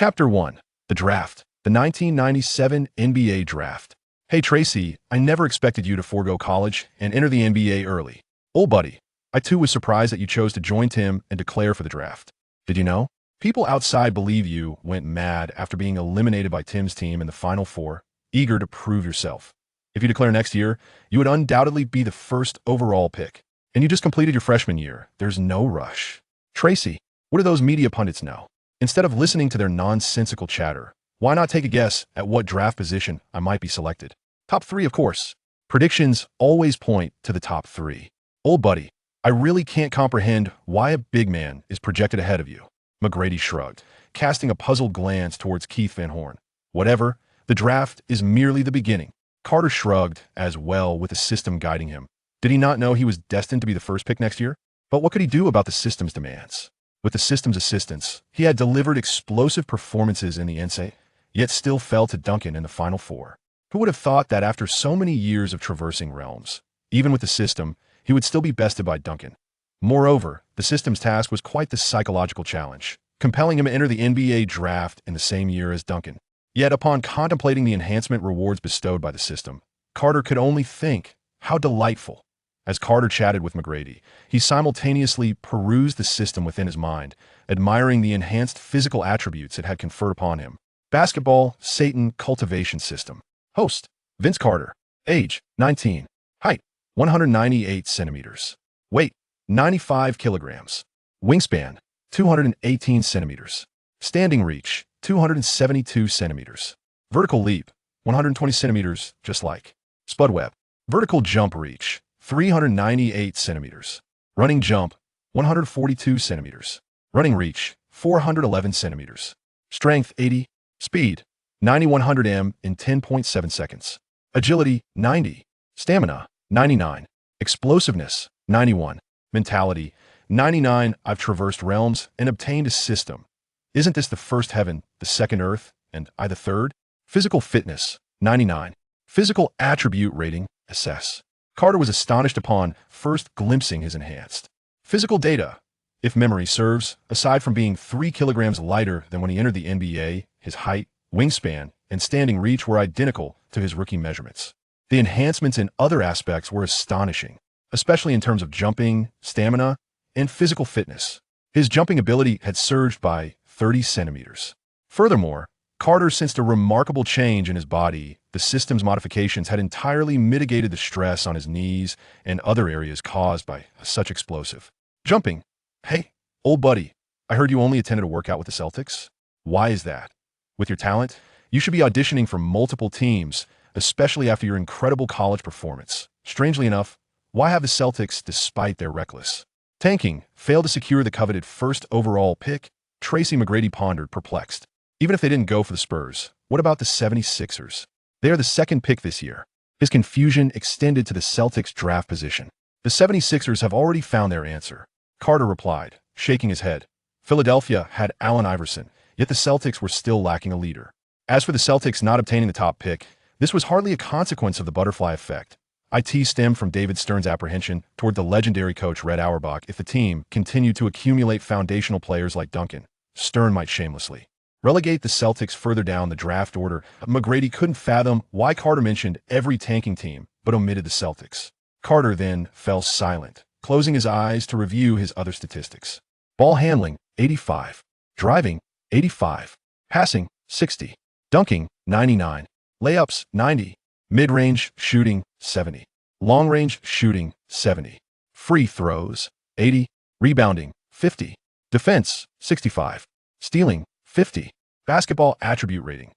Chapter 1. The Draft. The 1997 NBA Draft. Hey Tracy, I never expected you to forego college and enter the NBA early. Old buddy, I too was surprised that you chose to join Tim and declare for the draft. Did you know? People outside believe you went mad after being eliminated by Tim's team in the Final Four, eager to prove yourself. If you declare next year, you would undoubtedly be the first overall pick. And you just completed your freshman year. There's no rush. Tracy, what do those media pundits know? Instead of listening to their nonsensical chatter, why not take a guess at what draft position I might be selected? Top 3, of course. Predictions always point to the top 3. Old buddy, I really can't comprehend why a big man is projected ahead of you. McGrady shrugged, casting a puzzled glance towards Keith Van Horn. Whatever, the draft is merely the beginning. Carter shrugged as well, with the system guiding him. Did he not know he was destined to be the first pick next year? But what could he do about the system's demands? With the system's assistance, he had delivered explosive performances in the NCAA, yet still fell to Duncan in the Final Four. Who would have thought that after so many years of traversing realms, even with the system, he would still be bested by Duncan? Moreover, the system's task was quite the psychological challenge, compelling him to enter the NBA draft in the same year as Duncan. Yet upon contemplating the enhancement rewards bestowed by the system, Carter could only think, how delightful. As Carter chatted with McGrady, he simultaneously perused the system within his mind, admiring the enhanced physical attributes it had conferred upon him. Basketball Satan Cultivation System. Host, Vince Carter. Age, 19. Height, 198 centimeters. Weight, 95 kilograms. Wingspan, 218 centimeters. Standing reach, 272 centimeters. Vertical leap, 120 centimeters, just like. Spud web. Vertical jump reach, 398 centimeters. Running jump, 142 centimeters. Running reach, 411 centimeters. Strength, 80. Speed, 9100 m in 10.7 seconds. Agility, 90. Stamina, 99. Explosiveness, 91. Mentality, 99. I've traversed realms and obtained a system. Isn't this the first heaven, the second earth, and I the third? Physical fitness, 99. Physical attribute rating, assess. Carter was astonished upon first glimpsing his enhanced physical data. If memory serves, aside from being 3 kilograms lighter than when he entered the NBA, his height, wingspan, and standing reach were identical to his rookie measurements. The enhancements in other aspects were astonishing, especially in terms of jumping, stamina, and physical fitness. His jumping ability had surged by 30 centimeters. Furthermore, Carter sensed a remarkable change in his body. The system's modifications had entirely mitigated the stress on his knees and other areas caused by such explosive jumping. Hey, old buddy, I heard you only attended a workout with the Celtics. Why is that? With your talent, you should be auditioning for multiple teams, especially after your incredible college performance. Strangely enough, why have the Celtics, despite their reckless tanking, failed to secure the coveted first overall pick? Tracy McGrady pondered, perplexed. Even if they didn't go for the Spurs, what about the 76ers? They are the second pick this year. His confusion extended to the Celtics' draft position. The 76ers have already found their answer. Carter replied, shaking his head. Philadelphia had Allen Iverson, yet the Celtics were still lacking a leader. As for the Celtics not obtaining the top pick, this was hardly a consequence of the butterfly effect. It stemmed from David Stern's apprehension toward the legendary coach Red Auerbach. If the team continued to accumulate foundational players like Duncan, Stern might shamelessly relegate the Celtics further down the draft order. McGrady couldn't fathom why Carter mentioned every tanking team, but omitted the Celtics. Carter then fell silent, closing his eyes to review his other statistics. Ball handling, 85. Driving, 85. Passing, 60. Dunking, 99. Layups, 90. Mid-range shooting, 70. Long-range shooting, 70. Free throws, 80. Rebounding, 50. Defense, 65. Stealing, 50. Basketball attribute rating.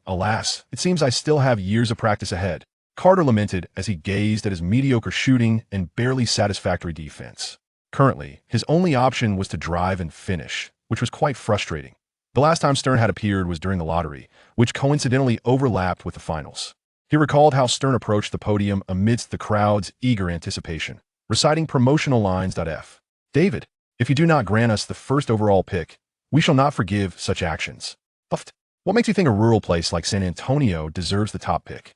Alas, it seems I still have years of practice ahead. Carter lamented as he gazed at his mediocre shooting and barely satisfactory defense. Currently, his only option was to drive and finish, which was quite frustrating. The last time Stern had appeared was during the lottery, which coincidentally overlapped with the finals. He recalled how Stern approached the podium amidst the crowd's eager anticipation, reciting promotional lines. David, if you do not grant us the first overall pick, we shall not forgive such actions. What makes you think a rural place like San Antonio deserves the top pick?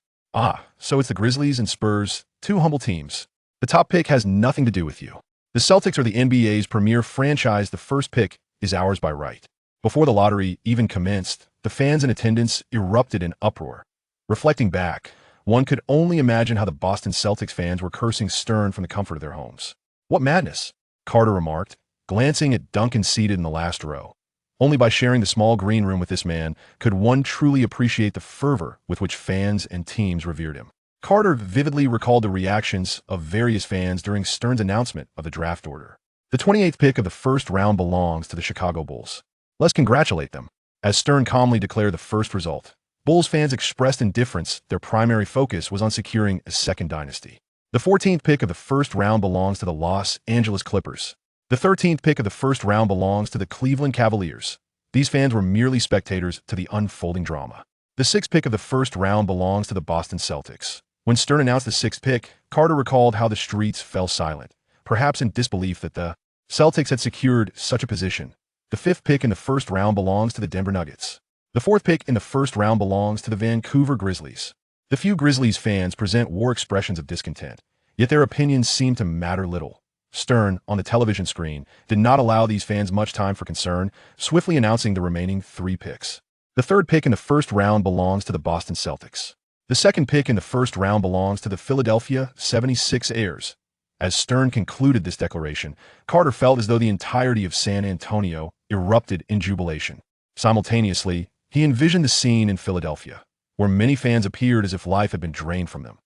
So it's the Grizzlies and Spurs, two humble teams. The top pick has nothing to do with you. The Celtics are the NBA's premier franchise. The first pick is ours by right. Before the lottery even commenced, the fans in attendance erupted in uproar. Reflecting back, one could only imagine how the Boston Celtics fans were cursing Stern from the comfort of their homes. "What madness," Carter remarked, glancing at Duncan seated in the last row. Only by sharing the small green room with this man could one truly appreciate the fervor with which fans and teams revered him. Carter vividly recalled the reactions of various fans during Stern's announcement of the draft order. "The 28th pick of the first round belongs to the Chicago Bulls. Let's congratulate them." As Stern calmly declared the first result, Bulls fans expressed indifference. Their primary focus was on securing a second dynasty. "The 14th pick of the first round belongs to the Los Angeles Clippers. The 13th pick of the first round belongs to the Cleveland Cavaliers." These fans were merely spectators to the unfolding drama. "The 6th pick of the first round belongs to the Boston Celtics." When Stern announced the 6th pick, Carter recalled how the streets fell silent, perhaps in disbelief that the Celtics had secured such a position. "The 5th pick in the first round belongs to the Denver Nuggets. The 4th pick in the first round belongs to the Vancouver Grizzlies." The few Grizzlies fans present war expressions of discontent, yet their opinions seem to matter little. Stern, on the television screen, did not allow these fans much time for concern, swiftly announcing the remaining 3 picks. "The 3rd pick in the first round belongs to the Boston Celtics. The 2nd pick in the first round belongs to the Philadelphia 76ers. As Stern concluded this declaration, Carter felt as though the entirety of San Antonio erupted in jubilation. Simultaneously, he envisioned the scene in Philadelphia, where many fans appeared as if life had been drained from them.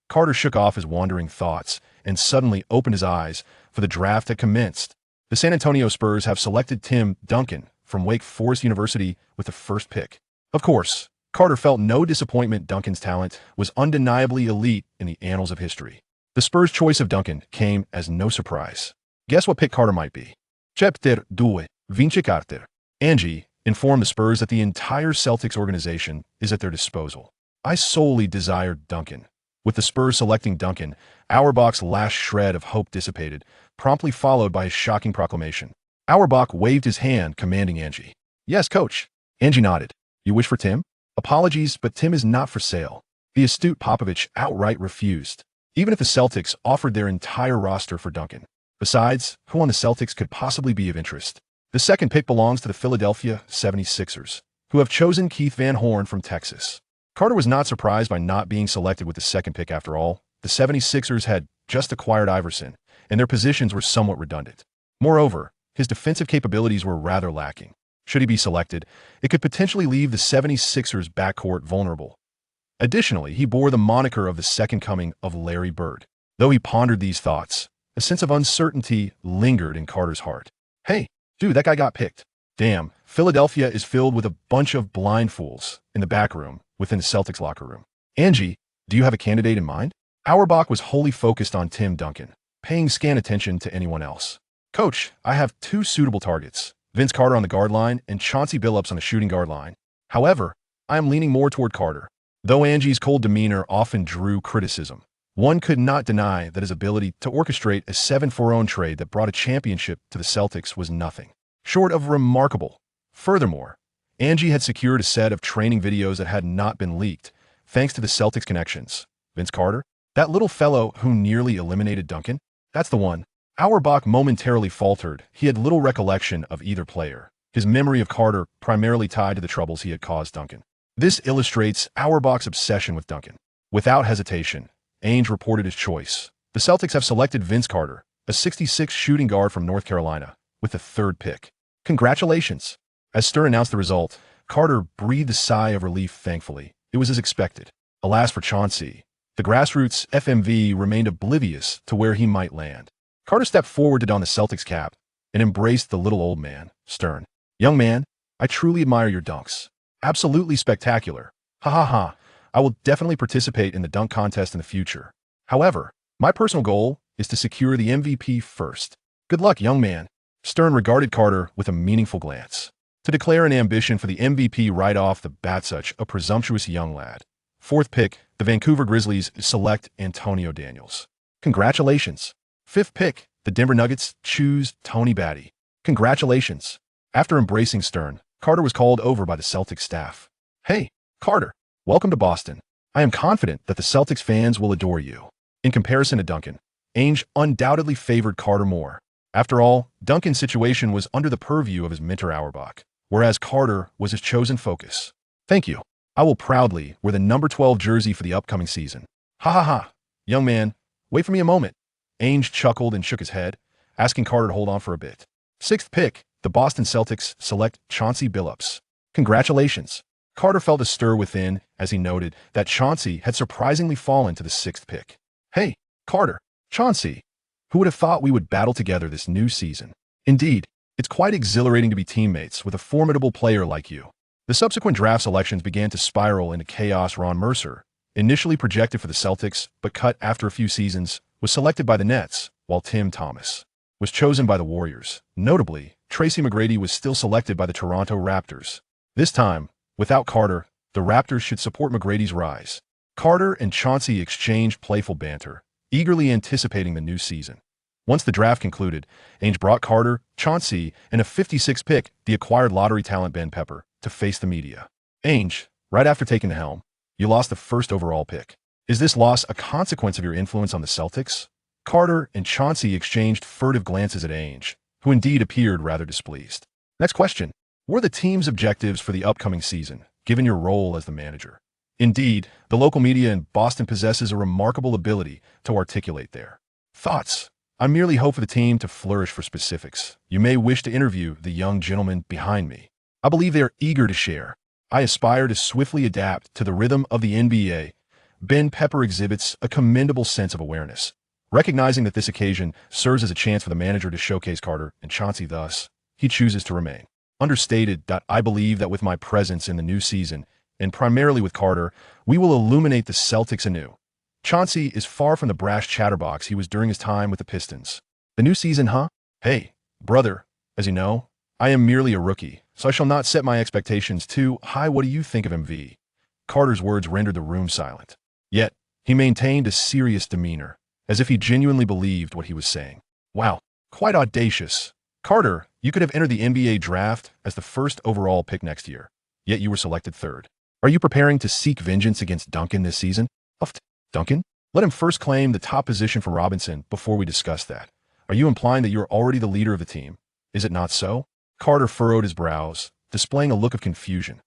Carter shook off his wandering thoughts and suddenly opened his eyes, for the draft had commenced. The San Antonio Spurs have selected Tim Duncan from Wake Forest University with the 1st pick. Of course, Carter felt no disappointment. Duncan's talent was undeniably elite in the annals of history. The Spurs' choice of Duncan came as no surprise. Guess what pick Carter might be? Chapter 2, Vince Carter. Angie informed the Spurs that the entire Celtics organization is at their disposal. "I solely desired Duncan." With the Spurs selecting Duncan, Auerbach's last shred of hope dissipated, promptly followed by his shocking proclamation. Auerbach waved his hand, commanding Angie. "Yes, coach." Angie nodded. "You wish for Tim?" "Apologies, but Tim is not for sale." The astute Popovich outright refused, even if the Celtics offered their entire roster for Duncan. Besides, who on the Celtics could possibly be of interest? "The 2nd pick belongs to the Philadelphia 76ers, who have chosen Keith Van Horn from Texas." Carter was not surprised by not being selected with the 2nd pick after all. The 76ers had just acquired Iverson, and their positions were somewhat redundant. Moreover, his defensive capabilities were rather lacking. Should he be selected, it could potentially leave the 76ers backcourt vulnerable. Additionally, he bore the moniker of the second coming of Larry Bird. Though he pondered these thoughts, a sense of uncertainty lingered in Carter's heart. "Hey, dude, that guy got picked." Damn, Philadelphia is filled with a bunch of blind fools in the back room within the Celtics locker room. "Angie, do you have a candidate in mind?" Auerbach was wholly focused on Tim Duncan, paying scant attention to anyone else. "Coach, I have 2 suitable targets, Vince Carter on the guard line and Chauncey Billups on the shooting guard line. However, I am leaning more toward Carter." Though Angie's cold demeanor often drew criticism, one could not deny that his ability to orchestrate a 7-for-0 trade that brought a championship to the Celtics was nothing short of remarkable. Furthermore, Angie had secured a set of training videos that had not been leaked, thanks to the Celtics' connections. Vince Carter? That little fellow who nearly eliminated Duncan? That's the one. Auerbach momentarily faltered. He had little recollection of either player, his memory of Carter primarily tied to the troubles he had caused Duncan. This illustrates Auerbach's obsession with Duncan. Without hesitation, Ainge reported his choice. The Celtics have selected Vince Carter, a 6'6" shooting guard from North Carolina, with the 3rd pick. Congratulations. As Stern announced the result, Carter breathed a sigh of relief thankfully. It was as expected. Alas for Chauncey. The grassroots FMV remained oblivious to where he might land. Carter stepped forward to don the Celtics cap and embraced the little old man, Stern. "Young man, I truly admire your dunks. Absolutely spectacular. Ha ha ha. I will definitely participate in the dunk contest in the future. However, my personal goal is to secure the MVP first. Good luck, young man." Stern regarded Carter with a meaningful glance. To declare an ambition for the MVP right off the bat, such a presumptuous young lad. 4th pick, the Vancouver Grizzlies select Antonio Daniels. Congratulations. 5th pick, the Denver Nuggets choose Tony Batty. Congratulations. After embracing Stern, Carter was called over by the Celtics staff. "Hey, Carter, welcome to Boston. I am confident that the Celtics fans will adore you." In comparison to Duncan, Ainge undoubtedly favored Carter more. After all, Duncan's situation was under the purview of his mentor Auerbach, whereas Carter was his chosen focus. Thank you. I will proudly wear the number 12 jersey for the upcoming season. Ha ha ha. Young man, wait for me a moment. Ainge chuckled and shook his head, asking Carter to hold on for a bit. Sixth pick, the Boston Celtics select Chauncey Billups. Congratulations. Carter felt a stir within as he noted that Chauncey had surprisingly fallen to the sixth pick. Hey, Carter, Chauncey, who would have thought we would battle together this new season? Indeed, it's quite exhilarating to be teammates with a formidable player like you. The subsequent draft selections began to spiral into chaos. Ron Mercer, initially projected for the Celtics but cut after a few seasons, was selected by the Nets, while Tim Thomas was chosen by the Warriors. Notably, Tracy McGrady was still selected by the Toronto Raptors. This time, without Carter, the Raptors should support McGrady's rise. Carter and Chauncey exchanged playful banter, eagerly anticipating the new season. Once the draft concluded, Ainge brought Carter, Chauncey, and a 56th pick, the acquired lottery talent Ben Pepper, to face the media. Ainge, right after taking the helm, you lost the first overall pick. Is this loss a consequence of your influence on the Celtics? Carter and Chauncey exchanged furtive glances at Ainge, who indeed appeared rather displeased. Next question. What are the team's objectives for the upcoming season, given your role as the manager? Indeed, the local media in Boston possesses a remarkable ability to articulate their thoughts. I merely hope for the team to flourish. For specifics, you may wish to interview the young gentleman behind me. I believe they are eager to share. I aspire to swiftly adapt to the rhythm of the NBA. Ben Pepper exhibits a commendable sense of awareness, recognizing that this occasion serves as a chance for the manager to showcase Carter and Chauncey. Thus, he chooses to remain. Understated. I believe that with my presence in the new season, and primarily with Carter, we will illuminate the Celtics anew. Chauncey is far from the brash chatterbox he was during his time with the Pistons. The new season, huh? Hey, brother, as you know, I am merely a rookie, so I shall not set my expectations too high. What do you think of MV? Carter's words rendered the room silent. Yet, he maintained a serious demeanor, as if he genuinely believed what he was saying. Wow, quite audacious. Carter, you could have entered the NBA draft as the first overall pick next year, yet you were selected third. Are you preparing to seek vengeance against Duncan this season? Duncan? Let him first claim the top position from Robinson before we discuss that. Are you implying that you're already the leader of the team? Is it not so? Carter furrowed his brows, displaying a look of confusion.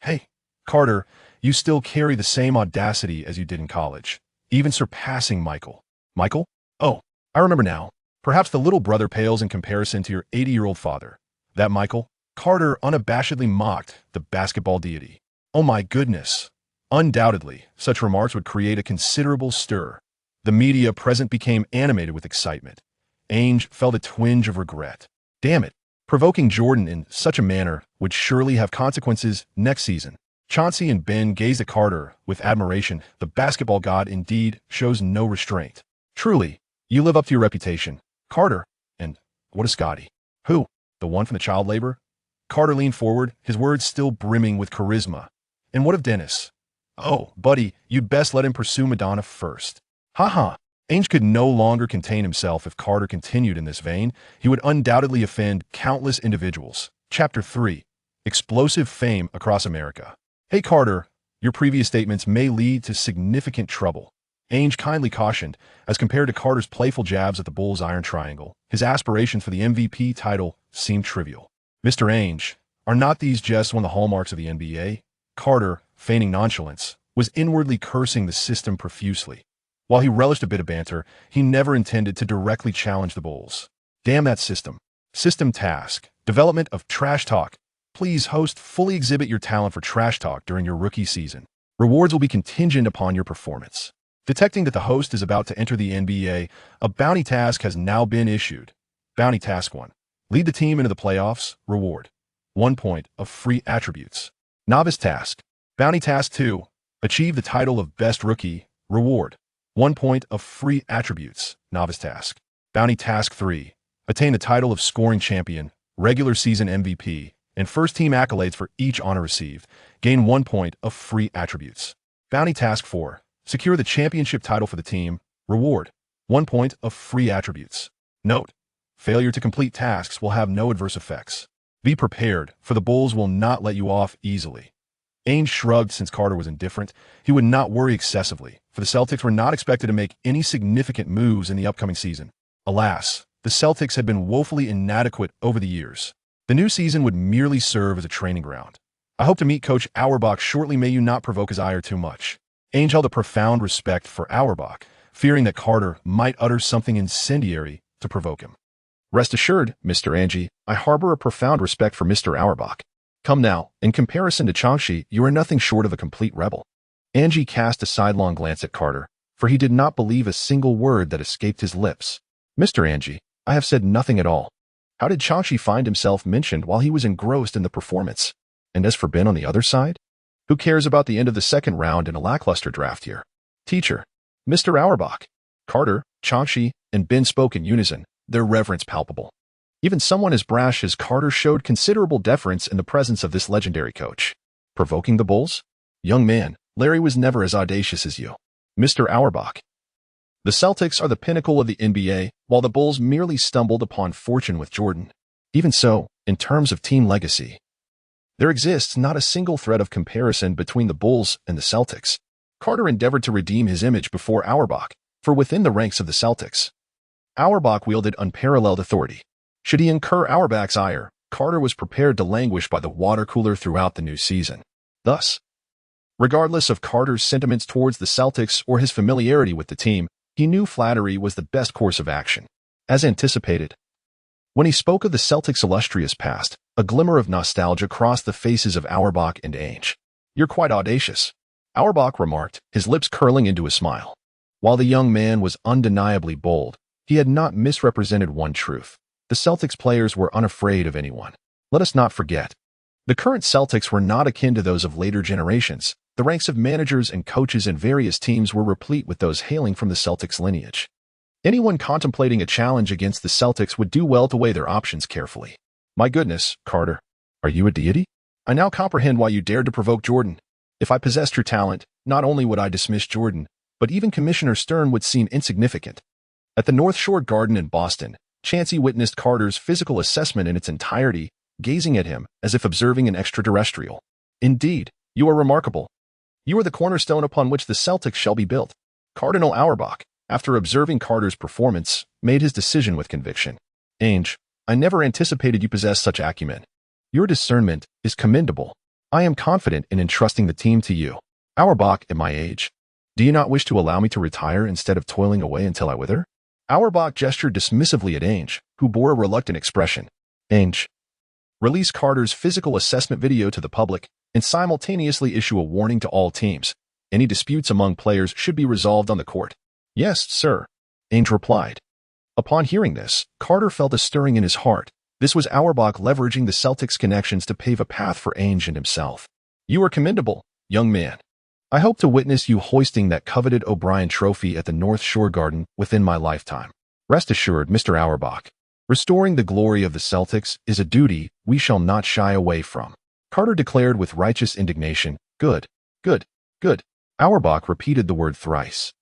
Hey, Carter, you still carry the same audacity as you did in college, even surpassing Michael. Michael? Oh, I remember now. Perhaps the little brother pales in comparison to your 80-year-old father. That Michael? Carter unabashedly mocked the basketball deity. Oh my goodness. Undoubtedly, such remarks would create a considerable stir. The media present became animated with excitement. Ainge felt a twinge of regret. Damn it. Provoking Jordan in such a manner would surely have consequences next season. Chauncey and Ben gazed at Carter with admiration. The basketball god indeed shows no restraint. Truly, you live up to your reputation, Carter. And what is Scotty? Who? The one from the child labor? Carter leaned forward, his words still brimming with charisma. And what of Dennis? Oh, buddy, you'd best let him pursue Madonna first. Ha. Ainge could no longer contain himself. If Carter continued in this vein, he would undoubtedly offend countless individuals. Chapter 3. Explosive fame across America. Hey Carter, your previous statements may lead to significant trouble. Ainge kindly cautioned. As compared to Carter's playful jabs at the Bulls' Iron Triangle, his aspirations for the MVP title seemed trivial. Mr. Ainge, are not these just one of the hallmarks of the NBA? Carter, feigning nonchalance, was inwardly cursing the system profusely. While he relished a bit of banter, he never intended to directly challenge the Bulls. Damn that system. System task. Development of trash talk. Please, host, fully exhibit your talent for trash talk during your rookie season. Rewards will be contingent upon your performance. Detecting that the host is about to enter the NBA, a bounty task has now been issued. Bounty Task 1. Lead the team into the playoffs. Reward. 1 point of free attributes. Novice Task. Bounty Task 2. Achieve the title of Best Rookie. Reward. 1 point of free attributes. Novice Task. Bounty Task 3. Attain the title of Scoring Champion, Regular Season MVP, and First Team accolades for each honor received. Gain 1 point of free attributes. Bounty Task 4. Secure the championship title for the team. Reward. 1 point of free attributes. Note: failure to complete tasks will have no adverse effects. Be prepared, for the Bulls will not let you off easily. Ainge shrugged. Since Carter was indifferent, he would not worry excessively, for the Celtics were not expected to make any significant moves in the upcoming season. Alas, the Celtics had been woefully inadequate over the years. The new season would merely serve as a training ground. I hope to meet Coach Auerbach shortly. May you not provoke his ire too much. Ainge held a profound respect for Auerbach, fearing that Carter might utter something incendiary to provoke him. Rest assured, Mr. Angie, I harbor a profound respect for Mr. Auerbach. Come now, in comparison to Changshi, you are nothing short of a complete rebel. Angie cast a sidelong glance at Carter, for he did not believe a single word that escaped his lips. Mr. Angie, I have said nothing at all. How did Changshi find himself mentioned while he was engrossed in the performance? And as for Ben on the other side? Who cares about the end of the second round in a lackluster draft year? Teacher, Mr. Auerbach. Carter, Changshi, and Ben spoke in unison, their reverence palpable. Even someone as brash as Carter showed considerable deference in the presence of this legendary coach. Provoking the Bulls? Young man, Larry was never as audacious as you. Mr. Auerbach. The Celtics are the pinnacle of the NBA, while the Bulls merely stumbled upon fortune with Jordan. Even so, in terms of team legacy, there exists not a single thread of comparison between the Bulls and the Celtics. Carter endeavored to redeem his image before Auerbach, for within the ranks of the Celtics, Auerbach wielded unparalleled authority. Should he incur Auerbach's ire, Carter was prepared to languish by the water cooler throughout the new season. Thus, regardless of Carter's sentiments towards the Celtics or his familiarity with the team, he knew flattery was the best course of action. As anticipated, when he spoke of the Celtics' illustrious past, a glimmer of nostalgia crossed the faces of Auerbach and Ainge. You're quite audacious, Auerbach remarked, his lips curling into a smile. While the young man was undeniably bold, he had not misrepresented one truth. The Celtics players were unafraid of anyone. Let us not forget, the current Celtics were not akin to those of later generations. The ranks of managers and coaches in various teams were replete with those hailing from the Celtics lineage. Anyone contemplating a challenge against the Celtics would do well to weigh their options carefully. My goodness, Carter, are you a deity? I now comprehend why you dared to provoke Jordan. If I possessed your talent, not only would I dismiss Jordan, but even Commissioner Stern would seem insignificant. At the North Shore Garden in Boston, Chansey witnessed Carter's physical assessment in its entirety, gazing at him as if observing an extraterrestrial. Indeed, you are remarkable. You are the cornerstone upon which the Celtics shall be built. Cardinal Auerbach, after observing Carter's performance, made his decision with conviction. Ainge, I never anticipated you possessed such acumen. Your discernment is commendable. I am confident in entrusting the team to you. Auerbach, at my age, do you not wish to allow me to retire instead of toiling away until I wither? Auerbach gestured dismissively at Ainge, who bore a reluctant expression. Ainge, release Carter's physical assessment video to the public and simultaneously issue a warning to all teams. Any disputes among players should be resolved on the court. Yes, sir, Ainge replied. Upon hearing this, Carter felt a stirring in his heart. This was Auerbach leveraging the Celtics' connections to pave a path for Ainge and himself. You are commendable, young man. I hope to witness you hoisting that coveted O'Brien trophy at the North Shore Garden within my lifetime. Rest assured, Mr. Auerbach, restoring the glory of the Celtics is a duty we shall not shy away from. Carter declared with righteous indignation, Good, good, good. Auerbach repeated the word thrice,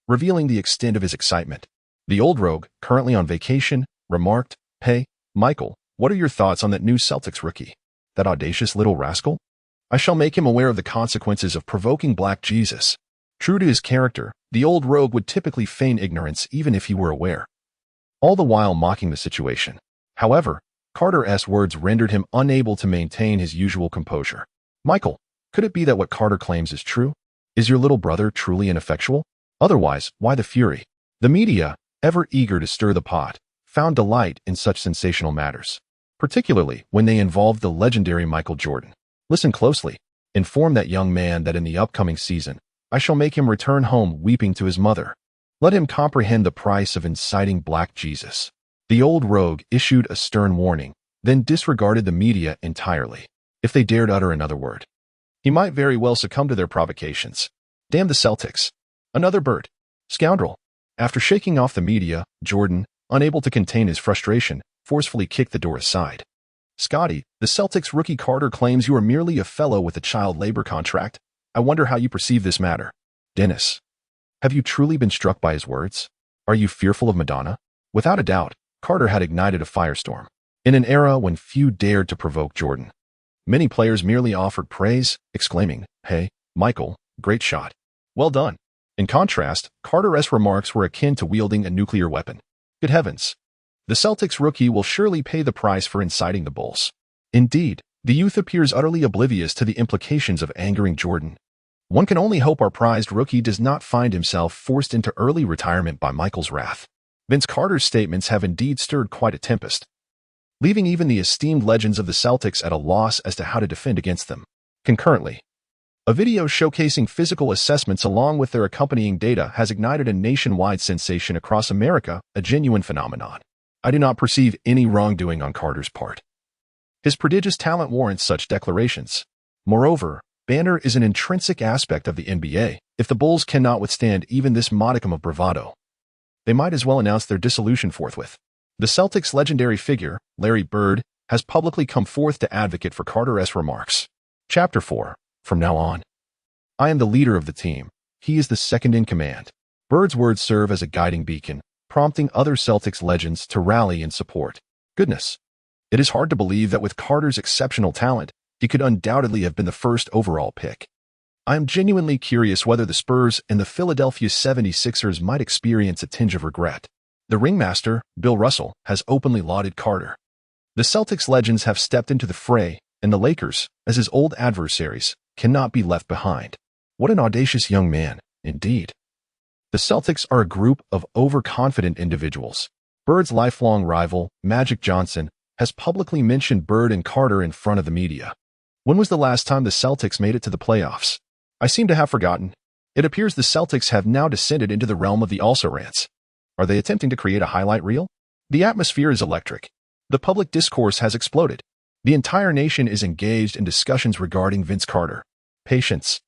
revealing the extent of his excitement. The old rogue, currently on vacation, remarked, Hey, Michael, what are your thoughts on that new Celtics rookie? That audacious little rascal? I shall make him aware of the consequences of provoking Black Jesus. True to his character, the old rogue would typically feign ignorance even if he were aware, all the while mocking the situation. However, Carter's words rendered him unable to maintain his usual composure. Michael, could it be that what Carter claims is true? Is your little brother truly ineffectual? Otherwise, why the fury? The media, ever eager to stir the pot, found delight in such sensational matters, particularly when they involved the legendary Michael Jordan. Listen closely. Inform that young man that in the upcoming season, I shall make him return home weeping to his mother. Let him comprehend the price of inciting Black Jesus. The old rogue issued a stern warning, then disregarded the media entirely. If they dared utter another word, he might very well succumb to their provocations. Damn the Celtics. Another bird. Scoundrel. After shaking off the media, Jordan, unable to contain his frustration, forcefully kicked the door aside. Scotty, the Celtics rookie Carter claims you are merely a fellow with a child labor contract. I wonder how you perceive this matter. Dennis, have you truly been struck by his words? Are you fearful of Madonna? Without a doubt, Carter had ignited a firestorm. In an era when few dared to provoke Jordan, many players merely offered praise, exclaiming, Hey, Michael, great shot. Well done. In contrast, Carter's remarks were akin to wielding a nuclear weapon. Good heavens. The Celtics rookie will surely pay the price for inciting the Bulls. Indeed, the youth appears utterly oblivious to the implications of angering Jordan. One can only hope our prized rookie does not find himself forced into early retirement by Michael's wrath. Vince Carter's statements have indeed stirred quite a tempest, leaving even the esteemed legends of the Celtics at a loss as to how to defend against them. Concurrently, a video showcasing physical assessments along with their accompanying data has ignited a nationwide sensation across America, a genuine phenomenon. I do not perceive any wrongdoing on Carter's part. His prodigious talent warrants such declarations. Moreover, banter is an intrinsic aspect of the NBA. If the Bulls cannot withstand even this modicum of bravado, they might as well announce their dissolution forthwith. The Celtics' legendary figure, Larry Bird, has publicly come forth to advocate for Carter's remarks. Chapter 4. From now on, I am the leader of the team. He is the second in command. Bird's words serve as a guiding beacon, prompting other Celtics legends to rally in support. Goodness, it is hard to believe that with Carter's exceptional talent, he could undoubtedly have been the first overall pick. I am genuinely curious whether the Spurs and the Philadelphia 76ers might experience a tinge of regret. The ringmaster, Bill Russell, has openly lauded Carter. The Celtics legends have stepped into the fray, and the Lakers, as his old adversaries, cannot be left behind. What an audacious young man, indeed. The Celtics are a group of overconfident individuals. Bird's lifelong rival, Magic Johnson, has publicly mentioned Bird and Carter in front of the media. When was the last time the Celtics made it to the playoffs? I seem to have forgotten. It appears the Celtics have now descended into the realm of the also-rants. Are they attempting to create a highlight reel? The atmosphere is electric. The public discourse has exploded. The entire nation is engaged in discussions regarding Vince Carter. Patience.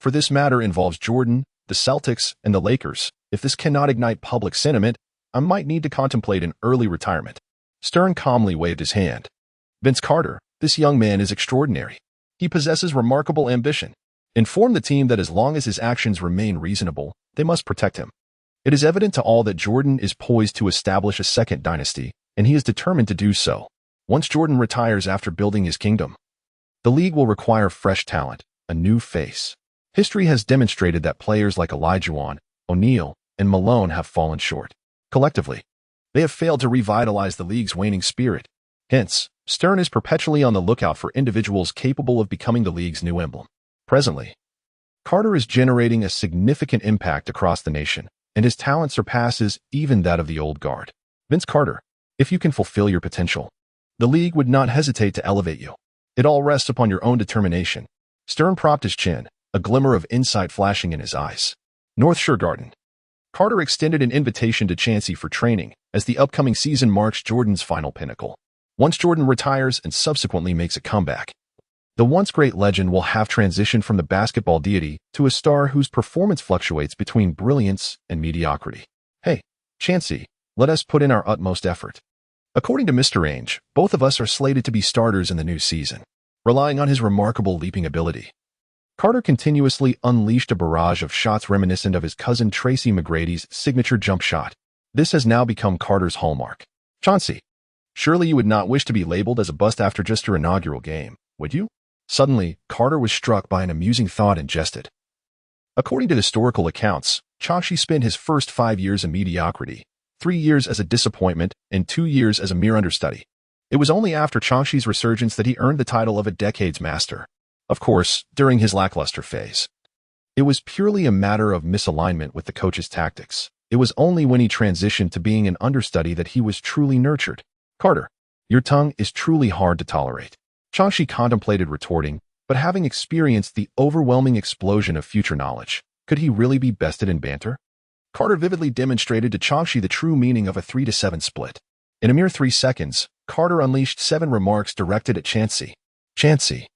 For this matter involves Jordan, the Celtics, and the Lakers. If this cannot ignite public sentiment, I might need to contemplate an early retirement. Stern calmly waved his hand. Vince Carter, this young man is extraordinary. He possesses remarkable ambition. Inform the team that as long as his actions remain reasonable, they must protect him. It is evident to all that Jordan is poised to establish a second dynasty, and he is determined to do so. Once Jordan retires after building his kingdom, the league will require fresh talent, a new face. History has demonstrated that players like Dwyane, O'Neal, and Malone have fallen short. Collectively, they have failed to revitalize the league's waning spirit. Hence, Stern is perpetually on the lookout for individuals capable of becoming the league's new emblem. Presently, Carter is generating a significant impact across the nation, and his talent surpasses even that of the old guard. Vince Carter, if you can fulfill your potential, the league would not hesitate to elevate you. It all rests upon your own determination. Stern propped his chin, a glimmer of insight flashing in his eyes. North Shore Garden. Carter extended an invitation to Chansey for training as the upcoming season marks Jordan's final pinnacle. Once Jordan retires and subsequently makes a comeback, the once great legend will have transitioned from the basketball deity to a star whose performance fluctuates between brilliance and mediocrity. Hey, Chansey, let us put in our utmost effort. According to Mr. Ainge, both of us are slated to be starters in the new season, relying on his remarkable leaping ability. Carter continuously unleashed a barrage of shots reminiscent of his cousin Tracy McGrady's signature jump shot. This has now become Carter's hallmark. Chauncey, surely you would not wish to be labeled as a bust after just your inaugural game, would you? Suddenly, Carter was struck by an amusing thought and jested. According to historical accounts, Chauncey spent his first 5 years in mediocrity, 3 years as a disappointment, and 2 years as a mere understudy. It was only after Chauncey's resurgence that he earned the title of a decade's master. Of course, during his lackluster phase, it was purely a matter of misalignment with the coach's tactics. It was only when he transitioned to being an understudy that he was truly nurtured. Carter, your tongue is truly hard to tolerate. Chauncey contemplated retorting, but having experienced the overwhelming explosion of future knowledge, could he really be bested in banter? Carter vividly demonstrated to Chauncey the true meaning of a 3-7 split. In a mere 3 seconds, Carter unleashed 7 remarks directed at Chansey. Chansey,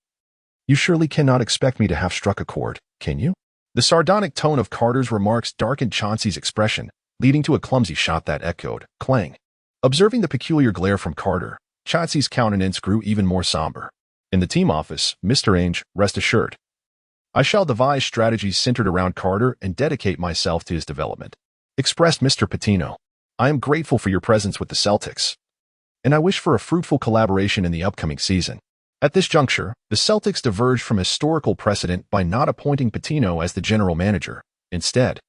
you surely cannot expect me to have struck a chord, can you? The sardonic tone of Carter's remarks darkened Chauncey's expression, leading to a clumsy shot that echoed, clang. Observing the peculiar glare from Carter, Chauncey's countenance grew even more somber. In the team office, Mr. Ainge, rest assured, I shall devise strategies centered around Carter and dedicate myself to his development. Expressed Mr. Pitino, I am grateful for your presence with the Celtics, and I wish for a fruitful collaboration in the upcoming season. At this juncture, the Celtics diverged from historical precedent by not appointing Pitino as the general manager. Instead,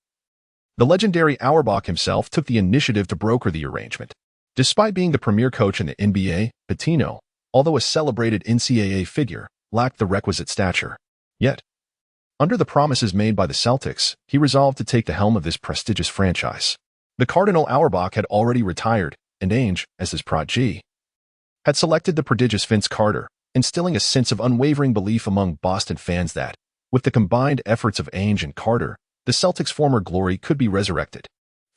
the legendary Auerbach himself took the initiative to broker the arrangement. Despite being the premier coach in the NBA, Pitino, although a celebrated NCAA figure, lacked the requisite stature. Yet, under the promises made by the Celtics, he resolved to take the helm of this prestigious franchise. The Cardinal Auerbach had already retired, and Ainge, as his protege, had selected the prodigious Vince Carter, instilling a sense of unwavering belief among Boston fans that, with the combined efforts of Ainge and Carter, the Celtics' former glory could be resurrected.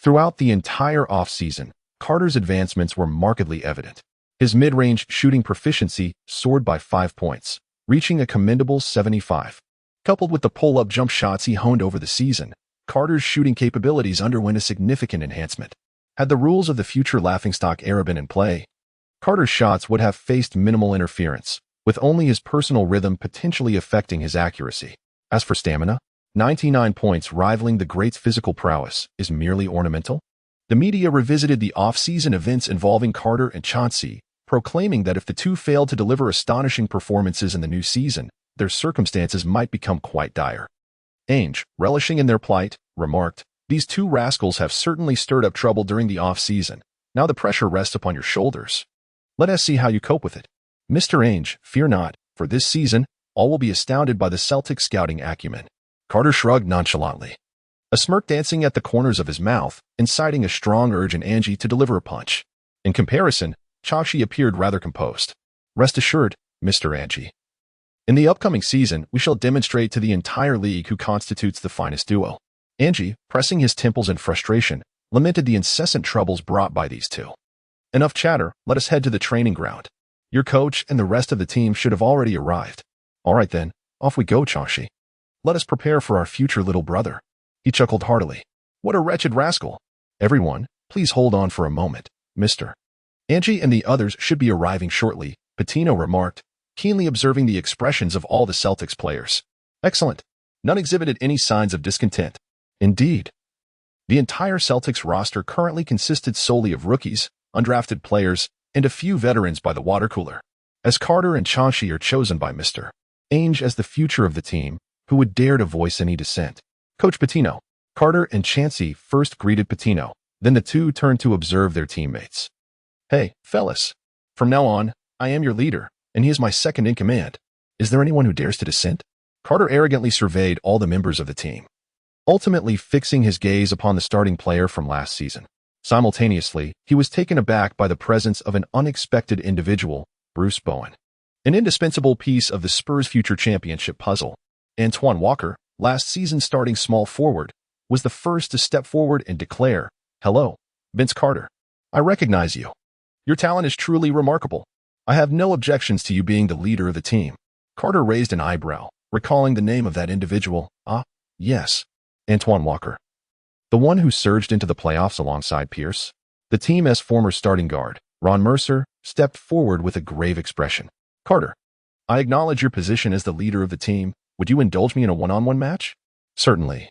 Throughout the entire offseason, Carter's advancements were markedly evident. His mid-range shooting proficiency soared by 5 points, reaching a commendable 75. Coupled with the pull-up jump shots he honed over the season, Carter's shooting capabilities underwent a significant enhancement. Had the rules of the future laughingstock era been in play, Carter's shots would have faced minimal interference, with only his personal rhythm potentially affecting his accuracy. As for stamina, 99 points rivaling the great's physical prowess is merely ornamental. The media revisited the off-season events involving Carter and Chauncey, proclaiming that if the two failed to deliver astonishing performances in the new season, their circumstances might become quite dire. Ainge, relishing in their plight, remarked, "These two rascals have certainly stirred up trouble during the off-season. Now the pressure rests upon your shoulders. Let us see how you cope with it. Mr. Ainge, fear not, for this season, all will be astounded by the Celtics' scouting acumen." Carter shrugged nonchalantly, a smirk dancing at the corners of his mouth, inciting a strong urge in Angie to deliver a punch. In comparison, Chauncey appeared rather composed. "Rest assured, Mr. Angie. In the upcoming season, we shall demonstrate to the entire league who constitutes the finest duo." Angie, pressing his temples in frustration, lamented the incessant troubles brought by these two. "Enough chatter, let us head to the training ground. Your coach and the rest of the team should have already arrived." "All right then, off we go, Chauncey. Let us prepare for our future little brother." He chuckled heartily. "What a wretched rascal. Everyone, please hold on for a moment, Mr. Angie and the others should be arriving shortly," Pitino remarked, keenly observing the expressions of all the Celtics players. Excellent. None exhibited any signs of discontent. Indeed, the entire Celtics roster currently consisted solely of rookies, undrafted players, and a few veterans by the water cooler. As Carter and Chauncey are chosen by Mr. Ainge as the future of the team, who would dare to voice any dissent? Coach Pitino. Carter and Chauncey first greeted Pitino, then the two turned to observe their teammates. "Hey, fellas. From now on, I am your leader, and he is my second in command. Is there anyone who dares to dissent?" Carter arrogantly surveyed all the members of the team, ultimately fixing his gaze upon the starting player from last season. Simultaneously, he was taken aback by the presence of an unexpected individual, Bruce Bowen, an indispensable piece of the Spurs' future championship puzzle. Antoine Walker, last season's starting small forward, was the first to step forward and declare, "Hello, Vince Carter. I recognize you. Your talent is truly remarkable. I have no objections to you being the leader of the team." Carter raised an eyebrow, recalling the name of that individual. "Ah, yes, Antoine Walker. The one who surged into the playoffs alongside Pierce." The team's former starting guard, Ron Mercer, stepped forward with a grave expression. "Carter, I acknowledge your position as the leader of the team. Would you indulge me in a one-on-one match?" "Certainly.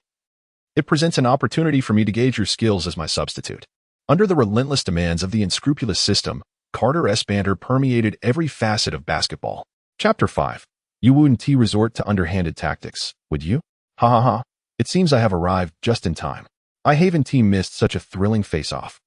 It presents an opportunity for me to gauge your skills as my substitute." Under the relentless demands of the unscrupulous system, Carter's banter permeated every facet of basketball. Chapter 5. You wouldn't resort to underhanded tactics, would you? Ha ha ha. It seems I have arrived just in time. I Haven team missed such a thrilling face-off.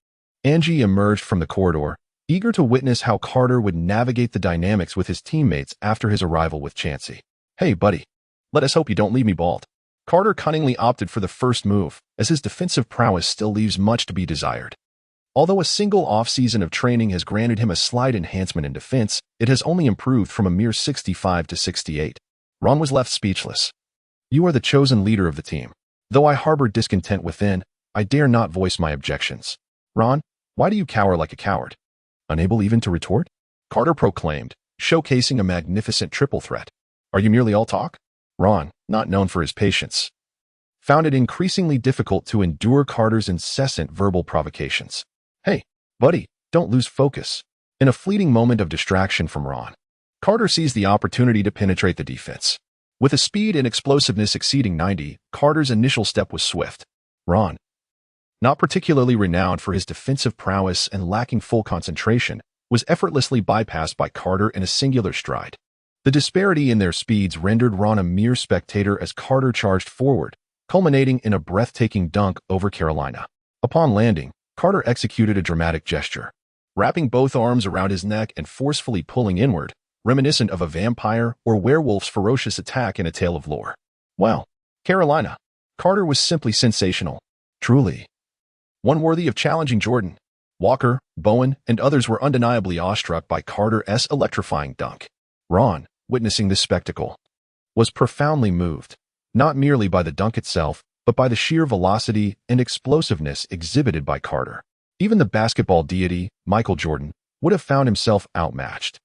Angie emerged from the corridor, eager to witness how Carter would navigate the dynamics with his teammates after his arrival with Chauncey. "Hey, buddy. Let us hope you don't leave me bald." Carter cunningly opted for the first move, as his defensive prowess still leaves much to be desired. Although a single off-season of training has granted him a slight enhancement in defense, it has only improved from a mere 65 to 68. Ron was left speechless. "You are the chosen leader of the team. Though I harbor discontent within, I dare not voice my objections. Ron, why do you cower like a coward?" Unable even to retort, Carter proclaimed, showcasing a magnificent triple threat. "Are you merely all talk?" Ron, not known for his patience, found it increasingly difficult to endure Carter's incessant verbal provocations. "Hey, buddy, don't lose focus." In a fleeting moment of distraction from Ron, Carter seized the opportunity to penetrate the defense. With a speed and explosiveness exceeding 90, Carter's initial step was swift. Ron, not particularly renowned for his defensive prowess and lacking full concentration, was effortlessly bypassed by Carter in a singular stride. The disparity in their speeds rendered Ron a mere spectator as Carter charged forward, culminating in a breathtaking dunk over Carolina. Upon landing, Carter executed a dramatic gesture, wrapping both arms around his neck and forcefully pulling inward, reminiscent of a vampire or werewolf's ferocious attack in a tale of lore. Wow, Carolina. Carter was simply sensational. Truly. One worthy of challenging Jordan. Walker, Bowen, and others were undeniably awestruck by Carter's electrifying dunk. Ron, witnessing this spectacle, was profoundly moved, not merely by the dunk itself, but by the sheer velocity and explosiveness exhibited by Carter. Even the basketball deity, Michael Jordan, would have found himself outmatched,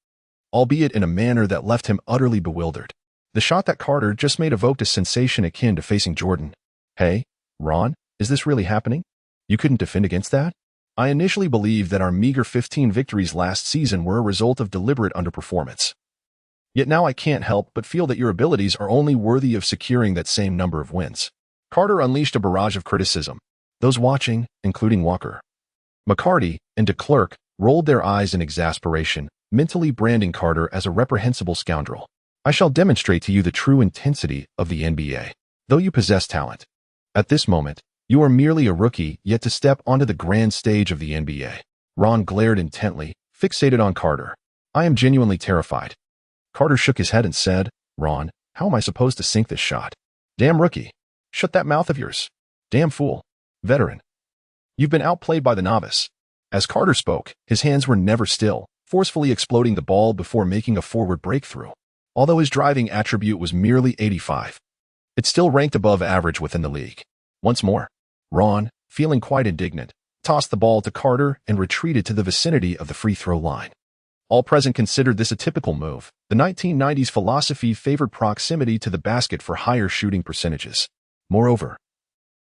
albeit in a manner that left him utterly bewildered. The shot that Carter just made evoked a sensation akin to facing Jordan. Hey, Ron, is this really happening? You couldn't defend against that? I initially believed that our meager 15 victories last season were a result of deliberate underperformance. Yet now I can't help but feel that your abilities are only worthy of securing that same number of wins. Carter unleashed a barrage of criticism. Those watching, including Walker, McGrady, and de Klerk, rolled their eyes in exasperation, mentally branding Carter as a reprehensible scoundrel. I shall demonstrate to you the true intensity of the NBA. Though you possess talent, at this moment, you are merely a rookie yet to step onto the grand stage of the NBA. Ron glared intently, fixated on Carter. I am genuinely terrified. Carter shook his head and said, Ron, how am I supposed to sink this shot? Damn rookie. Shut that mouth of yours. Damn fool. Veteran. You've been outplayed by the novice. As Carter spoke, his hands were never still, forcefully exploding the ball before making a forward breakthrough. Although his driving attribute was merely 85, it still ranked above average within the league. Once more, Ron, feeling quite indignant, tossed the ball to Carter and retreated to the vicinity of the free throw line. All present considered this a typical move. The 1990s philosophy favored proximity to the basket for higher shooting percentages. Moreover,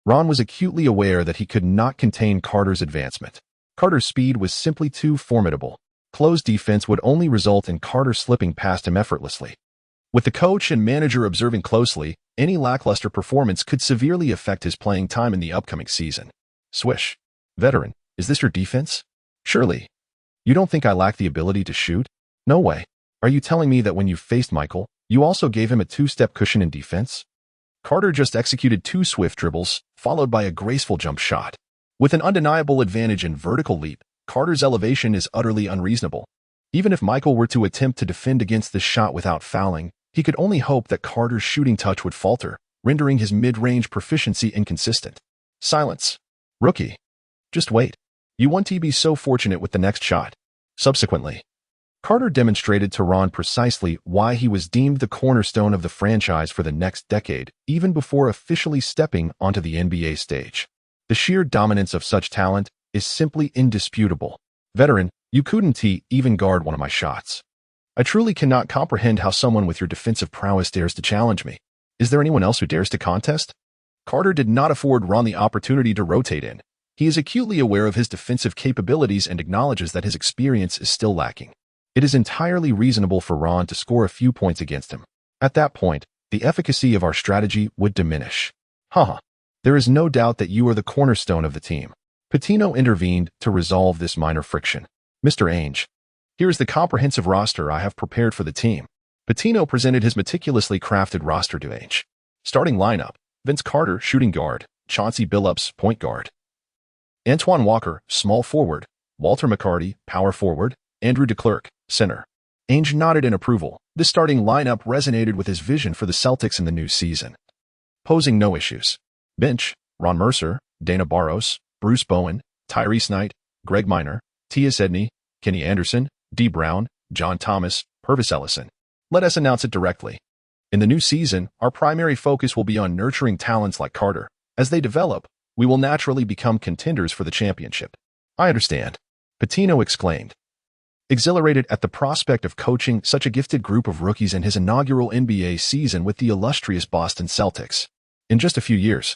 Ron was acutely aware that he could not contain Carter's advancement. Carter's speed was simply too formidable. Closed defense would only result in Carter slipping past him effortlessly. With the coach and manager observing closely, any lackluster performance could severely affect his playing time in the upcoming season. Swish. Veteran, is this your defense? Surely. You don't think I lack the ability to shoot? No way. Are you telling me that when you faced Michael, you also gave him a two-step cushion in defense? Carter just executed 2 swift dribbles, followed by a graceful jump shot. With an undeniable advantage in vertical leap, Carter's elevation is utterly unreasonable. Even if Michael were to attempt to defend against this shot without fouling, he could only hope that Carter's shooting touch would falter, rendering his mid-range proficiency inconsistent. Silence. Rookie. Just wait. You won't be so fortunate with the next shot. Subsequently, Carter demonstrated to Ron precisely why he was deemed the cornerstone of the franchise for the next decade, even before officially stepping onto the NBA stage. The sheer dominance of such talent is simply indisputable. Veteran, you couldn't even guard one of my shots. I truly cannot comprehend how someone with your defensive prowess dares to challenge me. Is there anyone else who dares to contest? Carter did not afford Ron the opportunity to rotate in. He is acutely aware of his defensive capabilities and acknowledges that his experience is still lacking. It is entirely reasonable for Ron to score a few points against him. At that point, the efficacy of our strategy would diminish. Haha. There is no doubt that you are the cornerstone of the team. Pitino intervened to resolve this minor friction. Mr. Ainge, here is the comprehensive roster I have prepared for the team. Pitino presented his meticulously crafted roster to Ainge. Starting lineup: Vince Carter, shooting guard; Chauncey Billups, point guard; Antoine Walker, small forward; Walter McGrady, power forward; Andrew de Klerk, center. Ainge nodded in approval. This starting lineup resonated with his vision for the Celtics in the new season, posing no issues. Bench: Ron Mercer, Dana Barros, Bruce Bowen, Tyrese Knight, Greg Minor, T.S. Edney, Kenny Anderson, D. Brown, John Thomas, Purvis Ellison. Let us announce it directly. In the new season, our primary focus will be on nurturing talents like Carter. As they develop, we will naturally become contenders for the championship. I understand, Pitino exclaimed, exhilarated at the prospect of coaching such a gifted group of rookies in his inaugural NBA season with the illustrious Boston Celtics. In just a few years,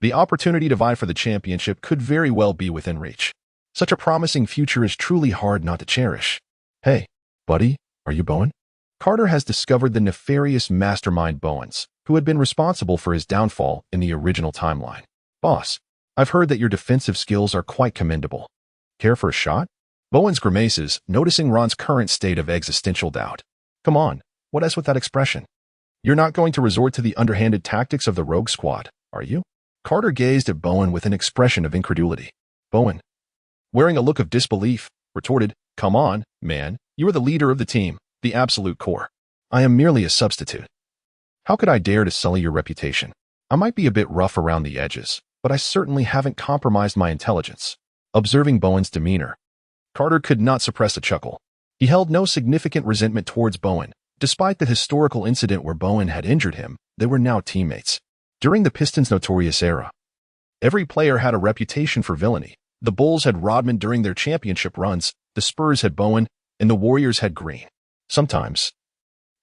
the opportunity to vie for the championship could very well be within reach. Such a promising future is truly hard not to cherish. Hey, buddy, are you Bowen? Carter has discovered the nefarious mastermind Bowens, who had been responsible for his downfall in the original timeline. Boss, I've heard that your defensive skills are quite commendable. Care for a shot? Bowens grimaces, noticing Ron's current state of existential doubt. Come on, what is with that expression? You're not going to resort to the underhanded tactics of the rogue squad, are you? Carter gazed at Bowen with an expression of incredulity. Bowen, wearing a look of disbelief, retorted, "Come on, man. You are the leader of the team, the absolute core. I am merely a substitute. How could I dare to sully your reputation? I might be a bit rough around the edges, but I certainly haven't compromised my intelligence." Observing Bowen's demeanor, Carter could not suppress a chuckle. He held no significant resentment towards Bowen. Despite the historical incident where Bowen had injured him, they were now teammates. During the Pistons' notorious era, every player had a reputation for villainy. The Bulls had Rodman during their championship runs, the Spurs had Bowen, and the Warriors had Green. Sometimes,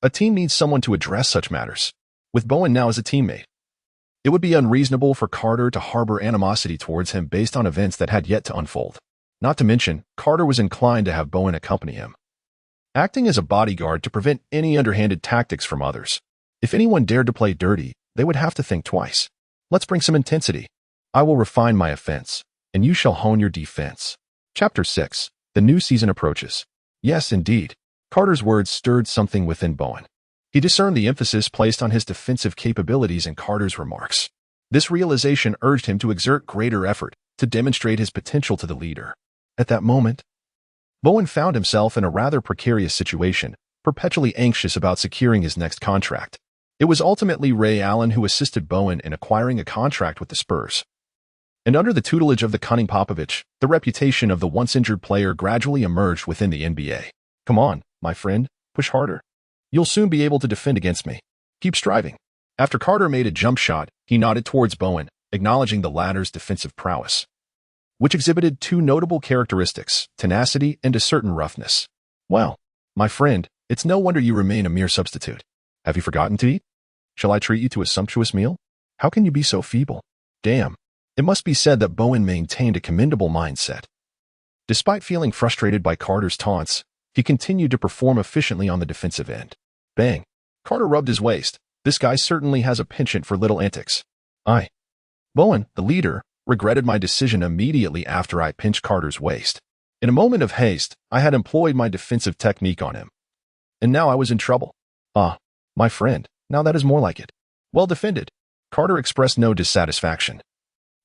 a team needs someone to address such matters. With Bowen now as a teammate, it would be unreasonable for Carter to harbor animosity towards him based on events that had yet to unfold. Not to mention, Carter was inclined to have Bowen accompany him, acting as a bodyguard to prevent any underhanded tactics from others. If anyone dared to play dirty, they would have to think twice. Let's bring some intensity. I will refine my offense, and you shall hone your defense. Chapter 6. The new season approaches. Yes, indeed. Carter's words stirred something within Bowen. He discerned the emphasis placed on his defensive capabilities in Carter's remarks. This realization urged him to exert greater effort to demonstrate his potential to the leader. At that moment, Bowen found himself in a rather precarious situation, perpetually anxious about securing his next contract. It was ultimately Ray Allen who assisted Bowen in acquiring a contract with the Spurs. And under the tutelage of the cunning Popovich, the reputation of the once-injured player gradually emerged within the NBA. "Come on, my friend, push harder. You'll soon be able to defend against me. Keep striving." After Carter made a jump shot, he nodded towards Bowen, acknowledging the latter's defensive prowess, which exhibited two notable characteristics, tenacity and a certain roughness. "Well, my friend, it's no wonder you remain a mere substitute. Have you forgotten to eat? Shall I treat you to a sumptuous meal? How can you be so feeble?" Damn. It must be said that Bowen maintained a commendable mindset. Despite feeling frustrated by Carter's taunts, he continued to perform efficiently on the defensive end. Bang. Carter rubbed his waist. This guy certainly has a penchant for little antics. Bowen, the leader, regretted my decision immediately after I pinched Carter's waist. In a moment of haste, I had employed my defensive technique on him. And now I was in trouble. My friend, now that is more like it. Well defended. Carter expressed no dissatisfaction.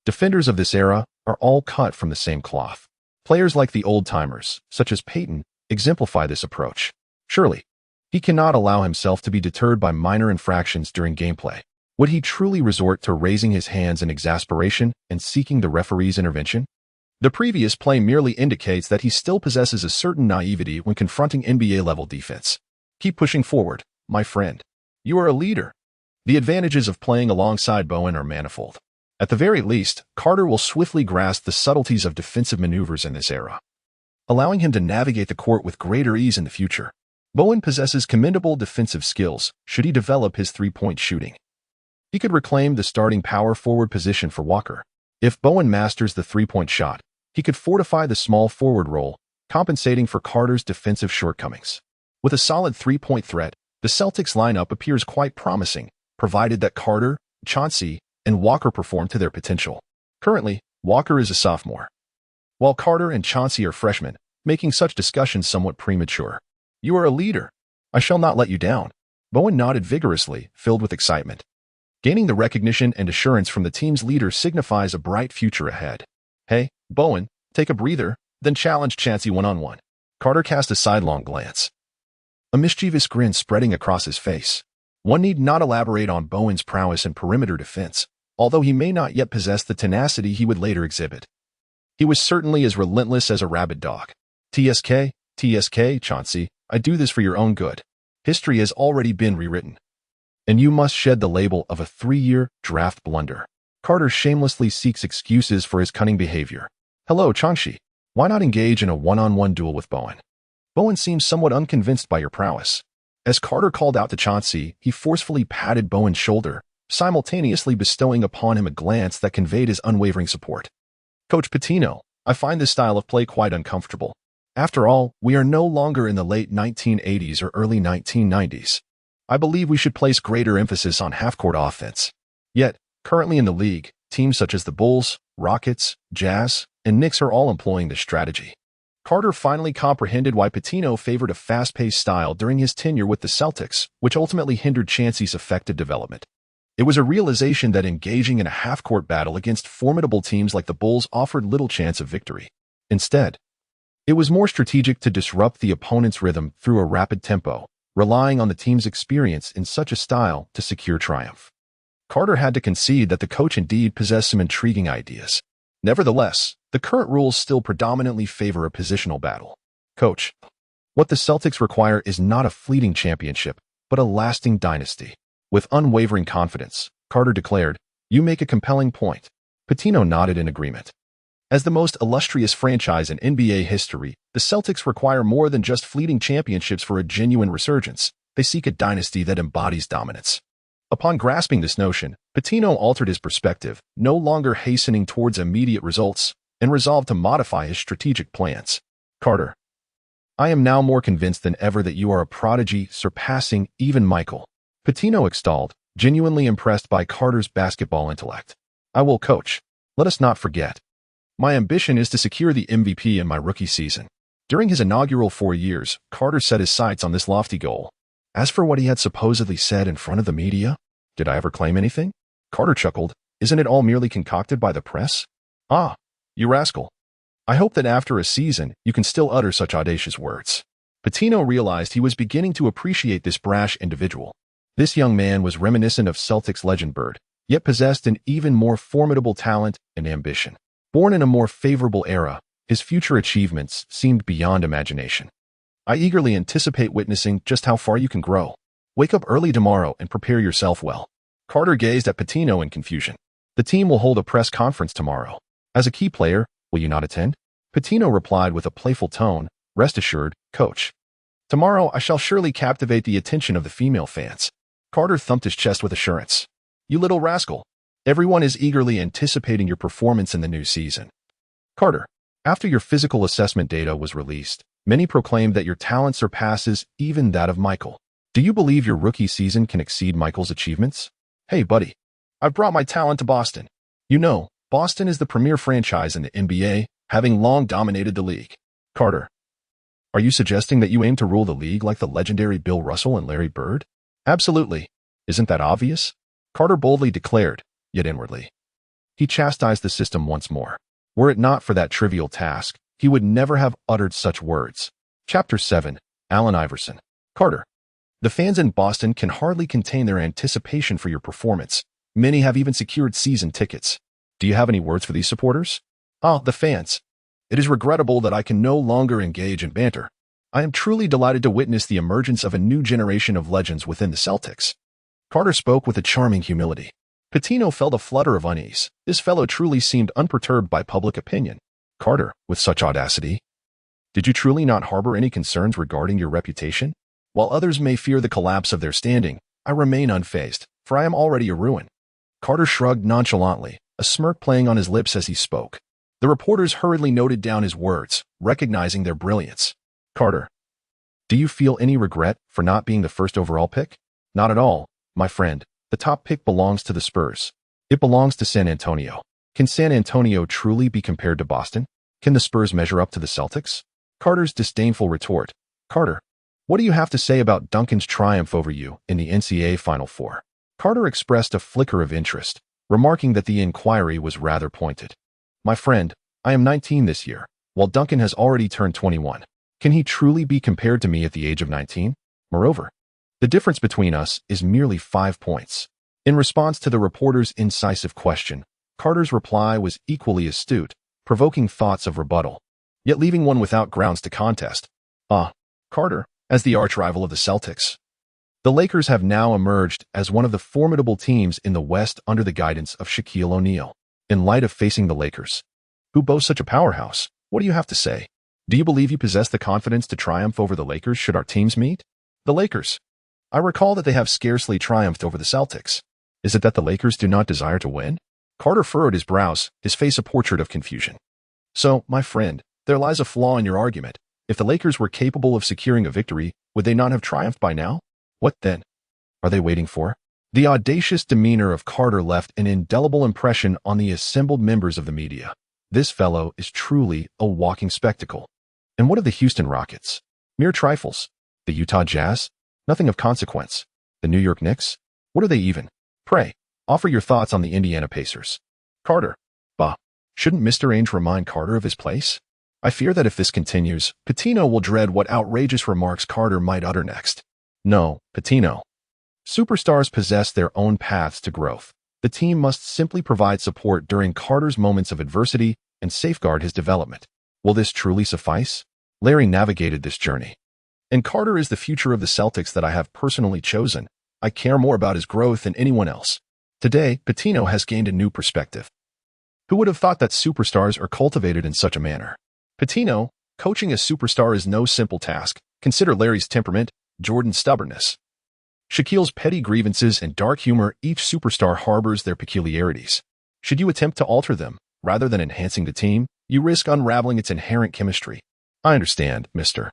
Defenders of this era are all cut from the same cloth. Players like the old-timers, such as Peyton, exemplify this approach. Surely, he cannot allow himself to be deterred by minor infractions during gameplay. Would he truly resort to raising his hands in exasperation and seeking the referee's intervention? The previous play merely indicates that he still possesses a certain naivety when confronting NBA-level defense. Keep pushing forward, my friend. You are a leader. The advantages of playing alongside Bowen are manifold. At the very least, Carter will swiftly grasp the subtleties of defensive maneuvers in this era, allowing him to navigate the court with greater ease in the future. Bowen possesses commendable defensive skills should he develop his three-point shooting. He could reclaim the starting power forward position for Walker. If Bowen masters the three-point shot, he could fortify the small forward role, compensating for Carter's defensive shortcomings. With a solid three-point threat, the Celtics lineup appears quite promising, provided that Carter, Chauncey, and Walker perform to their potential. Currently, Walker is a sophomore, while Carter and Chauncey are freshmen, making such discussions somewhat premature. You are a leader. I shall not let you down. Bowen nodded vigorously, filled with excitement. Gaining the recognition and assurance from the team's leader signifies a bright future ahead. Hey, Bowen, take a breather, then challenge Chauncey one-on-one. Carter cast a sidelong glance, a mischievous grin spreading across his face. One need not elaborate on Bowen's prowess in perimeter defense, although he may not yet possess the tenacity he would later exhibit. He was certainly as relentless as a rabid dog. TSK, Chauncey, I do this for your own good. History has already been rewritten, and you must shed the label of a 3-year draft blunder. Carter shamelessly seeks excuses for his cunning behavior. Hello, Chauncey. Why not engage in a one-on-one duel with Bowen? Bowen seems somewhat unconvinced by your prowess. As Carter called out to Chauncey, he forcefully patted Bowen's shoulder, simultaneously bestowing upon him a glance that conveyed his unwavering support. Coach Pitino, I find this style of play quite uncomfortable. After all, we are no longer in the late 1980s or early 1990s. I believe we should place greater emphasis on half-court offense. Yet, currently in the league, teams such as the Bulls, Rockets, Jazz, and Knicks are all employing this strategy. Carter finally comprehended why Pitino favored a fast-paced style during his tenure with the Celtics, which ultimately hindered Chauncey's effective development. It was a realization that engaging in a half-court battle against formidable teams like the Bulls offered little chance of victory. Instead, It was more strategic to disrupt the opponent's rhythm through a rapid tempo, relying on the team's experience in such a style to secure triumph. Carter had to concede that the coach indeed possessed some intriguing ideas. Nevertheless, the current rules still predominantly favor a positional battle. Coach, what the Celtics require is not a fleeting championship, but a lasting dynasty. With unwavering confidence, Carter declared, "You make a compelling point." Pitino nodded in agreement. As the most illustrious franchise in NBA history, the Celtics require more than just fleeting championships for a genuine resurgence. They seek a dynasty that embodies dominance. Upon grasping this notion, Pitino altered his perspective, no longer hastening towards immediate results, and resolved to modify his strategic plans. Carter, I am now more convinced than ever that you are a prodigy, surpassing even Michael. Pitino extolled, genuinely impressed by Carter's basketball intellect. I will coach. Let us not forget. My ambition is to secure the MVP in my rookie season. During his inaugural 4 years, Carter set his sights on this lofty goal. As for what he had supposedly said in front of the media, did I ever claim anything? Carter chuckled. Isn't it all merely concocted by the press? Ah, you rascal. I hope that after a season, you can still utter such audacious words. Pitino realized he was beginning to appreciate this brash individual. This young man was reminiscent of Celtics legend Bird, yet possessed an even more formidable talent and ambition. Born in a more favorable era, his future achievements seemed beyond imagination. I eagerly anticipate witnessing just how far you can grow. Wake up early tomorrow and prepare yourself well. Carter gazed at Pitino in confusion. The team will hold a press conference tomorrow. As a key player, will you not attend? Pitino replied with a playful tone, rest assured, coach. Tomorrow I shall surely captivate the attention of the female fans. Carter thumped his chest with assurance. You little rascal. Everyone is eagerly anticipating your performance in the new season. Carter, after your physical assessment data was released, many proclaimed that your talent surpasses even that of Michael. Do you believe your rookie season can exceed Michael's achievements? Hey, buddy. I've brought my talent to Boston. You know, Boston is the premier franchise in the NBA, having long dominated the league. Carter, are you suggesting that you aim to rule the league like the legendary Bill Russell and Larry Bird? Absolutely. Isn't that obvious? Carter boldly declared, yet inwardly. He chastised the system once more. Were it not for that trivial task, he would never have uttered such words. Chapter 7, Allen Iverson. Carter, the fans in Boston can hardly contain their anticipation for your performance. Many have even secured season tickets. Do you have any words for these supporters? Ah, the fans. It is regrettable that I can no longer engage in banter. I am truly delighted to witness the emergence of a new generation of legends within the Celtics. Carter spoke with a charming humility. Pitino felt a flutter of unease. This fellow truly seemed unperturbed by public opinion. Carter, with such audacity. Did you truly not harbor any concerns regarding your reputation? While others may fear the collapse of their standing, I remain unfazed, for I am already a ruin. Carter shrugged nonchalantly, a smirk playing on his lips as he spoke. The reporters hurriedly noted down his words, recognizing their brilliance. Carter, do you feel any regret for not being the first overall pick? Not at all, my friend. The top pick belongs to the Spurs. It belongs to San Antonio. Can San Antonio truly be compared to Boston? Can the Spurs measure up to the Celtics? Carter's disdainful retort. Carter, what do you have to say about Duncan's triumph over you in the NCAA Final Four? Carter expressed a flicker of interest, remarking that the inquiry was rather pointed. My friend, I am 19 this year, while Duncan has already turned 21. Can he truly be compared to me at the age of 19? Moreover, the difference between us is merely 5 points. In response to the reporter's incisive question, Carter's reply was equally astute, provoking thoughts of rebuttal, yet leaving one without grounds to contest. Carter, as the arch-rival of the Celtics. The Lakers have now emerged as one of the formidable teams in the West under the guidance of Shaquille O'Neal. In light of facing the Lakers, who boast such a powerhouse, what do you have to say? Do you believe you possess the confidence to triumph over the Lakers should our teams meet? The Lakers. I recall that they have scarcely triumphed over the Celtics. Is it that the Lakers do not desire to win? Carter furrowed his brows, his face a portrait of confusion. So, my friend, there lies a flaw in your argument. If the Lakers were capable of securing a victory, would they not have triumphed by now? What then? Are they waiting for? The audacious demeanor of Carter left an indelible impression on the assembled members of the media. This fellow is truly a walking spectacle. And what of the Houston Rockets? Mere trifles. The Utah Jazz? Nothing of consequence. The New York Knicks? What are they even? Pray, offer your thoughts on the Indiana Pacers. Carter. Bah, shouldn't Mr. Ainge remind Carter of his place? I fear that if this continues, Pitino will dread what outrageous remarks Carter might utter next. No, Pitino. Superstars possess their own paths to growth. The team must simply provide support during Carter's moments of adversity and safeguard his development. Will this truly suffice? Larry navigated this journey. And Carter is the future of the Celtics that I have personally chosen. I care more about his growth than anyone else. Today, Pitino has gained a new perspective. Who would have thought that superstars are cultivated in such a manner? Pitino, coaching a superstar is no simple task. Consider Larry's temperament, Jordan's stubbornness, Shaquille's petty grievances and dark humor. Each superstar harbors their peculiarities. Should you attempt to alter them, rather than enhancing the team, you risk unraveling its inherent chemistry. I understand, Mr.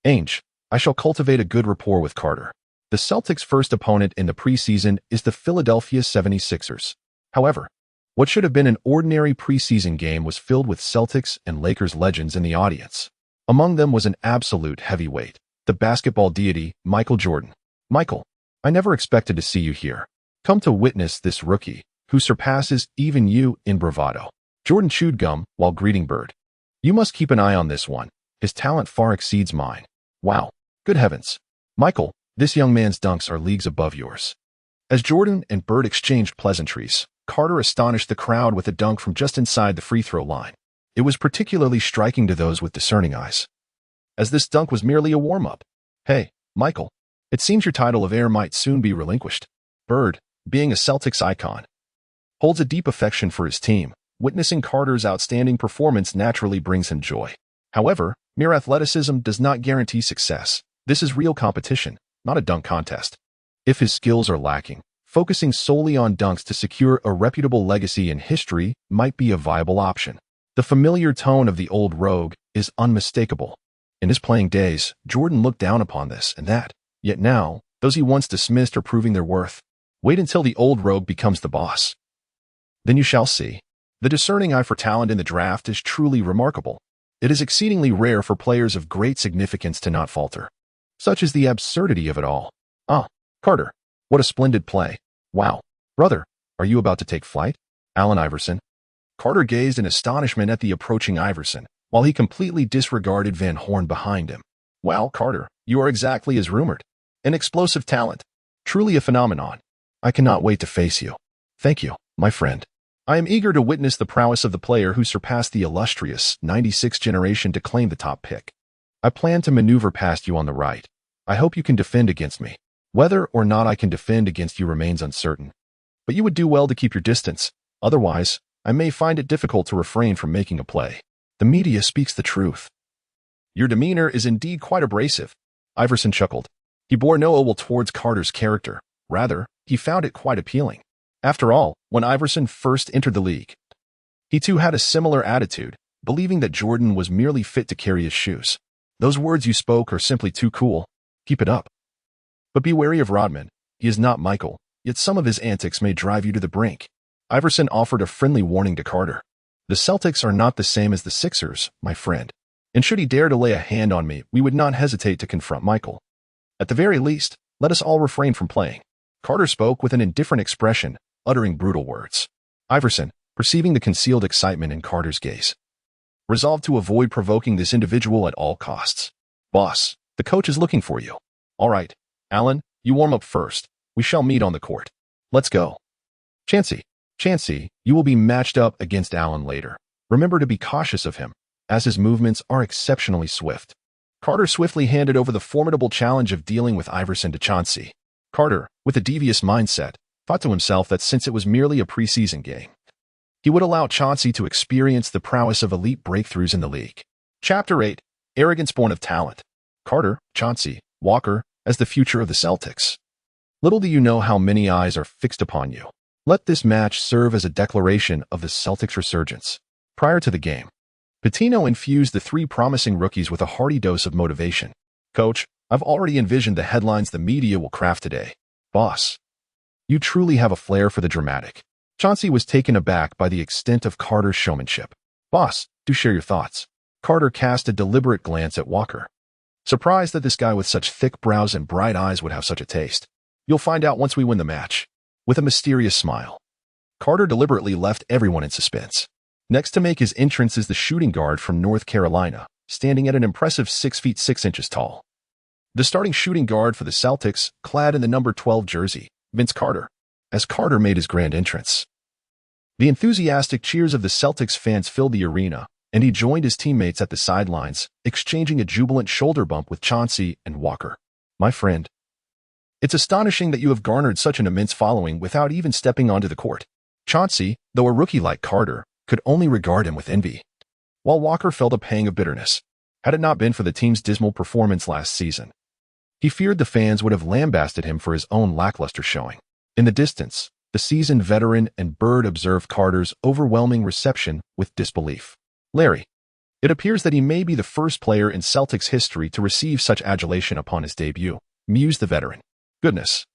Ainge. I shall cultivate a good rapport with Carter. The Celtics' first opponent in the preseason is the Philadelphia 76ers. However, what should have been an ordinary preseason game was filled with Celtics and Lakers legends in the audience. Among them was an absolute heavyweight, the basketball deity, Michael Jordan. Michael, I never expected to see you here. Come to witness this rookie, who surpasses even you in bravado. Jordan chewed gum while greeting Bird. You must keep an eye on this one. His talent far exceeds mine. Wow. Good heavens. Michael, this young man's dunks are leagues above yours. As Jordan and Bird exchanged pleasantries, Carter astonished the crowd with a dunk from just inside the free throw line. It was particularly striking to those with discerning eyes, as this dunk was merely a warm-up. Hey, Michael, it seems your title of heir might soon be relinquished. Bird, being a Celtics icon, holds a deep affection for his team. Witnessing Carter's outstanding performance naturally brings him joy. However, mere athleticism does not guarantee success. This is real competition, not a dunk contest. If his skills are lacking, focusing solely on dunks to secure a reputable legacy in history might be a viable option. The familiar tone of the old rogue is unmistakable. In his playing days, Jordan looked down upon this and that. Yet now, those he once dismissed are proving their worth. Wait until the old rogue becomes the boss. Then you shall see. The discerning eye for talent in the draft is truly remarkable. It is exceedingly rare for players of great significance to not falter. Such is the absurdity of it all. Ah, Carter, what a splendid play. Wow. Brother, are you about to take flight? Allen Iverson. Carter gazed in astonishment at the approaching Iverson, while he completely disregarded Van Horn behind him. Well, Carter, you are exactly as rumored. An explosive talent. Truly a phenomenon. I cannot wait to face you. Thank you, my friend. I am eager to witness the prowess of the player who surpassed the illustrious 96 generation to claim the top pick. I plan to maneuver past you on the right. I hope you can defend against me. Whether or not I can defend against you remains uncertain. But you would do well to keep your distance. Otherwise, I may find it difficult to refrain from making a play. The media speaks the truth. Your demeanor is indeed quite abrasive. Iverson chuckled. He bore no ill will towards Carter's character. Rather, he found it quite appealing. After all, when Iverson first entered the league, he too had a similar attitude, believing that Jordan was merely fit to carry his shoes. Those words you spoke are simply too cool. Keep it up. But be wary of Rodman. He is not Michael, yet some of his antics may drive you to the brink. Iverson offered a friendly warning to Carter. The Celtics are not the same as the Sixers, my friend. And should he dare to lay a hand on me, we would not hesitate to confront Michael. At the very least, let us all refrain from playing. Carter spoke with an indifferent expression, uttering brutal words. Iverson, perceiving the concealed excitement in Carter's gaze, resolved to avoid provoking this individual at all costs. Boss, the coach is looking for you. All right, Allen, you warm up first. We shall meet on the court. Let's go. Chancey, you will be matched up against Allen later. Remember to be cautious of him, as his movements are exceptionally swift. Carter swiftly handed over the formidable challenge of dealing with Iverson to Chauncey. Carter, with a devious mindset, thought to himself that since it was merely a preseason game, he would allow Chauncey to experience the prowess of elite breakthroughs in the league. Chapter 8, Arrogance Born of Talent. Carter, Chauncey, Walker, as the future of the Celtics. Little do you know how many eyes are fixed upon you. Let this match serve as a declaration of the Celtics' resurgence. Prior to the game, Pitino infused the three promising rookies with a hearty dose of motivation. Coach, I've already envisioned the headlines the media will craft today. Boss, you truly have a flair for the dramatic. Chauncey was taken aback by the extent of Carter's showmanship. Boss, do share your thoughts. Carter cast a deliberate glance at Walker, surprised that this guy with such thick brows and bright eyes would have such a taste. You'll find out once we win the match. With a mysterious smile, Carter deliberately left everyone in suspense. Next to make his entrance is the shooting guard from North Carolina, standing at an impressive 6 feet 6 inches tall. The starting shooting guard for the Celtics, clad in the number 12 jersey, Vince Carter, as Carter made his grand entrance. The enthusiastic cheers of the Celtics fans filled the arena, and he joined his teammates at the sidelines, exchanging a jubilant shoulder bump with Chauncey and Walker. My friend, it's astonishing that you have garnered such an immense following without even stepping onto the court. Chauncey, though a rookie like Carter, could only regard him with envy, while Walker felt a pang of bitterness, had it not been for the team's dismal performance last season. He feared the fans would have lambasted him for his own lackluster showing. In the distance, the seasoned veteran and Bird observed Carter's overwhelming reception with disbelief. Larry, it appears that he may be the first player in Celtics history to receive such adulation upon his debut, mused the veteran. Goodness.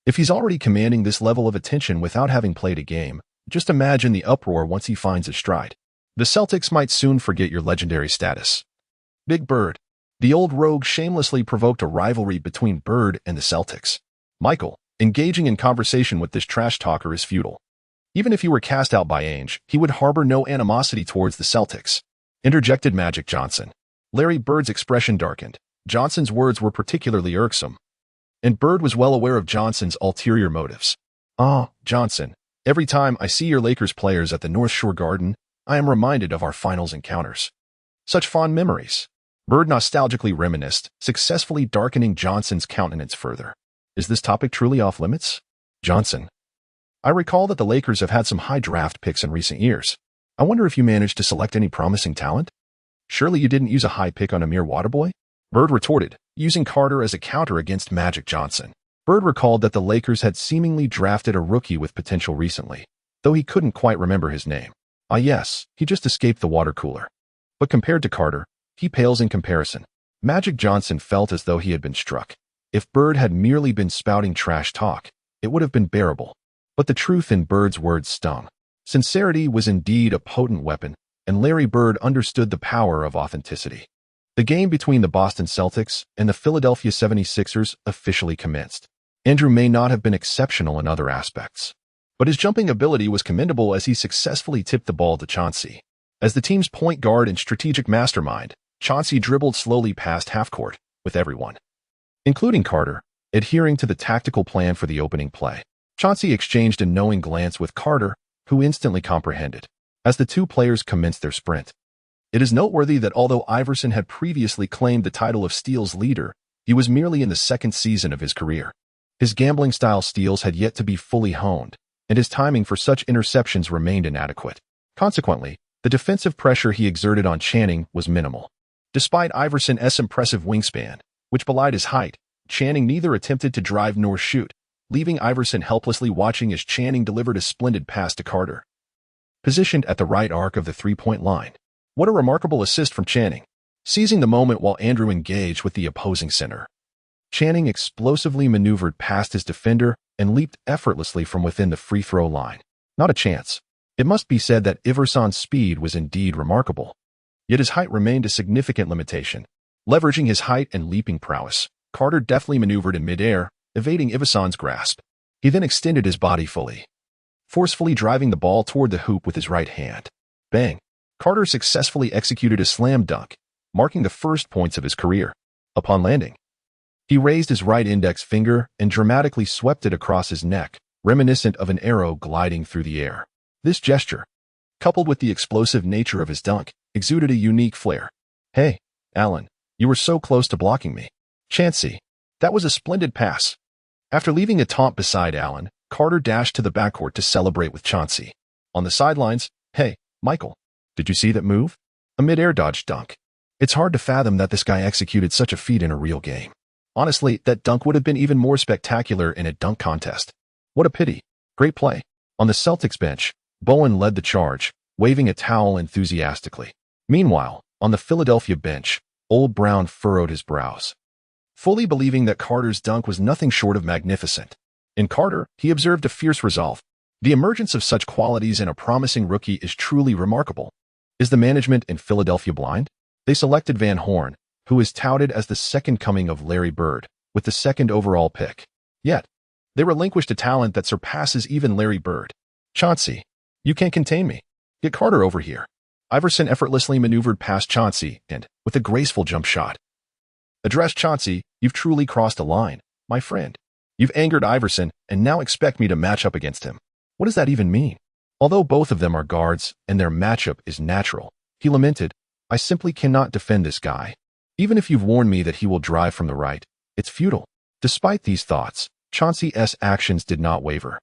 If he's already commanding this level of attention without having played a game, just imagine the uproar once he finds his stride. The Celtics might soon forget your legendary status. Big Bird. The old rogue shamelessly provoked a rivalry between Bird and the Celtics. Michael, engaging in conversation with this trash talker is futile. Even if he were cast out by Ainge, he would harbor no animosity towards the Celtics. Interjected Magic Johnson. Larry Bird's expression darkened. Johnson's words were particularly irksome, and Bird was well aware of Johnson's ulterior motives. Johnson, every time I see your Lakers players at the North Shore Garden, I am reminded of our finals encounters. Such fond memories. Bird nostalgically reminisced, successfully darkening Johnson's countenance further. Is this topic truly off limits? Johnson. I recall that the Lakers have had some high draft picks in recent years. I wonder if you managed to select any promising talent? Surely you didn't use a high pick on a mere waterboy? Bird retorted, using Carter as a counter against Magic Johnson. Bird recalled that the Lakers had seemingly drafted a rookie with potential recently, though he couldn't quite remember his name. Ah yes, he just escaped the water cooler. But compared to Carter, he pales in comparison. Magic Johnson felt as though he had been struck. If Bird had merely been spouting trash talk, it would have been bearable. But the truth in Bird's words stung. Sincerity was indeed a potent weapon, and Larry Bird understood the power of authenticity. The game between the Boston Celtics and the Philadelphia 76ers officially commenced. Andrew may not have been exceptional in other aspects, but his jumping ability was commendable as he successfully tipped the ball to Chauncey. As the team's point guard and strategic mastermind, Chauncey dribbled slowly past half-court, with everyone, including Carter, adhering to the tactical plan for the opening play. Chauncey exchanged a knowing glance with Carter, who instantly comprehended, as the two players commenced their sprint. It is noteworthy that although Iverson had previously claimed the title of steals leader, he was merely in the second season of his career. His gambling-style steals had yet to be fully honed, and his timing for such interceptions remained inadequate. Consequently, the defensive pressure he exerted on Channing was minimal. Despite Iverson's impressive wingspan, which belied his height, Channing neither attempted to drive nor shoot, leaving Iverson helplessly watching as Channing delivered a splendid pass to Carter, positioned at the right arc of the three-point line. What a remarkable assist from Channing, seizing the moment while Andrew engaged with the opposing center. Channing explosively maneuvered past his defender and leaped effortlessly from within the free throw line. Not a chance. It must be said that Iverson's speed was indeed remarkable. Yet his height remained a significant limitation. Leveraging his height and leaping prowess, Carter deftly maneuvered in midair, evading Iverson's grasp. He then extended his body fully, forcefully driving the ball toward the hoop with his right hand. Bang! Carter successfully executed a slam dunk, marking the first points of his career. Upon landing, he raised his right index finger and dramatically swept it across his neck, reminiscent of an arrow gliding through the air. This gesture, coupled with the explosive nature of his dunk, exuded a unique flair. Hey, Allen, you were so close to blocking me. Chauncey, that was a splendid pass. After leaving a taunt beside Allen, Carter dashed to the backcourt to celebrate with Chauncey. On the sidelines, hey, Michael, did you see that move? A mid-air dodge dunk. It's hard to fathom that this guy executed such a feat in a real game. Honestly, that dunk would have been even more spectacular in a dunk contest. What a pity. Great play. On the Celtics bench, Bowen led the charge, waving a towel enthusiastically. Meanwhile, on the Philadelphia bench, Old Brown furrowed his brows, fully believing that Carter's dunk was nothing short of magnificent. In Carter, he observed a fierce resolve. The emergence of such qualities in a promising rookie is truly remarkable. Is the management in Philadelphia blind? They selected Van Horn, who is touted as the second coming of Larry Bird, with the second overall pick. Yet, they relinquished a talent that surpasses even Larry Bird. Chauncey, you can't contain me. Get Carter over here. Iverson effortlessly maneuvered past Chauncey and, with a graceful jump shot, addressed Chauncey. You've truly crossed a line, my friend. You've angered Iverson and now expect me to match up against him. What does that even mean? Although both of them are guards and their matchup is natural, he lamented, I simply cannot defend this guy. Even if you've warned me that he will drive from the right, it's futile. Despite these thoughts, Chauncey's actions did not waver.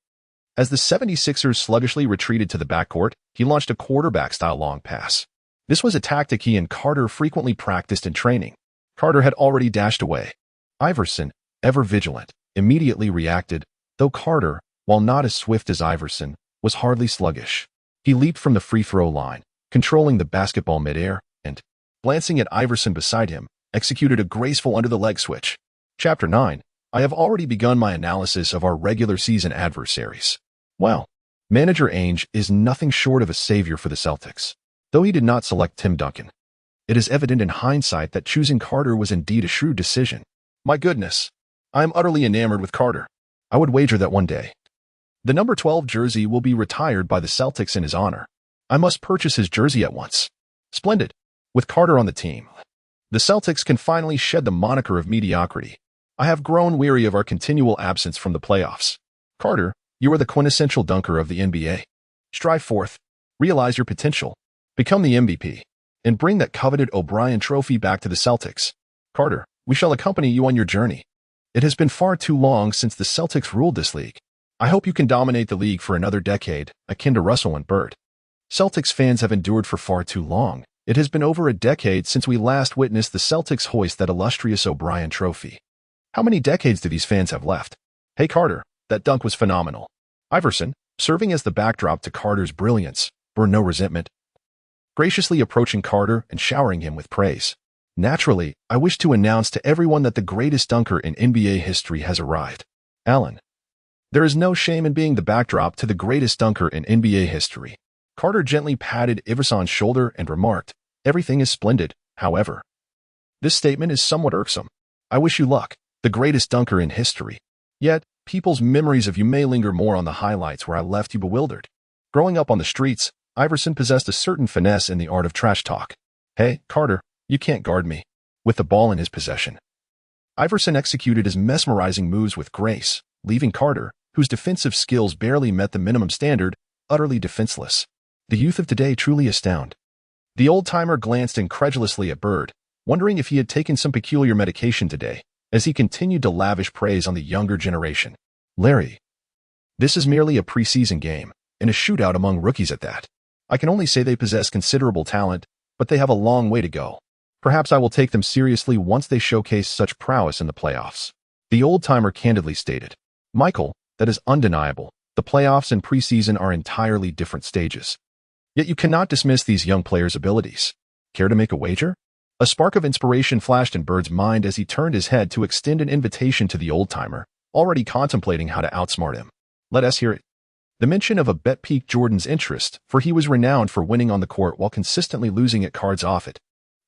As the 76ers sluggishly retreated to the backcourt, he launched a quarterback-style long pass. This was a tactic he and Carter frequently practiced in training. Carter had already dashed away. Iverson, ever vigilant, immediately reacted, though Carter, while not as swift as Iverson, was hardly sluggish. He leaped from the free throw line, controlling the basketball midair, and, glancing at Iverson beside him, executed a graceful under-the-leg switch. Chapter 9. I have already begun my analysis of our regular season adversaries. Well, Manager Ainge is nothing short of a savior for the Celtics, though he did not select Tim Duncan. It is evident in hindsight that choosing Carter was indeed a shrewd decision. My goodness, I am utterly enamored with Carter. I would wager that one day the number 12 jersey will be retired by the Celtics in his honor. I must purchase his jersey at once. Splendid. With Carter on the team, the Celtics can finally shed the moniker of mediocrity. I have grown weary of our continual absence from the playoffs. Carter, you are the quintessential dunker of the NBA. Strive forth, realize your potential, become the MVP, and bring that coveted O'Brien trophy back to the Celtics. Carter, we shall accompany you on your journey. It has been far too long since the Celtics ruled this league. I hope you can dominate the league for another decade, akin to Russell and Bird. Celtics fans have endured for far too long. It has been over a decade since we last witnessed the Celtics hoist that illustrious O'Brien trophy. How many decades do these fans have left? Hey Carter, that dunk was phenomenal. Iverson, serving as the backdrop to Carter's brilliance, bore no resentment, graciously approaching Carter and showering him with praise. Naturally, I wish to announce to everyone that the greatest dunker in NBA history has arrived. Allen. There is no shame in being the backdrop to the greatest dunker in NBA history. Carter gently patted Iverson's shoulder and remarked, everything is splendid, however. This statement is somewhat irksome. I wish you luck, the greatest dunker in history. Yet, people's memories of you may linger more on the highlights where I left you bewildered. Growing up on the streets, Iverson possessed a certain finesse in the art of trash talk. Hey, Carter, you can't guard me. With the ball in his possession, Iverson executed his mesmerizing moves with grace, leaving Carter, whose defensive skills barely met the minimum standard, utterly defenseless. The youth of today truly astound. The old-timer glanced incredulously at Bird, wondering if he had taken some peculiar medication today, as he continued to lavish praise on the younger generation. Larry. This is merely a preseason game, and a shootout among rookies at that. I can only say they possess considerable talent, but they have a long way to go. Perhaps I will take them seriously once they showcase such prowess in the playoffs. The old-timer candidly stated, Michael, that is undeniable. The playoffs and preseason are entirely different stages. Yet you cannot dismiss these young players' abilities. Care to make a wager? A spark of inspiration flashed in Bird's mind as he turned his head to extend an invitation to the old-timer, already contemplating how to outsmart him. Let us hear it. The mention of a bet piqued Jordan's interest, for he was renowned for winning on the court while consistently losing at cards off it.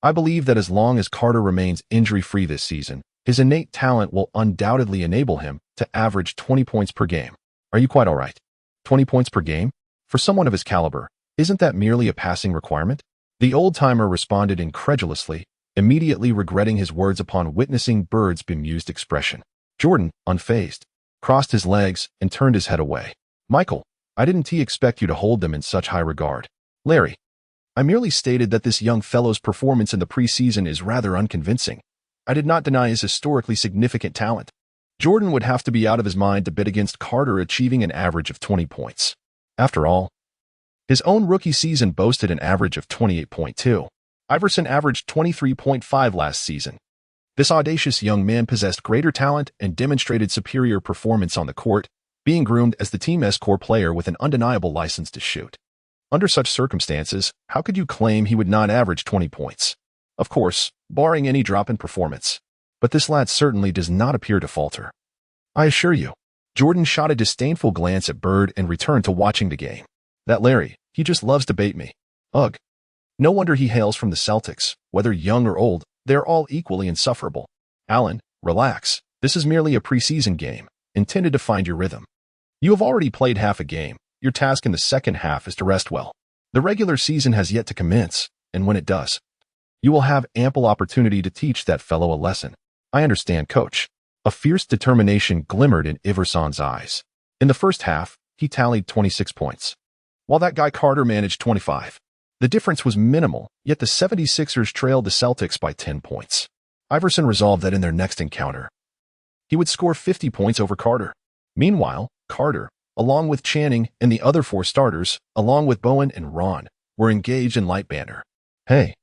I believe that as long as Carter remains injury-free this season, his innate talent will undoubtedly enable him to average 20 points per game. Are you quite all right? 20 points per game? For someone of his caliber, isn't that merely a passing requirement? The old-timer responded incredulously, immediately regretting his words upon witnessing Bird's bemused expression. Jordan, unfazed, crossed his legs and turned his head away. Michael, I didn't expect you to hold them in such high regard. Larry, I merely stated that this young fellow's performance in the preseason is rather unconvincing. I did not deny his historically significant talent. Jordan would have to be out of his mind to bet against Carter achieving an average of 20 points. After all, his own rookie season boasted an average of 28.2. Iverson averaged 23.5 last season. This audacious young man possessed greater talent and demonstrated superior performance on the court, being groomed as the team's core player with an undeniable license to shoot. Under such circumstances, how could you claim he would not average 20 points? Of course, barring any drop in performance. But this lad certainly does not appear to falter. I assure you. Jordan shot a disdainful glance at Bird and returned to watching the game. That Larry, he just loves to bait me. Ugh. No wonder he hails from the Celtics. Whether young or old, they're all equally insufferable. Allen, relax. This is merely a preseason game, intended to find your rhythm. You have already played half a game. Your task in the second half is to rest well. The regular season has yet to commence, and when it does, you will have ample opportunity to teach that fellow a lesson. I understand, coach. A fierce determination glimmered in Iverson's eyes. In the first half, he tallied 26 points, while that guy Carter managed 25. The difference was minimal, yet the 76ers trailed the Celtics by 10 points. Iverson resolved that in their next encounter, he would score 50 points over Carter. Meanwhile, Carter, along with Channing and the other 4 starters, along with Bowen and Ron, were engaged in light banter. Hey,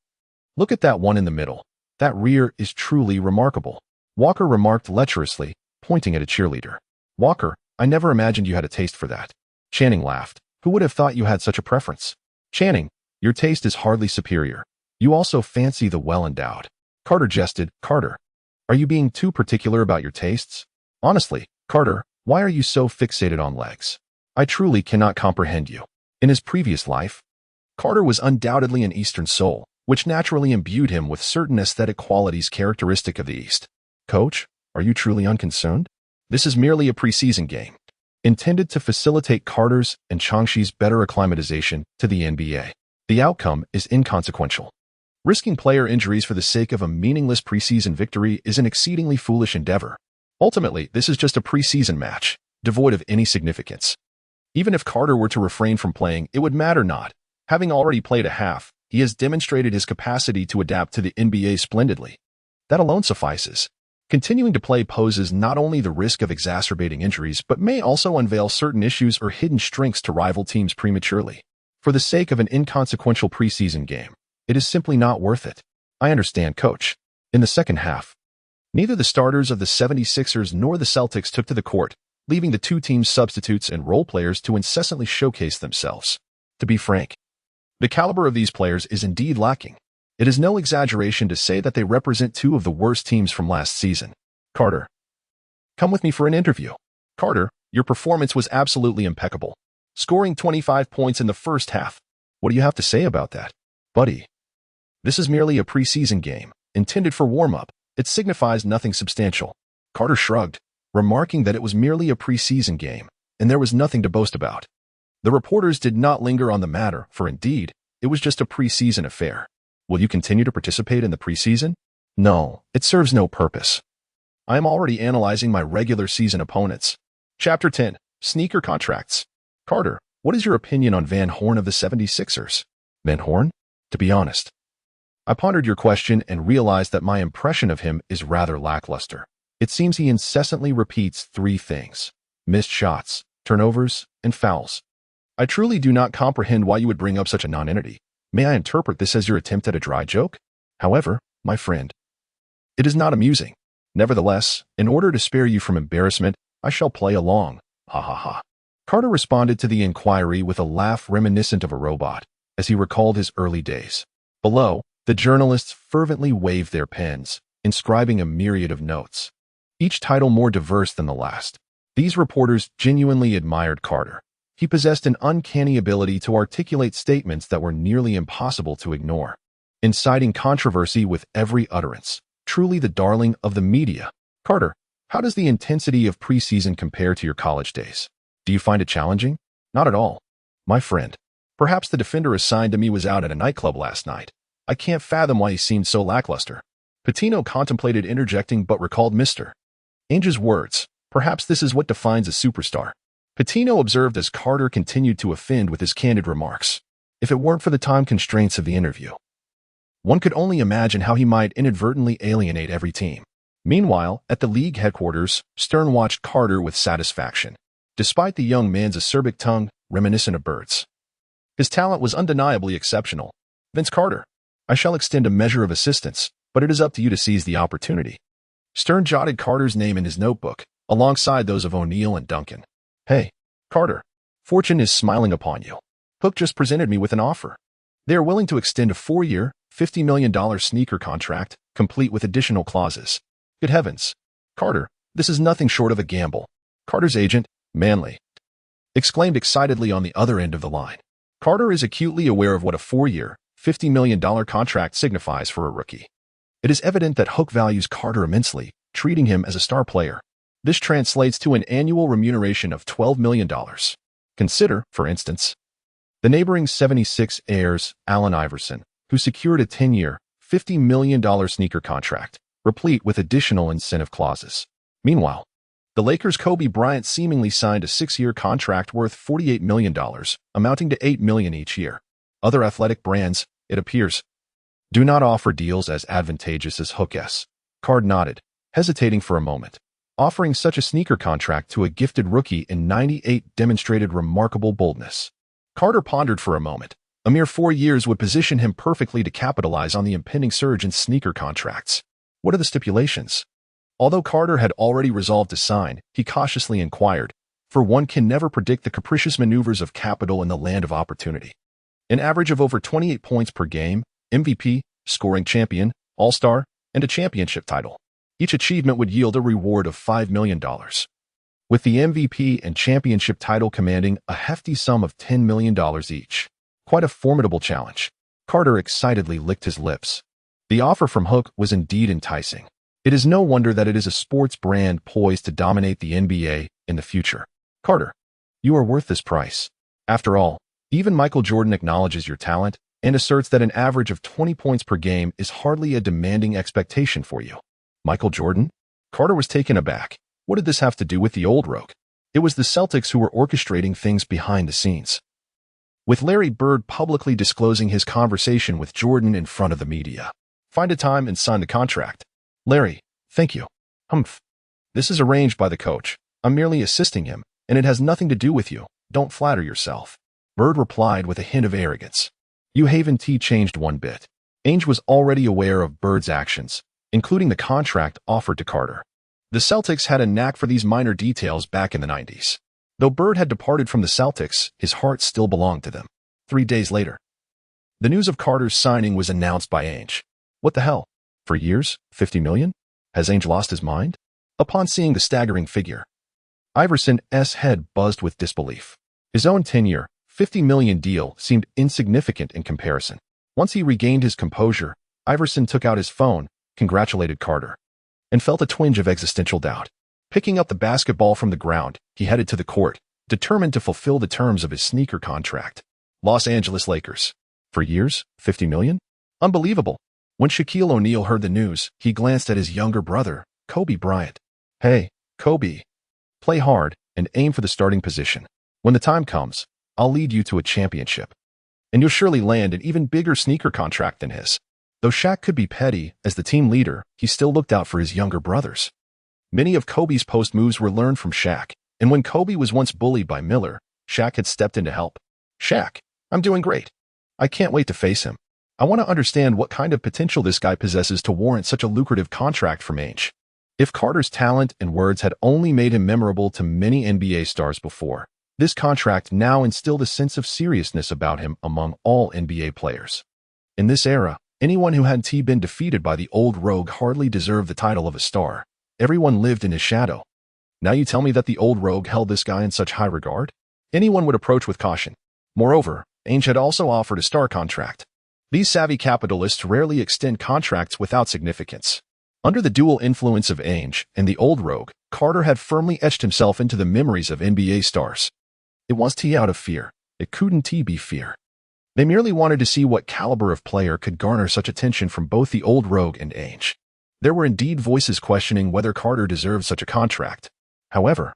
look at that one in the middle. That rear is truly remarkable, Walker remarked lecherously, pointing at a cheerleader. Walker, I never imagined you had a taste for that. Channing laughed. Who would have thought you had such a preference? Channing, your taste is hardly superior. You also fancy the well-endowed. Carter jested. Carter, are you being too particular about your tastes? Honestly, Carter, why are you so fixated on legs? I truly cannot comprehend you. In his previous life, Carter was undoubtedly an Eastern soul, which naturally imbued him with certain aesthetic qualities characteristic of the East. Coach, are you truly unconcerned? This is merely a preseason game, intended to facilitate Carter's and Changshi's better acclimatization to the NBA. The outcome is inconsequential. Risking player injuries for the sake of a meaningless preseason victory is an exceedingly foolish endeavor. Ultimately, this is just a preseason match, devoid of any significance. Even if Carter were to refrain from playing, it would matter not. Having already played a half, he has demonstrated his capacity to adapt to the NBA splendidly. That alone suffices. Continuing to play poses not only the risk of exacerbating injuries, but may also unveil certain issues or hidden strengths to rival teams prematurely. For the sake of an inconsequential preseason game, it is simply not worth it. I understand, coach. In the second half, neither the starters of the 76ers nor the Celtics took to the court, leaving the two teams' substitutes and role players to incessantly showcase themselves. To be frank, the caliber of these players is indeed lacking. It is no exaggeration to say that they represent two of the worst teams from last season. Carter, come with me for an interview. Carter, your performance was absolutely impeccable, scoring 25 points in the first half. What do you have to say about that? Buddy, this is merely a preseason game, intended for warm-up. It signifies nothing substantial. Carter shrugged, remarking that it was merely a preseason game, and there was nothing to boast about. The reporters did not linger on the matter, for indeed, it was just a preseason affair. Will you continue to participate in the preseason? No, it serves no purpose. I am already analyzing my regular season opponents. Chapter 10, Sneaker Contracts. Carter, what is your opinion on Van Horn of the 76ers? Van Horn? To be honest, I pondered your question and realized that my impression of him is rather lackluster. It seems he incessantly repeats 3 things: missed shots, turnovers, and fouls. I truly do not comprehend why you would bring up such a non-entity. May I interpret this as your attempt at a dry joke? However, my friend, it is not amusing. Nevertheless, in order to spare you from embarrassment, I shall play along. Ha ha ha. Carter responded to the inquiry with a laugh reminiscent of a robot, as he recalled his early days. Below, the journalists fervently waved their pens, inscribing a myriad of notes, each title more diverse than the last. These reporters genuinely admired Carter. He possessed an uncanny ability to articulate statements that were nearly impossible to ignore, inciting controversy with every utterance. Truly the darling of the media. Carter, how does the intensity of preseason compare to your college days? Do you find it challenging? Not at all. My friend, perhaps the defender assigned to me was out at a nightclub last night. I can't fathom why he seemed so lackluster. Patino contemplated interjecting but recalled Mr. Ainge's words. Perhaps this is what defines a superstar. Patino observed as Carter continued to offend with his candid remarks. If it weren't for the time constraints of the interview, one could only imagine how he might inadvertently alienate every team. Meanwhile, at the league headquarters, Stern watched Carter with satisfaction, despite the young man's acerbic tongue reminiscent of birds. His talent was undeniably exceptional. Vince Carter, I shall extend a measure of assistance, but it is up to you to seize the opportunity. Stern jotted Carter's name in his notebook, alongside those of O'Neal and Duncan. Hey, Carter, fortune is smiling upon you. Hook just presented me with an offer. They are willing to extend a 4-year, $50 million sneaker contract, complete with additional clauses. Good heavens. Carter, this is nothing short of a gamble. Carter's agent, Manley, exclaimed excitedly on the other end of the line. Carter is acutely aware of what a 4-year, $50 million contract signifies for a rookie. It is evident that Hook values Carter immensely, treating him as a star player. This translates to an annual remuneration of $12 million. Consider, for instance, The neighboring 76 heirs, Allen Iverson, who secured a 10-year, $50 million sneaker contract, replete with additional incentive clauses. Meanwhile, the Lakers' Kobe Bryant seemingly signed a 6-year contract worth $48 million, amounting to $8 million each year. Other athletic brands, it appears, do not offer deals as advantageous as Hook's. Card nodded, hesitating for a moment. Offering such a sneaker contract to a gifted rookie in '98 demonstrated remarkable boldness. Carter pondered for a moment. A mere 4 years would position him perfectly to capitalize on the impending surge in sneaker contracts. What are the stipulations? Although Carter had already resolved to sign, he cautiously inquired, for one can never predict the capricious maneuvers of capital in the land of opportunity. An average of over 28 points per game, MVP, scoring champion, all-star, and a championship title. Each achievement would yield a reward of $5 million. With the MVP and championship title commanding a hefty sum of $10 million each. Quite a formidable challenge. Carter excitedly licked his lips. The offer from Hook was indeed enticing. It is no wonder that it is a sports brand poised to dominate the NBA in the future. Carter, you are worth this price. After all, even Michael Jordan acknowledges your talent and asserts that an average of 20 points per game is hardly a demanding expectation for you. Michael Jordan? Carter was taken aback. What did this have to do with the old rogue? It was the Celtics who were orchestrating things behind the scenes. With Larry Bird publicly disclosing his conversation with Jordan in front of the media. Find a time and sign the contract. Larry, thank you. Humph. This is arranged by the coach. I'm merely assisting him, and it has nothing to do with you. Don't flatter yourself. Bird replied with a hint of arrogance. You haven't changed one bit. Ainge was already aware of Bird's actions, including the contract offered to Carter. The Celtics had a knack for these minor details back in the 90s. Though Bird had departed from the Celtics, his heart still belonged to them. 3 days later, the news of Carter's signing was announced by Ainge. What the hell? For years? 50 million? Has Ainge lost his mind? Upon seeing the staggering figure, Iverson's head buzzed with disbelief. His own 10-year, $50 million deal seemed insignificant in comparison. Once he regained his composure, Iverson took out his phone, congratulated Carter, and felt a twinge of existential doubt. Picking up the basketball from the ground, he headed to the court, determined to fulfill the terms of his sneaker contract. Los Angeles Lakers. For years, 50 million? Unbelievable. When Shaquille O'Neal heard the news, he glanced at his younger brother, Kobe Bryant. Hey, Kobe. Play hard and aim for the starting position. When the time comes, I'll lead you to a championship. And you'll surely land an even bigger sneaker contract than his. Though Shaq could be petty, as the team leader, he still looked out for his younger brothers. Many of Kobe's post moves were learned from Shaq, and when Kobe was once bullied by Miller, Shaq had stepped in to help. Shaq, I'm doing great. I can't wait to face him. I want to understand what kind of potential this guy possesses to warrant such a lucrative contract from Ainge. If Carter's talent and words had only made him memorable to many NBA stars before, this contract now instilled a sense of seriousness about him among all NBA players. In this era, anyone who hadn't been defeated by the old rogue hardly deserved the title of a star. Everyone lived in his shadow. Now you tell me that the old rogue held this guy in such high regard? Anyone would approach with caution. Moreover, Ainge had also offered a star contract. These savvy capitalists rarely extend contracts without significance. Under the dual influence of Ainge and the old rogue, Carter had firmly etched himself into the memories of NBA stars. It was out of fear. It couldn't be fear. They merely wanted to see what caliber of player could garner such attention from both the old rogue and Ainge. There were indeed voices questioning whether Carter deserved such a contract. However,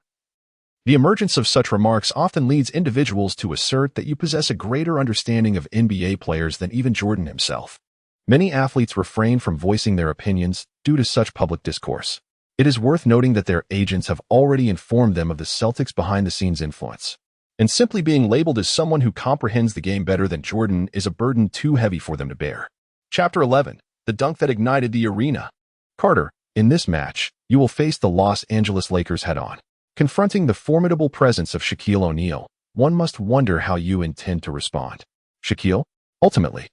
the emergence of such remarks often leads individuals to assert that you possess a greater understanding of NBA players than even Jordan himself. Many athletes refrain from voicing their opinions due to such public discourse. It is worth noting that their agents have already informed them of the Celtics' behind-the-scenes influence. And simply being labeled as someone who comprehends the game better than Jordan is a burden too heavy for them to bear. Chapter 11. The dunk that ignited the arena. Carter, in this match, you will face the Los Angeles Lakers head-on. Confronting the formidable presence of Shaquille O'Neal, one must wonder how you intend to respond. Shaquille? Ultimately,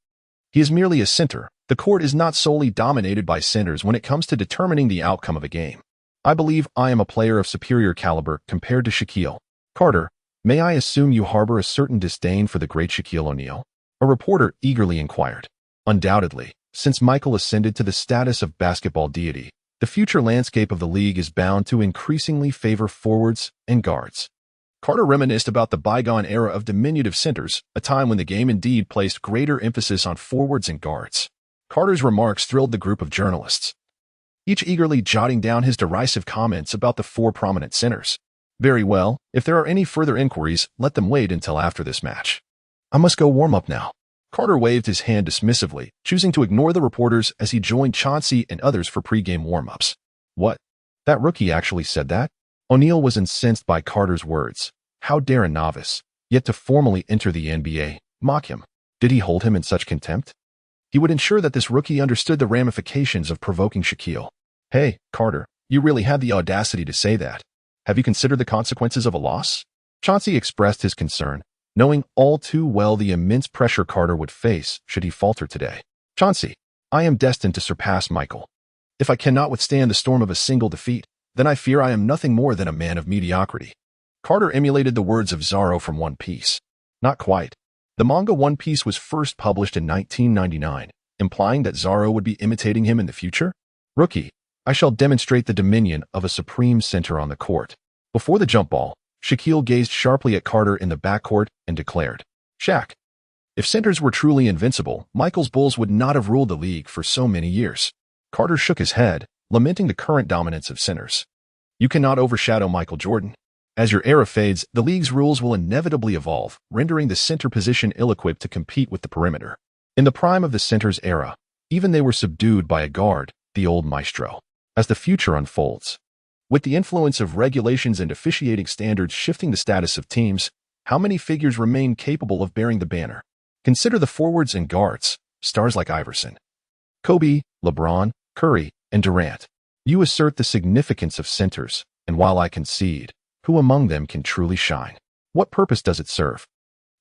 he is merely a center. The court is not solely dominated by centers when it comes to determining the outcome of a game. I believe I am a player of superior caliber compared to Shaquille. Carter, may I assume you harbor a certain disdain for the great Shaquille O'Neal? A reporter eagerly inquired. Undoubtedly, since Michael ascended to the status of basketball deity, the future landscape of the league is bound to increasingly favor forwards and guards. Carter reminisced about the bygone era of diminutive centers, a time when the game indeed placed greater emphasis on forwards and guards. Carter's remarks thrilled the group of journalists, each eagerly jotting down his derisive comments about the four prominent centers. Very well, if there are any further inquiries, let them wait until after this match. I must go warm up now. Carter waved his hand dismissively, choosing to ignore the reporters as he joined Chauncey and others for pre-game warm-ups. What? That rookie actually said that? O'Neal was incensed by Carter's words. How dare a novice, yet to formally enter the NBA, mock him? Did he hold him in such contempt? He would ensure that this rookie understood the ramifications of provoking Shaquille. Hey, Carter, you really had the audacity to say that. Have you considered the consequences of a loss? Chauncey expressed his concern, knowing all too well the immense pressure Carter would face should he falter today. Chauncey, I am destined to surpass Michael. If I cannot withstand the storm of a single defeat, then I fear I am nothing more than a man of mediocrity. Carter emulated the words of Zorro from One Piece. Not quite. The manga One Piece was first published in 1999, implying that Zorro would be imitating him in the future? Rookie, I shall demonstrate the dominion of a supreme center on the court. Before the jump ball, Shaquille gazed sharply at Carter in the backcourt and declared, Shaq, if centers were truly invincible, Michael's Bulls would not have ruled the league for so many years. Carter shook his head, lamenting the current dominance of centers. You cannot overshadow Michael Jordan. As your era fades, the league's rules will inevitably evolve, rendering the center position ill-equipped to compete with the perimeter. In the prime of the center's era, even they were subdued by a guard, the old maestro. As the future unfolds, with the influence of regulations and officiating standards shifting the status of teams, how many figures remain capable of bearing the banner? Consider the forwards and guards, stars like Iverson, Kobe, LeBron, Curry, and Durant. You assert the significance of centers, and while I concede, who among them can truly shine? What purpose does it serve?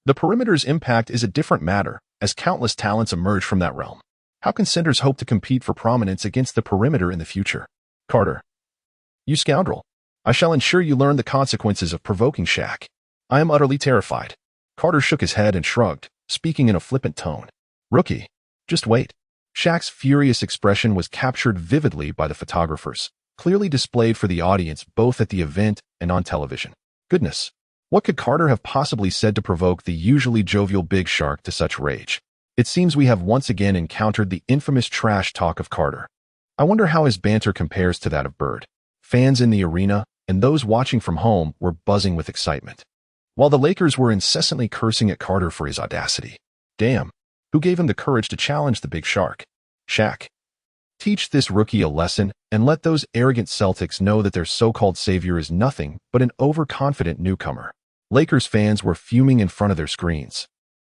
The perimeter's impact is a different matter, as countless talents emerge from that realm. How can centers hope to compete for prominence against the perimeter in the future? Carter. You scoundrel. I shall ensure you learn the consequences of provoking Shaq. I am utterly terrified. Carter shook his head and shrugged, speaking in a flippant tone. Rookie. Just wait. Shaq's furious expression was captured vividly by the photographers, clearly displayed for the audience both at the event and on television. Goodness. What could Carter have possibly said to provoke the usually jovial Big Shark to such rage? It seems we have once again encountered the infamous trash talk of Carter. I wonder how his banter compares to that of Bird. Fans in the arena and those watching from home were buzzing with excitement, while the Lakers were incessantly cursing at Carter for his audacity. Damn, who gave him the courage to challenge the Big Shark? Shaq. Teach this rookie a lesson and let those arrogant Celtics know that their so-called savior is nothing but an overconfident newcomer. Lakers fans were fuming in front of their screens.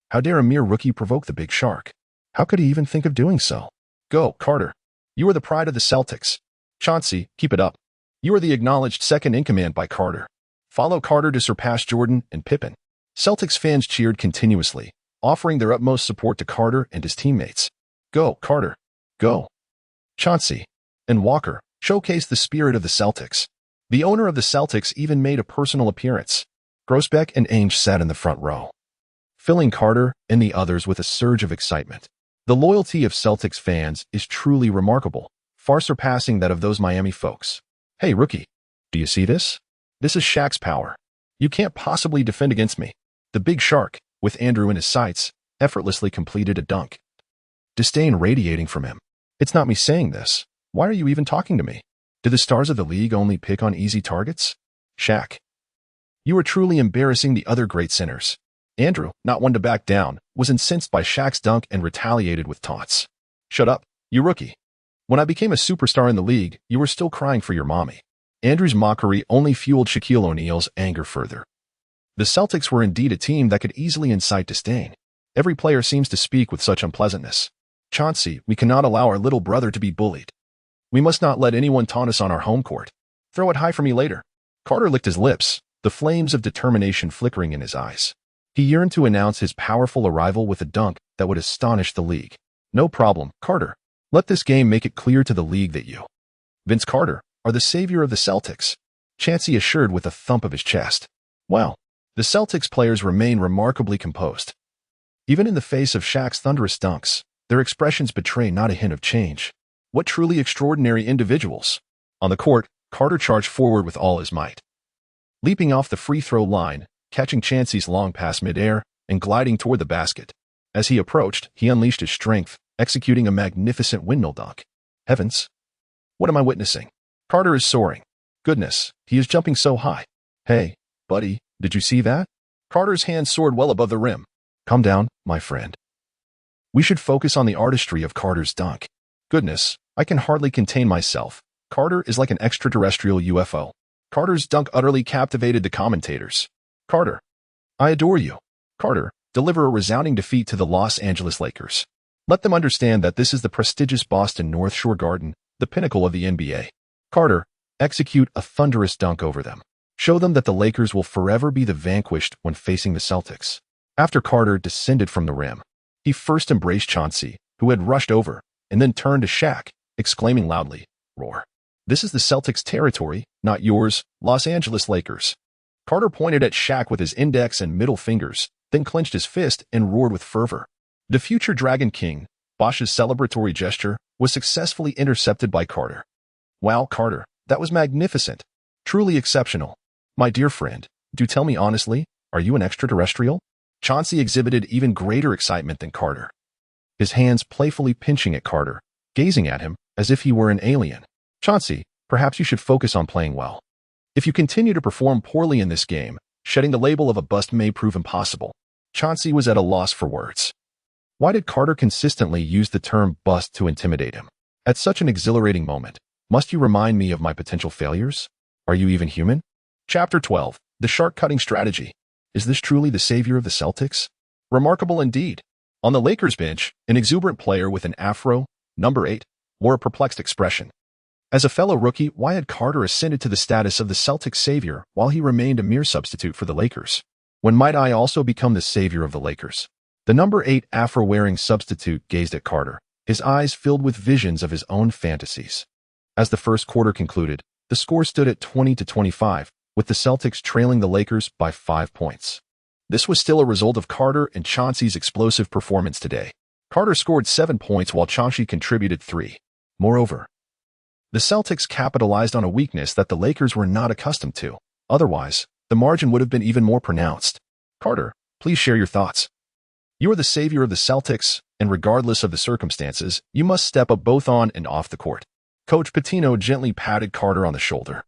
How dare a mere rookie provoke the Big Shark? How could he even think of doing so? Go, Carter. You are the pride of the Celtics. Chauncey, keep it up. You are the acknowledged second-in-command by Carter. Follow Carter to surpass Jordan and Pippen. Celtics fans cheered continuously, offering their utmost support to Carter and his teammates. Go, Carter. Go. Chauncey and Walker showcased the spirit of the Celtics. The owner of the Celtics even made a personal appearance. Grossbeck and Ainge sat in the front row, filling Carter and the others with a surge of excitement. The loyalty of Celtics fans is truly remarkable, far surpassing that of those Miami folks. Hey, rookie, do you see this? This is Shaq's power. You can't possibly defend against me. The Big Shark, with Andrew in his sights, effortlessly completed a dunk. Disdain radiating from him. It's not me saying this. Why are you even talking to me? Do the stars of the league only pick on easy targets? Shaq. You are truly embarrassing the other great sinners. Andrew, not one to back down, was incensed by Shaq's dunk and retaliated with taunts. Shut up, you rookie. When I became a superstar in the league, you were still crying for your mommy. Andrew's mockery only fueled Shaquille O'Neal's anger further. The Celtics were indeed a team that could easily incite disdain. Every player seems to speak with such unpleasantness. Chauncey, we cannot allow our little brother to be bullied. We must not let anyone taunt us on our home court. Throw it high for me later. Carter licked his lips, the flames of determination flickering in his eyes. He yearned to announce his powerful arrival with a dunk that would astonish the league. No problem, Carter. Let this game make it clear to the league that you, Vince Carter, are the savior of the Celtics, Chauncey assured with a thump of his chest. Well, the Celtics players remain remarkably composed. Even in the face of Shaq's thunderous dunks, their expressions betray not a hint of change. What truly extraordinary individuals. On the court, Carter charged forward with all his might. leaping off the free throw line, catching Chauncey's long pass midair, and gliding toward the basket. As he approached, he unleashed his strength, executing a magnificent windmill dunk. Heavens! What am I witnessing? Carter is soaring. Goodness, he is jumping so high. Hey, buddy, did you see that? Carter's hand soared well above the rim. Calm down, my friend. We should focus on the artistry of Carter's dunk. Goodness, I can hardly contain myself. Carter is like an extraterrestrial UFO. Carter's dunk utterly captivated the commentators. Carter, I adore you. Carter, deliver a resounding defeat to the Los Angeles Lakers. Let them understand that this is the prestigious Boston North Shore Garden, the pinnacle of the NBA. Carter, execute a thunderous dunk over them. Show them that the Lakers will forever be the vanquished when facing the Celtics. After Carter descended from the rim, he first embraced Chauncey, who had rushed over, and then turned to Shaq, exclaiming loudly, "Roar. This is the Celtics' territory, not yours, Los Angeles Lakers." Carter pointed at Shaq with his index and middle fingers, then clenched his fist and roared with fervor. The future Dragon King, Bosch's celebratory gesture, was successfully intercepted by Carter. Wow, Carter, that was magnificent. Truly exceptional. My dear friend, do tell me honestly, are you an extraterrestrial? Chauncey exhibited even greater excitement than Carter, his hands playfully pinching at Carter, gazing at him as if he were an alien. Chauncey, perhaps you should focus on playing well. If you continue to perform poorly in this game, shedding the label of a bust may prove impossible. Chauncey was at a loss for words. Why did Carter consistently use the term bust to intimidate him? At such an exhilarating moment, must you remind me of my potential failures? Are you even human? Chapter 12, The Shark-Cutting Strategy. Is this truly the savior of the Celtics? Remarkable indeed. On the Lakers bench, an exuberant player with an afro, number 8, wore a perplexed expression. As a fellow rookie, why had Carter ascended to the status of the Celtics savior while he remained a mere substitute for the Lakers? When might I also become the savior of the Lakers? The number 8 afro-wearing substitute gazed at Carter, his eyes filled with visions of his own fantasies. As the first quarter concluded, the score stood at 20-25, with the Celtics trailing the Lakers by 5 points. This was still a result of Carter and Chauncey's explosive performance today. Carter scored 7 points while Chauncey contributed 3. Moreover, the Celtics capitalized on a weakness that the Lakers were not accustomed to. Otherwise, the margin would have been even more pronounced. Carter, please share your thoughts. You are the savior of the Celtics, and regardless of the circumstances, you must step up both on and off the court. Coach Pitino gently patted Carter on the shoulder.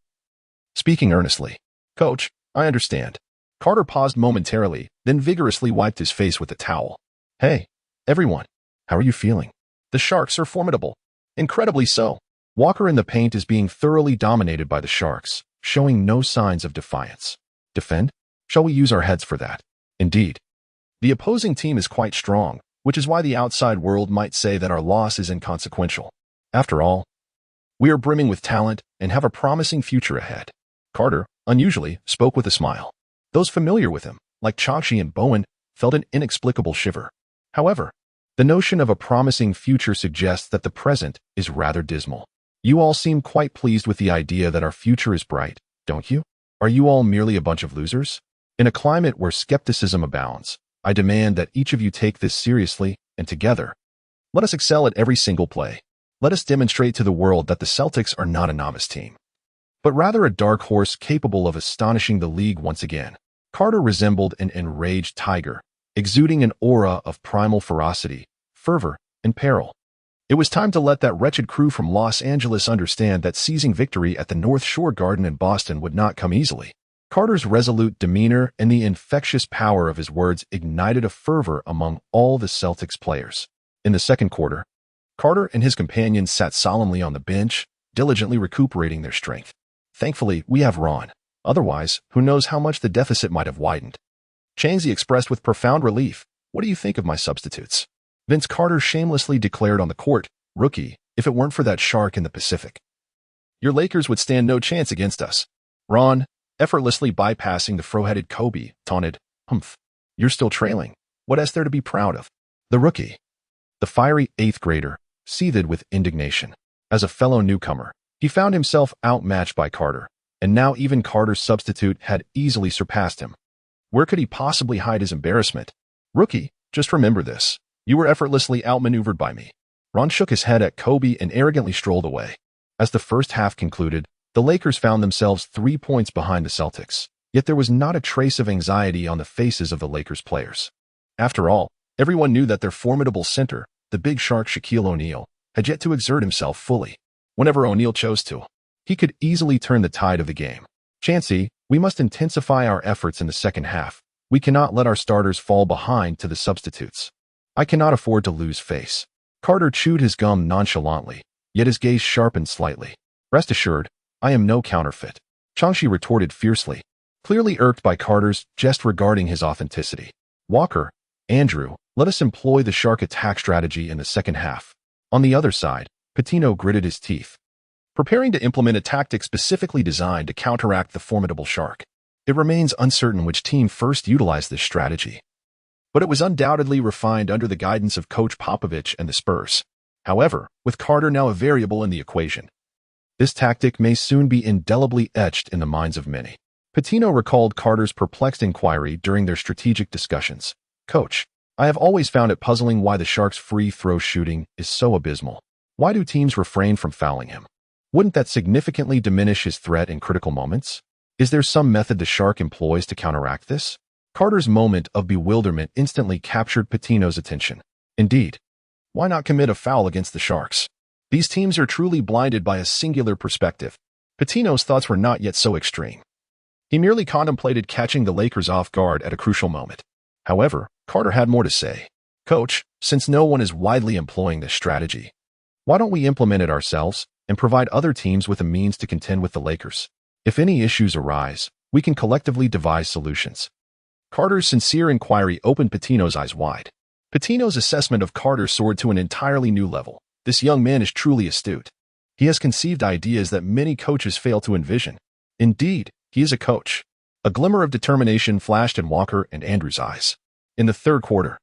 Speaking earnestly, Coach, I understand. Carter paused momentarily, then vigorously wiped his face with a towel. Hey, everyone, how are you feeling? The Sharks are formidable. Incredibly so. Walker in the paint is being thoroughly dominated by the Sharks, showing no signs of defiance. Defend? Shall we use our heads for that? Indeed. The opposing team is quite strong, which is why the outside world might say that our loss is inconsequential. After all, we are brimming with talent and have a promising future ahead. Carter, unusually, spoke with a smile. Those familiar with him, like Chauncey and Bowen, felt an inexplicable shiver. However, the notion of a promising future suggests that the present is rather dismal. You all seem quite pleased with the idea that our future is bright, don't you? Are you all merely a bunch of losers? In a climate where skepticism abounds, I demand that each of you take this seriously, and together, let us excel at every single play. Let us demonstrate to the world that the Celtics are not a novice team, but rather a dark horse capable of astonishing the league once again. Carter resembled an enraged tiger, exuding an aura of primal ferocity, fervor, and peril. It was time to let that wretched crew from Los Angeles understand that seizing victory at the North Shore Garden in Boston would not come easily. Carter's resolute demeanor and the infectious power of his words ignited a fervor among all the Celtics players. In the second quarter, Carter and his companions sat solemnly on the bench, diligently recuperating their strength. Thankfully, we have Ron. Otherwise, who knows how much the deficit might have widened. Chauncey expressed with profound relief, "What do you think of my substitutes?" Vince Carter shamelessly declared on the court, "Rookie, if it weren't for that shark in the Pacific, your Lakers would stand no chance against us." Ron, effortlessly bypassing the fro-headed Kobe, taunted, "Humph, you're still trailing. What is there to be proud of?" The rookie, the fiery 8th grader, seethed with indignation. As a fellow newcomer, he found himself outmatched by Carter, and now even Carter's substitute had easily surpassed him. Where could he possibly hide his embarrassment? "Rookie, just remember this. You were effortlessly outmaneuvered by me." Ron shook his head at Kobe and arrogantly strolled away. As the first half concluded, the Lakers found themselves 3 points behind the Celtics. Yet there was not a trace of anxiety on the faces of the Lakers players. After all, everyone knew that their formidable center, the big shark Shaquille O'Neal, had yet to exert himself fully. Whenever O'Neal chose to, he could easily turn the tide of the game. Chancey, we must intensify our efforts in the second half. We cannot let our starters fall behind to the substitutes. I cannot afford to lose face. Carter chewed his gum nonchalantly, yet his gaze sharpened slightly. Rest assured, I am no counterfeit. Changshi retorted fiercely, clearly irked by Carter's jest regarding his authenticity. Walker, Andrew, let us employ the shark attack strategy in the second half. On the other side, Pitino gritted his teeth, preparing to implement a tactic specifically designed to counteract the formidable shark. It remains uncertain which team first utilized this strategy, but it was undoubtedly refined under the guidance of Coach Popovich and the Spurs. However, with Carter now a variable in the equation, this tactic may soon be indelibly etched in the minds of many. Pitino recalled Carter's perplexed inquiry during their strategic discussions. Coach, I have always found it puzzling why the Sharks' free throw shooting is so abysmal. Why do teams refrain from fouling him? Wouldn't that significantly diminish his threat in critical moments? Is there some method the Shark employs to counteract this? Carter's moment of bewilderment instantly captured Pitino's attention. Indeed, why not commit a foul against the Sharks? These teams are truly blinded by a singular perspective. Pitino's thoughts were not yet so extreme. He merely contemplated catching the Lakers off guard at a crucial moment. However, Carter had more to say. Coach, since no one is widely employing this strategy, why don't we implement it ourselves and provide other teams with a means to contend with the Lakers? If any issues arise, we can collectively devise solutions. Carter's sincere inquiry opened Pitino's eyes wide. Pitino's assessment of Carter soared to an entirely new level. This young man is truly astute. He has conceived ideas that many coaches fail to envision. Indeed, he is a coach. A glimmer of determination flashed in Walker and Andrew's eyes. In the third quarter,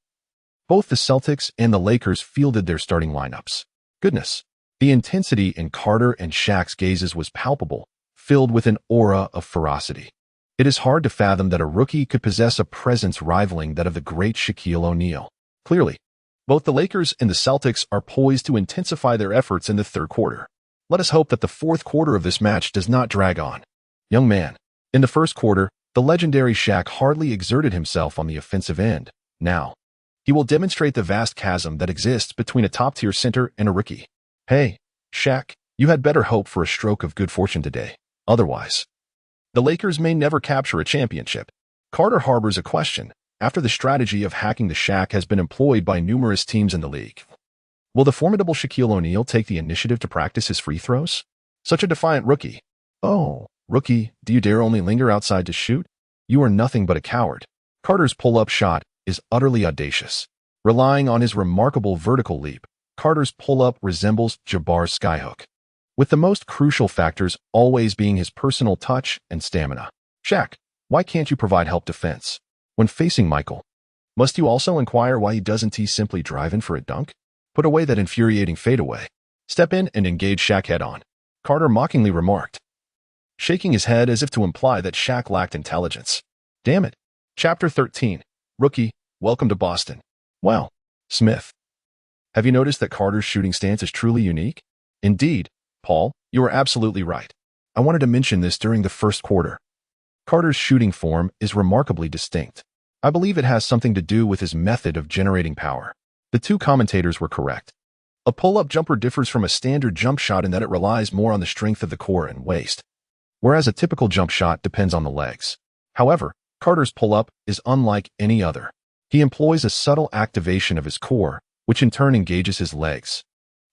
both the Celtics and the Lakers fielded their starting lineups. Goodness, the intensity in Carter and Shaq's gazes was palpable, filled with an aura of ferocity. It is hard to fathom that a rookie could possess a presence rivaling that of the great Shaquille O'Neal. Clearly, both the Lakers and the Celtics are poised to intensify their efforts in the third quarter. Let us hope that the fourth quarter of this match does not drag on. Young man, in the first quarter, the legendary Shaq hardly exerted himself on the offensive end. Now, he will demonstrate the vast chasm that exists between a top-tier center and a rookie. Hey, Shaq, you had better hope for a stroke of good fortune today. Otherwise, the Lakers may never capture a championship. Carter harbors a question after the strategy of hacking the Shaq has been employed by numerous teams in the league. Will the formidable Shaquille O'Neal take the initiative to practice his free throws? Such a defiant rookie. Oh, rookie, do you dare only linger outside to shoot? You are nothing but a coward. Carter's pull-up shot is utterly audacious. Relying on his remarkable vertical leap, Carter's pull-up resembles Jabbar's skyhook, with the most crucial factors always being his personal touch and stamina. Shaq, why can't you provide help defense? When facing Michael, must you also inquire why he doesn't simply drive in for a dunk? Put away that infuriating fadeaway. Step in and engage Shaq head-on, Carter mockingly remarked, shaking his head as if to imply that Shaq lacked intelligence. Damn it. Chapter 13. Rookie, welcome to Boston. Well, Smith, have you noticed that Carter's shooting stance is truly unique? Indeed, Paul, you are absolutely right. I wanted to mention this during the first quarter. Carter's shooting form is remarkably distinct. I believe it has something to do with his method of generating power. The two commentators were correct. A pull-up jumper differs from a standard jump shot in that it relies more on the strength of the core and waist, whereas a typical jump shot depends on the legs. However, Carter's pull-up is unlike any other. He employs a subtle activation of his core, which in turn engages his legs.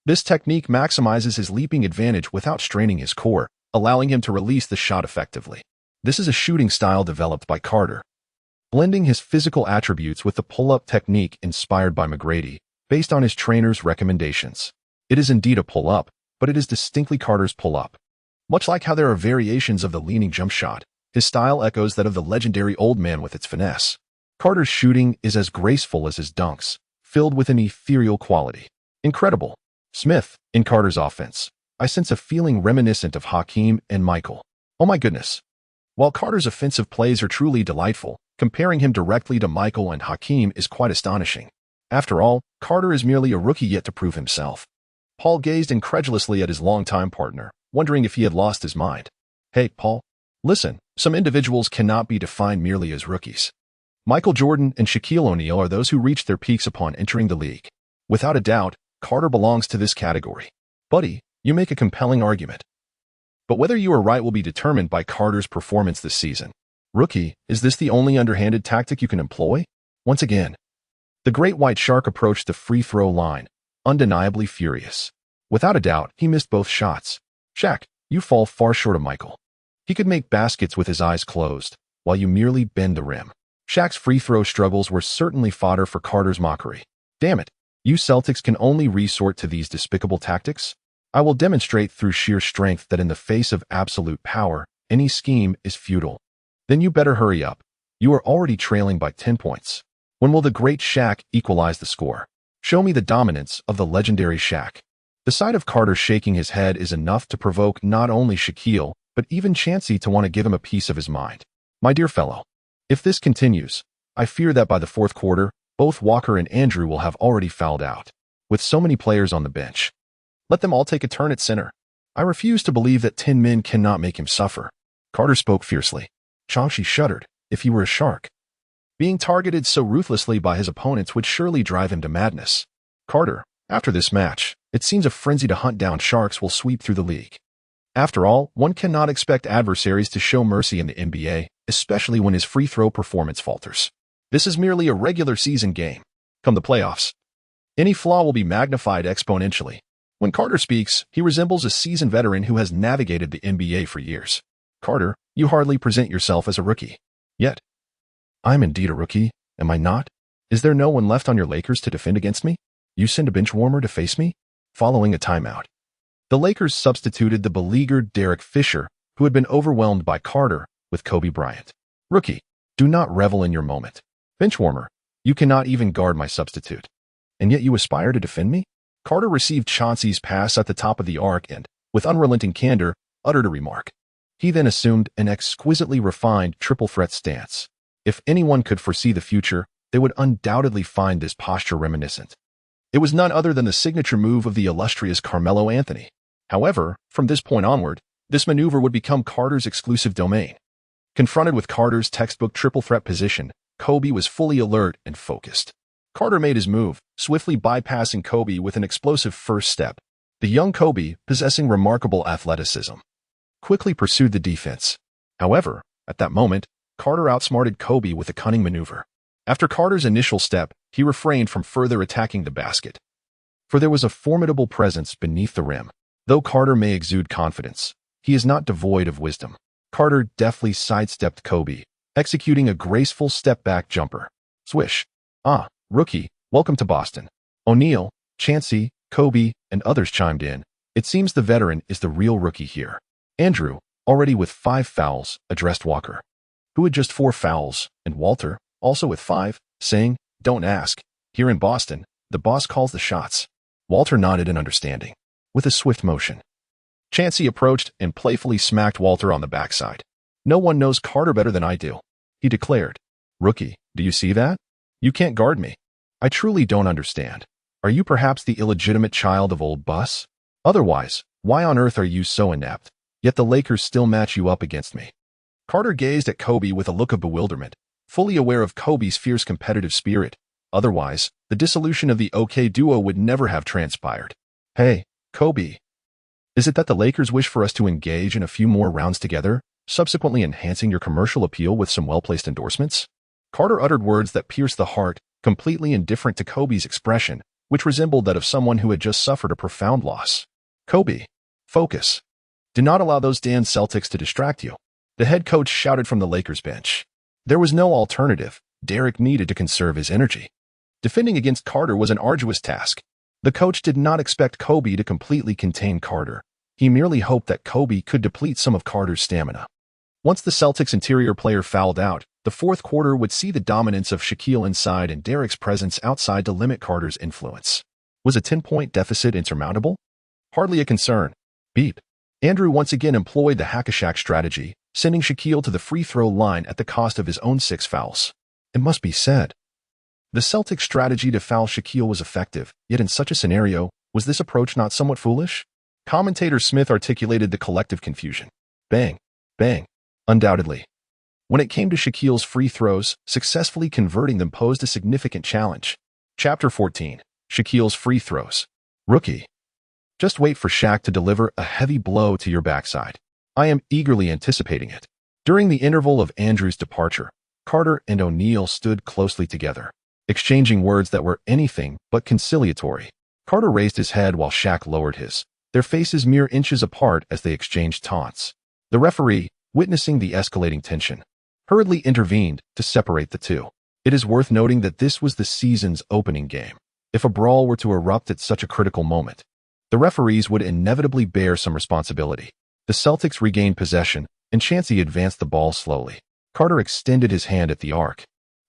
This technique maximizes his leaping advantage without straining his core, allowing him to release the shot effectively. This is a shooting style developed by Carter, blending his physical attributes with the pull-up technique inspired by McGrady, based on his trainer's recommendations. It is indeed a pull-up, but it is distinctly Carter's pull-up. Much like how there are variations of the leaning jump shot, his style echoes that of the legendary old man with its finesse. Carter's shooting is as graceful as his dunks, filled with an ethereal quality. Incredible. Smith, in Carter's offense, I sense a feeling reminiscent of Hakeem and Michael. Oh my goodness. While Carter's offensive plays are truly delightful, comparing him directly to Michael and Hakeem is quite astonishing. After all, Carter is merely a rookie yet to prove himself. Paul gazed incredulously at his longtime partner, wondering if he had lost his mind. Hey, Paul, Listen, some individuals cannot be defined merely as rookies. Michael Jordan and Shaquille O'Neal are those who reached their peaks upon entering the league. Without a doubt, Carter belongs to this category. Buddy, you make a compelling argument. But whether you are right will be determined by Carter's performance this season. Rookie, is this the only underhanded tactic you can employ? Once again, the great white shark approached the free throw line, undeniably furious. Without a doubt, he missed both shots. Shaq, you fall far short of Michael. He could make baskets with his eyes closed, while you merely bend the rim. Shaq's free throw struggles were certainly fodder for Carter's mockery. Damn it, you Celtics can only resort to these despicable tactics? I will demonstrate through sheer strength that in the face of absolute power, any scheme is futile. Then you better hurry up. You are already trailing by 10 points. When will the great Shaq equalize the score? Show me the dominance of the legendary Shaq. The sight of Carter shaking his head is enough to provoke not only Shaquille, but even Chancey to want to give him a piece of his mind. My dear fellow, if this continues, I fear that by the fourth quarter, both Walker and Andrew will have already fouled out. With so many players on the bench, let them all take a turn at center. I refuse to believe that 10 men cannot make him suffer. Carter spoke fiercely. Chauncey shuddered. If he were a shark, being targeted so ruthlessly by his opponents would surely drive him to madness. Carter, after this match, it seems a frenzy to hunt down sharks will sweep through the league. After all, one cannot expect adversaries to show mercy in the NBA, especially when his free throw performance falters. This is merely a regular season game. Come the playoffs, any flaw will be magnified exponentially. When Carter speaks, he resembles a seasoned veteran who has navigated the NBA for years. Carter, you hardly present yourself as a rookie. Yet, I'm indeed a rookie, am I not? Is there no one left on your Lakers to defend against me? You send a bench warmer to face me? Following a timeout, the Lakers substituted the beleaguered Derek Fisher, who had been overwhelmed by Carter, with Kobe Bryant. Rookie, do not revel in your moment. Bench warmer, you cannot even guard my substitute. And yet you aspire to defend me? Carter received Chauncey's pass at the top of the arc and, with unrelenting candor, uttered a remark. He then assumed an exquisitely refined triple threat stance. If anyone could foresee the future, they would undoubtedly find this posture reminiscent. It was none other than the signature move of the illustrious Carmelo Anthony. However, from this point onward, this maneuver would become Carter's exclusive domain. Confronted with Carter's textbook triple threat position, Kobe was fully alert and focused. Carter made his move, swiftly bypassing Kobe with an explosive first step. The young Kobe, possessing remarkable athleticism, quickly pursued the defense. However, at that moment, Carter outsmarted Kobe with a cunning maneuver. After Carter's initial step, he refrained from further attacking the basket. For there was a formidable presence beneath the rim. Though Carter may exude confidence, he is not devoid of wisdom. Carter deftly sidestepped Kobe, executing a graceful step-back jumper. Swish. Ah, rookie, welcome to Boston. O'Neal, Chancey, Kobe, and others chimed in. It seems the veteran is the real rookie here. Andrew, already with 5 fouls, addressed Walker, who had just 4 fouls, and Walter, also with 5, saying, "Don't ask. Here in Boston, the boss calls the shots." Walter nodded in understanding. With a swift motion, Chancey approached and playfully smacked Walter on the backside. "No one knows Carter better than I do," he declared. "Rookie, do you see that? You can't guard me. I truly don't understand. Are you perhaps the illegitimate child of old Bus? Otherwise, why on earth are you so inept? Yet the Lakers still match you up against me." Carter gazed at Kobe with a look of bewilderment, fully aware of Kobe's fierce competitive spirit. Otherwise, the dissolution of the OK duo would never have transpired. "Hey, Kobe. Is it that the Lakers wish for us to engage in a few more rounds together, subsequently enhancing your commercial appeal with some well-placed endorsements?" Carter uttered words that pierced the heart, completely indifferent to Kobe's expression, which resembled that of someone who had just suffered a profound loss. "Kobe, focus. Do not allow those damn Celtics to distract you," the head coach shouted from the Lakers bench. There was no alternative. Derek needed to conserve his energy. Defending against Carter was an arduous task. The coach did not expect Kobe to completely contain Carter. He merely hoped that Kobe could deplete some of Carter's stamina. Once the Celtics' interior player fouled out, the fourth quarter would see the dominance of Shaquille inside and Derek's presence outside to limit Carter's influence. Was a 10-point deficit insurmountable? Hardly a concern. Beep. Andrew once again employed the hack-a-Shaq strategy, sending Shaquille to the free throw line at the cost of his own 6 fouls. It must be said, the Celtics' strategy to foul Shaquille was effective, yet in such a scenario, was this approach not somewhat foolish? Commentator Smith articulated the collective confusion. Bang, bang. Undoubtedly. When it came to Shaquille's free throws, successfully converting them posed a significant challenge. Chapter 14. Shaquille's free throws. Rookie. Just wait for Shaq to deliver a heavy blow to your backside. I am eagerly anticipating it. During the interval of Andrew's departure, Carter and O'Neal stood closely together, exchanging words that were anything but conciliatory. Carter raised his head while Shaq lowered his, their faces mere inches apart as they exchanged taunts. The referee, witnessing the escalating tension, hurriedly intervened to separate the two. It is worth noting that this was the season's opening game. If a brawl were to erupt at such a critical moment, the referees would inevitably bear some responsibility. The Celtics regained possession, and Chancey advanced the ball slowly. Carter extended his hand at the arc,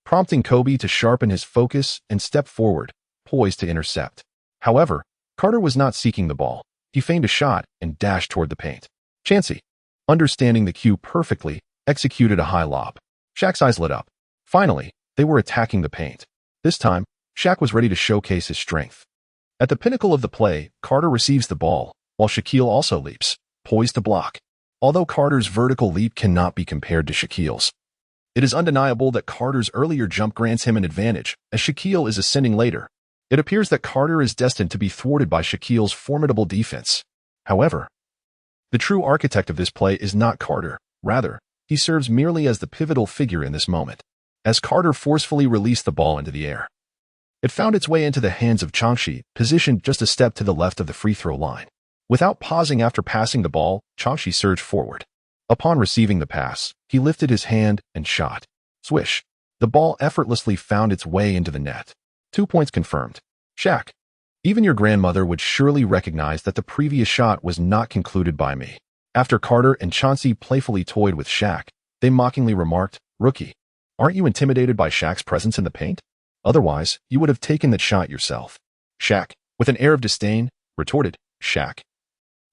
prompting Kobe to sharpen his focus and step forward, poised to intercept. However, Carter was not seeking the ball. He feigned a shot and dashed toward the paint. Chancey, understanding the cue perfectly, executed a high lob. Shaq's eyes lit up. Finally, they were attacking the paint. This time, Shaq was ready to showcase his strength. At the pinnacle of the play, Carter receives the ball, while Shaquille also leaps, poised to block. Although Carter's vertical leap cannot be compared to Shaquille's, it is undeniable that Carter's earlier jump grants him an advantage, as Shaquille is ascending later. It appears that Carter is destined to be thwarted by Shaquille's formidable defense. However, the true architect of this play is not Carter. Rather, he serves merely as the pivotal figure in this moment. As Carter forcefully released the ball into the air, it found its way into the hands of Chancey, positioned just a step to the left of the free throw line. Without pausing after passing the ball, Chancey surged forward. Upon receiving the pass, he lifted his hand and shot. Swish. The ball effortlessly found its way into the net. 2 points confirmed. Shaq. Even your grandmother would surely recognize that the previous shot was not concluded by me. After Carter and Chancey playfully toyed with Shaq, they mockingly remarked, "Rookie, aren't you intimidated by Shaq's presence in the paint? Otherwise, you would have taken that shot yourself." Shaq, with an air of disdain, retorted, "Shaq.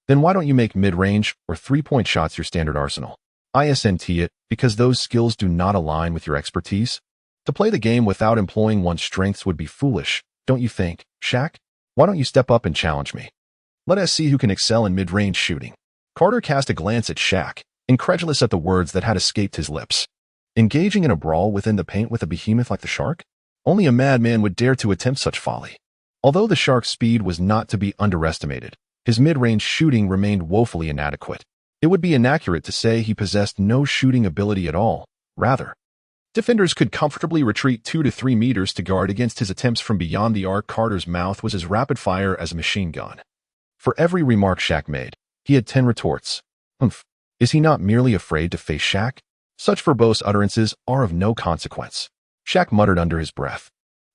Then why don't you make mid-range or three-point shots your standard arsenal? I assent it because those skills do not align with your expertise. To play the game without employing one's strengths would be foolish, don't you think, Shaq? Why don't you step up and challenge me? Let us see who can excel in mid-range shooting." Carter cast a glance at Shaq, incredulous at the words that had escaped his lips. Engaging in a brawl within the paint with a behemoth like the Shark? Only a madman would dare to attempt such folly. Although the Shark's speed was not to be underestimated, his mid-range shooting remained woefully inadequate. It would be inaccurate to say he possessed no shooting ability at all. Rather, defenders could comfortably retreat 2 to 3 meters to guard against his attempts from beyond the arc. Carter's mouth was as rapid-fire as a machine gun. For every remark Shaq made, he had 10 retorts. Humph, is he not merely afraid to face Shaq? Such verbose utterances are of no consequence. Shaq muttered under his breath,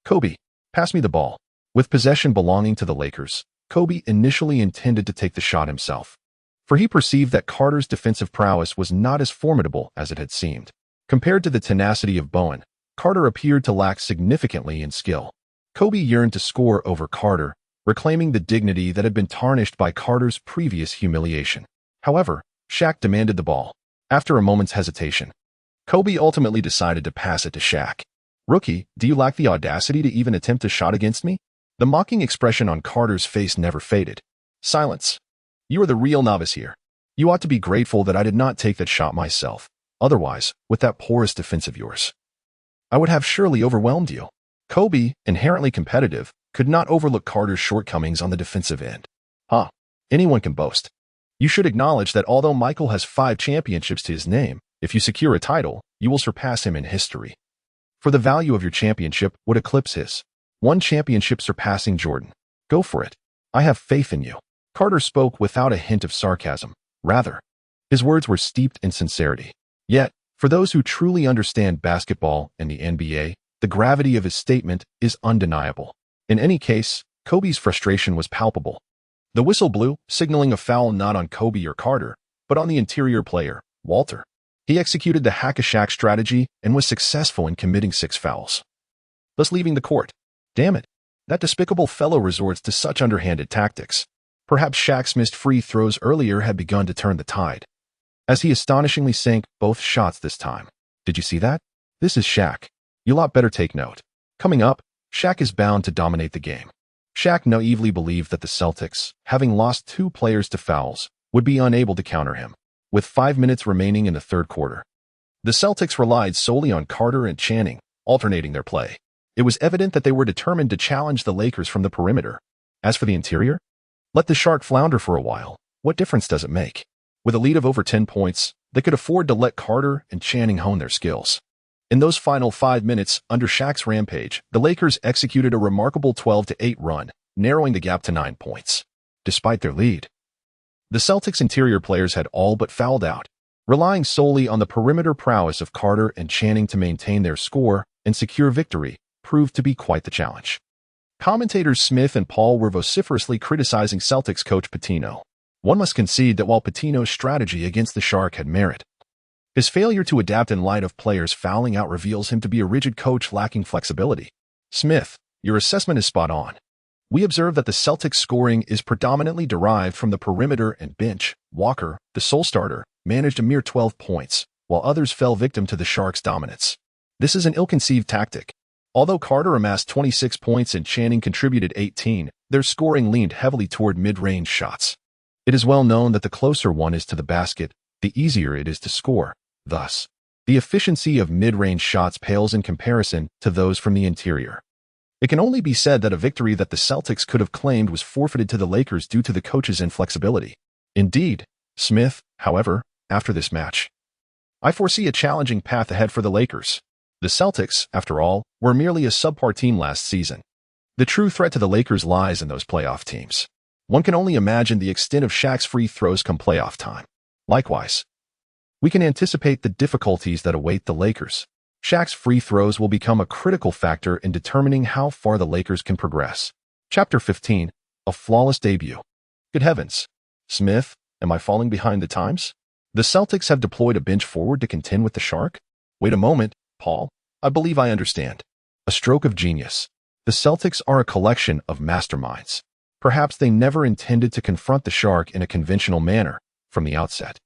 "Kobe, pass me the ball." With possession belonging to the Lakers, Kobe initially intended to take the shot himself, for he perceived that Carter's defensive prowess was not as formidable as it had seemed. Compared to the tenacity of Bowen, Carter appeared to lack significantly in skill. Kobe yearned to score over Carter, reclaiming the dignity that had been tarnished by Carter's previous humiliation. However, Shaq demanded the ball. After a moment's hesitation, Kobe ultimately decided to pass it to Shaq. "Rookie, do you lack the audacity to even attempt a shot against me?" The mocking expression on Carter's face never faded. "Silence. You are the real novice here. You ought to be grateful that I did not take that shot myself. Otherwise, with that porous defense of yours, I would have surely overwhelmed you." Kobe, inherently competitive, could not overlook Carter's shortcomings on the defensive end. Anyone can boast. You should acknowledge that although Michael has 5 championships to his name, if you secure a title, you will surpass him in history. For the value of your championship would eclipse his. 1 championship surpassing Jordan. Go for it. I have faith in you." Carter spoke without a hint of sarcasm. Rather, his words were steeped in sincerity. Yet, for those who truly understand basketball and the NBA, the gravity of his statement is undeniable. In any case, Kobe's frustration was palpable. The whistle blew, signaling a foul not on Kobe or Carter, but on the interior player, Walter. He executed the hack-a-Shaq strategy and was successful in committing 6 fouls, thus leaving the court. Damn it, that despicable fellow resorts to such underhanded tactics. Perhaps Shaq's missed free throws earlier had begun to turn the tide, as he astonishingly sank both shots this time. Did you see that? This is Shaq. You lot better take note. Coming up, Shaq is bound to dominate the game. Shaq naively believed that the Celtics, having lost 2 players to fouls, would be unable to counter him. With 5 minutes remaining in the third quarter, the Celtics relied solely on Carter and Channing, alternating their play. It was evident that they were determined to challenge the Lakers from the perimeter. As for the interior, let the Shark flounder for a while. What difference does it make? With a lead of over 10 points, they could afford to let Carter and Channing hone their skills. In those final 5 minutes, under Shaq's rampage, the Lakers executed a remarkable 12-8 run, narrowing the gap to 9 points. Despite their lead, the Celtics' interior players had all but fouled out, relying solely on the perimeter prowess of Carter and Channing to maintain their score and secure victory proved to be quite the challenge. Commentators Smith and Paul were vociferously criticizing Celtics coach Pitino. One must concede that while Pitino's strategy against the Shark had merit, his failure to adapt in light of players fouling out reveals him to be a rigid coach lacking flexibility. Smith, your assessment is spot on. We observe that the Celtics scoring is predominantly derived from the perimeter and bench. Walker, the sole starter, managed a mere 12 points, while others fell victim to the Sharks' dominance. This is an ill-conceived tactic. Although Carter amassed 26 points and Channing contributed 18, their scoring leaned heavily toward mid-range shots. It is well known that the closer one is to the basket, the easier it is to score. Thus, the efficiency of mid-range shots pales in comparison to those from the interior. It can only be said that a victory that the Celtics could have claimed was forfeited to the Lakers due to the coach's inflexibility. Indeed, Smith, however, after this match, I foresee a challenging path ahead for the Lakers. The Celtics, after all, were merely a subpar team last season. The true threat to the Lakers lies in those playoff teams. One can only imagine the extent of Shaq's free throws come playoff time. Likewise, we can anticipate the difficulties that await the Lakers. Shaq's free throws will become a critical factor in determining how far the Lakers can progress. Chapter 15, a flawless debut. Good heavens. Smith, am I falling behind the times? The Celtics have deployed a bench forward to contend with the Shark? Wait a moment, Paul. I believe I understand. A stroke of genius. The Celtics are a collection of masterminds. Perhaps they never intended to confront the Shark in a conventional manner from the outset.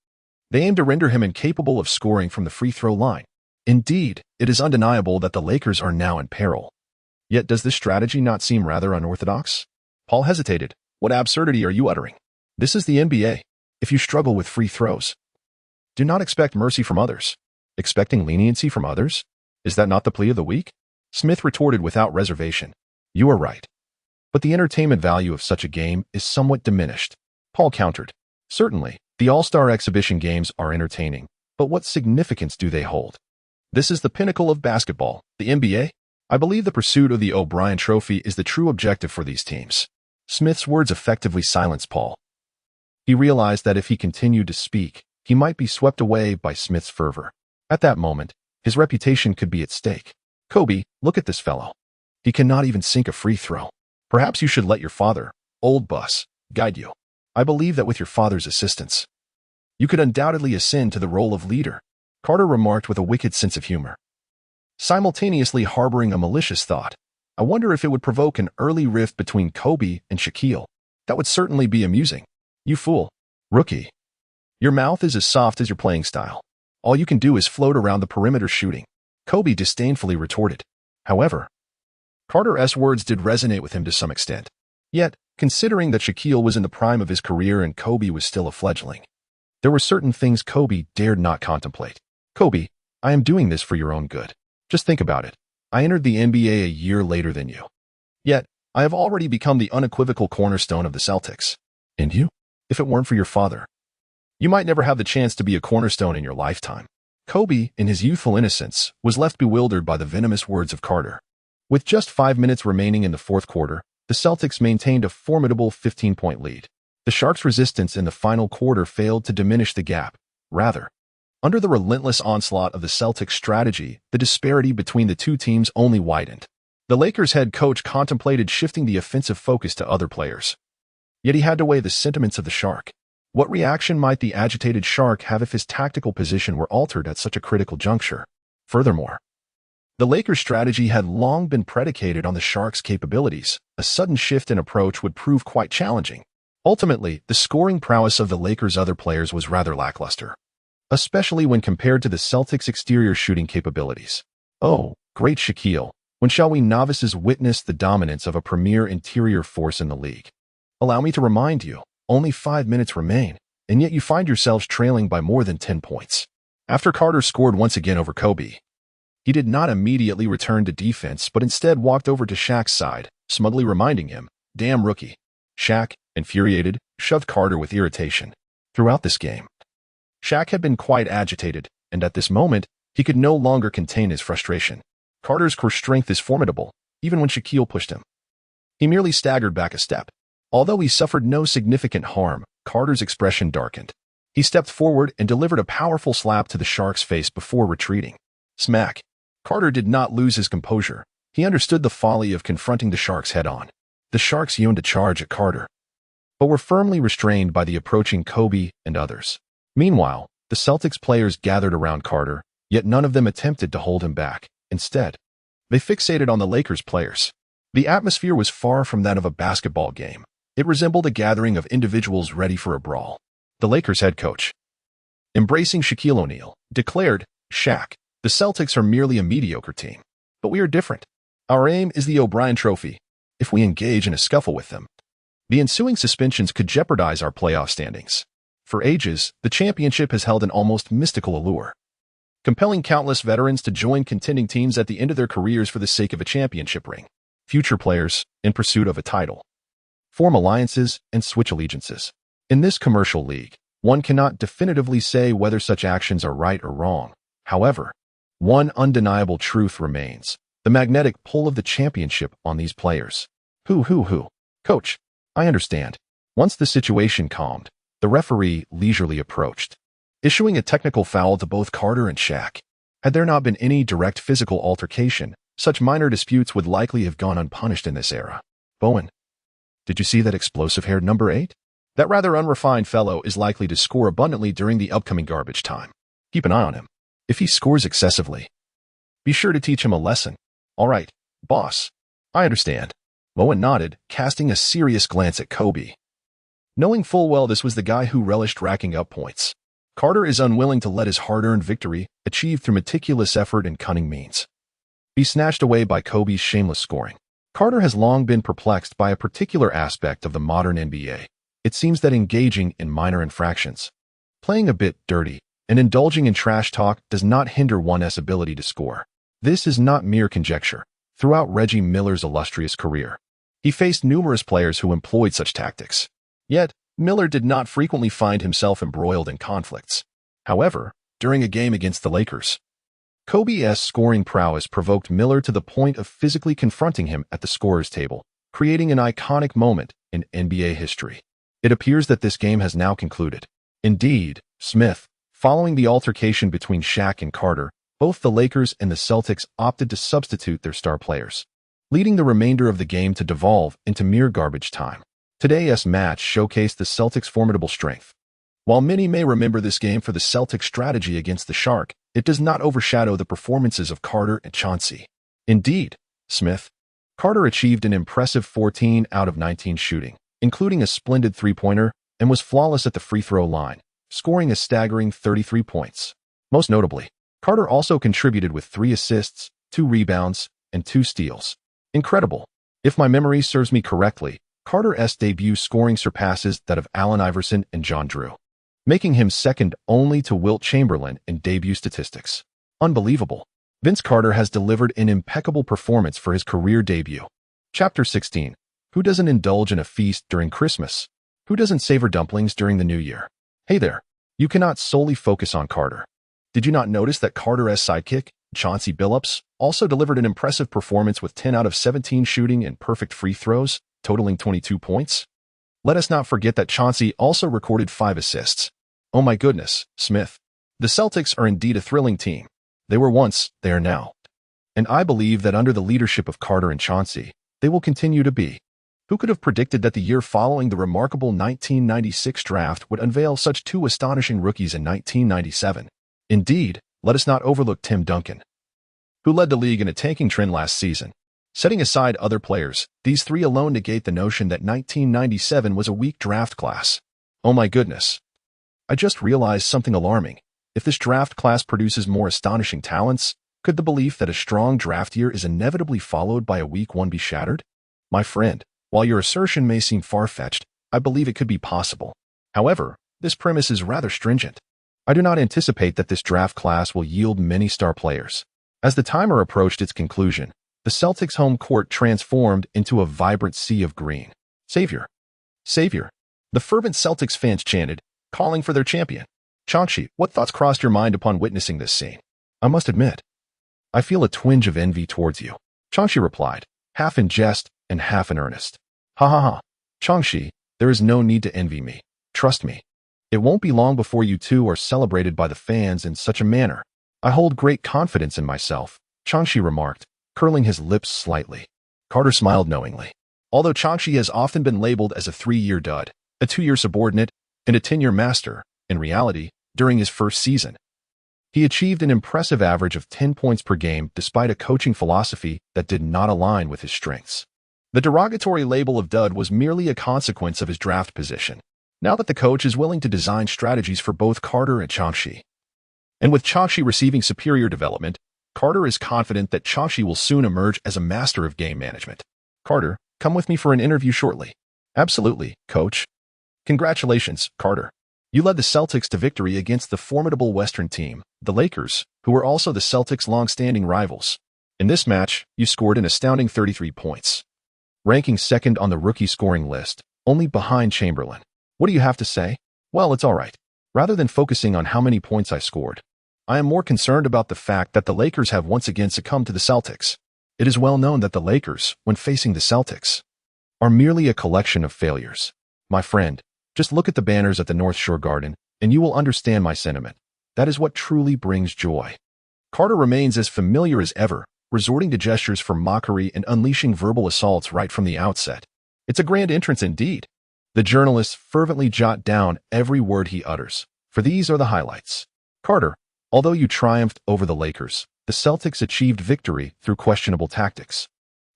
They aim to render him incapable of scoring from the free throw line. Indeed, it is undeniable that the Lakers are now in peril. Yet does this strategy not seem rather unorthodox? Paul hesitated. What absurdity are you uttering? This is the NBA. If you struggle with free throws, do not expect mercy from others. Expecting leniency from others? Is that not the plea of the week? Smith retorted without reservation. You are right. But the entertainment value of such a game is somewhat diminished. Paul countered. Certainly, the All-Star exhibition games are entertaining, but what significance do they hold? This is the pinnacle of basketball, the NBA. I believe the pursuit of the O'Brien Trophy is the true objective for these teams. Smith's words effectively silenced Paul. He realized that if he continued to speak, he might be swept away by Smith's fervor. At that moment, his reputation could be at stake. Kobe, look at this fellow. He cannot even sink a free throw. Perhaps you should let your father, old Bus, guide you. I believe that with your father's assistance, you could undoubtedly ascend to the role of leader, Carter remarked with a wicked sense of humor, simultaneously harboring a malicious thought. I wonder if it would provoke an early rift between Kobe and Shaquille. That would certainly be amusing. You fool. Rookie. Your mouth is as soft as your playing style. All you can do is float around the perimeter shooting, Kobe disdainfully retorted. However, Carter's words did resonate with him to some extent. Yet, considering that Shaquille was in the prime of his career and Kobe was still a fledgling, there were certain things Kobe dared not contemplate. Kobe, I am doing this for your own good. Just think about it. I entered the NBA a year later than you. Yet, I have already become the unequivocal cornerstone of the Celtics. And you? If it weren't for your father, you might never have the chance to be a cornerstone in your lifetime. Kobe, in his youthful innocence, was left bewildered by the venomous words of Carter. With just 5 minutes remaining in the fourth quarter, the Celtics maintained a formidable 15-point lead. The Sharks' resistance in the final quarter failed to diminish the gap. Rather, under the relentless onslaught of the Celtics' strategy, the disparity between the two teams only widened. The Lakers' head coach contemplated shifting the offensive focus to other players. Yet he had to weigh the sentiments of the Shark. What reaction might the agitated Shark have if his tactical position were altered at such a critical juncture? Furthermore, the Lakers' strategy had long been predicated on the Sharks' capabilities. A sudden shift in approach would prove quite challenging. Ultimately, the scoring prowess of the Lakers' other players was rather lackluster, especially when compared to the Celtics' exterior shooting capabilities. Oh, great Shaquille, when shall we novices witness the dominance of a premier interior force in the league? Allow me to remind you, only 5 minutes remain. and yet you find yourselves trailing by more than 10 points. After Carter scored once again over Kobe, he did not immediately return to defense, but instead walked over to Shaq's side, smugly reminding him, "Damn rookie." Shaq, infuriated, shoved Carter with irritation. Throughout this game, Shaq had been quite agitated, and at this moment, he could no longer contain his frustration. Carter's core strength is formidable, even when Shaquille pushed him. He merely staggered back a step. Although he suffered no significant harm, Carter's expression darkened. He stepped forward and delivered a powerful slap to the Shark's face before retreating. Smack. Carter did not lose his composure. He understood the folly of confronting the Sharks head-on. The Sharks yearned to charge at Carter, but were firmly restrained by the approaching Kobe and others. Meanwhile, the Celtics players gathered around Carter, yet none of them attempted to hold him back. Instead, they fixated on the Lakers players. The atmosphere was far from that of a basketball game. It resembled a gathering of individuals ready for a brawl. The Lakers head coach, embracing Shaquille O'Neal, declared, "Shaq, the Celtics are merely a mediocre team. But we are different. Our aim is the O'Brien Trophy. If we engage in a scuffle with them, the ensuing suspensions could jeopardize our playoff standings. For ages, the championship has held an almost mystical allure, compelling countless veterans to join contending teams at the end of their careers for the sake of a championship ring. Future players, in pursuit of a title, form alliances and switch allegiances. In this commercial league, one cannot definitively say whether such actions are right or wrong. However, one undeniable truth remains: the magnetic pull of the championship on these players. Coach, I understand. Once the situation calmed, the referee leisurely approached, issuing a technical foul to both Carter and Shaq. Had there not been any direct physical altercation, such minor disputes would likely have gone unpunished in this era. Bowen, did you see that explosive-haired number 8? That rather unrefined fellow is likely to score abundantly during the upcoming garbage time. Keep an eye on him. If he scores excessively, be sure to teach him a lesson. All right, boss. I understand. Bowen nodded, casting a serious glance at Kobe, knowing full well this was the guy who relished racking up points. Carter is unwilling to let his hard-earned victory, achieved through meticulous effort and cunning means, be snatched away by Kobe's shameless scoring. Carter has long been perplexed by a particular aspect of the modern NBA. It seems that engaging in minor infractions, playing a bit dirty, and indulging in trash talk does not hinder one's ability to score. This is not mere conjecture. Throughout Reggie Miller's illustrious career, he faced numerous players who employed such tactics. Yet, Miller did not frequently find himself embroiled in conflicts. However, during a game against the Lakers, Kobe's scoring prowess provoked Miller to the point of physically confronting him at the scorer's table, creating an iconic moment in NBA history. It appears that this game has now concluded. Indeed, Smith, following the altercation between Shaq and Carter, both the Lakers and the Celtics opted to substitute their star players, leading the remainder of the game to devolve into mere garbage time. Today's match showcased the Celtics' formidable strength. While many may remember this game for the Celtics' strategy against the Shark, it does not overshadow the performances of Carter and Chauncey. Indeed, Smith, Carter achieved an impressive 14 out of 19 shooting, including a splendid three-pointer, and was flawless at the free throw line, scoring a staggering 33 points. Most notably, Carter also contributed with 3 assists, 2 rebounds, and 2 steals. Incredible. If my memory serves me correctly, Carter's debut scoring surpasses that of Allen Iverson and John Drew, making him second only to Wilt Chamberlain in debut statistics. Unbelievable. Vince Carter has delivered an impeccable performance for his career debut. Chapter 16. Who doesn't indulge in a feast during Christmas? Who doesn't savor dumplings during the New Year? Hey there. You cannot solely focus on Carter. Did you not notice that Carter's sidekick, Chauncey Billups, also delivered an impressive performance with 10 out of 17 shooting and perfect free throws, totaling 22 points? Let us not forget that Chauncey also recorded 5 assists. Oh my goodness, Smith. The Celtics are indeed a thrilling team. They were once, they are now. And I believe that under the leadership of Carter and Chauncey, they will continue to be. Who could have predicted that the year following the remarkable 1996 draft would unveil such 2 astonishing rookies in 1997? Indeed, let us not overlook Tim Duncan, who led the league in a tanking trend last season. Setting aside other players, these 3 alone negate the notion that 1997 was a weak draft class. Oh my goodness. I just realized something alarming. If this draft class produces more astonishing talents, could the belief that a strong draft year is inevitably followed by a weak one be shattered? My friend, while your assertion may seem far-fetched, I believe it could be possible. However, This premise is rather stringent. I do not anticipate that this draft class will yield many star players. As the timer approached its conclusion, the Celtics' home court transformed into a vibrant sea of green. Savior! Savior! The fervent Celtics fans chanted, calling for their champion. Chauncey, what thoughts crossed your mind upon witnessing this scene? I must admit, I feel a twinge of envy towards you. Chauncey replied, half in jest and half in earnest. Ha ha ha. Chauncey, there is no need to envy me. Trust me. It won't be long before you two are celebrated by the fans in such a manner. I hold great confidence in myself, Chauncey remarked, curling his lips slightly. Carter smiled knowingly. Although Chauncey has often been labeled as a 3-year dud, a 2-year subordinate, and a 10-year master, in reality, during his first season, he achieved an impressive average of 10 points per game despite a coaching philosophy that did not align with his strengths. The derogatory label of dud was merely a consequence of his draft position. Now that the coach is willing to design strategies for both Carter and Chauncey. And with Chauncey receiving superior development, Carter is confident that Chauncey will soon emerge as a master of game management. Carter, come with me for an interview shortly. Absolutely, coach. Congratulations, Carter. You led the Celtics to victory against the formidable Western team, the Lakers, who were also the Celtics' long-standing rivals. In this match, you scored an astounding 33 points, ranking second on the rookie scoring list, only behind Chamberlain. What do you have to say? Well, it's all right. Rather than focusing on how many points I scored, I am more concerned about the fact that the Lakers have once again succumbed to the Celtics. It is well known that the Lakers, when facing the Celtics, are merely a collection of failures. My friend, just look at the banners at the North Shore Garden, and you will understand my sentiment. That is what truly brings joy. Carter remains as familiar as ever, resorting to gestures for mockery and unleashing verbal assaults right from the outset. It's a grand entrance indeed. The journalists fervently jot down every word he utters, for these are the highlights. Carter, although you triumphed over the Lakers, the Celtics achieved victory through questionable tactics.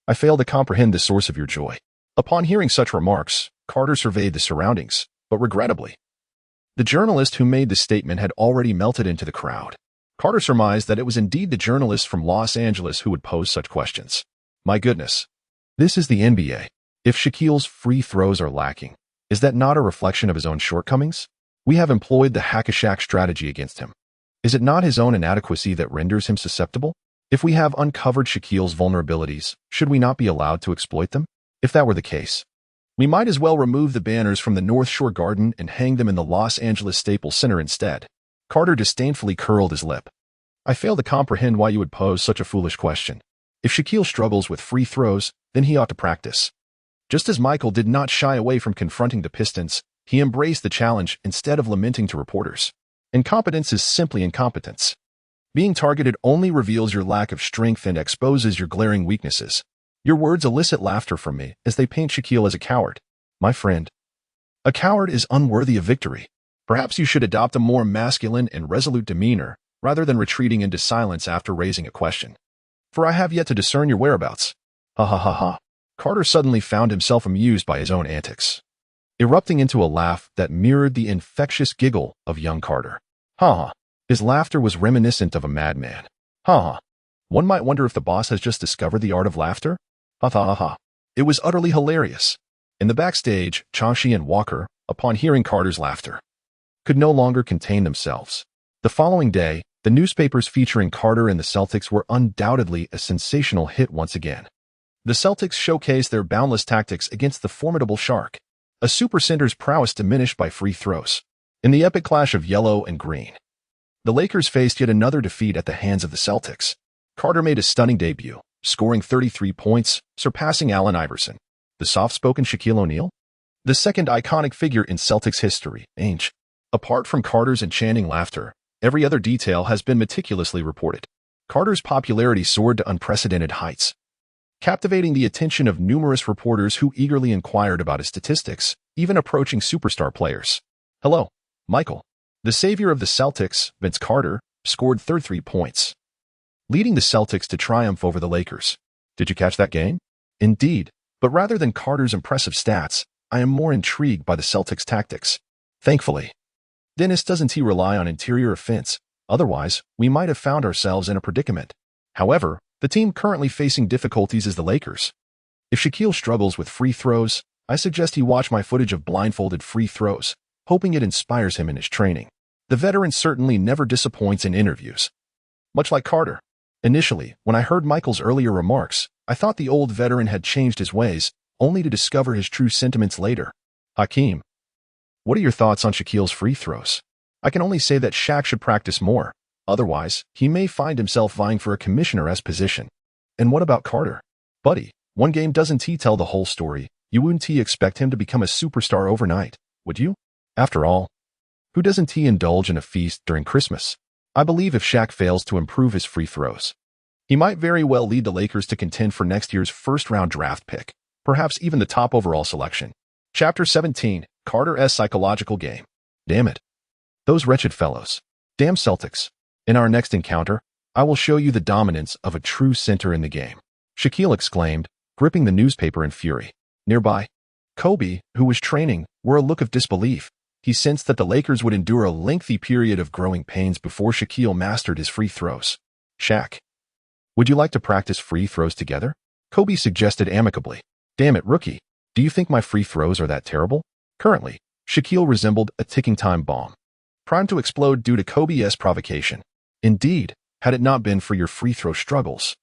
I fail to comprehend the source of your joy. Upon hearing such remarks, Carter surveyed the surroundings, but regrettably, the journalist who made the statement had already melted into the crowd. Carter surmised that it was indeed the journalist from Los Angeles who would pose such questions. My goodness. This is the NBA. If Shaquille's free throws are lacking, is that not a reflection of his own shortcomings? We have employed the hack-a-Shaq strategy against him. Is it not his own inadequacy that renders him susceptible? If we have uncovered Shaquille's vulnerabilities, should we not be allowed to exploit them? If that were the case, we might as well remove the banners from the North Shore Garden and hang them in the Los Angeles Staples Center instead. Carter disdainfully curled his lip. I fail to comprehend why you would pose such a foolish question. If Shaquille struggles with free throws, then he ought to practice. Just as Michael did not shy away from confronting the Pistons, he embraced the challenge instead of lamenting to reporters. Incompetence is simply incompetence. Being targeted only reveals your lack of strength and exposes your glaring weaknesses. Your words elicit laughter from me as they paint Shaquille as a coward. My friend, a coward is unworthy of victory. Perhaps you should adopt a more masculine and resolute demeanor rather than retreating into silence after raising a question. For I have yet to discern your whereabouts. Ha ha ha ha. Carter suddenly found himself amused by his own antics, erupting into a laugh that mirrored the infectious giggle of young Carter. Ha ha. His laughter was reminiscent of a madman. Ha ha. One might wonder if the boss has just discovered the art of laughter. Ha ha ha ha. It was utterly hilarious. In the backstage, Chauncey and Walker, upon hearing Carter's laughter, could no longer contain themselves. The following day, the newspapers featuring Carter and the Celtics were undoubtedly a sensational hit once again. The Celtics showcased their boundless tactics against the formidable Shark, a supercenter's prowess diminished by free throws. In the epic clash of yellow and green, the Lakers faced yet another defeat at the hands of the Celtics. Carter made a stunning debut, scoring 33 points, surpassing Allen Iverson, the soft-spoken Shaquille O'Neal, the second iconic figure in Celtics history. Apart from Carter's enchanting laughter, every other detail has been meticulously reported. Carter's popularity soared to unprecedented heights, captivating the attention of numerous reporters who eagerly inquired about his statistics, even approaching superstar players. Hello, Michael. The savior of the Celtics, Vince Carter, scored 33 points, leading the Celtics to triumph over the Lakers. Did you catch that game? Indeed, but rather than Carter's impressive stats, I am more intrigued by the Celtics' tactics. Thankfully, Dennis doesn't rely on interior offense, otherwise we might have found ourselves in a predicament. However, the team currently facing difficulties is the Lakers. If Shaquille struggles with free throws, I suggest he watch my footage of blindfolded free throws, hoping it inspires him in his training. The veteran certainly never disappoints in interviews. Much like Carter. Initially, when I heard Michael's earlier remarks, I thought the old veteran had changed his ways, only to discover his true sentiments later. Hakeem, what are your thoughts on Shaquille's free throws? I can only say that Shaq should practice more. Otherwise, he may find himself vying for a commissioner-esque position. And what about Carter? Buddy, one game doesn't tell the whole story. You wouldn't expect him to become a superstar overnight, would you? After all, who doesn't indulge in a feast during Christmas? I believe if Shaq fails to improve his free throws, he might very well lead the Lakers to contend for next year's first-round draft pick, perhaps even the top overall selection. Chapter 17, Carter's Psychological Game. Damn it. Those wretched fellows. Damn Celtics. In our next encounter, I will show you the dominance of a true center in the game, Shaquille exclaimed, gripping the newspaper in fury. Nearby, Kobe, who was training, wore a look of disbelief. He sensed that the Lakers would endure a lengthy period of growing pains before Shaquille mastered his free throws. Shaq, would you like to practice free throws together? Kobe suggested amicably. Damn it, rookie. Do you think my free throws are that terrible? Currently, Shaquille resembled a ticking time bomb, primed to explode due to Kobe's provocation. Indeed, had it not been for your free throw struggles,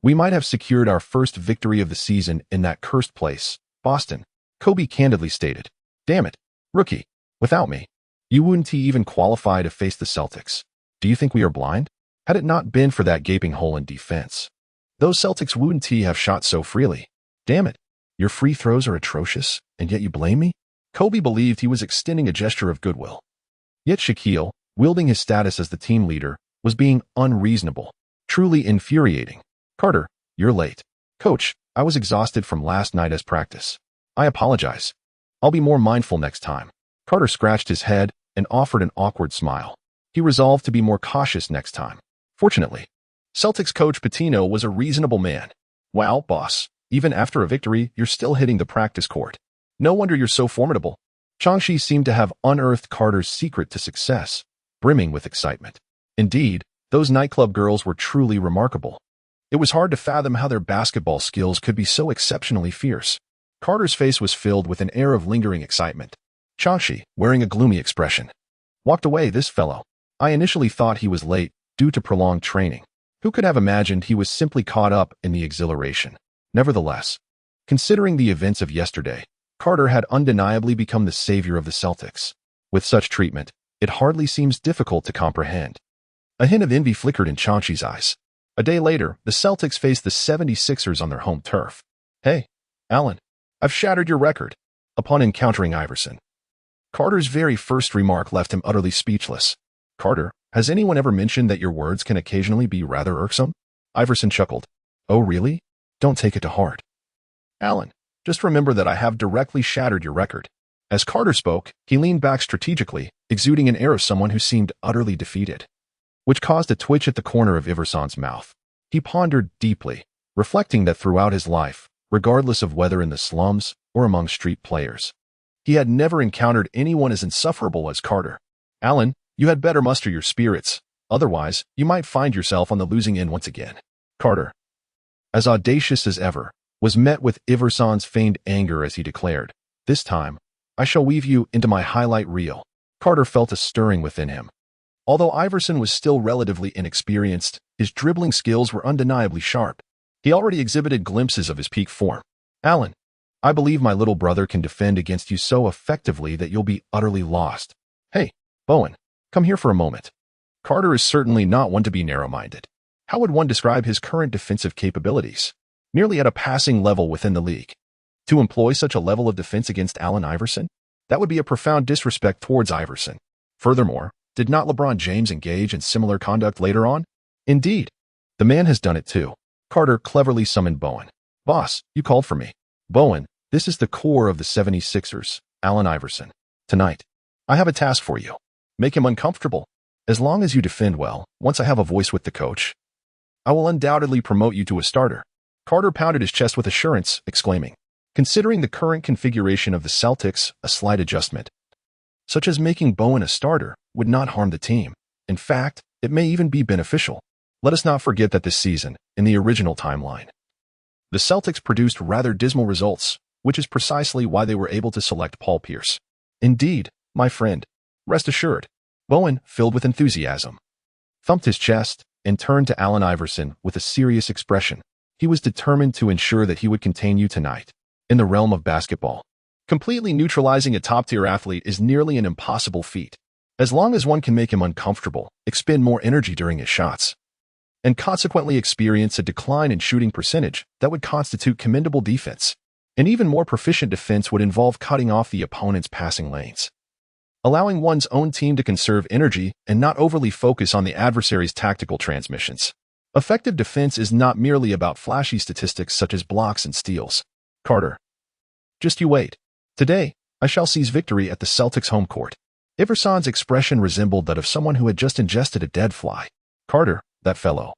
we might have secured our first victory of the season in that cursed place, Boston, Kobe candidly stated. Damn it, rookie. Without me, you wouldn't even qualify to face the Celtics. Do you think we are blind? Had it not been for that gaping hole in defense, those Celtics wouldn't have shot so freely. Damn it, your free throws are atrocious, and yet you blame me? Kobe believed he was extending a gesture of goodwill. Yet Shaquille, wielding his status as the team leader, was being unreasonable, truly infuriating. Carter, you're late. Coach, I was exhausted from last night's practice. I apologize. I'll be more mindful next time. Carter scratched his head and offered an awkward smile. He resolved to be more cautious next time. Fortunately, Celtics coach Pitino was a reasonable man. Wow, boss, even after a victory, you're still hitting the practice court. No wonder you're so formidable. Changshi seemed to have unearthed Carter's secret to success, brimming with excitement. Indeed, those nightclub girls were truly remarkable. It was hard to fathom how their basketball skills could be so exceptionally fierce. Carter's face was filled with an air of lingering excitement. Changshi, wearing a gloomy expression, walked away. This fellow. I initially thought he was late due to prolonged training. Who could have imagined he was simply caught up in the exhilaration? Nevertheless, considering the events of yesterday, Carter had undeniably become the savior of the Celtics. With such treatment, it hardly seems difficult to comprehend. A hint of envy flickered in Chanshi's eyes. A day later, the Celtics faced the 76ers on their home turf. Hey, Allen, I've shattered your record. Upon encountering Iverson, Carter's very first remark left him utterly speechless. Carter, has anyone ever mentioned that your words can occasionally be rather irksome? Iverson chuckled. Oh, really? Don't take it to heart. Allen, just remember that I have directly shattered your record. As Carter spoke, he leaned back strategically, exuding an air of someone who seemed utterly defeated, which caused a twitch at the corner of Iverson's mouth. He pondered deeply, reflecting that throughout his life, regardless of whether in the slums or among street players, he had never encountered anyone as insufferable as Carter. Allen, you had better muster your spirits, otherwise you might find yourself on the losing end once again. Carter, as audacious as ever, was met with Iverson's feigned anger as he declared, this time, I shall weave you into my highlight reel. Carter felt a stirring within him. Although Iverson was still relatively inexperienced, his dribbling skills were undeniably sharp. He already exhibited glimpses of his peak form. Allen, I believe my little brother can defend against you so effectively that you'll be utterly lost. Hey, Bowen, come here for a moment. Carter is certainly not one to be narrow-minded. How would one describe his current defensive capabilities? Nearly at a passing level within the league. To employ such a level of defense against Allen Iverson? That would be a profound disrespect towards Iverson. Furthermore, did not LeBron James engage in similar conduct later on? Indeed, the man has done it too. Carter cleverly summoned Bowen. Boss, you called for me. Bowen, this is the core of the 76ers, Allen Iverson. Tonight, I have a task for you. Make him uncomfortable. As long as you defend well, once I have a voice with the coach, I will undoubtedly promote you to a starter. Carter pounded his chest with assurance, exclaiming, considering the current configuration of the Celtics, a slight adjustment, such as making Bowen a starter, would not harm the team. In fact, it may even be beneficial. Let us not forget that this season, in the original timeline, the Celtics produced rather dismal results, which is precisely why they were able to select Paul Pierce. Indeed, my friend. Rest assured. Bowen, filled with enthusiasm, thumped his chest and turned to Allen Iverson with a serious expression. He was determined to ensure that he would contain you tonight. In the realm of basketball, completely neutralizing a top-tier athlete is nearly an impossible feat, as long as one can make him uncomfortable, expend more energy during his shots, and consequently experience a decline in shooting percentage that would constitute commendable defense. An even more proficient defense would involve cutting off the opponent's passing lanes, allowing one's own team to conserve energy and not overly focus on the adversary's tactical transmissions. Effective defense is not merely about flashy statistics such as blocks and steals. Carter. Just you wait. Today, I shall seize victory at the Celtics' home court. Iverson's expression resembled that of someone who had just ingested a dead fly. Carter, that fellow,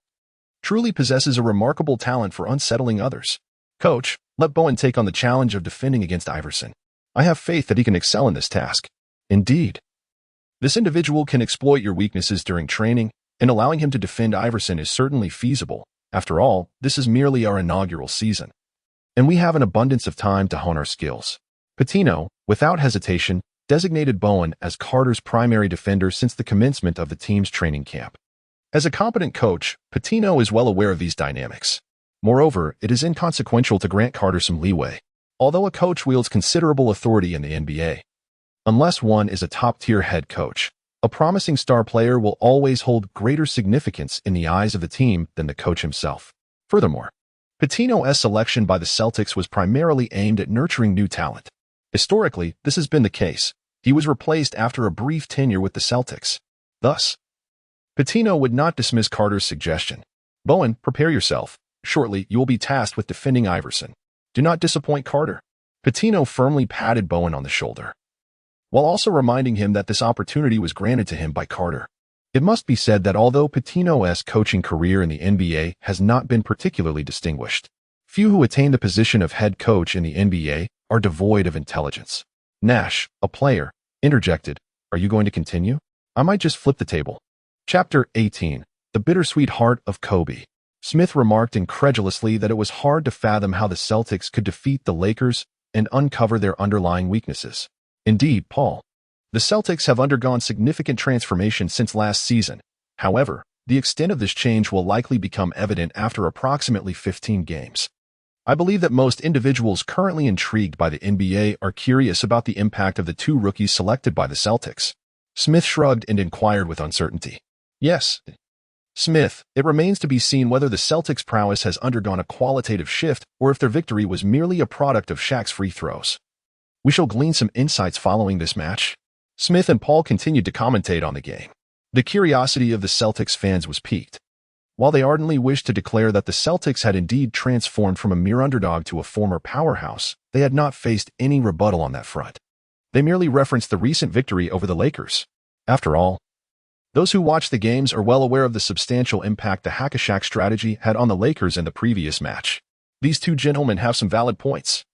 truly possesses a remarkable talent for unsettling others. Coach, let Bowen take on the challenge of defending against Iverson. I have faith that he can excel in this task. Indeed. This individual can exploit your weaknesses during training, and allowing him to defend Iverson is certainly feasible. After all, this is merely our inaugural season, and we have an abundance of time to hone our skills. Pitino, without hesitation, designated Bowen as Carter's primary defender since the commencement of the team's training camp. As a competent coach, Pitino is well aware of these dynamics. Moreover, it is inconsequential to grant Carter some leeway, although a coach wields considerable authority in the NBA. Unless one is a top-tier head coach, a promising star player will always hold greater significance in the eyes of the team than the coach himself. Furthermore, Pitino's selection by the Celtics was primarily aimed at nurturing new talent. Historically, this has been the case. He was replaced after a brief tenure with the Celtics. Thus, Pitino would not dismiss Carter's suggestion. Bowen, prepare yourself. Shortly, you will be tasked with defending Iverson. Do not disappoint Carter. Pitino firmly patted Bowen on the shoulder, while also reminding him that this opportunity was granted to him by Carter. It must be said that although Pitino's coaching career in the NBA has not been particularly distinguished, few who attain the position of head coach in the NBA are devoid of intelligence. Nash, a player, interjected, "Are you going to continue? I might just flip the table." Chapter 18. The Bittersweet Heart of Kobe. Smith remarked incredulously that it was hard to fathom how the Celtics could defeat the Lakers and uncover their underlying weaknesses. Indeed, Paul, the Celtics have undergone significant transformation since last season. However, the extent of this change will likely become evident after approximately 15 games. I believe that most individuals currently intrigued by the NBA are curious about the impact of the two rookies selected by the Celtics. Smith shrugged and inquired with uncertainty. Yes, Smith, it remains to be seen whether the Celtics' prowess has undergone a qualitative shift or if their victory was merely a product of Shaq's free throws. We shall glean some insights following this match. Smith and Paul continued to commentate on the game. The curiosity of the Celtics fans was piqued. While they ardently wished to declare that the Celtics had indeed transformed from a mere underdog to a former powerhouse, they had not faced any rebuttal on that front. They merely referenced the recent victory over the Lakers. After all, those who watched the games are well aware of the substantial impact the hack-a-Shaq strategy had on the Lakers in the previous match. These two gentlemen have some valid points.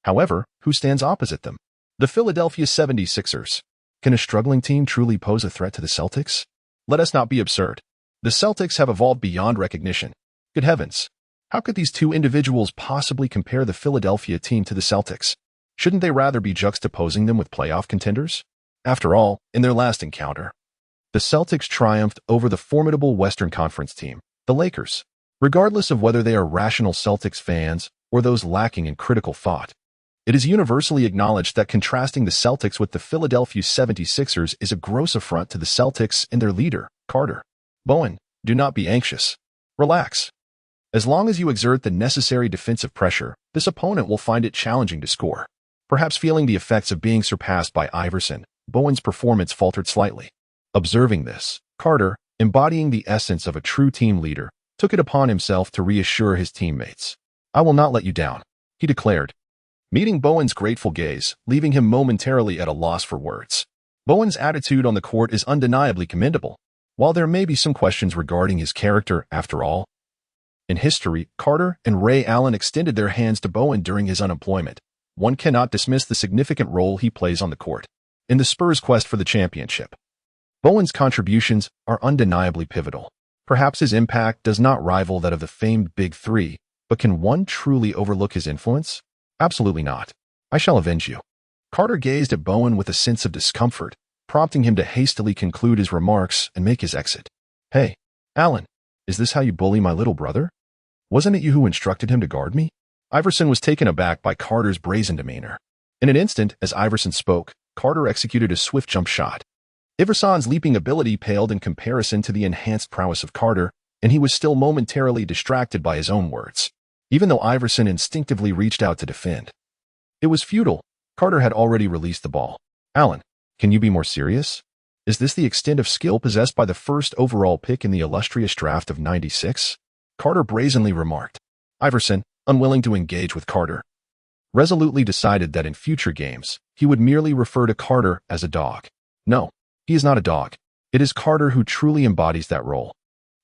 However, who stands opposite them? The Philadelphia 76ers. Can a struggling team truly pose a threat to the Celtics? Let us not be absurd. The Celtics have evolved beyond recognition. Good heavens, how could these two individuals possibly compare the Philadelphia team to the Celtics? Shouldn't they rather be juxtaposing them with playoff contenders? After all, in their last encounter, the Celtics triumphed over the formidable Western Conference team, the Lakers. Regardless of whether they are rational Celtics fans or those lacking in critical thought, it is universally acknowledged that contrasting the Celtics with the Philadelphia 76ers is a gross affront to the Celtics and their leader, Carter. Bowen, do not be anxious. Relax. As long as you exert the necessary defensive pressure, this opponent will find it challenging to score. Perhaps feeling the effects of being surpassed by Iverson, Bowen's performance faltered slightly. Observing this, Carter, embodying the essence of a true team leader, took it upon himself to reassure his teammates. "I will not let you down," he declared, meeting Bowen's grateful gaze, leaving him momentarily at a loss for words. Bowen's attitude on the court is undeniably commendable, while there may be some questions regarding his character after all. In history, Carter and Ray Allen extended their hands to Bowen during his unemployment. One cannot dismiss the significant role he plays on the court in the Spurs' quest for the championship. Bowen's contributions are undeniably pivotal. Perhaps his impact does not rival that of the famed Big Three, but can one truly overlook his influence? Absolutely not. I shall avenge you. Carter gazed at Bowen with a sense of discomfort, prompting him to hastily conclude his remarks and make his exit. Hey, Alan, is this how you bully my little brother? Wasn't it you who instructed him to guard me? Iverson was taken aback by Carter's brazen demeanor. In an instant, as Iverson spoke, Carter executed a swift jump shot. Iverson's leaping ability paled in comparison to the enhanced prowess of Carter, and he was still momentarily distracted by his own words, even though Iverson instinctively reached out to defend. It was futile. Carter had already released the ball. Alan, can you be more serious? Is this the extent of skill possessed by the first overall pick in the illustrious draft of '96? Carter brazenly remarked. Iverson, unwilling to engage with Carter, resolutely decided that in future games, he would merely refer to Carter as a dog. No, he is not a dog. It is Carter who truly embodies that role.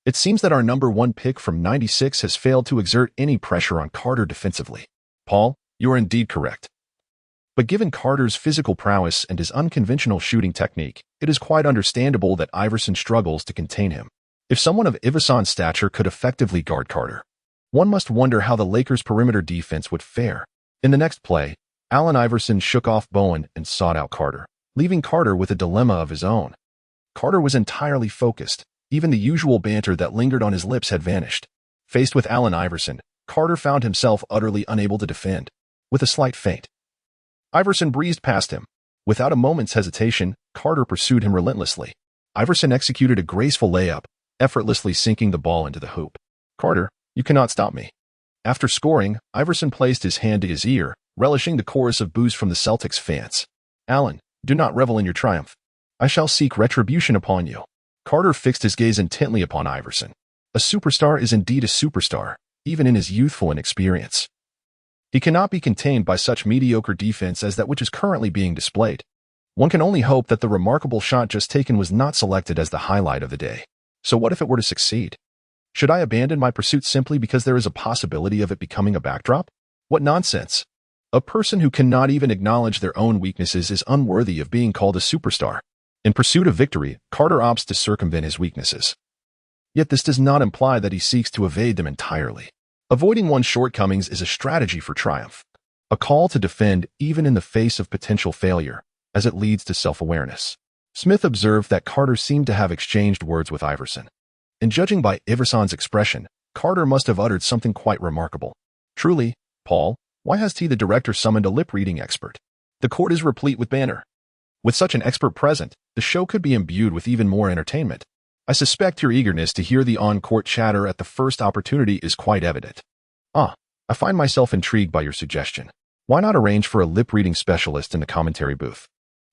It seems that our number 1 pick from '96 has failed to exert any pressure on Carter defensively. Paul, you are indeed correct. But given Carter's physical prowess and his unconventional shooting technique, it is quite understandable that Iverson struggles to contain him. If someone of Iverson's stature could effectively guard Carter, one must wonder how the Lakers' perimeter defense would fare. In the next play, Allen Iverson shook off Bowen and sought out Carter, leaving Carter with a dilemma of his own. Carter was entirely focused. Even the usual banter that lingered on his lips had vanished. Faced with Allen Iverson, Carter found himself utterly unable to defend. With a slight feint, Iverson breezed past him. Without a moment's hesitation, Carter pursued him relentlessly. Iverson executed a graceful layup, effortlessly sinking the ball into the hoop. Carter, you cannot stop me. After scoring, Iverson placed his hand to his ear, relishing the chorus of boos from the Celtics fans. Allen, do not revel in your triumph. I shall seek retribution upon you. Carter fixed his gaze intently upon Iverson. A superstar is indeed a superstar, even in his youthful inexperience. He cannot be contained by such mediocre defense as that which is currently being displayed. One can only hope that the remarkable shot just taken was not selected as the highlight of the day. So what if it were to succeed? Should I abandon my pursuit simply because there is a possibility of it becoming a backdrop? What nonsense! A person who cannot even acknowledge their own weaknesses is unworthy of being called a superstar. In pursuit of victory, Carter opts to circumvent his weaknesses. Yet this does not imply that he seeks to evade them entirely. Avoiding one's shortcomings is a strategy for triumph, a call to defend even in the face of potential failure, as it leads to self-awareness. Smith observed that Carter seemed to have exchanged words with Iverson. And judging by Iverson's expression, Carter must have uttered something quite remarkable. Truly, Paul, why has the director summoned a lip-reading expert? The court is replete with banter. With such an expert present, the show could be imbued with even more entertainment. I suspect your eagerness to hear the on-court chatter at the first opportunity is quite evident. I find myself intrigued by your suggestion. Why not arrange for a lip-reading specialist in the commentary booth?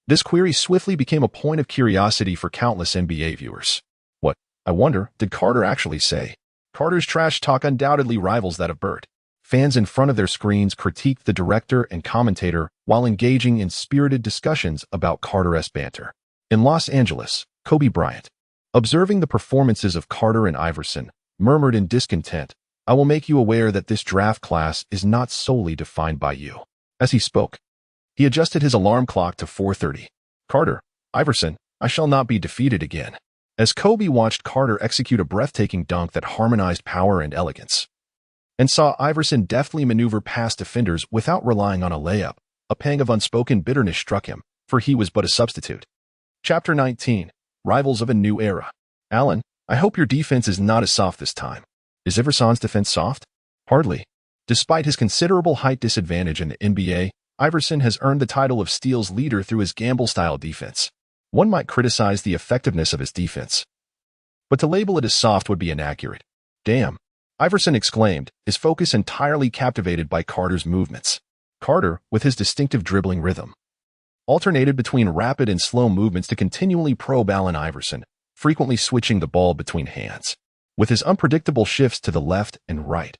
This query swiftly became a point of curiosity for countless NBA viewers. What, I wonder, did Carter actually say? Carter's trash talk undoubtedly rivals that of Bert. Fans in front of their screens critiqued the director and commentator while engaging in spirited discussions about Carter-esque banter. In Los Angeles, Kobe Bryant, observing the performances of Carter and Iverson, murmured in discontent, I will make you aware that this draft class is not solely defined by you. As he spoke, he adjusted his alarm clock to 4:30. Carter, Iverson, I shall not be defeated again. As Kobe watched Carter execute a breathtaking dunk that harmonized power and elegance, and saw Iverson deftly maneuver past defenders without relying on a layup, a pang of unspoken bitterness struck him, for he was but a substitute. Chapter 19. Rivals of a New Era. Allen, I hope your defense is not as soft this time. Is Iverson's defense soft? Hardly. Despite his considerable height disadvantage in the NBA, Iverson has earned the title of Steals leader through his gamble-style defense. One might criticize the effectiveness of his defense, but to label it as soft would be inaccurate. Damn, Iverson exclaimed, his focus entirely captivated by Carter's movements. Carter, with his distinctive dribbling rhythm, alternated between rapid and slow movements to continually probe Allen Iverson, frequently switching the ball between hands. With his unpredictable shifts to the left and right,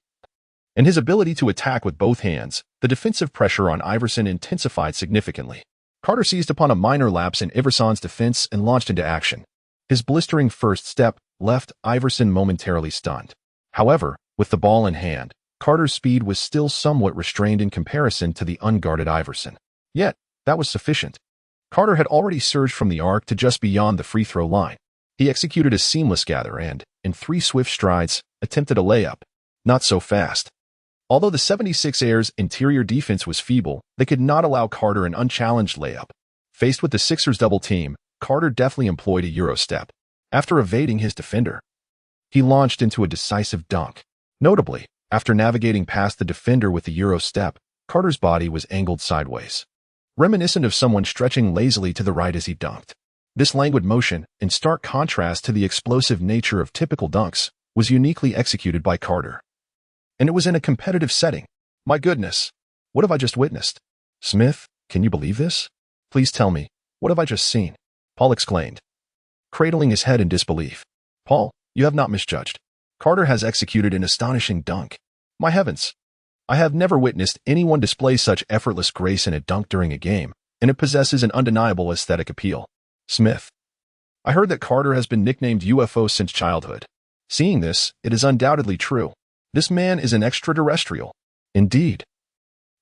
and his ability to attack with both hands, the defensive pressure on Iverson intensified significantly. Carter seized upon a minor lapse in Iverson's defense and launched into action. His blistering first step left Iverson momentarily stunned. However, with the ball in hand, Carter's speed was still somewhat restrained in comparison to the unguarded Iverson. Yet, that was sufficient. Carter had already surged from the arc to just beyond the free throw line. He executed a seamless gather and, in 3 swift strides, attempted a layup. Not so fast. Although the 76ers' interior defense was feeble, they could not allow Carter an unchallenged layup. Faced with the Sixers' double team, Carter deftly employed a Euro step. After evading his defender, he launched into a decisive dunk. Notably, after navigating past the defender with the Euro step, Carter's body was angled sideways, reminiscent of someone stretching lazily to the right as he dunked. This languid motion, in stark contrast to the explosive nature of typical dunks, was uniquely executed by Carter. And it was in a competitive setting. My goodness, what have I just witnessed? Smith, can you believe this? Please tell me, what have I just seen? Paul exclaimed, cradling his head in disbelief. Paul, you have not misjudged. Carter has executed an astonishing dunk. My heavens! I have never witnessed anyone display such effortless grace in a dunk during a game, and it possesses an undeniable aesthetic appeal. Smith. I heard that Carter has been nicknamed UFO since childhood. Seeing this, it is undoubtedly true. This man is an extraterrestrial. Indeed.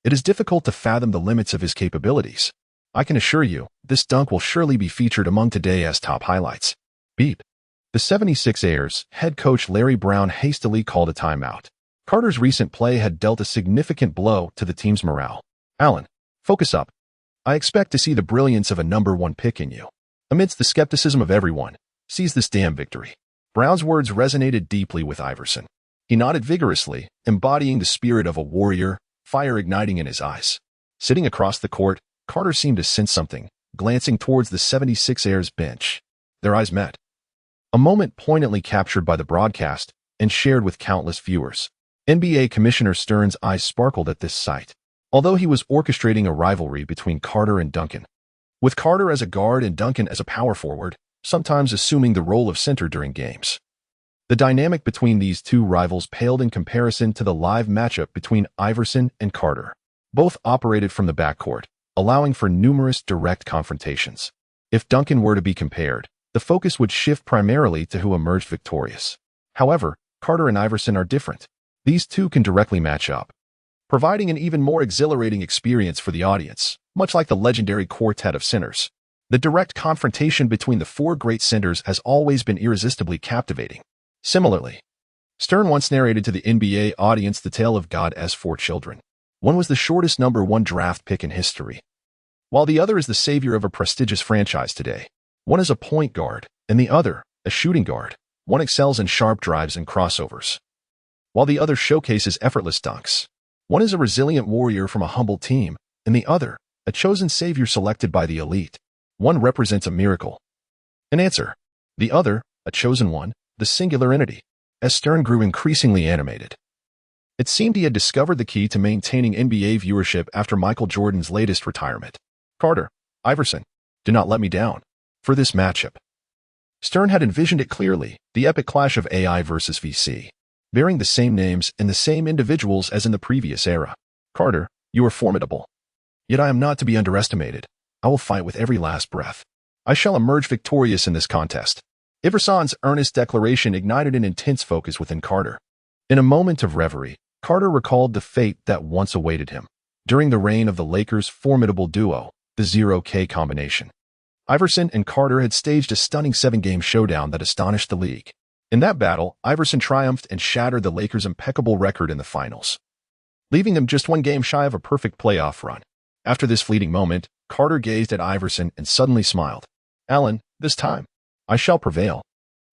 It is difficult to fathom the limits of his capabilities. I can assure you, this dunk will surely be featured among today's top highlights. Beep. The 76ers head coach Larry Brown hastily called a timeout. Carter's recent play had dealt a significant blow to the team's morale. Allen, focus up. I expect to see the brilliance of a #1 pick in you. Amidst the skepticism of everyone, seize this damn victory. Brown's words resonated deeply with Iverson. He nodded vigorously, embodying the spirit of a warrior, fire igniting in his eyes. Sitting across the court, Carter seemed to sense something, glancing towards the 76ers bench. Their eyes met. A moment poignantly captured by the broadcast and shared with countless viewers. NBA Commissioner Stern's eyes sparkled at this sight, although he was orchestrating a rivalry between Carter and Duncan. With Carter as a guard and Duncan as a power forward, sometimes assuming the role of center during games. The dynamic between these two rivals paled in comparison to the live matchup between Iverson and Carter. Both operated from the backcourt, allowing for numerous direct confrontations. If Duncan were to be compared, the focus would shift primarily to who emerged victorious. However, Carter and Iverson are different. These two can directly match up, providing an even more exhilarating experience for the audience, much like the legendary quartet of centers. The direct confrontation between the four great centers has always been irresistibly captivating. Similarly, Stern once narrated to the NBA audience the tale of God's four children. One was the shortest #1 draft pick in history, while the other is the savior of a prestigious franchise today. One is a point guard, and the other, a shooting guard. One excels in sharp drives and crossovers, while the other showcases effortless dunks. One is a resilient warrior from a humble team, and the other, a chosen savior selected by the elite. One represents a miracle, an answer. The other, a chosen one, the singular entity. As Stern grew increasingly animated, it seemed he had discovered the key to maintaining NBA viewership after Michael Jordan's latest retirement. Carter, Iverson, do not let me down. For this matchup, Stern had envisioned it clearly, the epic clash of AI versus VC, bearing the same names and the same individuals as in the previous era. Carter, you are formidable. Yet I am not to be underestimated. I will fight with every last breath. I shall emerge victorious in this contest. Iverson's earnest declaration ignited an intense focus within Carter. In a moment of reverie, Carter recalled the fate that once awaited him. During the reign of the Lakers' formidable duo, the 0K combination, Iverson and Carter had staged a stunning 7-game showdown that astonished the league. In that battle, Iverson triumphed and shattered the Lakers' impeccable record in the finals, leaving them just 1 game shy of a perfect playoff run. After this fleeting moment, Carter gazed at Iverson and suddenly smiled. Allen, this time, I shall prevail.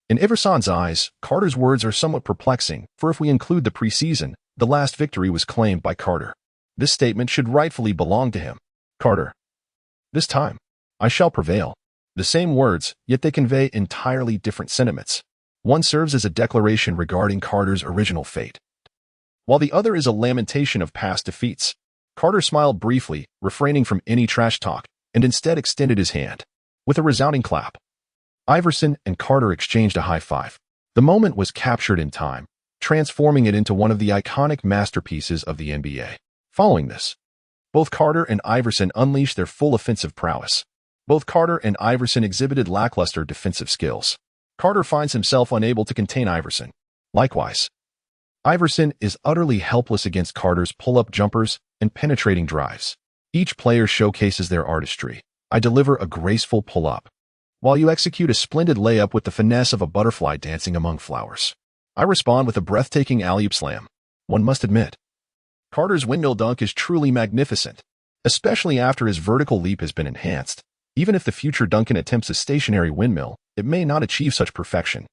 In Iverson's eyes, Carter's words are somewhat perplexing, for if we include the preseason, the last victory was claimed by Carter. This statement should rightfully belong to him. Carter, this time, I shall prevail. The same words, yet they convey entirely different sentiments. One serves as a declaration regarding Carter's original fate, while the other is a lamentation of past defeats. Carter smiled briefly, refraining from any trash talk, and instead extended his hand. With a resounding clap, Iverson and Carter exchanged a high five. The moment was captured in time, transforming it into one of the iconic masterpieces of the NBA. Following this, both Carter and Iverson unleashed their full offensive prowess. Both Carter and Iverson exhibited lackluster defensive skills. Carter finds himself unable to contain Iverson. Likewise, Iverson is utterly helpless against Carter's pull-up jumpers and penetrating drives. Each player showcases their artistry. I deliver a graceful pull-up, while you execute a splendid layup with the finesse of a butterfly dancing among flowers. I respond with a breathtaking alley-oop slam. One must admit, Carter's windmill dunk is truly magnificent, especially after his vertical leap has been enhanced. Even if the future Duncan attempts a stationary windmill, it may not achieve such perfection.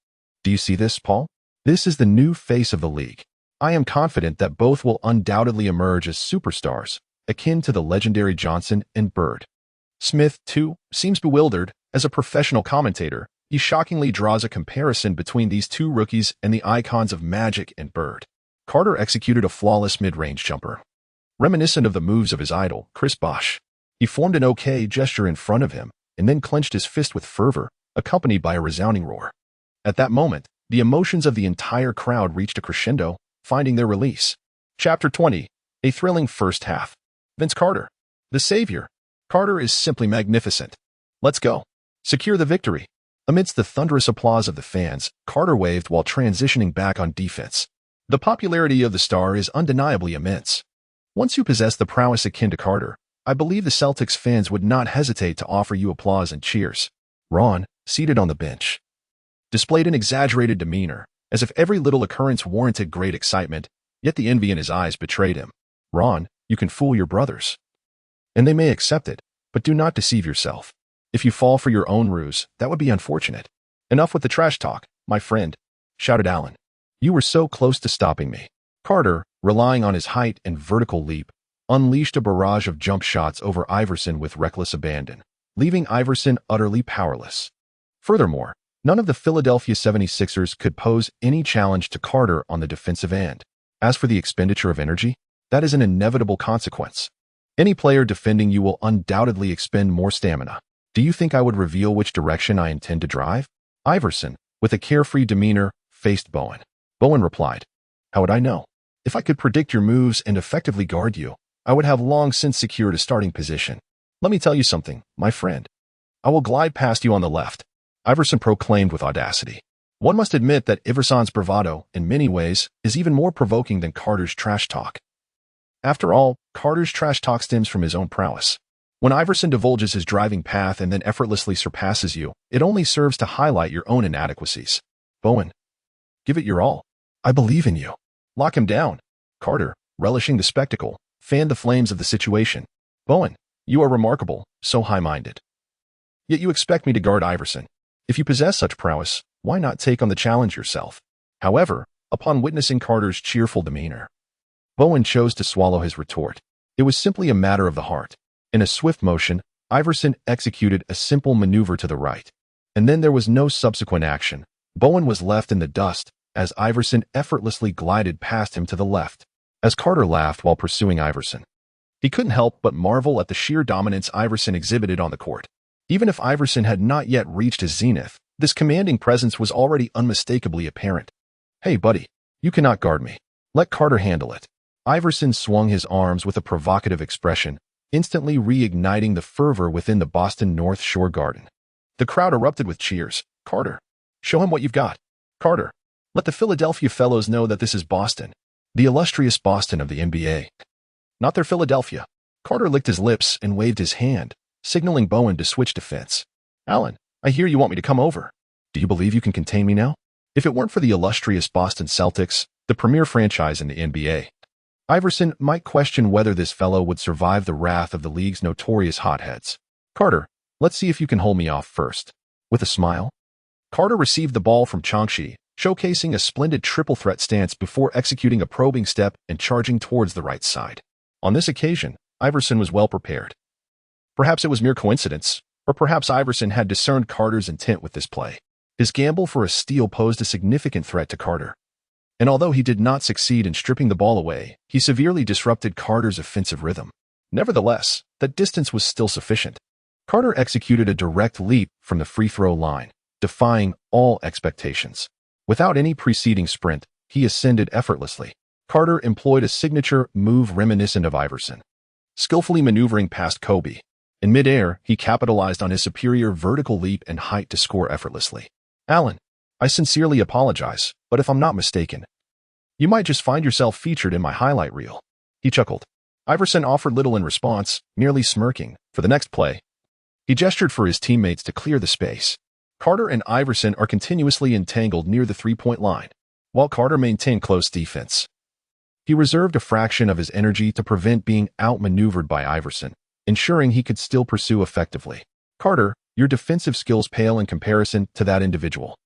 Do you see this, Paul? This is the new face of the league. I am confident that both will undoubtedly emerge as superstars, akin to the legendary Johnson and Bird. Smith, too, seems bewildered. As a professional commentator, he shockingly draws a comparison between these two rookies and the icons of Magic and Bird. Carter executed a flawless mid-range jumper, reminiscent of the moves of his idol, Chris Bosh. He formed an OK gesture in front of him and then clenched his fist with fervor, accompanied by a resounding roar. At that moment, the emotions of the entire crowd reached a crescendo, finding their release. Chapter 20. A thrilling first half. Vince Carter, the savior. Carter is simply magnificent. Let's go. Secure the victory. Amidst the thunderous applause of the fans, Carter waved while transitioning back on defense. The popularity of the star is undeniably immense. Once you possess the prowess akin to Carter, I believe the Celtics fans would not hesitate to offer you applause and cheers. Ron, seated on the bench, displayed an exaggerated demeanor, as if every little occurrence warranted great excitement, yet the envy in his eyes betrayed him. Ron, you can fool your brothers, and they may accept it, but do not deceive yourself. If you fall for your own ruse, that would be unfortunate. Enough with the trash talk, my friend, shouted Allen. You were so close to stopping me. Carter, relying on his height and vertical leap, unleashed a barrage of jump shots over Iverson with reckless abandon, leaving Iverson utterly powerless. Furthermore, none of the Philadelphia 76ers could pose any challenge to Carter on the defensive end. As for the expenditure of energy, that is an inevitable consequence. Any player defending you will undoubtedly expend more stamina. Do you think I would reveal which direction I intend to drive? Iverson, with a carefree demeanor, faced Bowen. Bowen replied, How would I know? If I could predict your moves and effectively guard you, I would have long since secured a starting position. Let me tell you something, my friend. I will glide past you on the left, Iverson proclaimed with audacity. One must admit that Iverson's bravado, in many ways, is even more provoking than Carter's trash talk. After all, Carter's trash talk stems from his own prowess. When Iverson divulges his driving path and then effortlessly surpasses you, it only serves to highlight your own inadequacies. Bowen, give it your all. I believe in you. Lock him down. Carter, relishing the spectacle, fanned the flames of the situation. Bowen, you are remarkable, so high-minded. Yet you expect me to guard Iverson. If you possess such prowess, why not take on the challenge yourself? However, upon witnessing Carter's cheerful demeanor, Bowen chose to swallow his retort. It was simply a matter of the heart. In a swift motion, Iverson executed a simple maneuver to the right. And then there was no subsequent action. Bowen was left in the dust as Iverson effortlessly glided past him to the left. As Carter laughed while pursuing Iverson, he couldn't help but marvel at the sheer dominance Iverson exhibited on the court. Even if Iverson had not yet reached his zenith, this commanding presence was already unmistakably apparent. Hey, buddy, you cannot guard me. Let Carter handle it. Iverson swung his arms with a provocative expression, instantly reigniting the fervor within the Boston North Shore garden. The crowd erupted with cheers. Carter, show him what you've got. Carter, let the Philadelphia fellows know that this is Boston, the illustrious Boston of the NBA. Not their Philadelphia. Carter licked his lips and waved his hand, signaling Bowen to switch defense. Allen, I hear you want me to come over. Do you believe you can contain me now? If it weren't for the illustrious Boston Celtics, the premier franchise in the NBA, Iverson might question whether this fellow would survive the wrath of the league's notorious hotheads. Carter, let's see if you can hold me off first. With a smile, Carter received the ball from Changshi, showcasing a splendid triple threat stance before executing a probing step and charging towards the right side. On this occasion, Iverson was well prepared. Perhaps it was mere coincidence, or perhaps Iverson had discerned Carter's intent with this play. His gamble for a steal posed a significant threat to Carter. And although he did not succeed in stripping the ball away, he severely disrupted Carter's offensive rhythm. Nevertheless, that distance was still sufficient. Carter executed a direct leap from the free throw line, defying all expectations. Without any preceding sprint, he ascended effortlessly. Carter employed a signature move reminiscent of Iverson, skillfully maneuvering past Kobe. In midair, he capitalized on his superior vertical leap and height to score effortlessly. Allen, I sincerely apologize, but if I'm not mistaken, you might just find yourself featured in my highlight reel. He chuckled. Iverson offered little in response, merely smirking. For the next play, he gestured for his teammates to clear the space. Carter and Iverson are continuously entangled near the three-point line, while Carter maintained close defense. He reserved a fraction of his energy to prevent being outmaneuvered by Iverson, ensuring he could still pursue effectively. Carter, your defensive skills pale in comparison to that individual.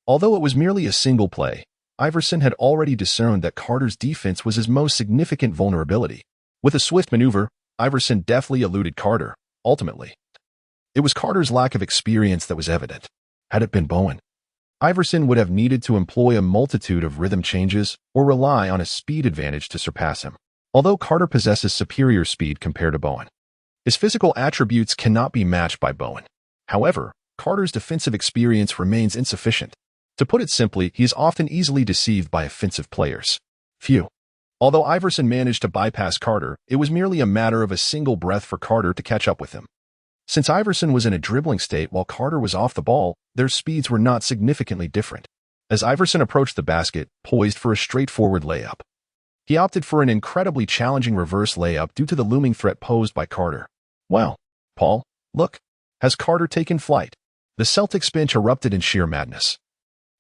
Although it was merely a single play, Iverson had already discerned that Carter's defense was his most significant vulnerability. With a swift maneuver, Iverson deftly eluded Carter, ultimately. It was Carter's lack of experience that was evident. Had it been Bowen, Iverson would have needed to employ a multitude of rhythm changes or rely on a speed advantage to surpass him. Although Carter possesses superior speed compared to Bowen, his physical attributes cannot be matched by Bowen. However, Carter's defensive experience remains insufficient. To put it simply, he is often easily deceived by offensive players. Although Iverson managed to bypass Carter, it was merely a matter of a single breath for Carter to catch up with him. Since Iverson was in a dribbling state while Carter was off the ball, their speeds were not significantly different. As Iverson approached the basket, poised for a straightforward layup, he opted for an incredibly challenging reverse layup due to the looming threat posed by Carter. Wow, Paul, look, has Carter taken flight? The Celtics bench erupted in sheer madness.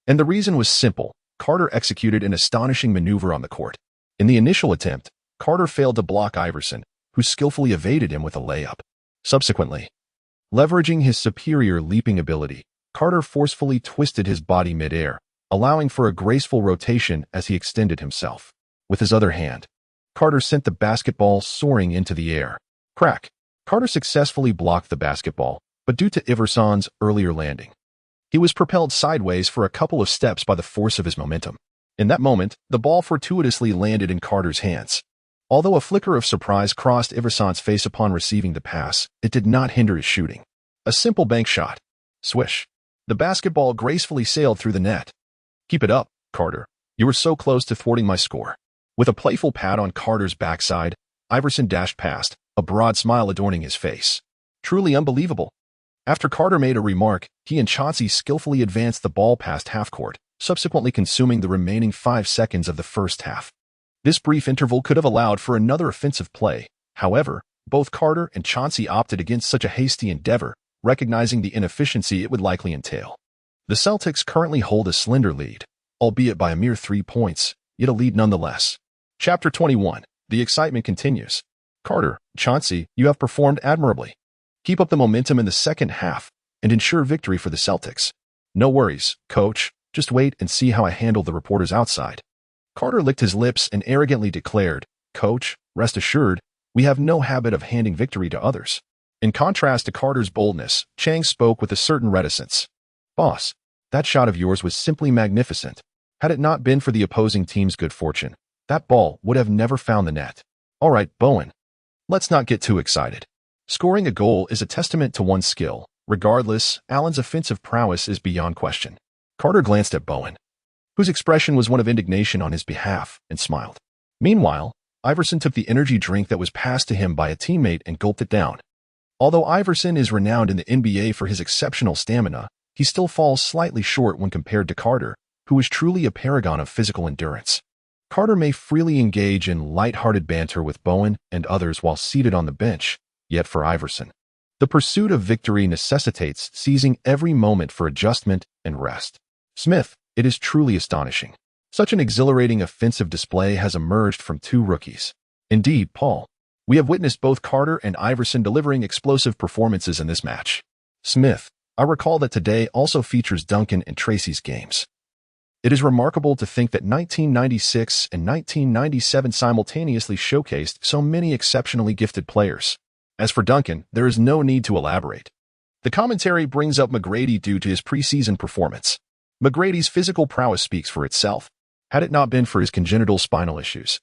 And the reason was simple. Carter executed an astonishing maneuver on the court. In the initial attempt, Carter failed to block Iverson, who skillfully evaded him with a layup. Subsequently, leveraging his superior leaping ability, Carter forcefully twisted his body mid-air, allowing for a graceful rotation as he extended himself. With his other hand, Carter sent the basketball soaring into the air. Crack! Carter successfully blocked the basketball, but due to Iverson's earlier landing, he was propelled sideways for a couple of steps by the force of his momentum. In that moment, the ball fortuitously landed in Carter's hands. Although a flicker of surprise crossed Iverson's face upon receiving the pass, it did not hinder his shooting. A simple bank shot. Swish. The basketball gracefully sailed through the net. Keep it up, Carter. You were so close to thwarting my score. With a playful pat on Carter's backside, Iverson dashed past, a broad smile adorning his face. Truly unbelievable. After Carter made a remark, he and Chauncey skillfully advanced the ball past half-court, subsequently consuming the remaining 5 seconds of the first half. This brief interval could have allowed for another offensive play. However, both Carter and Chauncey opted against such a hasty endeavor, recognizing the inefficiency it would likely entail. The Celtics currently hold a slender lead, albeit by a mere 3 points, yet a lead nonetheless. Chapter 21. The excitement continues. Carter, Chauncey, you have performed admirably. Keep up the momentum in the second half and ensure victory for the Celtics. No worries, coach. Just wait and see how I handle the reporters outside. Carter licked his lips and arrogantly declared, Coach, rest assured, we have no habit of handing victory to others. In contrast to Carter's boldness, Chang spoke with a certain reticence. Boss, that shot of yours was simply magnificent. Had it not been for the opposing team's good fortune, that ball would have never found the net. All right, Bowen. Let's not get too excited. Scoring a goal is a testament to one's skill. Regardless, Allen's offensive prowess is beyond question. Carter glanced at Bowen, whose expression was one of indignation on his behalf, and smiled. Meanwhile, Iverson took the energy drink that was passed to him by a teammate and gulped it down. Although Iverson is renowned in the NBA for his exceptional stamina, he still falls slightly short when compared to Carter, who is truly a paragon of physical endurance. Carter may freely engage in light-hearted banter with Bowen and others while seated on the bench, yet for Iverson, the pursuit of victory necessitates seizing every moment for adjustment and rest. Smith, it is truly astonishing. Such an exhilarating offensive display has emerged from 2 rookies. Indeed, Paul, we have witnessed both Carter and Iverson delivering explosive performances in this match. Smith, I recall that today also features Duncan and Tracy's games. It is remarkable to think that 1996 and 1997 simultaneously showcased so many exceptionally gifted players. As for Duncan, there is no need to elaborate. The commentary brings up McGrady due to his preseason performance. McGrady's physical prowess speaks for itself. Had it not been for his congenital spinal issues,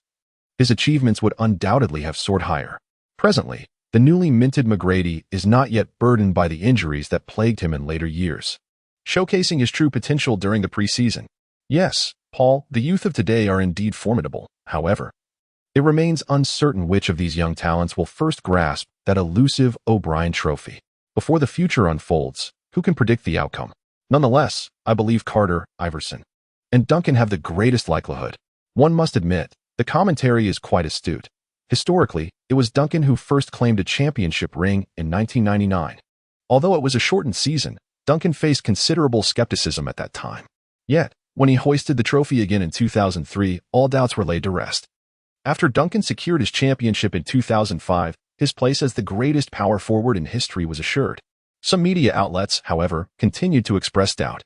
his achievements would undoubtedly have soared higher. Presently, the newly minted McGrady is not yet burdened by the injuries that plagued him in later years, showcasing his true potential during the preseason. Yes, Paul, the youth of today are indeed formidable. However, it remains uncertain which of these young talents will first grasp that elusive O'Brien trophy. Before the future unfolds, who can predict the outcome? Nonetheless, I believe Carter, Iverson, and Duncan have the greatest likelihood. One must admit, the commentary is quite astute. Historically, it was Duncan who first claimed a championship ring in 1999. Although it was a shortened season, Duncan faced considerable skepticism at that time. Yet, when he hoisted the trophy again in 2003, all doubts were laid to rest. After Duncan secured his championship in 2005, his place as the greatest power forward in history was assured. Some media outlets, however, continued to express doubt.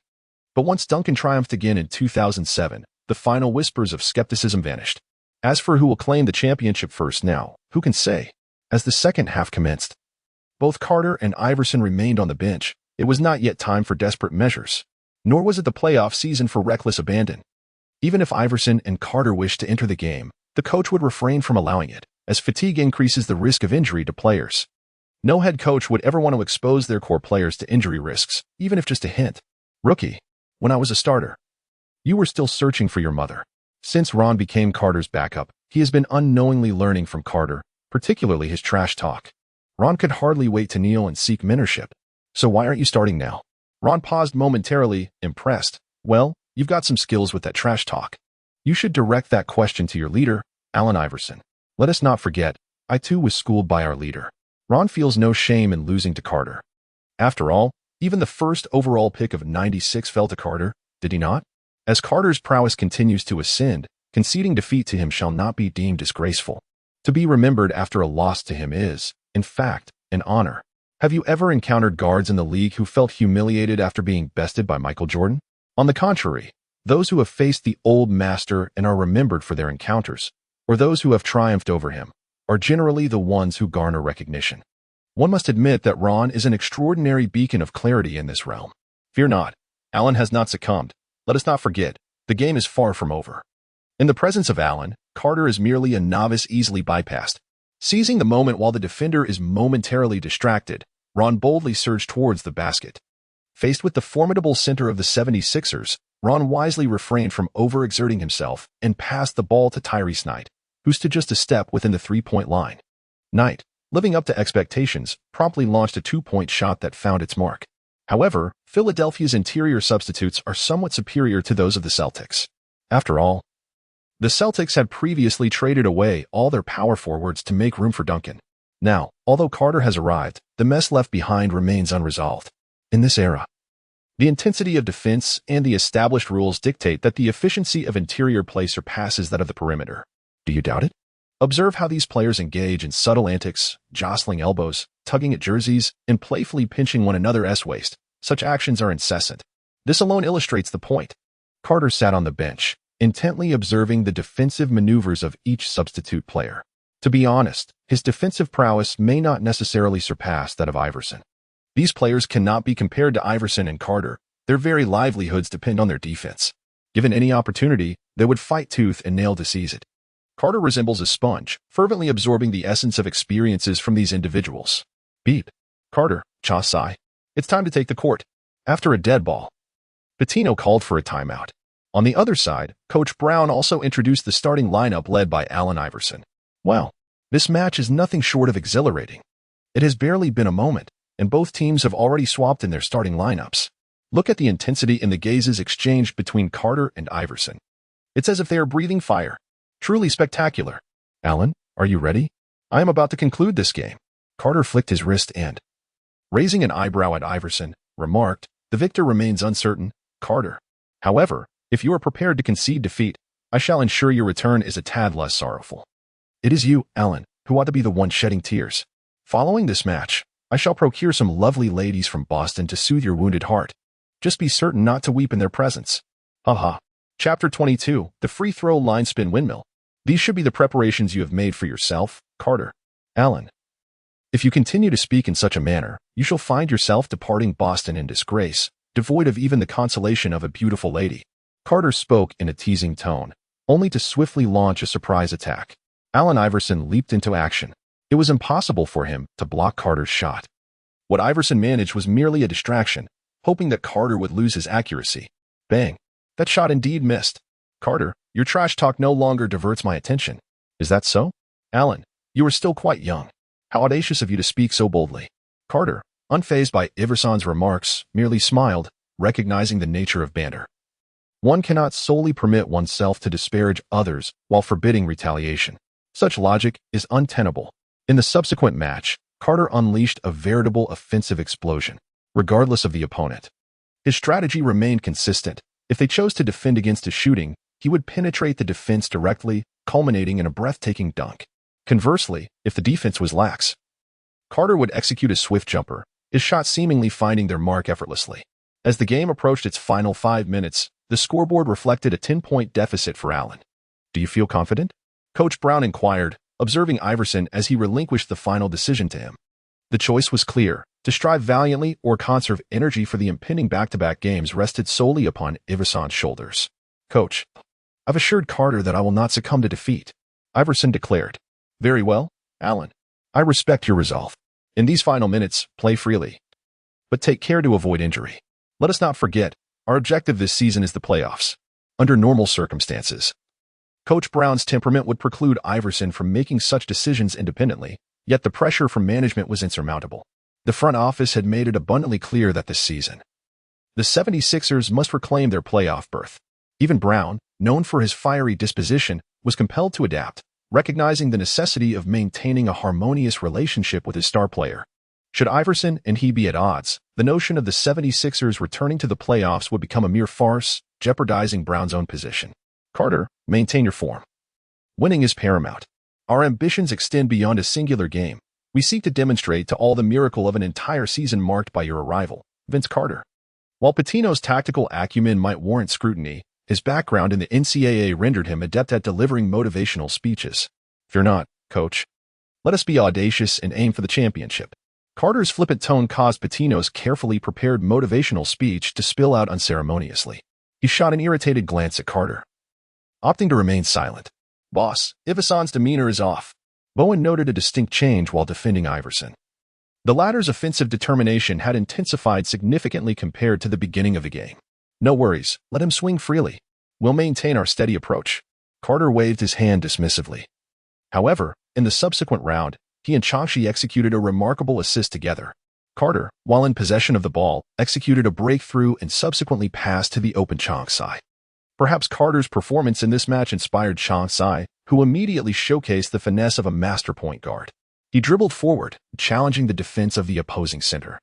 But once Duncan triumphed again in 2007, the final whispers of skepticism vanished. As for who will claim the championship first now, who can say? As the second half commenced, both Carter and Iverson remained on the bench. It was not yet time for desperate measures. Nor was it the playoff season for reckless abandon. Even if Iverson and Carter wished to enter the game, the coach would refrain from allowing it, as fatigue increases the risk of injury to players. No head coach would ever want to expose their core players to injury risks, even if just a hint. Rookie, when I was a starter, you were still searching for your mother. Since Ron became Carter's backup, he has been unknowingly learning from Carter, particularly his trash talk. Ron could hardly wait to kneel and seek mentorship. So why aren't you starting now? Ron paused momentarily, impressed. Well, you've got some skills with that trash talk. You should direct that question to your leader, Allen Iverson. Let us not forget, I too was schooled by our leader. Ron feels no shame in losing to Carter. After all, even the first overall pick of '96 fell to Carter, did he not? As Carter's prowess continues to ascend, conceding defeat to him shall not be deemed disgraceful. To be remembered after a loss to him is, in fact, an honor. Have you ever encountered guards in the league who felt humiliated after being bested by Michael Jordan? On the contrary, those who have faced the old master and are remembered for their encounters, or those who have triumphed over him, are generally the ones who garner recognition. One must admit that Ron is an extraordinary beacon of clarity in this realm. Fear not, Allen has not succumbed. Let us not forget, the game is far from over. In the presence of Allen, Carter is merely a novice easily bypassed. Seizing the moment while the defender is momentarily distracted, Ron boldly surged towards the basket. Faced with the formidable center of the 76ers, Ron wisely refrained from overexerting himself and passed the ball to Tyrese Knight, who stood just a step within the three-point line. Knight, living up to expectations, promptly launched a two-point shot that found its mark. However, Philadelphia's interior substitutes are somewhat superior to those of the Celtics. After all, the Celtics had previously traded away all their power forwards to make room for Duncan. Now, although Carter has arrived, the mess left behind remains unresolved. In this era, the intensity of defense and the established rules dictate that the efficiency of interior play surpasses that of the perimeter. Do you doubt it? Observe how these players engage in subtle antics, jostling elbows, tugging at jerseys, and playfully pinching one another's waist. Such actions are incessant. This alone illustrates the point. Carter sat on the bench, intently observing the defensive maneuvers of each substitute player. To be honest, his defensive prowess may not necessarily surpass that of Iverson. These players cannot be compared to Iverson and Carter. Their very livelihoods depend on their defense. Given any opportunity, they would fight tooth and nail to seize it. Carter resembles a sponge, fervently absorbing the essence of experiences from these individuals. Beep. Carter, cha sai. It's time to take the court. After a dead ball, Pitino called for a timeout. On the other side, Coach Brown also introduced the starting lineup led by Allen Iverson. Well, this match is nothing short of exhilarating. It has barely been a moment, and both teams have already swapped in their starting lineups. Look at the intensity in the gazes exchanged between Carter and Iverson. It's as if they are breathing fire. Truly spectacular. Allen, are you ready? I am about to conclude this game. Carter flicked his wrist and, raising an eyebrow at Iverson, remarked, the victor remains uncertain, Carter. However, if you are prepared to concede defeat, I shall ensure your return is a tad less sorrowful. It is you, Allen, who ought to be the one shedding tears. Following this match, I shall procure some lovely ladies from Boston to soothe your wounded heart. Just be certain not to weep in their presence. Haha. Chapter 22, The Free Throw Line Spin Windmill. These should be the preparations you have made for yourself, Carter. Allen. If you continue to speak in such a manner, you shall find yourself departing Boston in disgrace, devoid of even the consolation of a beautiful lady. Carter spoke in a teasing tone, only to swiftly launch a surprise attack. Allen Iverson leaped into action. It was impossible for him to block Carter's shot. What Iverson managed was merely a distraction, hoping that Carter would lose his accuracy. Bang! That shot indeed missed. Carter, your trash talk no longer diverts my attention. Is that so? Allen, you are still quite young. How audacious of you to speak so boldly. Carter, unfazed by Iverson's remarks, merely smiled, recognizing the nature of banter. One cannot solely permit oneself to disparage others while forbidding retaliation. Such logic is untenable. In the subsequent match, Carter unleashed a veritable offensive explosion, regardless of the opponent. His strategy remained consistent. If they chose to defend against his shooting, he would penetrate the defense directly, culminating in a breathtaking dunk. Conversely, if the defense was lax, Carter would execute a swift jumper, his shots seemingly finding their mark effortlessly. As the game approached its final 5 minutes, the scoreboard reflected a 10-point deficit for Allen. "Do you feel confident?" Coach Brown inquired, observing Iverson as he relinquished the final decision to him. The choice was clear: to strive valiantly or conserve energy for the impending back-to-back games rested solely upon Iverson's shoulders. "Coach, I've assured Carter that I will not succumb to defeat," Iverson declared. "Very well, Allen. I respect your resolve. In these final minutes, play freely, but take care to avoid injury. Let us not forget, our objective this season is the playoffs. Under normal circumstances, Coach Brown's temperament would preclude Iverson from making such decisions independently, yet the pressure from management was insurmountable. The front office had made it abundantly clear that this season, the 76ers must reclaim their playoff berth. Even Brown, known for his fiery disposition, was compelled to adapt, recognizing the necessity of maintaining a harmonious relationship with his star player. Should Iverson and he be at odds, the notion of the 76ers returning to the playoffs would become a mere farce, jeopardizing Brown's own position. "Carter, maintain your form. Winning is paramount. Our ambitions extend beyond a singular game. We seek to demonstrate to all the miracle of an entire season marked by your arrival, Vince Carter." While Pitino's tactical acumen might warrant scrutiny, his background in the NCAA rendered him adept at delivering motivational speeches. "Fear not, coach. Let us be audacious and aim for the championship." Carter's flippant tone caused Pitino's carefully prepared motivational speech to spill out unceremoniously. He shot an irritated glance at Carter, opting to remain silent. "Boss, Iverson's demeanor is off." Bowen noted a distinct change while defending Iverson. The latter's offensive determination had intensified significantly compared to the beginning of the game. "No worries, let him swing freely. We'll maintain our steady approach." Carter waved his hand dismissively. However, in the subsequent round, he and Chauncey executed a remarkable assist together. Carter, while in possession of the ball, executed a breakthrough and subsequently passed to the open Chauncey. Perhaps Carter's performance in this match inspired Chauncey, who immediately showcased the finesse of a master point guard. He dribbled forward, challenging the defense of the opposing center,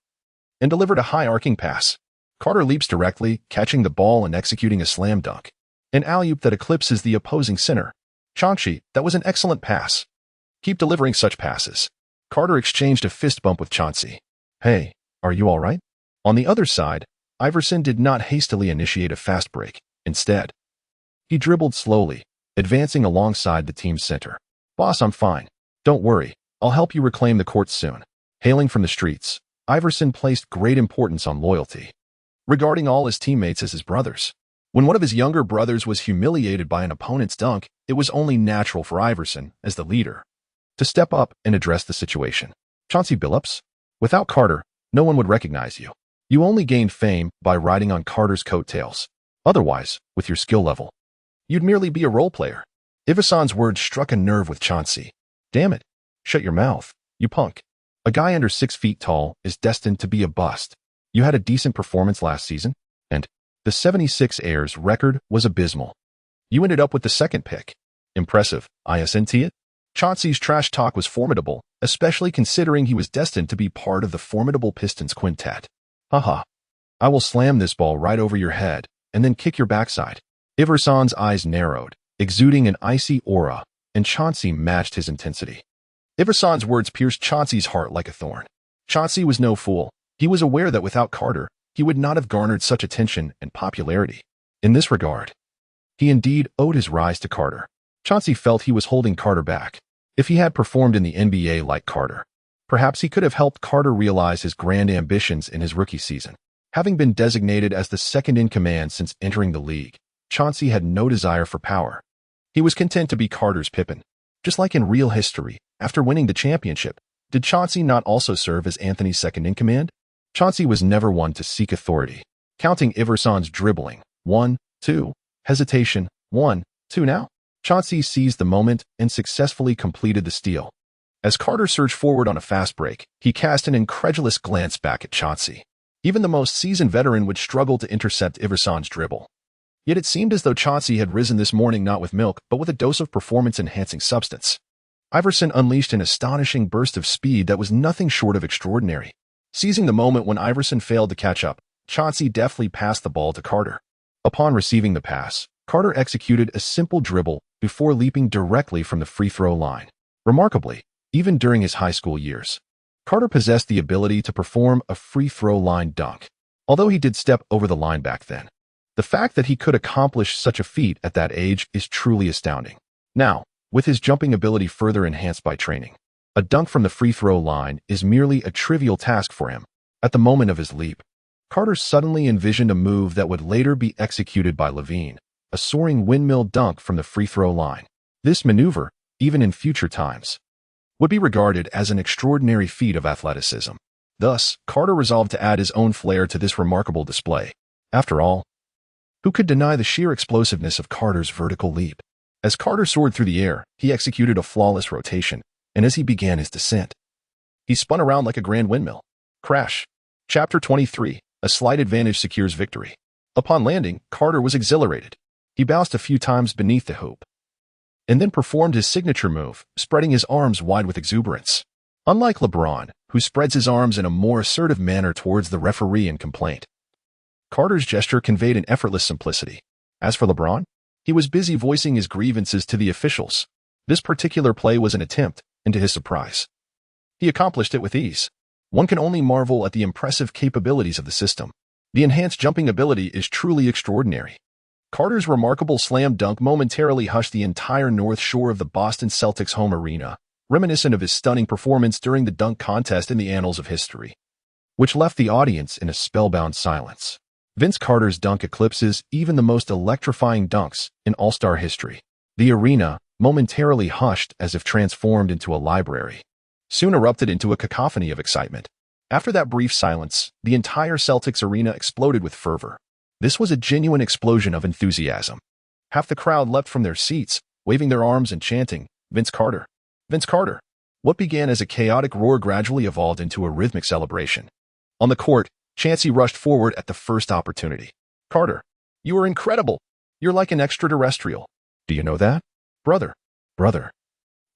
and delivered a high-arcing pass. Carter leaps directly, catching the ball and executing a slam dunk, an alley-oop that eclipses the opposing center. "Chauncey, that was an excellent pass. Keep delivering such passes." Carter exchanged a fist bump with Chauncey. "Hey, are you all right?" On the other side, Iverson did not hastily initiate a fast break. Instead, he dribbled slowly, advancing alongside the team's center. "Boss, I'm fine. Don't worry. I'll help you reclaim the court soon." Hailing from the streets, Iverson placed great importance on loyalty, regarding all his teammates as his brothers. When one of his younger brothers was humiliated by an opponent's dunk, it was only natural for Iverson, as the leader, to step up and address the situation. "Chauncey Billups, without Carter, no one would recognize you. You only gained fame by riding on Carter's coattails. Otherwise, with your skill level, you'd merely be a role player." Iverson's words struck a nerve with Chauncey. "Damn it. Shut your mouth, you punk. A guy under 6 feet tall is destined to be a bust. You had a decent performance last season, and the 76ers record was abysmal. You ended up with the 2nd pick. Impressive, isn't it?" Chauncey's trash talk was formidable, especially considering he was destined to be part of the formidable Pistons quintet. "Haha. I will slam this ball right over your head and then kick your backside." Iverson's eyes narrowed, exuding an icy aura, and Chauncey matched his intensity. Iverson's words pierced Chauncey's heart like a thorn. Chauncey was no fool. He was aware that without Carter, he would not have garnered such attention and popularity. In this regard, he indeed owed his rise to Carter. Chauncey felt he was holding Carter back. If he had performed in the NBA like Carter, perhaps he could have helped Carter realize his grand ambitions in his rookie season. Having been designated as the second-in-command since entering the league, Chauncey had no desire for power. He was content to be Carter's Pippin. Just like in real history, after winning the championship, did Chauncey not also serve as Anthony's second-in-command? Chauncey was never one to seek authority. Counting Iverson's dribbling, 1, 2, hesitation, 1, 2 now. Chauncey seized the moment and successfully completed the steal. As Carter surged forward on a fast break, he cast an incredulous glance back at Chauncey. Even the most seasoned veteran would struggle to intercept Iverson's dribble. Yet it seemed as though Chauncey had risen this morning not with milk, but with a dose of performance-enhancing substance. Iverson unleashed an astonishing burst of speed that was nothing short of extraordinary. Seizing the moment when Iverson failed to catch up, Chauncey deftly passed the ball to Carter. Upon receiving the pass, Carter executed a simple dribble, before leaping directly from the free throw line. Remarkably, even during his high school years, Carter possessed the ability to perform a free throw line dunk, although he did step over the line back then. The fact that he could accomplish such a feat at that age is truly astounding. Now, with his jumping ability further enhanced by training, a dunk from the free throw line is merely a trivial task for him. At the moment of his leap, Carter suddenly envisioned a move that would later be executed by Levine, a soaring windmill dunk from the free throw line. This maneuver, even in future times, would be regarded as an extraordinary feat of athleticism. Thus, Carter resolved to add his own flair to this remarkable display. After all, who could deny the sheer explosiveness of Carter's vertical leap? As Carter soared through the air, he executed a flawless rotation, and as he began his descent, he spun around like a grand windmill. Crash. Chapter 23. A slight advantage secures victory. Upon landing, Carter was exhilarated. He bounced a few times beneath the hoop, and then performed his signature move, spreading his arms wide with exuberance. Unlike LeBron, who spreads his arms in a more assertive manner towards the referee in complaint, Carter's gesture conveyed an effortless simplicity. As for LeBron, he was busy voicing his grievances to the officials. This particular play was an attempt, and to his surprise, he accomplished it with ease. One can only marvel at the impressive capabilities of the system. The enhanced jumping ability is truly extraordinary. Carter's remarkable slam dunk momentarily hushed the entire north shore of the Boston Celtics home arena, reminiscent of his stunning performance during the dunk contest in the annals of history, which left the audience in a spellbound silence. Vince Carter's dunk eclipses even the most electrifying dunks in All-Star history. The arena, momentarily hushed as if transformed into a library, soon erupted into a cacophony of excitement. After that brief silence, the entire Celtics arena exploded with fervor. This was a genuine explosion of enthusiasm. Half the crowd leapt from their seats, waving their arms and chanting, "Vince Carter! Vince Carter!" What began as a chaotic roar gradually evolved into a rhythmic celebration. On the court, Chansey rushed forward at the first opportunity. "Carter, you are incredible! You're like an extraterrestrial. Do you know that? Brother,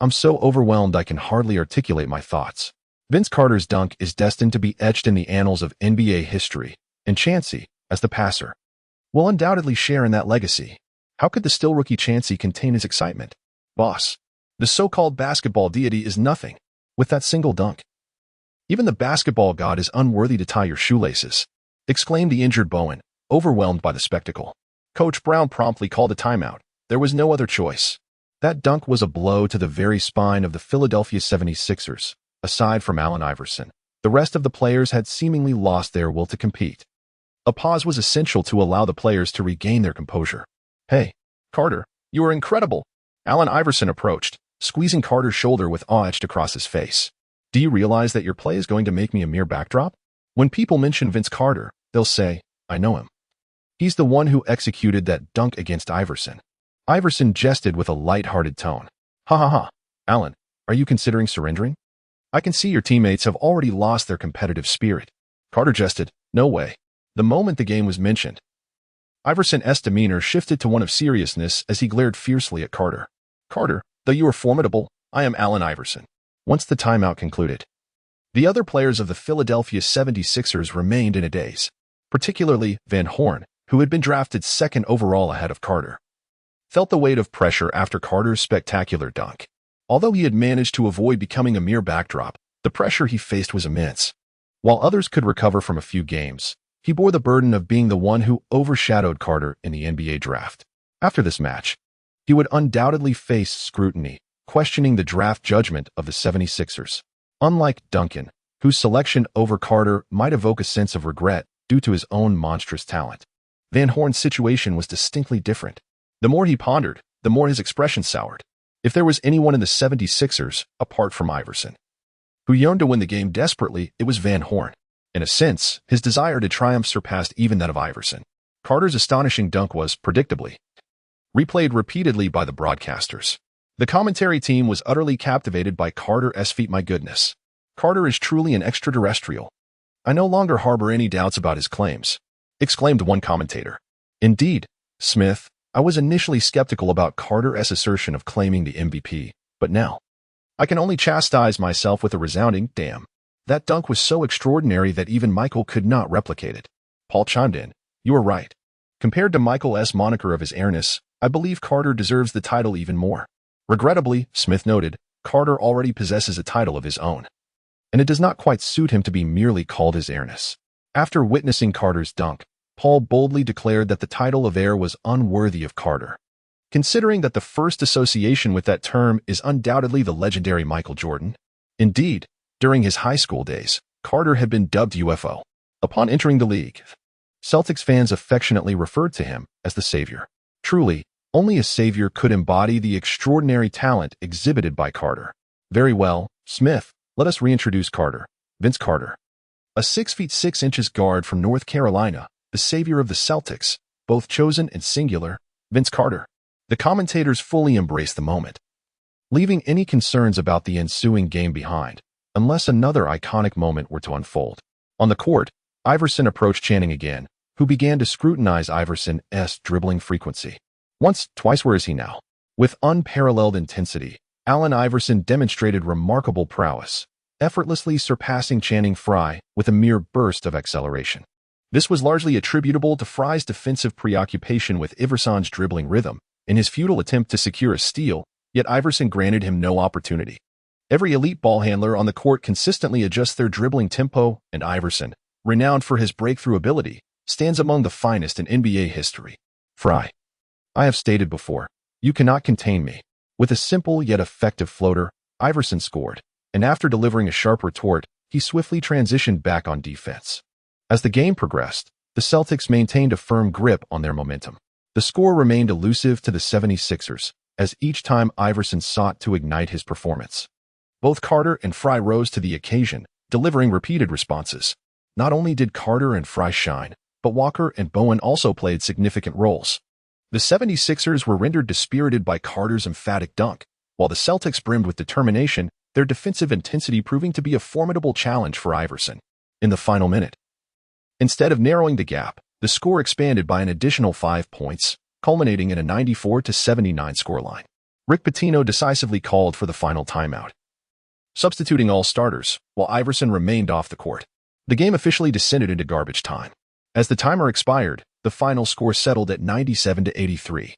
I'm so overwhelmed I can hardly articulate my thoughts." Vince Carter's dunk is destined to be etched in the annals of NBA history, and Chansey, as the passer, will undoubtedly share in that legacy. How could the still rookie Chansey contain his excitement? "Boss, the so-called basketball deity is nothing with that single dunk. Even the basketball god is unworthy to tie your shoelaces," exclaimed the injured Bowen, overwhelmed by the spectacle. Coach Brown promptly called a timeout. There was no other choice. That dunk was a blow to the very spine of the Philadelphia 76ers. Aside from Allen Iverson, the rest of the players had seemingly lost their will to compete. A pause was essential to allow the players to regain their composure. "Hey, Carter, you are incredible." Allen Iverson approached, squeezing Carter's shoulder with awe etched across his face. "Do you realize that your play is going to make me a mere backdrop? When people mention Vince Carter, they'll say, I know him. He's the one who executed that dunk against Iverson." Iverson jested with a light-hearted tone. "Ha ha ha. Allen, are you considering surrendering? I can see your teammates have already lost their competitive spirit." Carter jested, "No way." The moment the game was mentioned, Iverson's demeanor shifted to one of seriousness as he glared fiercely at Carter. "Carter, though you are formidable, I am Allen Iverson." Once the timeout concluded, the other players of the Philadelphia 76ers remained in a daze, particularly Van Horn, who had been drafted second overall ahead of Carter, felt the weight of pressure after Carter's spectacular dunk. Although he had managed to avoid becoming a mere backdrop, the pressure he faced was immense. While others could recover from a few games, he bore the burden of being the one who overshadowed Carter in the NBA draft. After this match, he would undoubtedly face scrutiny, questioning the draft judgment of the 76ers. Unlike Duncan, whose selection over Carter might evoke a sense of regret due to his own monstrous talent, Van Horn's situation was distinctly different. The more he pondered, the more his expression soured. If there was anyone in the 76ers, apart from Iverson, who yearned to win the game desperately, it was Van Horn. In a sense, his desire to triumph surpassed even that of Iverson. Carter's astonishing dunk was, predictably, replayed repeatedly by the broadcasters. The commentary team was utterly captivated by Carter's feat. "My goodness. Carter is truly an extraterrestrial. I no longer harbor any doubts about his claims," exclaimed one commentator. "Indeed, Smith, I was initially skeptical about Carter's assertion of claiming the MVP, but now I can only chastise myself with a resounding damn. That dunk was so extraordinary that even Michael could not replicate it." Paul chimed in, "You are right. Compared to Michael's moniker of his airness, I believe Carter deserves the title even more. Regrettably, Smith noted, Carter already possesses a title of his own, and it does not quite suit him to be merely called his heiress. After witnessing Carter's dunk, Paul boldly declared that the title of heir was unworthy of Carter, considering that the first association with that term is undoubtedly the legendary Michael Jordan. Indeed, during his high school days, Carter had been dubbed UFO. Upon entering the league, Celtics fans affectionately referred to him as the Savior. Truly, only a savior could embody the extraordinary talent exhibited by Carter. Very well, Smith, let us reintroduce Carter. Vince Carter. A 6'6" guard from North Carolina, the savior of the Celtics, both chosen and singular, Vince Carter. The commentators fully embraced the moment, leaving any concerns about the ensuing game behind, unless another iconic moment were to unfold. On the court, Iverson approached Channing again, who began to scrutinize Iverson's dribbling frequency. Once, twice, where is he now? With unparalleled intensity, Allen Iverson demonstrated remarkable prowess, effortlessly surpassing Channing Frye with a mere burst of acceleration. This was largely attributable to Frye's defensive preoccupation with Iverson's dribbling rhythm in his futile attempt to secure a steal, yet Iverson granted him no opportunity. Every elite ball handler on the court consistently adjusts their dribbling tempo, and Iverson, renowned for his breakthrough ability, stands among the finest in NBA history. Frye. I have stated before, you cannot contain me. With a simple yet effective floater, Iverson scored, and after delivering a sharp retort, he swiftly transitioned back on defense. As the game progressed, the Celtics maintained a firm grip on their momentum. The score remained elusive to the 76ers, as each time Iverson sought to ignite his performance. Both Carter and Frye rose to the occasion, delivering repeated responses. Not only did Carter and Frye shine, but Walker and Bowen also played significant roles. The 76ers were rendered dispirited by Carter's emphatic dunk, while the Celtics brimmed with determination, their defensive intensity proving to be a formidable challenge for Iverson. In the final minute, instead of narrowing the gap, the score expanded by an additional 5 points, culminating in a 94-79 scoreline. Rick Pitino decisively called for the final timeout, substituting all starters, while Iverson remained off the court. The game officially descended into garbage time. As the timer expired, the final score settled at 97-83,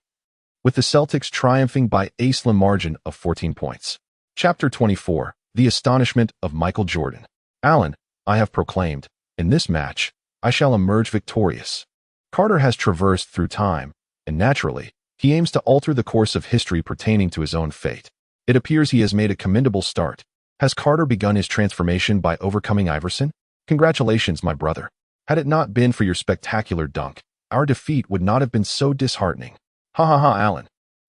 with the Celtics triumphing by a slim margin of 14 points. Chapter 24, The Astonishment of Michael Jordan. Allen, I have proclaimed, in this match, I shall emerge victorious. Carter has traversed through time, and naturally, he aims to alter the course of history pertaining to his own fate. It appears he has made a commendable start. Has Carter begun his transformation by overcoming Iverson? Congratulations, my brother. Had it not been for your spectacular dunk, our defeat would not have been so disheartening. Ha ha ha, Allen.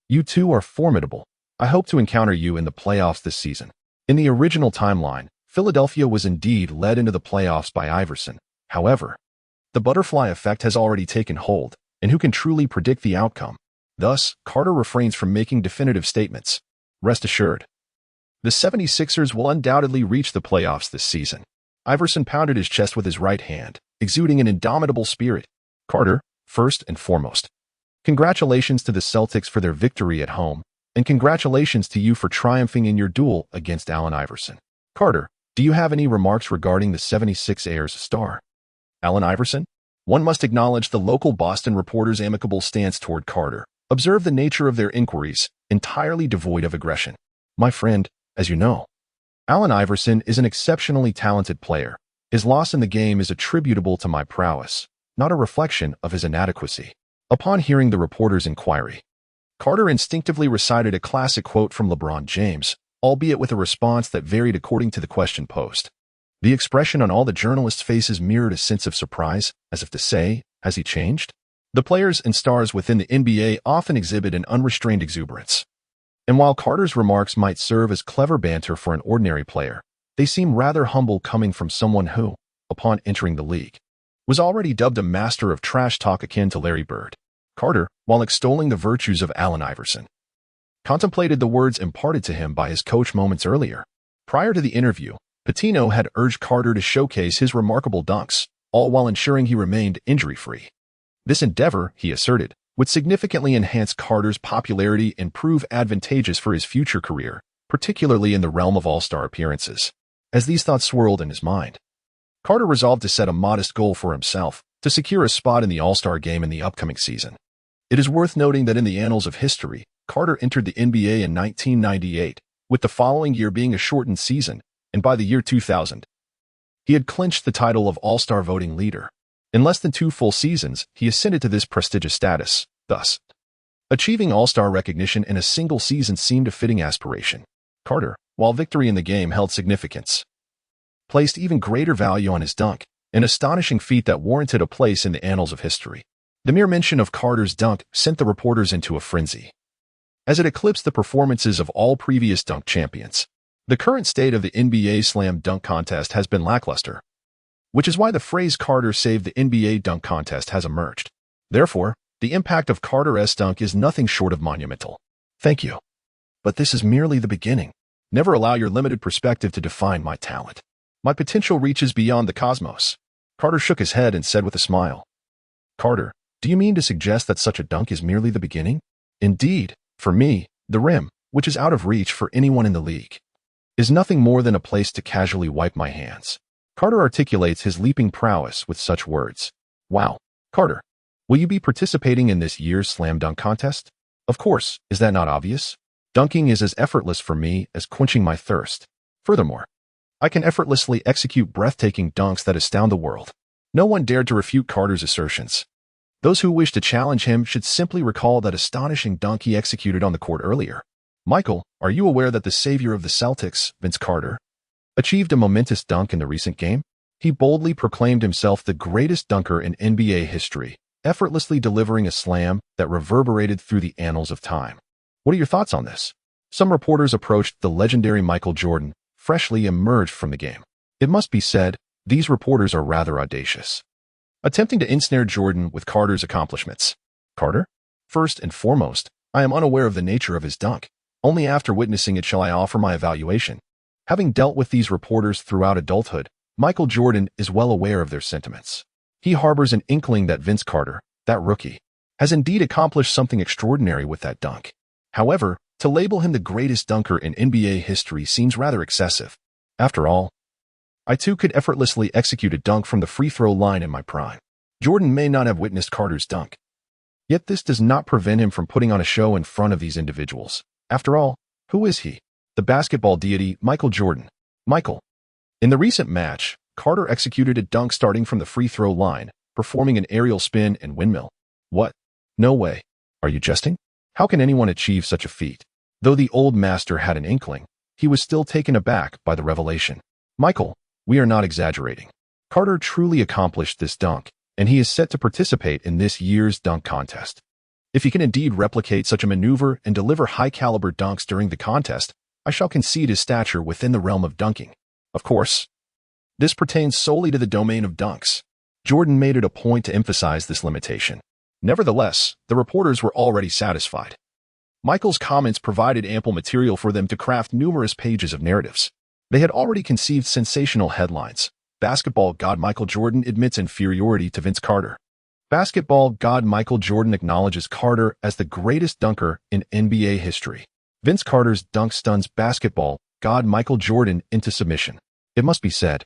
You two are formidable. I hope to encounter you in the playoffs this season. In the original timeline, Philadelphia was indeed led into the playoffs by Iverson. However, the butterfly effect has already taken hold, and who can truly predict the outcome? Thus, Carter refrains from making definitive statements. Rest assured, the 76ers will undoubtedly reach the playoffs this season. Iverson pounded his chest with his right hand, exuding an indomitable spirit. Carter, first and foremost, congratulations to the Celtics for their victory at home, and congratulations to you for triumphing in your duel against Allen Iverson. Carter, do you have any remarks regarding the 76ers star? Allen Iverson? One must acknowledge the local Boston reporters' amicable stance toward Carter. Observe the nature of their inquiries, entirely devoid of aggression. My friend, as you know, Allen Iverson is an exceptionally talented player. His loss in the game is attributable to my prowess, not a reflection of his inadequacy. Upon hearing the reporter's inquiry, Carter instinctively recited a classic quote from LeBron James, albeit with a response that varied according to the question posed. The expression on all the journalists' faces mirrored a sense of surprise, as if to say, has he changed? The players and stars within the NBA often exhibit an unrestrained exuberance. And while Carter's remarks might serve as clever banter for an ordinary player, they seem rather humble coming from someone who, upon entering the league, was already dubbed a master of trash talk akin to Larry Bird. Carter, while extolling the virtues of Allen Iverson, contemplated the words imparted to him by his coach moments earlier. Prior to the interview, Pitino had urged Carter to showcase his remarkable dunks, all while ensuring he remained injury-free. This endeavor, he asserted, would significantly enhance Carter's popularity and prove advantageous for his future career, particularly in the realm of all-star appearances. As these thoughts swirled in his mind, Carter resolved to set a modest goal for himself, to secure a spot in the all-star game in the upcoming season. It is worth noting that in the annals of history, Carter entered the NBA in 1998, with the following year being a shortened season, and by the year 2000, he had clinched the title of All-Star voting leader. In less than 2 full seasons, he ascended to this prestigious status, thus achieving All-Star recognition in a single season seemed a fitting aspiration. Carter, while victory in the game held significance, placed even greater value on his dunk, an astonishing feat that warranted a place in the annals of history. The mere mention of Carter's dunk sent the reporters into a frenzy, as it eclipsed the performances of all previous dunk champions. The current state of the NBA slam dunk contest has been lackluster, which is why the phrase Carter saved the NBA dunk contest has emerged. Therefore, the impact of Carter's dunk is nothing short of monumental. Thank you. But this is merely the beginning. Never allow your limited perspective to define my talent. My potential reaches beyond the cosmos. Carter shook his head and said with a smile, Carter, do you mean to suggest that such a dunk is merely the beginning? Indeed, for me, the rim, which is out of reach for anyone in the league, is nothing more than a place to casually wipe my hands. Carter articulates his leaping prowess with such words. Wow. Carter, will you be participating in this year's slam dunk contest? Of course, is that not obvious? Dunking is as effortless for me as quenching my thirst. Furthermore, I can effortlessly execute breathtaking dunks that astound the world. No one dared to refute Carter's assertions. Those who wish to challenge him should simply recall that astonishing dunk he executed on the court earlier. Michael, are you aware that the savior of the Celtics, Vince Carter, achieved a momentous dunk in the recent game? He boldly proclaimed himself the greatest dunker in NBA history, effortlessly delivering a slam that reverberated through the annals of time. What are your thoughts on this? Some reporters approached the legendary Michael Jordan, freshly emerged from the game. It must be said, these reporters are rather audacious, attempting to ensnare Jordan with Carter's accomplishments. Carter? First and foremost, I am unaware of the nature of his dunk. Only after witnessing it shall I offer my evaluation. Having dealt with these reporters throughout adulthood, Michael Jordan is well aware of their sentiments. He harbors an inkling that Vince Carter, that rookie, has indeed accomplished something extraordinary with that dunk. However, to label him the greatest dunker in NBA history seems rather excessive. After all, I too could effortlessly execute a dunk from the free throw line in my prime. Jordan may not have witnessed Carter's dunk, yet this does not prevent him from putting on a show in front of these individuals. After all, who is he? The basketball deity, Michael Jordan. Michael. In the recent match, Carter executed a dunk starting from the free throw line, performing an aerial spin and windmill. What? No way. Are you jesting? How can anyone achieve such a feat? Though the old master had an inkling, he was still taken aback by the revelation. Michael, we are not exaggerating. Carter truly accomplished this dunk, and he is set to participate in this year's dunk contest. If he can indeed replicate such a maneuver and deliver high-caliber dunks during the contest, I shall concede his stature within the realm of dunking. Of course, this pertains solely to the domain of dunks. Jordan made it a point to emphasize this limitation. Nevertheless, the reporters were already satisfied. Michael's comments provided ample material for them to craft numerous pages of narratives. They had already conceived sensational headlines. Basketball god Michael Jordan admits inferiority to Vince Carter. Basketball god Michael Jordan acknowledges Carter as the greatest dunker in NBA history. Vince Carter's dunk stuns basketball god Michael Jordan into submission. It must be said,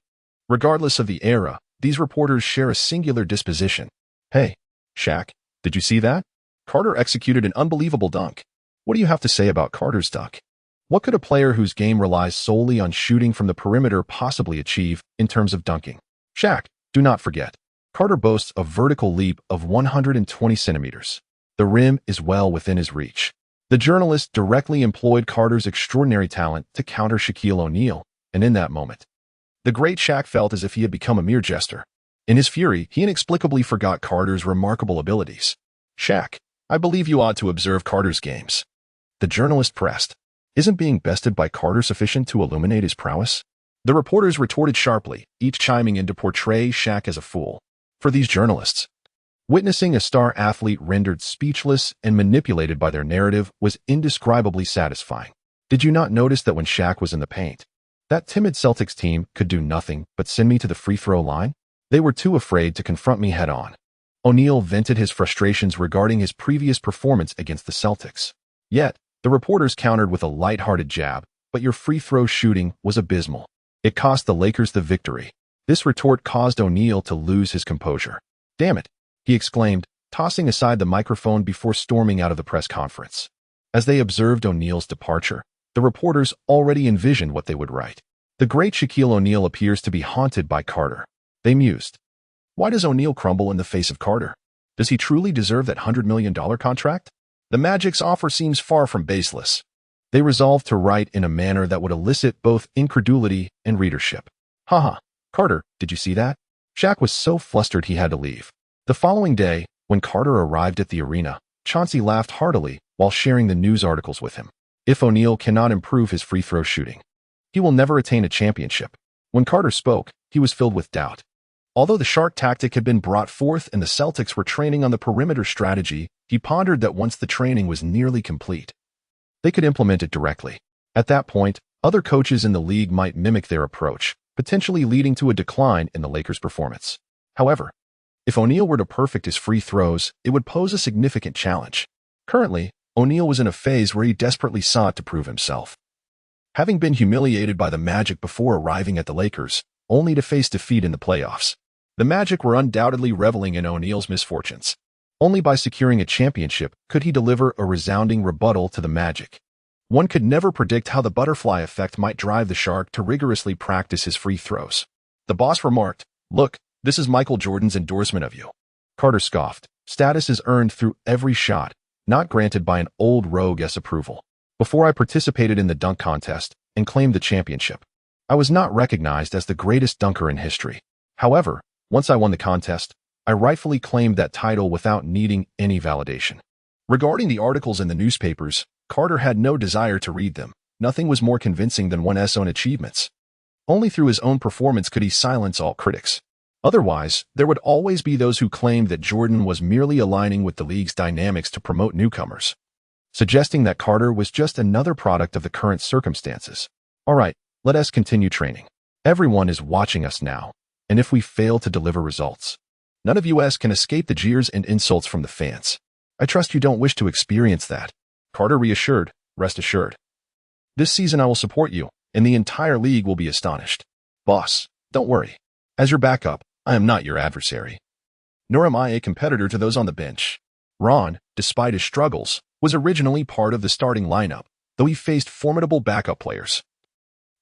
regardless of the era, these reporters share a singular disposition. Hey, Shaq, did you see that? Carter executed an unbelievable dunk. What do you have to say about Carter's dunk? What could a player whose game relies solely on shooting from the perimeter possibly achieve in terms of dunking? Shaq, do not forget, Carter boasts a vertical leap of 120 centimeters. The rim is well within his reach. The journalist directly employed Carter's extraordinary talent to counter Shaquille O'Neal, and in that moment, the great Shaq felt as if he had become a mere jester. In his fury, he inexplicably forgot Carter's remarkable abilities. Shaq, I believe you ought to observe Carter's games. The journalist pressed. Isn't being bested by Carter sufficient to illuminate his prowess? The reporters retorted sharply, each chiming in to portray Shaq as a fool. For these journalists, witnessing a star athlete rendered speechless and manipulated by their narrative was indescribably satisfying. Did you not notice that when Shaq was in the paint, that timid Celtics team could do nothing but send me to the free throw line? They were too afraid to confront me head-on. O'Neal vented his frustrations regarding his previous performance against the Celtics. Yet, the reporters countered with a light-hearted jab, but your free throw shooting was abysmal. It cost the Lakers the victory. This retort caused O'Neal to lose his composure. Damn it, he exclaimed, tossing aside the microphone before storming out of the press conference. As they observed O'Neal's departure, the reporters already envisioned what they would write. The great Shaquille O'Neal appears to be haunted by Carter. They mused. Why does O'Neal crumble in the face of Carter? Does he truly deserve that $100 million contract? The Magic's offer seems far from baseless. They resolved to write in a manner that would elicit both incredulity and readership. Haha, Carter, did you see that? Shaq was so flustered he had to leave. The following day, when Carter arrived at the arena, Chauncey laughed heartily while sharing the news articles with him. If O'Neal cannot improve his free throw shooting, he will never attain a championship. When Carter spoke, he was filled with doubt. Although the shark tactic had been brought forth and the Celtics were training on the perimeter strategy, he pondered that once the training was nearly complete, they could implement it directly. At that point, other coaches in the league might mimic their approach, potentially leading to a decline in the Lakers' performance. However, if O'Neal were to perfect his free throws, it would pose a significant challenge. Currently, O'Neal was in a phase where he desperately sought to prove himself. Having been humiliated by the Magic before arriving at the Lakers, only to face defeat in the playoffs, the Magic were undoubtedly reveling in O'Neal's misfortunes. Only by securing a championship could he deliver a resounding rebuttal to the Magic. One could never predict how the butterfly effect might drive the Shark to rigorously practice his free throws. The boss remarked, "Look, this is Michael Jordan's endorsement of you." Carter scoffed. Status is earned through every shot, not granted by an old rogue's approval. Before I participated in the dunk contest and claimed the championship, I was not recognized as the greatest dunker in history. However, once I won the contest, I rightfully claimed that title without needing any validation. Regarding the articles in the newspapers, Carter had no desire to read them. Nothing was more convincing than one's own achievements. Only through his own performance could he silence all critics. Otherwise, there would always be those who claimed that Jordan was merely aligning with the league's dynamics to promote newcomers, suggesting that Carter was just another product of the current circumstances. All right, let us continue training. Everyone is watching us now, and if we fail to deliver results, none of us can escape the jeers and insults from the fans. I trust you don't wish to experience that. Carter reassured, rest assured. This season I will support you, and the entire league will be astonished. Boss, don't worry. As your backup, I am not your adversary. Nor am I a competitor to those on the bench. Ron, despite his struggles, was originally part of the starting lineup, though he faced formidable backup players.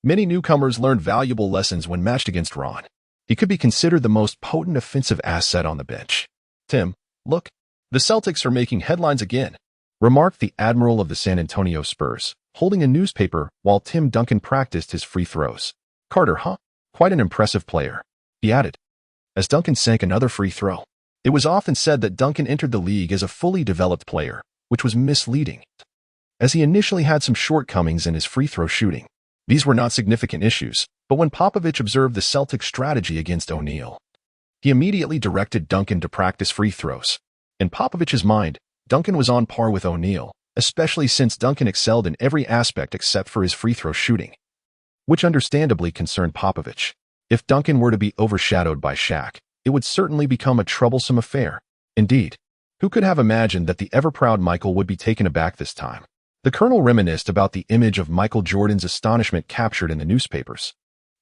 Many newcomers learned valuable lessons when matched against Ron. He could be considered the most potent offensive asset on the bench. Tim, look, the Celtics are making headlines again, remarked the admiral of the San Antonio Spurs, holding a newspaper while Tim Duncan practiced his free throws. Carter, huh? Quite an impressive player, he added, as Duncan sank another free throw. It was often said that Duncan entered the league as a fully developed player, which was misleading, as he initially had some shortcomings in his free throw shooting. These were not significant issues, but when Popovich observed the Celtics' strategy against O'Neal, he immediately directed Duncan to practice free throws. In Popovich's mind, Duncan was on par with O'Neal, especially since Duncan excelled in every aspect except for his free throw shooting, which understandably concerned Popovich. If Duncan were to be overshadowed by Shaq, it would certainly become a troublesome affair. Indeed, who could have imagined that the ever-proud Michael would be taken aback this time? The Colonel reminisced about the image of Michael Jordan's astonishment captured in the newspapers,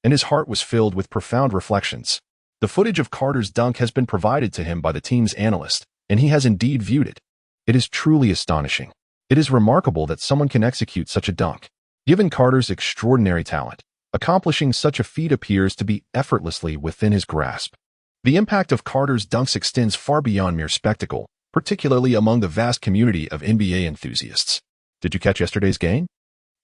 and his heart was filled with profound reflections. The footage of Carter's dunk has been provided to him by the team's analyst, and he has indeed viewed it. It is truly astonishing. It is remarkable that someone can execute such a dunk. Given Carter's extraordinary talent, accomplishing such a feat appears to be effortlessly within his grasp. The impact of Carter's dunks extends far beyond mere spectacle, particularly among the vast community of NBA enthusiasts. Did you catch yesterday's game?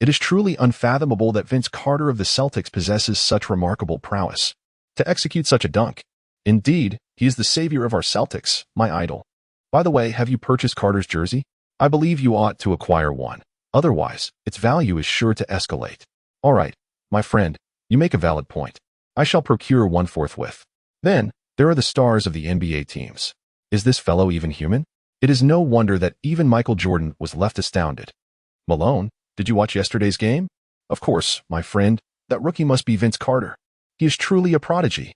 It is truly unfathomable that Vince Carter of the Celtics possesses such remarkable prowess to execute such a dunk. Indeed, he is the savior of our Celtics, my idol. By the way, have you purchased Carter's jersey? I believe you ought to acquire one. Otherwise, its value is sure to escalate. All right, my friend, you make a valid point. I shall procure one forthwith. Then, there are the stars of the NBA teams. Is this fellow even human? It is no wonder that even Michael Jordan was left astounded. Malone, did you watch yesterday's game? Of course, my friend, that rookie must be Vince Carter. He is truly a prodigy.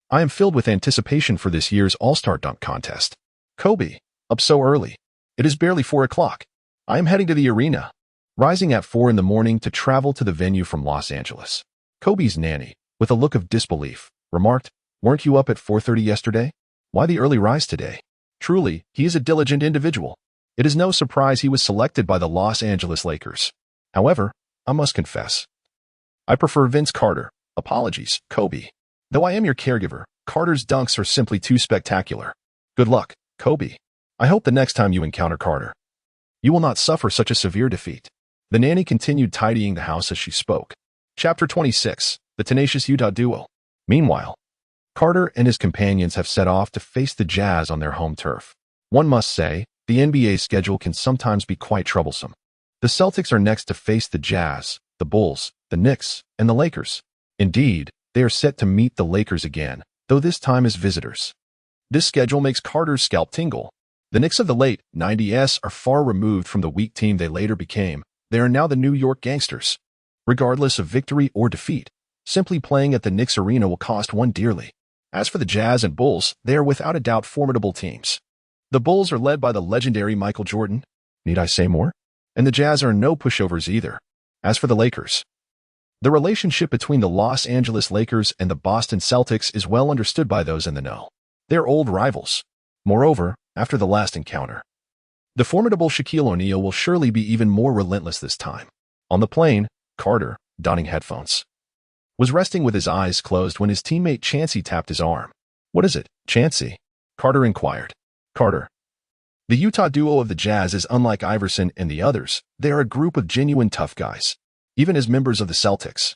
I am filled with anticipation for this year's All-Star Dunk Contest. Kobe, up so early. It is barely 4 o'clock. I am heading to the arena, rising at 4 in the morning to travel to the venue from Los Angeles. Kobe's nanny, with a look of disbelief, remarked, "Weren't you up at 4:30 yesterday? Why the early rise today?" Truly, he is a diligent individual. It is no surprise he was selected by the Los Angeles Lakers. However, I must confess, I prefer Vince Carter. Apologies, Kobe. Though I am your caregiver, Carter's dunks are simply too spectacular. Good luck, Kobe. I hope the next time you encounter Carter, you will not suffer such a severe defeat. The nanny continued tidying the house as she spoke. Chapter 26. The Tenacious Utah Duo. Meanwhile, Carter and his companions have set off to face the Jazz on their home turf. One must say, the NBA schedule can sometimes be quite troublesome. The Celtics are next to face the Jazz, the Bulls, the Knicks, and the Lakers. Indeed, they are set to meet the Lakers again, though this time as visitors. This schedule makes Carter's scalp tingle. The Knicks of the late 90s are far removed from the weak team they later became. They are now the New York Gangsters. Regardless of victory or defeat, simply playing at the Knicks arena will cost one dearly. As for the Jazz and Bulls, they are without a doubt formidable teams. The Bulls are led by the legendary Michael Jordan. Need I say more? And the Jazz are no pushovers either. As for the Lakers, the relationship between the Los Angeles Lakers and the Boston Celtics is well understood by those in the know. They're old rivals. Moreover, after the last encounter, the formidable Shaquille O'Neal will surely be even more relentless this time. On the plane, Carter, donning headphones, was resting with his eyes closed when his teammate Chancey tapped his arm. "What is it, Chancey?" Carter inquired. "Carter, the Utah duo of the Jazz is unlike Iverson and the others. They are a group of genuine tough guys, even as members of the Celtics.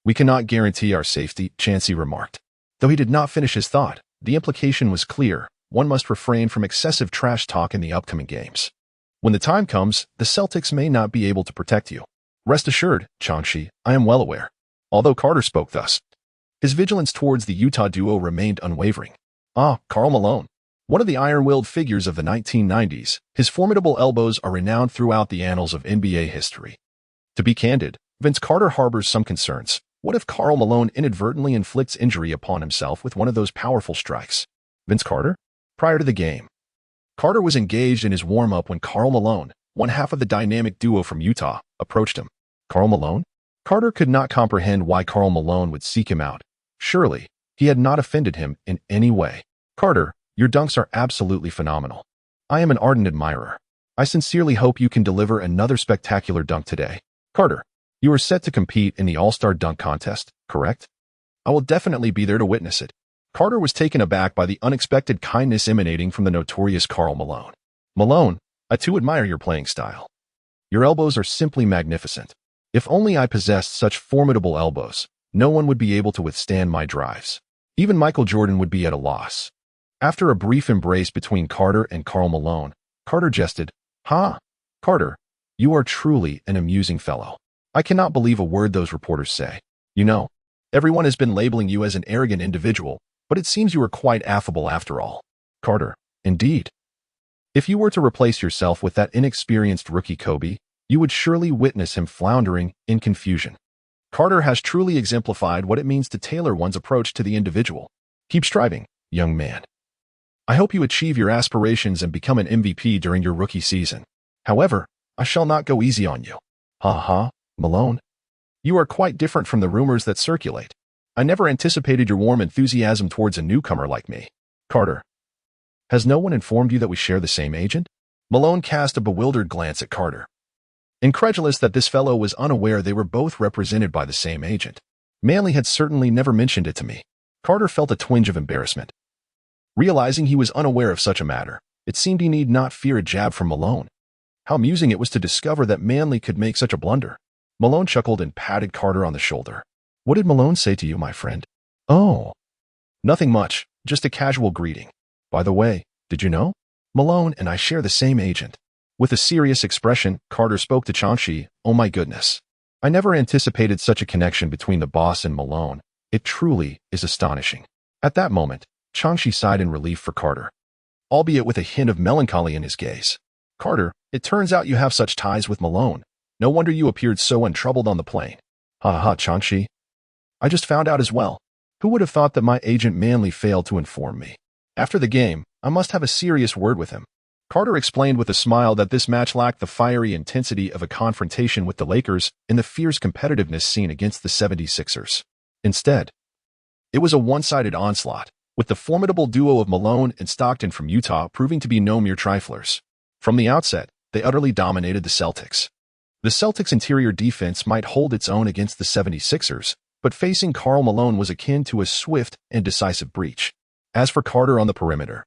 We cannot guarantee our safety," Chancey remarked. Though he did not finish his thought, the implication was clear. One must refrain from excessive trash talk in the upcoming games. When the time comes, the Celtics may not be able to protect you. Rest assured, Chancey, I am well aware. Although Carter spoke thus, his vigilance towards the Utah duo remained unwavering. Karl Malone. One of the iron-willed figures of the 1990s, his formidable elbows are renowned throughout the annals of NBA history. To be candid, Vince Carter harbors some concerns. What if Karl Malone inadvertently inflicts injury upon himself with one of those powerful strikes? Vince Carter? Prior to the game, Carter was engaged in his warm-up when Karl Malone, one half of the dynamic duo from Utah, approached him. Karl Malone? Carter could not comprehend why Karl Malone would seek him out. Surely, he had not offended him in any way. "Carter, your dunks are absolutely phenomenal. I am an ardent admirer. I sincerely hope you can deliver another spectacular dunk today." "Carter, you are set to compete in the All-Star Dunk Contest, correct?" "I will definitely be there to witness it." Carter was taken aback by the unexpected kindness emanating from the notorious Karl Malone. "Malone, I too admire your playing style. Your elbows are simply magnificent. If only I possessed such formidable elbows, no one would be able to withstand my drives. Even Michael Jordan would be at a loss." After a brief embrace between Carter and Karl Malone, Carter jested, Carter, you are truly an amusing fellow. I cannot believe a word those reporters say. You know, everyone has been labeling you as an arrogant individual, but it seems you are quite affable after all." "Carter, indeed. If you were to replace yourself with that inexperienced rookie Kobe, you would surely witness him floundering in confusion. Carter has truly exemplified what it means to tailor one's approach to the individual. Keep striving, young man. I hope you achieve your aspirations and become an MVP during your rookie season. However, I shall not go easy on you." Malone. You are quite different from the rumors that circulate. I never anticipated your warm enthusiasm towards a newcomer like me." "Carter, has no one informed you that we share the same agent?" Malone cast a bewildered glance at Carter, incredulous that this fellow was unaware they were both represented by the same agent. Manley had certainly never mentioned it to me. Carter felt a twinge of embarrassment. Realizing he was unaware of such a matter, it seemed he need not fear a jab from Malone. How amusing it was to discover that Manley could make such a blunder. Malone chuckled and patted Carter on the shoulder. "What did Malone say to you, my friend?" "Oh, nothing much, just a casual greeting. By the way, did you know? Malone and I share the same agent." With a serious expression, Carter spoke to Chancey. "Oh my goodness. I never anticipated such a connection between the boss and Malone. It truly is astonishing." At that moment, Chancey sighed in relief for Carter, albeit with a hint of melancholy in his gaze. "Carter, it turns out you have such ties with Malone. No wonder you appeared so untroubled on the plane." Chancey. "I just found out as well. Who would have thought that my agent Manley failed to inform me? After the game, I must have a serious word with him." Carter explained with a smile that this match lacked the fiery intensity of a confrontation with the Lakers and the fierce competitiveness seen against the 76ers. Instead, it was a one-sided onslaught. with the formidable duo of Malone and Stockton from Utah proving to be no mere triflers. From the outset, they utterly dominated the Celtics. The Celtics' interior defense might hold its own against the 76ers, but facing Karl Malone was akin to a swift and decisive breach. As for Carter on the perimeter,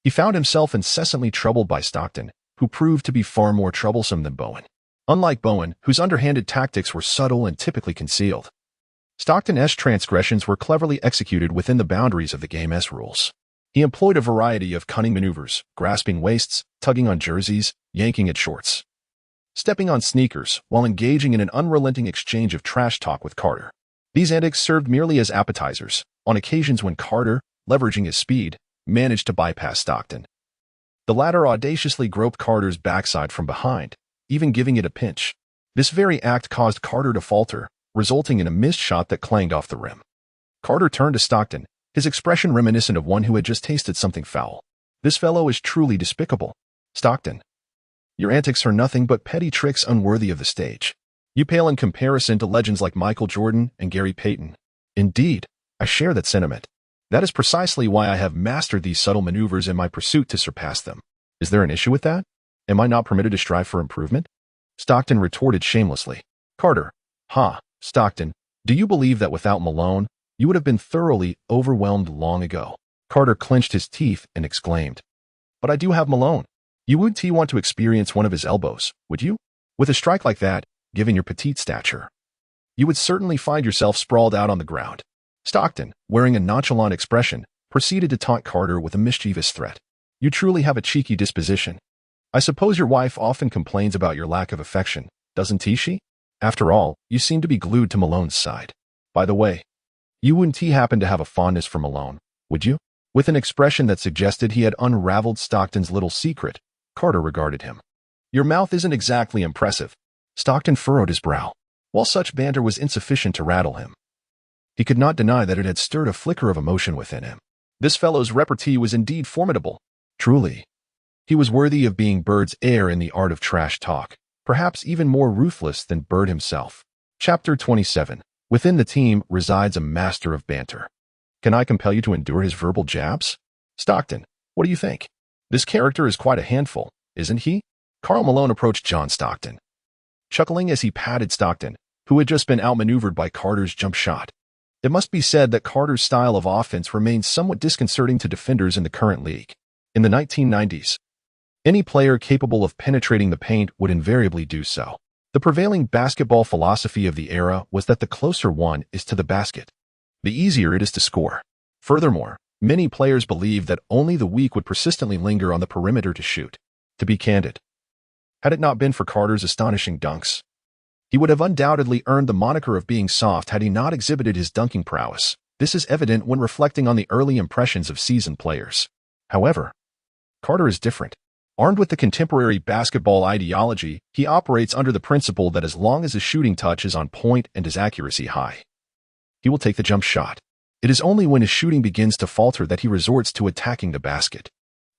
he found himself incessantly troubled by Stockton, who proved to be far more troublesome than Bowen. Unlike Bowen, whose underhanded tactics were subtle and typically concealed, Stockton's transgressions were cleverly executed within the boundaries of the game's rules. He employed a variety of cunning maneuvers, grasping waists, tugging on jerseys, yanking at shorts, stepping on sneakers, while engaging in an unrelenting exchange of trash talk with Carter. These antics served merely as appetizers, on occasions when Carter, leveraging his speed, managed to bypass Stockton. The latter audaciously groped Carter's backside from behind, even giving it a pinch. This very act caused Carter to falter, resulting in a missed shot that clanged off the rim. Carter turned to Stockton, his expression reminiscent of one who had just tasted something foul. "This fellow is truly despicable. Stockton, your antics are nothing but petty tricks unworthy of the stage. You pale in comparison to legends like Michael Jordan and Gary Payton." "Indeed, I share that sentiment. That is precisely why I have mastered these subtle maneuvers in my pursuit to surpass them." "Is there an issue with that? Am I not permitted to strive for improvement?" Stockton retorted shamelessly. Carter, Stockton, do you believe that without Malone, you would have been thoroughly overwhelmed long ago?" Carter clenched his teeth and exclaimed, "But I do have Malone. You wouldn't want to experience one of his elbows, would you? With a strike like that, given your petite stature, you would certainly find yourself sprawled out on the ground." Stockton, wearing a nonchalant expression, proceeded to taunt Carter with a mischievous threat. "You truly have a cheeky disposition. I suppose your wife often complains about your lack of affection, doesn't she? After all, you seem to be glued to Malone's side. By the way, you wouldn't happen to have a fondness for Malone, would you?" With an expression that suggested he had unraveled Stockton's little secret, Carter regarded him. "Your mouth isn't exactly impressive." Stockton furrowed his brow. While such banter was insufficient to rattle him, he could not deny that it had stirred a flicker of emotion within him. This fellow's repartee was indeed formidable. Truly, he was worthy of being Bird's heir in the art of trash talk, perhaps even more ruthless than Bird himself. Chapter 27. Within the team resides a master of banter. Can I compel you to endure his verbal jabs? Stockton, what do you think? This character is quite a handful, isn't he? Karl Malone approached John Stockton, chuckling as he patted Stockton, who had just been outmaneuvered by Carter's jump shot. It must be said that Carter's style of offense remains somewhat disconcerting to defenders in the current league. In the 1990s, any player capable of penetrating the paint would invariably do so. The prevailing basketball philosophy of the era was that the closer one is to the basket, the easier it is to score. Furthermore, many players believed that only the weak would persistently linger on the perimeter to shoot. To be candid, had it not been for Carter's astonishing dunks, he would have undoubtedly earned the moniker of being soft had he not exhibited his dunking prowess. This is evident when reflecting on the early impressions of seasoned players. However, Carter is different. Armed with the contemporary basketball ideology, he operates under the principle that as long as his shooting touch is on point and his accuracy high, he will take the jump shot. It is only when his shooting begins to falter that he resorts to attacking the basket.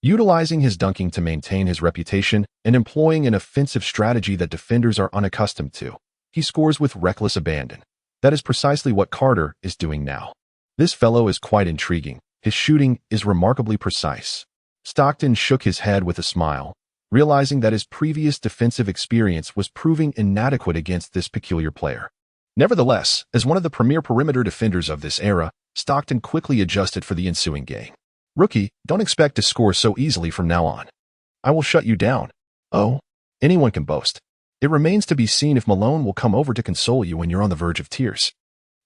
Utilizing his dunking to maintain his reputation and employing an offensive strategy that defenders are unaccustomed to, he scores with reckless abandon. That is precisely what Carter is doing now. This fellow is quite intriguing. His shooting is remarkably precise. Stockton shook his head with a smile, realizing that his previous defensive experience was proving inadequate against this peculiar player. Nevertheless, as one of the premier perimeter defenders of this era, Stockton quickly adjusted for the ensuing game. "Rookie, don't expect to score so easily from now on. I will shut you down." "Oh, anyone can boast. It remains to be seen if Malone will come over to console you when you're on the verge of tears."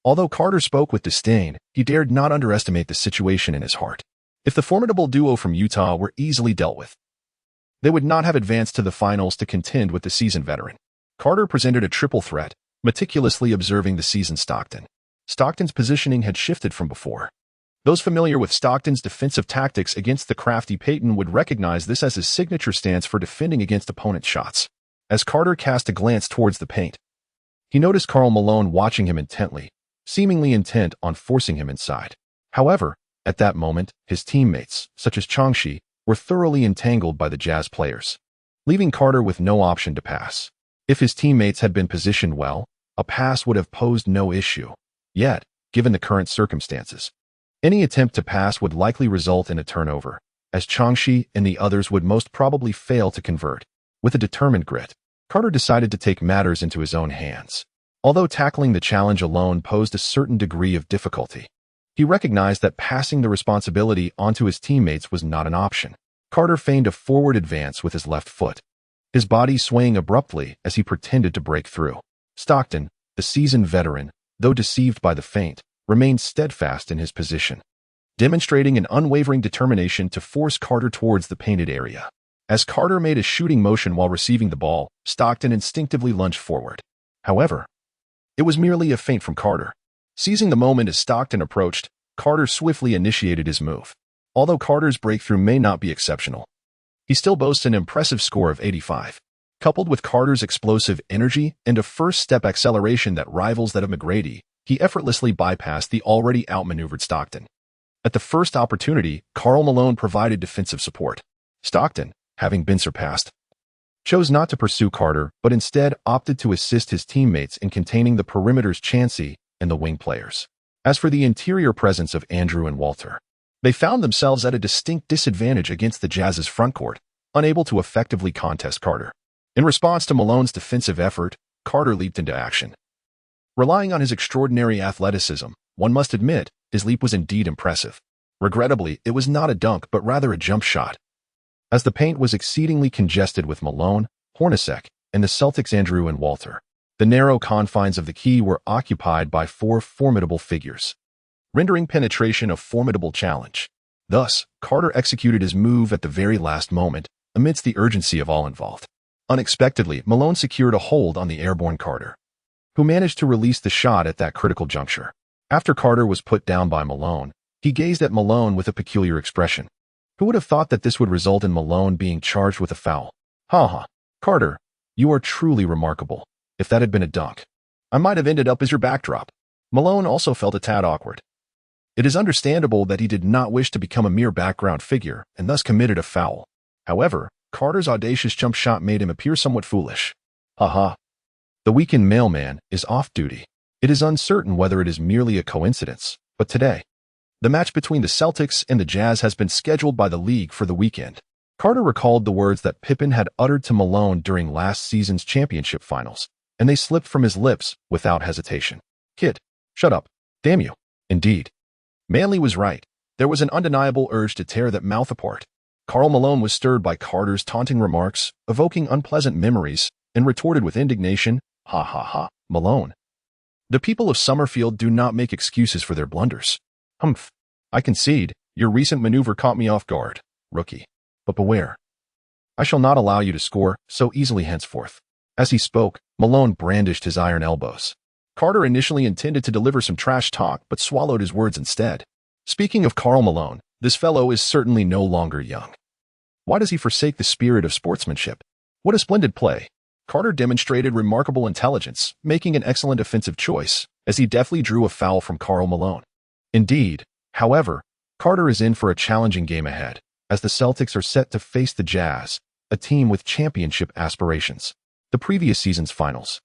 Although Carter spoke with disdain, he dared not underestimate the situation in his heart. If the formidable duo from Utah were easily dealt with, they would not have advanced to the finals to contend with the seasoned veteran. Carter presented a triple threat, meticulously observing the seasoned Stockton. Stockton's positioning had shifted from before. Those familiar with Stockton's defensive tactics against the crafty Payton would recognize this as his signature stance for defending against opponent shots. As Carter cast a glance towards the paint, he noticed Karl Malone watching him intently, seemingly intent on forcing him inside. However, at that moment, his teammates, such as Changshi, were thoroughly entangled by the Jazz players, leaving Carter with no option to pass. If his teammates had been positioned well, a pass would have posed no issue. Yet, given the current circumstances, Any attempt to pass would likely result in a turnover, as Changshi and the others would most probably fail to convert. With a determined grit, Carter decided to take matters into his own hands. Although tackling the challenge alone posed a certain degree of difficulty, he recognized that passing the responsibility onto his teammates was not an option. Carter feigned a forward advance with his left foot, his body swaying abruptly as he pretended to break through. Stockton, the seasoned veteran, though deceived by the feint, remained steadfast in his position, demonstrating an unwavering determination to force Carter towards the painted area. As Carter made a shooting motion while receiving the ball, Stockton instinctively lunged forward. However, it was merely a feint from Carter. Seizing the moment as Stockton approached, Carter swiftly initiated his move. Although Carter's breakthrough may not be exceptional, he still boasts an impressive score of 85. Coupled with Carter's explosive energy and a first-step acceleration that rivals that of McGrady, he effortlessly bypassed the already outmaneuvered Stockton. At the first opportunity, Karl Malone provided defensive support. Stockton, having been surpassed, chose not to pursue Carter, but instead opted to assist his teammates in containing the perimeter's Chansey and the wing players. As for the interior presence of Andrew and Walter, they found themselves at a distinct disadvantage against the Jazz's frontcourt, unable to effectively contest Carter. In response to Malone's defensive effort, Carter leaped into action. Relying on his extraordinary athleticism, one must admit, his leap was indeed impressive. Regrettably, it was not a dunk but rather a jump shot. As the paint was exceedingly congested with Malone, Hornacek, and the Celtics' Andrew and Walter, the narrow confines of the key were occupied by four formidable figures, rendering penetration a formidable challenge. Thus, Carter executed his move at the very last moment, amidst the urgency of all involved. Unexpectedly, Malone secured a hold on the airborne Carter, who managed to release the shot at that critical juncture. After Carter was put down by Malone, he gazed at Malone with a peculiar expression. Who would have thought that this would result in Malone being charged with a foul? Ha! Carter, you are truly remarkable. If that had been a dunk, I might have ended up as your backdrop. Malone also felt a tad awkward. It is understandable that he did not wish to become a mere background figure and thus committed a foul. However, Carter's audacious jump shot made him appear somewhat foolish. Ha! The weekend mailman is off duty. It is uncertain whether it is merely a coincidence, but today, the match between the Celtics and the Jazz has been scheduled by the league for the weekend. Carter recalled the words that Pippen had uttered to Malone during last season's championship finals, and they slipped from his lips without hesitation. Kid, shut up. Damn you. Indeed. Manley was right. There was an undeniable urge to tear that mouth apart. Karl Malone was stirred by Carter's taunting remarks, evoking unpleasant memories, and retorted with indignation, Ha, Malone. The people of Summerfield do not make excuses for their blunders. Humph. I concede, your recent maneuver caught me off guard, rookie. But beware. I shall not allow you to score so easily henceforth. As he spoke, Malone brandished his iron elbows. Carter initially intended to deliver some trash talk, but swallowed his words instead. Speaking of Karl Malone, this fellow is certainly no longer young. Why does he forsake the spirit of sportsmanship? What a splendid play. Carter demonstrated remarkable intelligence, making an excellent offensive choice, as he deftly drew a foul from Karl Malone. Indeed, however, Carter is in for a challenging game ahead, as the Celtics are set to face the Jazz, a team with championship aspirations. The previous season's finals,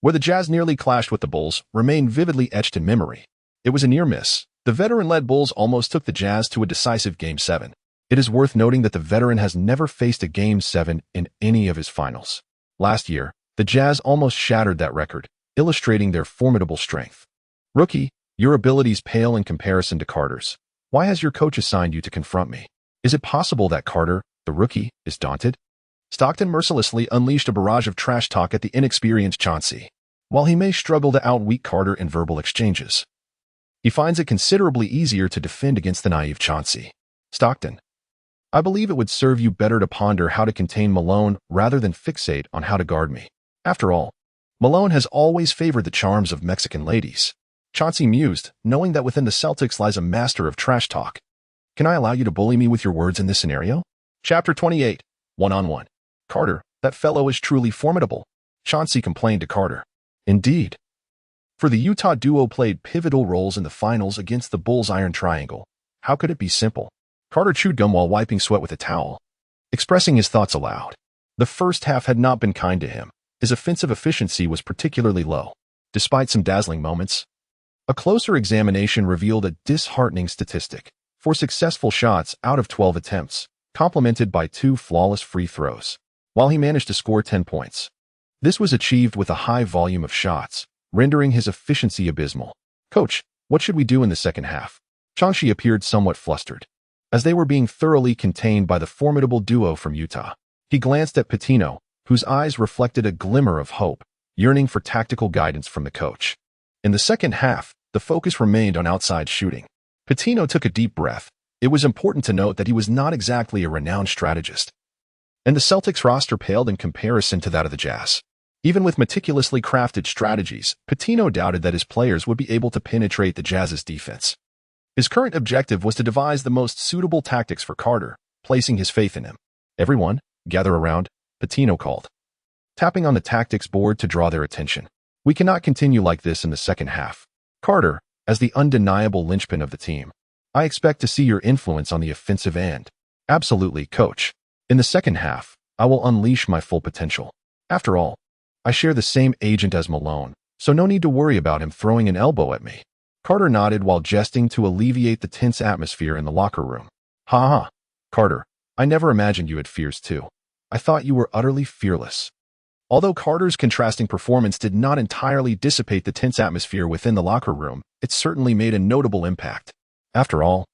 where the Jazz nearly clashed with the Bulls, remain vividly etched in memory. It was a near miss. The veteran-led Bulls almost took the Jazz to a decisive Game 7. It is worth noting that the veteran has never faced a Game 7 in any of his finals. Last year, the Jazz almost shattered that record, illustrating their formidable strength. Rookie, your abilities pale in comparison to Carter's. Why has your coach assigned you to confront me? Is it possible that Carter, the rookie, is daunted? Stockton mercilessly unleashed a barrage of trash talk at the inexperienced Chauncey. While he may struggle to outwit Carter in verbal exchanges, he finds it considerably easier to defend against the naive Chauncey. Stockton, I believe it would serve you better to ponder how to contain Malone rather than fixate on how to guard me. After all, Malone has always favored the charms of Mexican ladies. Chauncey mused, knowing that within the Celtics lies a master of trash talk. Can I allow you to bully me with your words in this scenario? Chapter 28, One-on-One. Carter, that fellow is truly formidable, Chauncey complained to Carter. Indeed. For the Utah duo played pivotal roles in the finals against the Bulls' Iron Triangle. How could it be simple? Carter chewed gum while wiping sweat with a towel, expressing his thoughts aloud. The first half had not been kind to him. His offensive efficiency was particularly low. Despite some dazzling moments, A closer examination revealed a disheartening statistic: 4 successful shots out of 12 attempts, complemented by 2 flawless free throws, while he managed to score 10 points. This was achieved with a high volume of shots, rendering his efficiency abysmal. "Coach, what should we do in the second half?" Changshi appeared somewhat flustered. As they were being thoroughly contained by the formidable duo from Utah, he glanced at Pitino, whose eyes reflected a glimmer of hope, yearning for tactical guidance from the coach. In the second half, the focus remained on outside shooting. Pitino took a deep breath. It was important to note that he was not exactly a renowned strategist, and the Celtics roster paled in comparison to that of the Jazz. Even with meticulously crafted strategies, Pitino doubted that his players would be able to penetrate the Jazz's defense. His current objective was to devise the most suitable tactics for Carter, placing his faith in him. "Everyone, gather around," Pitino called, tapping on the tactics board to draw their attention. "We cannot continue like this in the second half. Carter, as the undeniable linchpin of the team, I expect to see your influence on the offensive end." "Absolutely, coach. In the second half, I will unleash my full potential. After all, I share the same agent as Malone, so no need to worry about him throwing an elbow at me." Carter nodded while jesting to alleviate the tense atmosphere in the locker room. "Ha ha, Carter, I never imagined you had fears too. I thought you were utterly fearless." Although Carter's contrasting performance did not entirely dissipate the tense atmosphere within the locker room, it certainly made a notable impact. After all,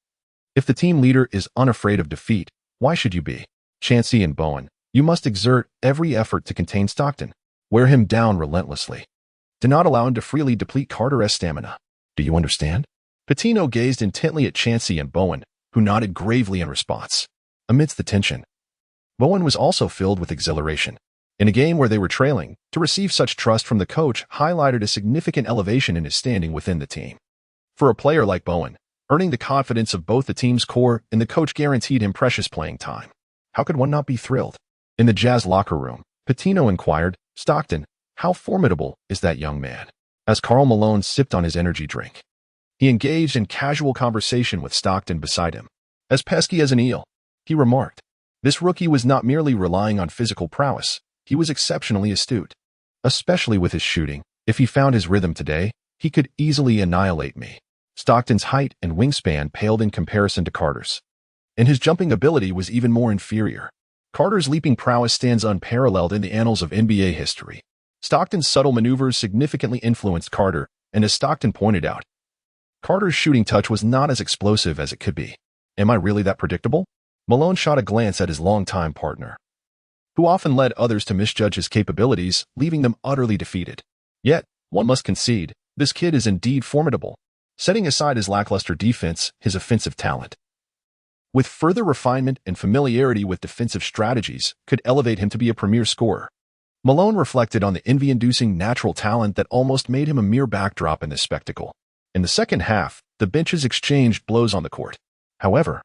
if the team leader is unafraid of defeat, why should you be? "Chansey and Bowen, you must exert every effort to contain Stockton. Wear him down relentlessly. Do not allow him to freely deplete Carter's stamina. Do you understand?" Pitino gazed intently at Chansey and Bowen, who nodded gravely in response. Amidst the tension, Bowen was also filled with exhilaration. In a game where they were trailing, to receive such trust from the coach highlighted a significant elevation in his standing within the team. For a player like Bowen, earning the confidence of both the team's core and the coach guaranteed him precious playing time. How could one not be thrilled? In the Jazz locker room, Pitino inquired, "Stockton, how formidable is that young man?" As Karl Malone sipped on his energy drink, he engaged in casual conversation with Stockton beside him. "As pesky as an eel," he remarked. This rookie was not merely relying on physical prowess. He was exceptionally astute, especially with his shooting. If he found his rhythm today, he could easily annihilate me. Stockton's height and wingspan paled in comparison to Carter's, and his jumping ability was even more inferior. Carter's leaping prowess stands unparalleled in the annals of NBA history. Stockton's subtle maneuvers significantly influenced Carter, and as Stockton pointed out, Carter's shooting touch was not as explosive as it could be. "Am I really that predictable?" Malone shot a glance at his longtime partner, who often led others to misjudge his capabilities, leaving them utterly defeated. Yet, one must concede, this kid is indeed formidable, setting aside his lackluster defense, his offensive talent, with further refinement and familiarity with defensive strategies, could elevate him to be a premier scorer. Malone reflected on the envy-inducing natural talent that almost made him a mere backdrop in this spectacle. In the second half, the benches exchanged blows on the court. However,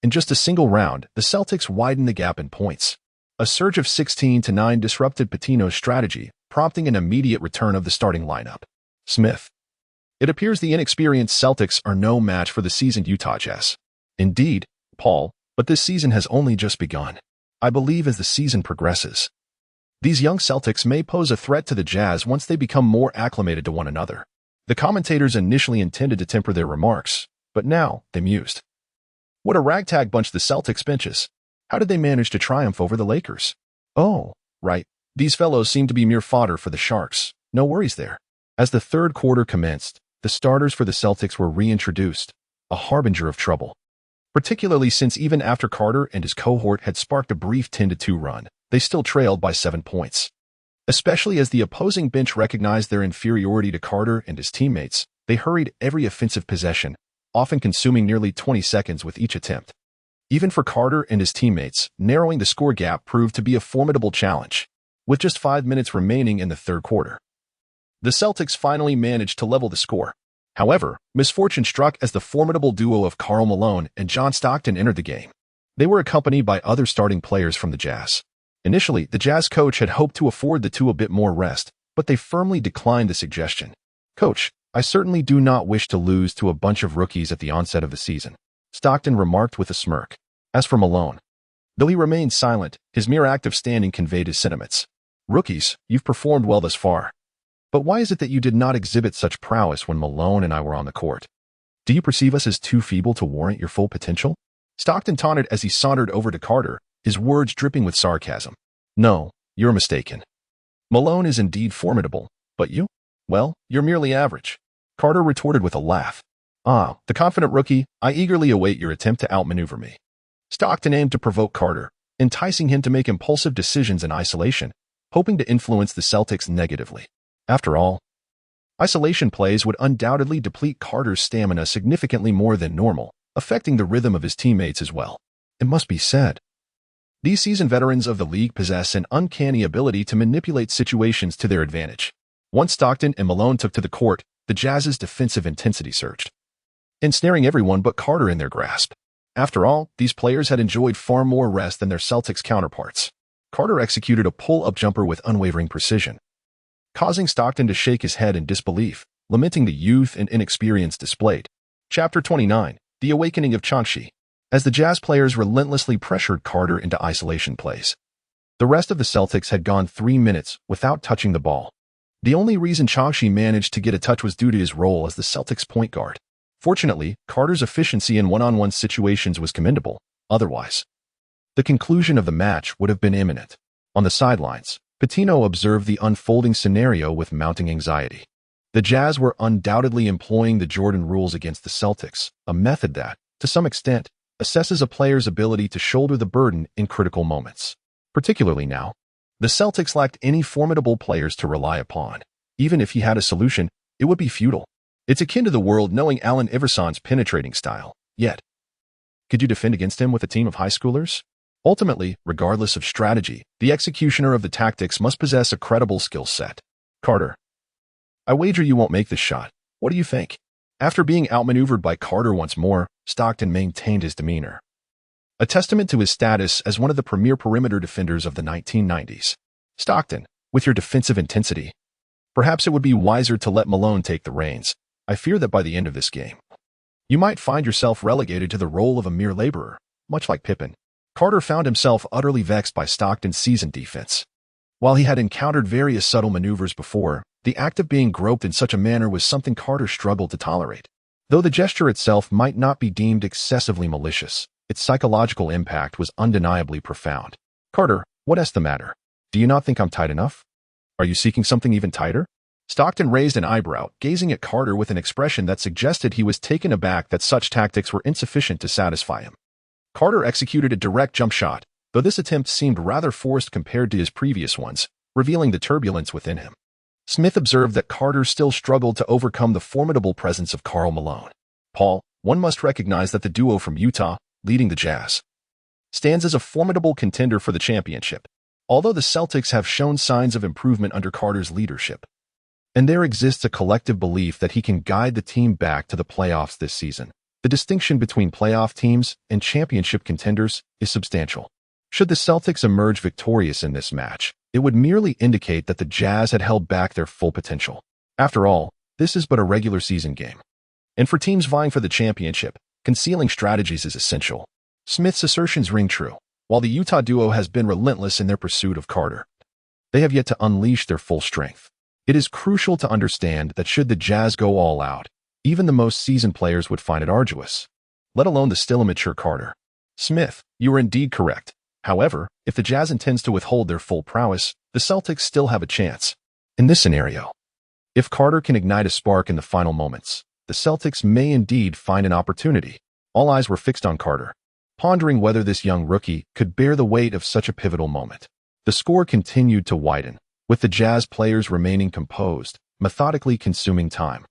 in just a single round, the Celtics widened the gap in points. A surge of 16-9 disrupted Pitino's strategy, prompting an immediate return of the starting lineup. Smith. It appears the inexperienced Celtics are no match for the seasoned Utah Jazz. Indeed, Paul, but this season has only just begun. I believe as the season progresses, these young Celtics may pose a threat to the Jazz once they become more acclimated to one another. The commentators initially intended to temper their remarks, but now they mused. What a ragtag bunch the Celtics benches. How did they manage to triumph over the Lakers? Oh, right. These fellows seem to be mere fodder for the Sharks. No worries there. As the third quarter commenced, the starters for the Celtics were reintroduced, a harbinger of trouble. Particularly since even after Carter and his cohort had sparked a brief 10-2 run, they still trailed by 7 points. Especially as the opposing bench recognized their inferiority to Carter and his teammates, they hurried every offensive possession, often consuming nearly 20 seconds with each attempt. Even for Carter and his teammates, narrowing the score gap proved to be a formidable challenge. With just 5 minutes remaining in the third quarter, the Celtics finally managed to level the score. However, misfortune struck as the formidable duo of Karl Malone and John Stockton entered the game. They were accompanied by other starting players from the Jazz. Initially, the Jazz coach had hoped to afford the two a bit more rest, but they firmly declined the suggestion. "Coach, I certainly do not wish to lose to a bunch of rookies at the onset of the season," Stockton remarked with a smirk. As for Malone, though he remained silent, his mere act of standing conveyed his sentiments. "Rookies, you've performed well thus far. But why is it that you did not exhibit such prowess when Malone and I were on the court? Do you perceive us as too feeble to warrant your full potential? Stockton taunted as he sauntered over to Carter, his words dripping with sarcasm. No, you're mistaken. Malone is indeed formidable, but you? Well, you're merely average. Carter retorted with a laugh. Ah, the confident rookie, I eagerly await your attempt to outmaneuver me. Stockton aimed to provoke Carter, enticing him to make impulsive decisions in isolation, hoping to influence the Celtics negatively. After all, isolation plays would undoubtedly deplete Carter's stamina significantly more than normal, affecting the rhythm of his teammates as well. It must be said, these seasoned veterans of the league possess an uncanny ability to manipulate situations to their advantage. Once Stockton and Malone took to the court, the Jazz's defensive intensity surged, ensnaring everyone but Carter in their grasp. After all, these players had enjoyed far more rest than their Celtics counterparts. Carter executed a pull-up jumper with unwavering precision, causing Stockton to shake his head in disbelief, lamenting the youth and inexperience displayed. Chapter 29, The Awakening of Chauncey. As the Jazz players relentlessly pressured Carter into isolation plays, the rest of the Celtics had gone 3 minutes without touching the ball. The only reason Chauncey managed to get a touch was due to his role as the Celtics' point guard. Fortunately, Carter's efficiency in one-on-one situations was commendable. Otherwise, the conclusion of the match would have been imminent. On the sidelines, Pitino observed the unfolding scenario with mounting anxiety. The Jazz were undoubtedly employing the Jordan rules against the Celtics, a method that, to some extent, assesses a player's ability to shoulder the burden in critical moments. Particularly now, the Celtics lacked any formidable players to rely upon. Even if he had a solution, it would be futile. It's akin to the world knowing Allen Iverson's penetrating style. Yet, could you defend against him with a team of high schoolers? Ultimately, regardless of strategy, the executioner of the tactics must possess a credible skill set. Carter, I wager you won't make this shot. What do you think? After being outmaneuvered by Carter once more, Stockton maintained his demeanor, a testament to his status as one of the premier perimeter defenders of the 1990s. Stockton, with your defensive intensity, perhaps it would be wiser to let Malone take the reins. I fear that by the end of this game, you might find yourself relegated to the role of a mere laborer, much like Pippen. Carter found himself utterly vexed by Stockton's seasoned defense. While he had encountered various subtle maneuvers before, the act of being groped in such a manner was something Carter struggled to tolerate. Though the gesture itself might not be deemed excessively malicious, its psychological impact was undeniably profound. Carter, what's the matter? Do you not think I'm tight enough? Are you seeking something even tighter? Stockton raised an eyebrow, gazing at Carter with an expression that suggested he was taken aback that such tactics were insufficient to satisfy him. Carter executed a direct jump shot, though this attempt seemed rather forced compared to his previous ones, revealing the turbulence within him. Smith observed that Carter still struggled to overcome the formidable presence of Karl Malone. Paul, one must recognize that the duo from Utah, leading the Jazz, stands as a formidable contender for the championship. Although the Celtics have shown signs of improvement under Carter's leadership, and there exists a collective belief that he can guide the team back to the playoffs this season, the distinction between playoff teams and championship contenders is substantial. Should the Celtics emerge victorious in this match, it would merely indicate that the Jazz had held back their full potential. After all, this is but a regular season game. And for teams vying for the championship, concealing strategies is essential. Smith's assertions ring true. While the Utah duo has been relentless in their pursuit of Carter, they have yet to unleash their full strength. It is crucial to understand that should the Jazz go all out, even the most seasoned players would find it arduous, let alone the still immature Carter. Smith, you are indeed correct. However, if the Jazz intends to withhold their full prowess, the Celtics still have a chance. In this scenario, if Carter can ignite a spark in the final moments, the Celtics may indeed find an opportunity. All eyes were fixed on Carter, pondering whether this young rookie could bear the weight of such a pivotal moment. The score continued to widen, with the Jazz players remaining composed, methodically consuming time,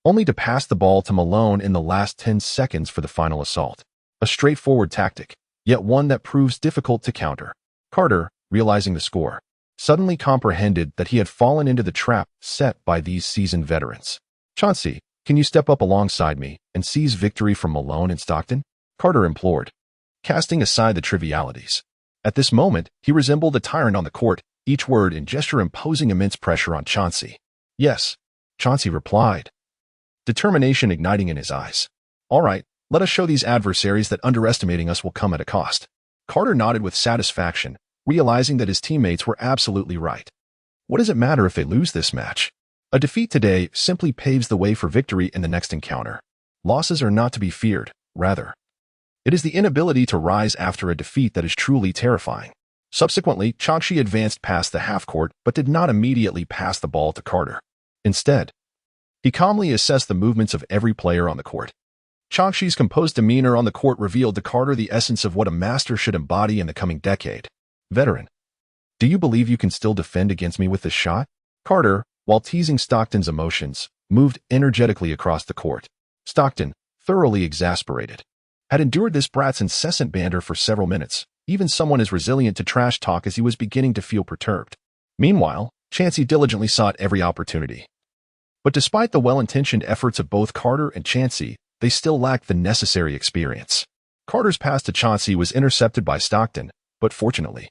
only to pass the ball to Malone in the last 10 seconds for the final assault. A straightforward tactic, yet one that proves difficult to counter. Carter, realizing the score, suddenly comprehended that he had fallen into the trap set by these seasoned veterans. Chauncey, can you step up alongside me and seize victory from Malone and Stockton? Carter implored, casting aside the trivialities. At this moment, he resembled a tyrant on the court, each word and gesture imposing immense pressure on Chauncey. Yes, Chauncey replied, determination igniting in his eyes. All right, let us show these adversaries that underestimating us will come at a cost. Carter nodded with satisfaction, realizing that his teammates were absolutely right. What does it matter if they lose this match? A defeat today simply paves the way for victory in the next encounter. Losses are not to be feared, rather. It is the inability to rise after a defeat that is truly terrifying. Subsequently, Chauncey advanced past the half-court but did not immediately pass the ball to Carter. Instead, he calmly assessed the movements of every player on the court. Chauncey's composed demeanor on the court revealed to Carter the essence of what a master should embody in the coming decade. Veteran, do you believe you can still defend against me with this shot? Carter, while teasing Stockton's emotions, moved energetically across the court. Stockton, thoroughly exasperated, had endured this brat's incessant banter for several minutes, even someone as resilient to trash talk as he was beginning to feel perturbed. Meanwhile, Chauncey diligently sought every opportunity. But despite the well-intentioned efforts of both Carter and Chauncey, they still lacked the necessary experience. Carter's pass to Chauncey was intercepted by Stockton, but fortunately,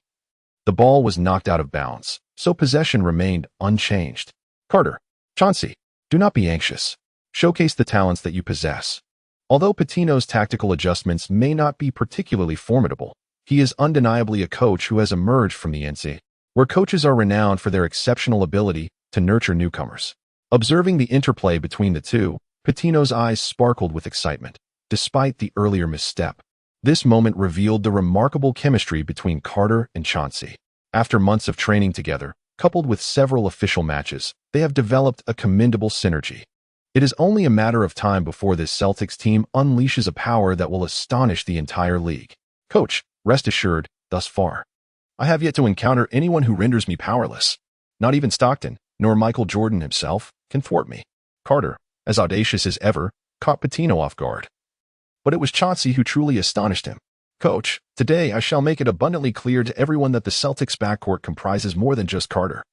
the ball was knocked out of bounds, so possession remained unchanged. Carter, Chauncey, do not be anxious. Showcase the talents that you possess. Although Pitino's tactical adjustments may not be particularly formidable, he is undeniably a coach who has emerged from the NCAA, where coaches are renowned for their exceptional ability to nurture newcomers. Observing the interplay between the two, Pitino's eyes sparkled with excitement, despite the earlier misstep. This moment revealed the remarkable chemistry between Carter and Chauncey. After months of training together, coupled with several official matches, they have developed a commendable synergy. It is only a matter of time before this Celtics team unleashes a power that will astonish the entire league. Coach, rest assured, thus far, I have yet to encounter anyone who renders me powerless. Not even Stockton, nor Michael Jordan himself, can thwart me. Carter, as audacious as ever, caught Pitino off guard. But it was Chauncey who truly astonished him. Coach, today I shall make it abundantly clear to everyone that the Celtics backcourt comprises more than just Carter.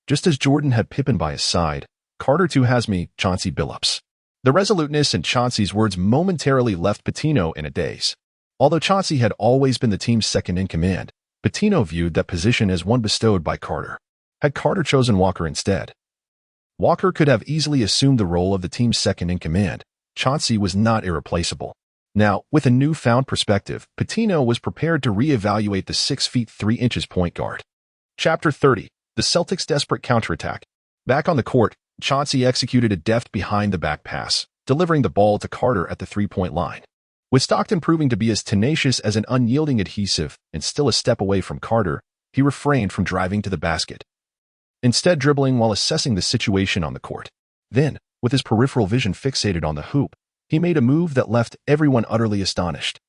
Just as Jordan had Pippen by his side, Carter too has me, Chauncey Billups. The resoluteness in Chauncey's words momentarily left Pitino in a daze. Although Chauncey had always been the team's second-in-command, Pitino viewed that position as one bestowed by Carter. Had Carter chosen Walker instead, Walker could have easily assumed the role of the team's second-in-command. Chauncey was not irreplaceable. Now, with a newfound perspective, Pitino was prepared to reevaluate the 6 feet 3 inches point guard. Chapter 30. The Celtics' desperate counterattack. Back on the court, Chauncey executed a deft behind-the-back pass, delivering the ball to Carter at the three-point line. With Stockton proving to be as tenacious as an unyielding adhesive and still a step away from Carter, he refrained from driving to the basket, instead dribbling while assessing the situation on the court. Then, with his peripheral vision fixated on the hoop, he made a move that left everyone utterly astonished.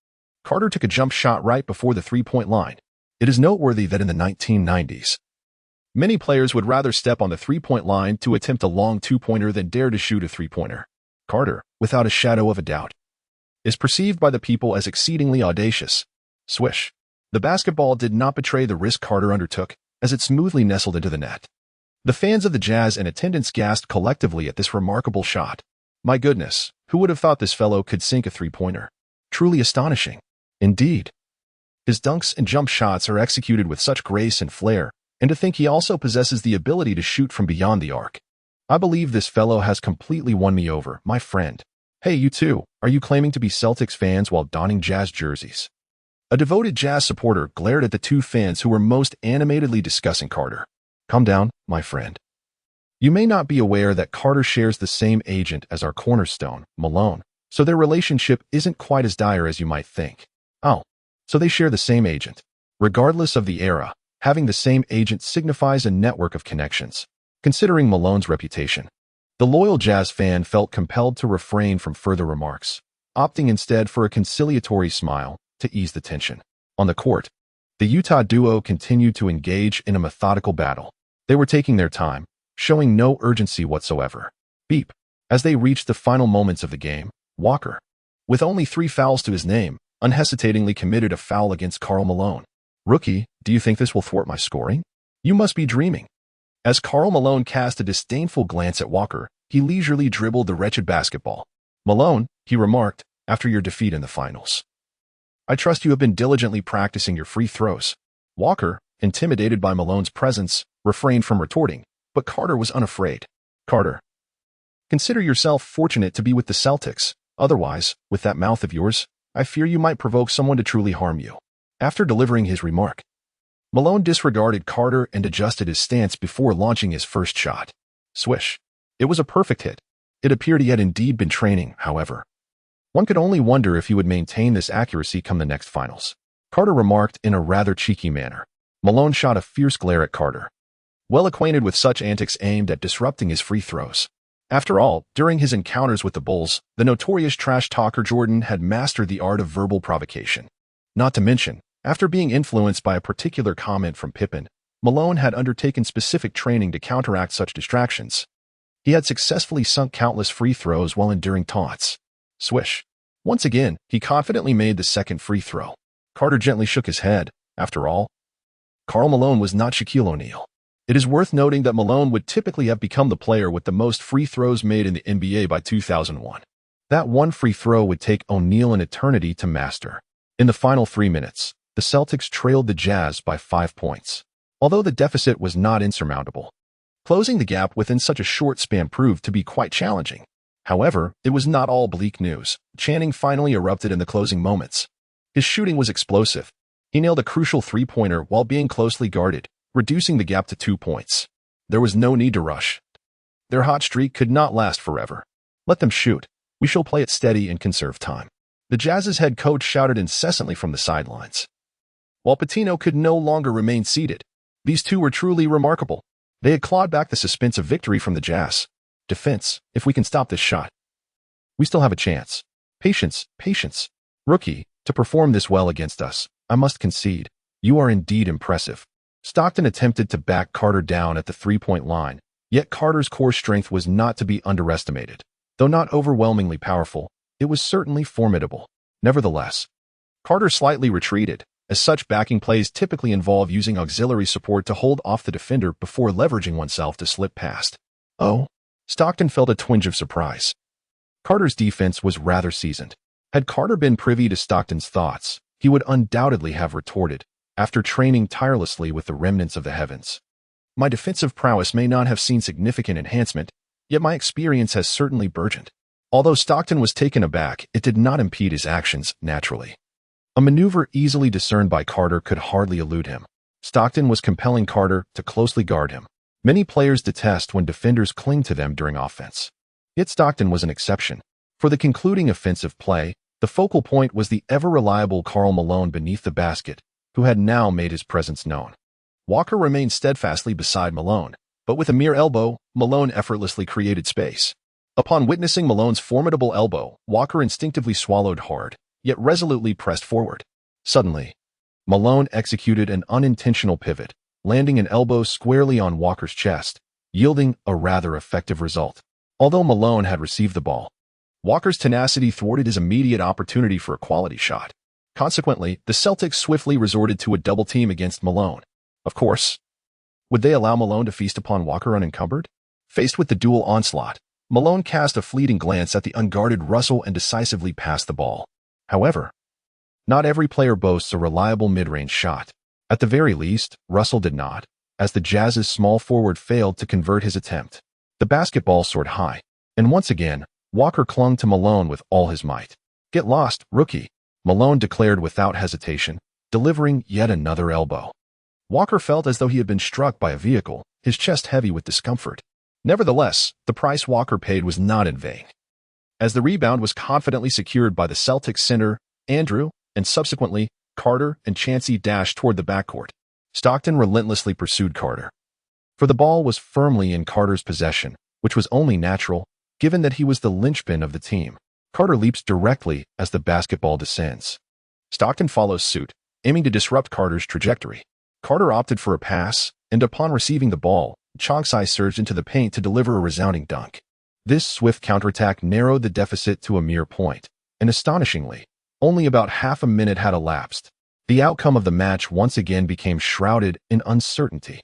Carter took a jump shot right before the three-point line. It is noteworthy that in the 1990s, many players would rather step on the three-point line to attempt a long two-pointer than dare to shoot a three-pointer. Carter, without a shadow of a doubt, is perceived by the people as exceedingly audacious. Swish. The basketball did not betray the risk Carter undertook, as it smoothly nestled into the net. The fans of the Jazz in attendance gasped collectively at this remarkable shot. My goodness, who would have thought this fellow could sink a three-pointer? Truly astonishing. Indeed. His dunks and jump shots are executed with such grace and flair, and to think he also possesses the ability to shoot from beyond the arc. I believe this fellow has completely won me over, my friend. Hey, you too, are you claiming to be Celtics fans while donning Jazz jerseys? A devoted Jazz supporter glared at the two fans who were most animatedly discussing Carter. Calm down, my friend. You may not be aware that Carter shares the same agent as our cornerstone, Malone, so their relationship isn't quite as dire as you might think. Oh, so they share the same agent. Regardless of the era, having the same agent signifies a network of connections. Considering Malone's reputation, the loyal Jazz fan felt compelled to refrain from further remarks, opting instead for a conciliatory smile to ease the tension. On the court, the Utah duo continued to engage in a methodical battle. They were taking their time, showing no urgency whatsoever. Beep. As they reached the final moments of the game, Walker, with only 3 fouls to his name, unhesitatingly committed a foul against Karl Malone. Rookie, do you think this will thwart my scoring? You must be dreaming. As Karl Malone cast a disdainful glance at Walker, he leisurely dribbled the wretched basketball. Malone, he remarked, after your defeat in the finals, I trust you have been diligently practicing your free throws. Walker, intimidated by Malone's presence, refrained from retorting, but Carter was unafraid. Carter, consider yourself fortunate to be with the Celtics. Otherwise, with that mouth of yours, I fear you might provoke someone to truly harm you. After delivering his remark, Malone disregarded Carter and adjusted his stance before launching his first shot. Swish. It was a perfect hit. It appeared he had indeed been training, however. One could only wonder if he would maintain this accuracy come the next finals. Carter remarked in a rather cheeky manner. Malone shot a fierce glare at Carter, well acquainted with such antics aimed at disrupting his free throws. After all, during his encounters with the Bulls, the notorious trash talker Jordan had mastered the art of verbal provocation. Not to mention, after being influenced by a particular comment from Pippen, Malone had undertaken specific training to counteract such distractions. He had successfully sunk countless free throws while enduring taunts. Swish. Once again, he confidently made the second free throw. Carter gently shook his head. After all, Karl Malone was not Shaquille O'Neal. It is worth noting that Malone would typically have become the player with the most free throws made in the NBA by 2001. That one free throw would take O'Neal an eternity to master. In the final 3 minutes, the Celtics trailed the Jazz by 5 points. Although the deficit was not insurmountable, closing the gap within such a short span proved to be quite challenging. However, it was not all bleak news. Channing finally erupted in the closing moments. His shooting was explosive. He nailed a crucial three-pointer while being closely guarded, reducing the gap to 2 points. There was no need to rush. Their hot streak could not last forever. Let them shoot. We shall play it steady and conserve time. The Jazz's head coach shouted incessantly from the sidelines, while Pitino could no longer remain seated. These two were truly remarkable. They had clawed back the suspense of victory from the Jazz. Defense, if we can stop this shot, we still have a chance. Patience, patience. Rookie, to perform this well against us, I must concede, you are indeed impressive. Stockton attempted to back Carter down at the three-point line, yet Carter's core strength was not to be underestimated. Though not overwhelmingly powerful, it was certainly formidable. Nevertheless, Carter slightly retreated, as such backing plays typically involve using auxiliary support to hold off the defender before leveraging oneself to slip past. Oh? Stockton felt a twinge of surprise. Carter's defense was rather seasoned. Had Carter been privy to Stockton's thoughts, he would undoubtedly have retorted, after training tirelessly with the remnants of the heavens. My defensive prowess may not have seen significant enhancement, yet my experience has certainly burgeoned. Although Stockton was taken aback, it did not impede his actions naturally. A maneuver easily discerned by Carter could hardly elude him. Stockton was compelling Carter to closely guard him. Many players detest when defenders cling to them during offense. Yet Stockton was an exception. For the concluding offensive play, the focal point was the ever-reliable Karl Malone beneath the basket, who had now made his presence known. Walker remained steadfastly beside Malone, but with a mere elbow, Malone effortlessly created space. Upon witnessing Malone's formidable elbow, Walker instinctively swallowed hard, yet resolutely pressed forward. Suddenly, Malone executed an unintentional pivot, landing an elbow squarely on Walker's chest, yielding a rather effective result. Although Malone had received the ball, Walker's tenacity thwarted his immediate opportunity for a quality shot. Consequently, the Celtics swiftly resorted to a double team against Malone. Of course, would they allow Malone to feast upon Walker unencumbered? Faced with the dual onslaught, Malone cast a fleeting glance at the unguarded Russell and decisively passed the ball. However, not every player boasts a reliable mid-range shot. At the very least, Russell did not, as the Jazz's small forward failed to convert his attempt. The basketball soared high, and once again, Walker clung to Malone with all his might. Get lost, rookie, Malone declared without hesitation, delivering yet another elbow. Walker felt as though he had been struck by a vehicle, his chest heavy with discomfort. Nevertheless, the price Walker paid was not in vain. As the rebound was confidently secured by the Celtics center, Andrew, and subsequently, Carter and Chancey dashed toward the backcourt. Stockton relentlessly pursued Carter. For the ball was firmly in Carter's possession, which was only natural, given that he was the linchpin of the team. Carter leaps directly as the basketball descends. Stockton follows suit, aiming to disrupt Carter's trajectory. Carter opted for a pass, and upon receiving the ball, Chonksai surged into the paint to deliver a resounding dunk. This swift counterattack narrowed the deficit to a mere point, and astonishingly, only about half a minute had elapsed. The outcome of the match once again became shrouded in uncertainty.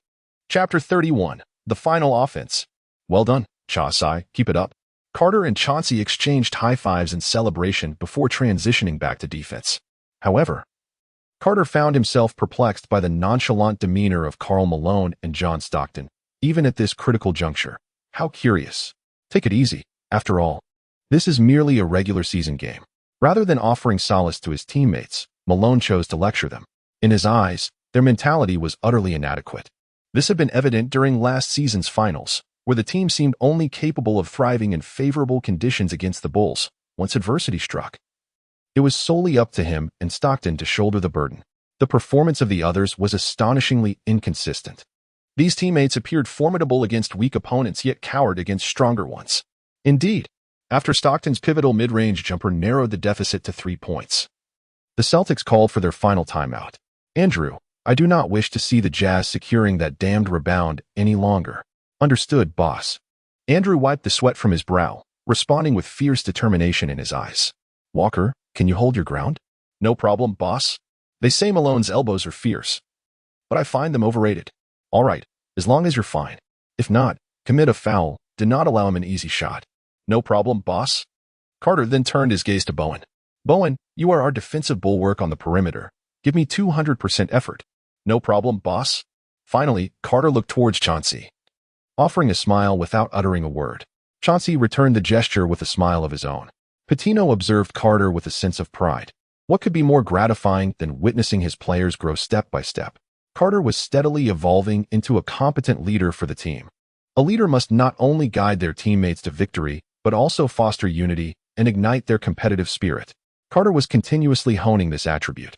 Chapter 31, The Final Offense. Well done, Chonksai, keep it up. Carter and Chauncey exchanged high fives in celebration before transitioning back to defense. However, Carter found himself perplexed by the nonchalant demeanor of Karl Malone and John Stockton, even at this critical juncture. How curious. Take it easy. After all, this is merely a regular season game. Rather than offering solace to his teammates, Malone chose to lecture them. In his eyes, their mentality was utterly inadequate. This had been evident during last season's finals, where the team seemed only capable of thriving in favorable conditions against the Bulls once adversity struck. It was solely up to him and Stockton to shoulder the burden. The performance of the others was astonishingly inconsistent. These teammates appeared formidable against weak opponents, yet cowered against stronger ones. Indeed, after Stockton's pivotal mid-range jumper narrowed the deficit to 3 points, the Celtics called for their final timeout. "Andrew, I do not wish to see the Jazz securing that damned rebound any longer." "Understood, boss." Andrew wiped the sweat from his brow, responding with fierce determination in his eyes. "Walker, can you hold your ground?" "No problem, boss." They say Malone's elbows are fierce, but I find them overrated. "All right, as long as you're fine. If not, commit a foul. Do not allow him an easy shot." "No problem, boss." Carter then turned his gaze to Bowen. "Bowen, you are our defensive bulwark on the perimeter. Give me 200% effort." "No problem, boss." Finally, Carter looked towards Chauncey, offering a smile without uttering a word. Chauncey returned the gesture with a smile of his own. Pitino observed Carter with a sense of pride. What could be more gratifying than witnessing his players grow step by step? Carter was steadily evolving into a competent leader for the team. A leader must not only guide their teammates to victory, but also foster unity and ignite their competitive spirit. Carter was continuously honing this attribute.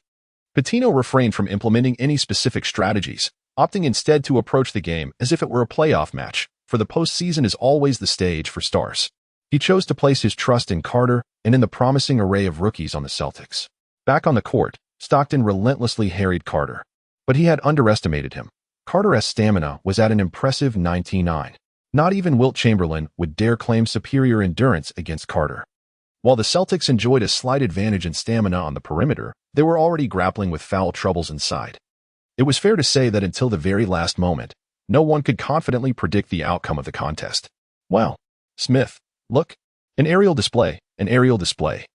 Pitino refrained from implementing any specific strategies, opting instead to approach the game as if it were a playoff match, for the postseason is always the stage for stars. He chose to place his trust in Carter and in the promising array of rookies on the Celtics. Back on the court, Stockton relentlessly harried Carter, but he had underestimated him. Carter's stamina was at an impressive 99. Not even Wilt Chamberlain would dare claim superior endurance against Carter. While the Celtics enjoyed a slight advantage in stamina on the perimeter, they were already grappling with foul troubles inside. It was fair to say that until the very last moment, no one could confidently predict the outcome of the contest. "Wow, Smith, look, an aerial display, an aerial display."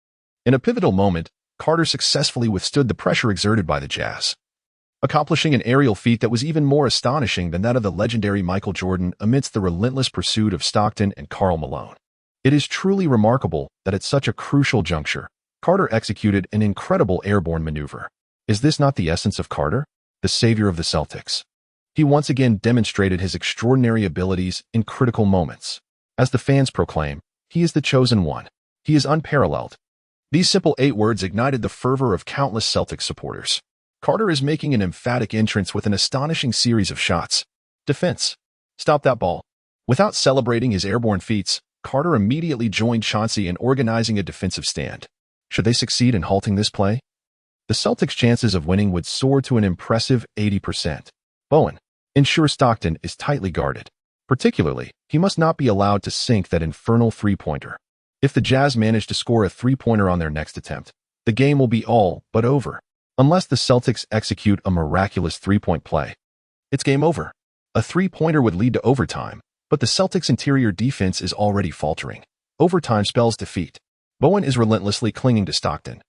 In a pivotal moment, Carter successfully withstood the pressure exerted by the Jazz, accomplishing an aerial feat that was even more astonishing than that of the legendary Michael Jordan amidst the relentless pursuit of Stockton and Karl Malone. It is truly remarkable that at such a crucial juncture, Carter executed an incredible airborne maneuver. Is this not the essence of Carter, the savior of the Celtics? He once again demonstrated his extraordinary abilities in critical moments. As the fans proclaim, he is the chosen one. He is unparalleled. These simple 8 words ignited the fervor of countless Celtics supporters. Carter is making an emphatic entrance with an astonishing series of shots. Defense. Stop that ball. Without celebrating his airborne feats, Carter immediately joined Chauncey in organizing a defensive stand. Should they succeed in halting this play, the Celtics' chances of winning would soar to an impressive 80%. Bowen. Ensure Stockton is tightly guarded. Particularly, he must not be allowed to sink that infernal three-pointer. If the Jazz manage to score a three-pointer on their next attempt, the game will be all but over. Unless the Celtics execute a miraculous three-point play, it's game over. A three-pointer would lead to overtime, but the Celtics' interior defense is already faltering. Overtime spells defeat. Bowen is relentlessly clinging to Stockton.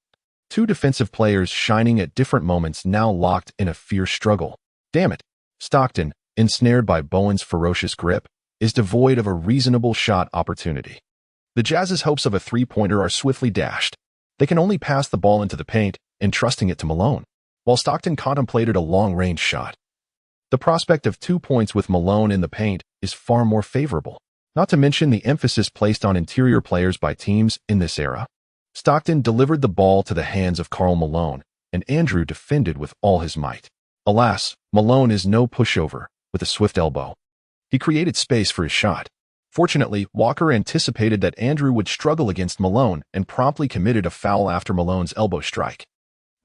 2 defensive players shining at different moments now locked in a fierce struggle. Damn it. Stockton, ensnared by Bowen's ferocious grip, is devoid of a reasonable shot opportunity. The Jazz's hopes of a three-pointer are swiftly dashed. They can only pass the ball into the paint, entrusting it to Malone, while Stockton contemplated a long-range shot. The prospect of 2 points with Malone in the paint is far more favorable, not to mention the emphasis placed on interior players by teams in this era. Stockton delivered the ball to the hands of Karl Malone, and Andrew defended with all his might. Alas, Malone is no pushover, with a swift elbow. He created space for his shot. Fortunately, Walker anticipated that Andrew would struggle against Malone and promptly committed a foul after Malone's elbow strike.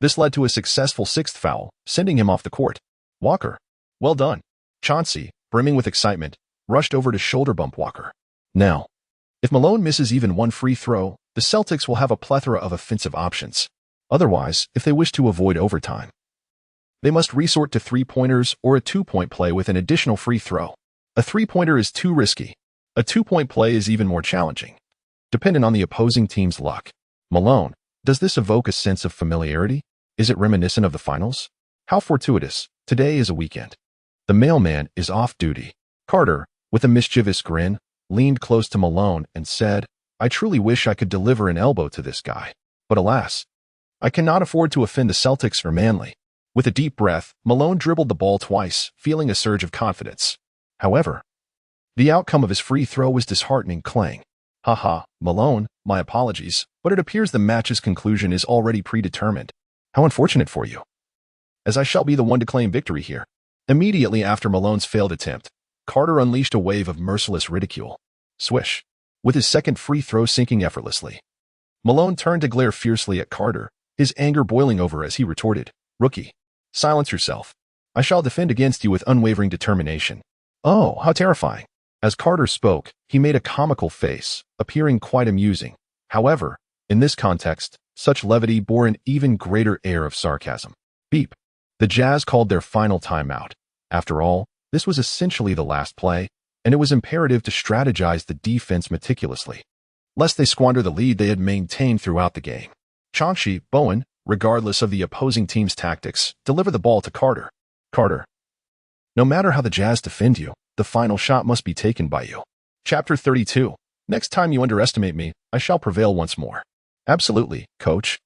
This led to a successful 6th foul, sending him off the court. Walker. Well done. Chauncey, brimming with excitement, rushed over to shoulder bump Walker. Now, if Malone misses even one free throw, the Celtics will have a plethora of offensive options. Otherwise, if they wish to avoid overtime, they must resort to three-pointers or a 2-point play with an additional free throw. A three-pointer is too risky. A 2-point play is even more challenging, dependent on the opposing team's luck. Malone, does this evoke a sense of familiarity? Is it reminiscent of the finals? How fortuitous. Today is a weekend. The mailman is off duty. Carter, with a mischievous grin, leaned close to Malone and said, I truly wish I could deliver an elbow to this guy. But alas, I cannot afford to offend the Celtics or Manly. With a deep breath, Malone dribbled the ball twice, feeling a surge of confidence. However, The outcome of his free throw was disheartening, clang. Haha, Malone, my apologies, but it appears the match's conclusion is already predetermined. How unfortunate for you. As I shall be the one to claim victory here. Immediately after Malone's failed attempt, Carter unleashed a wave of merciless ridicule. Swish. With his second free throw sinking effortlessly. Malone turned to glare fiercely at Carter, his anger boiling over as he retorted, Rookie, silence yourself. I shall defend against you with unwavering determination. Oh, how terrifying. As Carter spoke, he made a comical face, appearing quite amusing. However, in this context, such levity bore an even greater air of sarcasm. Beep. The Jazz called their final timeout. After all, this was essentially the last play, and it was imperative to strategize the defense meticulously, lest they squander the lead they had maintained throughout the game. Chauncey, Bowen, regardless of the opposing team's tactics, deliver the ball to Carter. Carter. No matter how the Jazz defend you, the final shot must be taken by you. Chapter 32. Next time you underestimate me, I shall prevail once more. Absolutely, coach.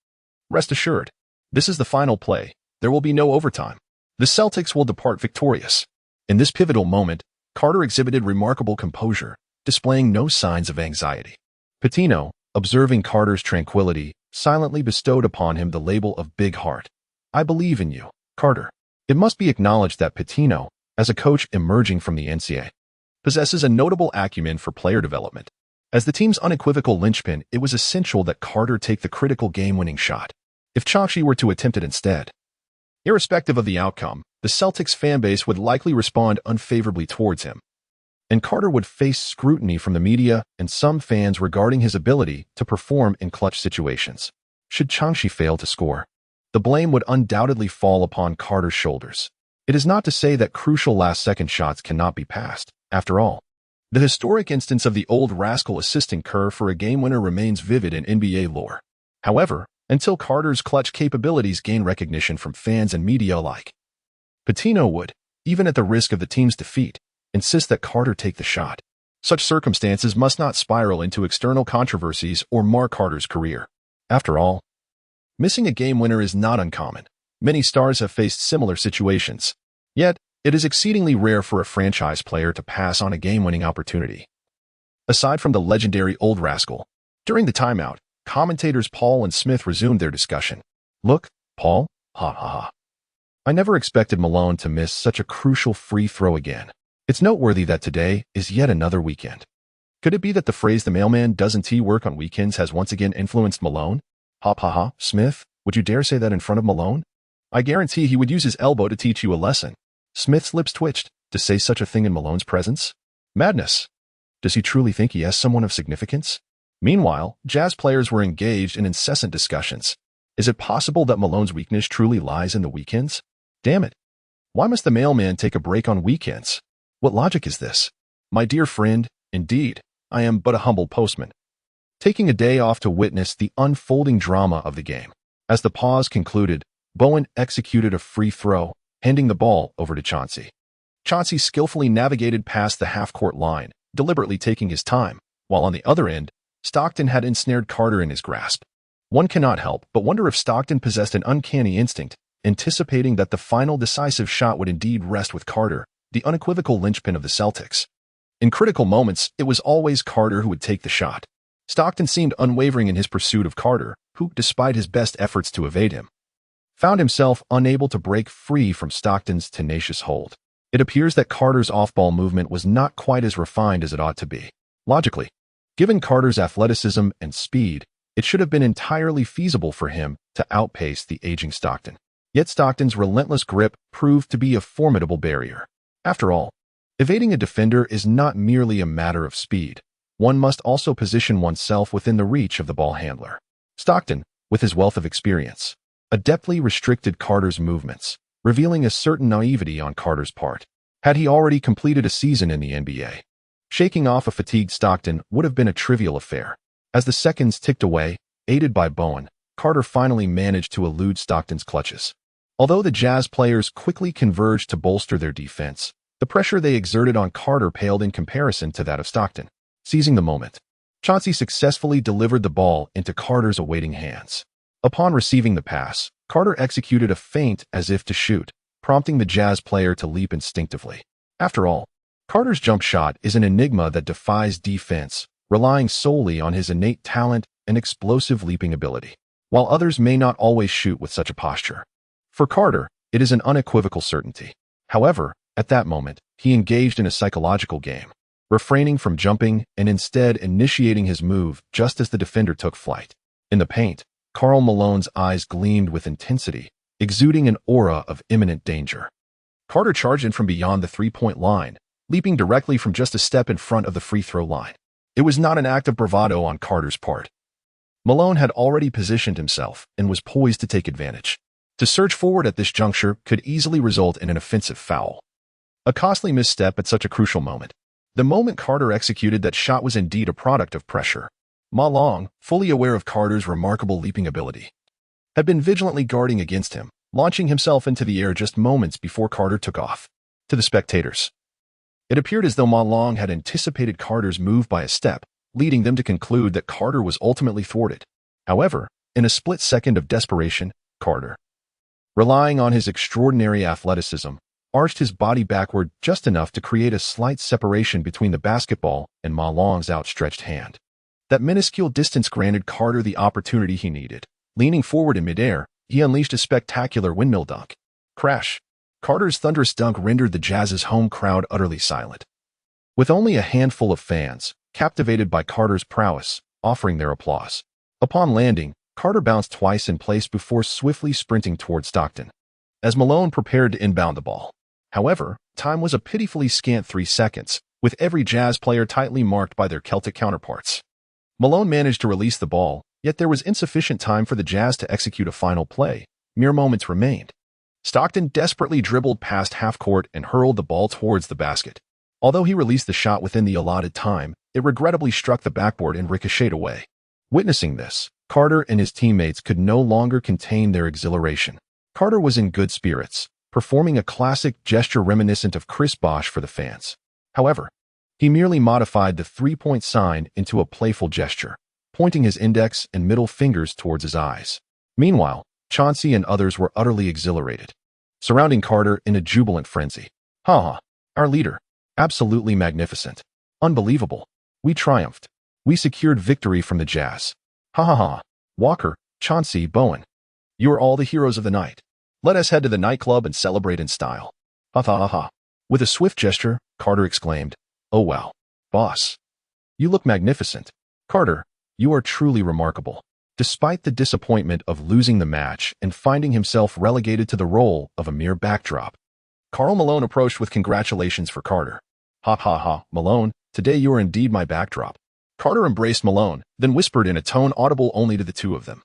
Rest assured. This is the final play. There will be no overtime. The Celtics will depart victorious. In this pivotal moment, Carter exhibited remarkable composure, displaying no signs of anxiety. Pitino, observing Carter's tranquility, silently bestowed upon him the label of Big Heart. I believe in you, Carter. It must be acknowledged that Pitino, as a coach emerging from the NCAA, possesses a notable acumen for player development. As the team's unequivocal linchpin, it was essential that Carter take the critical game-winning shot. If Chauncey were to attempt it instead, irrespective of the outcome, the Celtics fanbase would likely respond unfavorably towards him, and Carter would face scrutiny from the media and some fans regarding his ability to perform in clutch situations. Should Chauncey fail to score, the blame would undoubtedly fall upon Carter's shoulders. It is not to say that crucial last-second shots cannot be passed. After all, the historic instance of the old rascal assisting Kerr for a game-winner remains vivid in NBA lore. However, until Carter's clutch capabilities gain recognition from fans and media alike, Pitino would, even at the risk of the team's defeat, insist that Carter take the shot. Such circumstances must not spiral into external controversies or mar Carter's career. After all, missing a game-winner is not uncommon. Many stars have faced similar situations. Yet, it is exceedingly rare for a franchise player to pass on a game-winning opportunity. Aside from the legendary Old Rascal, during the timeout, commentators Paul and Smith resumed their discussion. Look, Paul, ha ha ha. I never expected Malone to miss such a crucial free throw again. It's noteworthy that today is yet another weekend. Could it be that the phrase the mailman doesn't work on weekends has once again influenced Malone? Ha ha ha, Smith, would you dare say that in front of Malone? I guarantee he would use his elbow to teach you a lesson. Smith's lips twitched. To say such a thing in Malone's presence? Madness. Does he truly think he has someone of significance? Meanwhile, Jazz players were engaged in incessant discussions. Is it possible that Malone's weakness truly lies in the weekends? Damn it. Why must the mailman take a break on weekends? What logic is this? My dear friend, indeed, I am but a humble postman, taking a day off to witness the unfolding drama of the game. As the pause concluded, Bowen executed a free throw, handing the ball over to Chauncey. Chauncey skillfully navigated past the half-court line, deliberately taking his time, while on the other end, Stockton had ensnared Carter in his grasp. One cannot help but wonder if Stockton possessed an uncanny instinct, anticipating that the final decisive shot would indeed rest with Carter, the unequivocal linchpin of the Celtics. In critical moments, it was always Carter who would take the shot. Stockton seemed unwavering in his pursuit of Carter, who, despite his best efforts to evade him, found himself unable to break free from Stockton's tenacious hold. It appears that Carter's off-ball movement was not quite as refined as it ought to be. Logically, given Carter's athleticism and speed, it should have been entirely feasible for him to outpace the aging Stockton. Yet Stockton's relentless grip proved to be a formidable barrier. After all, evading a defender is not merely a matter of speed. One must also position oneself within the reach of the ball handler. Stockton, with his wealth of experience, adeptly restricted Carter's movements, revealing a certain naivety on Carter's part. Had he already completed a season in the NBA, shaking off a fatigued Stockton would have been a trivial affair. As the seconds ticked away, aided by Bowen, Carter finally managed to elude Stockton's clutches. Although the Jazz players quickly converged to bolster their defense, the pressure they exerted on Carter paled in comparison to that of Stockton. Seizing the moment, Chauncey successfully delivered the ball into Carter's awaiting hands. Upon receiving the pass, Carter executed a feint as if to shoot, prompting the Jazz player to leap instinctively. After all, Carter's jump shot is an enigma that defies defense, relying solely on his innate talent and explosive leaping ability, while others may not always shoot with such a posture. For Carter, it is an unequivocal certainty. However, at that moment, he engaged in a psychological game, refraining from jumping and instead initiating his move just as the defender took flight. In the paint, Karl Malone's eyes gleamed with intensity, exuding an aura of imminent danger. Carter charged in from beyond the three-point line, leaping directly from just a step in front of the free throw line. It was not an act of bravado on Carter's part. Malone had already positioned himself and was poised to take advantage. To surge forward at this juncture could easily result in an offensive foul. A costly misstep at such a crucial moment. The moment Carter executed that shot was indeed a product of pressure. Malone, fully aware of Carter's remarkable leaping ability, had been vigilantly guarding against him, launching himself into the air just moments before Carter took off. To the spectators, it appeared as though Malone had anticipated Carter's move by a step, leading them to conclude that Carter was ultimately thwarted. However, in a split second of desperation, Carter, relying on his extraordinary athleticism, arched his body backward just enough to create a slight separation between the basketball and Malone's outstretched hand. That minuscule distance granted Carter the opportunity he needed. Leaning forward in midair, he unleashed a spectacular windmill dunk. Crash! Carter's thunderous dunk rendered the Jazz's home crowd utterly silent, with only a handful of fans, captivated by Carter's prowess, offering their applause. Upon landing, Carter bounced twice in place before swiftly sprinting toward Stockton, as Malone prepared to inbound the ball. However, time was a pitifully scant 3 seconds, with every Jazz player tightly marked by their Celtic counterparts. Malone managed to release the ball, yet there was insufficient time for the Jazz to execute a final play. Mere moments remained. Stockton desperately dribbled past half-court and hurled the ball towards the basket. Although he released the shot within the allotted time, it regrettably struck the backboard and ricocheted away. Witnessing this, Carter and his teammates could no longer contain their exhilaration. Carter was in good spirits, performing a classic gesture reminiscent of Chris Bosh for the fans. However, he merely modified the three-point sign into a playful gesture, pointing his index and middle fingers towards his eyes. Meanwhile, Chauncey and others were utterly exhilarated, surrounding Carter in a jubilant frenzy. Ha! Our leader. Absolutely magnificent. Unbelievable. We triumphed. We secured victory from the Jazz. Ha! Walker, Chauncey, Bowen. You are all the heroes of the night. Let us head to the nightclub and celebrate in style. Ha! With a swift gesture, Carter exclaimed, "Oh wow, boss. You look magnificent. Carter, you are truly remarkable." Despite the disappointment of losing the match and finding himself relegated to the role of a mere backdrop, Karl Malone approached with congratulations for Carter. Ha, Malone, today you are indeed my backdrop. Carter embraced Malone, then whispered in a tone audible only to the two of them.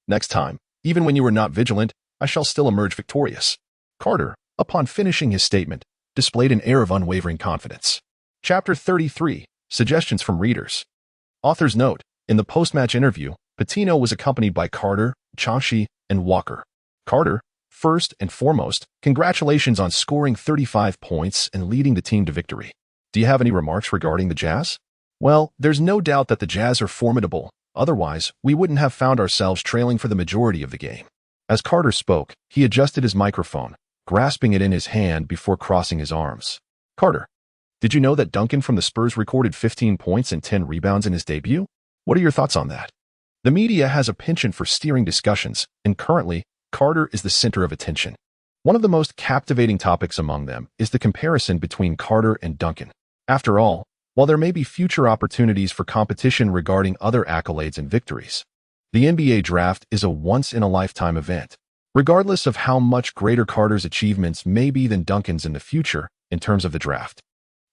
Next time, even when you are not vigilant, I shall still emerge victorious. Carter, upon finishing his statement, displayed an air of unwavering confidence. Chapter 33, Suggestions from Readers. Author's note, in the post-match interview, Patino was accompanied by Carter, Chauncey, and Walker. Carter, first and foremost, congratulations on scoring 35 points and leading the team to victory. Do you have any remarks regarding the Jazz? Well, there's no doubt that the Jazz are formidable. Otherwise, we wouldn't have found ourselves trailing for the majority of the game. As Carter spoke, he adjusted his microphone, grasping it in his hand before crossing his arms. Carter, did you know that Duncan from the Spurs recorded 15 points and 10 rebounds in his debut? What are your thoughts on that? The media has a penchant for steering discussions, and currently, Carter is the center of attention. One of the most captivating topics among them is the comparison between Carter and Duncan. After all, while there may be future opportunities for competition regarding other accolades and victories, the NBA draft is a once-in-a-lifetime event. Regardless of how much greater Carter's achievements may be than Duncan's in the future in terms of the draft,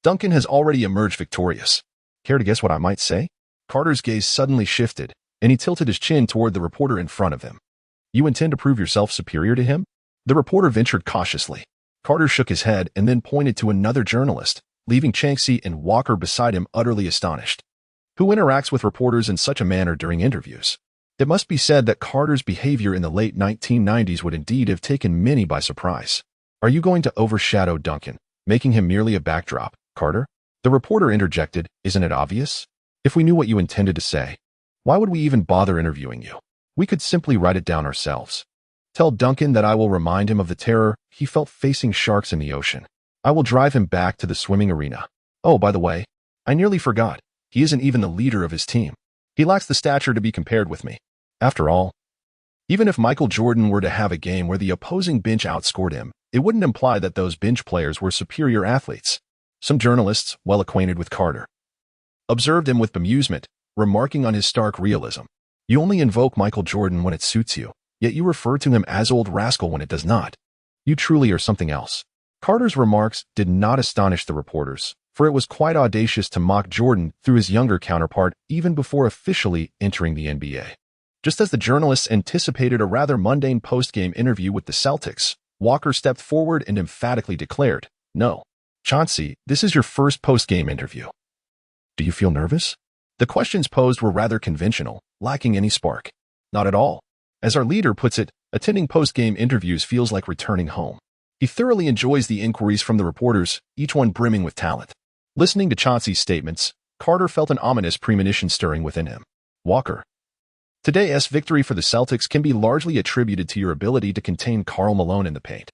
Duncan has already emerged victorious. Care to guess what I might say? Carter's gaze suddenly shifted, and he tilted his chin toward the reporter in front of him. You intend to prove yourself superior to him? The reporter ventured cautiously. Carter shook his head and then pointed to another journalist, leaving Chauncey and Walker beside him utterly astonished. Who interacts with reporters in such a manner during interviews? It must be said that Carter's behavior in the late 1990s would indeed have taken many by surprise. Are you going to overshadow Duncan, making him merely a backdrop, Carter? The reporter interjected, isn't it obvious? If we knew what you intended to say, why would we even bother interviewing you? We could simply write it down ourselves. Tell Duncan that I will remind him of the terror he felt facing sharks in the ocean. I will drive him back to the swimming arena. Oh, by the way, I nearly forgot. He isn't even the leader of his team. He lacks the stature to be compared with me. After all, even if Michael Jordan were to have a game where the opposing bench outscored him, it wouldn't imply that those bench players were superior athletes. Some journalists, well acquainted with Carter, observed him with bemusement, remarking on his stark realism. You only invoke Michael Jordan when it suits you, yet you refer to him as old rascal when it does not. You truly are something else. Carter's remarks did not astonish the reporters, for it was quite audacious to mock Jordan through his younger counterpart even before officially entering the NBA. Just as the journalists anticipated a rather mundane post-game interview with the Celtics, Walker stepped forward and emphatically declared, "No, Chauncey, this is your first post-game interview. Do you feel nervous?" The questions posed were rather conventional, lacking any spark. Not at all. As our leader puts it, attending post-game interviews feels like returning home. He thoroughly enjoys the inquiries from the reporters, each one brimming with talent. Listening to Chauncey's statements, Carter felt an ominous premonition stirring within him. Walker, today's victory for the Celtics can be largely attributed to your ability to contain Karl Malone in the paint.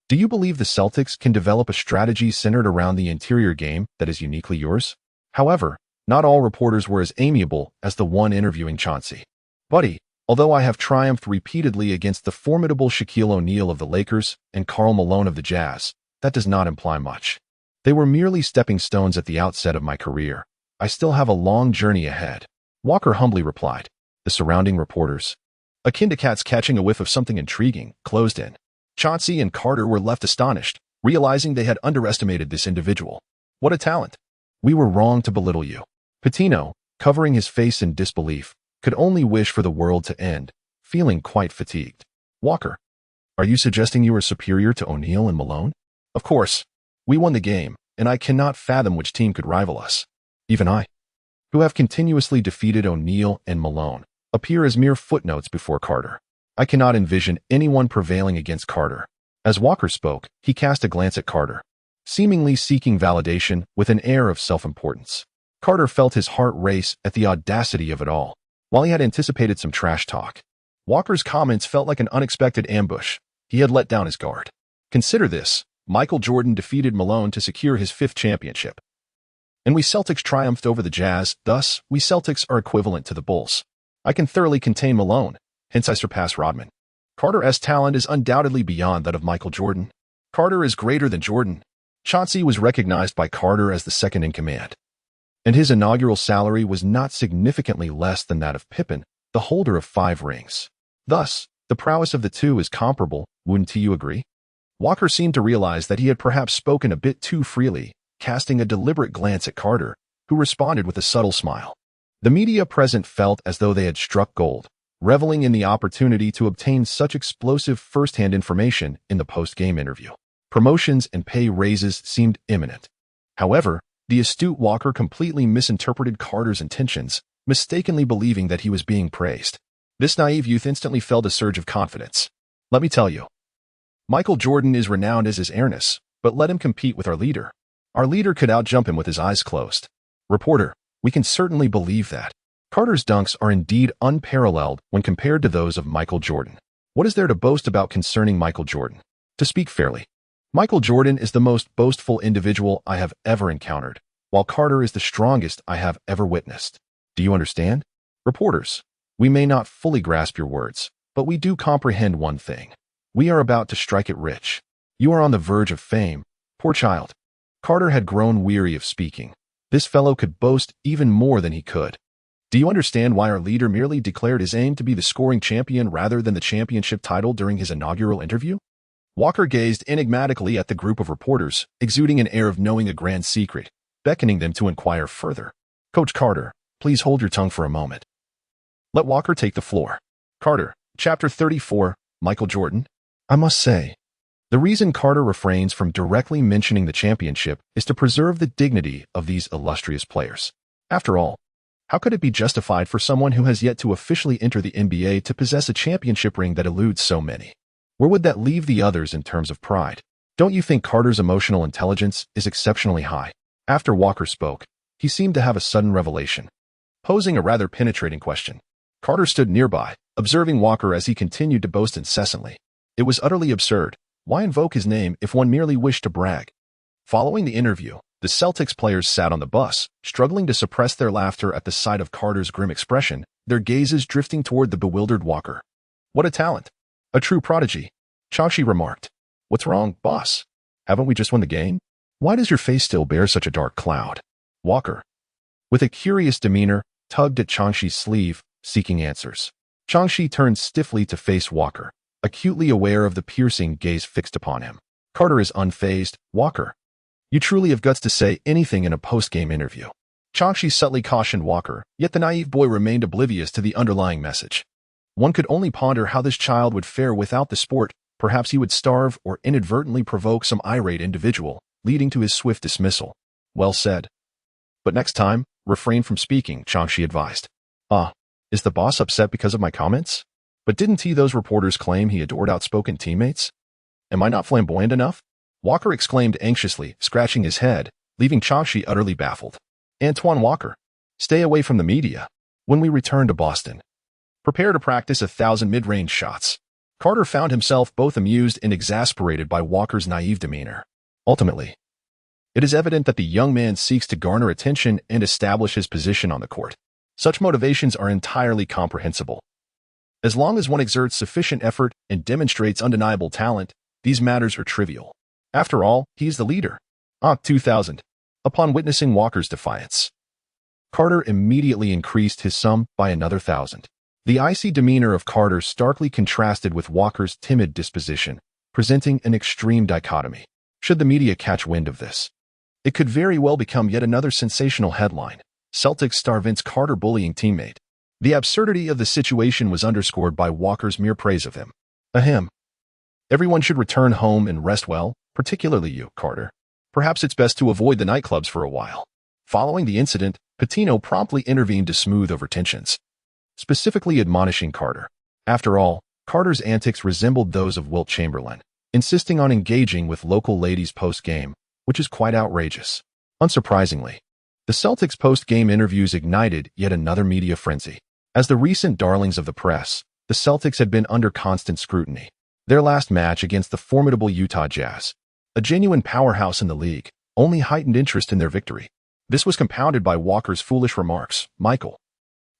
Do you believe the Celtics can develop a strategy centered around the interior game that is uniquely yours? However, not all reporters were as amiable as the one interviewing Chauncey. Buddy, although I have triumphed repeatedly against the formidable Shaquille O'Neal of the Lakers and Karl Malone of the Jazz, that does not imply much. They were merely stepping stones at the outset of my career. I still have a long journey ahead. Walker humbly replied. The surrounding reporters, akin to cats catching a whiff of something intriguing, closed in. Chauncey and Carter were left astonished, realizing they had underestimated this individual. What a talent! We were wrong to belittle you. Pitino, covering his face in disbelief, could only wish for the world to end, feeling quite fatigued. Walker, are you suggesting you are superior to O'Neal and Malone? Of course. We won the game, and I cannot fathom which team could rival us. Even I, who have continuously defeated O'Neal and Malone, appear as mere footnotes before Carter. I cannot envision anyone prevailing against Carter. As Walker spoke, he cast a glance at Carter, seemingly seeking validation with an air of self-importance. Carter felt his heart race at the audacity of it all. While he had anticipated some trash talk, Walker's comments felt like an unexpected ambush. He had let down his guard. Consider this. Michael Jordan defeated Malone to secure his 5th championship. And we Celtics triumphed over the Jazz, thus, we Celtics are equivalent to the Bulls. I can thoroughly contain Malone, hence I surpass Rodman. Carter's talent is undoubtedly beyond that of Michael Jordan. Carter is greater than Jordan. Chauncey was recognized by Carter as the second in command, and his inaugural salary was not significantly less than that of Pippen, the holder of 5 rings. Thus, the prowess of the two is comparable, wouldn't you agree? Walker seemed to realize that he had perhaps spoken a bit too freely, casting a deliberate glance at Carter, who responded with a subtle smile. The media present felt as though they had struck gold, reveling in the opportunity to obtain such explosive first-hand information in the post-game interview. Promotions and pay raises seemed imminent. However, the astute Walker completely misinterpreted Carter's intentions, mistakenly believing that he was being praised. This naive youth instantly felt a surge of confidence. Let me tell you, Michael Jordan is renowned as his airness, but let him compete with our leader. Our leader could outjump him with his eyes closed. Reporter, we can certainly believe that. Carter's dunks are indeed unparalleled when compared to those of Michael Jordan. What is there to boast about concerning Michael Jordan? To speak fairly, Michael Jordan is the most boastful individual I have ever encountered, while Carter is the strongest I have ever witnessed. Do you understand? Reporters, we may not fully grasp your words, but we do comprehend one thing. We are about to strike it rich. You are on the verge of fame. Poor child. Carter had grown weary of speaking. This fellow could boast even more than he could. Do you understand why our leader merely declared his aim to be the scoring champion rather than the championship title during his inaugural interview? Walker gazed enigmatically at the group of reporters, exuding an air of knowing a grand secret, beckoning them to inquire further. Coach Carter, please hold your tongue for a moment. Let Walker take the floor. Carter, Chapter 34, Michael Jordan. I must say, the reason Carter refrains from directly mentioning the championship is to preserve the dignity of these illustrious players. After all, how could it be justified for someone who has yet to officially enter the NBA to possess a championship ring that eludes so many? Where would that leave the others in terms of pride? Don't you think Carter's emotional intelligence is exceptionally high? After Walker spoke, he seemed to have a sudden revelation, posing a rather penetrating question. Carter stood nearby, observing Walker as he continued to boast incessantly. It was utterly absurd. Why invoke his name if one merely wished to brag? Following the interview, the Celtics players sat on the bus, struggling to suppress their laughter at the sight of Carter's grim expression, their gazes drifting toward the bewildered Walker. "What a talent. A true prodigy," Chachi remarked. "What's wrong, boss? Haven't we just won the game? Why does your face still bear such a dark cloud?" Walker, with a curious demeanor, tugged at Changshi's sleeve, seeking answers. Changshi turned stiffly to face Walker, acutely aware of the piercing gaze fixed upon him. "Carter is unfazed, Walker. You truly have guts to say anything in a post-game interview." Changshi subtly cautioned Walker, yet the naive boy remained oblivious to the underlying message. One could only ponder how this child would fare without the sport. Perhaps he would starve or inadvertently provoke some irate individual, leading to his swift dismissal. "Well said. But next time, refrain from speaking," Changshi advised. Is the boss upset because of my comments? But didn't those reporters claim he adored outspoken teammates? Am I not flamboyant enough?" Walker exclaimed anxiously, scratching his head, leaving Changshi utterly baffled. "Antoine Walker, stay away from the media. When we return to Boston, prepare to practice 1,000 mid-range shots." Carter found himself both amused and exasperated by Walker's naive demeanor. Ultimately, it is evident that the young man seeks to garner attention and establish his position on the court. Such motivations are entirely comprehensible. As long as one exerts sufficient effort and demonstrates undeniable talent, these matters are trivial. After all, he is the leader. 2,000. Upon witnessing Walker's defiance, Carter immediately increased his sum by another 1,000. The icy demeanor of Carter starkly contrasted with Walker's timid disposition, presenting an extreme dichotomy. Should the media catch wind of this, it could very well become yet another sensational headline: Celtics star Vince Carter bullying teammate. The absurdity of the situation was underscored by Walker's mere praise of him. Ahem. "Everyone should return home and rest well, particularly you, Carter. Perhaps it's best to avoid the nightclubs for a while." Following the incident, Patino promptly intervened to smooth over tensions, specifically admonishing Carter. After all, Carter's antics resembled those of Wilt Chamberlain, insisting on engaging with local ladies post-game, which is quite outrageous. Unsurprisingly, the Celtics post-game interviews ignited yet another media frenzy. As the recent darlings of the press, the Celtics had been under constant scrutiny. Their last match against the formidable Utah Jazz, a genuine powerhouse in the league, only heightened interest in their victory. This was compounded by Walker's foolish remarks. "Michael,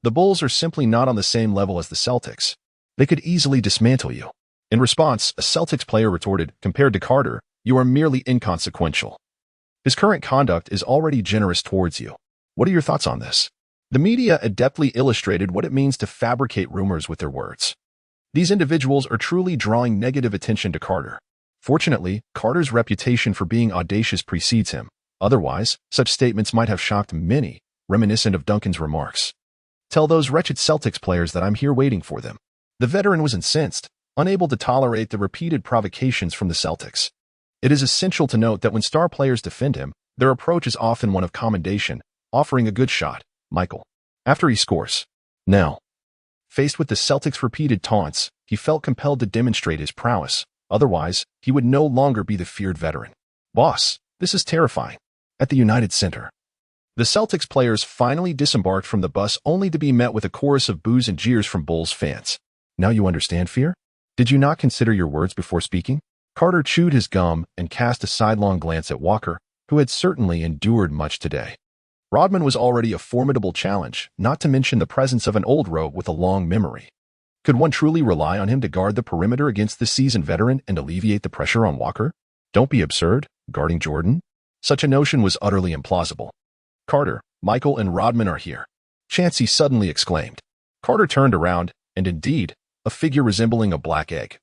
the Bulls are simply not on the same level as the Celtics. They could easily dismantle you." In response, a Celtics player retorted, "Compared to Carter, you are merely inconsequential. His current conduct is already generous towards you." What are your thoughts on this? The media adeptly illustrated what it means to fabricate rumors with their words. These individuals are truly drawing negative attention to Carter. Fortunately, Carter's reputation for being audacious precedes him. Otherwise, such statements might have shocked many, reminiscent of Duncan's remarks. "Tell those wretched Celtics players that I'm here waiting for them." The veteran was incensed, unable to tolerate the repeated provocations from the Celtics. It is essential to note that when star players defend him, their approach is often one of commendation, offering a good shot, Michael, after he scores. Now, faced with the Celtics' repeated taunts, he felt compelled to demonstrate his prowess. Otherwise, he would no longer be the feared veteran. "Boss, this is terrifying." At the United Center, the Celtics players finally disembarked from the bus only to be met with a chorus of boos and jeers from Bulls fans. "Now you understand fear? Did you not consider your words before speaking?" Carter chewed his gum and cast a sidelong glance at Walker, who had certainly endured much today. Rodman was already a formidable challenge, not to mention the presence of an old rogue with a long memory. Could one truly rely on him to guard the perimeter against the seasoned veteran and alleviate the pressure on Walker? Don't be absurd, guarding Jordan? Such a notion was utterly implausible. "Carter, Michael, and Rodman are here," Chansey suddenly exclaimed. Carter turned around, and indeed, a figure resembling a black egg,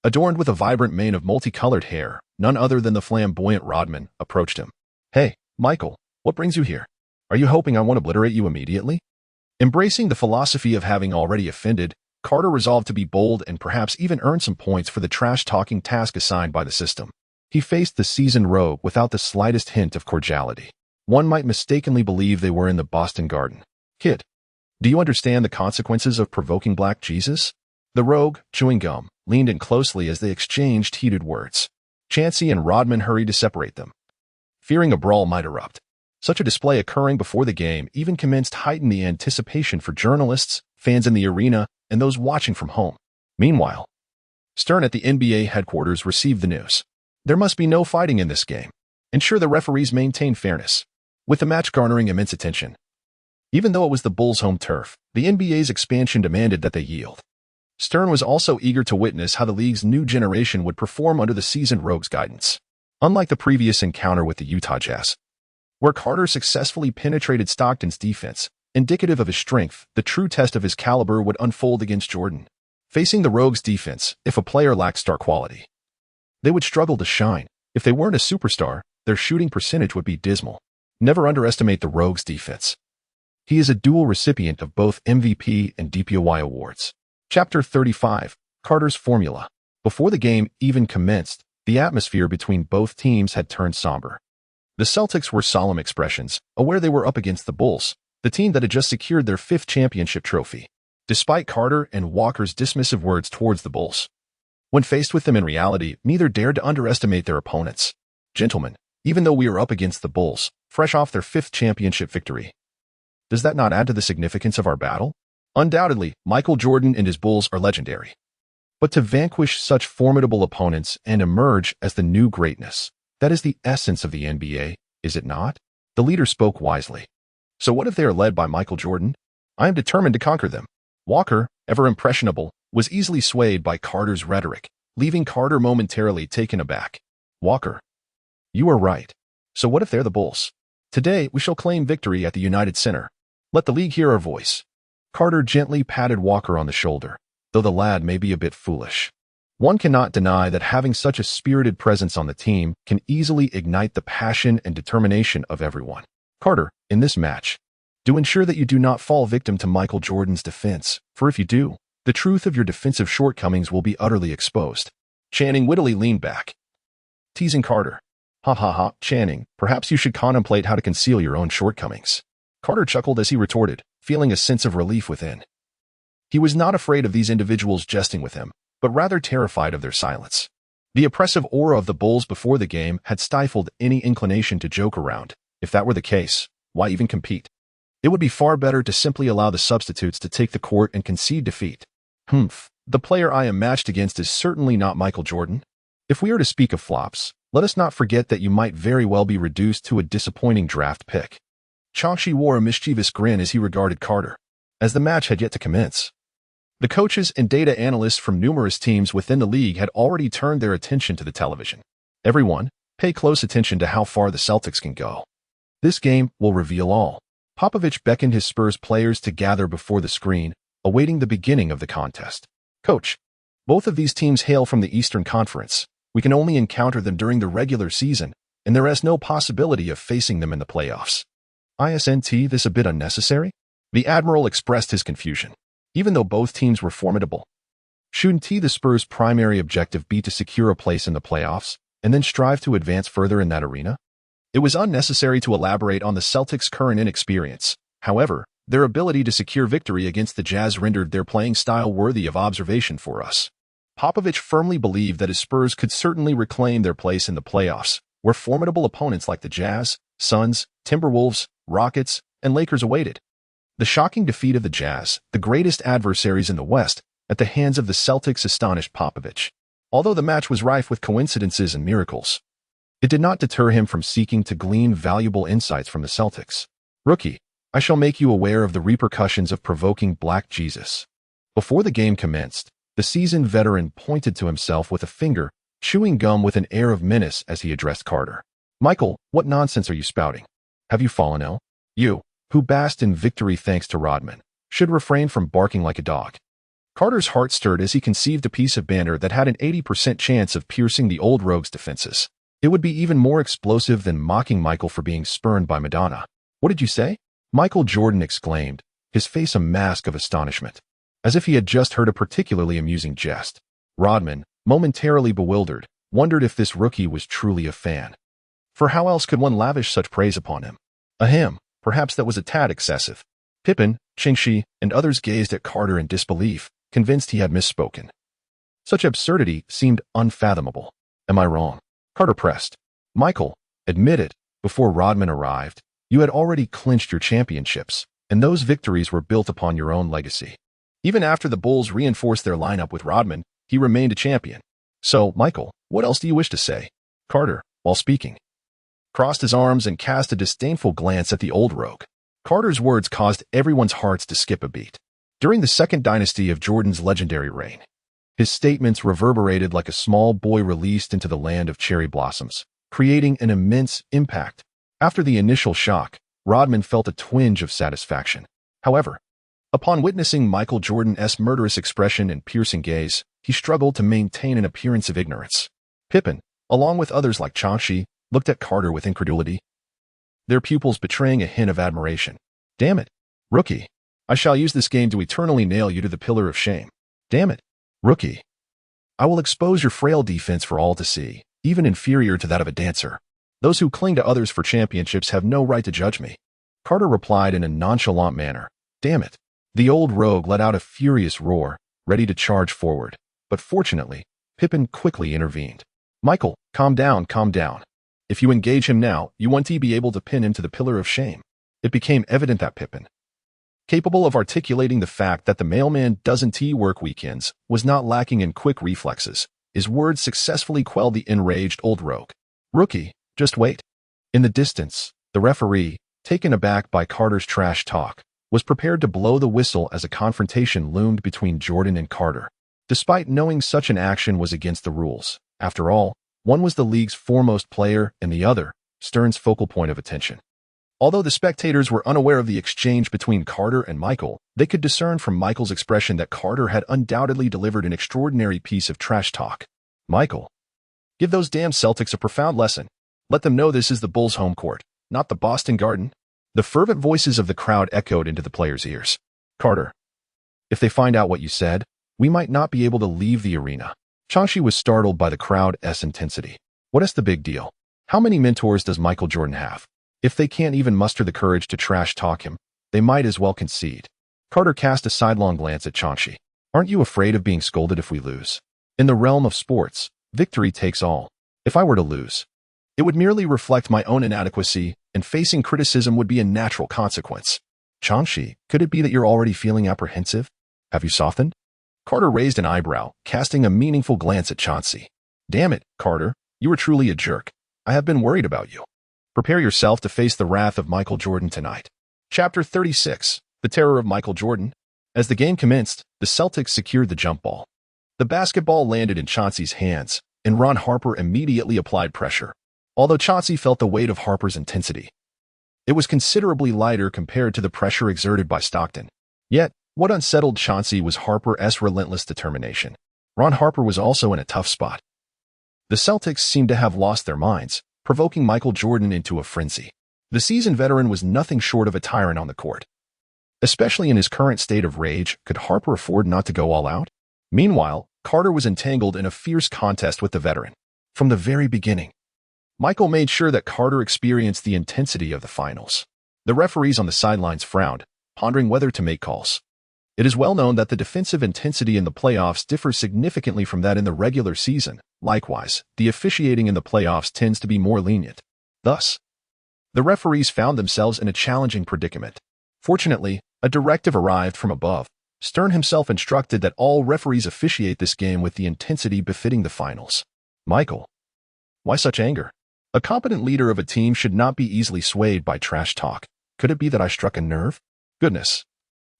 adorned with a vibrant mane of multicolored hair, none other than the flamboyant Rodman, approached him. "Hey, Michael, what brings you here? Are you hoping I won't obliterate you immediately?" Embracing the philosophy of having already offended, Carter resolved to be bold and perhaps even earn some points for the trash-talking task assigned by the system. He faced the seasoned rogue without the slightest hint of cordiality. One might mistakenly believe they were in the Boston Garden. "Kid, do you understand the consequences of provoking Black Jesus?" The rogue, chewing gum, leaned in closely as they exchanged heated words. Chansey and Rodman hurried to separate them, fearing a brawl might erupt. Such a display occurring before the game even commenced heightened the anticipation for journalists, fans in the arena, and those watching from home. Meanwhile, Stern at the NBA headquarters received the news. There must be no fighting in this game. ensure the referees maintain fairness, with the match garnering immense attention. Even though it was the Bulls' home turf, the NBA's expansion demanded that they yield. Stern was also eager to witness how the league's new generation would perform under the seasoned Rogues' guidance. Unlike the previous encounter with the Utah Jazz, where Carter successfully penetrated Stockton's defense, indicative of his strength, the true test of his caliber would unfold against Jordan. Facing the Rogues' defense, if a player lacked star quality, they would struggle to shine. If they weren't a superstar, their shooting percentage would be dismal. Never underestimate the Rogues' defense. He is a dual recipient of both MVP and DPOY awards. Chapter 35, Carter's Formula. Before the game even commenced, the atmosphere between both teams had turned somber. The Celtics were solemn expressions, aware they were up against the Bulls, the team that had just secured their 5th championship trophy, despite Carter and Walker's dismissive words towards the Bulls. When faced with them in reality, neither dared to underestimate their opponents. Gentlemen, even though we are up against the Bulls, fresh off their 5th championship victory, does that not add to the significance of our battle? Undoubtedly, Michael Jordan and his Bulls are legendary. But to vanquish such formidable opponents and emerge as the new greatness, that is the essence of the NBA, is it not? The leader spoke wisely. So what if they are led by Michael Jordan? I am determined to conquer them. Walker, ever impressionable, was easily swayed by Carter's rhetoric, leaving Carter momentarily taken aback. Walker, you are right. So what if they're the Bulls? Today, we shall claim victory at the United Center. Let the league hear our voice. Carter gently patted Walker on the shoulder, though the lad may be a bit foolish. One cannot deny that having such a spirited presence on the team can easily ignite the passion and determination of everyone. Carter, in this match, do ensure that you do not fall victim to Michael Jordan's defense, for if you do, the truth of your defensive shortcomings will be utterly exposed. Channing wittily leaned back, teasing Carter. Ha ha ha, Channing, perhaps you should contemplate how to conceal your own shortcomings. Carter chuckled as he retorted, feeling a sense of relief within. He was not afraid of these individuals jesting with him, but rather terrified of their silence. The oppressive aura of the Bulls before the game had stifled any inclination to joke around. If that were the case, why even compete? It would be far better to simply allow the substitutes to take the court and concede defeat. The player I am matched against is certainly not Michael Jordan. If we are to speak of flops, let us not forget that you might very well be reduced to a disappointing draft pick. Chauncy wore a mischievous grin as he regarded Carter, as the match had yet to commence. The coaches and data analysts from numerous teams within the league had already turned their attention to the television. Everyone, pay close attention to how far the Celtics can go. This game will reveal all. Popovich beckoned his Spurs players to gather before the screen, awaiting the beginning of the contest. Coach, both of these teams hail from the Eastern Conference. We can only encounter them during the regular season, and there is no possibility of facing them in the playoffs. Isn't this a bit unnecessary? The Admiral expressed his confusion. Even though both teams were formidable, shouldn't the Spurs' primary objective be to secure a place in the playoffs, and then strive to advance further in that arena? It was unnecessary to elaborate on the Celtics' current inexperience. However, their ability to secure victory against the Jazz rendered their playing style worthy of observation for us. Popovich firmly believed that his Spurs could certainly reclaim their place in the playoffs, where formidable opponents like the Jazz, Suns, Timberwolves, Rockets, and Lakers awaited. The shocking defeat of the Jazz, the greatest adversaries in the West, at the hands of the Celtics astonished Popovich. Although the match was rife with coincidences and miracles, it did not deter him from seeking to glean valuable insights from the Celtics. Rookie, I shall make you aware of the repercussions of provoking Black Jesus. Before the game commenced, the seasoned veteran pointed to himself with a finger, chewing gum with an air of menace as he addressed Carter. Michael, what nonsense are you spouting? Have you fallen ill? You, who basked in victory thanks to Rodman, should refrain from barking like a dog. Carter's heart stirred as he conceived a piece of banter that had an 80% chance of piercing the old rogue's defenses. It would be even more explosive than mocking Michael for being spurned by Madonna. What did you say? Michael Jordan exclaimed, his face a mask of astonishment, as if he had just heard a particularly amusing jest. Rodman, momentarily bewildered, wondered if this rookie was truly a fan. For how else could one lavish such praise upon him? Ahem, perhaps that was a tad excessive. Pippen, Chingshi, and others gazed at Carter in disbelief, convinced he had misspoken. Such absurdity seemed unfathomable. Am I wrong? Carter pressed. Michael, admit it, before Rodman arrived, you had already clinched your championships, and those victories were built upon your own legacy. Even after the Bulls reinforced their lineup with Rodman, he remained a champion. So, Michael, what else do you wish to say? Carter, while speaking, crossed his arms, and cast a disdainful glance at the old rogue. Carter's words caused everyone's hearts to skip a beat. During the second dynasty of Jordan's legendary reign, his statements reverberated like a small boy released into the land of cherry blossoms, creating an immense impact. After the initial shock, Rodman felt a twinge of satisfaction. However, upon witnessing Michael Jordan's murderous expression and piercing gaze, he struggled to maintain an appearance of ignorance. Pippen, along with others like Chauncey, looked at Carter with incredulity, their pupils betraying a hint of admiration. "Damn it, rookie. I shall use this game to eternally nail you to the pillar of shame. Damn it, rookie. I will expose your frail defense for all to see, even inferior to that of a dancer. Those who cling to others for championships have no right to judge me." Carter replied in a nonchalant manner, "Damn it." The old rogue let out a furious roar, ready to charge forward. But fortunately, Pippen quickly intervened. "Michael, calm down, calm down. If you engage him now, you won't be able to pin him to the pillar of shame." It became evident that Pippen, capable of articulating the fact that the mailman doesn't work weekends, was not lacking in quick reflexes. His words successfully quelled the enraged old rogue. "Rookie, just wait." In the distance, the referee, taken aback by Carter's trash talk, was prepared to blow the whistle as a confrontation loomed between Jordan and Carter. Despite knowing such an action was against the rules, after all, one was the league's foremost player and the other, Stern's focal point of attention. Although the spectators were unaware of the exchange between Carter and Michael, they could discern from Michael's expression that Carter had undoubtedly delivered an extraordinary piece of trash talk. "Michael, give those damn Celtics a profound lesson. Let them know this is the Bulls' home court, not the Boston Garden." The fervent voices of the crowd echoed into the players' ears. "Carter, if they find out what you said, we might not be able to leave the arena." Chauncey was startled by the crowd's intensity. "What is the big deal? How many mentors does Michael Jordan have? If they can't even muster the courage to trash talk him, they might as well concede." Carter cast a sidelong glance at Chauncey. "Aren't you afraid of being scolded if we lose? In the realm of sports, victory takes all. If I were to lose, it would merely reflect my own inadequacy, and facing criticism would be a natural consequence." "Chauncey, could it be that you're already feeling apprehensive? Have you softened?" Carter raised an eyebrow, casting a meaningful glance at Chauncey. "Damn it, Carter, you are truly a jerk. I have been worried about you. Prepare yourself to face the wrath of Michael Jordan tonight." Chapter 36, The Terror of Michael Jordan. As the game commenced, the Celtics secured the jump ball. The basketball landed in Chauncey's hands, and Ron Harper immediately applied pressure. Although Chauncey felt the weight of Harper's intensity, it was considerably lighter compared to the pressure exerted by Stockton. Yet, what unsettled Chauncey was Harper's relentless determination. Ron Harper was also in a tough spot. The Celtics seemed to have lost their minds, provoking Michael Jordan into a frenzy. The seasoned veteran was nothing short of a tyrant on the court. Especially in his current state of rage, could Harper afford not to go all out? Meanwhile, Carter was entangled in a fierce contest with the veteran. From the very beginning, Michael made sure that Carter experienced the intensity of the finals. The referees on the sidelines frowned, pondering whether to make calls. It is well known that the defensive intensity in the playoffs differs significantly from that in the regular season. Likewise, the officiating in the playoffs tends to be more lenient. Thus, the referees found themselves in a challenging predicament. Fortunately, a directive arrived from above. Stern himself instructed that all referees officiate this game with the intensity befitting the finals. "Michael, why such anger? A competent leader of a team should not be easily swayed by trash talk. Could it be that I struck a nerve? Goodness,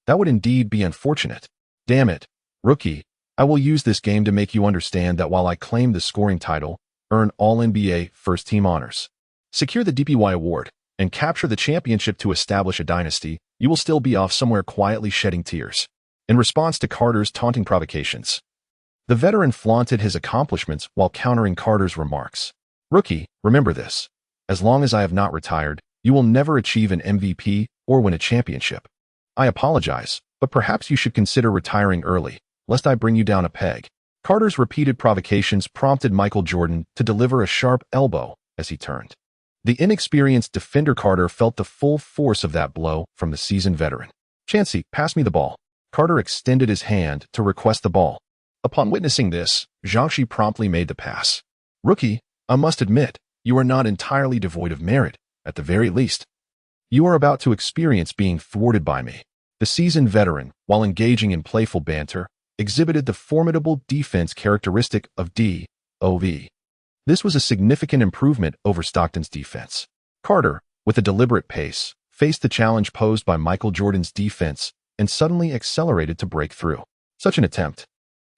that would indeed be unfortunate. Damn it, rookie, I will use this game to make you understand that while I claim the scoring title, earn All-NBA first-team honors, secure the DPY award, and capture the championship to establish a dynasty, you will still be off somewhere quietly shedding tears." In response to Carter's taunting provocations, the veteran flaunted his accomplishments while countering Carter's remarks. "Rookie, remember this. As long as I have not retired, you will never achieve an MVP or win a championship. I apologize, but perhaps you should consider retiring early, lest I bring you down a peg." Carter's repeated provocations prompted Michael Jordan to deliver a sharp elbow as he turned. The inexperienced defender Carter felt the full force of that blow from the seasoned veteran. "Chauncey, pass me the ball." Carter extended his hand to request the ball. Upon witnessing this, Chauncey promptly made the pass. "Rookie, I must admit, you are not entirely devoid of merit, at the very least. You are about to experience being thwarted by me." The seasoned veteran, while engaging in playful banter, exhibited the formidable defense characteristic of DOV. This was a significant improvement over Stockton's defense. Carter, with a deliberate pace, faced the challenge posed by Michael Jordan's defense and suddenly accelerated to break through. Such an attempt,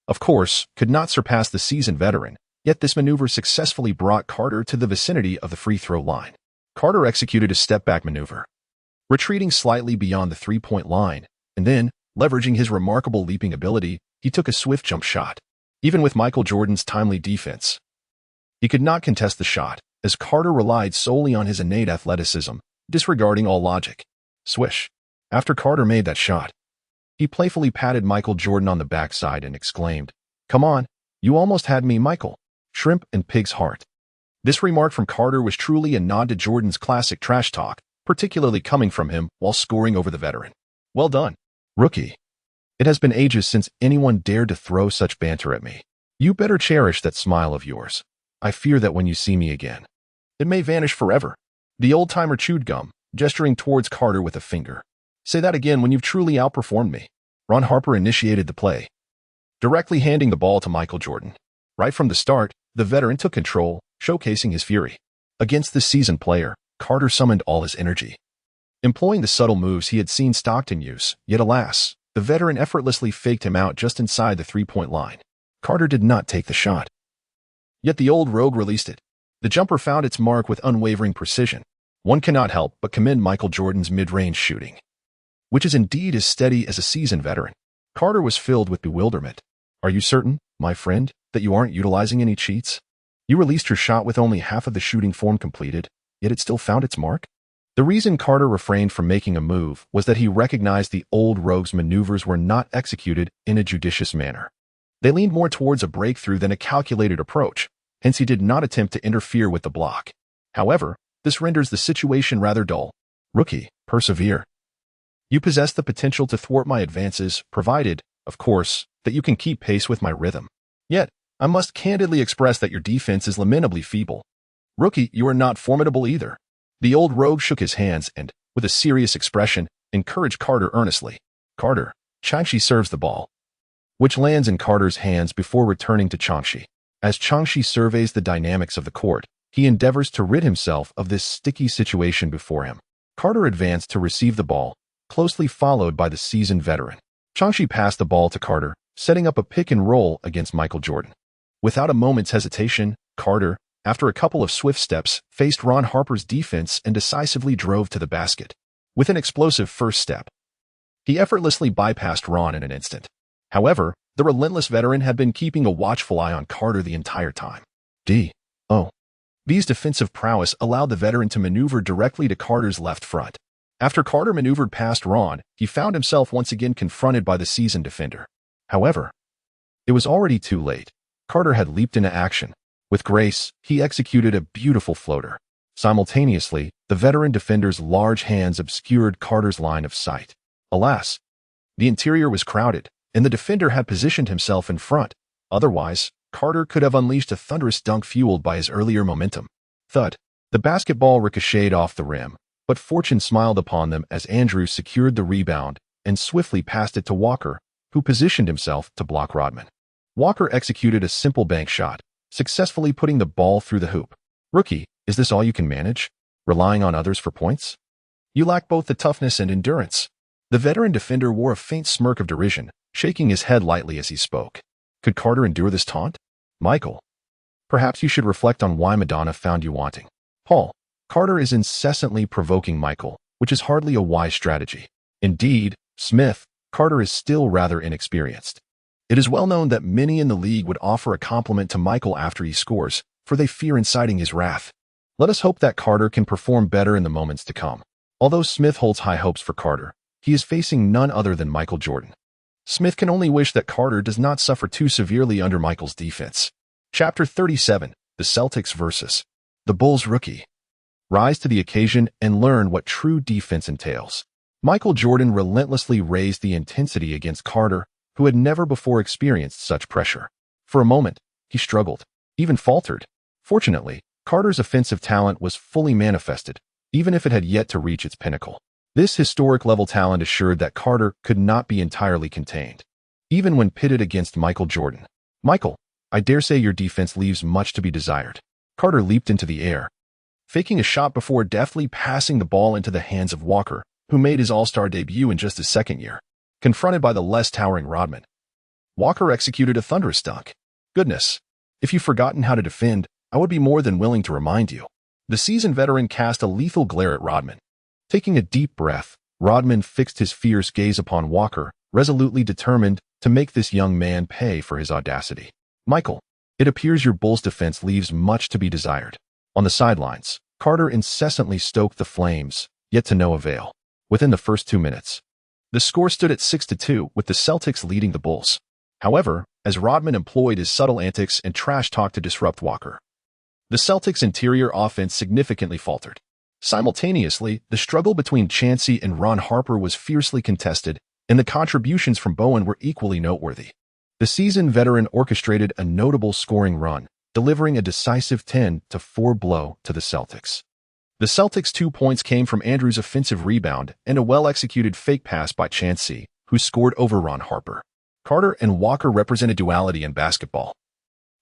of course, could not surpass the seasoned veteran, yet this maneuver successfully brought Carter to the vicinity of the free throw line. Carter executed a step-back maneuver, retreating slightly beyond the three-point line, and then, leveraging his remarkable leaping ability, he took a swift jump shot. Even with Michael Jordan's timely defense, he could not contest the shot, as Carter relied solely on his innate athleticism, disregarding all logic. Swish. After Carter made that shot, he playfully patted Michael Jordan on the backside and exclaimed, "Come on, you almost had me, Michael. Shrimp and pig's heart." This remark from Carter was truly a nod to Jordan's classic trash talk, particularly coming from him while scoring over the veteran. Well done, rookie. It has been ages since anyone dared to throw such banter at me. You better cherish that smile of yours. I fear that when you see me again, it may vanish forever. The old-timer chewed gum, gesturing towards Carter with a finger. Say that again when you've truly outperformed me. Ron Harper initiated the play, directly handing the ball to Michael Jordan. Right from the start, the veteran took control, showcasing his fury. Against this seasoned player, Carter summoned all his energy, employing the subtle moves he had seen Stockton use, yet alas, the veteran effortlessly faked him out just inside the three-point line. Carter did not take the shot, yet the old rogue released it. The jumper found its mark with unwavering precision. One cannot help but commend Michael Jordan's mid-range shooting, which is indeed as steady as a seasoned veteran. Carter was filled with bewilderment. Are you certain, my friend, that you aren't utilizing any cheats? You released your shot with only half of the shooting form completed, yet it still found its mark? The reason Carter refrained from making a move was that he recognized the old rogue's maneuvers were not executed in a judicious manner. They leaned more towards a breakthrough than a calculated approach, hence he did not attempt to interfere with the block. However, this renders the situation rather dull. Rookie, persevere. You possess the potential to thwart my advances, provided, of course, that you can keep pace with my rhythm. Yet, I must candidly express that your defense is lamentably feeble. Rookie, you are not formidable either. The old rogue shook his hands and, with a serious expression, encouraged Carter earnestly. Carter, Changshi serves the ball, which lands in Carter's hands before returning to Changshi. As Changshi surveys the dynamics of the court, he endeavors to rid himself of this sticky situation before him. Carter advanced to receive the ball, closely followed by the seasoned veteran. Changshi passed the ball to Carter, setting up a pick and roll against Michael Jordan. Without a moment's hesitation, Carter, after a couple of swift steps, faced Ron Harper's defense and decisively drove to the basket. With an explosive first step, he effortlessly bypassed Ron in an instant. However, the relentless veteran had been keeping a watchful eye on Carter the entire time. B's defensive prowess allowed the veteran to maneuver directly to Carter's left front. After Carter maneuvered past Ron, he found himself once again confronted by the seasoned defender. However, it was already too late. Carter had leaped into action. With grace, he executed a beautiful floater. Simultaneously, the veteran defender's large hands obscured Carter's line of sight. Alas, the interior was crowded, and the defender had positioned himself in front. Otherwise, Carter could have unleashed a thunderous dunk fueled by his earlier momentum. Thud. The basketball ricocheted off the rim, but fortune smiled upon them as Andrews secured the rebound and swiftly passed it to Walker, who positioned himself to block Rodman. Walker executed a simple bank shot, successfully putting the ball through the hoop. Rookie, is this all you can manage? Relying on others for points? You lack both the toughness and endurance. The veteran defender wore a faint smirk of derision, shaking his head lightly as he spoke. Could Carter endure this taunt? Michael, perhaps you should reflect on why Madonna found you wanting. Paul, Carter is incessantly provoking Michael, which is hardly a wise strategy. Indeed, Smith, Carter is still rather inexperienced. It is well known that many in the league would offer a compliment to Michael after he scores, for they fear inciting his wrath. Let us hope that Carter can perform better in the moments to come. Although Smith holds high hopes for Carter, he is facing none other than Michael Jordan. Smith can only wish that Carter does not suffer too severely under Michael's defense. Chapter 37, The Celtics vs. the Bulls Rookie. Rise to the occasion and learn what true defense entails. Michael Jordan relentlessly raised the intensity against Carter, who had never before experienced such pressure. For a moment, he struggled, even faltered. Fortunately, Carter's offensive talent was fully manifested, even if it had yet to reach its pinnacle. This historic-level talent assured that Carter could not be entirely contained, even when pitted against Michael Jordan. Michael, I dare say your defense leaves much to be desired. Carter leaped into the air, faking a shot before deftly passing the ball into the hands of Walker, who made his All-Star debut in just his second year. Confronted by the less towering Rodman, Walker executed a thunderous dunk. Goodness, if you've forgotten how to defend, I would be more than willing to remind you. The seasoned veteran cast a lethal glare at Rodman. Taking a deep breath, Rodman fixed his fierce gaze upon Walker, resolutely determined to make this young man pay for his audacity. Michael, it appears your Bulls' defense leaves much to be desired. On the sidelines, Carter incessantly stoked the flames, yet to no avail. Within the first 2 minutes, the score stood at 6-2, with the Celtics leading the Bulls. However, as Rodman employed his subtle antics and trash talk to disrupt Walker, the Celtics' interior offense significantly faltered. Simultaneously, the struggle between Chansey and Ron Harper was fiercely contested, and the contributions from Bowen were equally noteworthy. The seasoned veteran orchestrated a notable scoring run, delivering a decisive 10-4 blow to the Celtics. The Celtics' 2 points came from Andrews' offensive rebound and a well-executed fake pass by Chansey, who scored over Ron Harper. Carter and Walker represented duality in basketball.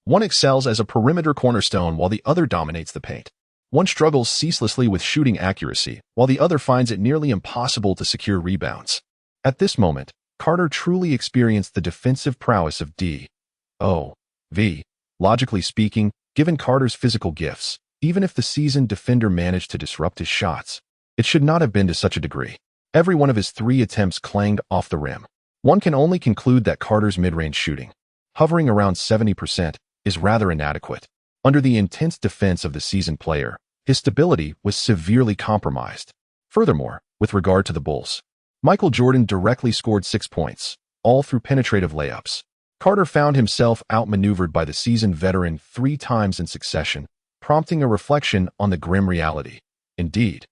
One excels as a perimeter cornerstone while the other dominates the paint. One struggles ceaselessly with shooting accuracy, while the other finds it nearly impossible to secure rebounds. At this moment, Carter truly experienced the defensive prowess of D.O.V. Logically speaking, given Carter's physical gifts, even if the seasoned defender managed to disrupt his shots, it should not have been to such a degree. Every one of his 3 attempts clanged off the rim. One can only conclude that Carter's mid-range shooting, hovering around 70%, is rather inadequate. Under the intense defense of the seasoned player, his stability was severely compromised. Furthermore, with regard to the Bulls, Michael Jordan directly scored 6 points, all through penetrative layups. Carter found himself outmaneuvered by the seasoned veteran 3 times in succession, prompting a reflection on the grim reality. Indeed,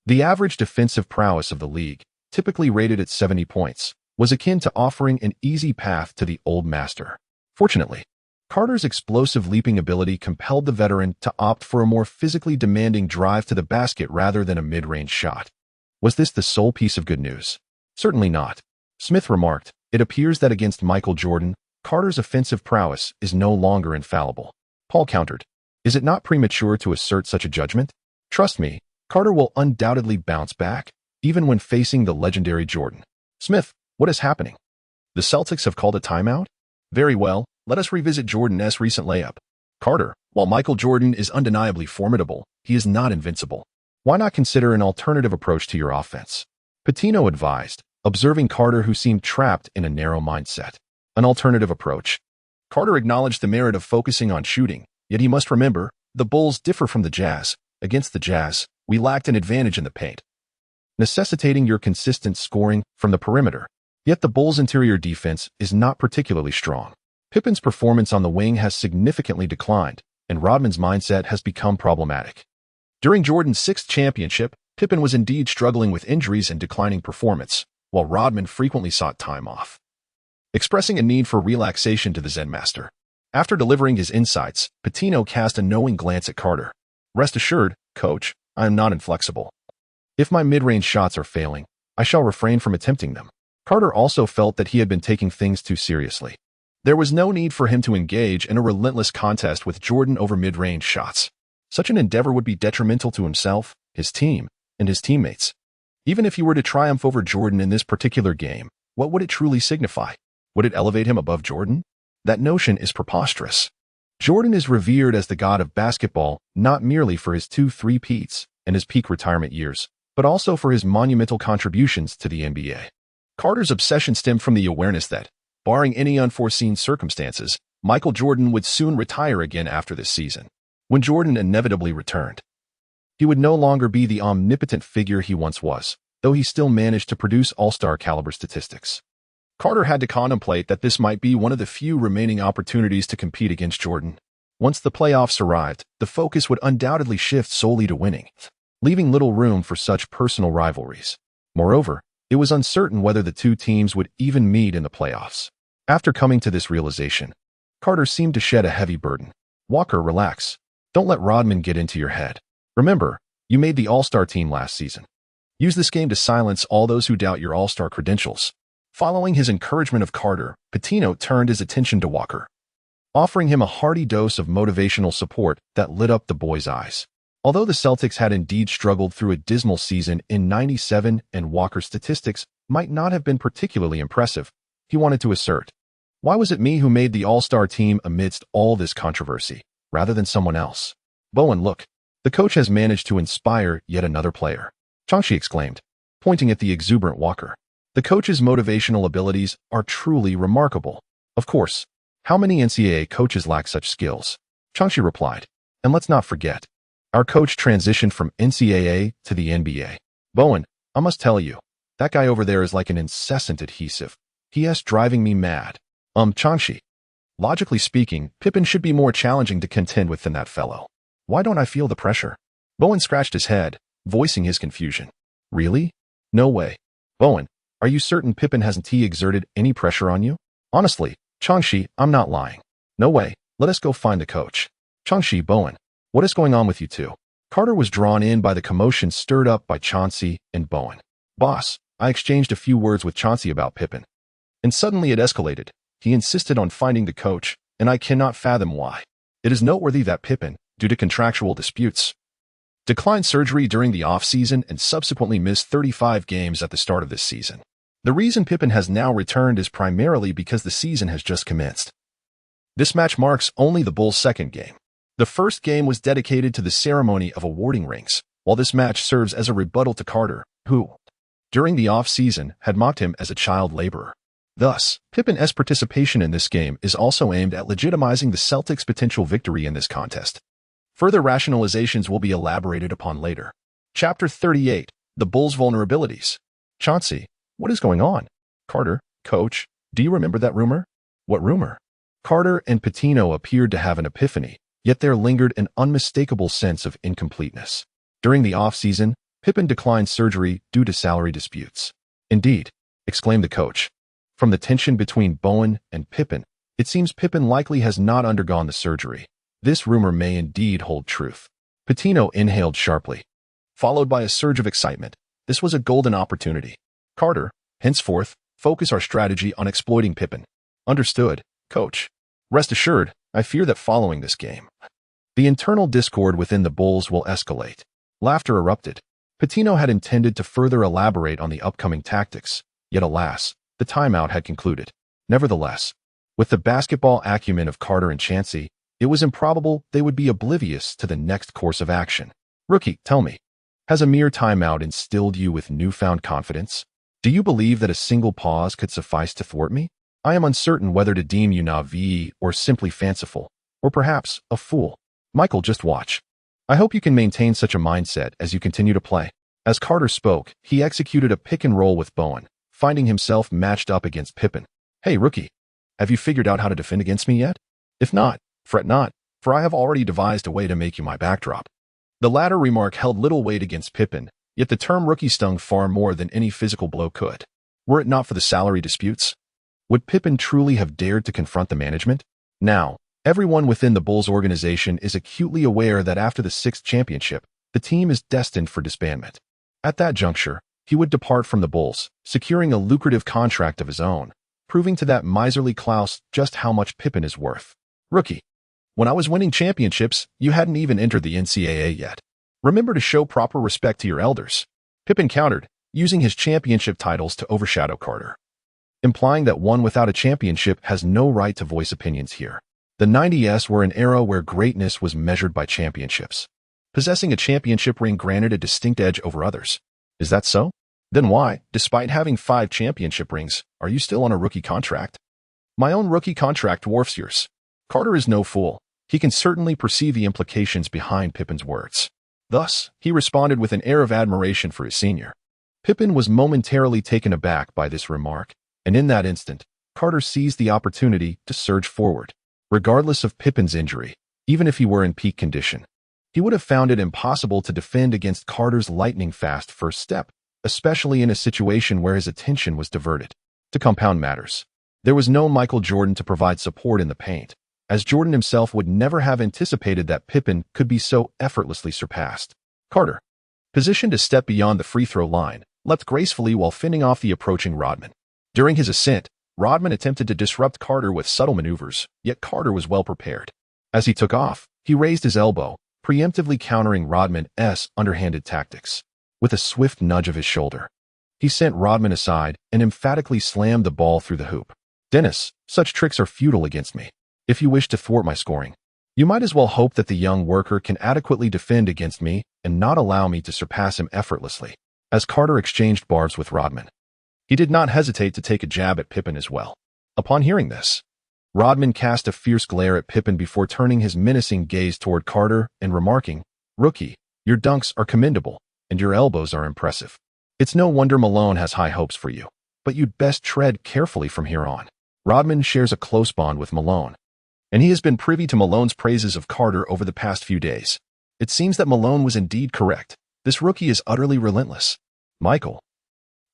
the average defensive prowess of the league, typically rated at 70 points, was akin to offering an easy path to the old master. Fortunately, Carter's explosive leaping ability compelled the veteran to opt for a more physically demanding drive to the basket rather than a mid-range shot. Was this the sole piece of good news? Certainly not. Smith remarked, "It appears that against Michael Jordan, Carter's offensive prowess is no longer infallible." Paul countered, "Is it not premature to assert such a judgment? Trust me, Carter will undoubtedly bounce back, even when facing the legendary Jordan." Smith, what is happening? The Celtics have called a timeout? Very well, let us revisit Jordan's recent layup. Carter, while Michael Jordan is undeniably formidable, he is not invincible. Why not consider an alternative approach to your offense? Pitino advised, observing Carter, who seemed trapped in a narrow mindset. An alternative approach. Carter acknowledged the merit of focusing on shooting, yet he must remember, the Bulls differ from the Jazz. Against the Jazz, we lacked an advantage in the paint, necessitating your consistent scoring from the perimeter. Yet the Bulls' interior defense is not particularly strong. Pippen's performance on the wing has significantly declined, and Rodman's mindset has become problematic. During Jordan's 6th championship, Pippen was indeed struggling with injuries and declining performance, while Rodman frequently sought time off, expressing a need for relaxation to the Zen master. After delivering his insights, Pitino cast a knowing glance at Carter. "Rest assured, coach, I am not inflexible. If my mid-range shots are failing, I shall refrain from attempting them." Carter also felt that he had been taking things too seriously. There was no need for him to engage in a relentless contest with Jordan over mid-range shots. Such an endeavor would be detrimental to himself, his team, and his teammates. Even if he were to triumph over Jordan in this particular game, what would it truly signify? Would it elevate him above Jordan? That notion is preposterous. Jordan is revered as the god of basketball, not merely for his 2 three-peats and his peak retirement years, but also for his monumental contributions to the NBA. Carter's obsession stemmed from the awareness that, barring any unforeseen circumstances, Michael Jordan would soon retire again after this season. When Jordan inevitably returned, he would no longer be the omnipotent figure he once was, though he still managed to produce all-star caliber statistics. Carter had to contemplate that this might be one of the few remaining opportunities to compete against Jordan. Once the playoffs arrived, the focus would undoubtedly shift solely to winning, leaving little room for such personal rivalries. Moreover, it was uncertain whether the 2 teams would even meet in the playoffs. After coming to this realization, Carter seemed to shed a heavy burden. "Walker, relax. Don't let Rodman get into your head. Remember, you made the All-Star team last season. Use this game to silence all those who doubt your All-Star credentials." Following his encouragement of Carter, Pitino turned his attention to Walker. offering him a hearty dose of motivational support that lit up the boy's eyes. Although the Celtics had indeed struggled through a dismal season in '97 and Walker's statistics might not have been particularly impressive, he wanted to assert, "Why was it me who made the All-Star team amidst all this controversy, rather than someone else?" "Bowen, look. The coach has managed to inspire yet another player," Changshi exclaimed, pointing at the exuberant Walker. "The coach's motivational abilities are truly remarkable." "Of course. How many NCAA coaches lack such skills?" Changshi replied. "And let's not forget, our coach transitioned from NCAA to the NBA. Bowen, I must tell you, that guy over there is like an incessant adhesive. He is driving me mad." Changshi. Logically speaking, Pippen should be more challenging to contend with than that fellow. Why don't I feel the pressure? Bowen scratched his head, voicing his confusion. Really? No way. Bowen, are you certain Pippen hasn't exerted any pressure on you? Honestly, Changshi, I'm not lying. No way. Let us go find the coach. Changshi, Bowen, what is going on with you two? Carter was drawn in by the commotion stirred up by Chauncey and Bowen. Boss, I exchanged a few words with Chauncey about Pippen. And suddenly it escalated. He insisted on finding the coach, and I cannot fathom why. It is noteworthy that Pippen, due to contractual disputes, declined surgery during the off-season and subsequently missed 35 games at the start of this season. The reason Pippen has now returned is primarily because the season has just commenced. This match marks only the Bulls' second game. The first game was dedicated to the ceremony of awarding rings, while this match serves as a rebuttal to Carter, who, during the off-season, had mocked him as a child laborer. Thus, Pippen's participation in this game is also aimed at legitimizing the Celtics' potential victory in this contest. Further rationalizations will be elaborated upon later. Chapter 38, The Bulls' Vulnerabilities. Chauncey, what is going on? Carter, coach, do you remember that rumor? What rumor? Carter and Pitino appeared to have an epiphany, yet there lingered an unmistakable sense of incompleteness. During the off-season, Pippen declined surgery due to salary disputes. Indeed, exclaimed the coach. From the tension between Bowen and Pippen, it seems Pippen likely has not undergone the surgery. This rumor may indeed hold truth. Pitino inhaled sharply, followed by a surge of excitement. This was a golden opportunity. Carter, henceforth, focus our strategy on exploiting Pippen. Understood, coach. Rest assured, I fear that following this game, the internal discord within the Bulls will escalate. Laughter erupted. Pitino had intended to further elaborate on the upcoming tactics, yet alas, the timeout had concluded. Nevertheless, with the basketball acumen of Carter and Chauncey, it was improbable they would be oblivious to the next course of action. Rookie, tell me, has a mere timeout instilled you with newfound confidence? Do you believe that a single pause could suffice to thwart me? I am uncertain whether to deem you naive or simply fanciful, or perhaps a fool. Michael, just watch. I hope you can maintain such a mindset as you continue to play. As Carter spoke, he executed a pick and roll with Bowen, finding himself matched up against Pippen. Hey, rookie, have you figured out how to defend against me yet? If not, fret not, for I have already devised a way to make you my backdrop. The latter remark held little weight against Pippen, yet the term rookie stung far more than any physical blow could. Were it not for the salary disputes, would Pippen truly have dared to confront the management? Now, everyone within the Bulls organization is acutely aware that after the 6th championship, the team is destined for disbandment. At that juncture, he would depart from the Bulls, securing a lucrative contract of his own, proving to that miserly Klaus just how much Pippen is worth. Rookie, when I was winning championships, you hadn't even entered the NCAA yet. Remember to show proper respect to your elders. Pippen countered, using his championship titles to overshadow Carter, implying that one without a championship has no right to voice opinions here. The 90s were an era where greatness was measured by championships. Possessing a championship ring granted a distinct edge over others. Is that so? Then why, despite having 5 championship rings, are you still on a rookie contract? My own rookie contract dwarfs yours. Carter is no fool. He can certainly perceive the implications behind Pippen's words. Thus, he responded with an air of admiration for his senior. Pippen was momentarily taken aback by this remark, and in that instant, Carter seized the opportunity to surge forward. Regardless of Pippen's injury, even if he were in peak condition, he would have found it impossible to defend against Carter's lightning-fast first step, especially in a situation where his attention was diverted. To compound matters, there was no Michael Jordan to provide support in the paint, as Jordan himself would never have anticipated that Pippen could be so effortlessly surpassed. Carter, positioned to step beyond the free throw line, leapt gracefully while fending off the approaching Rodman. During his ascent, Rodman attempted to disrupt Carter with subtle maneuvers, yet Carter was well prepared. As he took off, he raised his elbow, preemptively countering Rodman's underhanded tactics. With a swift nudge of his shoulder, he sent Rodman aside and emphatically slammed the ball through the hoop. "Dennis, such tricks are futile against me. If you wish to thwart my scoring, you might as well hope that the young worker can adequately defend against me and not allow me to surpass him effortlessly." As Carter exchanged barbs with Rodman, he did not hesitate to take a jab at Pippen as well. Upon hearing this, Rodman cast a fierce glare at Pippen before turning his menacing gaze toward Carter and remarking, "Rookie, your dunks are commendable, and your elbows are impressive. It's no wonder Malone has high hopes for you, but you'd best tread carefully from here on." Rodman shares a close bond with Malone, and he has been privy to Malone's praises of Carter over the past few days. It seems that Malone was indeed correct. This rookie is utterly relentless. "Michael,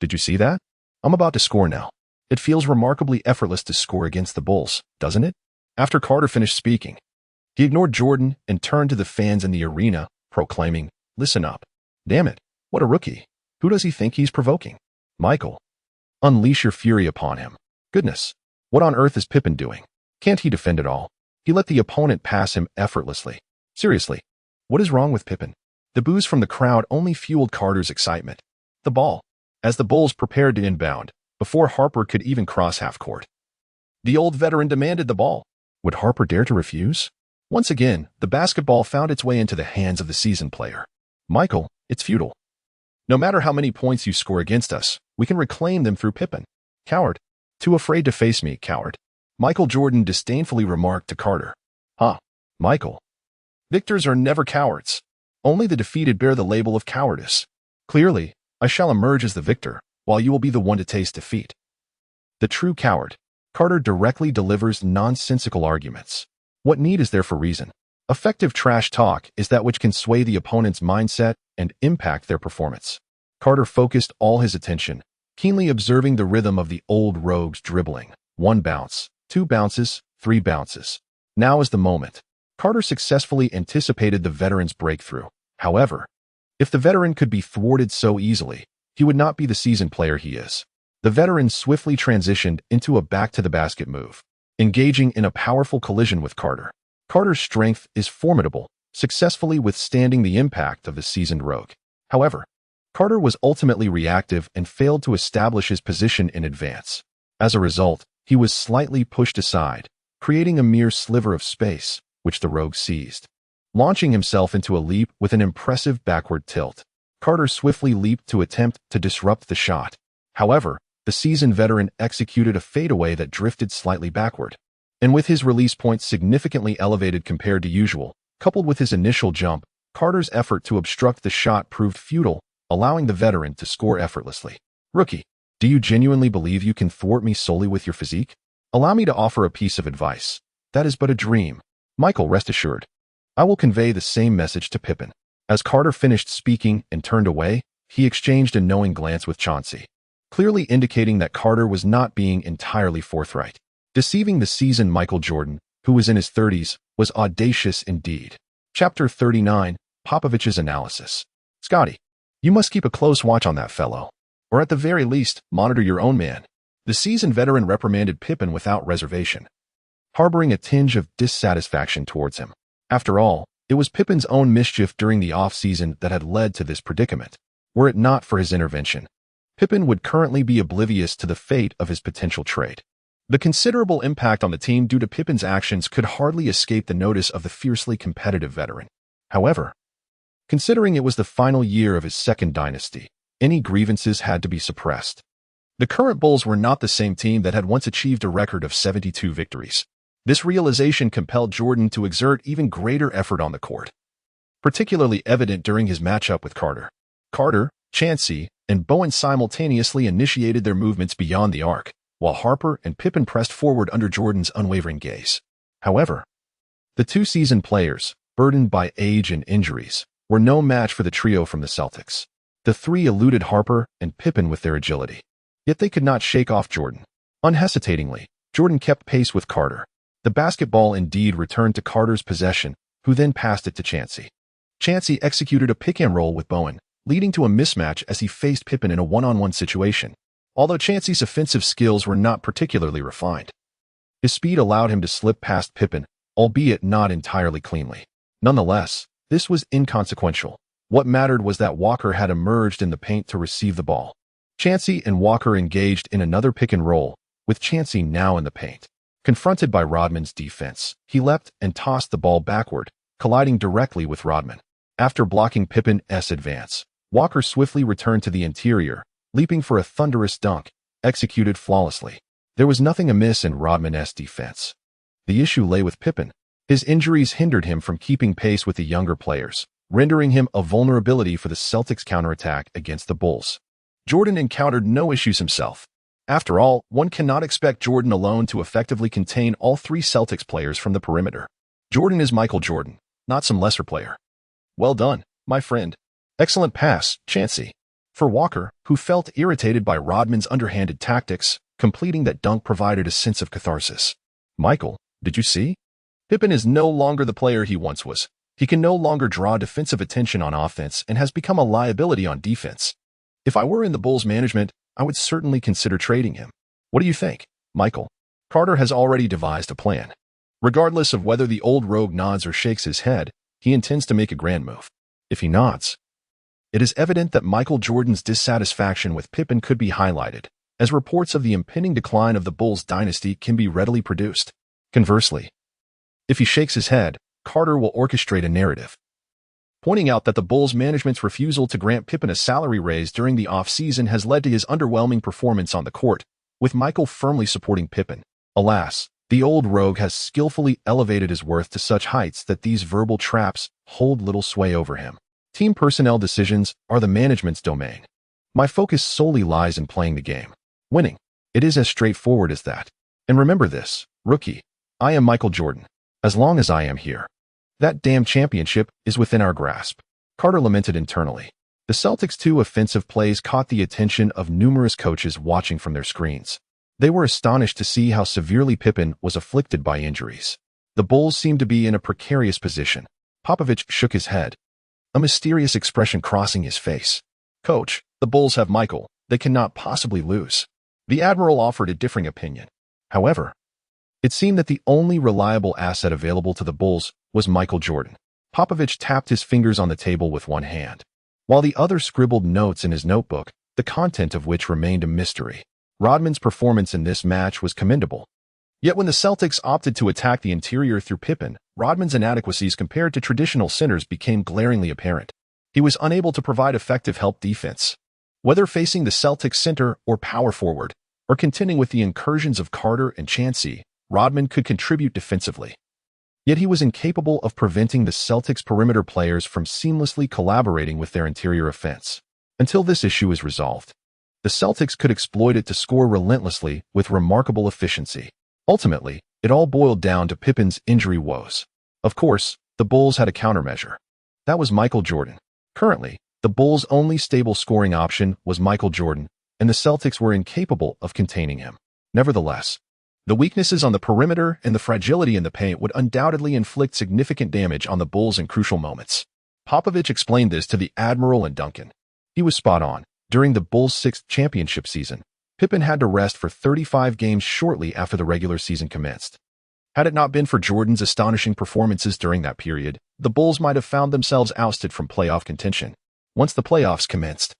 did you see that? I'm about to score now. It feels remarkably effortless to score against the Bulls, doesn't it?" After Carter finished speaking, he ignored Jordan and turned to the fans in the arena, proclaiming, "Listen up. Damn it, what a rookie. Who does he think he's provoking? Michael, unleash your fury upon him. Goodness, what on earth is Pippen doing? Can't he defend at all? He let the opponent pass him effortlessly. Seriously, what is wrong with Pippen?" The boos from the crowd only fueled Carter's excitement. The ball, as the Bulls prepared to inbound, before Harper could even cross half court. The old veteran demanded the ball. Would Harper dare to refuse? Once again, the basketball found its way into the hands of the seasoned player. "Michael, it's futile. No matter how many points you score against us, we can reclaim them through Pippen. Coward. Too afraid to face me, coward," Michael Jordan disdainfully remarked to Carter. "Huh, Michael. Victors are never cowards. Only the defeated bear the label of cowardice. Clearly, I shall emerge as the victor, while you will be the one to taste defeat." The true coward, Carter directly delivers nonsensical arguments. What need is there for reason? Effective trash talk is that which can sway the opponent's mindset and impact their performance. Carter focused all his attention, keenly observing the rhythm of the old rogue's dribbling. 1 bounce, 2 bounces, 3 bounces. Now is the moment. Carter successfully anticipated the veteran's breakthrough. However, if the veteran could be thwarted so easily, he would not be the seasoned player he is. The veteran swiftly transitioned into a back-to-the-basket move, engaging in a powerful collision with Carter. Carter's strength is formidable, successfully withstanding the impact of the seasoned rogue. However, Carter was ultimately reactive and failed to establish his position in advance. As a result, he was slightly pushed aside, creating a mere sliver of space, which the rogue seized. Launching himself into a leap with an impressive backward tilt, Carter swiftly leaped to attempt to disrupt the shot. However, the seasoned veteran executed a fadeaway that drifted slightly backward. And with his release point significantly elevated compared to usual, coupled with his initial jump, Carter's effort to obstruct the shot proved futile, allowing the veteran to score effortlessly. "Rookie, do you genuinely believe you can thwart me solely with your physique? Allow me to offer a piece of advice. That is but a dream. Michael, rest assured, I will convey the same message to Pippen." As Carter finished speaking and turned away, he exchanged a knowing glance with Chauncey, clearly indicating that Carter was not being entirely forthright. Deceiving the seasoned Michael Jordan, who was in his 30s, was audacious indeed. Chapter 39, Popovich's Analysis. "Scotty, you must keep a close watch on that fellow, or at the very least, monitor your own man." The seasoned veteran reprimanded Pippen without reservation, harboring a tinge of dissatisfaction towards him. After all, it was Pippen's own mischief during the off-season that had led to this predicament. Were it not for his intervention, Pippen would currently be oblivious to the fate of his potential trade. The considerable impact on the team due to Pippen's actions could hardly escape the notice of the fiercely competitive veteran. However, considering it was the final year of his second dynasty, any grievances had to be suppressed. The current Bulls were not the same team that had once achieved a record of 72 victories. This realization compelled Jordan to exert even greater effort on the court, particularly evident during his matchup with Carter. Carter, Chauncey, and Bowen simultaneously initiated their movements beyond the arc, while Harper and Pippen pressed forward under Jordan's unwavering gaze. However, the two seasoned players, burdened by age and injuries, were no match for the trio from the Celtics. The three eluded Harper and Pippen with their agility, yet they could not shake off Jordan. Unhesitatingly, Jordan kept pace with Carter. The basketball indeed returned to Carter's possession, who then passed it to Chauncey. Chauncey executed a pick-and-roll with Bowen, leading to a mismatch as he faced Pippen in a one-on-one situation. although Chancey's offensive skills were not particularly refined. His speed allowed him to slip past Pippen, albeit not entirely cleanly. Nonetheless, this was inconsequential. What mattered was that Walker had emerged in the paint to receive the ball. Chancey and Walker engaged in another pick and roll, with Chancey now in the paint. Confronted by Rodman's defense, he leapt and tossed the ball backward, colliding directly with Rodman. After blocking Pippen's advance, Walker swiftly returned to the interior, leaping for a thunderous dunk, executed flawlessly. There was nothing amiss in Rodman's defense. The issue lay with Pippen. His injuries hindered him from keeping pace with the younger players, rendering him a vulnerability for the Celtics' counterattack against the Bulls. Jordan encountered no issues himself. After all, one cannot expect Jordan alone to effectively contain all three Celtics players from the perimeter. Jordan is Michael Jordan, not some lesser player. Well done, my friend. Excellent pass, Chancey. For Walker, who felt irritated by Rodman's underhanded tactics, completing that dunk provided a sense of catharsis. Michael, did you see? Pippen is no longer the player he once was. He can no longer draw defensive attention on offense and has become a liability on defense. If I were in the Bulls management, I would certainly consider trading him. What do you think, Michael? Carter has already devised a plan. Regardless of whether the old rogue nods or shakes his head, he intends to make a grand move. If he nods, it is evident that Michael Jordan's dissatisfaction with Pippen could be highlighted, as reports of the impending decline of the Bulls dynasty can be readily produced. Conversely, if he shakes his head, Carter will orchestrate a narrative, pointing out that the Bulls management's refusal to grant Pippen a salary raise during the off-season has led to his underwhelming performance on the court, with Michael firmly supporting Pippen. Alas, the old rogue has skillfully elevated his worth to such heights that these verbal traps hold little sway over him. Team personnel decisions are the management's domain. My focus solely lies in playing the game. Winning. It is as straightforward as that. And remember this, rookie. I am Michael Jordan. As long as I am here, that damn championship is within our grasp. Carter lamented internally. The Celtics' two offensive plays caught the attention of numerous coaches watching from their screens. They were astonished to see how severely Pippen was afflicted by injuries. The Bulls seemed to be in a precarious position. Popovich shook his head, a mysterious expression crossing his face. Coach, the Bulls have Michael. They cannot possibly lose. The Admiral offered a differing opinion. However, it seemed that the only reliable asset available to the Bulls was Michael Jordan. Popovich tapped his fingers on the table with one hand, while the other scribbled notes in his notebook, the content of which remained a mystery. Rodman's performance in this match was commendable. Yet when the Celtics opted to attack the interior through Pippen, Rodman's inadequacies compared to traditional centers became glaringly apparent. He was unable to provide effective help defense. Whether facing the Celtics center or power forward, or contending with the incursions of Carter and Chancey, Rodman could contribute defensively. Yet he was incapable of preventing the Celtics' perimeter players from seamlessly collaborating with their interior offense. Until this issue is resolved, the Celtics could exploit it to score relentlessly with remarkable efficiency. Ultimately, it all boiled down to Pippen's injury woes. Of course, the Bulls had a countermeasure. That was Michael Jordan. Currently, the Bulls' only stable scoring option was Michael Jordan, and the Celtics were incapable of containing him. Nevertheless, the weaknesses on the perimeter and the fragility in the paint would undoubtedly inflict significant damage on the Bulls in crucial moments. Popovich explained this to the Admiral and Duncan. He was spot on. During the Bulls' sixth championship season, Pippen had to rest for 35 games shortly after the regular season commenced. Had it not been for Jordan's astonishing performances during that period, the Bulls might have found themselves ousted from playoff contention once the playoffs commenced.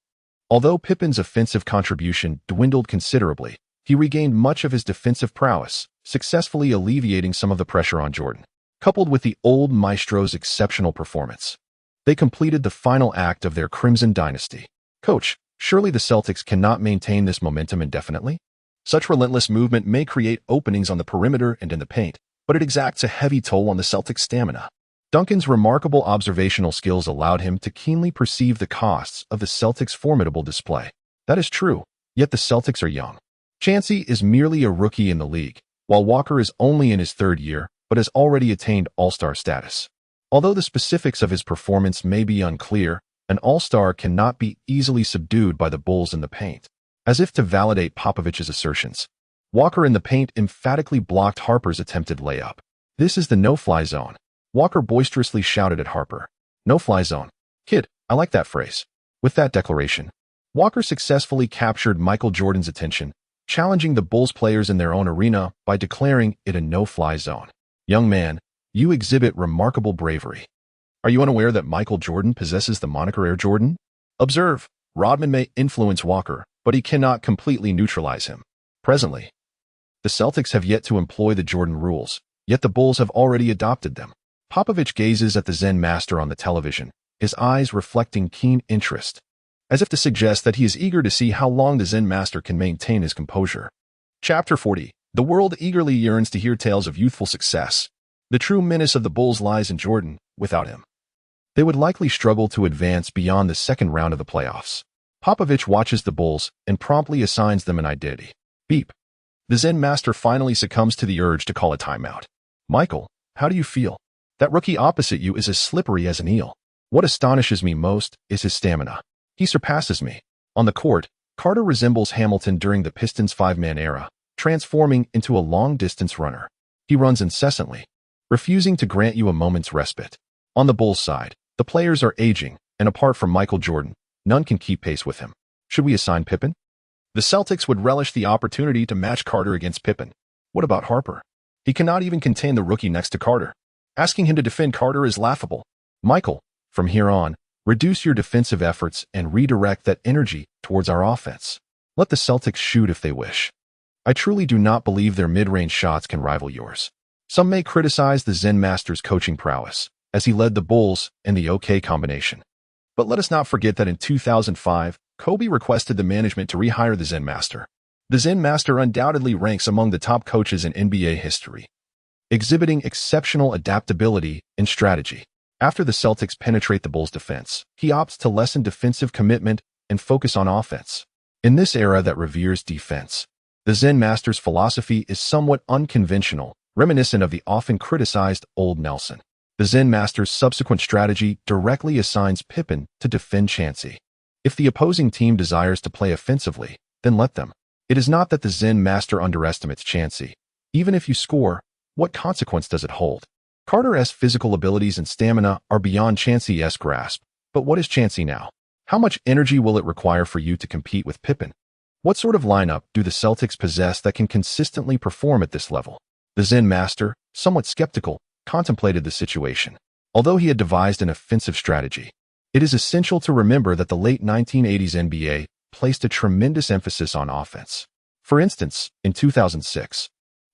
Although Pippen's offensive contribution dwindled considerably, he regained much of his defensive prowess, successfully alleviating some of the pressure on Jordan. Coupled with the old maestro's exceptional performance, they completed the final act of their Crimson dynasty. Coach, surely the Celtics cannot maintain this momentum indefinitely? Such relentless movement may create openings on the perimeter and in the paint, but it exacts a heavy toll on the Celtics' stamina. Duncan's remarkable observational skills allowed him to keenly perceive the costs of the Celtics' formidable display. That is true, yet the Celtics are young. Chancey is merely a rookie in the league, while Walker is only in his third year but has already attained all-star status. Although the specifics of his performance may be unclear, an all-star cannot be easily subdued by the Bulls in the paint. As if to validate Popovich's assertions, Walker in the paint emphatically blocked Harper's attempted layup. This is the no-fly zone. Walker boisterously shouted at Harper. No-fly zone. Kid, I like that phrase. With that declaration, Walker successfully captured Michael Jordan's attention, challenging the Bulls players in their own arena by declaring it a no-fly zone. Young man, you exhibit remarkable bravery. Are you unaware that Michael Jordan possesses the moniker Air Jordan? Observe, Rodman may influence Walker, but he cannot completely neutralize him. Presently, the Celtics have yet to employ the Jordan rules, yet the Bulls have already adopted them. Popovich gazes at the Zen master on the television, his eyes reflecting keen interest, as if to suggest that he is eager to see how long the Zen master can maintain his composure. Chapter 40. The world eagerly yearns to hear tales of youthful success. The true menace of the Bulls lies in Jordan. Without him, they would likely struggle to advance beyond the second round of the playoffs. Popovich watches the Bulls and promptly assigns them an identity. Beep. The Zen master finally succumbs to the urge to call a timeout. Michael, how do you feel? That rookie opposite you is as slippery as an eel. What astonishes me most is his stamina. He surpasses me. On the court, Carter resembles Hamilton during the Pistons' five-man era, transforming into a long-distance runner. He runs incessantly, refusing to grant you a moment's respite. On the Bulls' side, the players are aging, and apart from Michael Jordan, none can keep pace with him. Should we assign Pippen? The Celtics would relish the opportunity to match Carter against Pippen. What about Harper? He cannot even contain the rookie next to Carter. Asking him to defend Carter is laughable. Michael, from here on, reduce your defensive efforts and redirect that energy towards our offense. Let the Celtics shoot if they wish. I truly do not believe their mid-range shots can rival yours. Some may criticize the Zen master's coaching prowess, as he led the Bulls in the OK combination. But let us not forget that in 2005, Kobe requested the management to rehire the Zen master. The Zen master undoubtedly ranks among the top coaches in NBA history, exhibiting exceptional adaptability and strategy. After the Celtics penetrate the Bulls' defense, he opts to lessen defensive commitment and focus on offense. In this era that reveres defense, the Zen master's philosophy is somewhat unconventional, reminiscent of the often criticized Old Nelson. The Zen master's subsequent strategy directly assigns Pippen to defend Chansey. If the opposing team desires to play offensively, then let them. It is not that the Zen master underestimates Chansey. Even if you score, what consequence does it hold? Carter's physical abilities and stamina are beyond Chansey's grasp, but what is Chansey now? How much energy will it require for you to compete with Pippen? What sort of lineup do the Celtics possess that can consistently perform at this level? The Zen master, somewhat skeptical, contemplated the situation. Although he had devised an offensive strategy, it is essential to remember that the late 1980s NBA placed a tremendous emphasis on offense. For instance, in 2006,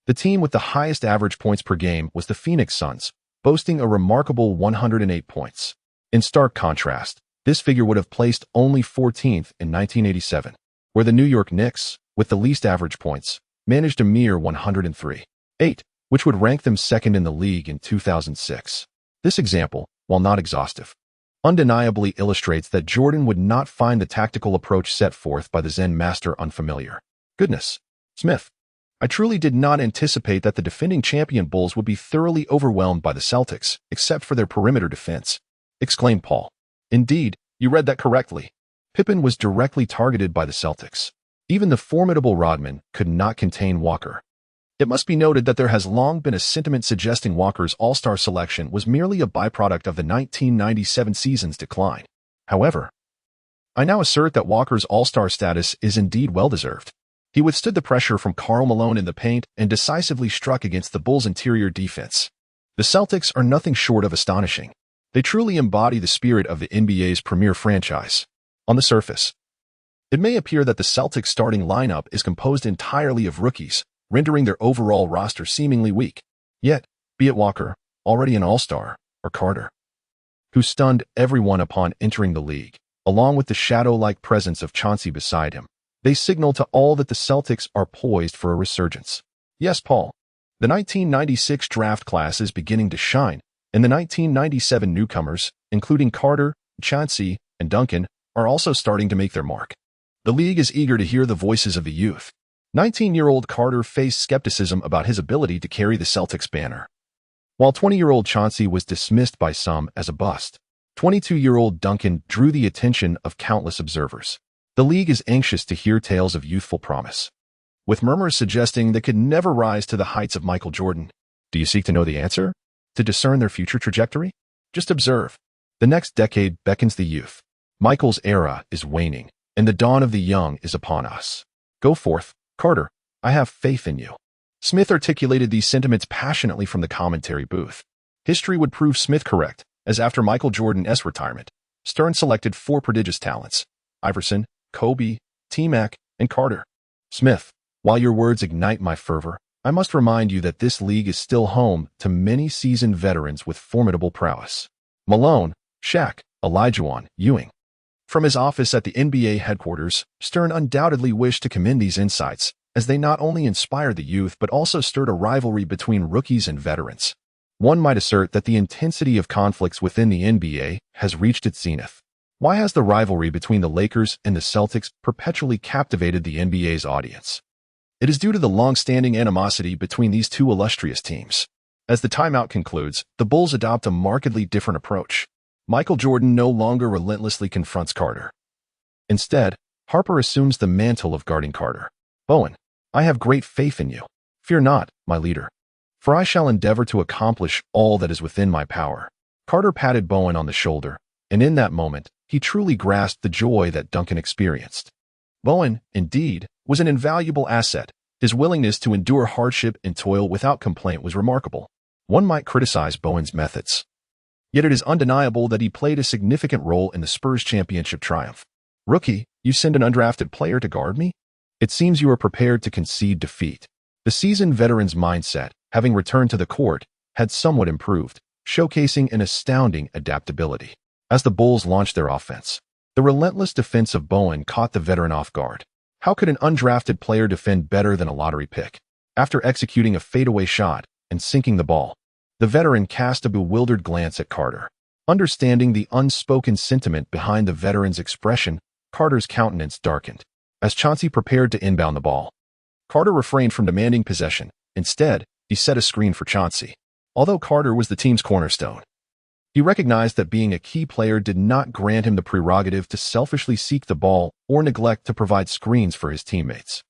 the team with the highest average points per game was the Phoenix Suns, boasting a remarkable 108 points. In stark contrast, this figure would have placed only 14th in 1987, where the New York Knicks, with the least average points, managed a mere 103.8, which would rank them second in the league in 2006. This example, while not exhaustive, undeniably illustrates that Jordan would not find the tactical approach set forth by the Zen master unfamiliar. Goodness, Smith, I truly did not anticipate that the defending champion Bulls would be thoroughly overwhelmed by the Celtics, except for their perimeter defense, exclaimed Paul. Indeed, you read that correctly. Pippen was directly targeted by the Celtics. Even the formidable Rodman could not contain Walker. It must be noted that there has long been a sentiment suggesting Walker's All-Star selection was merely a byproduct of the 1997 season's decline. However, I now assert that Walker's All-Star status is indeed well-deserved. He withstood the pressure from Karl Malone in the paint and decisively struck against the Bulls' interior defense. The Celtics are nothing short of astonishing. They truly embody the spirit of the NBA's premier franchise. On the surface, it may appear that the Celtics' starting lineup is composed entirely of rookies, rendering their overall roster seemingly weak. Yet, be it Walker, already an all-star, or Carter, who stunned everyone upon entering the league, along with the shadow-like presence of Chauncey beside him, they signal to all that the Celtics are poised for a resurgence. Yes, Paul, the 1996 draft class is beginning to shine, and the 1997 newcomers, including Carter, Chauncey, and Duncan, are also starting to make their mark. The league is eager to hear the voices of the youth. 19-year-old Carter faced skepticism about his ability to carry the Celtics banner, while 20-year-old Chauncey was dismissed by some as a bust. 22-year-old Duncan drew the attention of countless observers. The league is anxious to hear tales of youthful promise, with murmurs suggesting they could never rise to the heights of Michael Jordan. Do you seek to know the answer? To discern their future trajectory? Just observe. The next decade beckons the youth. Michael's era is waning, and the dawn of the young is upon us. Go forth, Carter. I have faith in you." Smith articulated these sentiments passionately from the commentary booth. History would prove Smith correct, as after Michael Jordan's retirement, Stern selected 4 prodigious talents: Iverson, Kobe, T-Mac, and Carter. "Smith, while your words ignite my fervor, I must remind you that this league is still home to many seasoned veterans with formidable prowess. Malone, Shaq, Olajuwon, Ewing." From his office at the NBA headquarters, Stern undoubtedly wished to commend these insights, as they not only inspired the youth but also stirred a rivalry between rookies and veterans. One might assert that the intensity of conflicts within the NBA has reached its zenith. Why has the rivalry between the Lakers and the Celtics perpetually captivated the NBA's audience? It is due to the long-standing animosity between these two illustrious teams. As the timeout concludes, the Bulls adopt a markedly different approach. Michael Jordan no longer relentlessly confronts Carter. Instead, Harper assumes the mantle of guarding Carter. "Bowen, I have great faith in you. Fear not, my leader, for I shall endeavor to accomplish all that is within my power." Carter patted Bowen on the shoulder, and in that moment, he truly grasped the joy that Duncan experienced. Bowen, indeed, was an invaluable asset. His willingness to endure hardship and toil without complaint was remarkable. One might criticize Bowen's methods, yet it is undeniable that he played a significant role in the Spurs' championship triumph. "Rookie, you send an undrafted player to guard me? It seems you are prepared to concede defeat." The seasoned veteran's mindset, having returned to the court, had somewhat improved, showcasing an astounding adaptability. As the Bulls launched their offense, the relentless defense of Bowen caught the veteran off guard. How could an undrafted player defend better than a lottery pick? After executing a fadeaway shot and sinking the ball, the veteran cast a bewildered glance at Carter. Understanding the unspoken sentiment behind the veteran's expression, Carter's countenance darkened. As Chauncey prepared to inbound the ball, Carter refrained from demanding possession. Instead, he set a screen for Chauncey. Although Carter was the team's cornerstone, he recognized that being a key player did not grant him the prerogative to selfishly seek the ball or neglect to provide screens for his teammates.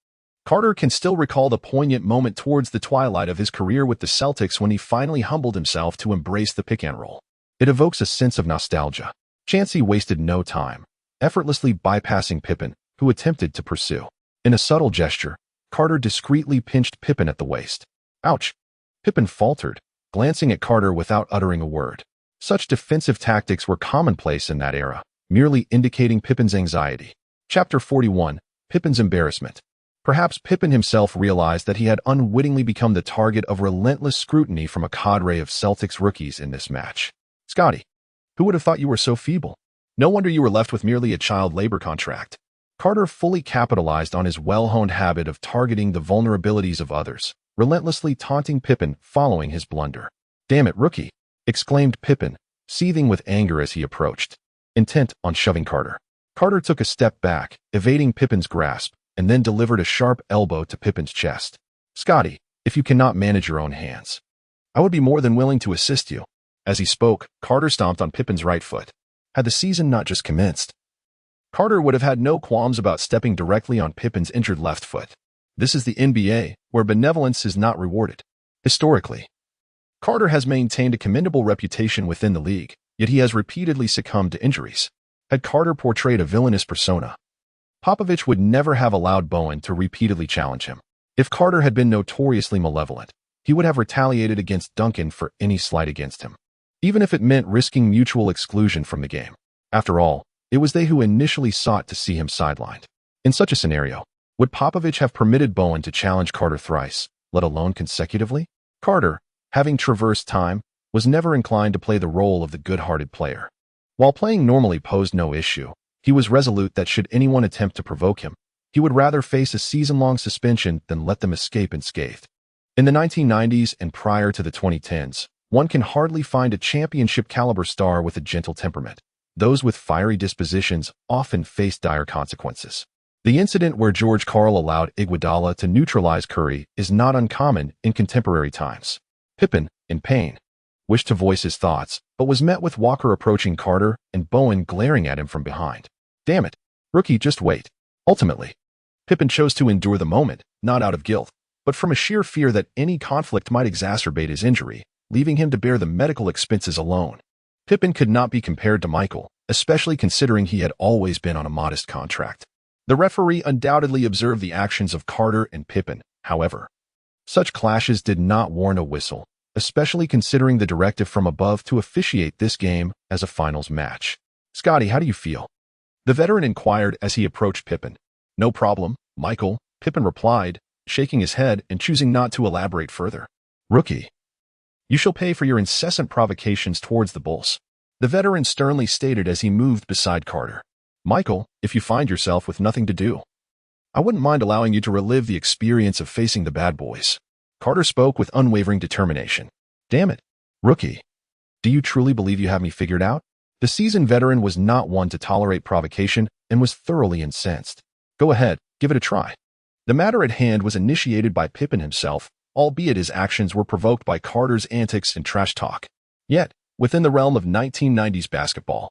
Carter can still recall the poignant moment towards the twilight of his career with the Celtics when he finally humbled himself to embrace the pick-and-roll. It evokes a sense of nostalgia. Chauncey wasted no time, effortlessly bypassing Pippen, who attempted to pursue. In a subtle gesture, Carter discreetly pinched Pippen at the waist. "Ouch!" Pippen faltered, glancing at Carter without uttering a word. Such defensive tactics were commonplace in that era, merely indicating Pippen's anxiety. Chapter 41, Pippen's Embarrassment. Perhaps Pippen himself realized that he had unwittingly become the target of relentless scrutiny from a cadre of Celtics rookies in this match. "Scotty, who would have thought you were so feeble? No wonder you were left with merely a child labor contract." Carter fully capitalized on his well-honed habit of targeting the vulnerabilities of others, relentlessly taunting Pippen following his blunder. "Damn it, rookie!" exclaimed Pippen, seething with anger as he approached, intent on shoving Carter. Carter took a step back, evading Pippen's grasp, and then delivered a sharp elbow to Pippen's chest. "Scotty, if you cannot manage your own hands, I would be more than willing to assist you." As he spoke, Carter stomped on Pippen's right foot. Had the season not just commenced, Carter would have had no qualms about stepping directly on Pippen's injured left foot. This is the NBA, where benevolence is not rewarded. Historically, Carter has maintained a commendable reputation within the league, yet he has repeatedly succumbed to injuries. Had Carter portrayed a villainous persona, Popovich would never have allowed Bowen to repeatedly challenge him. If Carter had been notoriously malevolent, he would have retaliated against Duncan for any slight against him, even if it meant risking mutual exclusion from the game. After all, it was they who initially sought to see him sidelined. In such a scenario, would Popovich have permitted Bowen to challenge Carter thrice, let alone consecutively? Carter, having traversed time, was never inclined to play the role of the good-hearted player. While playing normally posed no issue, he was resolute that should anyone attempt to provoke him, he would rather face a season-long suspension than let them escape unscathed. In the 1990s and prior to the 2010s, one can hardly find a championship-caliber star with a gentle temperament. Those with fiery dispositions often face dire consequences. The incident where George Karl allowed Iguodala to neutralize Curry is not uncommon in contemporary times. Pippen, in pain, wished to voice his thoughts, but was met with Walker approaching Carter and Bowen glaring at him from behind. "Damn it, rookie, just wait." Ultimately, Pippen chose to endure the moment, not out of guilt, but from a sheer fear that any conflict might exacerbate his injury, leaving him to bear the medical expenses alone. Pippen could not be compared to Michael, especially considering he had always been on a modest contract. The referee undoubtedly observed the actions of Carter and Pippen, however. Such clashes did not warrant a whistle, especially considering the directive from above to officiate this game as a finals match. "Scotty, how do you feel?" the veteran inquired as he approached Pippen. "No problem, Michael," Pippen replied, shaking his head and choosing not to elaborate further. "Rookie, you shall pay for your incessant provocations towards the Bulls," the veteran sternly stated as he moved beside Carter. "Michael, if you find yourself with nothing to do, I wouldn't mind allowing you to relive the experience of facing the bad boys." Carter spoke with unwavering determination. "Damn it, rookie. Do you truly believe you have me figured out?" The seasoned veteran was not one to tolerate provocation and was thoroughly incensed. "Go ahead, give it a try." The matter at hand was initiated by Pippen himself, albeit his actions were provoked by Carter's antics and trash talk. Yet, within the realm of 1990s basketball,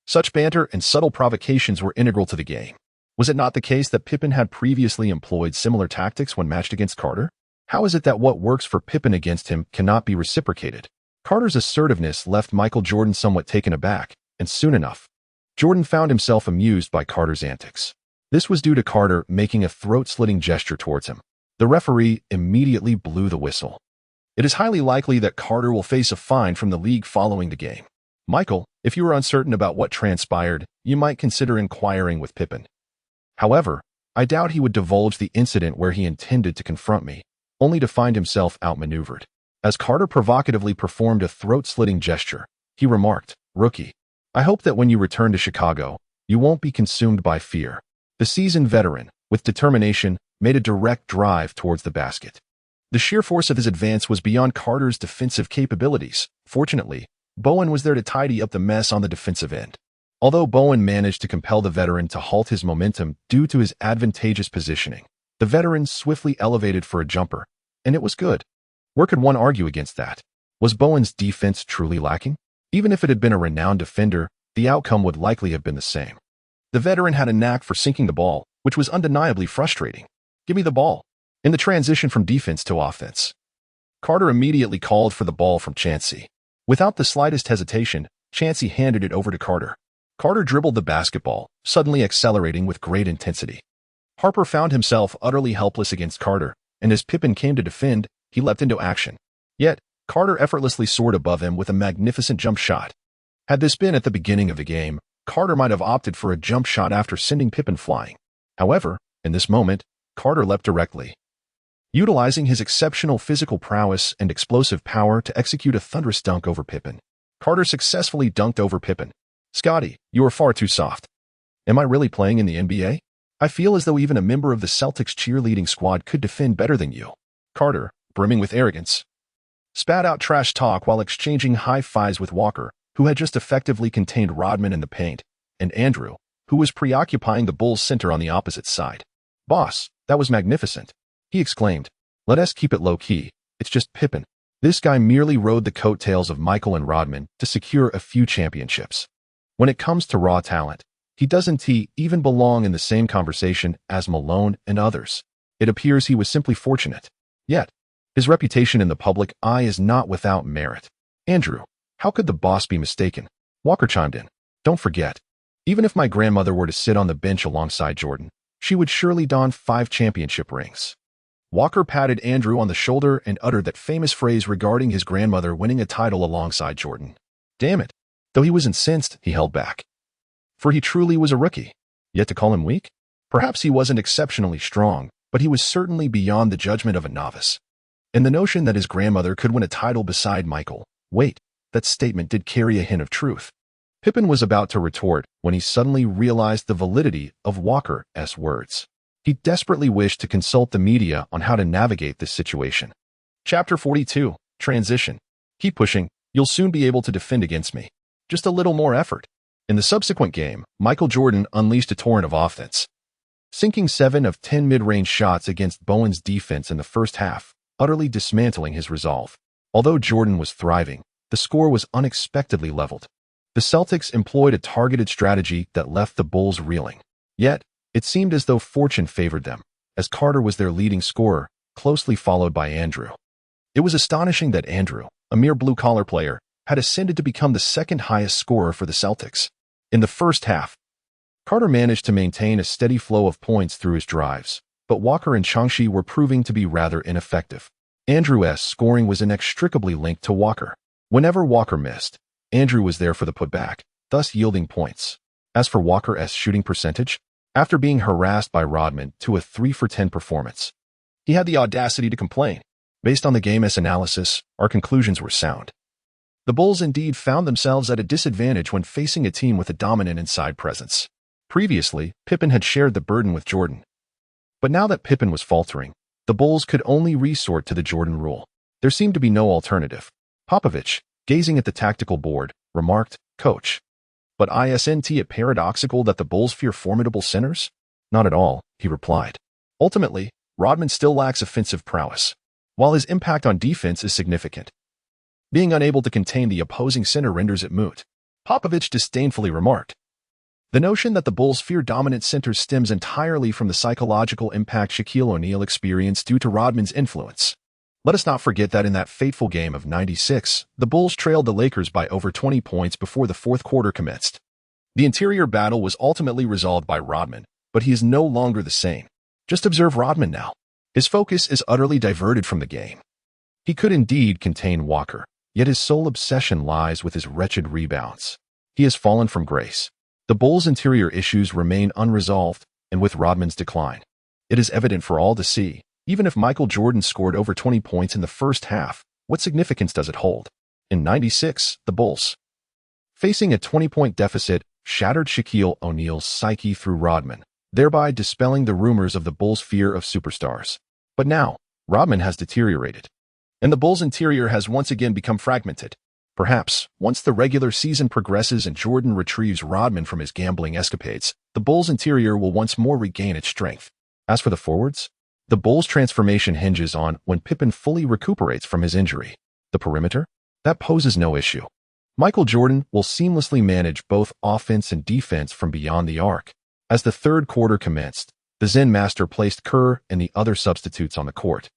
such banter and subtle provocations were integral to the game. Was it not the case that Pippen had previously employed similar tactics when matched against Carter? How is it that what works for Pippen against him cannot be reciprocated? Carter's assertiveness left Michael Jordan somewhat taken aback, and soon enough, Jordan found himself amused by Carter's antics. This was due to Carter making a throat-slitting gesture towards him. The referee immediately blew the whistle. It is highly likely that Carter will face a fine from the league following the game. Michael, if you are uncertain about what transpired, you might consider inquiring with Pippen. However, I doubt he would divulge the incident where he intended to confront me, only to find himself outmaneuvered. As Carter provocatively performed a throat-slitting gesture, he remarked, "Rookie, I hope that when you return to Chicago, you won't be consumed by fear." The seasoned veteran, with determination, made a direct drive towards the basket. The sheer force of his advance was beyond Carter's defensive capabilities. Fortunately, Bowen was there to tidy up the mess on the defensive end. Although Bowen managed to compel the veteran to halt his momentum due to his advantageous positioning, the veteran swiftly elevated for a jumper, and it was good. Where could one argue against that? Was Bowen's defense truly lacking? Even if it had been a renowned defender, the outcome would likely have been the same. The veteran had a knack for sinking the ball, which was undeniably frustrating. "Give me the ball." In the transition from defense to offense, Carter immediately called for the ball from Chancey. Without the slightest hesitation, Chancey handed it over to Carter. Carter dribbled the basketball, suddenly accelerating with great intensity. Harper found himself utterly helpless against Carter, and as Pippen came to defend, he leapt into action. Yet, Carter effortlessly soared above him with a magnificent jump shot. Had this been at the beginning of the game, Carter might have opted for a jump shot after sending Pippen flying. However, in this moment, Carter leapt directly, utilizing his exceptional physical prowess and explosive power to execute a thunderous dunk over Pippen. Carter successfully dunked over Pippen. "Scotty, you are far too soft. Am I really playing in the NBA? I feel as though even a member of the Celtics cheerleading squad could defend better than you." Carter, brimming with arrogance, spat out trash talk while exchanging high fives with Walker, who had just effectively contained Rodman in the paint, and Andrew, who was preoccupying the Bulls' center on the opposite side. "Boss, that was magnificent," he exclaimed. "Let us keep it low-key. It's just Pippen. This guy merely rode the coattails of Michael and Rodman to secure a few championships. When it comes to raw talent, he doesn't even belong in the same conversation as Malone and others. It appears he was simply fortunate. Yet, his reputation in the public eye is not without merit." "Andrew, how could the boss be mistaken?" Walker chimed in. "Don't forget, even if my grandmother were to sit on the bench alongside Jordan, she would surely don 5 championship rings." Walker patted Andrew on the shoulder and uttered that famous phrase regarding his grandmother winning a title alongside Jordan. Damn it. Though he was incensed, he held back. For he truly was a rookie. Yet to call him weak? Perhaps he wasn't exceptionally strong, but he was certainly beyond the judgment of a novice. And the notion that his grandmother could win a title beside Michael, wait, that statement did carry a hint of truth. Pippen was about to retort when he suddenly realized the validity of Walker's words. He desperately wished to consult the media on how to navigate this situation. Chapter 42, Transition. "Keep pushing, you'll soon be able to defend against me. Just a little more effort." In the subsequent game, Michael Jordan unleashed a torrent of offense, sinking 7 of 10 mid-range shots against Bowen's defense in the first half, utterly dismantling his resolve. Although Jordan was thriving, the score was unexpectedly leveled. The Celtics employed a targeted strategy that left the Bulls reeling. Yet, it seemed as though fortune favored them, as Carter was their leading scorer, closely followed by Andrew. It was astonishing that Andrew, a mere blue-collar player, had ascended to become the second highest scorer for the Celtics. In the first half, Carter managed to maintain a steady flow of points through his drives, but Walker and Changshi were proving to be rather ineffective. Andrew's scoring was inextricably linked to Walker. Whenever Walker missed, Andrew was there for the putback, thus yielding points. As for Walker's shooting percentage, after being harassed by Rodman to a 3 for 10 performance, he had the audacity to complain. Based on the game's analysis, our conclusions were sound. The Bulls indeed found themselves at a disadvantage when facing a team with a dominant inside presence. Previously, Pippen had shared the burden with Jordan. But now that Pippen was faltering, the Bulls could only resort to the Jordan rule. There seemed to be no alternative. Popovich, gazing at the tactical board, remarked, "Coach, but isn't it paradoxical that the Bulls fear formidable centers?" "Not at all," he replied. "Ultimately, Rodman still lacks offensive prowess, while his impact on defense is significant. Being unable to contain the opposing center renders it moot," Popovich disdainfully remarked. The notion that the Bulls fear dominant centers stems entirely from the psychological impact Shaquille O'Neal experienced due to Rodman's influence. Let us not forget that in that fateful game of '96, the Bulls trailed the Lakers by over 20 points before the fourth quarter commenced. The interior battle was ultimately resolved by Rodman, but he is no longer the same. Just observe Rodman now. His focus is utterly diverted from the game. He could indeed contain Walker, yet his sole obsession lies with his wretched rebounds. He has fallen from grace. The Bulls' interior issues remain unresolved, and with Rodman's decline, it is evident for all to see. Even if Michael Jordan scored over 20 points in the first half, what significance does it hold? In '96, the Bulls, facing a 20-point deficit, shattered Shaquille O'Neal's psyche through Rodman, thereby dispelling the rumors of the Bulls' fear of superstars. But now, Rodman has deteriorated, and the Bulls' interior has once again become fragmented. Perhaps, once the regular season progresses and Jordan retrieves Rodman from his gambling escapades, the Bulls' interior will once more regain its strength. As for the forwards, the Bulls' transformation hinges on when Pippen fully recuperates from his injury. The perimeter? That poses no issue. Michael Jordan will seamlessly manage both offense and defense from beyond the arc. As the third quarter commenced, the Zen master placed Kerr and the other substitutes on the court,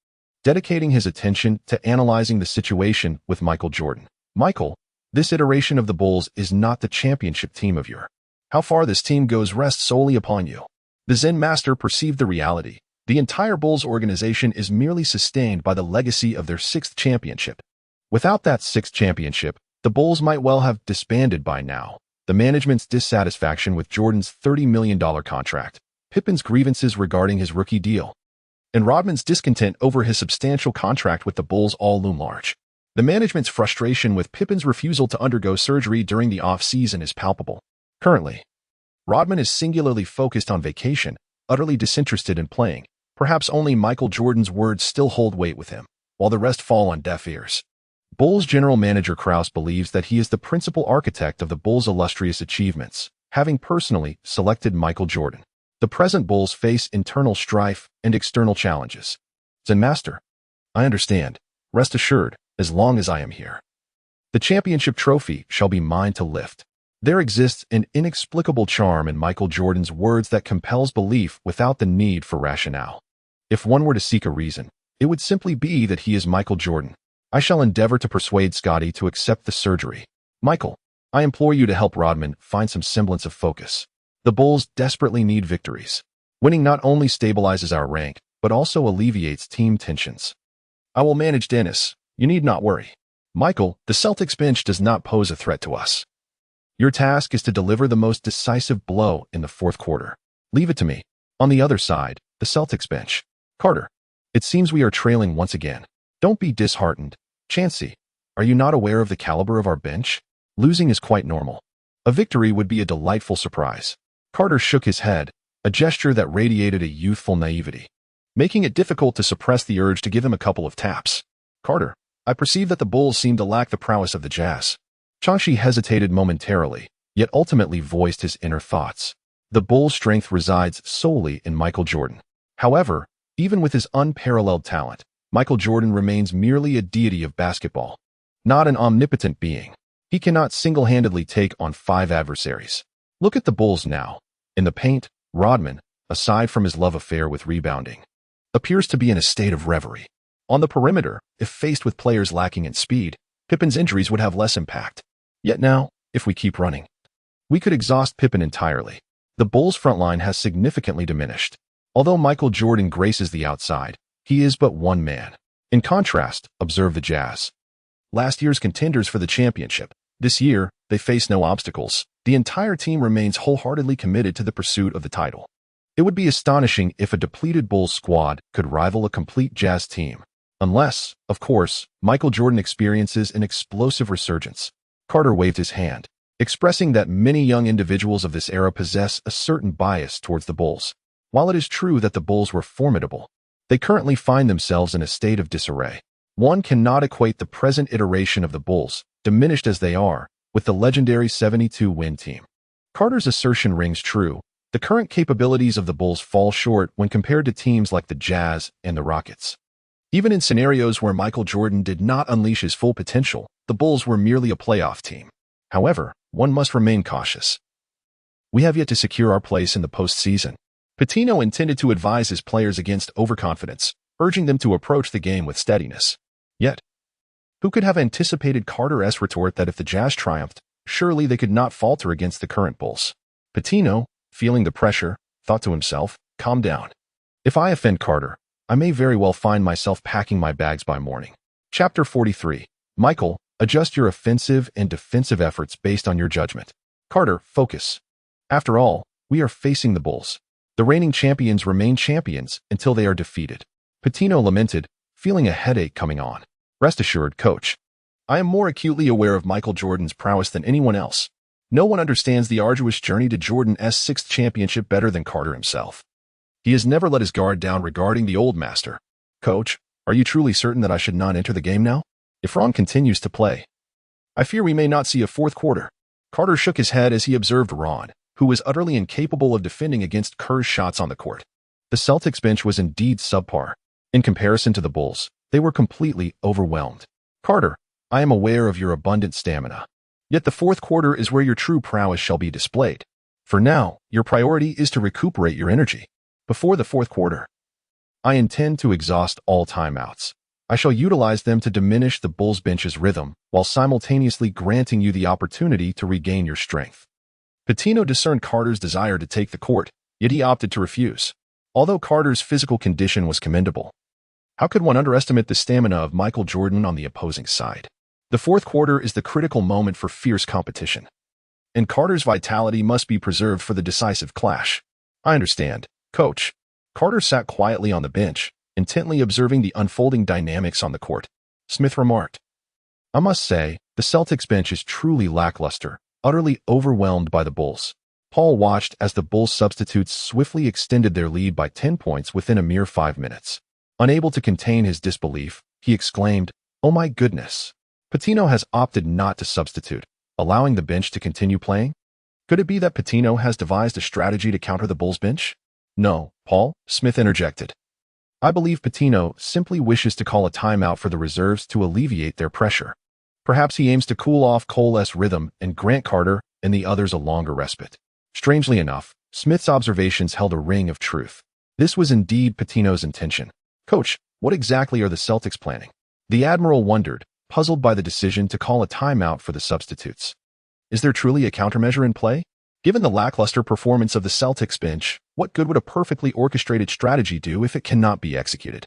dedicating his attention to analyzing the situation with Michael Jordan. "Michael, this iteration of the Bulls is not the championship team of yore. How far this team goes rests solely upon you." The Zen master perceived the reality. The entire Bulls organization is merely sustained by the legacy of their sixth championship. Without that sixth championship, the Bulls might well have disbanded by now. The management's dissatisfaction with Jordan's $30 million contract, Pippen's grievances regarding his rookie deal, and Rodman's discontent over his substantial contract with the Bulls all loom large. The management's frustration with Pippen's refusal to undergo surgery during the off-season is palpable. Currently, Rodman is singularly focused on vacation, utterly disinterested in playing. Perhaps only Michael Jordan's words still hold weight with him, while the rest fall on deaf ears. Bulls general manager Krause believes that he is the principal architect of the Bulls' illustrious achievements, having personally selected Michael Jordan. The present Bulls face internal strife and external challenges. Zen Master, I understand. Rest assured, as long as I am here, the championship trophy shall be mine to lift. There exists an inexplicable charm in Michael Jordan's words that compels belief without the need for rationale. If one were to seek a reason, it would simply be that he is Michael Jordan. I shall endeavor to persuade Scotty to accept the surgery. Michael, I implore you to help Rodman find some semblance of focus. The Bulls desperately need victories. Winning not only stabilizes our rank, but also alleviates team tensions. I will manage Dennis. You need not worry. Michael, the Celtics bench does not pose a threat to us. Your task is to deliver the most decisive blow in the fourth quarter. Leave it to me. On the other side, the Celtics bench. Carter, it seems we are trailing once again. Don't be disheartened. Chancey, are you not aware of the caliber of our bench? Losing is quite normal. A victory would be a delightful surprise. Carter shook his head, a gesture that radiated a youthful naivety, making it difficult to suppress the urge to give him a couple of taps. Carter, I perceive that the Bulls seem to lack the prowess of the Jazz. Changshi hesitated momentarily, yet ultimately voiced his inner thoughts. The Bulls' strength resides solely in Michael Jordan. However, even with his unparalleled talent, Michael Jordan remains merely a deity of basketball, not an omnipotent being. He cannot single-handedly take on 5 adversaries. Look at the Bulls now. In the paint, Rodman, aside from his love affair with rebounding, appears to be in a state of reverie. On the perimeter, if faced with players lacking in speed, Pippen's injuries would have less impact. Yet now, if we keep running, we could exhaust Pippen entirely. The Bulls' front line has significantly diminished. Although Michael Jordan graces the outside, he is but one man. In contrast, observe the Jazz. Last year's contenders for the championship. This year, they face no obstacles. The entire team remains wholeheartedly committed to the pursuit of the title. It would be astonishing if a depleted Bulls squad could rival a complete Jazz team. Unless, of course, Michael Jordan experiences an explosive resurgence. Carter waved his hand, expressing that many young individuals of this era possess a certain bias towards the Bulls. While it is true that the Bulls were formidable, they currently find themselves in a state of disarray. One cannot equate the present iteration of the Bulls, diminished as they are, with the legendary 72-win team. Carter's assertion rings true. The current capabilities of the Bulls fall short when compared to teams like the Jazz and the Rockets. Even in scenarios where Michael Jordan did not unleash his full potential, the Bulls were merely a playoff team. However, one must remain cautious. We have yet to secure our place in the postseason. Pitino intended to advise his players against overconfidence, urging them to approach the game with steadiness. Yet, who could have anticipated Carter's retort that if the Jazz triumphed, surely they could not falter against the current Bulls? Pitino, feeling the pressure, thought to himself, calm down. If I offend Carter, I may very well find myself packing my bags by morning. Chapter 43. Michael, adjust your offensive and defensive efforts based on your judgment. Carter, focus. After all, we are facing the Bulls. The reigning champions remain champions until they are defeated. Pitino lamented, feeling a headache coming on. Rest assured, coach. I am more acutely aware of Michael Jordan's prowess than anyone else. No one understands the arduous journey to Jordan's sixth championship better than Carter himself. He has never let his guard down regarding the old master. Coach, are you truly certain that I should not enter the game now? If Ron continues to play, I fear we may not see a fourth quarter. Carter shook his head as he observed Ron, who was utterly incapable of defending against Kerr's shots on the court. The Celtics bench was indeed subpar. In comparison to the Bulls, they were completely overwhelmed. Carter, I am aware of your abundant stamina. Yet the fourth quarter is where your true prowess shall be displayed. For now, your priority is to recuperate your energy. Before the fourth quarter, I intend to exhaust all timeouts. I shall utilize them to diminish the Bulls bench's rhythm while simultaneously granting you the opportunity to regain your strength. Pitino discerned Carter's desire to take the court, yet he opted to refuse. Although Carter's physical condition was commendable, how could one underestimate the stamina of Michael Jordan on the opposing side? The fourth quarter is the critical moment for fierce competition, and Carter's vitality must be preserved for the decisive clash. I understand, coach. Carter sat quietly on the bench, intently observing the unfolding dynamics on the court. Smith remarked, I must say, the Celtics bench is truly lackluster, utterly overwhelmed by the Bulls. Paul watched as the Bulls substitutes swiftly extended their lead by 10 points within a mere 5 minutes. Unable to contain his disbelief, he exclaimed, Oh my goodness. Pitino has opted not to substitute, allowing the bench to continue playing? Could it be that Pitino has devised a strategy to counter the Bulls bench? No, Paul, Smith interjected. I believe Pitino simply wishes to call a timeout for the reserves to alleviate their pressure. Perhaps he aims to cool off Cole's rhythm and grant Carter and the others a longer respite. Strangely enough, Smith's observations held a ring of truth. This was indeed Pitino's intention. Coach, what exactly are the Celtics planning? The Admiral wondered, puzzled by the decision to call a timeout for the substitutes. Is there truly a countermeasure in play? Given the lackluster performance of the Celtics bench, what good would a perfectly orchestrated strategy do if it cannot be executed?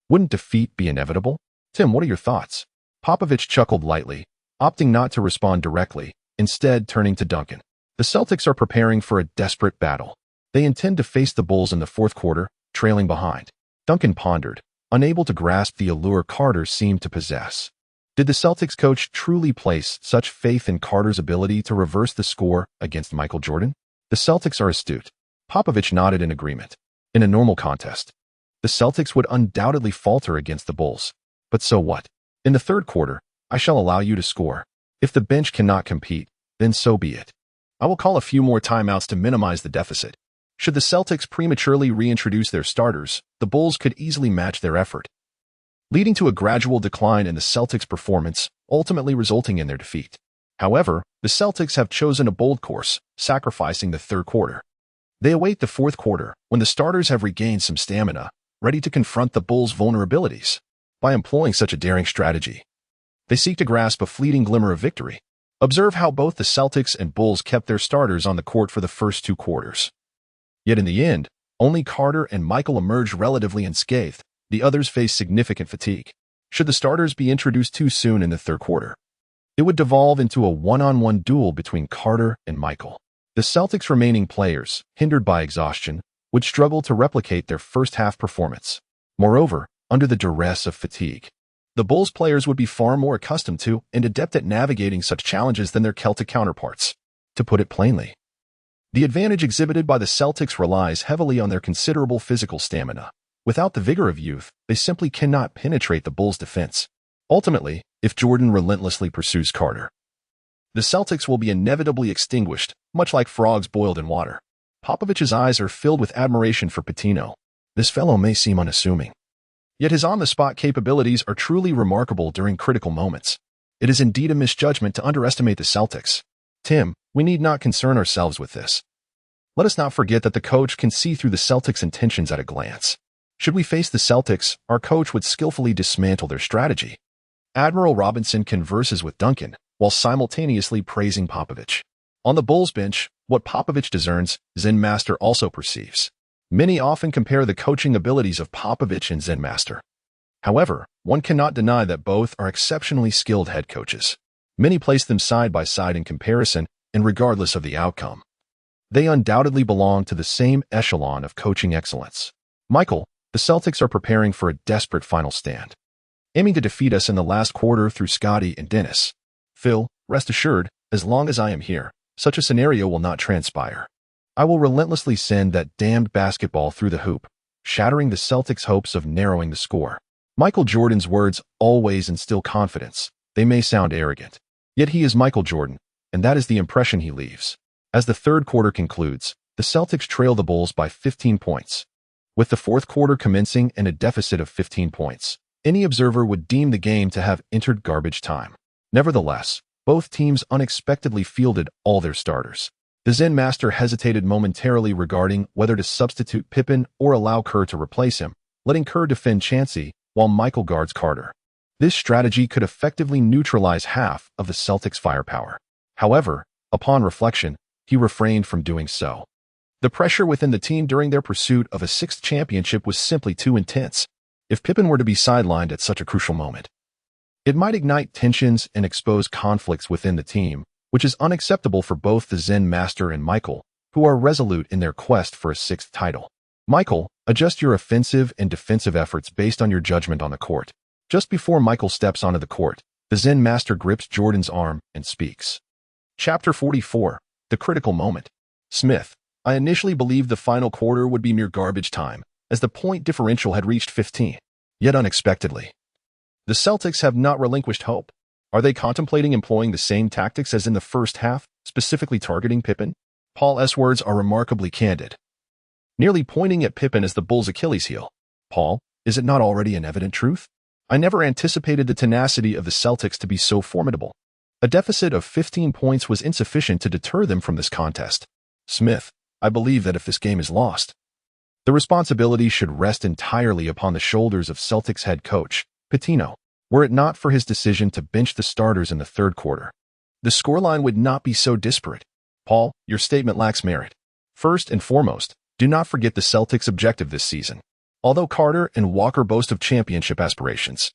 Wouldn't defeat be inevitable? Tim, what are your thoughts? Popovich chuckled lightly, opting not to respond directly, instead turning to Duncan. The Celtics are preparing for a desperate battle. They intend to face the Bulls in the fourth quarter, trailing behind. Duncan pondered, unable to grasp the allure Carter seemed to possess. Did the Celtics coach truly place such faith in Carter's ability to reverse the score against Michael Jordan? The Celtics are astute. Popovich nodded in agreement. In a normal contest, the Celtics would undoubtedly falter against the Bulls. But so what? In the third quarter, I shall allow you to score. If the bench cannot compete, then so be it. I will call a few more timeouts to minimize the deficit. Should the Celtics prematurely reintroduce their starters, the Bulls could easily match their effort, leading to a gradual decline in the Celtics' performance, ultimately resulting in their defeat. However, the Celtics have chosen a bold course, sacrificing the third quarter. They await the fourth quarter, when the starters have regained some stamina, ready to confront the Bulls' vulnerabilities. By employing such a daring strategy, they seek to grasp a fleeting glimmer of victory. Observe how both the Celtics and Bulls kept their starters on the court for the first 2 quarters. Yet in the end, only Carter and Michael emerged relatively unscathed. The others faced significant fatigue. Should the starters be introduced too soon in the third quarter, it would devolve into a one-on-one duel between Carter and Michael. The Celtics' remaining players, hindered by exhaustion, would struggle to replicate their first-half performance. Moreover, under the duress of fatigue, the Bulls players would be far more accustomed to and adept at navigating such challenges than their Celtic counterparts. To put it plainly, the advantage exhibited by the Celtics relies heavily on their considerable physical stamina. Without the vigor of youth, they simply cannot penetrate the Bulls' defense. Ultimately, if Jordan relentlessly pursues Carter, the Celtics will be inevitably extinguished, much like frogs boiled in water. Popovich's eyes are filled with admiration for Pitino. This fellow may seem unassuming, yet his on-the-spot capabilities are truly remarkable during critical moments. It is indeed a misjudgment to underestimate the Celtics. Tim, we need not concern ourselves with this. Let us not forget that the coach can see through the Celtics' intentions at a glance. Should we face the Celtics, our coach would skillfully dismantle their strategy. Admiral Robinson converses with Duncan, while simultaneously praising Popovich. On the Bulls bench, what Popovich discerns, Zen Master also perceives. Many often compare the coaching abilities of Popovich and Zen Master. However, one cannot deny that both are exceptionally skilled head coaches. Many place them side by side in comparison, and regardless of the outcome, they undoubtedly belong to the same echelon of coaching excellence. Michael, the Celtics are preparing for a desperate final stand, aiming to defeat us in the last quarter through Scotty and Dennis. Phil, rest assured, as long as I am here, such a scenario will not transpire. I will relentlessly send that damned basketball through the hoop, shattering the Celtics' hopes of narrowing the score. Michael Jordan's words always instill confidence. They may sound arrogant, yet he is Michael Jordan, and that is the impression he leaves. As the third quarter concludes, the Celtics trail the Bulls by 15 points. With the fourth quarter commencing and a deficit of 15 points, any observer would deem the game to have entered garbage time. Nevertheless, both teams unexpectedly fielded all their starters. The Zen Master hesitated momentarily regarding whether to substitute Pippen or allow Kerr to replace him, letting Kerr defend Chansey while Michael guards Carter. This strategy could effectively neutralize half of the Celtics' firepower. However, upon reflection, he refrained from doing so. The pressure within the team during their pursuit of a sixth championship was simply too intense. If Pippen were to be sidelined at such a crucial moment, it might ignite tensions and expose conflicts within the team, which is unacceptable for both the Zen Master and Michael, who are resolute in their quest for a sixth title. Michael, adjust your offensive and defensive efforts based on your judgment on the court. Just before Michael steps onto the court, the Zen Master grips Jordan's arm and speaks. Chapter 44, The Critical Moment. Smith, I initially believed the final quarter would be mere garbage time, as the point differential had reached 15. Yet unexpectedly, the Celtics have not relinquished hope. Are they contemplating employing the same tactics as in the first half, specifically targeting Pippen? Paul's words are remarkably candid, nearly pointing at Pippen as the Bulls' Achilles heel. Paul, is it not already an evident truth? I never anticipated the tenacity of the Celtics to be so formidable. A deficit of 15 points was insufficient to deter them from this contest. Smith, I believe that if this game is lost, the responsibility should rest entirely upon the shoulders of Celtics head coach, Pitino. Were it not for his decision to bench the starters in the third quarter, the scoreline would not be so disparate. Paul, your statement lacks merit. First and foremost, do not forget the Celtics' objective this season. Although Carter and Walker boast of championship aspirations,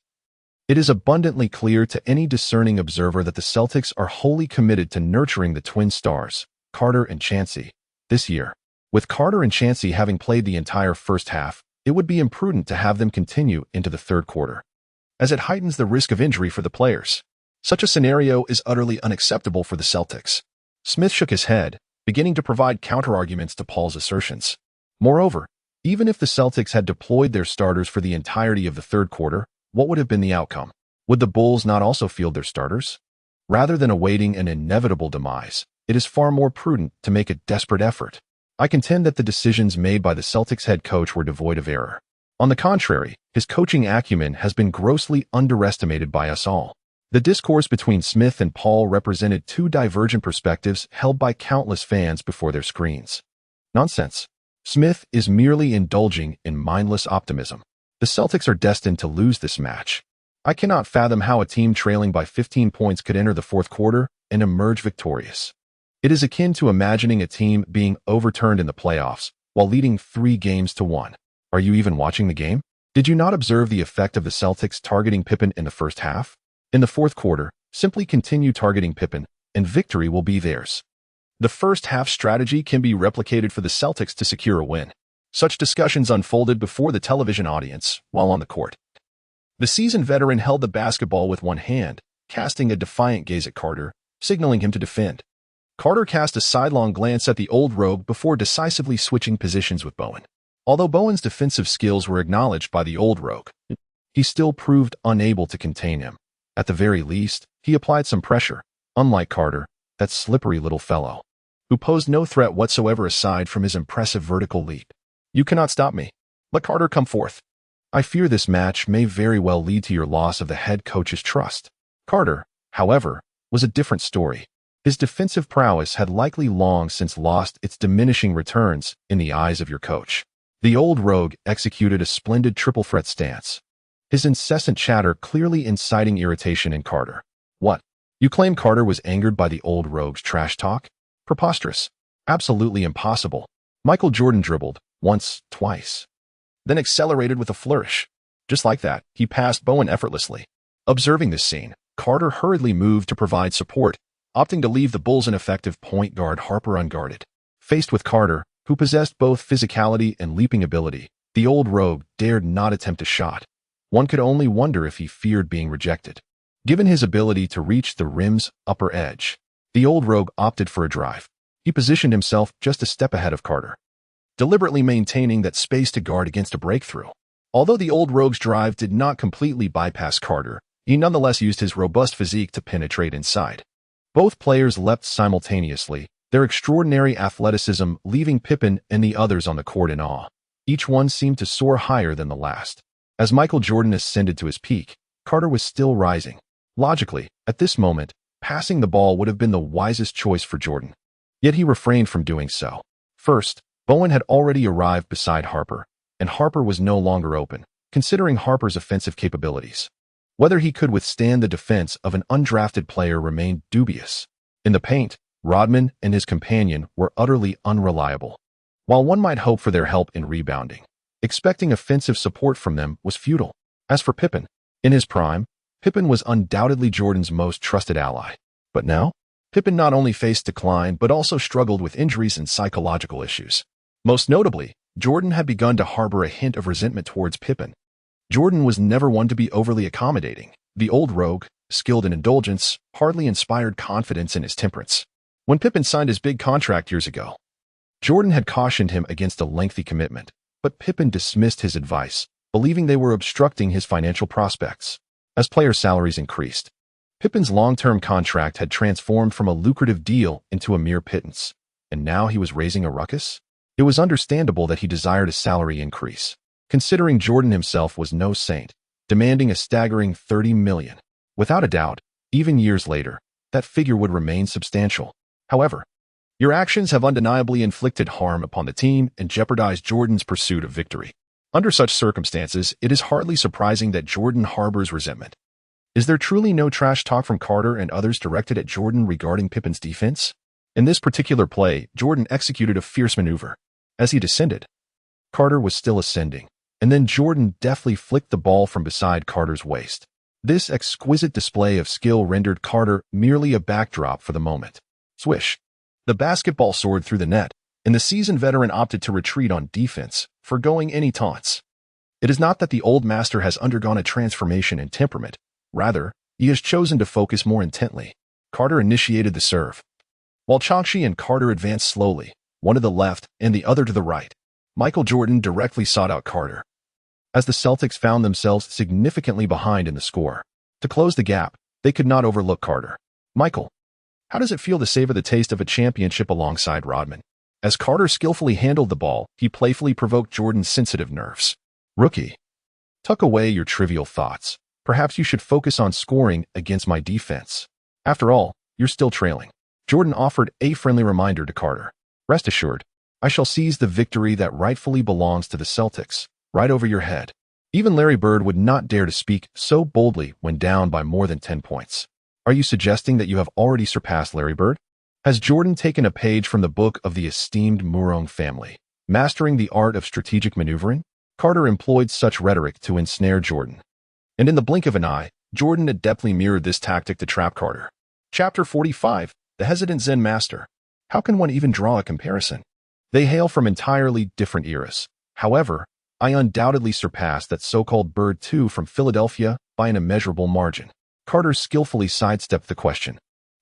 it is abundantly clear to any discerning observer that the Celtics are wholly committed to nurturing the twin stars, Carter and Chansey, this year. With Carter and Chansey having played the entire first half, it would be imprudent to have them continue into the third quarter, as it heightens the risk of injury for the players. Such a scenario is utterly unacceptable for the Celtics. Smith shook his head, beginning to provide counterarguments to Paul's assertions. Moreover, even if the Celtics had deployed their starters for the entirety of the third quarter, what would have been the outcome? Would the Bulls not also field their starters? Rather than awaiting an inevitable demise, it is far more prudent to make a desperate effort. I contend that the decisions made by the Celtics head coach were devoid of error. On the contrary, his coaching acumen has been grossly underestimated by us all. The discourse between Smith and Paul represented two divergent perspectives held by countless fans before their screens. Nonsense. Smith is merely indulging in mindless optimism. The Celtics are destined to lose this match. I cannot fathom how a team trailing by 15 points could enter the fourth quarter and emerge victorious. It is akin to imagining a team being overturned in the playoffs, while leading 3-1. Are you even watching the game? Did you not observe the effect of the Celtics targeting Pippen in the first half? In the fourth quarter, simply continue targeting Pippen, and victory will be theirs. The first half strategy can be replicated for the Celtics to secure a win. Such discussions unfolded before the television audience while on the court. The seasoned veteran held the basketball with one hand, casting a defiant gaze at Carter, signaling him to defend. Carter cast a sidelong glance at the old rogue before decisively switching positions with Bowen. Although Bowen's defensive skills were acknowledged by the old rogue, he still proved unable to contain him. At the very least, he applied some pressure, unlike Carter, that slippery little fellow, who posed no threat whatsoever aside from his impressive vertical leap. You cannot stop me. Let Carter come forth. I fear this match may very well lead to your loss of the head coach's trust. Carter, however, was a different story. His defensive prowess had likely long since lost its diminishing returns in the eyes of your coach. The old rogue executed a splendid triple threat stance, his incessant chatter clearly inciting irritation in Carter. What? You claim Carter was angered by the old rogue's trash talk? Preposterous. Absolutely impossible. Michael Jordan dribbled, once, twice, then accelerated with a flourish. Just like that, he passed Bowen effortlessly. Observing this scene, Carter hurriedly moved to provide support, opting to leave the Bulls' ineffective point guard Harper unguarded. Faced with Carter, who possessed both physicality and leaping ability, the old rogue dared not attempt a shot. One could only wonder if he feared being rejected. Given his ability to reach the rim's upper edge, the old rogue opted for a drive. He positioned himself just a step ahead of Carter, deliberately maintaining that space to guard against a breakthrough. Although the old rogue's drive did not completely bypass Carter, he nonetheless used his robust physique to penetrate inside. Both players leapt simultaneously, their extraordinary athleticism leaving Pippen and the others on the court in awe. Each one seemed to soar higher than the last. As Michael Jordan ascended to his peak, Carter was still rising. Logically, at this moment, passing the ball would have been the wisest choice for Jordan. Yet he refrained from doing so. First, Bowen had already arrived beside Harper, and Harper was no longer open, considering Harper's offensive capabilities. Whether he could withstand the defense of an undrafted player remained dubious. In the paint, Rodman and his companion were utterly unreliable. While one might hope for their help in rebounding, expecting offensive support from them was futile. As for Pippen, in his prime, Pippen was undoubtedly Jordan's most trusted ally. But now, Pippen not only faced decline but also struggled with injuries and psychological issues. Most notably, Jordan had begun to harbor a hint of resentment towards Pippen. Jordan was never one to be overly accommodating. The old rogue, skilled in indulgence, hardly inspired confidence in his temperance. When Pippen signed his big contract years ago, Jordan had cautioned him against a lengthy commitment, but Pippen dismissed his advice, believing they were obstructing his financial prospects. As player salaries increased, Pippen's long-term contract had transformed from a lucrative deal into a mere pittance, and now he was raising a ruckus? It was understandable that he desired a salary increase, considering Jordan himself was no saint, demanding a staggering $30 million. Without a doubt, even years later, that figure would remain substantial. However, your actions have undeniably inflicted harm upon the team and jeopardized Jordan's pursuit of victory. Under such circumstances, it is hardly surprising that Jordan harbors resentment. Is there truly no trash talk from Carter and others directed at Jordan regarding Pippen's defense? In this particular play, Jordan executed a fierce maneuver. As he descended, Carter was still ascending, and then Jordan deftly flicked the ball from beside Carter's waist. This exquisite display of skill rendered Carter merely a backdrop for the moment. Swish. The basketball soared through the net, and the seasoned veteran opted to retreat on defense, forgoing any taunts. It is not that the old master has undergone a transformation in temperament. Rather, he has chosen to focus more intently. Carter initiated the serve, while Chachi and Carter advanced slowly, one to the left and the other to the right. Michael Jordan directly sought out Carter, as the Celtics found themselves significantly behind in the score. To close the gap, they could not overlook Carter. Michael, how does it feel to savor the taste of a championship alongside Rodman? As Carter skillfully handled the ball, he playfully provoked Jordan's sensitive nerves. Rookie, tuck away your trivial thoughts. Perhaps you should focus on scoring against my defense. After all, you're still trailing. Jordan offered a friendly reminder to Carter. Rest assured, I shall seize the victory that rightfully belongs to the Celtics, right over your head. Even Larry Bird would not dare to speak so boldly when down by more than 10 points. Are you suggesting that you have already surpassed Larry Bird? Has Jordan taken a page from the book of the esteemed Murong family? Mastering the art of strategic maneuvering, Carter employed such rhetoric to ensnare Jordan. And in the blink of an eye, Jordan adeptly mirrored this tactic to trap Carter. Chapter 45, The Hesitant Zen Master. How can one even draw a comparison? They hail from entirely different eras. However, I undoubtedly surpassed that so-called Bird 2 from Philadelphia by an immeasurable margin. Carter skillfully sidestepped the question,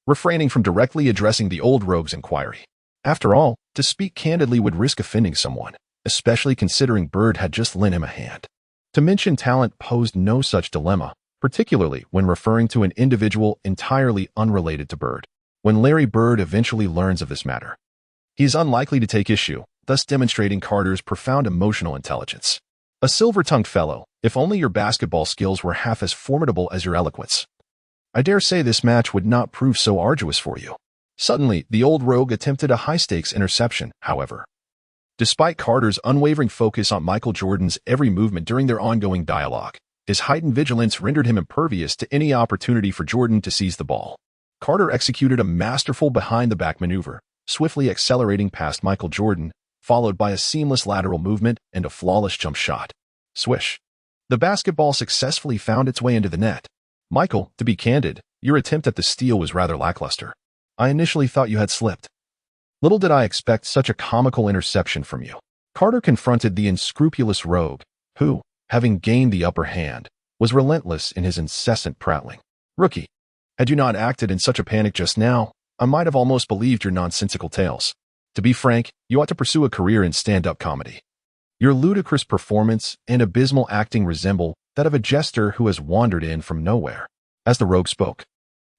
refraining from directly addressing the old rogue's inquiry. After all, to speak candidly would risk offending someone, especially considering Bird had just lent him a hand. To mention talent posed no such dilemma, particularly when referring to an individual entirely unrelated to Bird. When Larry Bird eventually learns of this matter, he is unlikely to take issue, thus demonstrating Carter's profound emotional intelligence. A silver-tongued fellow, if only your basketball skills were half as formidable as your eloquence. I dare say this match would not prove so arduous for you. Suddenly, the old rogue attempted a high-stakes interception, however. Despite Carter's unwavering focus on Michael Jordan's every movement during their ongoing dialogue, his heightened vigilance rendered him impervious to any opportunity for Jordan to seize the ball. Carter executed a masterful behind-the-back maneuver, swiftly accelerating past Michael Jordan, followed by a seamless lateral movement and a flawless jump shot. Swish. The basketball successfully found its way into the net. Michael, to be candid, your attempt at the steal was rather lackluster. I initially thought you had slipped. Little did I expect such a comical interception from you. Carter confronted the unscrupulous rogue, who, having gained the upper hand, was relentless in his incessant prattling. Rookie, had you not acted in such a panic just now, I might have almost believed your nonsensical tales. To be frank, you ought to pursue a career in stand-up comedy. Your ludicrous performance and abysmal acting resemble that of a jester who has wandered in from nowhere. As the rogue spoke,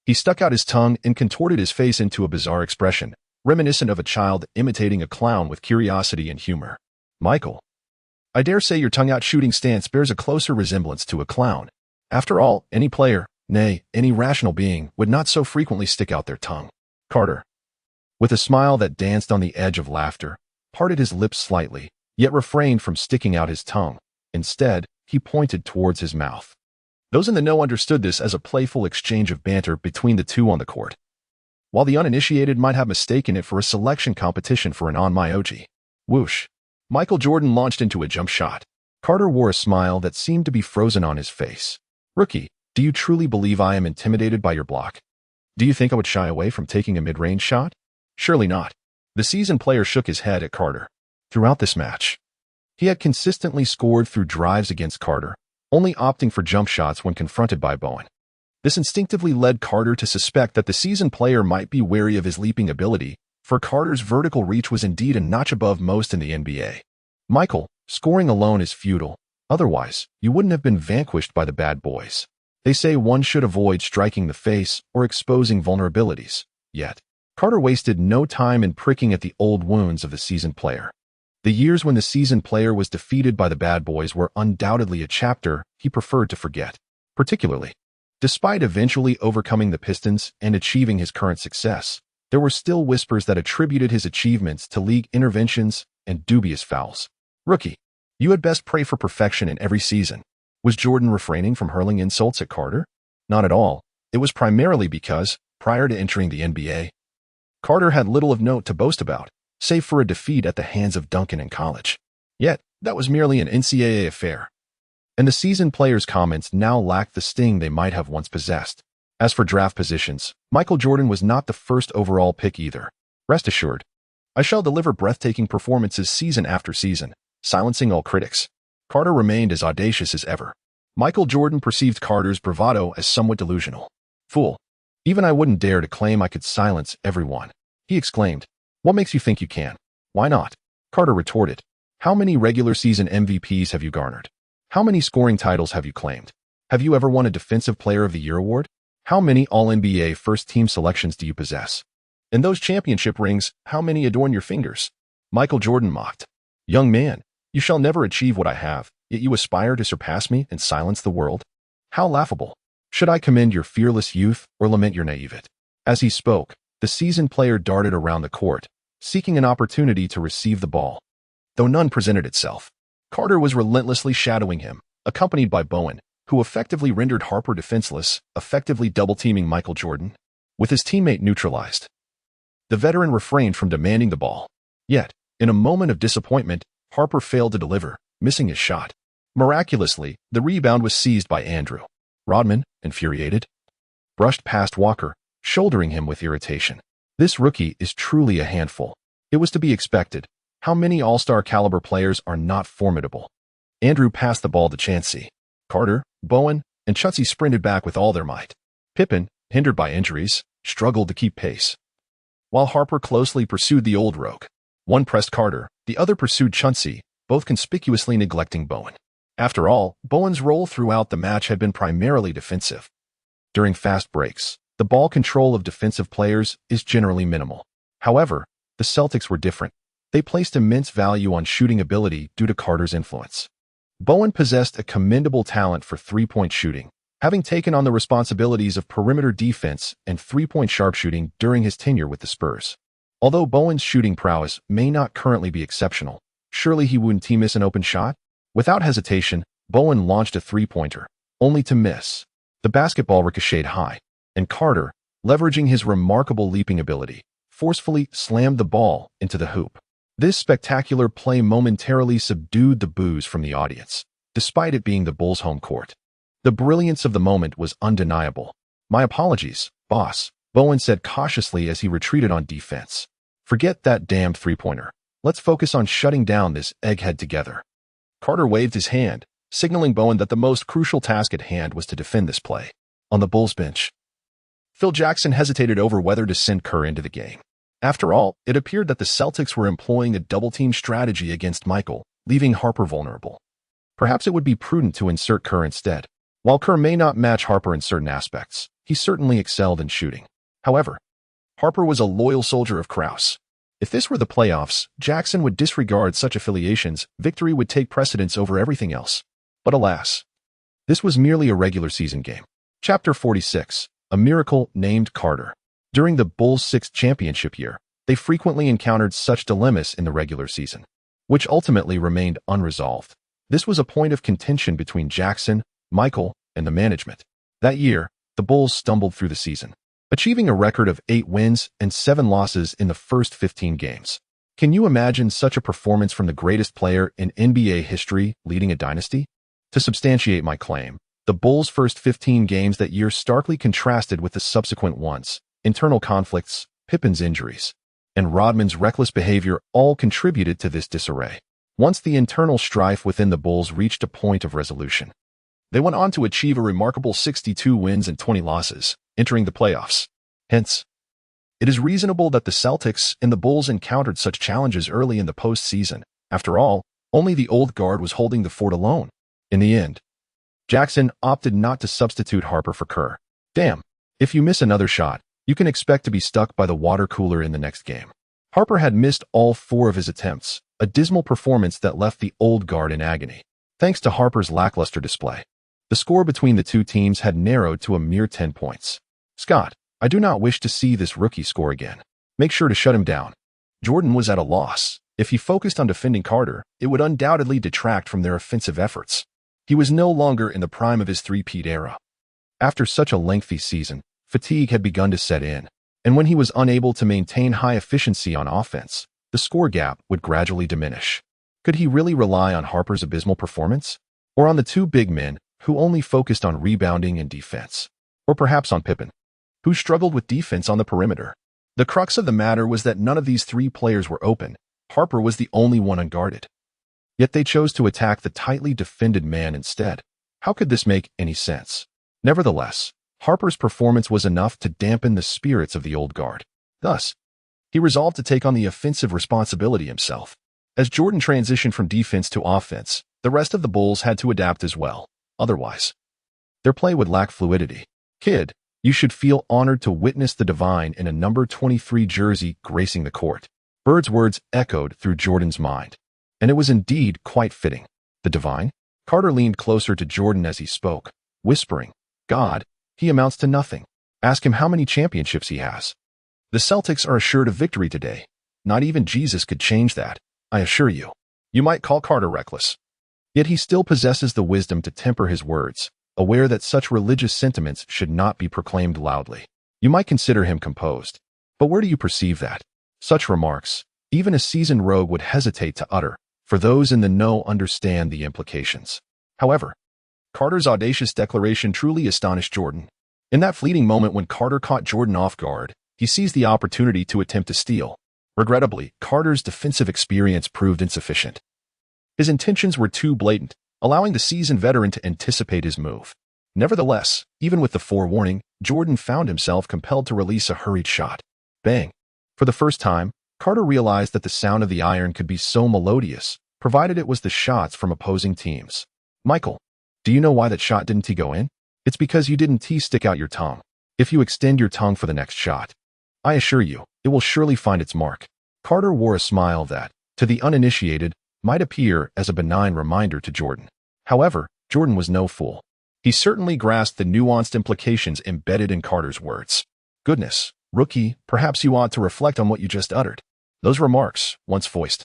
he stuck out his tongue and contorted his face into a bizarre expression, reminiscent of a child imitating a clown with curiosity and humor. Michael, I dare say your tongue-out shooting stance bears a closer resemblance to a clown. After all, any player, nay, any rational being, would not so frequently stick out their tongue. Carter, with a smile that danced on the edge of laughter, parted his lips slightly, yet refrained from sticking out his tongue. Instead, he pointed towards his mouth. Those in the know understood this as a playful exchange of banter between the two on the court, while the uninitiated might have mistaken it for a selection competition for an on-my-OG. Whoosh. Michael Jordan launched into a jump shot. Carter wore a smile that seemed to be frozen on his face. Rookie, do you truly believe I am intimidated by your block? Do you think I would shy away from taking a mid-range shot? Surely not. The seasoned player shook his head at Carter. Throughout this match, he had consistently scored through drives against Carter, only opting for jump shots when confronted by Bowen. This instinctively led Carter to suspect that the seasoned player might be wary of his leaping ability, for Carter's vertical reach was indeed a notch above most in the NBA. Michael, scoring alone is futile. Otherwise, you wouldn't have been vanquished by the bad boys. They say one should avoid striking the face or exposing vulnerabilities. Yet, Carter wasted no time in pricking at the old wounds of the seasoned player. The years when the seasoned player was defeated by the bad boys were undoubtedly a chapter he preferred to forget. Particularly, despite eventually overcoming the Pistons and achieving his current success, there were still whispers that attributed his achievements to league interventions and dubious fouls. Rookie, you had best pray for perfection in every season. Was Jordan refraining from hurling insults at Carter? Not at all. It was primarily because, prior to entering the NBA, Carter had little of note to boast about, save for a defeat at the hands of Duncan in college. Yet, that was merely an NCAA affair. And the seasoned player's comments now lacked the sting they might have once possessed. As for draft positions, Michael Jordan was not the first overall pick either. Rest assured, I shall deliver breathtaking performances season after season, silencing all critics. Carter remained as audacious as ever. Michael Jordan perceived Carter's bravado as somewhat delusional. Fool. Even I wouldn't dare to claim I could silence everyone, he exclaimed. What makes you think you can? Why not? Carter retorted. How many regular season MVPs have you garnered? How many scoring titles have you claimed? Have you ever won a Defensive Player of the Year award? How many All-NBA first-team selections do you possess? And those championship rings, how many adorn your fingers? Michael Jordan mocked. Young man, you shall never achieve what I have, yet you aspire to surpass me and silence the world? How laughable. Should I commend your fearless youth or lament your naivete? As he spoke, the seasoned player darted around the court, seeking an opportunity to receive the ball. Though none presented itself, Carter was relentlessly shadowing him, accompanied by Bowen, who effectively rendered Harper defenseless, effectively double-teaming Michael Jordan. With his teammate neutralized, the veteran refrained from demanding the ball. Yet, In a moment of disappointment, Harper failed to deliver, missing his shot. Miraculously, the rebound was seized by Andrew. Rodman, infuriated, brushed past Walker, shouldering him with irritation. This rookie is truly a handful. It was to be expected. How many all-star caliber players are not formidable? Andrew passed the ball to Chansey. Carter, Bowen, and Chauncey sprinted back with all their might. Pippen, hindered by injuries, struggled to keep pace. While Harper closely pursued the old rogue. One pressed Carter, the other pursued Chauncey, both conspicuously neglecting Bowen. After all, Bowen's role throughout the match had been primarily defensive. During fast breaks, the ball control of defensive players is generally minimal. However, the Celtics were different. They placed immense value on shooting ability due to Carter's influence. Bowen possessed a commendable talent for three-point shooting, having taken on the responsibilities of perimeter defense and three-point sharpshooting during his tenure with the Spurs. Although Bowen's shooting prowess may not currently be exceptional, surely he wouldn't miss an open shot? Without hesitation, Bowen launched a three-pointer, only to miss. The basketball ricocheted high, and Carter, leveraging his remarkable leaping ability, forcefully slammed the ball into the hoop. This spectacular play momentarily subdued the boos from the audience, despite it being the Bulls' home court. The brilliance of the moment was undeniable. "My apologies, boss," Bowen said cautiously as he retreated on defense. "Forget that damn three-pointer. Let's focus on shutting down this egghead together." Carter waved his hand, signaling Bowen that the most crucial task at hand was to defend this play. On the Bulls' bench, Phil Jackson hesitated over whether to send Kerr into the game. After all, it appeared that the Celtics were employing a double-team strategy against Michael, leaving Harper vulnerable. Perhaps it would be prudent to insert Kerr instead. While Kerr may not match Harper in certain aspects, he certainly excelled in shooting. However, Harper was a loyal soldier of Krause. If this were the playoffs, Jackson would disregard such affiliations. Victory would take precedence over everything else. But alas, this was merely a regular season game. Chapter 46, A Miracle Named Carter. During the Bulls' sixth championship year, they frequently encountered such dilemmas in the regular season, which ultimately remained unresolved. This was a point of contention between Jackson, Michael, and the management. That year, the Bulls stumbled through the season, achieving a record of 8 wins and 7 losses in the first 15 games. Can you imagine such a performance from the greatest player in NBA history leading a dynasty? To substantiate my claim, the Bulls' first 15 games that year starkly contrasted with the subsequent ones. Internal conflicts, Pippen's injuries, and Rodman's reckless behavior all contributed to this disarray. Once the internal strife within the Bulls reached a point of resolution, they went on to achieve a remarkable 62 wins and 20 losses, entering the playoffs. Hence, it is reasonable that the Celtics and the Bulls encountered such challenges early in the postseason. After all, only the old guard was holding the fort alone. In the end, Jackson opted not to substitute Harper for Kerr. Damn, if you miss another shot, you can expect to be stuck by the water cooler in the next game. Harper had missed all 4 of his attempts, a dismal performance that left the old guard in agony. Thanks to Harper's lackluster display, the score between the two teams had narrowed to a mere 10 points. "Scott, I do not wish to see this rookie score again. Make sure to shut him down." Jordan was at a loss. If he focused on defending Carter, it would undoubtedly detract from their offensive efforts. He was no longer in the prime of his three-peat era. After such a lengthy season, fatigue had begun to set in, and when he was unable to maintain high efficiency on offense, the score gap would gradually diminish. Could he really rely on Harper's abysmal performance? Or on the two big men who only focused on rebounding and defense? Or perhaps on Pippen, who struggled with defense on the perimeter? The crux of the matter was that none of these 3 players were open. Harper was the only one unguarded. Yet they chose to attack the tightly defended man instead. How could this make any sense? Nevertheless, Harper's performance was enough to dampen the spirits of the old guard. Thus, he resolved to take on the offensive responsibility himself. As Jordan transitioned from defense to offense, the rest of the Bulls had to adapt as well. Otherwise, their play would lack fluidity. "Kid, you should feel honored to witness the Dwyane in a number 23 jersey gracing the court." Bird's words echoed through Jordan's mind, and it was indeed quite fitting. The Dwyane? Carter leaned closer to Jordan as he spoke, whispering, "God, he amounts to nothing. Ask him how many championships he has." The Celtics are assured of victory today. Not even Jesus could change that, I assure you. You might call Carter reckless. Yet he still possesses the wisdom to temper his words, aware that such religious sentiments should not be proclaimed loudly. You might consider him composed. But where do you perceive that? Such remarks, even a seasoned rogue would hesitate to utter, for those in the know understand the implications. However, Carter's audacious declaration truly astonished Jordan. In that fleeting moment when Carter caught Jordan off guard, he seized the opportunity to attempt to steal. Regrettably, Carter's defensive experience proved insufficient. His intentions were too blatant, allowing the seasoned veteran to anticipate his move. Nevertheless, even with the forewarning, Jordan found himself compelled to release a hurried shot. Bang! For the first time, Carter realized that the sound of the iron could be so melodious, provided it was the shots from opposing teams. Michael, do you know why that shot didn't go in? It's because you didn't stick out your tongue. If you extend your tongue for the next shot, I assure you, it will surely find its mark. Carter wore a smile that, to the uninitiated, might appear as a benign reminder to Jordan. However, Jordan was no fool. He certainly grasped the nuanced implications embedded in Carter's words. Goodness, rookie, perhaps you ought to reflect on what you just uttered. Those remarks, once voiced,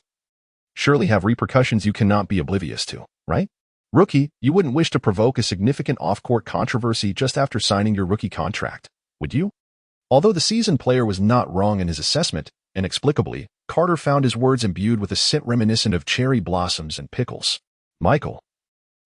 surely have repercussions you cannot be oblivious to, right? Rookie, you wouldn't wish to provoke a significant off-court controversy just after signing your rookie contract, would you? Although the seasoned player was not wrong in his assessment, inexplicably, Carter found his words imbued with a scent reminiscent of cherry blossoms and pickles. Michael,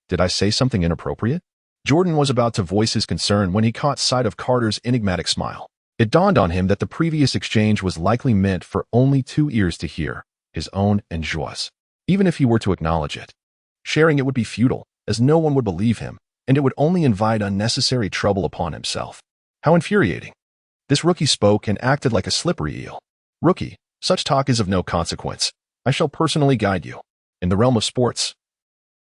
did I say something inappropriate? Jordan was about to voice his concern when he caught sight of Carter's enigmatic smile. It dawned on him that the previous exchange was likely meant for only two ears to hear, his own and Joie's. Even if he were to acknowledge it, sharing it would be futile, as no one would believe him, and it would only invite unnecessary trouble upon himself. How infuriating. This rookie spoke and acted like a slippery eel. Rookie, such talk is of no consequence. I shall personally guide you. In the realm of sports,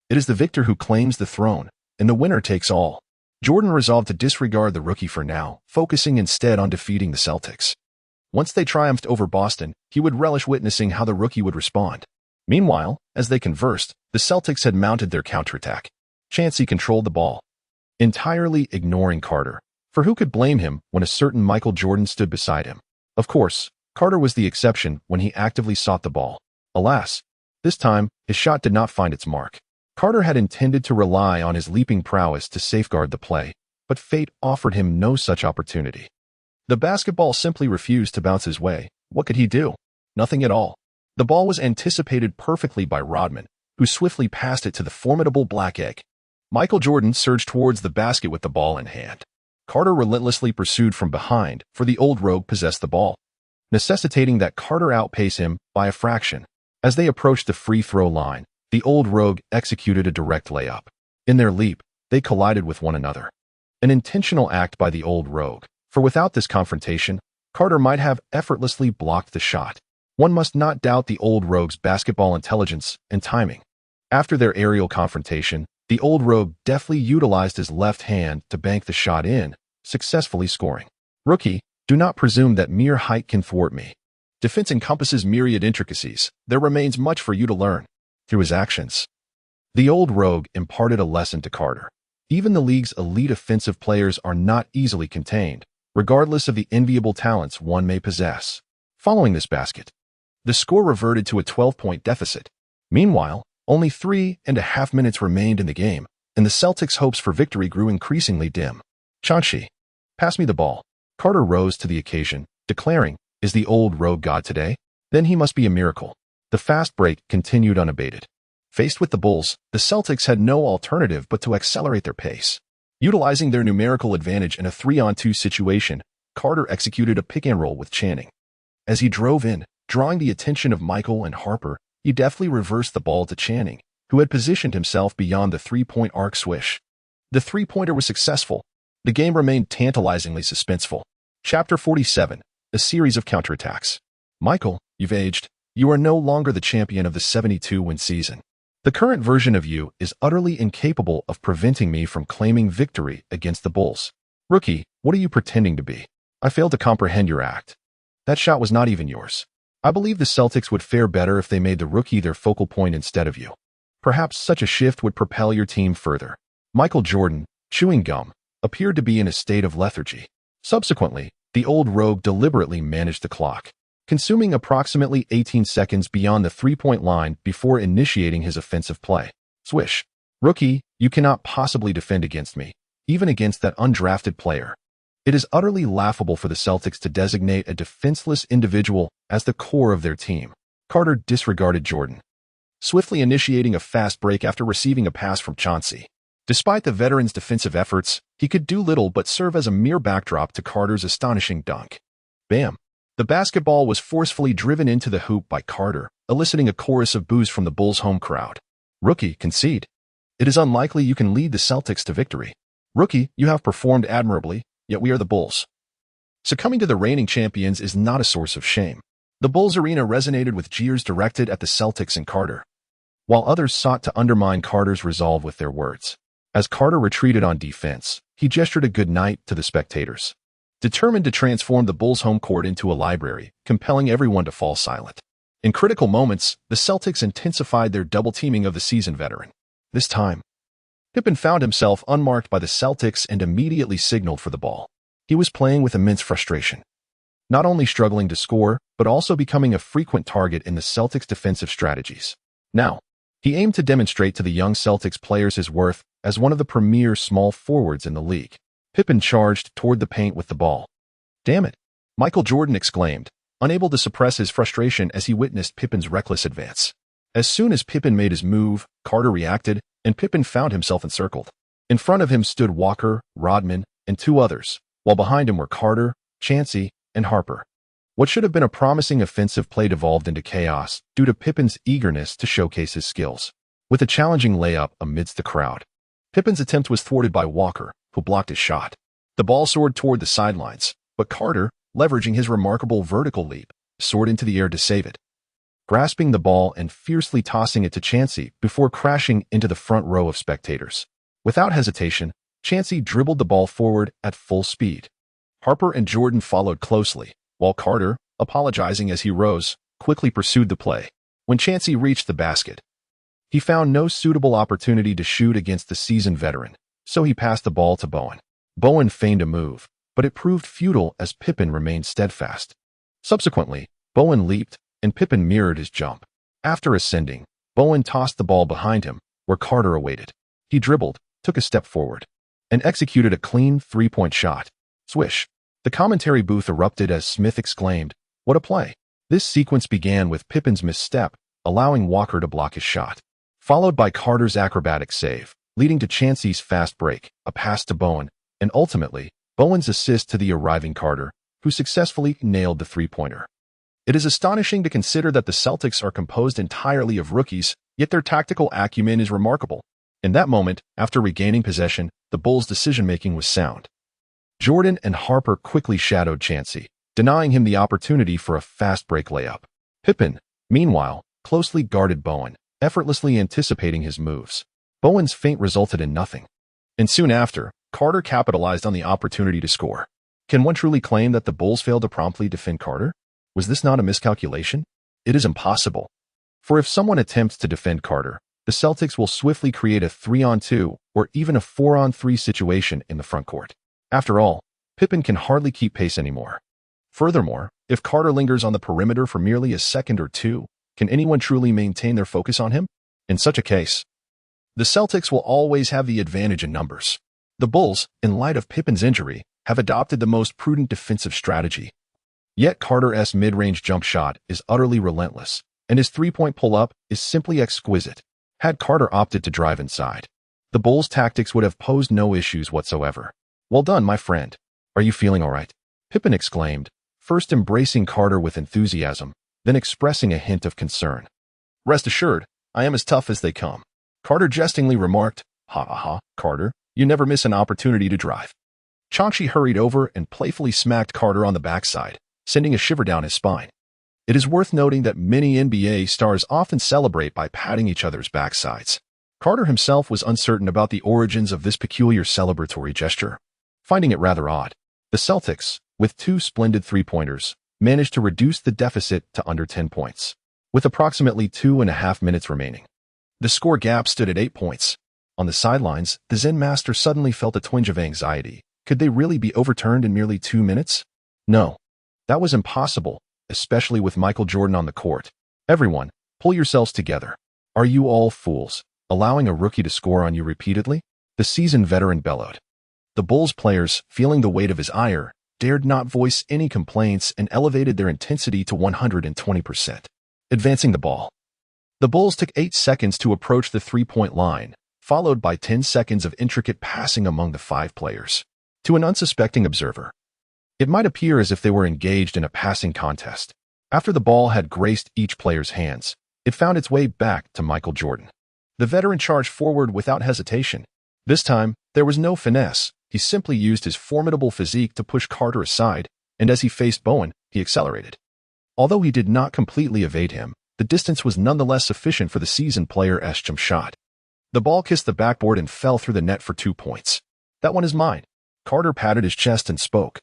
it is the victor who claims the throne, and the winner takes all. Jordan resolved to disregard the rookie for now, focusing instead on defeating the Celtics. Once they triumphed over Boston, he would relish witnessing how the rookie would respond. Meanwhile, as they conversed, the Celtics had mounted their counterattack. Chancey controlled the ball, entirely ignoring Carter, for who could blame him when a certain Michael Jordan stood beside him? Of course, Carter was the exception when he actively sought the ball. Alas, this time, his shot did not find its mark. Carter had intended to rely on his leaping prowess to safeguard the play, but fate offered him no such opportunity. The basketball simply refused to bounce his way. What could he do? Nothing at all. The ball was anticipated perfectly by Rodman, who swiftly passed it to the formidable Black Egg. Michael Jordan surged towards the basket with the ball in hand. Carter relentlessly pursued from behind, for the old rogue possessed the ball, necessitating that Carter outpace him by a fraction. As they approached the free throw line, the old rogue executed a direct layup. In their leap, they collided with one another. An intentional act by the old rogue, for without this confrontation, Carter might have effortlessly blocked the shot. One must not doubt the old rogue's basketball intelligence and timing. After their aerial confrontation, the old rogue deftly utilized his left hand to bank the shot in, successfully scoring. Rookie, do not presume that mere height can thwart me. Defense encompasses myriad intricacies. There remains much for you to learn. Through his actions, the old rogue imparted a lesson to Carter. Even the league's elite offensive players are not easily contained, regardless of the enviable talents one may possess. Following this basket, the score reverted to a 12-point deficit. Meanwhile, only 3.5 minutes remained in the game, and the Celtics' hopes for victory grew increasingly dim. Chancey, pass me the ball. Carter rose to the occasion, declaring, is the old rogue God today? Then he must be a miracle. The fast break continued unabated. Faced with the Bulls, the Celtics had no alternative but to accelerate their pace. Utilizing their numerical advantage in a 3-on-2 situation, Carter executed a pick-and-roll with Channing. As he drove in, drawing the attention of Michael and Harper, he deftly reversed the ball to Channing, who had positioned himself beyond the three-point arc swish. The three-pointer was successful. The game remained tantalizingly suspenseful. Chapter 47, a series of counterattacks. Michael, you've aged. You are no longer the champion of the 72-win season. The current version of you is utterly incapable of preventing me from claiming victory against the Bulls. Rookie, what are you pretending to be? I fail to comprehend your act. That shot was not even yours. I believe the Celtics would fare better if they made the rookie their focal point instead of you. Perhaps such a shift would propel your team further. Michael Jordan, chewing gum, appeared to be in a state of lethargy. Subsequently, the old rogue deliberately managed the clock, consuming approximately 18 seconds beyond the three-point line before initiating his offensive play. Swish. Rookie, you cannot possibly defend against me, even against that undrafted player. It is utterly laughable for the Celtics to designate a defenseless individual as the core of their team. Carter disregarded Jordan, swiftly initiating a fast break after receiving a pass from Chauncey. Despite the veteran's defensive efforts, he could do little but serve as a mere backdrop to Carter's astonishing dunk. Bam! The basketball was forcefully driven into the hoop by Carter, eliciting a chorus of boos from the Bulls' home crowd. Rookie, concede. It is unlikely you can lead the Celtics to victory. Rookie, you have performed admirably, yet we are the Bulls. Succumbing to the reigning champions is not a source of shame. The Bulls arena resonated with jeers directed at the Celtics and Carter, while others sought to undermine Carter's resolve with their words. As Carter retreated on defense, he gestured a good night to the spectators, determined to transform the Bulls' home court into a library, compelling everyone to fall silent. In critical moments, the Celtics intensified their double-teaming of the seasoned veteran. This time, Pippen found himself unmarked by the Celtics and immediately signaled for the ball. He was playing with immense frustration, not only struggling to score, but also becoming a frequent target in the Celtics' defensive strategies. Now, he aimed to demonstrate to the young Celtics players his worth as one of the premier small forwards in the league. Pippen charged toward the paint with the ball. "Damn it!" Michael Jordan exclaimed, unable to suppress his frustration as he witnessed Pippen's reckless advance. As soon as Pippen made his move, Carter reacted, and Pippen found himself encircled. In front of him stood Walker, Rodman, and two others, while behind him were Carter, Chauncey, and Harper. What should have been a promising offensive play devolved into chaos due to Pippen's eagerness to showcase his skills. With a challenging layup amidst the crowd, Pippen's attempt was thwarted by Walker, who blocked his shot. The ball soared toward the sidelines, but Carter, leveraging his remarkable vertical leap, soared into the air to save it, grasping the ball and fiercely tossing it to Chauncey before crashing into the front row of spectators. Without hesitation, Chauncey dribbled the ball forward at full speed. Harper and Jordan followed closely, while Carter, apologizing as he rose, quickly pursued the play. When Chauncey reached the basket, he found no suitable opportunity to shoot against the seasoned veteran, so he passed the ball to Bowen. Bowen feigned a move, but it proved futile as Pippen remained steadfast. Subsequently, Bowen leaped, and Pippen mirrored his jump. After ascending, Bowen tossed the ball behind him, where Carter awaited. He dribbled, took a step forward, and executed a clean three-point shot. Swish! The commentary booth erupted as Smith exclaimed, "What a play!" This sequence began with Pippen's misstep, allowing Walker to block his shot, followed by Carter's acrobatic save, leading to Chauncey's fast break, a pass to Bowen, and ultimately, Bowen's assist to the arriving Carter, who successfully nailed the three-pointer. It is astonishing to consider that the Celtics are composed entirely of rookies, yet their tactical acumen is remarkable. In that moment, after regaining possession, the Bulls' decision-making was sound. Jordan and Harper quickly shadowed Chauncey, denying him the opportunity for a fast break layup. Pippen, meanwhile, closely guarded Bowen, effortlessly anticipating his moves. Bowen's feint resulted in nothing, and soon after, Carter capitalized on the opportunity to score. Can one truly claim that the Bulls failed to promptly defend Carter? Was this not a miscalculation? It is impossible. For if someone attempts to defend Carter, the Celtics will swiftly create a 3-on-2 or even a 4-on-3 situation in the front court. After all, Pippen can hardly keep pace anymore. Furthermore, if Carter lingers on the perimeter for merely a second or two, can anyone truly maintain their focus on him? In such a case, the Celtics will always have the advantage in numbers. The Bulls, in light of Pippen's injury, have adopted the most prudent defensive strategy. Yet Carter's mid-range jump shot is utterly relentless, and his three-point pull-up is simply exquisite. Had Carter opted to drive inside, the Bulls' tactics would have posed no issues whatsoever. "Well done, my friend. Are you feeling all right?" Pippen exclaimed, first embracing Carter with enthusiasm, then expressing a hint of concern. "Rest assured, I am as tough as they come." Carter jestingly remarked, "Ha ha ha, Carter, you never miss an opportunity to drive." Chauncey hurried over and playfully smacked Carter on the backside, sending a shiver down his spine. It is worth noting that many NBA stars often celebrate by patting each other's backsides. Carter himself was uncertain about the origins of this peculiar celebratory gesture, finding it rather odd. The Celtics, with two splendid three-pointers, managed to reduce the deficit to under 10 points, with approximately 2.5 minutes remaining. The score gap stood at 8 points. On the sidelines, the Zen master suddenly felt a twinge of anxiety. Could they really be overturned in merely 2 minutes? No, that was impossible, especially with Michael Jordan on the court. "Everyone, pull yourselves together. Are you all fools, allowing a rookie to score on you repeatedly?" the seasoned veteran bellowed. The Bulls players, feeling the weight of his ire, dared not voice any complaints and elevated their intensity to 120%. advancing the ball. The Bulls took 8 seconds to approach the three-point line, followed by 10 seconds of intricate passing among the 5 players. To an unsuspecting observer, it might appear as if they were engaged in a passing contest. After the ball had graced each player's hands, it found its way back to Michael Jordan. The veteran charged forward without hesitation. This time, there was no finesse. He simply used his formidable physique to push Carter aside, and as he faced Bowen, he accelerated. Although he did not completely evade him, the distance was nonetheless sufficient for the seasoned player's jump shot. The ball kissed the backboard and fell through the net for 2 points. "That one is mine." Carter patted his chest and spoke,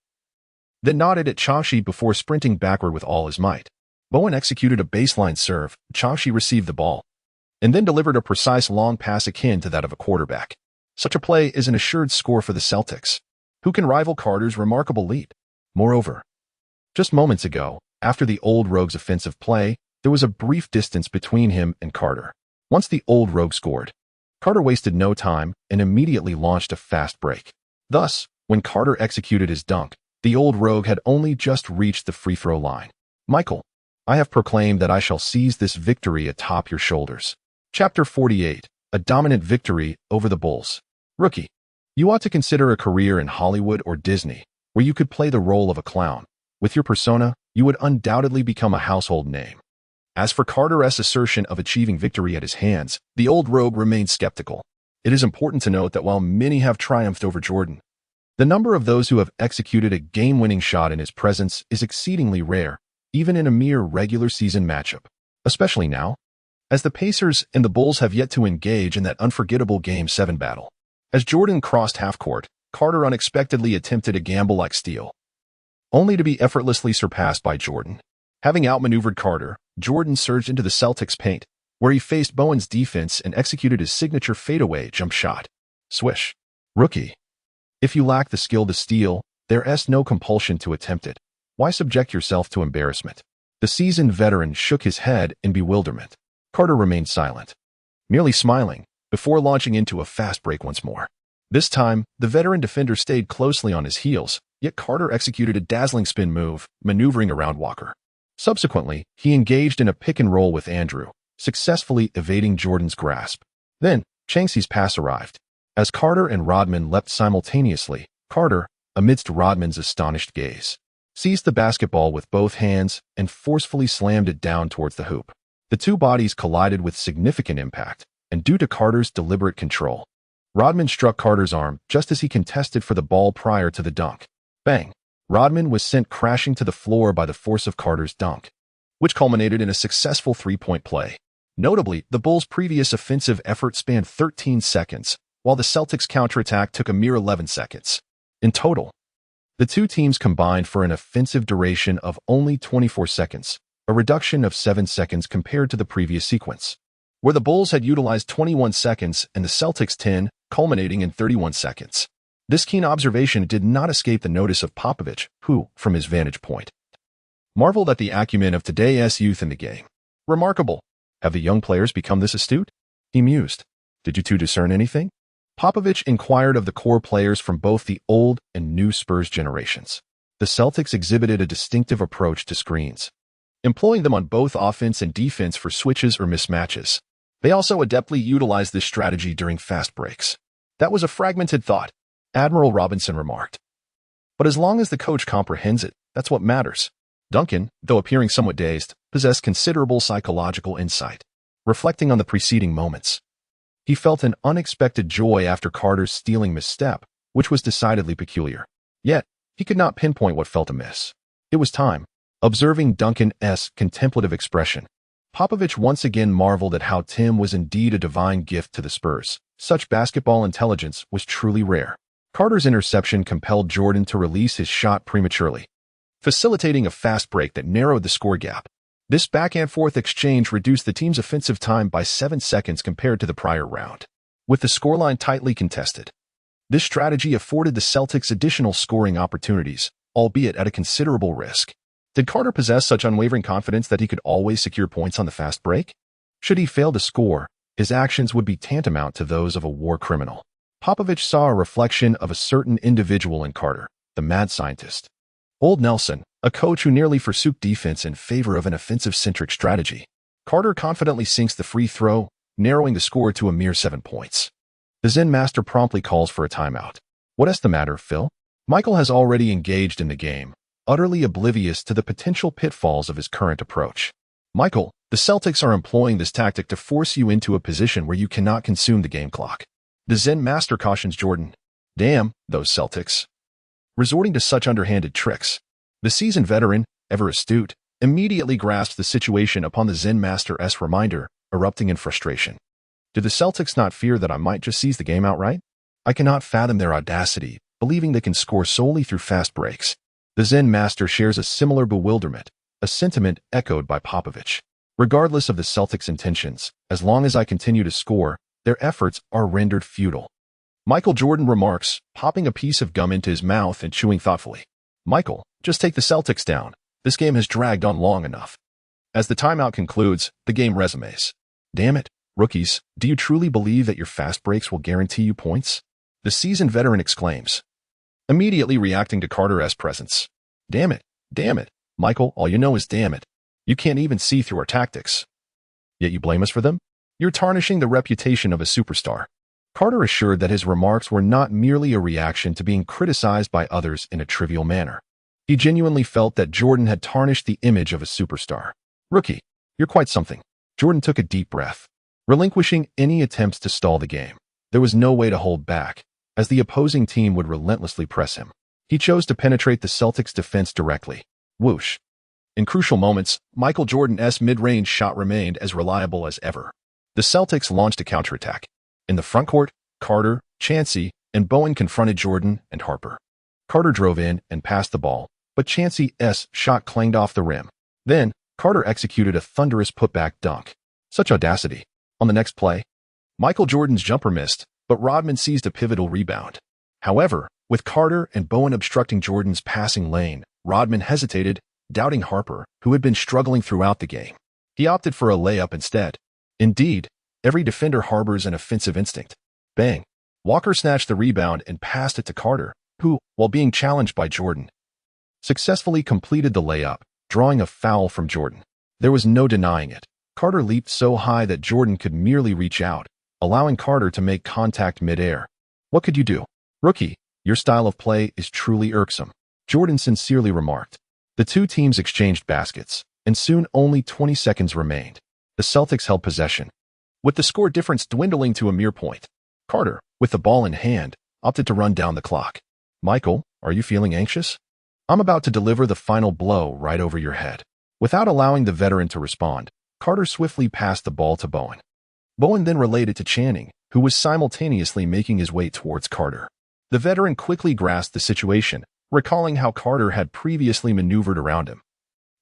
then nodded at Chashi before sprinting backward with all his might. Bowen executed a baseline serve, Chashi received the ball, and then delivered a precise long pass akin to that of a quarterback. Such a play is an assured score for the Celtics, who can rival Carter's remarkable leap. Moreover, just moments ago, after the Old Rogue's offensive play, there was a brief distance between him and Carter. Once the Old Rogue scored, Carter wasted no time and immediately launched a fast break. Thus, when Carter executed his dunk, the Old Rogue had only just reached the free throw line. "Michael, I have proclaimed that I shall seize this victory atop your shoulders." Chapter 48, a dominant victory over the Bulls. Rookie, you ought to consider a career in Hollywood or Disney, where you could play the role of a clown. With your persona, you would undoubtedly become a household name. As for Carter's assertion of achieving victory at his hands, the Old Rogue remained skeptical. It is important to note that while many have triumphed over Jordan, the number of those who have executed a game-winning shot in his presence is exceedingly rare, even in a mere regular season matchup, especially now, as the Pacers and the Bulls have yet to engage in that unforgettable Game 7 battle. As Jordan crossed half-court, Carter unexpectedly attempted a gamble-like steal, only to be effortlessly surpassed by Jordan. Having outmaneuvered Carter, Jordan surged into the Celtics' paint, where he faced Bowen's defense and executed his signature fadeaway jump shot. Swish. Rookie, if you lack the skill to steal, there's no compulsion to attempt it. Why subject yourself to embarrassment? The seasoned veteran shook his head in bewilderment. Carter remained silent, merely smiling, before launching into a fast break once more. This time, the veteran defender stayed closely on his heels, yet Carter executed a dazzling spin move, maneuvering around Walker. Subsequently, he engaged in a pick-and-roll with Andrew, successfully evading Jordan's grasp. Then, Chanksy's pass arrived. As Carter and Rodman leapt simultaneously, Carter, amidst Rodman's astonished gaze, seized the basketball with both hands and forcefully slammed it down towards the hoop. The two bodies collided with significant impact, and due to Carter's deliberate control, Rodman struck Carter's arm just as he contested for the ball prior to the dunk. Bang! Rodman was sent crashing to the floor by the force of Carter's dunk, which culminated in a successful three-point play. Notably, the Bulls' previous offensive effort spanned 13 seconds, while the Celtics' counterattack took a mere 11 seconds. In total, the two teams combined for an offensive duration of only 24 seconds, a reduction of 7 seconds compared to the previous sequence, where the Bulls had utilized 21 seconds and the Celtics 10, culminating in 31 seconds. This keen observation did not escape the notice of Popovich, who, from his vantage point, marveled at the acumen of today's youth in the game. "Remarkable. Have the young players become this astute?" he mused. "Did you two discern anything?" Popovich inquired of the core players from both the old and new Spurs generations. The Celtics exhibited a distinctive approach to screens, employing them on both offense and defense for switches or mismatches. They also adeptly utilized this strategy during fast breaks. "That was a fragmented thought," Admiral Robinson remarked. "But as long as the coach comprehends it, that's what matters." Duncan, though appearing somewhat dazed, possessed considerable psychological insight. Reflecting on the preceding moments, he felt an unexpected joy after Carter's stealing misstep, which was decidedly peculiar. Yet, he could not pinpoint what felt amiss. It was time. Observing Duncan's contemplative expression, Popovich once again marveled at how Tim was indeed a divine gift to the Spurs. Such basketball intelligence was truly rare. Carter's interception compelled Jordan to release his shot prematurely, facilitating a fast break that narrowed the score gap. This back-and-forth exchange reduced the team's offensive time by 7 seconds compared to the prior round. With the scoreline tightly contested, this strategy afforded the Celtics additional scoring opportunities, albeit at a considerable risk. Did Carter possess such unwavering confidence that he could always secure points on the fast break? Should he fail to score, his actions would be tantamount to those of a war criminal. Popovich saw a reflection of a certain individual in Carter, the mad scientist. Old Nelson, a coach who nearly forsook defense in favor of an offensive-centric strategy. Carter confidently sinks the free throw, narrowing the score to a mere 7 points. The Zen master promptly calls for a timeout. What's the matter, Phil? Michael has already engaged in the game, utterly oblivious to the potential pitfalls of his current approach. Michael, the Celtics are employing this tactic to force you into a position where you cannot consume the game clock. The Zen master cautions Jordan. Damn, those Celtics. Resorting to such underhanded tricks, the seasoned veteran, ever astute, immediately grasps the situation upon the Zen master's reminder, erupting in frustration. Do the Celtics not fear that I might just seize the game outright? I cannot fathom their audacity, believing they can score solely through fast breaks. The Zen master shares a similar bewilderment, a sentiment echoed by Popovich. Regardless of the Celtics' intentions, as long as I continue to score, their efforts are rendered futile. Michael Jordan remarks, popping a piece of gum into his mouth and chewing thoughtfully. Michael, just take the Celtics down. This game has dragged on long enough. As the timeout concludes, the game resumes. Damn it, rookies, do you truly believe that your fast breaks will guarantee you points? The seasoned veteran exclaims, immediately reacting to Carter's presence. Damn it, Michael, all you know is damn it. You can't even see through our tactics. Yet you blame us for them? You're tarnishing the reputation of a superstar. Carter assured that his remarks were not merely a reaction to being criticized by others in a trivial manner. He genuinely felt that Jordan had tarnished the image of a superstar. Rookie, you're quite something. Jordan took a deep breath. Relinquishing any attempts to stall the game, there was no way to hold back, as the opposing team would relentlessly press him. He chose to penetrate the Celtics' defense directly. Whoosh. In crucial moments, Michael Jordan's mid-range shot remained as reliable as ever. The Celtics launched a counterattack. In the frontcourt, Carter, Chancey, and Bowen confronted Jordan and Harper. Carter drove in and passed the ball, but Chancey's shot clanged off the rim. Then, Carter executed a thunderous putback dunk. Such audacity. On the next play, Michael Jordan's jumper missed, but Rodman seized a pivotal rebound. However, with Carter and Bowen obstructing Jordan's passing lane, Rodman hesitated, doubting Harper, who had been struggling throughout the game. He opted for a layup instead. Indeed, every defender harbors an offensive instinct. Bang! Walker snatched the rebound and passed it to Carter, who, while being challenged by Jordan, successfully completed the layup, drawing a foul from Jordan. There was no denying it. Carter leaped so high that Jordan could merely reach out, allowing Carter to make contact mid-air. What could you do? Rookie, your style of play is truly irksome, Jordan sincerely remarked. The two teams exchanged baskets, and soon only 20 seconds remained. The Celtics held possession, with the score difference dwindling to a mere point. Carter, with the ball in hand, opted to run down the clock. Michael, are you feeling anxious? I'm about to deliver the final blow right over your head. Without allowing the veteran to respond, Carter swiftly passed the ball to Bowen. Bowen then relayed it to Channing, who was simultaneously making his way towards Carter. The veteran quickly grasped the situation, recalling how Carter had previously maneuvered around him,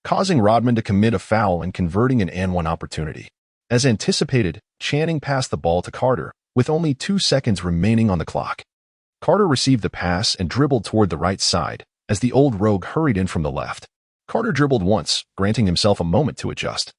causing Rodman to commit a foul and converting an and one opportunity. As anticipated, Channing passed the ball to Carter, with only 2 seconds remaining on the clock. Carter received the pass and dribbled toward the right side, as the old rogue hurried in from the left. Carter dribbled once, granting himself a moment to adjust,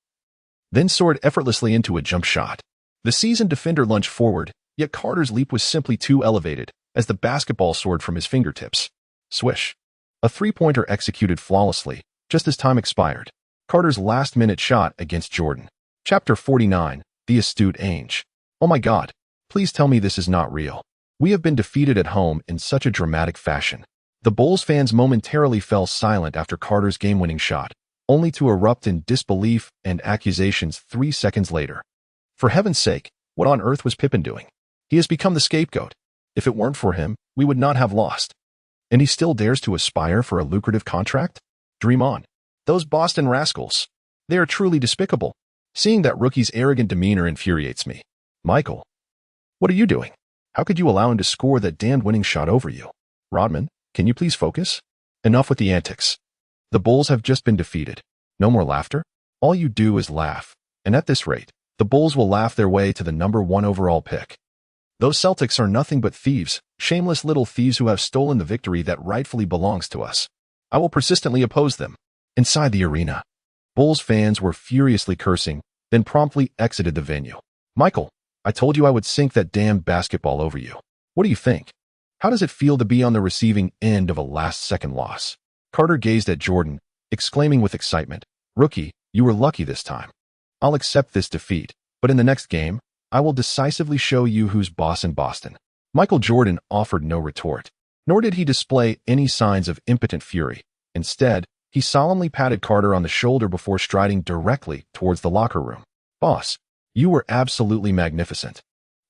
then soared effortlessly into a jump shot. The seasoned defender lunged forward, yet Carter's leap was simply too elevated, as the basketball soared from his fingertips. Swish. A three-pointer executed flawlessly, just as time expired. Carter's last-minute shot against Jordan. Chapter 49, The Astute Ainge. Oh my God, please tell me this is not real. We have been defeated at home in such a dramatic fashion. The Bulls fans momentarily fell silent after Carter's game-winning shot, only to erupt in disbelief and accusations 3 seconds later. For heaven's sake, what on earth was Pippen doing? He has become the scapegoat. If it weren't for him, we would not have lost. And he still dares to aspire for a lucrative contract? Dream on. Those Boston rascals. They are truly despicable. Seeing that rookie's arrogant demeanor infuriates me. Michael, what are you doing? How could you allow him to score that damned winning shot over you? Rodman, can you please focus? Enough with the antics. The Bulls have just been defeated. No more laughter? All you do is laugh. And at this rate, the Bulls will laugh their way to the #1 overall pick. Those Celtics are nothing but thieves, shameless little thieves who have stolen the victory that rightfully belongs to us. I will persistently oppose them. Inside the arena, Bulls fans were furiously cursing, then promptly exited the venue. Michael, I told you I would sink that damned basketball over you. What do you think? How does it feel to be on the receiving end of a last-second loss? Carter gazed at Jordan, exclaiming with excitement, Rookie, you were lucky this time. I'll accept this defeat, but in the next game, I will decisively show you who's boss in Boston. Michael Jordan offered no retort, nor did he display any signs of impotent fury. Instead, he solemnly patted Carter on the shoulder before striding directly towards the locker room. Boss, you were absolutely magnificent.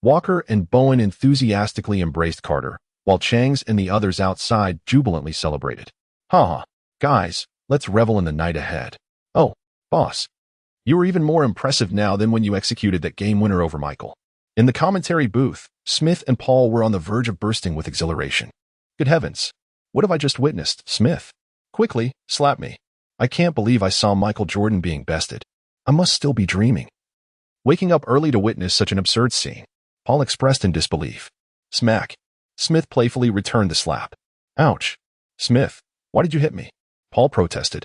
Walker and Bowen enthusiastically embraced Carter, while Changs and the others outside jubilantly celebrated. Ha! Guys, let's revel in the night ahead. Oh, boss, you were even more impressive now than when you executed that game winner over Michael. In the commentary booth, Smith and Paul were on the verge of bursting with exhilaration. Good heavens, what have I just witnessed, Smith? Quickly, slap me. I can't believe I saw Michael Jordan being bested. I must still be dreaming. Waking up early to witness such an absurd scene, Paul expressed in disbelief. Smack. Smith playfully returned the slap. Ouch. Smith, why did you hit me? Paul protested.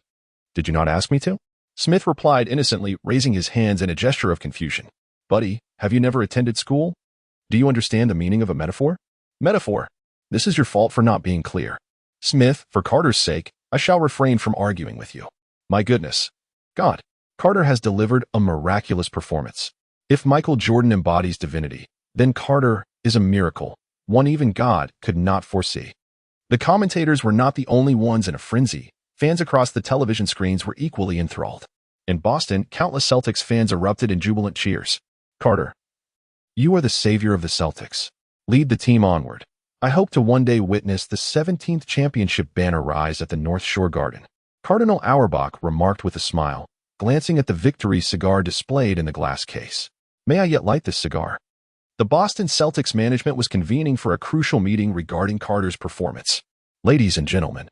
Did you not ask me to? Smith replied innocently, raising his hands in a gesture of confusion. Buddy, have you never attended school? Do you understand the meaning of a metaphor? Metaphor. This is your fault for not being clear. Smith, for Carter's sake, I shall refrain from arguing with you. My goodness. God, Carter has delivered a miraculous performance. If Michael Jordan embodies divinity, then Carter is a miracle, one even God could not foresee. The commentators were not the only ones in a frenzy. Fans across the television screens were equally enthralled. In Boston, countless Celtics fans erupted in jubilant cheers. Carter, you are the savior of the Celtics. Lead the team onward. I hope to one day witness the 17th championship banner rise at the North Shore Garden. Cardinal Auerbach remarked with a smile, glancing at the victory cigar displayed in the glass case. May I yet light this cigar? The Boston Celtics management was convening for a crucial meeting regarding Carter's performance. Ladies and gentlemen,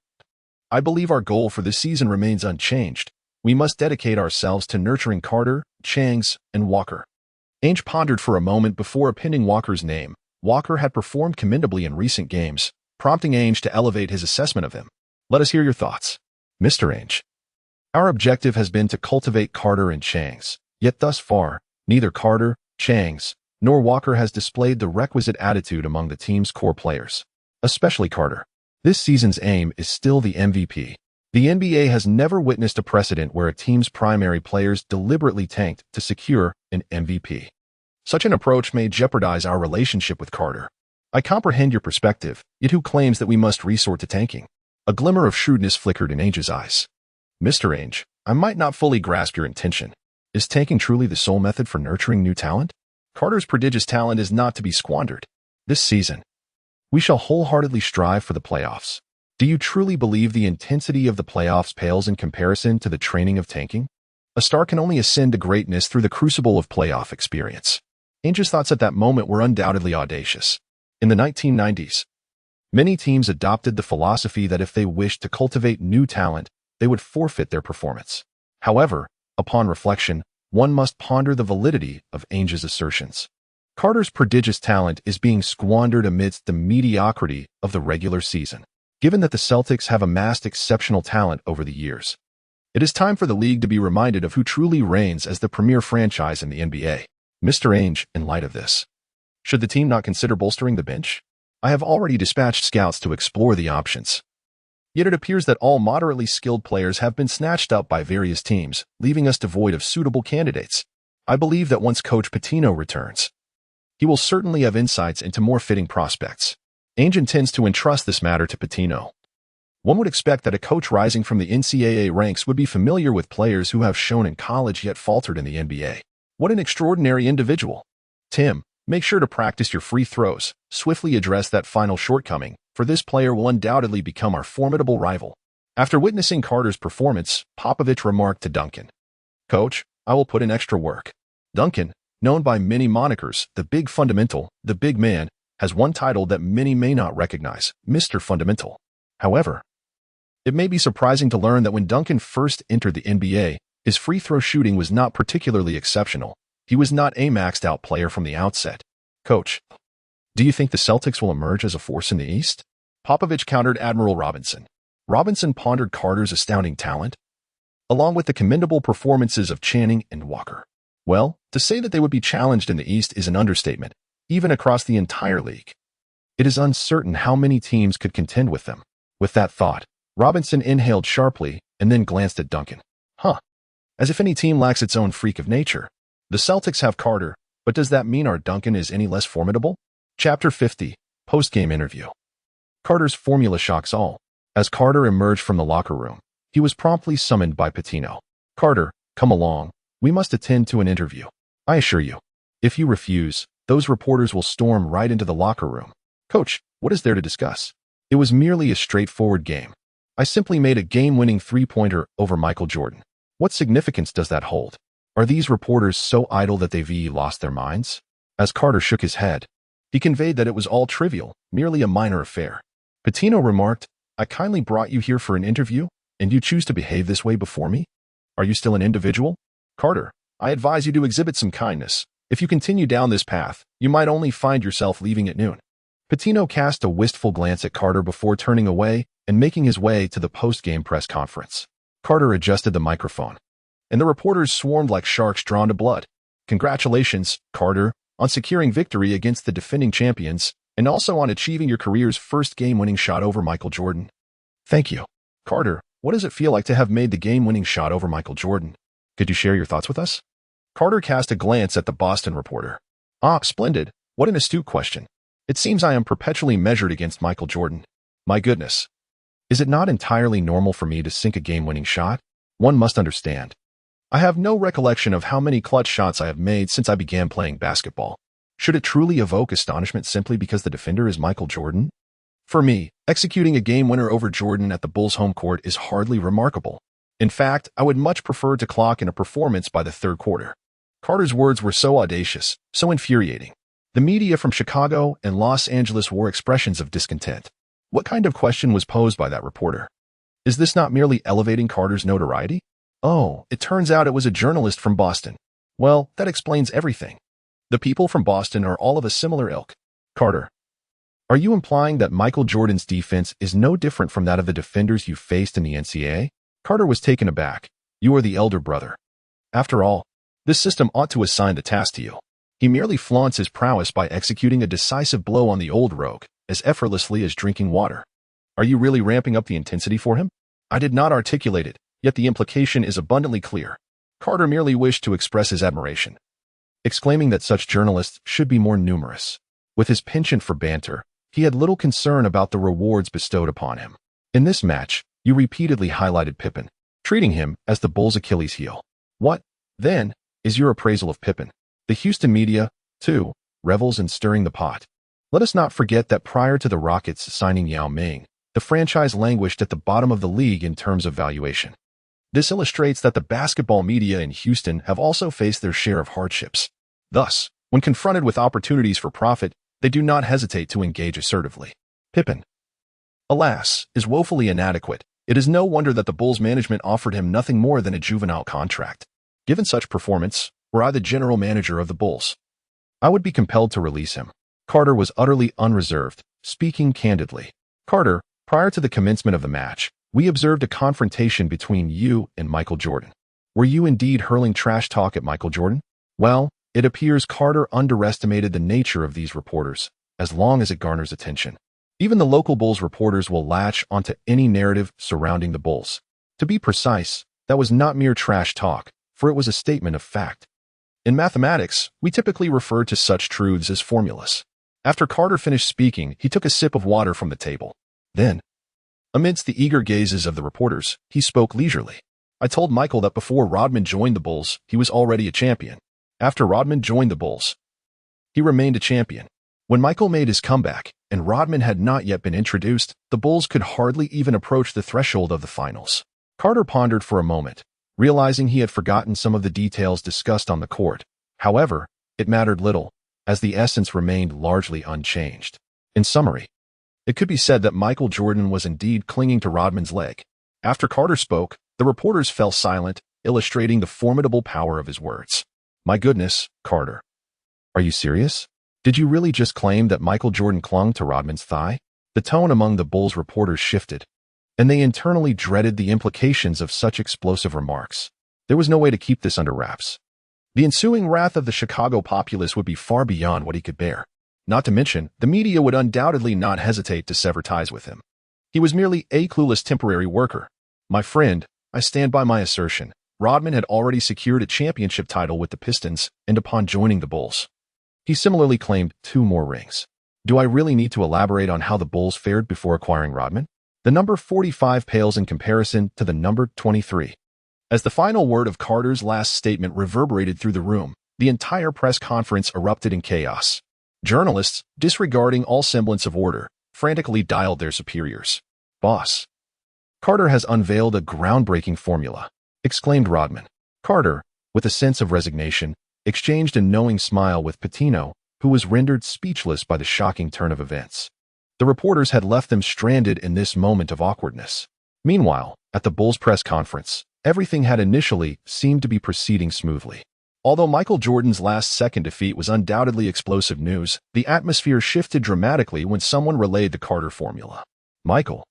I believe our goal for this season remains unchanged. We must dedicate ourselves to nurturing Carter, Changs, and Walker. Ainge pondered for a moment before appending Walker's name. Walker had performed commendably in recent games, prompting Ainge to elevate his assessment of him. Let us hear your thoughts. Mr. Ainge, our objective has been to cultivate Carter and Changs, yet thus far, neither Carter, Changs, nor Walker has displayed the requisite attitude among the team's core players, especially Carter. This season's aim is still the MVP. The NBA has never witnessed a precedent where a team's primary players deliberately tanked to secure an MVP. Such an approach may jeopardize our relationship with Carter. I comprehend your perspective, yet who claims that we must resort to tanking? A glimmer of shrewdness flickered in Ainge's eyes. Mr. Ainge, I might not fully grasp your intention. Is tanking truly the sole method for nurturing new talent? Carter's prodigious talent is not to be squandered. This season, we shall wholeheartedly strive for the playoffs. Do you truly believe the intensity of the playoffs pales in comparison to the training of tanking? A star can only ascend to greatness through the crucible of playoff experience. Ainge's thoughts at that moment were undoubtedly audacious. In the 1990s, many teams adopted the philosophy that if they wished to cultivate new talent, they would forfeit their performance. However, upon reflection, one must ponder the validity of Ainge's assertions. Carter's prodigious talent is being squandered amidst the mediocrity of the regular season. Given that the Celtics have amassed exceptional talent over the years, it is time for the league to be reminded of who truly reigns as the premier franchise in the NBA. Mr. Ainge, in light of this, should the team not consider bolstering the bench? I have already dispatched scouts to explore the options. Yet it appears that all moderately skilled players have been snatched up by various teams, leaving us devoid of suitable candidates. I believe that once Coach Pitino returns, he will certainly have insights into more fitting prospects. Ainge intends to entrust this matter to Pitino. One would expect that a coach rising from the NCAA ranks would be familiar with players who have shown in college yet faltered in the NBA. What an extraordinary individual. Tim, make sure to practice your free throws. Swiftly address that final shortcoming, for this player will undoubtedly become our formidable rival. After witnessing Carter's performance, Popovich remarked to Duncan, Coach, I will put in extra work. Duncan, known by many monikers, the Big Fundamental, the Big Man, has one title that many may not recognize, Mr. Fundamental. However, it may be surprising to learn that when Duncan first entered the NBA, his free throw shooting was not particularly exceptional. He was not a maxed-out player from the outset. Coach, do you think the Celtics will emerge as a force in the East? Popovich countered Admiral Robinson. Robinson pondered Carter's astounding talent, along with the commendable performances of Channing and Walker. Well, to say that they would be challenged in the East is an understatement, even across the entire league. It is uncertain how many teams could contend with them. With that thought, Robinson inhaled sharply and then glanced at Duncan. Huh. As if any team lacks its own freak of nature. The Celtics have Carter, but does that mean our Duncan is any less formidable? Chapter 50, Post-Game Interview. Carter's formula shocks all. As Carter emerged from the locker room, he was promptly summoned by Pitino. Carter, come along. We must attend to an interview. I assure you. If you refuse, those reporters will storm right into the locker room. Coach, what is there to discuss? It was merely a straightforward game. I simply made a game-winning three-pointer over Michael Jordan. What significance does that hold? Are these reporters so idle that they've lost their minds? As Carter shook his head, he conveyed that it was all trivial, merely a minor affair. Pitino remarked, I kindly brought you here for an interview, and you choose to behave this way before me? Are you still an individual? Carter, I advise you to exhibit some kindness. If you continue down this path, you might only find yourself leaving at noon. Pitino cast a wistful glance at Carter before turning away and making his way to the post-game press conference. Carter adjusted the microphone, and the reporters swarmed like sharks drawn to blood. Congratulations, Carter, on securing victory against the defending champions, and also on achieving your career's first game-winning shot over Michael Jordan. Thank you. Carter, what does it feel like to have made the game-winning shot over Michael Jordan? Could you share your thoughts with us? Carter cast a glance at the Boston reporter. Ah, splendid. What an astute question. It seems I am perpetually measured against Michael Jordan. My goodness. Is it not entirely normal for me to sink a game-winning shot? One must understand. I have no recollection of how many clutch shots I have made since I began playing basketball. Should it truly evoke astonishment simply because the defender is Michael Jordan? For me, executing a game winner over Jordan at the Bulls' home court is hardly remarkable. In fact, I would much prefer to clock in a performance by the third quarter. Carter's words were so audacious, so infuriating. The media from Chicago and Los Angeles wore expressions of discontent. What kind of question was posed by that reporter? Is this not merely elevating Carter's notoriety? Oh, it turns out it was a journalist from Boston. Well, that explains everything. The people from Boston are all of a similar ilk. Carter, are you implying that Michael Jordan's defense is no different from that of the defenders you faced in the NCAA? Carter was taken aback. You are the elder brother. After all, this system ought to assign the task to you. He merely flaunts his prowess by executing a decisive blow on the old rogue, as effortlessly as drinking water. Are you really ramping up the intensity for him? I did not articulate it, yet the implication is abundantly clear. Carter merely wished to express his admiration, exclaiming that such journalists should be more numerous. With his penchant for banter, he had little concern about the rewards bestowed upon him. In this match, you repeatedly highlighted Pippen, treating him as the Bulls' Achilles heel. What, then, is your appraisal of Pippen? The Houston media, too, revels in stirring the pot. Let us not forget that prior to the Rockets signing Yao Ming, the franchise languished at the bottom of the league in terms of valuation. This illustrates that the basketball media in Houston have also faced their share of hardships. Thus, when confronted with opportunities for profit, they do not hesitate to engage assertively. Pippen, alas, is woefully inadequate. It is no wonder that the Bulls management offered him nothing more than a juvenile contract. Given such performance, were I the general manager of the Bulls, I would be compelled to release him. Carter was utterly unreserved, speaking candidly. Carter, prior to the commencement of the match, we observed a confrontation between you and Michael Jordan. Were you indeed hurling trash talk at Michael Jordan? Well, it appears Carter underestimated the nature of these reporters, as long as it garners attention. Even the local Bulls reporters will latch onto any narrative surrounding the Bulls. To be precise, that was not mere trash talk, for it was a statement of fact. In mathematics, we typically refer to such truths as formulas. After Carter finished speaking, he took a sip of water from the table. Then, amidst the eager gazes of the reporters, he spoke leisurely. I told Michael that before Rodman joined the Bulls, he was already a champion. After Rodman joined the Bulls, he remained a champion. When Michael made his comeback, and Rodman had not yet been introduced, the Bulls could hardly even approach the threshold of the finals. Carter pondered for a moment, realizing he had forgotten some of the details discussed on the court. However, it mattered little, as the essence remained largely unchanged. In summary, it could be said that Michael Jordan was indeed clinging to Rodman's leg. After Carter spoke, the reporters fell silent, illustrating the formidable power of his words. My goodness, Carter. Are you serious? Did you really just claim that Michael Jordan clung to Rodman's thigh? The tone among the Bulls reporters shifted, and they internally dreaded the implications of such explosive remarks. There was no way to keep this under wraps. The ensuing wrath of the Chicago populace would be far beyond what he could bear. Not to mention, the media would undoubtedly not hesitate to sever ties with him. He was merely a clueless temporary worker. My friend, I stand by my assertion. Rodman had already secured a championship title with the Pistons, and upon joining the Bulls, he similarly claimed 2 more rings. Do I really need to elaborate on how the Bulls fared before acquiring Rodman? The number 45 pales in comparison to the number 23. As the final word of Carter's last statement reverberated through the room, the entire press conference erupted in chaos. Journalists, disregarding all semblance of order, frantically dialed their superiors. "Boss, Carter has unveiled a groundbreaking formula," exclaimed Rodman. Carter, with a sense of resignation, exchanged a knowing smile with Pitino, who was rendered speechless by the shocking turn of events. The reporters had left them stranded in this moment of awkwardness. Meanwhile, at the Bulls press conference, everything had initially seemed to be proceeding smoothly. Although Michael Jordan's last-second defeat was undoubtedly explosive news, the atmosphere shifted dramatically when someone relayed the Carter formula. "Michael,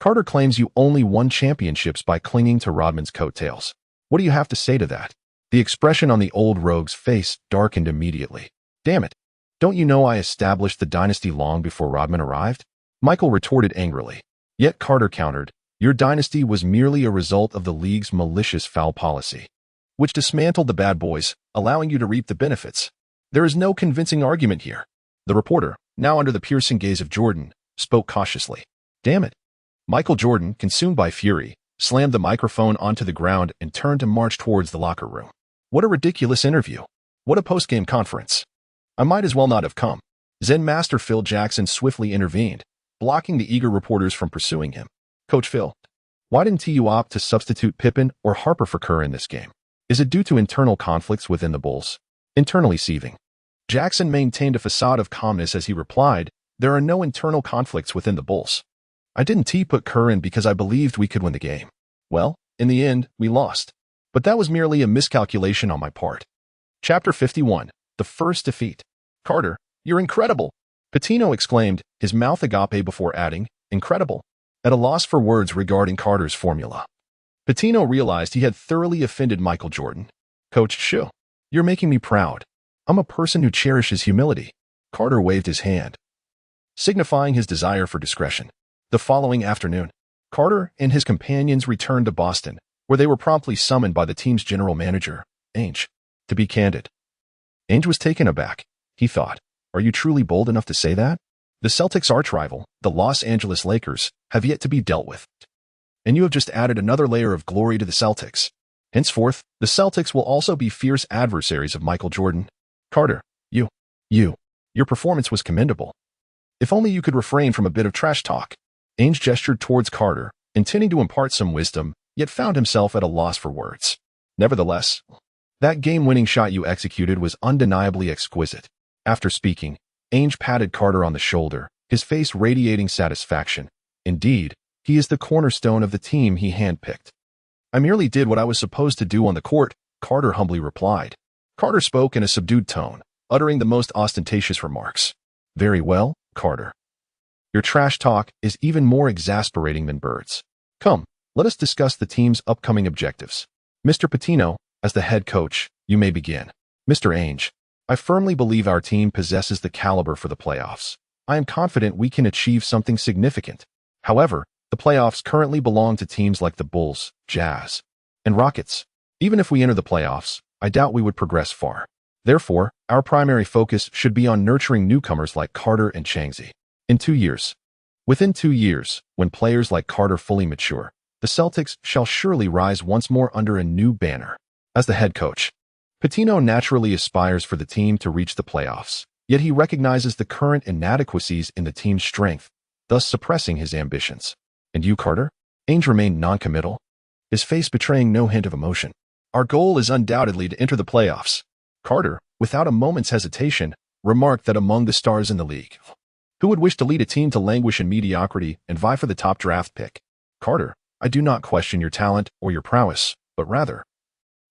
Carter claims you only won championships by clinging to Rodman's coattails. What do you have to say to that?" The expression on the old rogue's face darkened immediately. "Damn it. Don't you know I established the dynasty long before Rodman arrived?" Michael retorted angrily. Yet Carter countered, "Your dynasty was merely a result of the league's malicious foul policy, which dismantled the bad boys, allowing you to reap the benefits. There is no convincing argument here." The reporter, now under the piercing gaze of Jordan, spoke cautiously. "Damn it." Michael Jordan, consumed by fury, slammed the microphone onto the ground and turned to march towards the locker room. "What a ridiculous interview. What a post-game conference. I might as well not have come." Zen Master Phil Jackson swiftly intervened, blocking the eager reporters from pursuing him. "Coach Phil, why didn't you opt to substitute Pippen or Harper for Kerr in this game? Is it due to internal conflicts within the Bulls?" Internally seething, Jackson maintained a facade of calmness as he replied, "There are no internal conflicts within the Bulls. I didn't put Kerr in because I believed we could win the game. Well, in the end, we lost. But that was merely a miscalculation on my part." Chapter 51, The First Defeat. "Carter, you're incredible!" Pitino exclaimed, his mouth agape before adding, "Incredible," at a loss for words regarding Carter's formula. Pitino realized he had thoroughly offended Michael Jordan. "Coach Shu, you're making me proud. I'm a person who cherishes humility." Carter waved his hand, signifying his desire for discretion. The following afternoon, Carter and his companions returned to Boston, where they were promptly summoned by the team's general manager, Ainge. To be candid, Ainge was taken aback. He thought, "Are you truly bold enough to say that? The Celtics' archrival, the Los Angeles Lakers, have yet to be dealt with. And you have just added another layer of glory to the Celtics. Henceforth, the Celtics will also be fierce adversaries of Michael Jordan. Carter, your performance was commendable. If only you could refrain from a bit of trash talk." Ainge gestured towards Carter, intending to impart some wisdom, yet found himself at a loss for words. "Nevertheless, that game-winning shot you executed was undeniably exquisite." After speaking, Ainge patted Carter on the shoulder, his face radiating satisfaction. "Indeed, he is the cornerstone of the team he handpicked." "I merely did what I was supposed to do on the court," Carter humbly replied. Carter spoke in a subdued tone, uttering the most ostentatious remarks. "Very well, Carter. Your trash talk is even more exasperating than birds. Come, let us discuss the team's upcoming objectives. Mr. Pitino, as the head coach, you may begin." "Mr. Ainge, I firmly believe our team possesses the caliber for the playoffs. I am confident we can achieve something significant. However, the playoffs currently belong to teams like the Bulls, Jazz, and Rockets. Even if we enter the playoffs, I doubt we would progress far. Therefore, our primary focus should be on nurturing newcomers like Carter and Changzi. Within 2 years, when players like Carter fully mature, the Celtics shall surely rise once more under a new banner." As the head coach, Pitino naturally aspires for the team to reach the playoffs, yet he recognizes the current inadequacies in the team's strength, thus suppressing his ambitions. "And you, Carter?" Ainge remained non-committal, his face betraying no hint of emotion. "Our goal is undoubtedly to enter the playoffs." Carter, without a moment's hesitation, remarked that among the stars in the league, who would wish to lead a team to languish in mediocrity and vie for the top draft pick? "Carter, I do not question your talent or your prowess, but rather,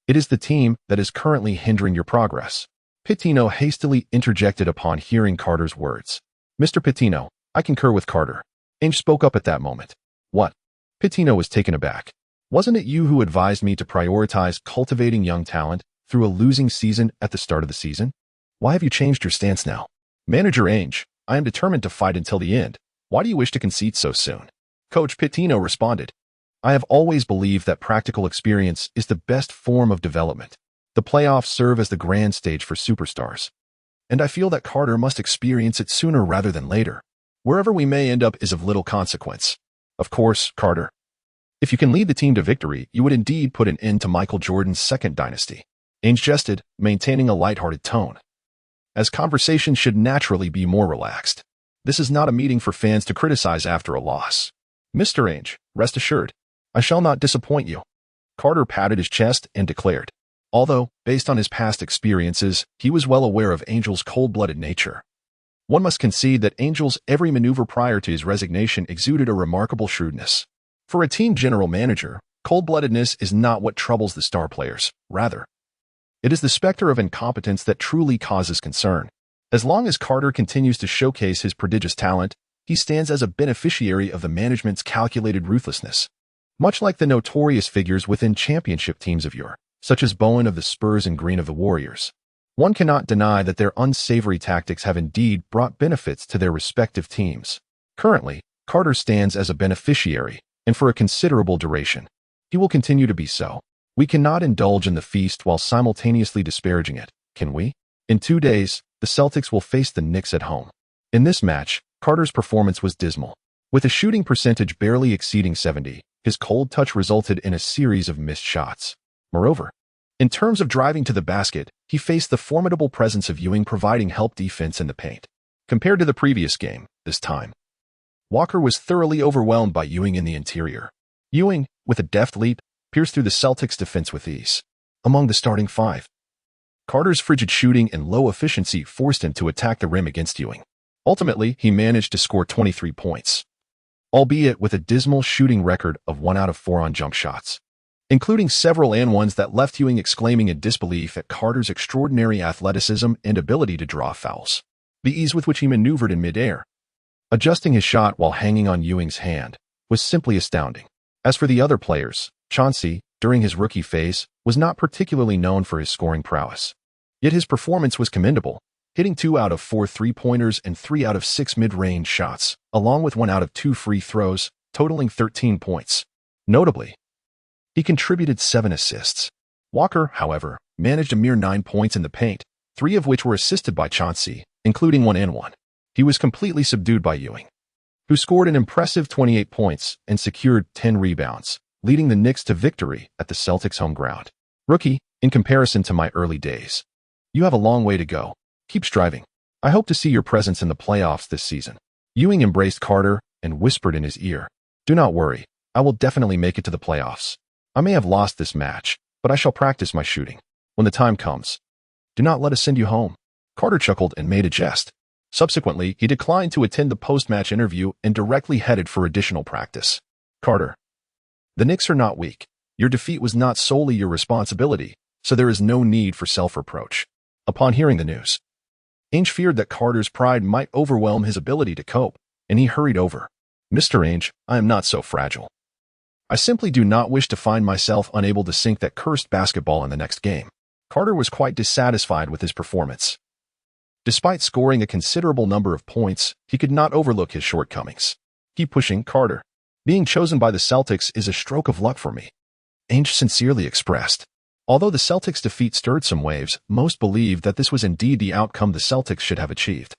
it is the team that is currently hindering your progress." Pitino hastily interjected upon hearing Carter's words. "Mr. Pitino, I concur with Carter." Ainge spoke up at that moment. "What?" Pitino was taken aback. "Wasn't it you who advised me to prioritize cultivating young talent through a losing season at the start of the season? Why have you changed your stance now?" "Manager Ainge, I am determined to fight until the end. Why do you wish to concede so soon?" Coach Pitino responded. I have always believed that practical experience is the best form of development. The playoffs serve as the grand stage for superstars, and I feel that Carter must experience it sooner rather than later. Wherever we may end up is of little consequence. Of course, Carter, if you can lead the team to victory, you would indeed put an end to Michael Jordan's second dynasty. Ainge jested, maintaining a lighthearted tone, as conversations should naturally be more relaxed. This is not a meeting for fans to criticize after a loss. Mr. Ainge, rest assured, I shall not disappoint you. Carter patted his chest and declared, although, based on his past experiences, he was well aware of Angel's cold-blooded nature. One must concede that Angel's every maneuver prior to his resignation exuded a remarkable shrewdness. For a team general manager, cold-bloodedness is not what troubles the star players. Rather, it is the specter of incompetence that truly causes concern. As long as Carter continues to showcase his prodigious talent, he stands as a beneficiary of the management's calculated ruthlessness. Much like the notorious figures within championship teams of yore, such as Bowen of the Spurs and Green of the Warriors, one cannot deny that their unsavory tactics have indeed brought benefits to their respective teams. Currently, Carter stands as a beneficiary, and for a considerable duration, he will continue to be so. We cannot indulge in the feast while simultaneously disparaging it, can we? In 2 days, the Celtics will face the Knicks at home. In this match, Carter's performance was dismal. With a shooting percentage barely exceeding 70, his cold touch resulted in a series of missed shots. Moreover, in terms of driving to the basket, he faced the formidable presence of Ewing providing help defense in the paint. Compared to the previous game, this time, Walker was thoroughly overwhelmed by Ewing in the interior. Ewing, with a deft leap, pierced through the Celtics' defense with ease. Among the starting five, Carter's frigid shooting and low efficiency forced him to attack the rim against Ewing. Ultimately, he managed to score 23 points, albeit with a dismal shooting record of 1 out of 4 on jump shots, including several and ones that left Ewing exclaiming in disbelief at Carter's extraordinary athleticism and ability to draw fouls. The ease with which he maneuvered in midair, adjusting his shot while hanging on Ewing's hand, was simply astounding. As for the other players, Chauncey, during his rookie phase, was not particularly known for his scoring prowess. Yet his performance was commendable, hitting 2 out of 4 three-pointers and 3 out of 6 mid-range shots, along with 1 out of 2 free throws, totaling 13 points. Notably, he contributed 7 assists. Walker, however, managed a mere 9 points in the paint, 3 of which were assisted by Chauncey, including 1 and 1. He was completely subdued by Ewing, who scored an impressive 28 points and secured 10 rebounds, leading the Knicks to victory at the Celtics' home ground. Rookie, in comparison to my early days, you have a long way to go. Keep striving. I hope to see your presence in the playoffs this season. Ewing embraced Carter and whispered in his ear, do not worry, I will definitely make it to the playoffs. I may have lost this match, but I shall practice my shooting. When the time comes, do not let us send you home. Carter chuckled and made a jest. Subsequently, he declined to attend the post-match interview and directly headed for additional practice. Carter, the Knicks are not weak. Your defeat was not solely your responsibility, so there is no need for self-reproach. Upon hearing the news, Ainge feared that Carter's pride might overwhelm his ability to cope, and he hurried over. Mr. Ainge, I am not so fragile. I simply do not wish to find myself unable to sink that cursed basketball in the next game. Carter was quite dissatisfied with his performance. Despite scoring a considerable number of points, he could not overlook his shortcomings. Keep pushing, Carter. Being chosen by the Celtics is a stroke of luck for me, Ainge sincerely expressed. Although the Celtics' defeat stirred some waves, most believed that this was indeed the outcome the Celtics should have achieved.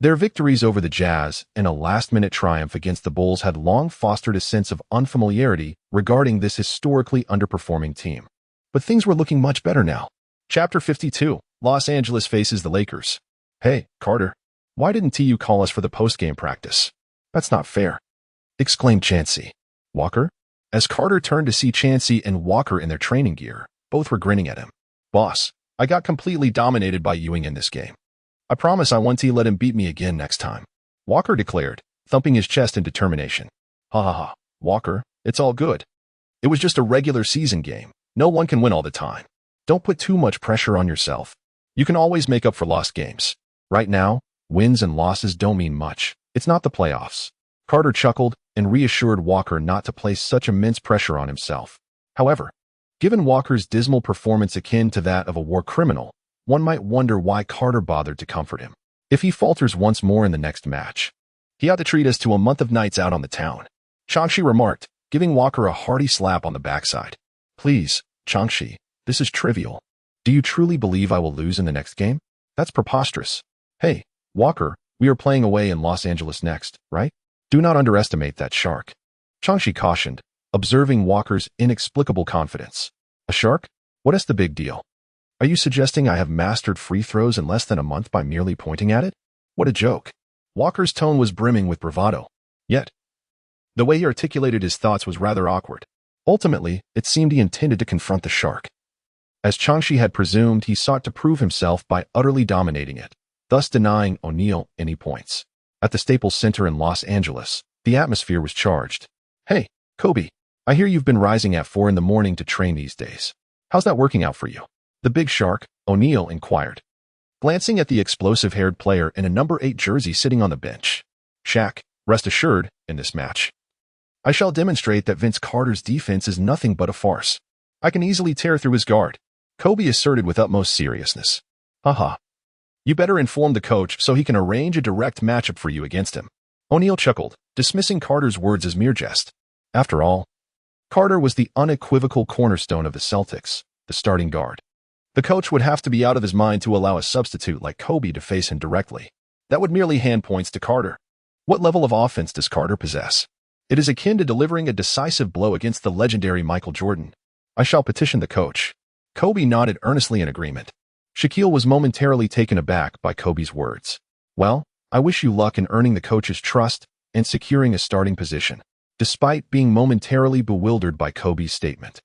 Their victories over the Jazz and a last-minute triumph against the Bulls had long fostered a sense of unfamiliarity regarding this historically underperforming team. But things were looking much better now. Chapter 52, Los Angeles faces the Lakers. Hey, Carter, why didn't TU call us for the post-game practice? That's not fair, exclaimed Chauncey. Walker? As Carter turned to see Chauncey and Walker in their training gear, both were grinning at him. Boss, I got completely dominated by Ewing in this game. I promise I won't let him beat me again next time, Walker declared, thumping his chest in determination. Ha ha ha, Walker, it's all good. It was just a regular season game. No one can win all the time. Don't put too much pressure on yourself. You can always make up for lost games. Right now, wins and losses don't mean much. It's not the playoffs. Carter chuckled and reassured Walker not to place such immense pressure on himself. However, given Walker's dismal performance akin to that of a war criminal, one might wonder why Carter bothered to comfort him. If he falters once more in the next match, he ought to treat us to a month of nights out on the town, Chauncey remarked, giving Walker a hearty slap on the backside. Please, Changshi, this is trivial. Do you truly believe I will lose in the next game? That's preposterous. Hey, Walker, we are playing away in Los Angeles next, right? Do not underestimate that shark. Changshi cautioned, observing Walker's inexplicable confidence. A shark? What is the big deal? Are you suggesting I have mastered free throws in less than a month by merely pointing at it? What a joke. Walker's tone was brimming with bravado. Yet, the way he articulated his thoughts was rather awkward. Ultimately, it seemed he intended to confront the shark. As Changshi had presumed, he sought to prove himself by utterly dominating it, thus denying O'Neal any points. At the Staples Center in Los Angeles, the atmosphere was charged. Hey, Kobe, I hear you've been rising at 4 in the morning to train these days. How's that working out for you? The big shark, O'Neal, inquired, glancing at the explosive-haired player in a number 8 jersey sitting on the bench. Shaq, rest assured, in this match, I shall demonstrate that Vince Carter's defense is nothing but a farce. I can easily tear through his guard, Kobe asserted with utmost seriousness. Haha. You better inform the coach so he can arrange a direct matchup for you against him. O'Neal chuckled, dismissing Carter's words as mere jest. After all, Carter was the unequivocal cornerstone of the Celtics, the starting guard. The coach would have to be out of his mind to allow a substitute like Kobe to face him directly. That would merely hand points to Carter. What level of offense does Carter possess? It is akin to delivering a decisive blow against the legendary Michael Jordan. I shall petition the coach. Kobe nodded earnestly in agreement. Shaquille was momentarily taken aback by Kobe's words. Well, I wish you luck in earning the coach's trust and securing a starting position, despite being momentarily bewildered by Kobe's statement.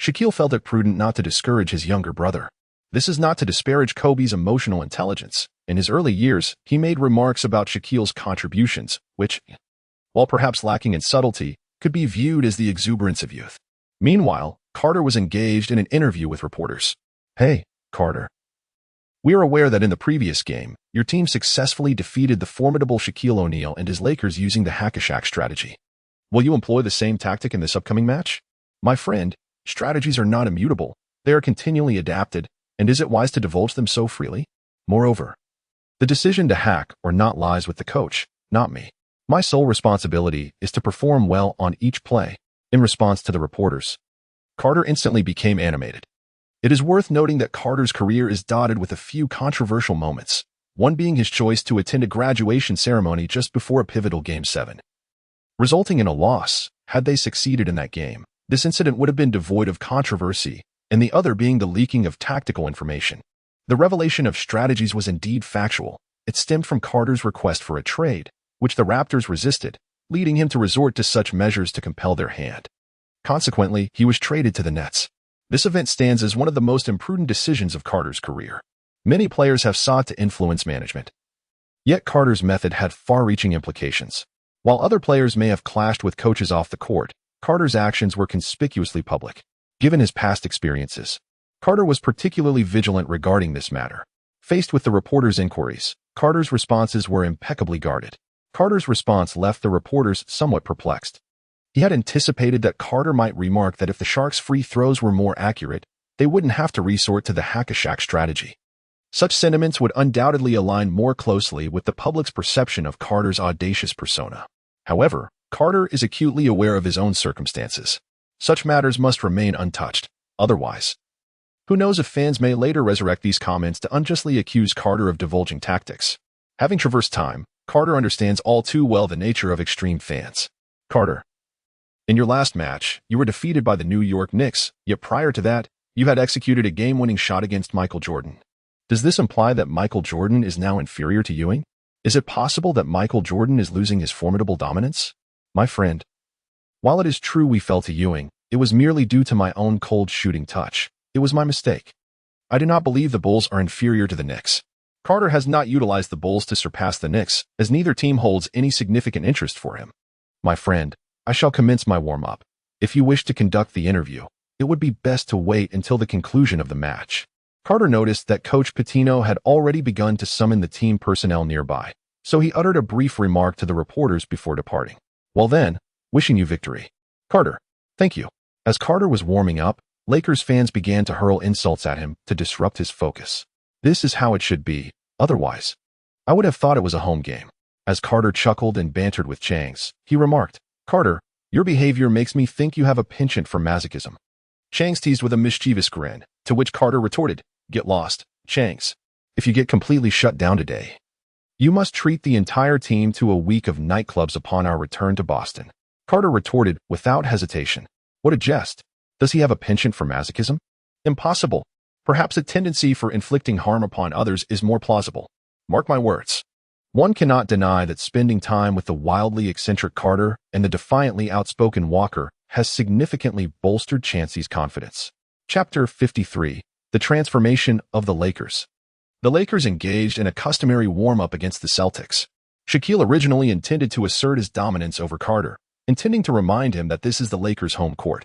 Shaquille felt it prudent not to discourage his younger brother. This is not to disparage Kobe's emotional intelligence. In his early years, he made remarks about Shaquille's contributions, which, while perhaps lacking in subtlety, could be viewed as the exuberance of youth. Meanwhile, Carter was engaged in an interview with reporters. Hey, Carter. We are aware that in the previous game, your team successfully defeated the formidable Shaquille O'Neal and his Lakers using the hack-a-Shaq strategy. Will you employ the same tactic in this upcoming match? My friend, strategies are not immutable. They are continually adapted, and is it wise to divulge them so freely? Moreover, the decision to hack or not lies with the coach, not me. My sole responsibility is to perform well on each play. In response to the reporters, Carter instantly became animated. It is worth noting that Carter's career is dotted with a few controversial moments, one being his choice to attend a graduation ceremony just before a pivotal Game 7. Resulting in a loss, had they succeeded in that game, this incident would have been devoid of controversy, and the other being the leaking of tactical information. The revelation of strategies was indeed factual. It stemmed from Carter's request for a trade, which the Raptors resisted, leading him to resort to such measures to compel their hand. Consequently, he was traded to the Nets. This event stands as one of the most imprudent decisions of Carter's career. Many players have sought to influence management. Yet Carter's method had far-reaching implications. While other players may have clashed with coaches off the court, Carter's actions were conspicuously public. Given his past experiences, Carter was particularly vigilant regarding this matter. Faced with the reporters' inquiries, Carter's responses were impeccably guarded. Carter's response left the reporters somewhat perplexed. He had anticipated that Carter might remark that if the Sharks' free throws were more accurate, they wouldn't have to resort to the hack-a-Shaq strategy. Such sentiments would undoubtedly align more closely with the public's perception of Carter's audacious persona. However, Carter is acutely aware of his own circumstances. Such matters must remain untouched. Otherwise, who knows if fans may later resurrect these comments to unjustly accuse Carter of divulging tactics. Having traversed time, Carter understands all too well the nature of extreme fans. Carter, in your last match, you were defeated by the New York Knicks, yet prior to that, you had executed a game-winning shot against Michael Jordan. Does this imply that Michael Jordan is now inferior to Ewing? Is it possible that Michael Jordan is losing his formidable dominance? My friend, while it is true we fell to Ewing, it was merely due to my own cold shooting touch. It was my mistake. I do not believe the Bulls are inferior to the Knicks. Carter has not utilized the Bulls to surpass the Knicks, as neither team holds any significant interest for him. My friend, I shall commence my warm-up. If you wish to conduct the interview, it would be best to wait until the conclusion of the match. Carter noticed that Coach Pitino had already begun to summon the team personnel nearby, so he uttered a brief remark to the reporters before departing. Well then, wishing you victory. Carter, thank you. As Carter was warming up, Lakers fans began to hurl insults at him to disrupt his focus. This is how it should be. Otherwise, I would have thought it was a home game. As Carter chuckled and bantered with Changs, he remarked, Carter, Your behavior makes me think you have a penchant for masochism. Chang's teased with a mischievous grin, to which Carter retorted, "Get lost, Chang's. If you get completely shut down today, you must treat the entire team to a week of nightclubs upon our return to Boston." Carter retorted without hesitation, "What a jest. Does he have a penchant for masochism? Impossible. Perhaps a tendency for inflicting harm upon others is more plausible. Mark my words." One cannot deny that spending time with the wildly eccentric Carter and the defiantly outspoken Walker has significantly bolstered Chauncey's confidence. Chapter 53. The Transformation of the Lakers. The Lakers engaged in a customary warm-up against the Celtics. Shaquille originally intended to assert his dominance over Carter, intending to remind him that this is the Lakers' home court,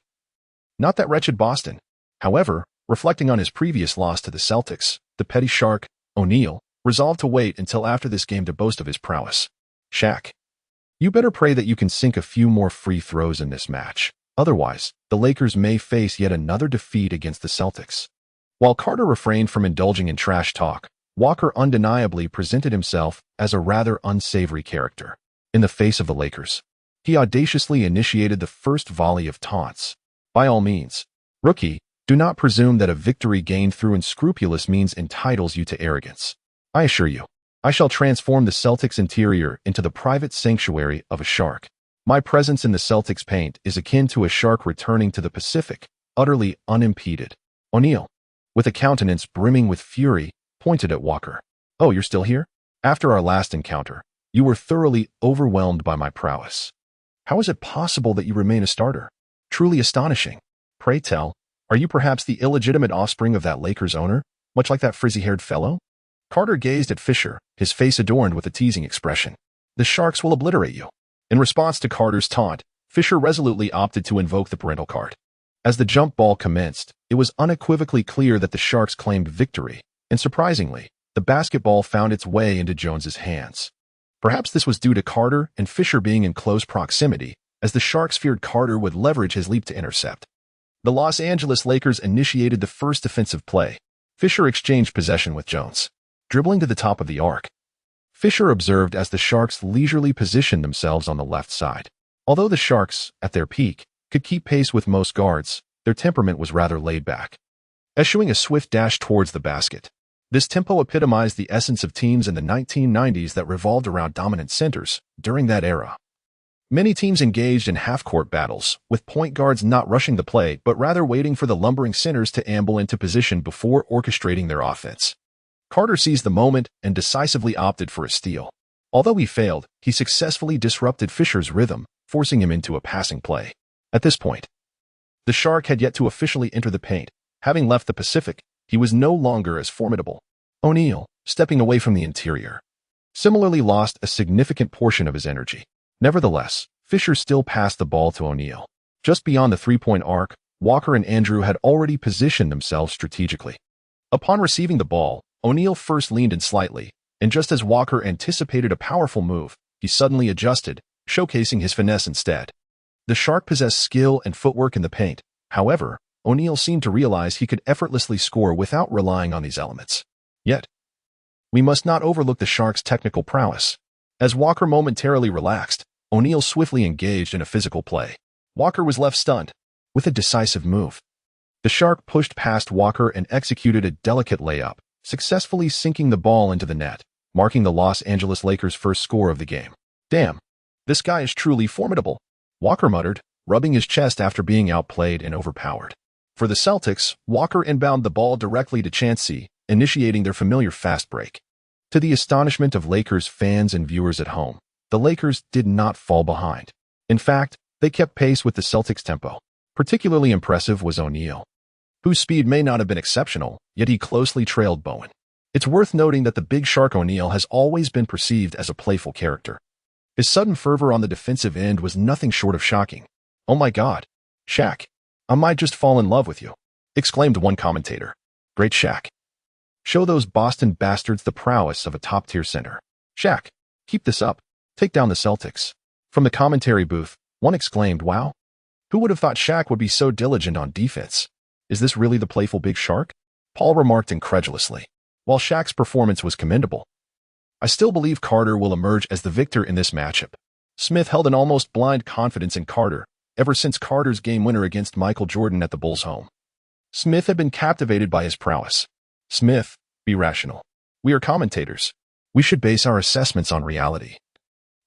not that wretched Boston. However, reflecting on his previous loss to the Celtics, the petty shark, O'Neal, resolved to wait until after this game to boast of his prowess. "Shaq, you better pray that you can sink a few more free throws in this match. Otherwise, the Lakers may face yet another defeat against the Celtics." While Carter refrained from indulging in trash talk, Walker undeniably presented himself as a rather unsavory character. In the face of the Lakers, he audaciously initiated the first volley of taunts. "By all means, rookie, do not presume that a victory gained through unscrupulous means entitles you to arrogance. I assure you, I shall transform the Celtics' interior into the private sanctuary of a shark. My presence in the Celtics' paint is akin to a shark returning to the Pacific, utterly unimpeded." O'Neal, with a countenance brimming with fury, pointed at Walker. "Oh, you're still here? After our last encounter, you were thoroughly overwhelmed by my prowess. How is it possible that you remain a starter? Truly astonishing. Pray tell, are you perhaps the illegitimate offspring of that Lakers owner, much like that frizzy-haired fellow?" Carter gazed at Fisher, his face adorned with a teasing expression. "The Sharks will obliterate you." In response to Carter's taunt, Fisher resolutely opted to invoke the parental card. As the jump ball commenced, it was unequivocally clear that the Sharks claimed victory, and surprisingly, the basketball found its way into Jones's hands. Perhaps this was due to Carter and Fisher being in close proximity, as the Sharks feared Carter would leverage his leap to intercept. The Los Angeles Lakers initiated the first defensive play. Fisher exchanged possession with Jones, dribbling to the top of the arc. Fisher observed as the Sharks leisurely positioned themselves on the left side. Although the Sharks, at their peak, could keep pace with most guards, their temperament was rather laid back, eschewing a swift dash towards the basket. This tempo epitomized the essence of teams in the 1990s that revolved around dominant centers. During that era, many teams engaged in half-court battles, with point guards not rushing the play but rather waiting for the lumbering centers to amble into position before orchestrating their offense. Carter seized the moment and decisively opted for a steal. Although he failed, he successfully disrupted Fisher's rhythm, forcing him into a passing play. At this point, the Shark had yet to officially enter the paint. Having left the Pacific, he was no longer as formidable. O'Neal, stepping away from the interior, similarly lost a significant portion of his energy. Nevertheless, Fisher still passed the ball to O'Neal. Just beyond the three-point arc, Walker and Andrew had already positioned themselves strategically. Upon receiving the ball, O'Neal first leaned in slightly, and just as Walker anticipated a powerful move, he suddenly adjusted, showcasing his finesse instead. The Shark possessed skill and footwork in the paint. However, O'Neal seemed to realize he could effortlessly score without relying on these elements. Yet, we must not overlook the Shark's technical prowess. As Walker momentarily relaxed, O'Neal swiftly engaged in a physical play. Walker was left stunned. With a decisive move, the Shark pushed past Walker and executed a delicate layup, successfully sinking the ball into the net, marking the Los Angeles Lakers' first score of the game. "Damn, this guy is truly formidable," Walker muttered, rubbing his chest after being outplayed and overpowered. For the Celtics, Walker inbounded the ball directly to Chauncey, initiating their familiar fast break. To the astonishment of Lakers fans and viewers at home, the Lakers did not fall behind. In fact, they kept pace with the Celtics' tempo. Particularly impressive was O'Neal, whose speed may not have been exceptional, yet he closely trailed Bowen. It's worth noting that the Big Shark O'Neal has always been perceived as a playful character. His sudden fervor on the defensive end was nothing short of shocking. "Oh my God, Shaq, I might just fall in love with you," exclaimed one commentator. "Great Shaq. Show those Boston bastards the prowess of a top-tier center. Shaq, keep this up. Take down the Celtics." From the commentary booth, one exclaimed, "Wow, who would have thought Shaq would be so diligent on defense? Is this really the playful Big Shark?" Paul remarked incredulously. While Shaq's performance was commendable, "I still believe Carter will emerge as the victor in this matchup." Smith held an almost blind confidence in Carter, ever since Carter's game winner against Michael Jordan at the Bulls' home. Smith had been captivated by his prowess. Smith, be rational. We are commentators. We should base our assessments on reality.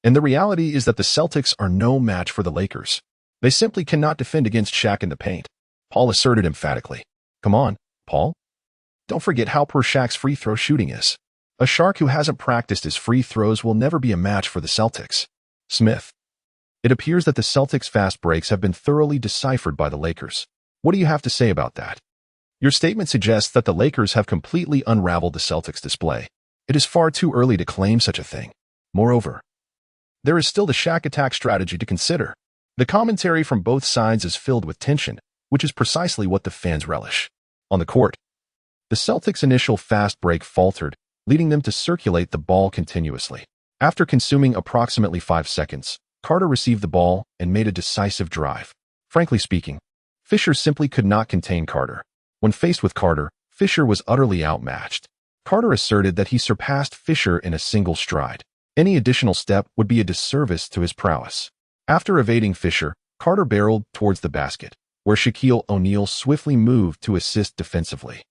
And the reality is that the Celtics are no match for the Lakers. They simply cannot defend against Shaq in the paint, Paul asserted emphatically. Come on, Paul. Don't forget how poor Shaq's free throw shooting is. A shark who hasn't practiced his free throws will never be a match for the Celtics. Smith. It appears that the Celtics' fast breaks have been thoroughly deciphered by the Lakers. What do you have to say about that? Your statement suggests that the Lakers have completely unraveled the Celtics' display. It is far too early to claim such a thing. Moreover, there is still the Shaq attack strategy to consider. The commentary from both sides is filled with tension, which is precisely what the fans relish. On the court, the Celtics' initial fast break faltered, leading them to circulate the ball continuously. After consuming approximately 5 seconds, Carter received the ball and made a decisive drive. Frankly speaking, Fisher simply could not contain Carter. When faced with Carter, Fisher was utterly outmatched. Carter asserted that he surpassed Fisher in a single stride. Any additional step would be a disservice to his prowess. After evading Fisher, Carter barreled towards the basket, where Shaquille O'Neal swiftly moved to assist defensively.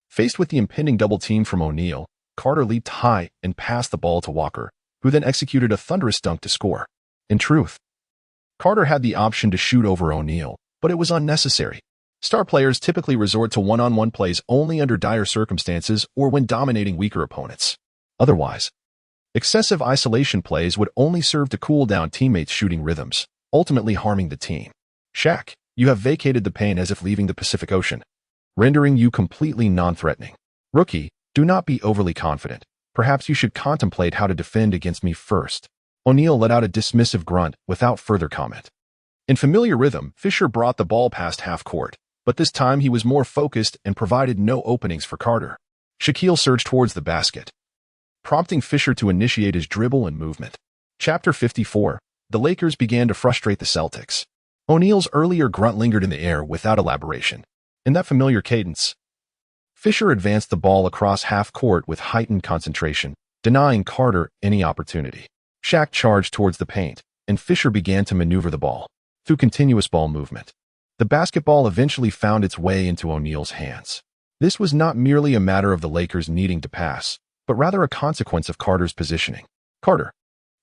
Faced with the impending double team from O'Neal, Carter leaped high and passed the ball to Walker, who then executed a thunderous dunk to score. In truth, Carter had the option to shoot over O'Neal, but it was unnecessary. Star players typically resort to one-on-one plays only under dire circumstances or when dominating weaker opponents. Otherwise, excessive isolation plays would only serve to cool down teammates' shooting rhythms, ultimately harming the team. Shaq, you have vacated the paint as if leaving the Pacific Ocean, rendering you completely non-threatening. Rookie, do not be overly confident. Perhaps you should contemplate how to defend against me first. O'Neal let out a dismissive grunt without further comment. In familiar rhythm, Fisher brought the ball past half court, but this time he was more focused and provided no openings for Carter. Shaquille surged towards the basket, prompting Fisher to initiate his dribble and movement. Chapter 54. The Lakers began to frustrate the Celtics. O'Neal's earlier grunt lingered in the air without elaboration. In that familiar cadence, Fisher advanced the ball across half court with heightened concentration, denying Carter any opportunity. Shaq charged towards the paint, and Fisher began to maneuver the ball. Through continuous ball movement, the basketball eventually found its way into O'Neal's hands. This was not merely a matter of the Lakers needing to pass, but rather a consequence of Carter's positioning. Carter,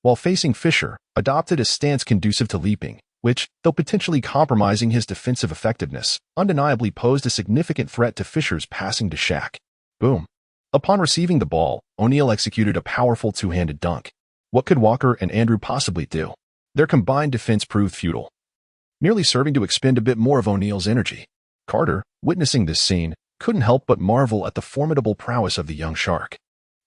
while facing Fisher, adopted a stance conducive to leaping, which, though potentially compromising his defensive effectiveness, undeniably posed a significant threat to Fisher's passing to Shaq. Boom. Upon receiving the ball, O'Neal executed a powerful two-handed dunk. What could Walker and Andrew possibly do? Their combined defense proved futile, merely serving to expend a bit more of O'Neal's energy. Carter, witnessing this scene, couldn't help but marvel at the formidable prowess of the young shark.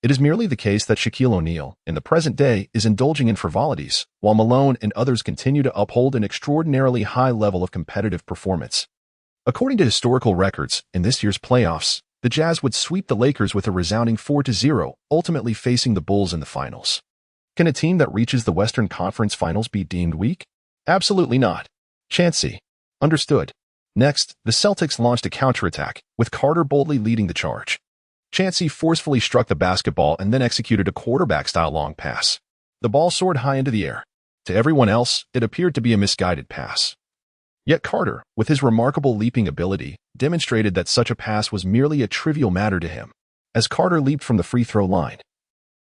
It is merely the case that Shaquille O'Neal, in the present day, is indulging in frivolities, while Malone and others continue to uphold an extraordinarily high level of competitive performance. According to historical records, in this year's playoffs, the Jazz would sweep the Lakers with a resounding 4-0, ultimately facing the Bulls in the finals. Can a team that reaches the Western Conference Finals be deemed weak? Absolutely not. Chancy. Understood. Next, the Celtics launched a counterattack, with Carter boldly leading the charge. Chancey forcefully struck the basketball and then executed a quarterback-style long pass. The ball soared high into the air. To everyone else, it appeared to be a misguided pass. Yet Carter, with his remarkable leaping ability, demonstrated that such a pass was merely a trivial matter to him. As Carter leaped from the free throw line,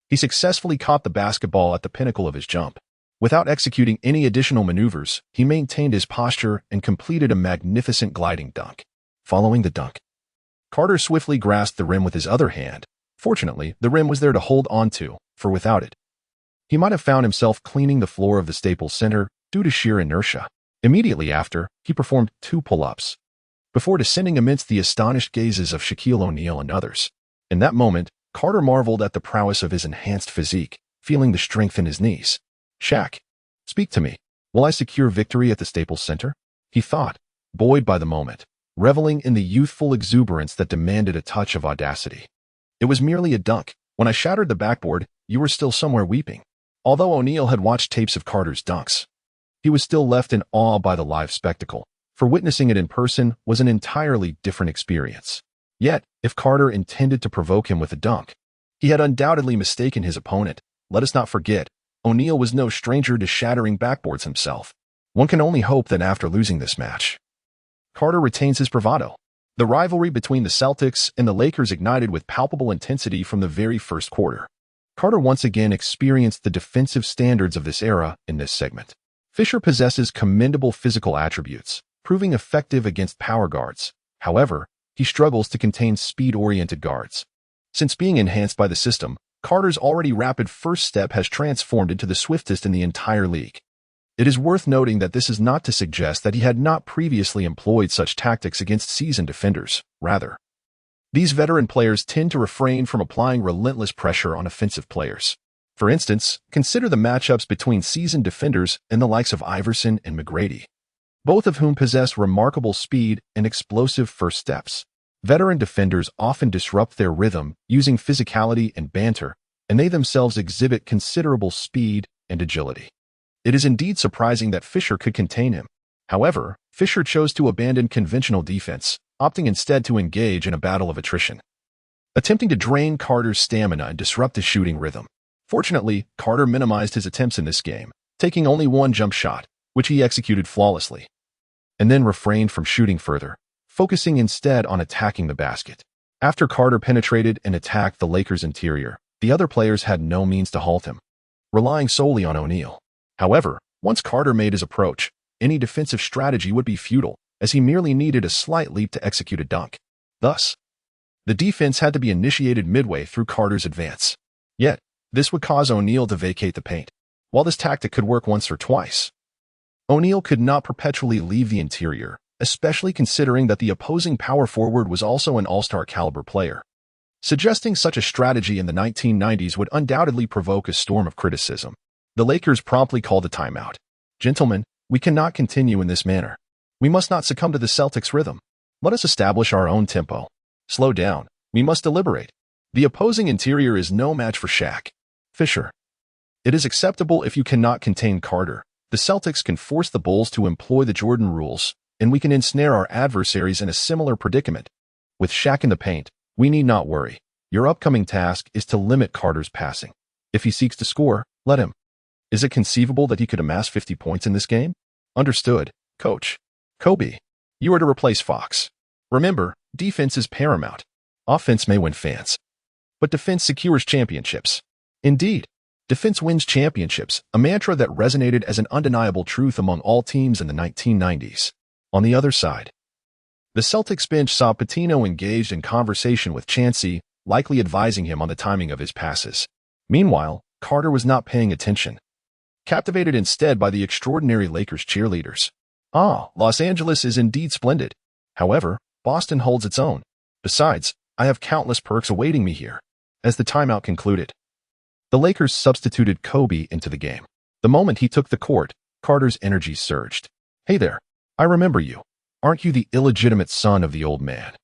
he successfully caught the basketball at the pinnacle of his jump. Without executing any additional maneuvers, he maintained his posture and completed a magnificent gliding dunk. Following the dunk, Carter swiftly grasped the rim with his other hand. Fortunately, the rim was there to hold onto, for without it, he might have found himself cleaning the floor of the Staples Center due to sheer inertia. Immediately after, he performed 2 pull-ups, before descending amidst the astonished gazes of Shaquille O'Neal and others. In that moment, Carter marveled at the prowess of his enhanced physique, feeling the strength in his knees. Shaq, speak to me. Will I secure victory at the Staples Center? He thought, buoyed by the moment, reveling in the youthful exuberance that demanded a touch of audacity. It was merely a dunk. When I shattered the backboard, you were still somewhere weeping. Although O'Neal had watched tapes of Carter's dunks, he was still left in awe by the live spectacle, for witnessing it in person was an entirely different experience. Yet, if Carter intended to provoke him with a dunk, he had undoubtedly mistaken his opponent. Let us not forget, O'Neal was no stranger to shattering backboards himself. One can only hope that after losing this match, Carter retains his bravado. The rivalry between the Celtics and the Lakers ignited with palpable intensity from the very first quarter. Carter once again experienced the defensive standards of this era in this segment. Fisher possesses commendable physical attributes, proving effective against power guards. However, he struggles to contain speed-oriented guards. Since being enhanced by the system, Carter's already rapid first step has transformed into the swiftest in the entire league. It is worth noting that this is not to suggest that he had not previously employed such tactics against seasoned defenders. Rather, these veteran players tend to refrain from applying relentless pressure on offensive players. For instance, consider the matchups between seasoned defenders and the likes of Iverson and McGrady, both of whom possess remarkable speed and explosive first steps. Veteran defenders often disrupt their rhythm using physicality and banter, and they themselves exhibit considerable speed and agility. It is indeed surprising that Fisher could contain him. However, Fisher chose to abandon conventional defense, opting instead to engage in a battle of attrition, attempting to drain Carter's stamina and disrupt his shooting rhythm. Fortunately, Carter minimized his attempts in this game, taking only one jump shot, which he executed flawlessly, and then refrained from shooting further, focusing instead on attacking the basket. After Carter penetrated and attacked the Lakers' interior, the other players had no means to halt him, relying solely on O'Neal. However, once Carter made his approach, any defensive strategy would be futile, as he merely needed a slight leap to execute a dunk. Thus, the defense had to be initiated midway through Carter's advance. Yet, this would cause O'Neal to vacate the paint. While this tactic could work once or twice, O'Neal could not perpetually leave the interior, especially considering that the opposing power forward was also an all-star caliber player. Suggesting such a strategy in the 1990s would undoubtedly provoke a storm of criticism. The Lakers promptly called a timeout. "Gentlemen, we cannot continue in this manner. We must not succumb to the Celtics' rhythm. Let us establish our own tempo. Slow down. We must deliberate. The opposing interior is no match for Shaq." Fisher. It is acceptable if you cannot contain Carter. The Celtics can force the Bulls to employ the Jordan rules, and we can ensnare our adversaries in a similar predicament. With Shaq in the paint, we need not worry. Your upcoming task is to limit Carter's passing. If he seeks to score, let him. Is it conceivable that he could amass 50 points in this game? Understood, Coach. Kobe, you are to replace Fox. Remember, defense is paramount. Offense may win fans, but defense secures championships. Indeed, defense wins championships, a mantra that resonated as an undeniable truth among all teams in the 1990s. On the other side, the Celtics bench saw Pitino engaged in conversation with Chansey, likely advising him on the timing of his passes. Meanwhile, Carter was not paying attention, captivated instead by the extraordinary Lakers cheerleaders. Los Angeles is indeed splendid. However, Boston holds its own. Besides, I have countless perks awaiting me here. As the timeout concluded, the Lakers substituted Kobe into the game. The moment he took the court, Carter's energy surged. "Hey there, I remember you. Aren't you the illegitimate son of the old man?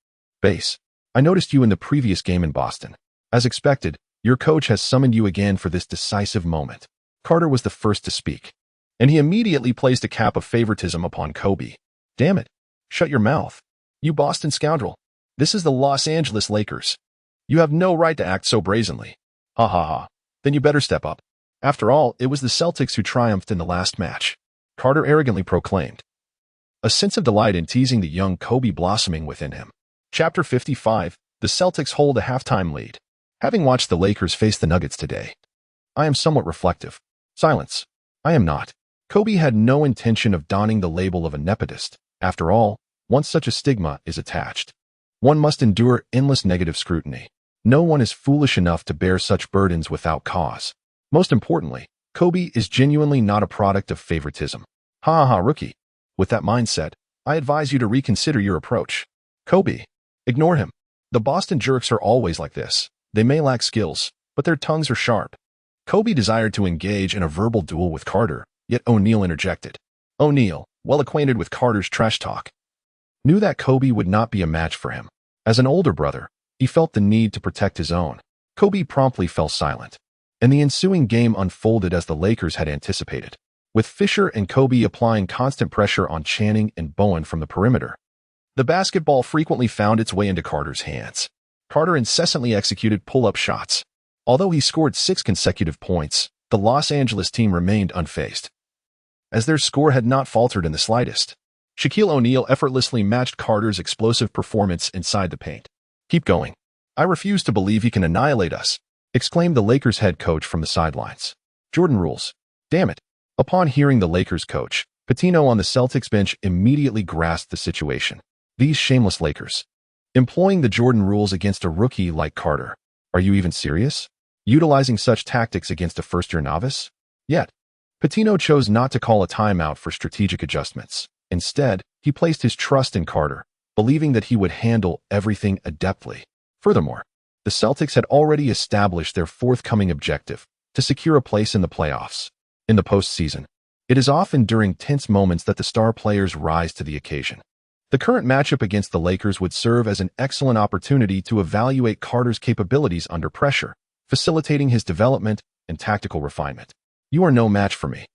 Base, I noticed you in the previous game in Boston. As expected, your coach has summoned you again for this decisive moment." Carter was the first to speak, and he immediately placed a cap of favoritism upon Kobe. "Damn it, shut your mouth, you Boston scoundrel. This is the Los Angeles Lakers. You have no right to act so brazenly. Ha ha ha. Then you better step up. After all, it was the Celtics who triumphed in the last match," Carter arrogantly proclaimed, a sense of delight in teasing the young Kobe blossoming within him. Chapter 55, the Celtics hold a halftime lead. Having watched the Lakers face the Nuggets today, I am somewhat reflective. Silence. I am not. Kobe had no intention of donning the label of a nepotist. After all, once such a stigma is attached, one must endure endless negative scrutiny. No one is foolish enough to bear such burdens without cause. Most importantly, Kobe is genuinely not a product of favoritism. Ha ha ha, rookie. With that mindset, I advise you to reconsider your approach. Kobe. Ignore him. The Boston jerks are always like this. They may lack skills, but their tongues are sharp. Kobe desired to engage in a verbal duel with Carter, yet O'Neal interjected. O'Neal, well acquainted with Carter's trash talk, knew that Kobe would not be a match for him. As an older brother, he felt the need to protect his own. Kobe promptly fell silent, and the ensuing game unfolded as the Lakers had anticipated, with Fisher and Kobe applying constant pressure on Channing and Bowen from the perimeter. The basketball frequently found its way into Carter's hands. Carter incessantly executed pull-up shots. Although he scored 6 consecutive points, the Los Angeles team remained unfazed. as their score had not faltered in the slightest. Shaquille O'Neal effortlessly matched Carter's explosive performance inside the paint. "Keep going. I refuse to believe he can annihilate us," exclaimed the Lakers head coach from the sidelines. Jordan rules. Damn it. Upon hearing the Lakers coach, Pitino on the Celtics bench immediately grasped the situation. These shameless Lakers. Employing the Jordan rules against a rookie like Carter. Are you even serious? Utilizing such tactics against a first-year novice? Yet, Pitino chose not to call a timeout for strategic adjustments. Instead, he placed his trust in Carter, believing that he would handle everything adeptly. Furthermore, the Celtics had already established their forthcoming objective to secure a place in the playoffs. In the postseason, it is often during tense moments that the star players rise to the occasion. The current matchup against the Lakers would serve as an excellent opportunity to evaluate Carter's capabilities under pressure, facilitating his development and tactical refinement. "You are no match for me.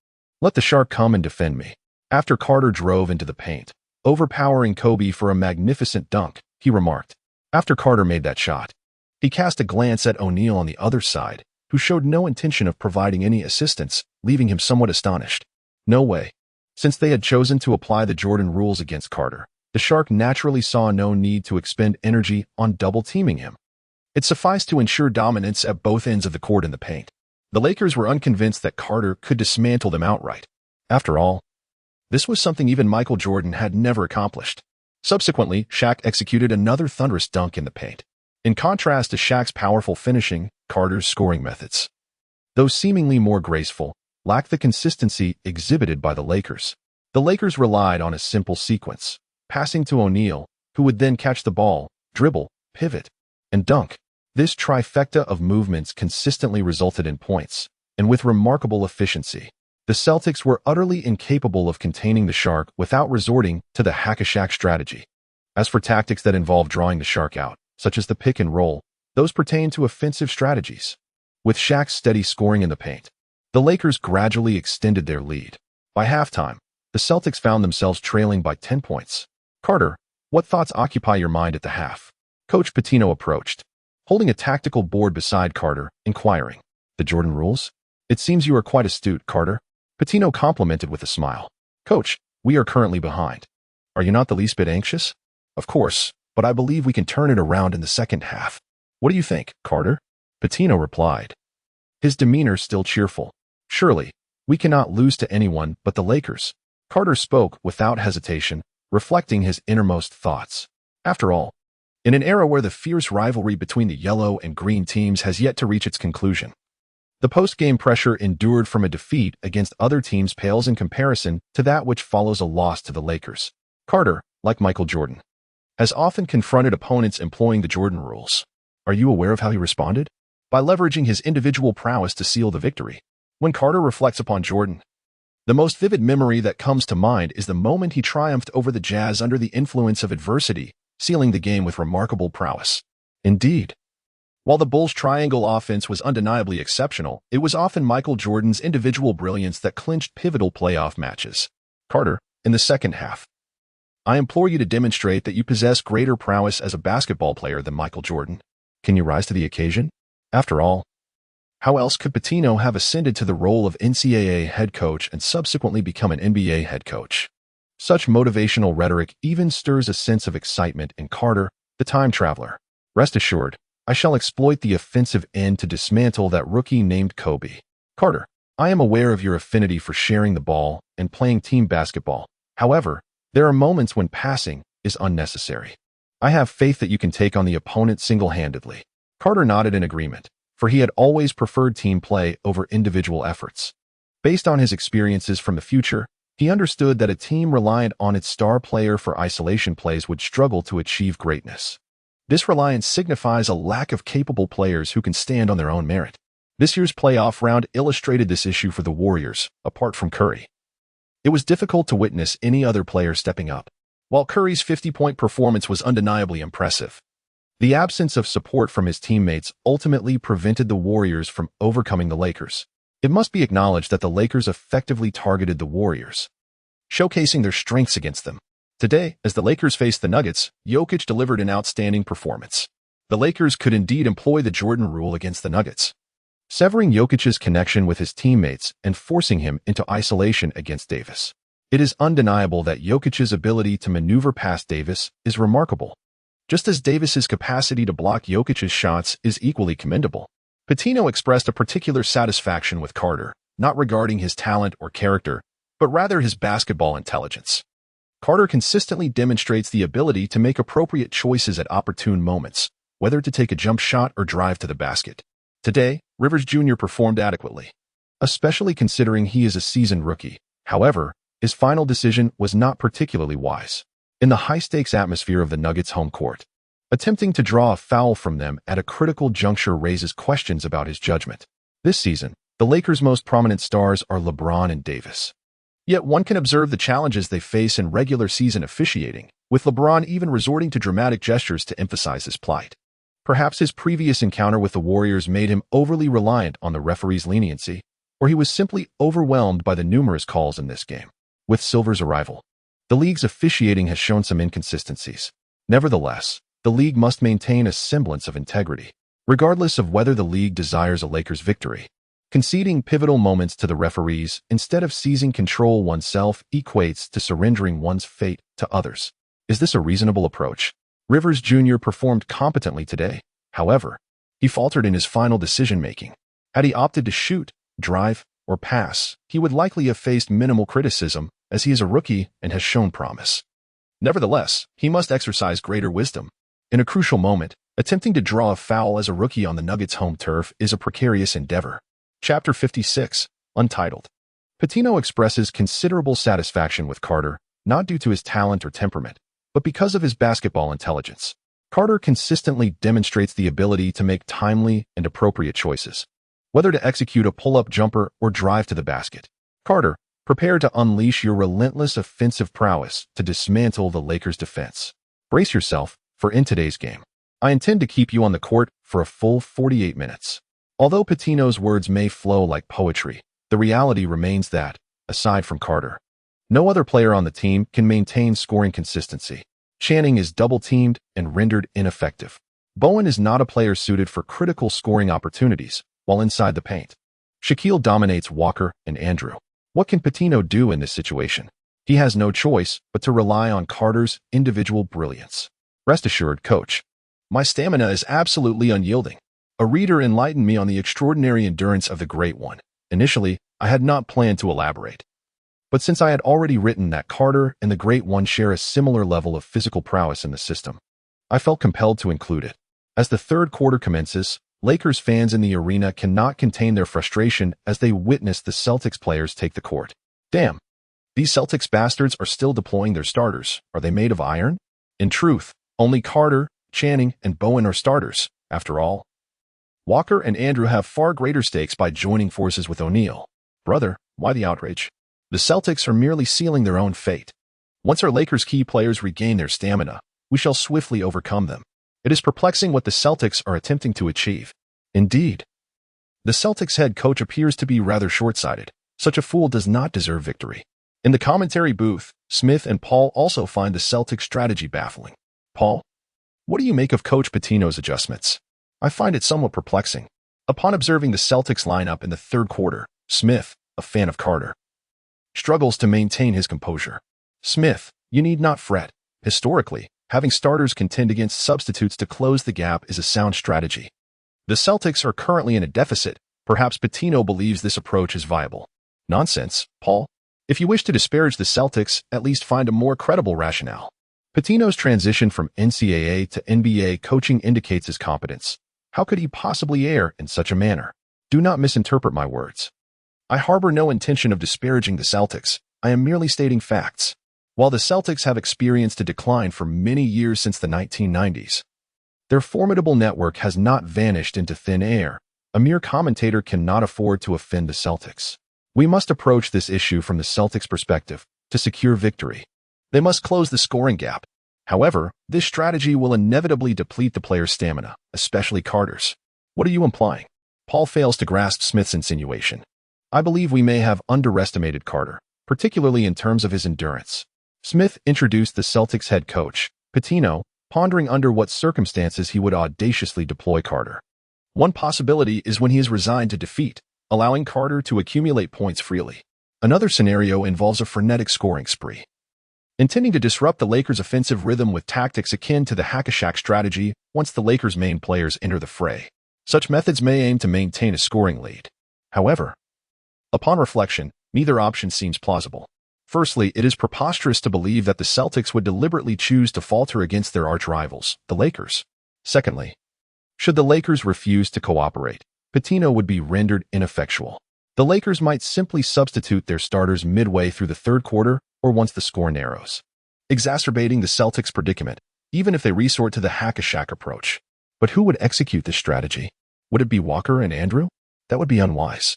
Let the Shark come and defend me." After Carter drove into the paint, overpowering Kobe for a magnificent dunk, he remarked. After Carter made that shot, he cast a glance at O'Neal on the other side, who showed no intention of providing any assistance, leaving him somewhat astonished. No way. Since they had chosen to apply the Jordan rules against Carter, the Shark naturally saw no need to expend energy on double-teaming him. It sufficed to ensure dominance at both ends of the court in the paint. The Lakers were unconvinced that Carter could dismantle them outright. After all, this was something even Michael Jordan had never accomplished. Subsequently, Shaq executed another thunderous dunk in the paint. In contrast to Shaq's powerful finishing, Carter's scoring methods, though seemingly more graceful, lacked the consistency exhibited by the Lakers. The Lakers relied on a simple sequence: passing to O'Neal, who would then catch the ball, dribble, pivot, and dunk. This trifecta of movements consistently resulted in points, and with remarkable efficiency. The Celtics were utterly incapable of containing the Shark without resorting to the hack-a-Shaq strategy. As for tactics that involve drawing the Shark out, such as the pick and roll, those pertain to offensive strategies. With Shaq's steady scoring in the paint, the Lakers gradually extended their lead. By halftime, the Celtics found themselves trailing by 10 points. "Carter, what thoughts occupy your mind at the half?" Coach Pitino approached, holding a tactical board beside Carter, inquiring. "The Jordan rules? It seems you are quite astute, Carter." Pitino complimented with a smile. "Coach, we are currently behind. Are you not the least bit anxious?" "Of course, but I believe we can turn it around in the second half. What do you think, Carter?" Pitino replied, his demeanor still cheerful. "Surely, we cannot lose to anyone but the Lakers." Carter spoke without hesitation, reflecting his innermost thoughts. After all, in an era where the fierce rivalry between the yellow and green teams has yet to reach its conclusion, the post-game pressure endured from a defeat against other teams pales in comparison to that which follows a loss to the Lakers. Carter, like Michael Jordan, has often confronted opponents employing the Jordan rules. Are you aware of how he responded? By leveraging his individual prowess to seal the victory. When Carter reflects upon Jordan, the most vivid memory that comes to mind is the moment he triumphed over the Jazz under the influence of adversity, sealing the game with remarkable prowess. Indeed, while the Bulls' triangle offense was undeniably exceptional, it was often Michael Jordan's individual brilliance that clinched pivotal playoff matches. Carter, in the second half, I implore you to demonstrate that you possess greater prowess as a basketball player than Michael Jordan. Can you rise to the occasion? After all, how else could Pitino have ascended to the role of NCAA head coach and subsequently become an NBA head coach? Such motivational rhetoric even stirs a sense of excitement in Carter, the time traveler. Rest assured, I shall exploit the offensive end to dismantle that rookie named Kobe. Carter, I am aware of your affinity for sharing the ball and playing team basketball. However, there are moments when passing is unnecessary. I have faith that you can take on the opponent single-handedly. Carter nodded in agreement, for he had always preferred team play over individual efforts. Based on his experiences from the future, he understood that a team reliant on its star player for isolation plays would struggle to achieve greatness. This reliance signifies a lack of capable players who can stand on their own merit. This year's playoff round illustrated this issue for the Warriors, apart from Curry. It was difficult to witness any other player stepping up. While Curry's 50-point performance was undeniably impressive, the absence of support from his teammates ultimately prevented the Warriors from overcoming the Lakers. It must be acknowledged that the Lakers effectively targeted the Warriors, showcasing their strengths against them. Today, as the Lakers faced the Nuggets, Jokic delivered an outstanding performance. The Lakers could indeed employ the Jordan rule against the Nuggets. severing Jokic's connection with his teammates and forcing him into isolation against Davis. It is undeniable that Jokic's ability to maneuver past Davis is remarkable, just as Davis's capacity to block Jokic's shots is equally commendable. Pitino expressed a particular satisfaction with Carter, not regarding his talent or character, but rather his basketball intelligence. Carter consistently demonstrates the ability to make appropriate choices at opportune moments, whether to take a jump shot or drive to the basket. Today, Rivers Jr. performed adequately, especially considering he is a seasoned rookie. However, his final decision was not particularly wise. In the high-stakes atmosphere of the Nuggets' home court, attempting to draw a foul from them at a critical juncture raises questions about his judgment. This season, the Lakers' most prominent stars are LeBron and Davis. Yet one can observe the challenges they face in regular season officiating, with LeBron even resorting to dramatic gestures to emphasize his plight. Perhaps his previous encounter with the Warriors made him overly reliant on the referee's leniency, or he was simply overwhelmed by the numerous calls in this game. With Silver's arrival, the league's officiating has shown some inconsistencies. Nevertheless, the league must maintain a semblance of integrity, regardless of whether the league desires a Lakers victory. Conceding pivotal moments to the referees instead of seizing control oneself equates to surrendering one's fate to others. Is this a reasonable approach? Rivers Jr. performed competently today. However, he faltered in his final decision-making. Had he opted to shoot, drive, or pass, he would likely have faced minimal criticism, as he is a rookie and has shown promise. Nevertheless, he must exercise greater wisdom. In a crucial moment, attempting to draw a foul as a rookie on the Nuggets' home turf is a precarious endeavor. Chapter 56, Untitled. Pitino expresses considerable satisfaction with Carter, not due to his talent or temperament, but because of his basketball intelligence. Carter consistently demonstrates the ability to make timely and appropriate choices, whether to execute a pull-up jumper or drive to the basket. Carter, prepare to unleash your relentless offensive prowess to dismantle the Lakers' defense. Brace yourself, for in today's game, I intend to keep you on the court for a full 48 minutes. Although Pitino's words may flow like poetry, the reality remains that, aside from Carter, no other player on the team can maintain scoring consistency. Channing is double-teamed and rendered ineffective. Bowen is not a player suited for critical scoring opportunities while inside the paint. Shaquille dominates Walker and Andrew. What can Pitino do in this situation? He has no choice but to rely on Carter's individual brilliance. Rest assured, coach, my stamina is absolutely unyielding. A reader enlightened me on the extraordinary endurance of the Great One. Initially, I had not planned to elaborate. But since I had already written that Carter and the Great One share a similar level of physical prowess in the system, I felt compelled to include it. As the third quarter commences, Lakers fans in the arena cannot contain their frustration as they witness the Celtics players take the court. Damn, these Celtics bastards are still deploying their starters. Are they made of iron? In truth, only Carter, Channing, and Bowen are starters, after all. Walker and Andrew have far greater stakes by joining forces with O'Neal. Brother, why the outrage? The Celtics are merely sealing their own fate. Once our Lakers' key players regain their stamina, we shall swiftly overcome them. It is perplexing what the Celtics are attempting to achieve. Indeed, the Celtics head coach appears to be rather short-sighted. Such a fool does not deserve victory. In the commentary booth, Smith and Paul also find the Celtics' strategy baffling. Paul, what do you make of Coach Pitino's adjustments? I find it somewhat perplexing. Upon observing the Celtics lineup in the third quarter, Smith, a fan of Carter, struggles to maintain his composure. Smith, you need not fret. Historically, having starters contend against substitutes to close the gap is a sound strategy. The Celtics are currently in a deficit. Perhaps Pitino believes this approach is viable. Nonsense, Paul. If you wish to disparage the Celtics, at least find a more credible rationale. Pitino's transition from NCAA to NBA coaching indicates his competence. How could he possibly err in such a manner? Do not misinterpret my words. I harbor no intention of disparaging the Celtics. I am merely stating facts. While the Celtics have experienced a decline for many years since the 1990s, their formidable network has not vanished into thin air. A mere commentator cannot afford to offend the Celtics. We must approach this issue from the Celtics' perspective to secure victory. They must close the scoring gap. However, this strategy will inevitably deplete the player's stamina, especially Carter's. What are you implying? Paul fails to grasp Smith's insinuation. I believe we may have underestimated Carter, particularly in terms of his endurance. Smith introduced the Celtics head coach, Pitino, pondering under what circumstances he would audaciously deploy Carter. One possibility is when he is resigned to defeat, allowing Carter to accumulate points freely. Another scenario involves a frenetic scoring spree, intending to disrupt the Lakers' offensive rhythm with tactics akin to the hack-a-Shaq strategy once the Lakers' main players enter the fray. Such methods may aim to maintain a scoring lead. However, upon reflection, neither option seems plausible. Firstly, it is preposterous to believe that the Celtics would deliberately choose to falter against their arch-rivals, the Lakers. Secondly, should the Lakers refuse to cooperate, Pitino would be rendered ineffectual. The Lakers might simply substitute their starters midway through the third quarter or once the score narrows, exacerbating the Celtics' predicament, even if they resort to the hack-a-Shaq approach. But who would execute this strategy? Would it be Walker and Andrew? That would be unwise.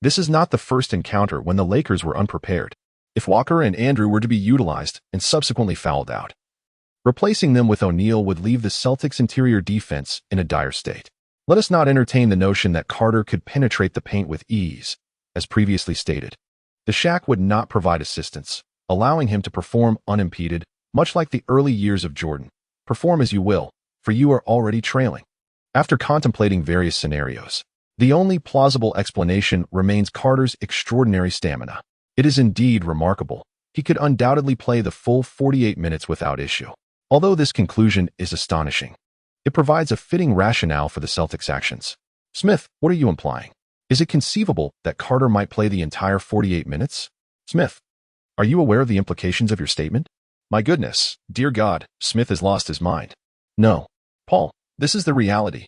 This is not the first encounter when the Lakers were unprepared. If Walker and Andrew were to be utilized and subsequently fouled out, replacing them with O'Neal would leave the Celtics' interior defense in a dire state. Let us not entertain the notion that Carter could penetrate the paint with ease, as previously stated. The Shaq would not provide assistance, allowing him to perform unimpeded, much like the early years of Jordan. Perform as you will, for you are already trailing. After contemplating various scenarios, the only plausible explanation remains Carter's extraordinary stamina. It is indeed remarkable. He could undoubtedly play the full 48 minutes without issue. Although this conclusion is astonishing, it provides a fitting rationale for the Celtics' actions. Smith, what are you implying? Is it conceivable that Carter might play the entire 48 minutes? Smith, are you aware of the implications of your statement? My goodness, dear God, Smith has lost his mind. No, Paul, this is the reality.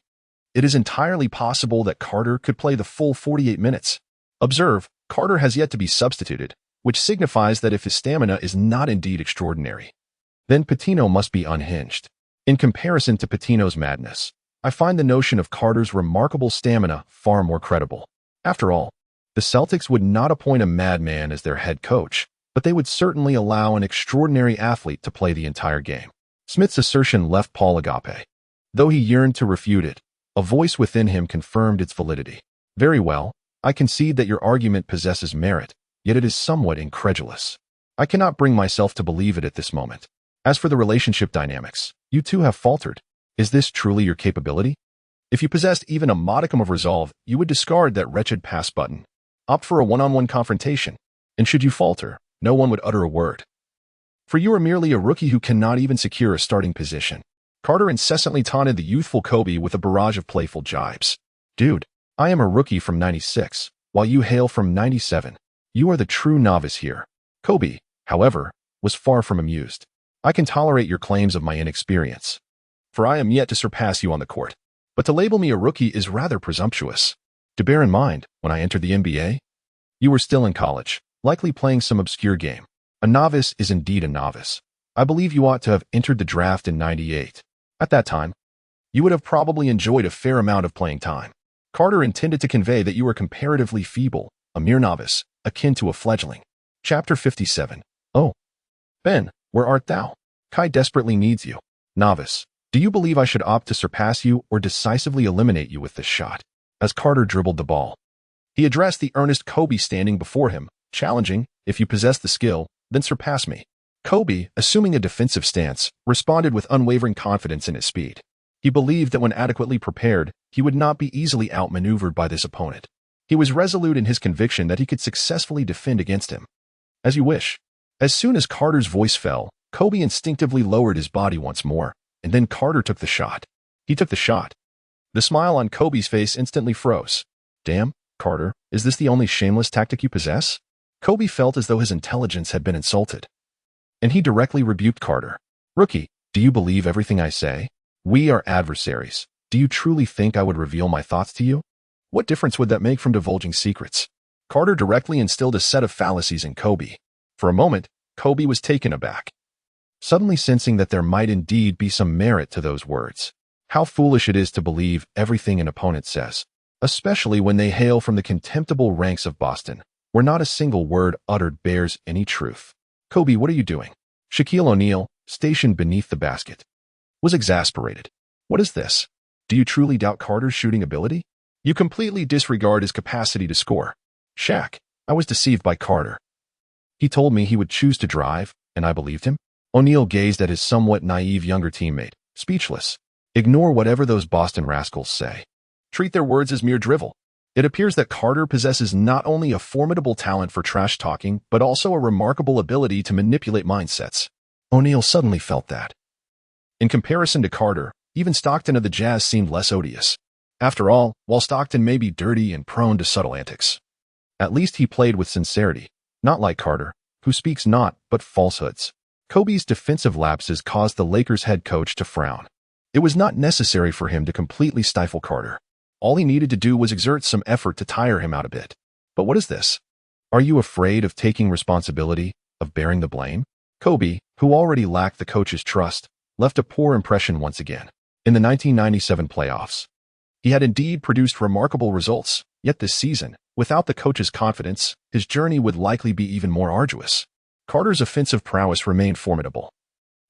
It is entirely possible that Carter could play the full 48 minutes. Observe, Carter has yet to be substituted, which signifies that if his stamina is not indeed extraordinary, then Pitino must be unhinged. In comparison to Pitino's madness, I find the notion of Carter's remarkable stamina far more credible. After all, the Celtics would not appoint a madman as their head coach, but they would certainly allow an extraordinary athlete to play the entire game. Smith's assertion left Paul agape. Though he yearned to refute it, a voice within him confirmed its validity. Very well, I concede that your argument possesses merit, yet it is somewhat incredulous. I cannot bring myself to believe it at this moment. As for the relationship dynamics, you too have faltered. Is this truly your capability? If you possessed even a modicum of resolve, you would discard that wretched pass button. Opt for a one-on-one confrontation. And should you falter, no one would utter a word. For you are merely a rookie who cannot even secure a starting position. Carter incessantly taunted the youthful Kobe with a barrage of playful jibes. Dude, I am a rookie from 96, while you hail from 97. You are the true novice here. Kobe, however, was far from amused. I can tolerate your claims of my inexperience, for I am yet to surpass you on the court. But to label me a rookie is rather presumptuous. To bear in mind, when I entered the NBA, you were still in college, likely playing some obscure game. A novice is indeed a novice. I believe you ought to have entered the draft in 98. At that time, you would have probably enjoyed a fair amount of playing time. Carter intended to convey that you were comparatively feeble, a mere novice, akin to a fledgling. Chapter 57. Oh, Ben, where art thou? Kai desperately needs you. Novice, do you believe I should opt to surpass you or decisively eliminate you with this shot? As Carter dribbled the ball, he addressed the earnest Kobe standing before him, challenging, if you possess the skill, then surpass me. Kobe, assuming a defensive stance, responded with unwavering confidence in his speed. He believed that when adequately prepared, he would not be easily outmaneuvered by this opponent. He was resolute in his conviction that he could successfully defend against him. As you wish. As soon as Carter's voice fell, Kobe instinctively lowered his body once more, and then Carter took the shot. He took the shot. The smile on Kobe's face instantly froze. Damn, Carter, is this the only shameless tactic you possess? Kobe felt as though his intelligence had been insulted. And he directly rebuked Carter. Rookie, do you believe everything I say? We are adversaries. Do you truly think I would reveal my thoughts to you? What difference would that make from divulging secrets? Carter directly instilled a set of fallacies in Kobe. For a moment, Kobe was taken aback, suddenly sensing that there might indeed be some merit to those words. How foolish it is to believe everything an opponent says, especially when they hail from the contemptible ranks of Boston, where not a single word uttered bears any truth. Kobe, what are you doing? Shaquille O'Neal, stationed beneath the basket, was exasperated. What is this? Do you truly doubt Carter's shooting ability? You completely disregard his capacity to score. Shaq, I was deceived by Carter. He told me he would choose to drive, and I believed him. O'Neal gazed at his somewhat naive younger teammate, speechless. Ignore whatever those Boston rascals say. treat their words as mere drivel. It appears that Carter possesses not only a formidable talent for trash talking, but also a remarkable ability to manipulate mindsets. O'Neal suddenly felt that. In comparison to Carter, even Stockton of the Jazz seemed less odious. After all, while Stockton may be dirty and prone to subtle antics, at least he played with sincerity, not like Carter, who speaks not but falsehoods. Kobe's defensive lapses caused the Lakers head coach to frown. It was not necessary for him to completely stifle Carter. All he needed to do was exert some effort to tire him out a bit. But what is this? Are you afraid of taking responsibility, of bearing the blame? Kobe, who already lacked the coach's trust, left a poor impression once again. In the 1997 playoffs, he had indeed produced remarkable results, yet this season, without the coach's confidence, his journey would likely be even more arduous. Carter's offensive prowess remained formidable,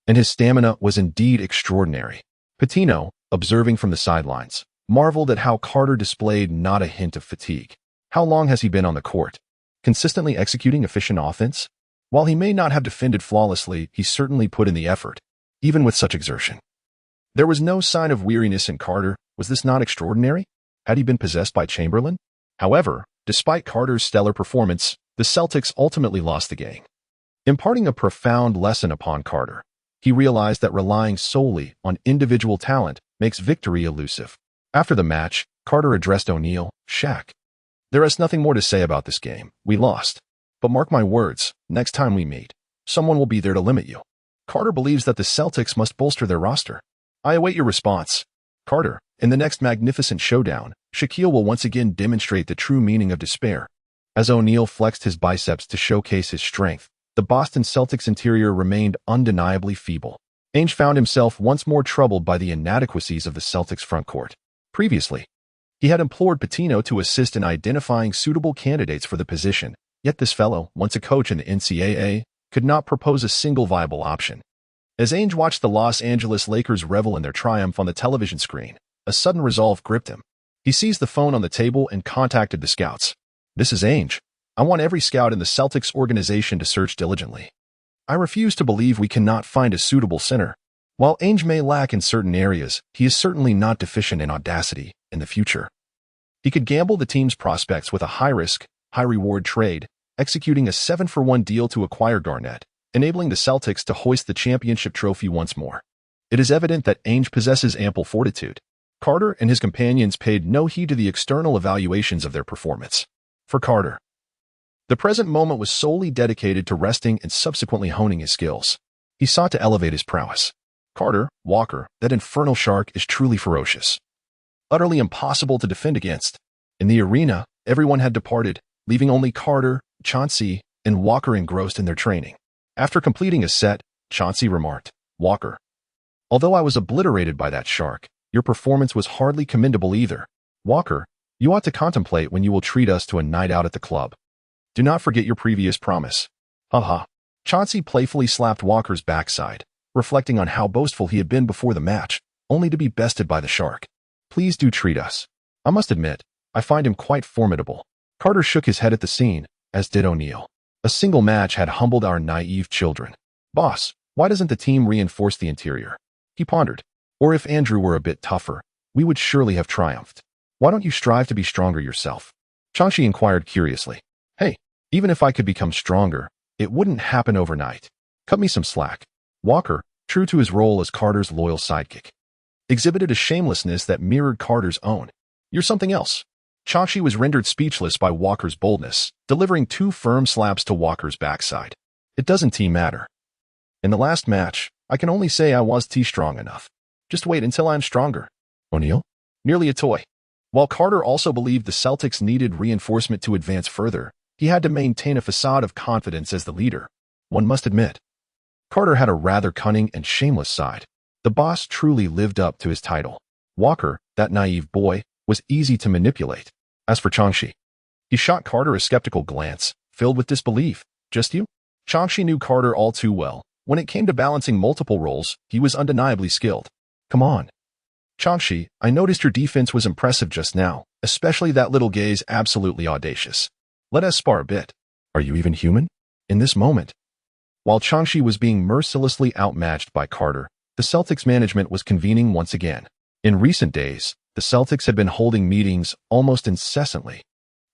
and his stamina was indeed extraordinary. Pitino, observing from the sidelines, marveled at how Carter displayed not a hint of fatigue. How long has he been on the court? Consistently executing efficient offense? While he may not have defended flawlessly, he certainly put in the effort, even with such exertion. There was no sign of weariness in Carter. Was this not extraordinary? Had he been possessed by Chamberlain? However, despite Carter's stellar performance, the Celtics ultimately lost the game. Imparting a profound lesson upon Carter, he realized that relying solely on individual talent makes victory elusive. After the match, Carter addressed O'Neal, "Shaq, there is nothing more to say about this game. We lost. But mark my words, next time we meet, someone will be there to limit you." Carter believes that the Celtics must bolster their roster. I await your response. Carter, in the next magnificent showdown, Shaquille will once again demonstrate the true meaning of despair. As O'Neal flexed his biceps to showcase his strength, the Boston Celtics interior remained undeniably feeble. Ainge found himself once more troubled by the inadequacies of the Celtics front court. Previously, he had implored Pitino to assist in identifying suitable candidates for the position, yet this fellow, once a coach in the NCAA, could not propose a single viable option. As Ainge watched the Los Angeles Lakers revel in their triumph on the television screen, a sudden resolve gripped him. He seized the phone on the table and contacted the scouts. "This is Ainge. I want every scout in the Celtics organization to search diligently. I refuse to believe we cannot find a suitable center. While Ainge may lack in certain areas, he is certainly not deficient in audacity in the future. He could gamble the team's prospects with a high-risk, high-reward trade, executing a 7-for-1 deal to acquire Garnett, enabling the Celtics to hoist the championship trophy once more. It is evident that Ainge possesses ample fortitude." Carter and his companions paid no heed to the external evaluations of their performance. For Carter, the present moment was solely dedicated to resting and subsequently honing his skills. He sought to elevate his prowess. Carter, Walker, that infernal shark is truly ferocious, utterly impossible to defend against. In the arena, everyone had departed, leaving only Carter, Chauncey, and Walker engrossed in their training. After completing a set, Chauncey remarked, "Walker, although I was obliterated by that shark, your performance was hardly commendable either. Walker, you ought to contemplate when you will treat us to a night out at the club. Do not forget your previous promise." Ha. Chauncey playfully slapped Walker's backside, reflecting on how boastful he had been before the match, only to be bested by the shark. "Please do treat us. I must admit, I find him quite formidable." Carter shook his head at the scene, as did O'Neal. A single match had humbled our naive children. "Boss, why doesn't the team reinforce the interior?" He pondered. "Or if Andrew were a bit tougher, we would surely have triumphed. Why don't you strive to be stronger yourself?" Chauncey inquired curiously. "Hey, even if I could become stronger, it wouldn't happen overnight. Cut me some slack." Walker, true to his role as Carter's loyal sidekick, exhibited a shamelessness that mirrored Carter's own. "You're something else." Chauncey was rendered speechless by Walker's boldness, delivering 2 firm slaps to Walker's backside. "It doesn't matter. In the last match, I can only say I was strong enough. Just wait until I'm stronger." O'Neal? Nearly a toy. While Carter also believed the Celtics needed reinforcement to advance further, he had to maintain a facade of confidence as the leader. One must admit, Carter had a rather cunning and shameless side. The boss truly lived up to his title. Walker, that naive boy, was easy to manipulate. As for Chauncey, he shot Carter a skeptical glance, filled with disbelief. "Just you?" Chauncey knew Carter all too well. When it came to balancing multiple roles, he was undeniably skilled. "Come on. Chauncey, I noticed your defense was impressive just now, especially that little gaze absolutely audacious. Let us spar a bit. Are you even human?" In this moment, while Chauncey was being mercilessly outmatched by Carter, the Celtics management was convening once again. In recent days, The Celtics had been holding meetings almost incessantly,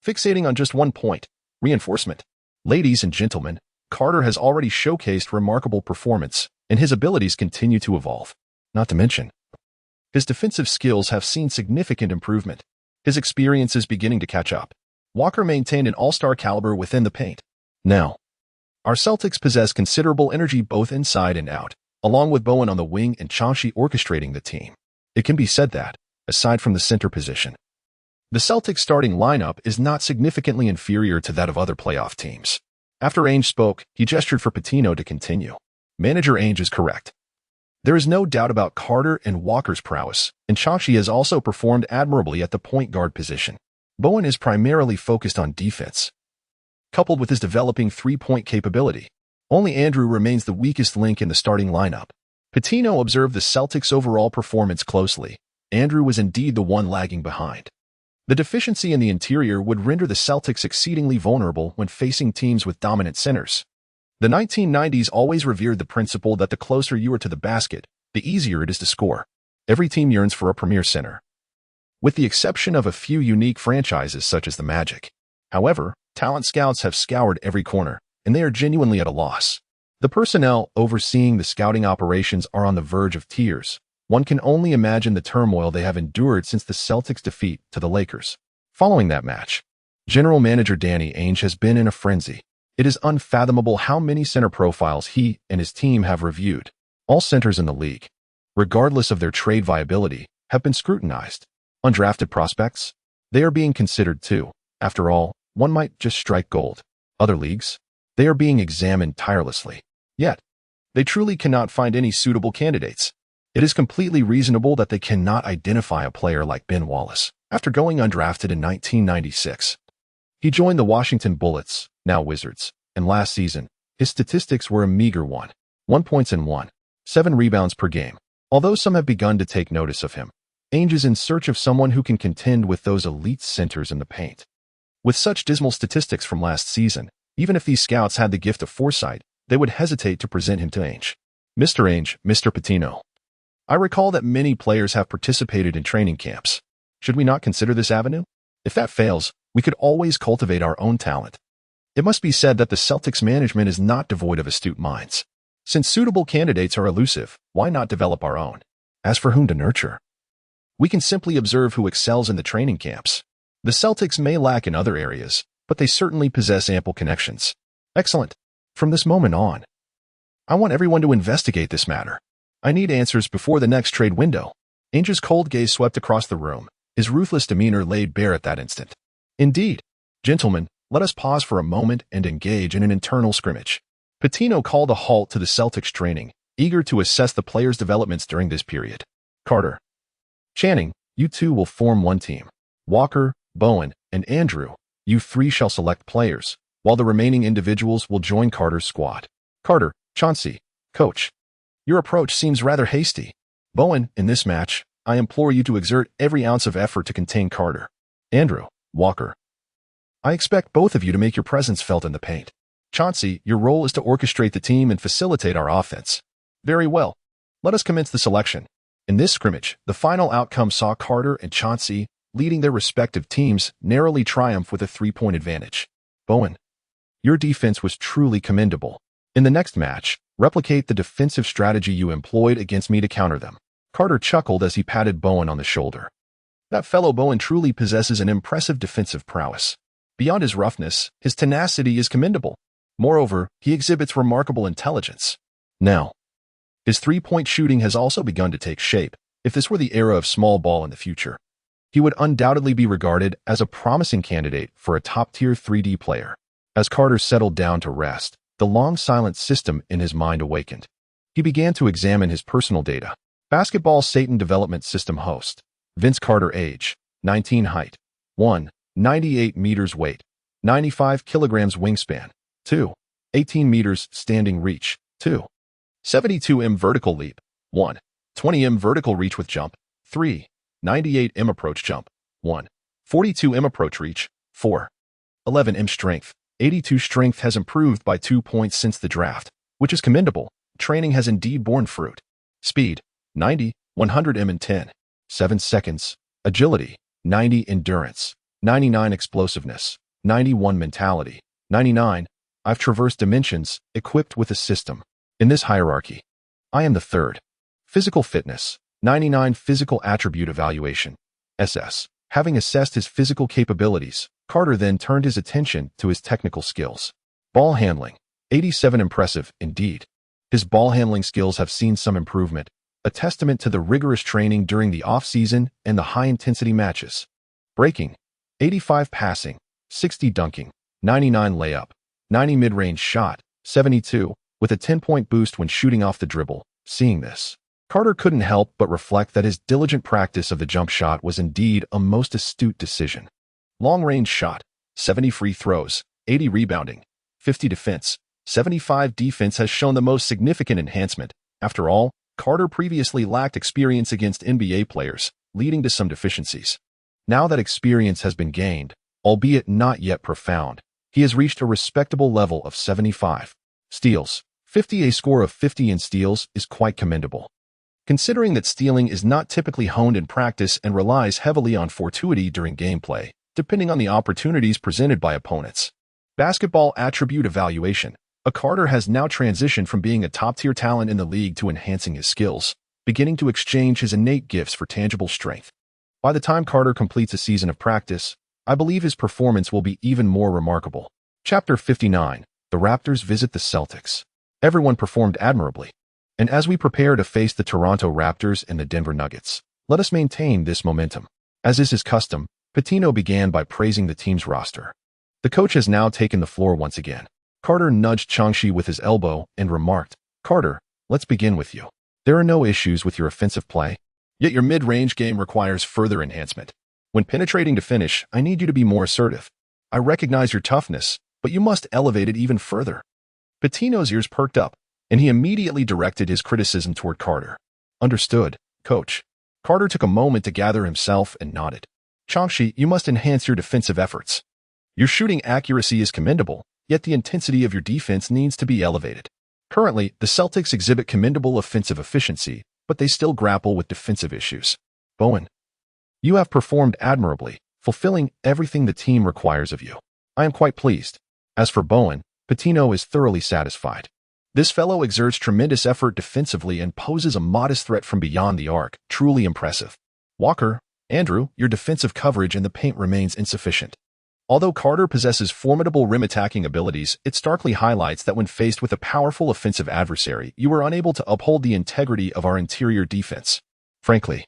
fixating on just one point: reinforcement. Ladies and gentlemen, Carter has already showcased remarkable performance, and his abilities continue to evolve. Not to mention, his defensive skills have seen significant improvement. His experience is beginning to catch up. Walker maintained an all-star caliber within the paint. Now, our Celtics possess considerable energy both inside and out, along with Bowen on the wing and Chauncey orchestrating the team. It can be said that, aside from the center position, the Celtics starting lineup is not significantly inferior to that of other playoff teams. After Ainge spoke, he gestured for Pitino to continue. Manager Ainge is correct. There is no doubt about Carter and Walker's prowess, and Chauncey has also performed admirably at the point guard position. Bowen is primarily focused on defense, coupled with his developing three-point capability. Only Andrew remains the weakest link in the starting lineup. Pitino observed the Celtics' overall performance closely. Andrew was indeed the one lagging behind. The deficiency in the interior would render the Celtics exceedingly vulnerable when facing teams with dominant centers. The 1990s always revered the principle that the closer you are to the basket, the easier it is to score. Every team yearns for a premier center, with the exception of a few unique franchises such as the Magic. However, talent scouts have scoured every corner, and they are genuinely at a loss. The personnel overseeing the scouting operations are on the verge of tears. One can only imagine the turmoil they have endured since the Celtics' defeat to the Lakers. Following that match, General Manager Danny Ainge has been in a frenzy. It is unfathomable how many center profiles he and his team have reviewed. All centers in the league, regardless of their trade viability, have been scrutinized. Undrafted prospects? They are being considered too. After all, one might just strike gold. Other leagues? They are being examined tirelessly. Yet, they truly cannot find any suitable candidates. It is completely reasonable that they cannot identify a player like Ben Wallace. After going undrafted in 1996, he joined the Washington Bullets, now Wizards, and last season, his statistics were a meager 1 points and 7 rebounds per game. Although some have begun to take notice of him, Ainge is in search of someone who can contend with those elite centers in the paint. With such dismal statistics from last season, even if these scouts had the gift of foresight, they would hesitate to present him to Ainge. Mr. Ainge, Mr. Pitino, I recall that many players have participated in training camps. Should we not consider this avenue? If that fails, we could always cultivate our own talent. It must be said that the Celtics management is not devoid of astute minds. Since suitable candidates are elusive, why not develop our own? As for whom to nurture, we can simply observe who excels in the training camps. The Celtics may lack in other areas, but they certainly possess ample connections. Excellent. From this moment on, I want everyone to investigate this matter. I need answers before the next trade window. Ainge's cold gaze swept across the room, his ruthless demeanor laid bare at that instant. Indeed. Gentlemen, let us pause for a moment and engage in an internal scrimmage. Pitino called a halt to the Celtics training, eager to assess the players' developments during this period. Carter, Channing, you two will form one team. Walker, Bowen, and Andrew, you three shall select players, while the remaining individuals will join Carter's squad. Carter, Chauncey, coach, your approach seems rather hasty. Bowen, in this match, I implore you to exert every ounce of effort to contain Carter. Andrew, Walker, I expect both of you to make your presence felt in the paint. Chauncey, your role is to orchestrate the team and facilitate our offense. Very well. Let us commence the selection. In this scrimmage, the final outcome saw Carter and Chauncey, leading their respective teams, narrowly triumph with a 3-point advantage. Bowen, your defense was truly commendable. In the next match, replicate the defensive strategy you employed against me to counter them. Carter chuckled as he patted Bowen on the shoulder. That fellow Bowen truly possesses an impressive defensive prowess. Beyond his roughness, his tenacity is commendable. Moreover, he exhibits remarkable intelligence. Now, his three-point shooting has also begun to take shape. If this were the era of small ball in the future, he would undoubtedly be regarded as a promising candidate for a top-tier 3D player. As Carter settled down to rest, the long silent system in his mind awakened. He began to examine his personal data. Basketball Satan Development System host, Vince Carter age, 19 height, 1, 98 meters weight, 95 kilograms wingspan, 2, 18 meters standing reach, 2, 72 vertical leap, 1, 20 vertical reach with jump, 3, 98 approach jump, 1, 42 approach reach, 4, 11 strength. 82 strength has improved by 2 points since the draft, which is commendable. Training has indeed borne fruit. Speed, 90, 100 in 10, 7 seconds, agility, 90 endurance, 99 explosiveness, 91 mentality, 99 I've traversed dimensions, equipped with a system. In this hierarchy, I am the third. Physical fitness, 99 physical attribute evaluation, SS. Having assessed his physical capabilities, Carter then turned his attention to his technical skills. Ball handling, 87 impressive indeed. His ball handling skills have seen some improvement, a testament to the rigorous training during the off-season and the high-intensity matches. Breaking, 85 passing, 60 dunking, 99 layup, 90 mid-range shot, 72, with a 10-point boost when shooting off the dribble. Seeing this, Carter couldn't help but reflect that his diligent practice of the jump shot was indeed a most astute decision. Long-range shot, 70 free throws, 80 rebounding, 50 defense, 75 defense has shown the most significant enhancement. After all, Carter previously lacked experience against NBA players, leading to some deficiencies. Now that experience has been gained, albeit not yet profound, he has reached a respectable level of 75. Steals, 50. A score of 50 in steals is quite commendable. Considering that stealing is not typically honed in practice and relies heavily on fortuity during gameplay, depending on the opportunities presented by opponents. Basketball attribute evaluation. A Carter has now transitioned from being a top-tier talent in the league to enhancing his skills, beginning to exchange his innate gifts for tangible strength. By the time Carter completes a season of practice, I believe his performance will be even more remarkable. Chapter 59. The Raptors visit the Celtics. Everyone performed admirably. And as we prepare to face the Toronto Raptors and the Denver Nuggets, let us maintain this momentum. As is his custom, Pitino began by praising the team's roster. The coach has now taken the floor once again. Carter nudged Changshi with his elbow and remarked, "Carter, let's begin with you. There are no issues with your offensive play, yet your mid-range game requires further enhancement. When penetrating to finish, I need you to be more assertive. I recognize your toughness, but you must elevate it even further." Pitino's ears perked up, and he immediately directed his criticism toward Carter. "Understood, coach." Carter took a moment to gather himself and nodded. "Changshi, you must enhance your defensive efforts. Your shooting accuracy is commendable, yet the intensity of your defense needs to be elevated. Currently, the Celtics exhibit commendable offensive efficiency, but they still grapple with defensive issues. Bowen, you have performed admirably, fulfilling everything the team requires of you. I am quite pleased." As for Bowen, Pitino is thoroughly satisfied. This fellow exerts tremendous effort defensively and poses a modest threat from beyond the arc, truly impressive. Walker, Andrew, your defensive coverage in the paint remains insufficient. Although Carter possesses formidable rim attacking abilities, it starkly highlights that when faced with a powerful offensive adversary, you are unable to uphold the integrity of our interior defense. Frankly,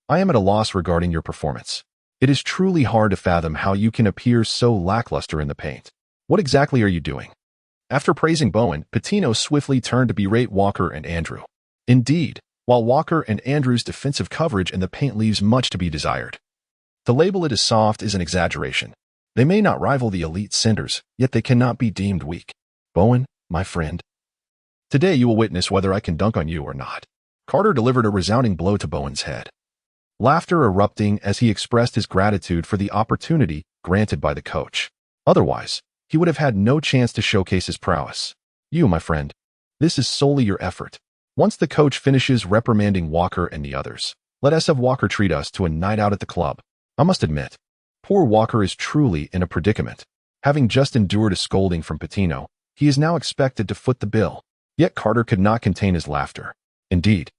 I am at a loss regarding your performance. It is truly hard to fathom how you can appear so lackluster in the paint. What exactly are you doing? After praising Bowen, Pitino swiftly turned to berate Walker and Andrew. Indeed, while Walker and Andrew's defensive coverage in the paint leaves much to be desired. To label it as soft is an exaggeration. They may not rival the elite centers, yet they cannot be deemed weak. Bowen, my friend. Today you will witness whether I can dunk on you or not. Carter delivered a resounding blow to Bowen's head. Laughter erupting as he expressed his gratitude for the opportunity granted by the coach. Otherwise, he would have had no chance to showcase his prowess. You, my friend, this is solely your effort. Once the coach finishes reprimanding Walker and the others, let us have Walker treat us to a night out at the club. I must admit, poor Walker is truly in a predicament. Having just endured a scolding from Pitino, he is now expected to foot the bill. Yet Carter could not contain his laughter. Indeed,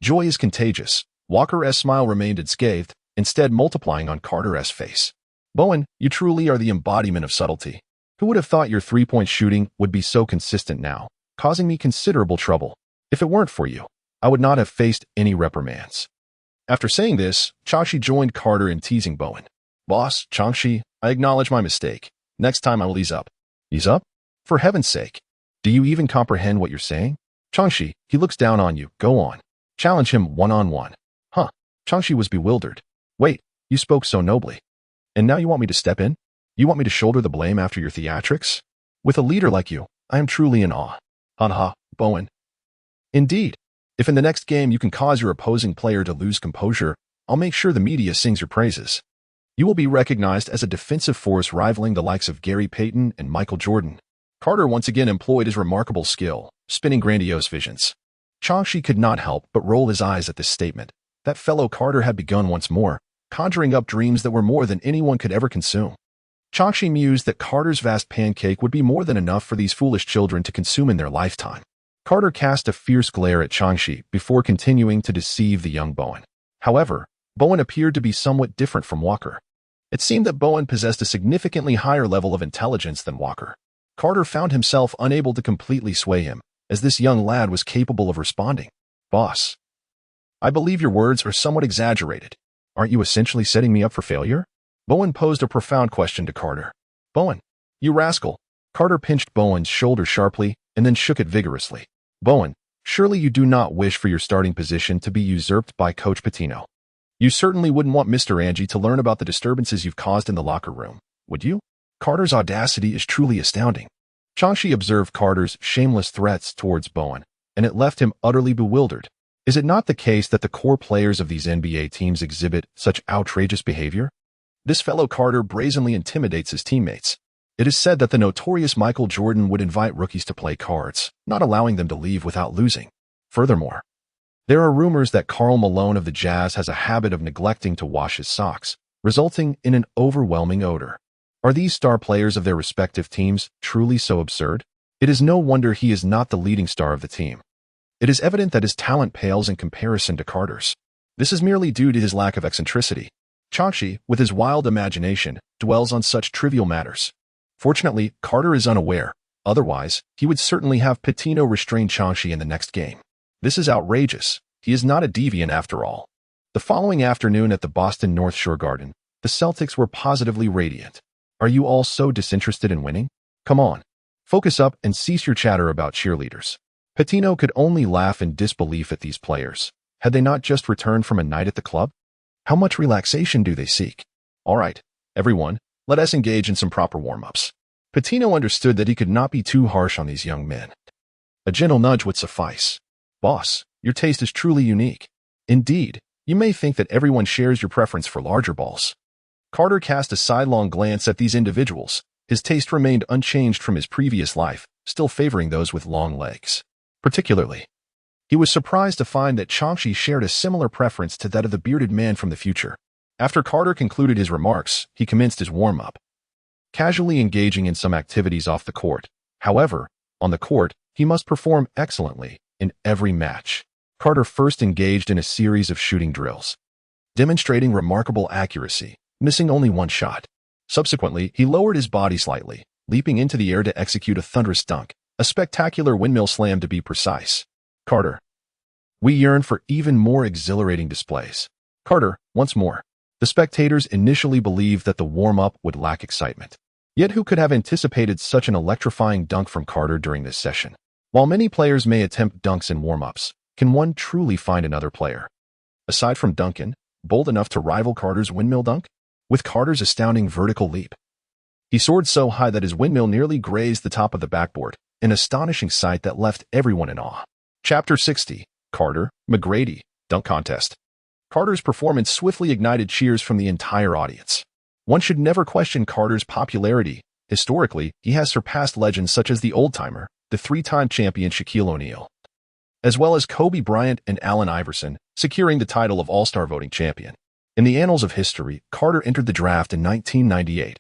joy is contagious. Walker's smile remained unscathed, instead multiplying on Carter's face. Bowen, you truly are the embodiment of subtlety. Who would have thought your three-point shooting would be so consistent now, causing me considerable trouble? If it weren't for you, I would not have faced any reprimands. After saying this, Changshi joined Carter in teasing Bowen. Boss, Changshi, I acknowledge my mistake. Next time I will ease up. Ease up? For heaven's sake. Do you even comprehend what you're saying? Changshi, he looks down on you. Go on. Challenge him one-on-one. Huh. Changshi was bewildered. Wait, you spoke so nobly. And now you want me to step in? You want me to shoulder the blame after your theatrics? With a leader like you, I am truly in awe. Ha, Bowen. Indeed. If in the next game you can cause your opposing player to lose composure, I'll make sure the media sings your praises. You will be recognized as a defensive force rivaling the likes of Gary Payton and Michael Jordan. Carter once again employed his remarkable skill, spinning grandiose visions. Changshi could not help but roll his eyes at this statement. That fellow Carter had begun once more, conjuring up dreams that were more than anyone could ever consume. Shaquille mused that Carter's vast pancake would be more than enough for these foolish children to consume in their lifetime. Carter cast a fierce glare at Shaquille before continuing to deceive the young Bowen. However, Bowen appeared to be somewhat different from Walker. It seemed that Bowen possessed a significantly higher level of intelligence than Walker. Carter found himself unable to completely sway him, as this young lad was capable of responding. "Boss, I believe your words are somewhat exaggerated. Aren't you essentially setting me up for failure?" Bowen posed a profound question to Carter. "Bowen, you rascal." Carter pinched Bowen's shoulder sharply and then shook it vigorously. "Bowen, surely you do not wish for your starting position to be usurped by Coach Pitino. You certainly wouldn't want Mr. Angie to learn about the disturbances you've caused in the locker room, would you?" Carter's audacity is truly astounding. Shaquille observed Carter's shameless threats towards Bowen, and it left him utterly bewildered. Is it not the case that the core players of these NBA teams exhibit such outrageous behavior? This fellow Carter brazenly intimidates his teammates. It is said that the notorious Michael Jordan would invite rookies to play cards, not allowing them to leave without losing. Furthermore, there are rumors that Karl Malone of the Jazz has a habit of neglecting to wash his socks, resulting in an overwhelming odor. Are these star players of their respective teams truly so absurd? It is no wonder he is not the leading star of the team. It is evident that his talent pales in comparison to Carter's. This is merely due to his lack of eccentricity. Shaquille, with his wild imagination, dwells on such trivial matters. Fortunately, Carter is unaware. Otherwise, he would certainly have Pitino restrain Shaquille in the next game. This is outrageous. He is not a deviant after all. The following afternoon at the Boston North Shore Garden, the Celtics were positively radiant. Are you all so disinterested in winning? Come on. Focus up and cease your chatter about cheerleaders. Pitino could only laugh in disbelief at these players. Had they not just returned from a night at the club? How much relaxation do they seek? All right, everyone, let us engage in some proper warm-ups. Pitino understood that he could not be too harsh on these young men. A gentle nudge would suffice. "Boss, your taste is truly unique. Indeed, you may think that everyone shares your preference for larger balls." Carter cast a sidelong glance at these individuals. His taste remained unchanged from his previous life, still favoring those with long legs. Particularly, he was surprised to find that Shaquille shared a similar preference to that of the bearded man from the future. After Carter concluded his remarks, he commenced his warm-up, casually engaging in some activities off the court. However, on the court, he must perform excellently in every match. Carter first engaged in a series of shooting drills, demonstrating remarkable accuracy, missing only one shot. Subsequently, he lowered his body slightly, leaping into the air to execute a thunderous dunk, a spectacular windmill slam to be precise. Carter. We yearn for even more exhilarating displays. Carter, once more. The spectators initially believed that the warm-up would lack excitement. Yet who could have anticipated such an electrifying dunk from Carter during this session? While many players may attempt dunks in warm-ups, can one truly find another player, aside from Duncan, bold enough to rival Carter's windmill dunk? With Carter's astounding vertical leap, he soared so high that his windmill nearly grazed the top of the backboard, an astonishing sight that left everyone in awe. Chapter 60, Carter, McGrady, Dunk Contest. Carter's performance swiftly ignited cheers from the entire audience. One should never question Carter's popularity. Historically, he has surpassed legends such as the old-timer, the three-time champion Shaquille O'Neal, as well as Kobe Bryant and Allen Iverson, securing the title of All-Star voting champion. In the annals of history, Carter entered the draft in 1998,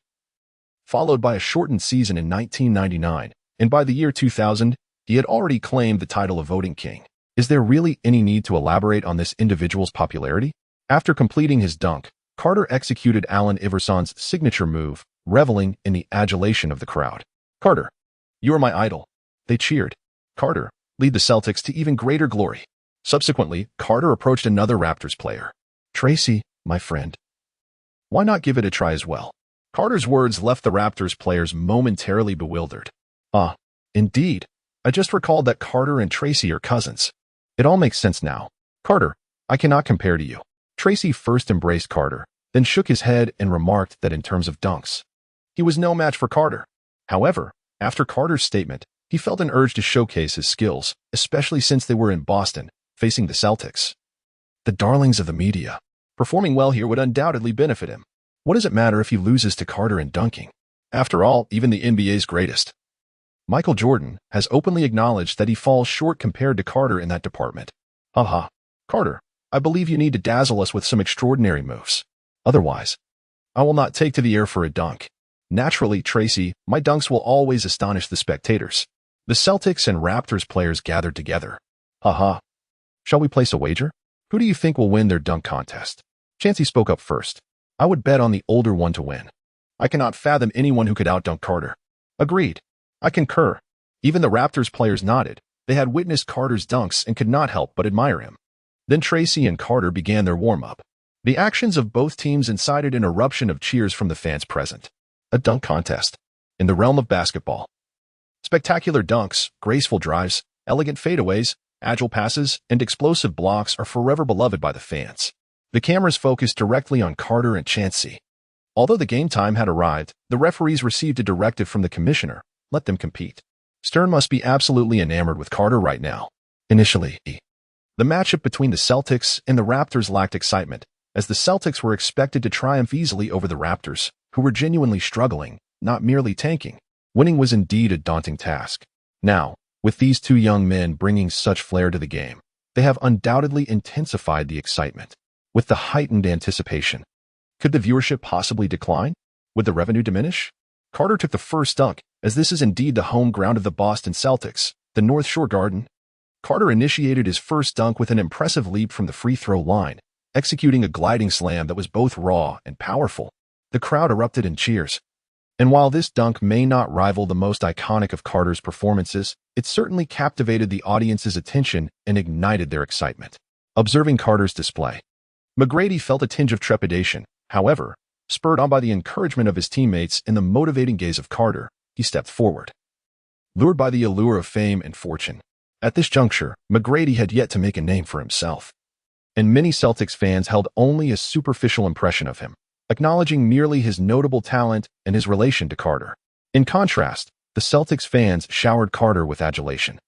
followed by a shortened season in 1999, and by the year 2000, he had already claimed the title of voting king. Is there really any need to elaborate on this individual's popularity? After completing his dunk, Carter executed Allen Iverson's signature move, reveling in the adulation of the crowd. "Carter, you are my idol." They cheered. Carter, lead the Celtics to even greater glory. Subsequently, Carter approached another Raptors player. "Tracy, my friend, why not give it a try as well?" Carter's words left the Raptors players momentarily bewildered. "Ah, indeed. I just recalled that Carter and Tracy are cousins. It all makes sense now. Carter, I cannot compare to you." Tracy first embraced Carter, then shook his head and remarked that in terms of dunks, he was no match for Carter. However, after Carter's statement, he felt an urge to showcase his skills, especially since they were in Boston, facing the Celtics, the darlings of the media. Performing well here would undoubtedly benefit him. What does it matter if he loses to Carter in dunking? After all, even the NBA's greatest, Michael Jordan, has openly acknowledged that he falls short compared to Carter in that department. Haha. Carter, I believe you need to dazzle us with some extraordinary moves. Otherwise, I will not take to the air for a dunk. Naturally, Tracy, my dunks will always astonish the spectators. The Celtics and Raptors players gathered together. Haha. Shall we place a wager? Who do you think will win their dunk contest? Chancey spoke up first. I would bet on the older one to win. I cannot fathom anyone who could outdunk Carter. Agreed. I concur. Even the Raptors players nodded. They had witnessed Carter's dunks and could not help but admire him. Then Tracy and Carter began their warm-up. The actions of both teams incited an eruption of cheers from the fans present. A dunk contest. In the realm of basketball. Spectacular dunks, graceful drives, elegant fadeaways, agile passes, and explosive blocks are forever beloved by the fans. The cameras focused directly on Carter and Chancey. Although the game time had arrived, the referees received a directive from the commissioner. Let them compete. Stern must be absolutely enamored with Carter right now. Initially, the matchup between the Celtics and the Raptors lacked excitement, as the Celtics were expected to triumph easily over the Raptors, who were genuinely struggling, not merely tanking. Winning was indeed a daunting task. Now, with these two young men bringing such flair to the game, they have undoubtedly intensified the excitement. With the heightened anticipation, could the viewership possibly decline? Would the revenue diminish? Carter took the first dunk, as this is indeed the home ground of the Boston Celtics, the North Shore Garden. Carter initiated his first dunk with an impressive leap from the free throw line, executing a gliding slam that was both raw and powerful. The crowd erupted in cheers. And while this dunk may not rival the most iconic of Carter's performances, it certainly captivated the audience's attention and ignited their excitement. Observing Carter's display, McGrady felt a tinge of trepidation. However, spurred on by the encouragement of his teammates and the motivating gaze of Carter, he stepped forward. Lured by the allure of fame and fortune, at this juncture, McGrady had yet to make a name for himself. And many Celtics fans held only a superficial impression of him, acknowledging merely his notable talent and his relation to Carter. In contrast, the Celtics fans showered Carter with adulation,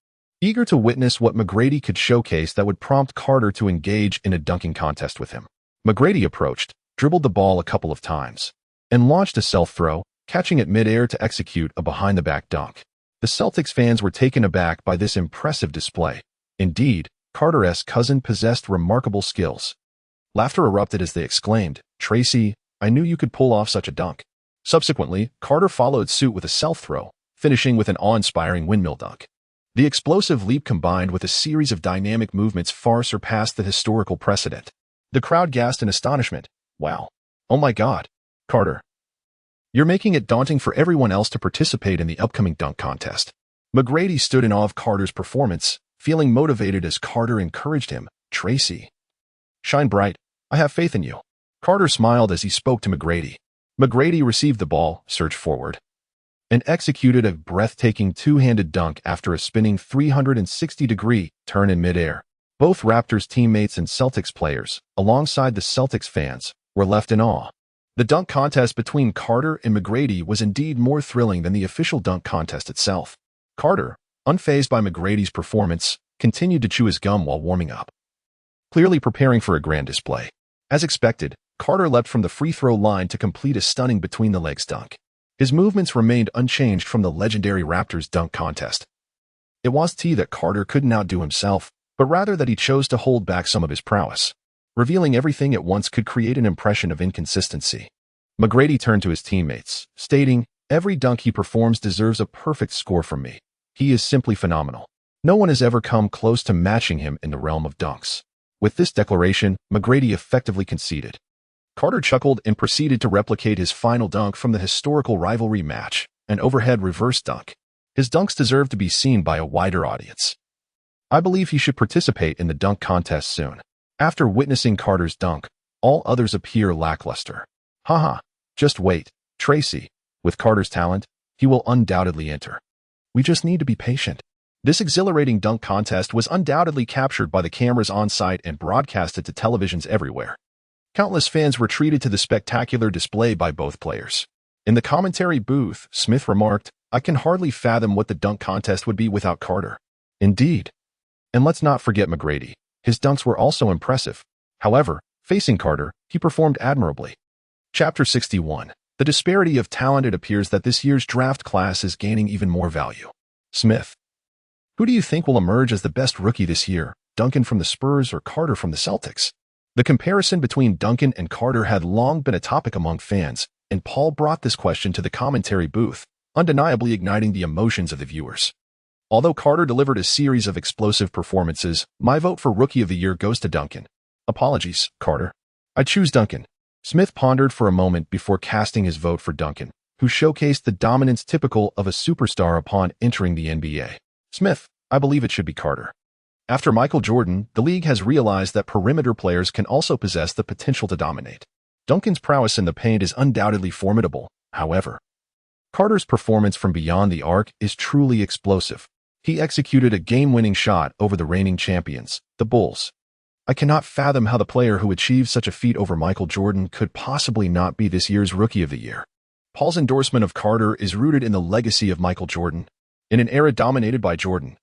eager to witness what McGrady could showcase that would prompt Carter to engage in a dunking contest with him. McGrady approached, dribbled the ball a couple of times, and launched a self-throw, catching it mid-air to execute a behind-the-back dunk. The Celtics fans were taken aback by this impressive display. Indeed, Carter's cousin possessed remarkable skills. Laughter erupted as they exclaimed, "Tracy, I knew you could pull off such a dunk." Subsequently, Carter followed suit with a self-throw, finishing with an awe-inspiring windmill dunk. The explosive leap combined with a series of dynamic movements far surpassed the historical precedent. The crowd gasped in astonishment. Wow. Oh my God. Carter. You're making it daunting for everyone else to participate in the upcoming dunk contest. McGrady stood in awe of Carter's performance, feeling motivated as Carter encouraged him. "Tracy, shine bright. I have faith in you." Carter smiled as he spoke to McGrady. McGrady received the ball, surged forward, and executed a breathtaking two-handed dunk after a spinning 360-degree turn in midair. Both Raptors teammates and Celtics players, alongside the Celtics fans, were left in awe. The dunk contest between Carter and McGrady was indeed more thrilling than the official dunk contest itself. Carter, unfazed by McGrady's performance, continued to chew his gum while warming up, clearly preparing for a grand display. As expected, Carter leapt from the free throw line to complete a stunning between-the-legs dunk. His movements remained unchanged from the legendary Raptors dunk contest. It was that Carter couldn't outdo himself, but rather that he chose to hold back some of his prowess. Revealing everything at once could create an impression of inconsistency. McGrady turned to his teammates, stating, "Every dunk he performs deserves a perfect score from me. He is simply phenomenal. No one has ever come close to matching him in the realm of dunks." With this declaration, McGrady effectively conceded. Carter chuckled and proceeded to replicate his final dunk from the historical rivalry match, an overhead reverse dunk. His dunks deserve to be seen by a wider audience. I believe he should participate in the dunk contest soon. After witnessing Carter's dunk, all others appear lackluster. Haha, just wait, Tracy. With Carter's talent, he will undoubtedly enter. We just need to be patient. This exhilarating dunk contest was undoubtedly captured by the cameras on site and broadcasted to televisions everywhere. Countless fans were treated to the spectacular display by both players. In the commentary booth, Smith remarked, "I can hardly fathom what the dunk contest would be without Carter." Indeed. And let's not forget McGrady. His dunks were also impressive. However, facing Carter, he performed admirably. Chapter 61. The disparity of talent. It appears that this year's draft class is gaining even more value. Smith. Who do you think will emerge as the best rookie this year, Duncan from the Spurs or Carter from the Celtics? The comparison between Duncan and Carter had long been a topic among fans, and Paul brought this question to the commentary booth, undeniably igniting the emotions of the viewers. Although Carter delivered a series of explosive performances, my vote for Rookie of the Year goes to Duncan. Apologies, Carter. I choose Duncan. Smith pondered for a moment before casting his vote for Duncan, who showcased the dominance typical of a superstar upon entering the NBA. Smith, I believe it should be Carter. After Michael Jordan, the league has realized that perimeter players can also possess the potential to dominate. Duncan's prowess in the paint is undoubtedly formidable, however. Carter's performance from beyond the arc is truly explosive. He executed a game-winning shot over the reigning champions, the Bulls. I cannot fathom how the player who achieved such a feat over Michael Jordan could possibly not be this year's Rookie of the Year. Paul's endorsement of Carter is rooted in the legacy of Michael Jordan. In an era dominated by Jordan,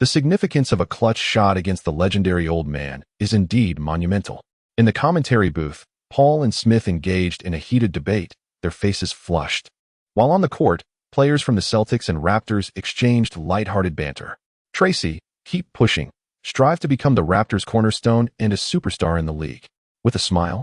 the significance of a clutch shot against the legendary old man is indeed monumental. In the commentary booth, Paul and Smith engaged in a heated debate, their faces flushed. While on the court, players from the Celtics and Raptors exchanged lighthearted banter. Tracy, keep pushing. Strive to become the Raptors' cornerstone and a superstar in the league. With a smile,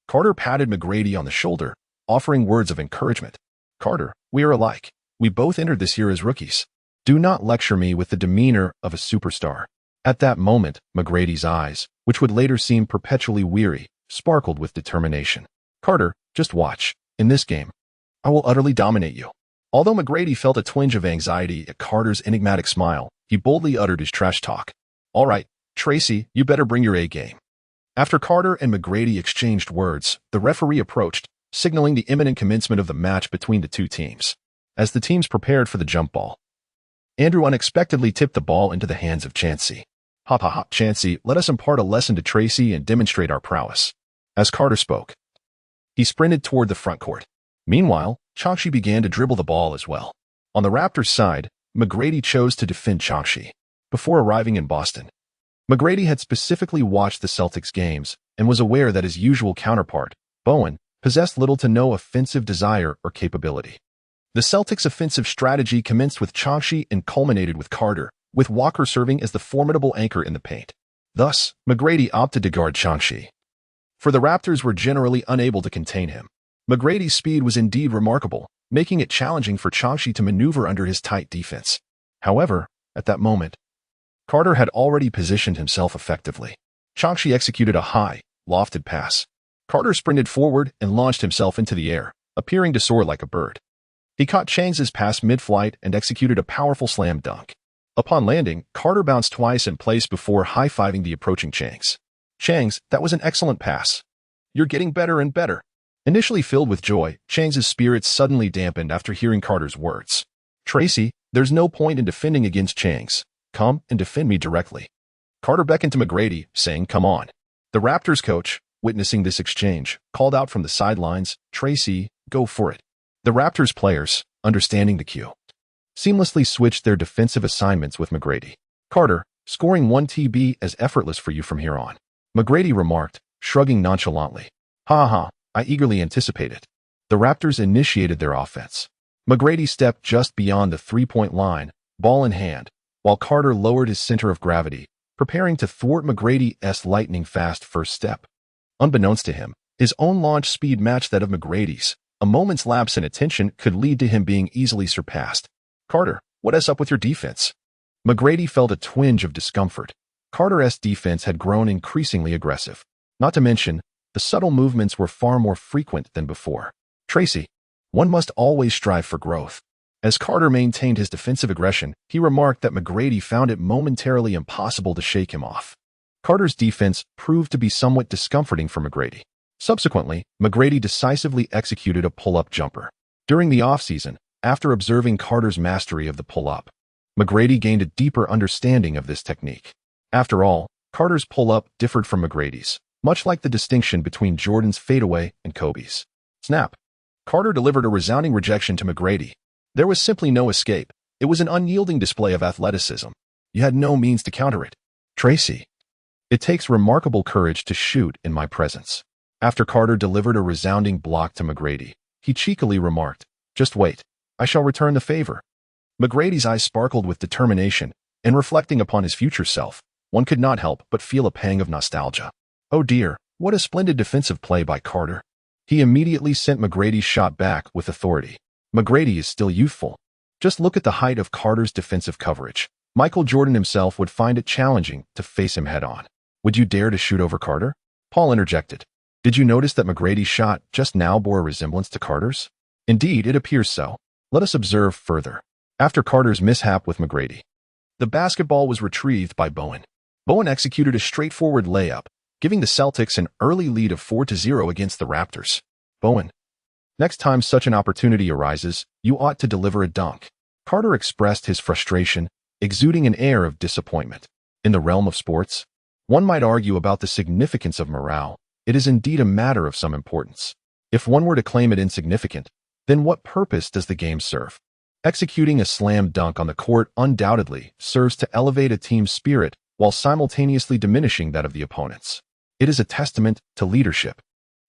Carter patted McGrady on the shoulder, offering words of encouragement. Carter, we are alike. We both entered this year as rookies. Do not lecture me with the demeanor of a superstar. At that moment, McGrady's eyes, which would later seem perpetually weary, sparkled with determination. Carter, just watch. In this game, I will utterly dominate you. Although McGrady felt a twinge of anxiety at Carter's enigmatic smile, he boldly uttered his trash talk. All right, Tracy, you better bring your A game. After Carter and McGrady exchanged words, the referee approached, signaling the imminent commencement of the match between the two teams. As the teams prepared for the jump ball, Andrew unexpectedly tipped the ball into the hands of Chansey. Ha ha ha, Chansey, let us impart a lesson to Tracy and demonstrate our prowess. As Carter spoke, he sprinted toward the front court. Meanwhile, Chansey began to dribble the ball as well. On the Raptors' side, McGrady chose to defend Chansey. Before arriving in Boston, McGrady had specifically watched the Celtics games and was aware that his usual counterpart, Bowen, possessed little to no offensive desire or capability. The Celtics' offensive strategy commenced with Chansey and culminated with Carter, with Walker serving as the formidable anchor in the paint. Thus, McGrady opted to guard Chansey, for the Raptors were generally unable to contain him. McGrady's speed was indeed remarkable, making it challenging for Chansey to maneuver under his tight defense. However, at that moment, Carter had already positioned himself effectively. Chansey executed a high, lofted pass. Carter sprinted forward and launched himself into the air, appearing to soar like a bird. He caught Chansey's pass mid-flight and executed a powerful slam dunk. Upon landing, Carter bounced twice in place before high-fiving the approaching Chansey. Chansey, that was an excellent pass. You're getting better and better. Initially filled with joy, Chansey's spirits suddenly dampened after hearing Carter's words. Tracy, there's no point in defending against Chansey. Come and defend me directly. Carter beckoned to McGrady, saying, come on. The Raptors coach, witnessing this exchange, called out from the sidelines, Tracy, go for it. The Raptors players, understanding the cue, seamlessly switched their defensive assignments with McGrady. Carter, scoring 1 TB as effortless for you from here on. McGrady remarked, shrugging nonchalantly. Ha ha, I eagerly anticipated. The Raptors initiated their offense. McGrady stepped just beyond the three-point line, ball in hand, while Carter lowered his center of gravity, preparing to thwart McGrady's lightning-fast first step. Unbeknownst to him, his own launch speed matched that of McGrady's. A moment's lapse in attention could lead to him being easily surpassed. Carter, what's up with your defense? McGrady felt a twinge of discomfort. Carter's defense had grown increasingly aggressive. Not to mention, the subtle movements were far more frequent than before. Tracy, one must always strive for growth. As Carter maintained his defensive aggression, he remarked that McGrady found it momentarily impossible to shake him off. Carter's defense proved to be somewhat discomforting for McGrady. Subsequently, McGrady decisively executed a pull-up jumper. During the offseason, after observing Carter's mastery of the pull-up, McGrady gained a deeper understanding of this technique. After all, Carter's pull-up differed from McGrady's, much like the distinction between Jordan's fadeaway and Kobe's. Snap. Carter delivered a resounding rejection to McGrady. There was simply no escape. It was an unyielding display of athleticism. You had no means to counter it. Tracy, it takes remarkable courage to shoot in my presence. After Carter delivered a resounding block to McGrady, he cheekily remarked, just wait, I shall return the favor. McGrady's eyes sparkled with determination, and reflecting upon his future self, one could not help but feel a pang of nostalgia. Oh dear, What a splendid defensive play by Carter. He immediately sent McGrady's shot back with authority. McGrady is still youthful. Just look at the height of Carter's defensive coverage. Michael Jordan himself would find it challenging to face him head-on. Would you dare to shoot over Carter? Paul interjected. Did you notice that McGrady's shot just now bore a resemblance to Carter's? Indeed, it appears so. Let us observe further. After Carter's mishap with McGrady, the basketball was retrieved by Bowen. Bowen executed a straightforward layup, giving the Celtics an early lead of 4-0 against the Raptors. Bowen. Next time such an opportunity arises, you ought to deliver a dunk. Carter expressed his frustration, exuding an air of disappointment. In the realm of sports, one might argue about the significance of morale. It is indeed a matter of some importance. If one were to claim it insignificant, then what purpose does the game serve? Executing a slam dunk on the court undoubtedly serves to elevate a team's spirit while simultaneously diminishing that of the opponents. It is a testament to leadership.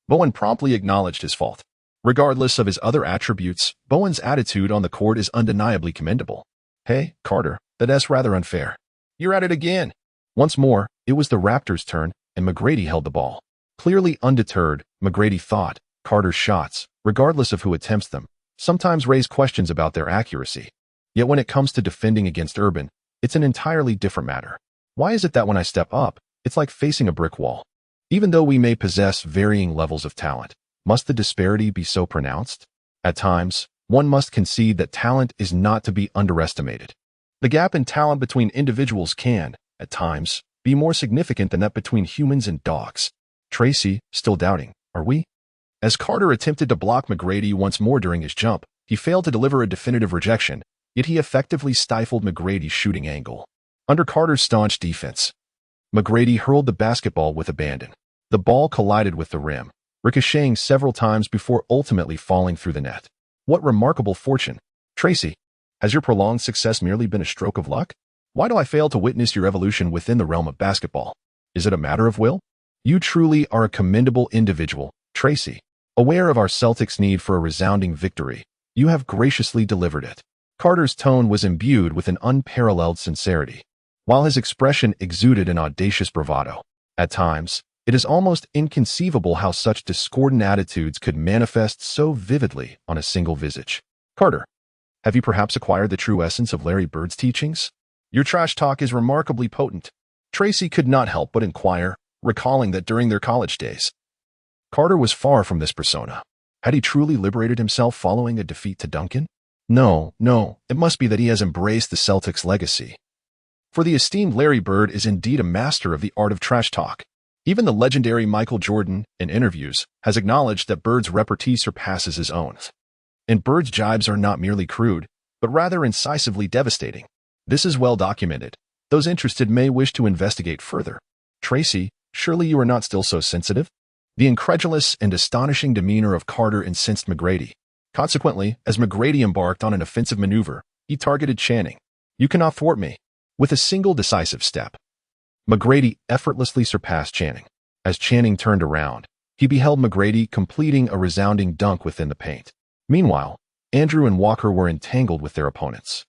Bowen promptly acknowledged his fault. Regardless of his other attributes, Bowen's attitude on the court is undeniably commendable. Hey, Carter, that's rather unfair. You're at it again. Once more, it was the Raptors' turn, and McGrady held the ball. Clearly undeterred, McGrady thought, Carter's shots, regardless of who attempts them, sometimes raise questions about their accuracy. Yet when it comes to defending against Urban, it's an entirely different matter. Why is it that when I step up, it's like facing a brick wall? Even though we may possess varying levels of talent, must the disparity be so pronounced? At times, one must concede that talent is not to be underestimated. The gap in talent between individuals can, at times, be more significant than that between humans and dogs. Tracy, still doubting, are we? As Carter attempted to block McGrady once more during his jump, he failed to deliver a definitive rejection, yet he effectively stifled McGrady's shooting angle. Under Carter's staunch defense, McGrady hurled the basketball with abandon. The ball collided with the rim, ricocheting several times before ultimately falling through the net. What remarkable fortune. Tracy, has your prolonged success merely been a stroke of luck? Why do I fail to witness your evolution within the realm of basketball? Is it a matter of will? You truly are a commendable individual, Tracy. Aware of our Celtics' need for a resounding victory, you have graciously delivered it. Carter's tone was imbued with an unparalleled sincerity, while his expression exuded an audacious bravado. At times, it is almost inconceivable how such discordant attitudes could manifest so vividly on a single visage. Carter, have you perhaps acquired the true essence of Larry Bird's teachings? Your trash talk is remarkably potent. Tracy could not help but inquire, recalling that during their college days, Carter was far from this persona. Had he truly liberated himself following a defeat to Duncan? No, it must be that he has embraced the Celtics' legacy. For the esteemed Larry Bird is indeed a master of the art of trash talk. Even the legendary Michael Jordan, in interviews, has acknowledged that Bird's repartee surpasses his own. And Bird's jibes are not merely crude, but rather incisively devastating. This is well documented. Those interested may wish to investigate further. Tracy, surely you are not still so sensitive? The incredulous and astonishing demeanor of Carter incensed McGrady. Consequently, as McGrady embarked on an offensive maneuver, he targeted Channing. You cannot thwart me. With a single decisive step, McGrady effortlessly surpassed Channing. As Channing turned around, he beheld McGrady completing a resounding dunk within the paint. Meanwhile, Andrew and Walker were entangled with their opponents,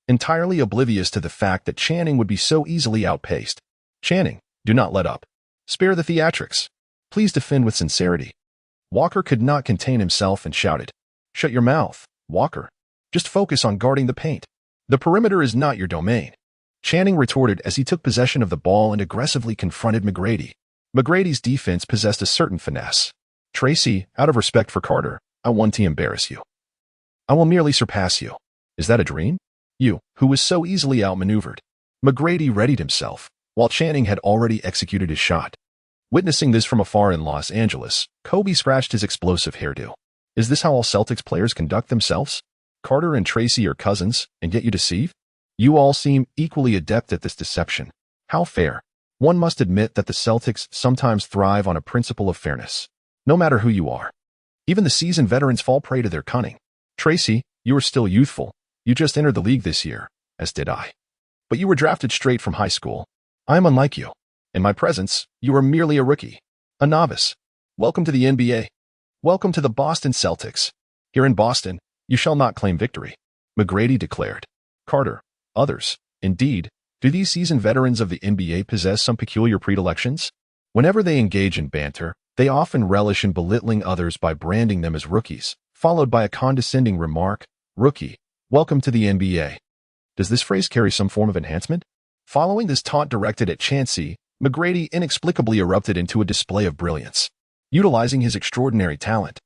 entirely oblivious to the fact that Channing would be so easily outpaced. Channing, do not let up. Spare the theatrics. Please defend with sincerity. Walker could not contain himself and shouted, Shut your mouth, Walker. Just focus on guarding the paint. The perimeter is not your domain. Channing retorted as he took possession of the ball and aggressively confronted McGrady. McGrady's defense possessed a certain finesse. Tracy, out of respect for Carter, I want to embarrass you. I will merely surpass you. Is that a dream? You, who was so easily outmaneuvered. McGrady readied himself, while Channing had already executed his shot. Witnessing this from afar in Los Angeles, Kobe scratched his explosive hairdo. Is this how all Celtics players conduct themselves? Carter and Tracy are cousins, and yet you deceive? You all seem equally adept at this deception. How fair. One must admit that the Celtics sometimes thrive on a principle of fairness, no matter who you are. Even the seasoned veterans fall prey to their cunning. Tracy, you are still youthful. You just entered the league this year, as did I. But you were drafted straight from high school. I am unlike you. In my presence, you are merely a rookie, a novice. Welcome to the NBA. Welcome to the Boston Celtics. Here in Boston, you shall not claim victory, McGrady declared. Carter, others, indeed, do these seasoned veterans of the NBA possess some peculiar predilections? Whenever they engage in banter, they often relish in belittling others by branding them as rookies, followed by a condescending remark, "Rookie, welcome to the NBA." Does this phrase carry some form of enhancement? Following this taunt directed at Chauncey, McGrady inexplicably erupted into a display of brilliance. Utilizing his extraordinary talent,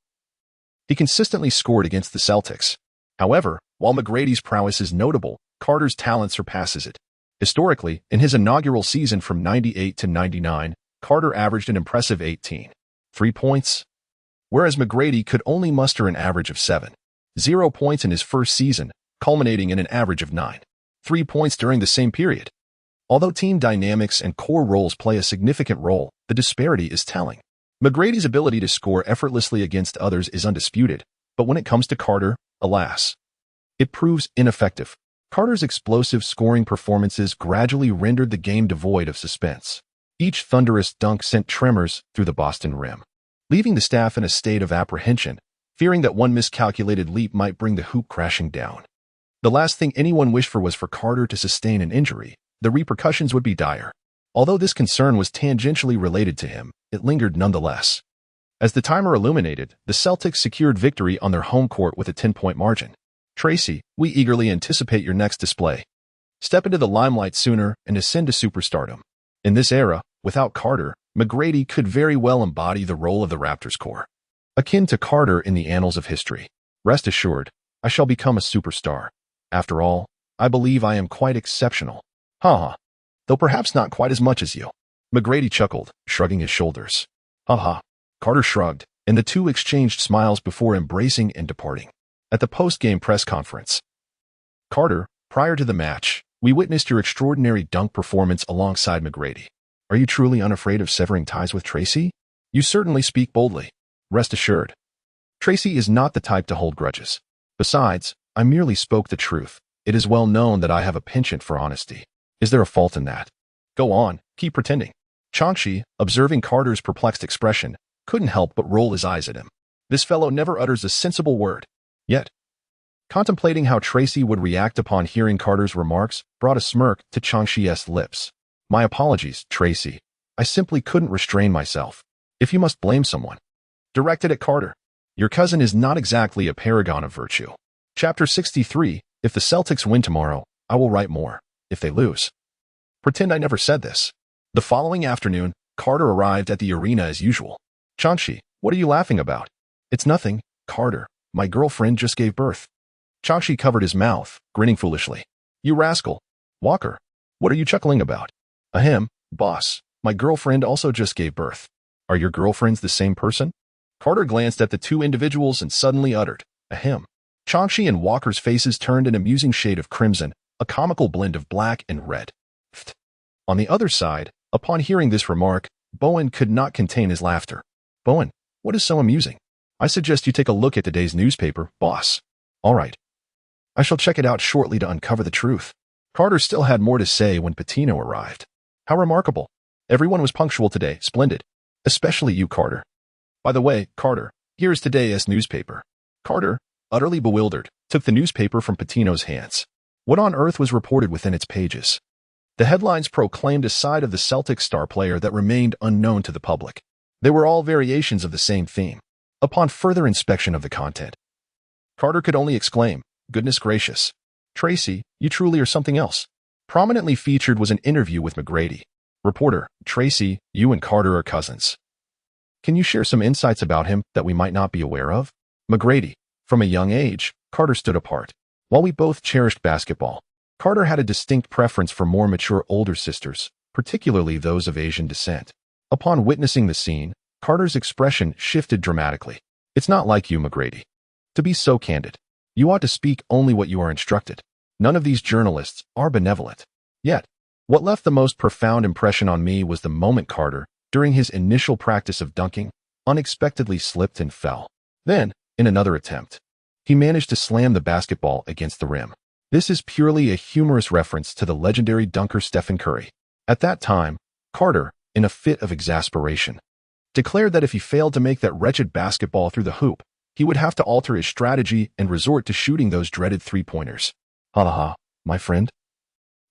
he consistently scored against the Celtics. However, while McGrady's prowess is notable, Carter's talent surpasses it. Historically, in his inaugural season from 98 to 99, Carter averaged an impressive 18.3 points, whereas McGrady could only muster an average of 7.0 points in his first season, culminating in an average of 9.3 points during the same period. Although team dynamics and core roles play a significant role, the disparity is telling. McGrady's ability to score effortlessly against others is undisputed, but when it comes to Carter, alas, it proves ineffective. Carter's explosive scoring performances gradually rendered the game devoid of suspense. Each thunderous dunk sent tremors through the Boston rim, leaving the staff in a state of apprehension, fearing that one miscalculated leap might bring the hoop crashing down. The last thing anyone wished for was for Carter to sustain an injury. The repercussions would be dire. Although this concern was tangentially related to him, it lingered nonetheless. As the timer illuminated, the Celtics secured victory on their home court with a 10-point margin. "Tracy, we eagerly anticipate your next display. Step into the limelight sooner and ascend to superstardom." In this era, without Carter, McGrady could very well embody the role of the Raptors core, akin to Carter in the annals of history. "Rest assured, I shall become a superstar. After all, I believe I am quite exceptional. Haha. Though perhaps not quite as much as you." McGrady chuckled, shrugging his shoulders. Haha. Carter shrugged, and the two exchanged smiles before embracing and departing. At the post-game press conference, "Carter, prior to the match, we witnessed your extraordinary dunk performance alongside McGrady. Are you truly unafraid of severing ties with Tracy? You certainly speak boldly. Rest assured, Tracy is not the type to hold grudges. Besides, I merely spoke the truth. It is well known that I have a penchant for honesty. Is there a fault in that? Go on, keep pretending." Chauncey, observing Carter's perplexed expression, couldn't help but roll his eyes at him. This fellow never utters a sensible word. Yet, contemplating how Tracy would react upon hearing Carter's remarks brought a smirk to Chauncey's lips. "My apologies, Tracy. I simply couldn't restrain myself. If you must blame someone, directed at Carter. Your cousin is not exactly a paragon of virtue." Chapter 63, If the Celtics win tomorrow, I will write more. If they lose, pretend I never said this. The following afternoon, Carter arrived at the arena as usual. "Chauncey, what are you laughing about?" "It's nothing, Carter. My girlfriend just gave birth." Chauncey covered his mouth, grinning foolishly. "You rascal. Walker, what are you chuckling about?" "Ahem, boss. My girlfriend also just gave birth." "Are your girlfriends the same person?" Carter glanced at the two individuals and suddenly uttered, "Ahem." Chauncey and Walker's faces turned an amusing shade of crimson, a comical blend of black and red. On the other side, upon hearing this remark, Bowen could not contain his laughter. "Bowen, what is so amusing?" "I suggest you take a look at today's newspaper, boss." "All right. I shall check it out shortly to uncover the truth." Carter still had more to say when Pitino arrived. "How remarkable. Everyone was punctual today. Splendid. Especially you, Carter. By the way, Carter, here is today's newspaper." Carter, utterly bewildered, took the newspaper from Pitino's hands. What on earth was reported within its pages? The headlines proclaimed a side of the Celtics star player that remained unknown to the public. They were all variations of the same theme. Upon further inspection of the content, Carter could only exclaim, "Goodness gracious. Tracy, you truly are something else." Prominently featured was an interview with McGrady. Reporter, "Tracy, you and Carter are cousins. Can you share some insights about him that we might not be aware of?" McGrady, "From a young age, Carter stood apart. While we both cherished basketball, Carter had a distinct preference for more mature older sisters, particularly those of Asian descent. Upon witnessing the scene, Carter's expression shifted dramatically. It's not like you, McGrady, to be so candid. You ought to speak only what you are instructed. None of these journalists are benevolent. Yet, what left the most profound impression on me was the moment Carter, during his initial practice of dunking, unexpectedly slipped and fell. Then, in another attempt, he managed to slam the basketball against the rim. This is purely a humorous reference to the legendary dunker Stephen Curry. At that time, Carter, in a fit of exasperation, declared that if he failed to make that wretched basketball through the hoop, he would have to alter his strategy and resort to shooting those dreaded three-pointers. Ha ha ha, my friend.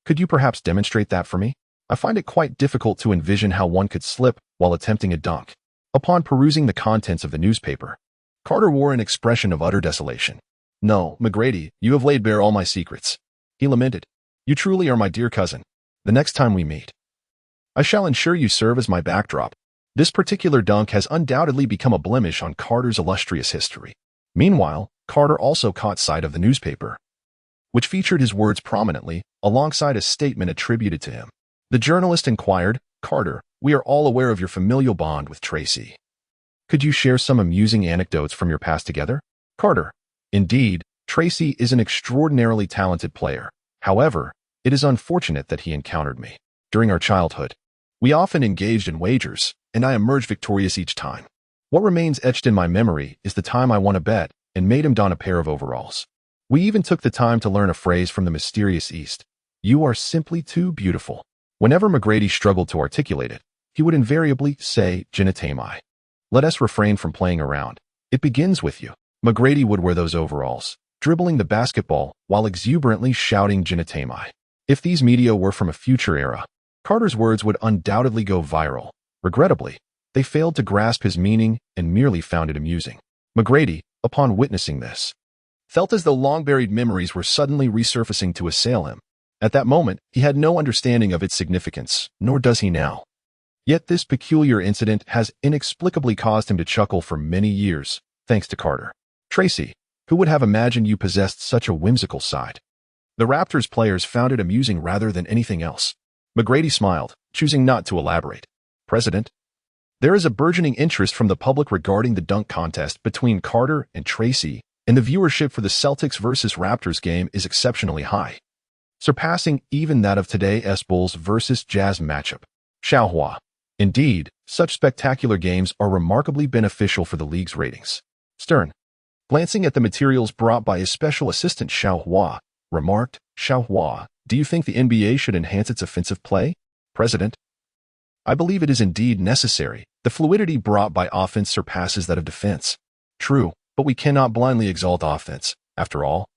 Could you perhaps demonstrate that for me? I find it quite difficult to envision how one could slip while attempting a dunk. Upon perusing the contents of the newspaper, Carter wore an expression of utter desolation. "No, McGrady, you have laid bare all my secrets," he lamented. "You truly are my dear cousin. The next time we meet, I shall ensure you serve as my backdrop." This particular dunk has undoubtedly become a blemish on Carter's illustrious history. Meanwhile, Carter also caught sight of the newspaper, which featured his words prominently, alongside a statement attributed to him. The journalist inquired, "Carter, we are all aware of your familial bond with Tracy. Could you share some amusing anecdotes from your past together?" Carter: "Indeed, Tracy is an extraordinarily talented player. However, it is unfortunate that he encountered me. During our childhood, we often engaged in wagers, and I emerged victorious each time. What remains etched in my memory is the time I won a bet and made him don a pair of overalls. We even took the time to learn a phrase from the mysterious East: 'You are simply too beautiful.' Whenever McGrady struggled to articulate it, he would invariably say, 'Genitami. Let us refrain from playing around. It begins with you.' McGrady would wear those overalls, dribbling the basketball while exuberantly shouting 'Genitami.' If these media were from a future era, Carter's words would undoubtedly go viral. Regrettably, they failed to grasp his meaning and merely found it amusing. McGrady, upon witnessing this, felt as though long-buried memories were suddenly resurfacing to assail him. At that moment, he had no understanding of its significance, nor does he now. Yet this peculiar incident has inexplicably caused him to chuckle for many years, thanks to Carter. Tracy, who would have imagined you possessed such a whimsical side? The Raptors players found it amusing rather than anything else. McGrady smiled, choosing not to elaborate. President: "There is a burgeoning interest from the public regarding the dunk contest between Carter and Tracy, and the viewership for the Celtics versus Raptors game is exceptionally high, surpassing even that of today's Bulls versus Jazz matchup. Xiaohua. Indeed, such spectacular games are remarkably beneficial for the league's ratings." Stern, glancing at the materials brought by his special assistant Xiaohua, remarked, "Xiaohua, do you think the NBA should enhance its offensive play?" President: "I believe it is indeed necessary. The fluidity brought by offense surpasses that of defense." True, but we cannot blindly exalt offense. After all,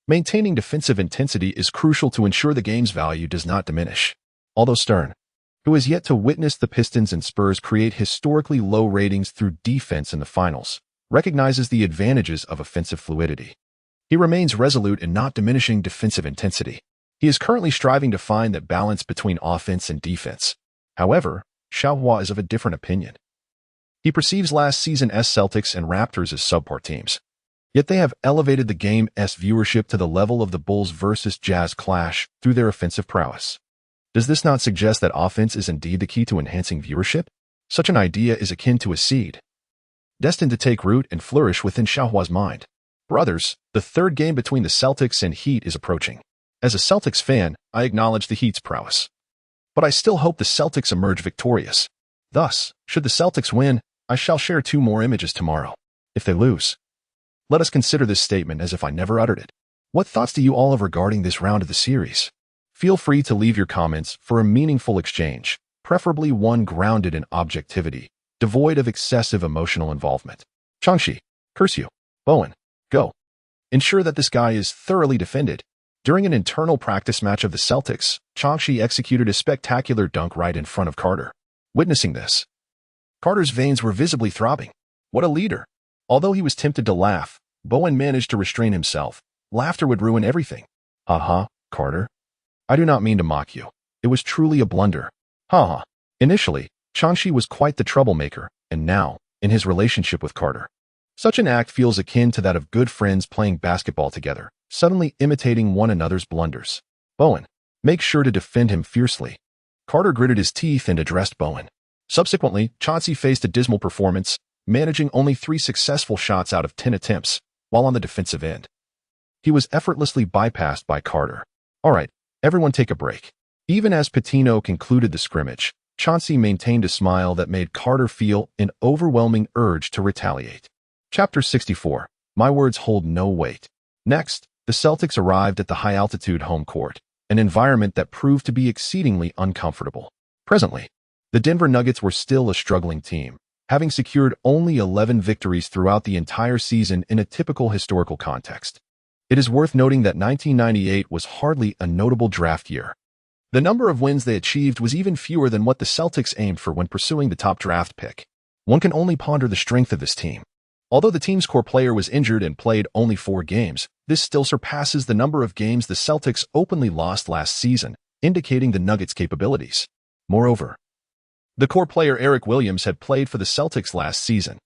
maintaining defensive intensity is crucial to ensure the game's value does not diminish. Although Stern, who has yet to witness the Pistons and Spurs create historically low ratings through defense in the finals, recognizes the advantages of offensive fluidity, he remains resolute in not diminishing defensive intensity. He is currently striving to find that balance between offense and defense. However, Xiaohua is of a different opinion. He perceives last season's Celtics and Raptors as subpar teams. Yet they have elevated the game's viewership to the level of the Bulls versus Jazz clash through their offensive prowess. Does this not suggest that offense is indeed the key to enhancing viewership? Such an idea is akin to a seed, destined to take root and flourish within Xiaohua's mind. Brothers, the third game between the Celtics and Heat is approaching. As a Celtics fan, I acknowledge the Heat's prowess, but I still hope the Celtics emerge victorious. Thus, should the Celtics win, I shall share 2 more images tomorrow. If they lose, let us consider this statement as if I never uttered it. What thoughts do you all have regarding this round of the series? Feel free to leave your comments for a meaningful exchange, preferably one grounded in objectivity, devoid of excessive emotional involvement. Changshi, curse you. Bowen, go. Ensure that this guy is thoroughly defended. During an internal practice match of the Celtics, Changshi executed a spectacular dunk right in front of Carter. Witnessing this, Carter's veins were visibly throbbing. What a leader! Although he was tempted to laugh, Bowen managed to restrain himself. Laughter would ruin everything. Aha, Carter. I do not mean to mock you. It was truly a blunder. Ha. Initially, Changshi was quite the troublemaker, and now, in his relationship with Carter, such an act feels akin to that of good friends playing basketball together, suddenly imitating one another's blunders. Bowen, make sure to defend him fiercely. Carter gritted his teeth and addressed Bowen. Subsequently, Chauncey faced a dismal performance, managing only 3 successful shots out of 10 attempts, while on the defensive end. He was effortlessly bypassed by Carter. All right, everyone take a break. Even as Patino concluded the scrimmage, Chauncey maintained a smile that made Carter feel an overwhelming urge to retaliate. Chapter 64. My words hold no weight. Next, the Celtics arrived at the high-altitude home court, an environment that proved to be exceedingly uncomfortable. Presently, the Denver Nuggets were still a struggling team, having secured only 11 victories throughout the entire season in a typical historical context. It is worth noting that 1998 was hardly a notable draft year. The number of wins they achieved was even fewer than what the Celtics aimed for when pursuing the top draft pick. One can only ponder the strength of this team. Although the team's core player was injured and played only 4 games, this still surpasses the number of games the Celtics openly lost last season, indicating the Nuggets' capabilities. Moreover, the core player Eric Williams had played for the Celtics last season.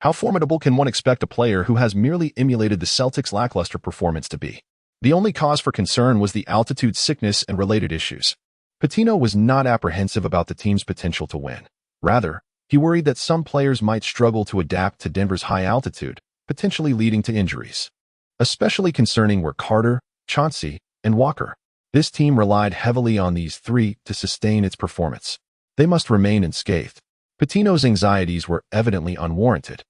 How formidable can one expect a player who has merely emulated the Celtics' lackluster performance to be? The only cause for concern was the altitude sickness and related issues. Pitino was not apprehensive about the team's potential to win. Rather, he worried that some players might struggle to adapt to Denver's high altitude, potentially leading to injuries. Especially concerning were Carter, Chauncey, and Walker. This team relied heavily on these 3 to sustain its performance. They must remain unscathed. Pitino's anxieties were evidently unwarranted,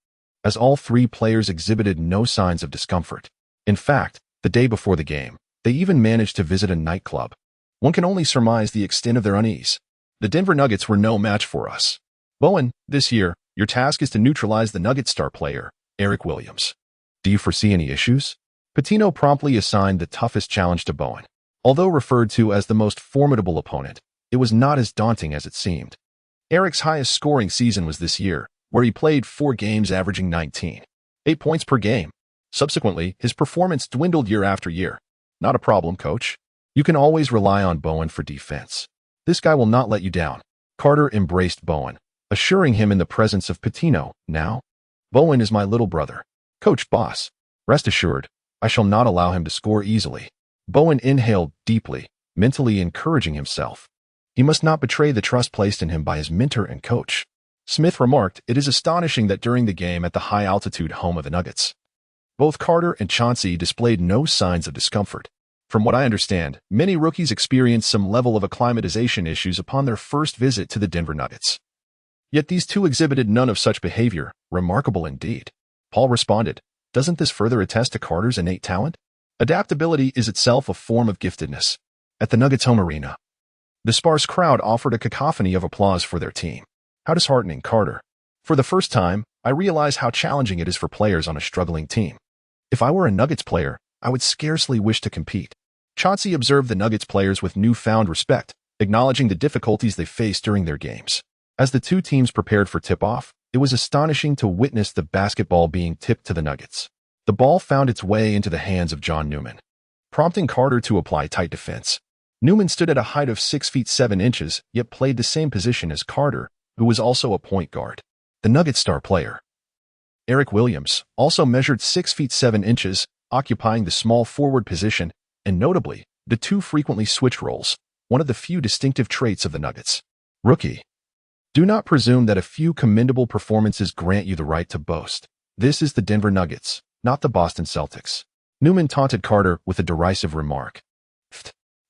as all 3 players exhibited no signs of discomfort. In fact, the day before the game, they even managed to visit a nightclub. One can only surmise the extent of their unease. The Denver Nuggets were no match for us. Bowen, this year, your task is to neutralize the Nuggets star player, Eric Williams. Do you foresee any issues? Pitino promptly assigned the toughest challenge to Bowen. Although referred to as the most formidable opponent, it was not as daunting as it seemed. Eric's highest scoring season was this year, where he played 4 games averaging 19.8 points per game. Subsequently, his performance dwindled year after year. Not a problem, coach. You can always rely on Bowen for defense. This guy will not let you down. Carter embraced Bowen, assuring him in the presence of Pitino, now, Bowen is my little brother. Coach boss. Rest assured, I shall not allow him to score easily. Bowen inhaled deeply, mentally encouraging himself. He must not betray the trust placed in him by his mentor and coach. Smith remarked, it is astonishing that during the game at the high-altitude home of the Nuggets, both Carter and Chauncey displayed no signs of discomfort. From what I understand, many rookies experience some level of acclimatization issues upon their first visit to the Denver Nuggets. Yet these 2 exhibited none of such behavior. Remarkable indeed. Paul responded, doesn't this further attest to Carter's innate talent? Adaptability is itself a form of giftedness. At the Nuggets home arena, the sparse crowd offered a cacophony of applause for their team. How disheartening, Carter. For the first time, I realize how challenging it is for players on a struggling team. If I were a Nuggets player, I would scarcely wish to compete. Chauncey observed the Nuggets players with newfound respect, acknowledging the difficulties they faced during their games. As the 2 teams prepared for tip-off, it was astonishing to witness the basketball being tipped to the Nuggets. The ball found its way into the hands of John Newman, prompting Carter to apply tight defense. Newman stood at a height of 6 feet 7 inches, yet played the same position as Carter, who was also a point guard. The Nuggets star player, Eric Williams, also measured 6 feet 7 inches, occupying the small forward position, and notably, the 2 frequently switch roles, one of the few distinctive traits of the Nuggets. Rookie. Do not presume that a few commendable performances grant you the right to boast. This is the Denver Nuggets, not the Boston Celtics. Newman taunted Carter with a derisive remark.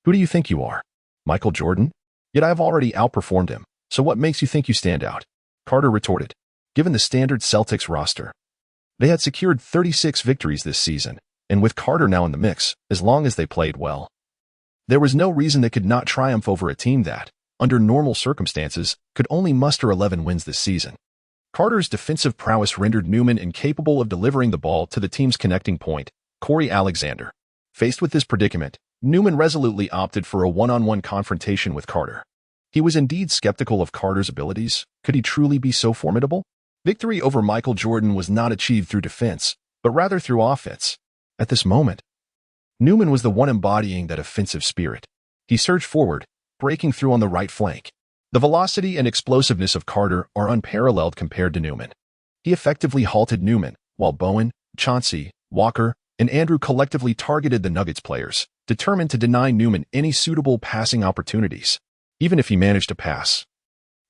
Who do you think you are? Michael Jordan? Yet I have already outperformed him, so what makes you think you stand out? Carter retorted. Given the standard Celtics roster, they had secured 36 victories this season, and with Carter now in the mix, as long as they played well, there was no reason they could not triumph over a team that, under normal circumstances, could only muster 11 wins this season. Carter's defensive prowess rendered Newman incapable of delivering the ball to the team's connecting point, Corey Alexander. Faced with this predicament, Newman resolutely opted for a one-on-one confrontation with Carter. He was indeed skeptical of Carter's abilities. Could he truly be so formidable? Victory over Michael Jordan was not achieved through defense, but rather through offense. At this moment, Newman was the one embodying that offensive spirit. He surged forward, breaking through on the right flank. The velocity and explosiveness of Carter are unparalleled compared to Newman. He effectively halted Newman, while Bowen, Chauncey, Walker, and Andrew collectively targeted the Nuggets players, determined to deny Newman any suitable passing opportunities. Even if he managed to pass,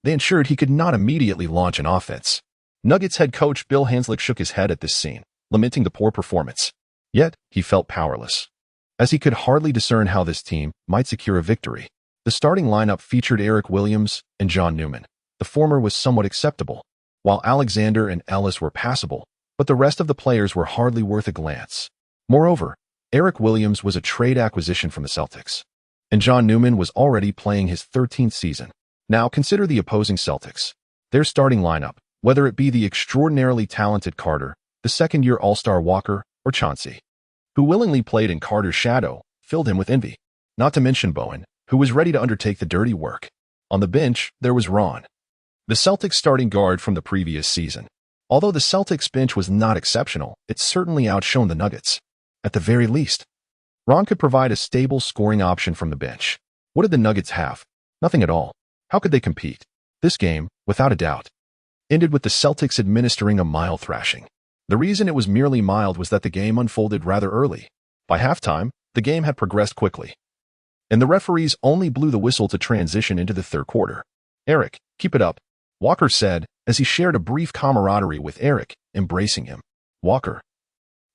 they ensured he could not immediately launch an offense. Nuggets head coach Bill Hanslick shook his head at this scene, lamenting the poor performance. Yet, he felt powerless, as he could hardly discern how this team might secure a victory. The starting lineup featured Eric Williams and John Newman. The former was somewhat acceptable, while Alexander and Ellis were passable, but the rest of the players were hardly worth a glance. Moreover, Eric Williams was a trade acquisition from the Celtics, and John Newman was already playing his 13th season. Now consider the opposing Celtics. Their starting lineup, whether it be the extraordinarily talented Carter, the second-year All-Star Walker, or Chauncey, who willingly played in Carter's shadow, filled him with envy. Not to mention Bowen, who was ready to undertake the dirty work. On the bench, there was Ron, the Celtics starting guard from the previous season. Although the Celtics bench was not exceptional, it certainly outshone the Nuggets. At the very least, Ron could provide a stable scoring option from the bench. What did the Nuggets have? Nothing at all. How could they compete? This game, without a doubt, ended with the Celtics administering a mild thrashing. The reason it was merely mild was that the game unfolded rather early. By halftime, the game had progressed quickly, and the referees only blew the whistle to transition into the third quarter. "Eric, keep it up," Walker said as he shared a brief camaraderie with Eric, embracing him. "Walker,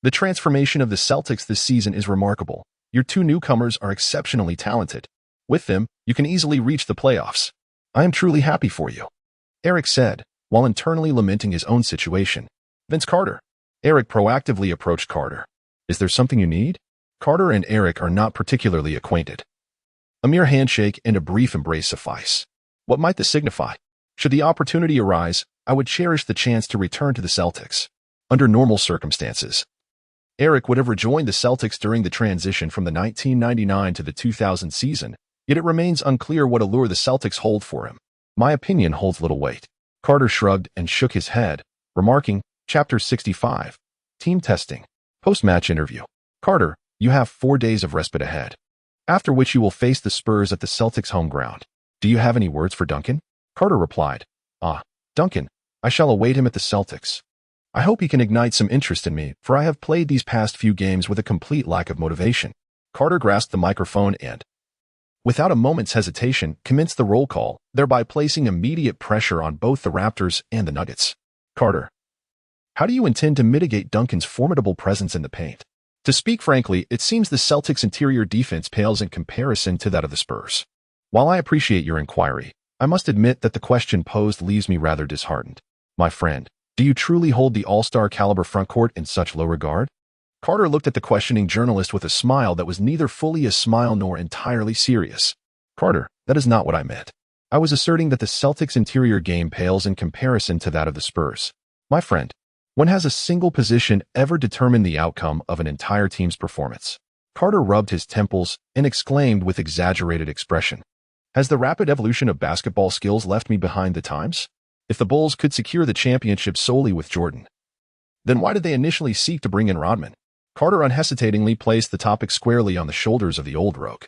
the transformation of the Celtics this season is remarkable. Your two newcomers are exceptionally talented. With them, you can easily reach the playoffs. I am truly happy for you," Eric said, while internally lamenting his own situation. "Vince Carter." Eric proactively approached Carter. "Is there something you need?" Carter and Eric are not particularly acquainted. A mere handshake and a brief embrace suffice. What might this signify? Should the opportunity arise, I would cherish the chance to return to the Celtics. Under normal circumstances, Eric would have rejoined the Celtics during the transition from the 1999 to the 2000 season, yet it remains unclear what allure the Celtics hold for him. "My opinion holds little weight." Carter shrugged and shook his head, remarking, Chapter 65, Team Testing, Post-Match Interview. "Carter, you have 4 days of respite ahead, after which you will face the Spurs at the Celtics' home ground. Do you have any words for Duncan?" Carter replied, Duncan, I shall await him at the Celtics. I hope he can ignite some interest in me, for I have played these past few games with a complete lack of motivation." Carter grasped the microphone and, without a moment's hesitation, commenced the roll call, thereby placing immediate pressure on both the Raptors and the Nuggets. "Carter, how do you intend to mitigate Duncan's formidable presence in the paint?" To speak frankly, it seems the Celtics' interior defense pales in comparison to that of the Spurs. While I appreciate your inquiry, I must admit that the question posed leaves me rather disheartened. My friend, do you truly hold the all-star caliber frontcourt in such low regard? Carter looked at the questioning journalist with a smile that was neither fully a smile nor entirely serious. "Carter, that is not what I meant. I was asserting that the Celtics' interior game pales in comparison to that of the Spurs. My friend, when has a single position ever determined the outcome of an entire team's performance?" Carter rubbed his temples and exclaimed with exaggerated expression, "Has the rapid evolution of basketball skills left me behind the times? If the Bulls could secure the championship solely with Jordan, then why did they initially seek to bring in Rodman?" Carter unhesitatingly placed the topic squarely on the shoulders of the old rogue,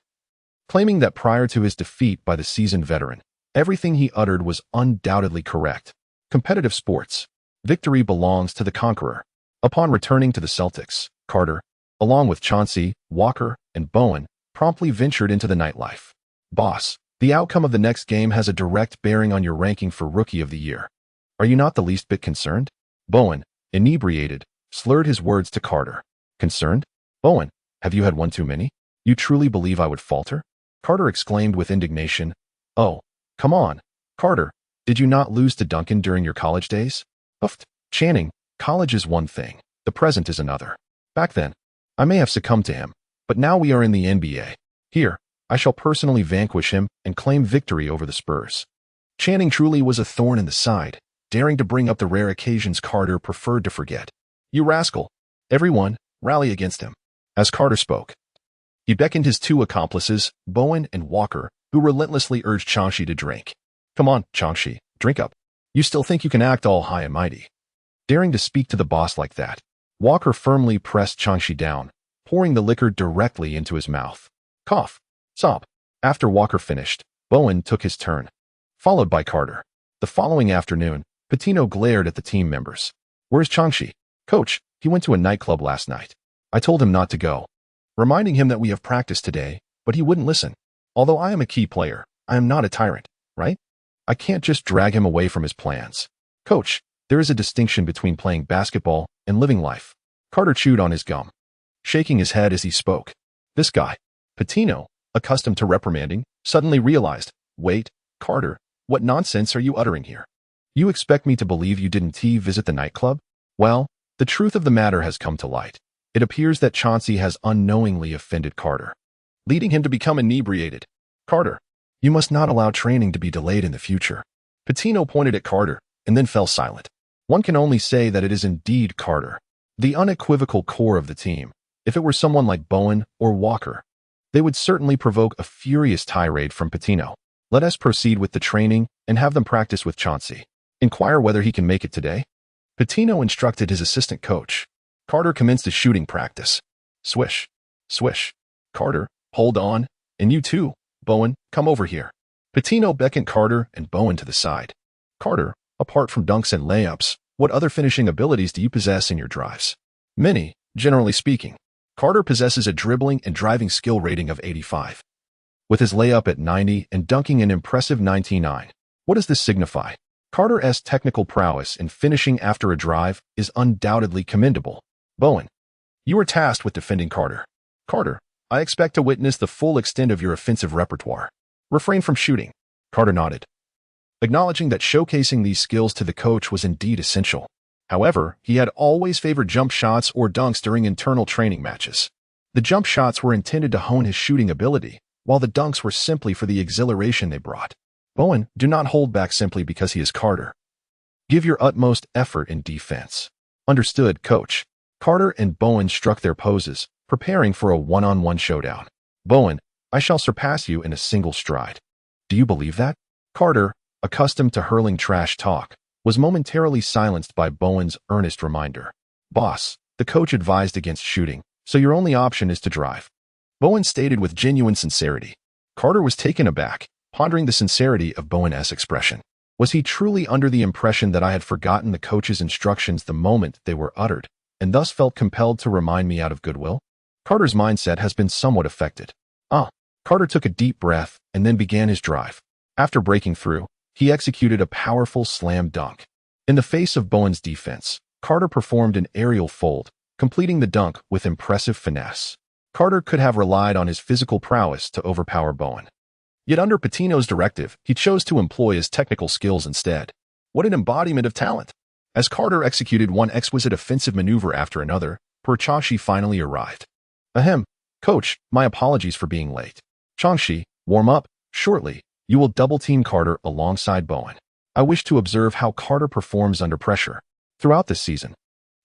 claiming that prior to his defeat by the seasoned veteran, everything he uttered was undoubtedly correct. Competitive sports, victory belongs to the conqueror. Upon returning to the Celtics, Carter, along with Chauncey, Walker, and Bowen, promptly ventured into the nightlife. "Boss, the outcome of the next game has a direct bearing on your ranking for Rookie of the Year. Are you not the least bit concerned?" Bowen, inebriated, slurred his words to Carter. "Concerned? Bowen, have you had one too many? You truly believe I would falter?" Carter exclaimed with indignation. "Oh, come on, Carter, did you not lose to Duncan during your college days?" "Uffed, Channing, college is one thing, the present is another. Back then, I may have succumbed to him, but now we are in the NBA. Here, I shall personally vanquish him and claim victory over the Spurs." Channing truly was a thorn in the side, daring to bring up the rare occasions Carter preferred to forget. "You rascal! Everyone, rally against him." As Carter spoke, he beckoned his two accomplices, Bowen and Walker, who relentlessly urged Chauncey to drink. "Come on, Chauncey, drink up. You still think you can act all high and mighty?" Daring to speak to the boss like that, Walker firmly pressed Chauncey down, pouring the liquor directly into his mouth. Cough. Sob. After Walker finished, Bowen took his turn, followed by Carter. The following afternoon, Pitino glared at the team members. "Where's Chauncey?" "Coach, he went to a nightclub last night. I told him not to go, reminding him that we have practice today, but he wouldn't listen. Although I am a key player, I am not a tyrant, right? I can't just drag him away from his plans. Coach, there is a distinction between playing basketball and living life." Carter chewed on his gum, shaking his head as he spoke. This guy, Pitino, accustomed to reprimanding, suddenly realized, "Wait, Carter, what nonsense are you uttering here? You expect me to believe you didn't visit the nightclub? Well, the truth of the matter has come to light. It appears that Chauncey has unknowingly offended Carter, leading him to become inebriated. Carter, you must not allow training to be delayed in the future." Pitino pointed at Carter and then fell silent. One can only say that it is indeed Carter, the unequivocal core of the team. If it were someone like Bowen or Walker, They would certainly provoke a furious tirade from Pitino. Let us proceed with the training and have them practice with Chauncey. Inquire whether he can make it today. Pitino instructed his assistant coach. Carter commenced his shooting practice. Swish, swish. Carter, hold on. And you too, Bowen, come over here. Pitino beckoned Carter and Bowen to the side. Carter, apart from dunks and layups, what other finishing abilities do you possess in your drives? Many, generally speaking. Carter possesses a dribbling and driving skill rating of 85. With his layup at 90 and dunking an impressive 99. What does this signify? Carter's technical prowess in finishing after a drive is undoubtedly commendable. Bowen, you are tasked with defending Carter. Carter, I expect to witness the full extent of your offensive repertoire. Refrain from shooting. Carter nodded, acknowledging that showcasing these skills to the coach was indeed essential. However, he had always favored jump shots or dunks during internal training matches. The jump shots were intended to hone his shooting ability, while the dunks were simply for the exhilaration they brought. Bowen, do not hold back simply because he is Carter. Give your utmost effort in defense. Understood, coach. Carter and Bowen struck their poses, preparing for a one-on-one showdown. Bowen, I shall surpass you in a single stride. Do you believe that? Carter, accustomed to hurling trash talk, was momentarily silenced by Bowen's earnest reminder. Boss, the coach advised against shooting, so your only option is to drive. Bowen stated with genuine sincerity. Carter was taken aback, pondering the sincerity of Bowen's expression. Was he truly under the impression that I had forgotten the coach's instructions the moment they were uttered, and thus felt compelled to remind me out of goodwill? Carter's mindset has been somewhat affected. Carter took a deep breath and then began his drive. After breaking through, he executed a powerful slam dunk. In the face of Bowen's defense, Carter performed an aerial fold, completing the dunk with impressive finesse. Carter could have relied on his physical prowess to overpower Bowen. Yet under Pitino's directive, he chose to employ his technical skills instead. What an embodiment of talent! As Carter executed one exquisite offensive maneuver after another, Chauncey finally arrived. Ahem, coach, my apologies for being late. Chauncey, warm up. Shortly, you will double-team Carter alongside Bowen. I wish to observe how Carter performs under pressure. Throughout this season,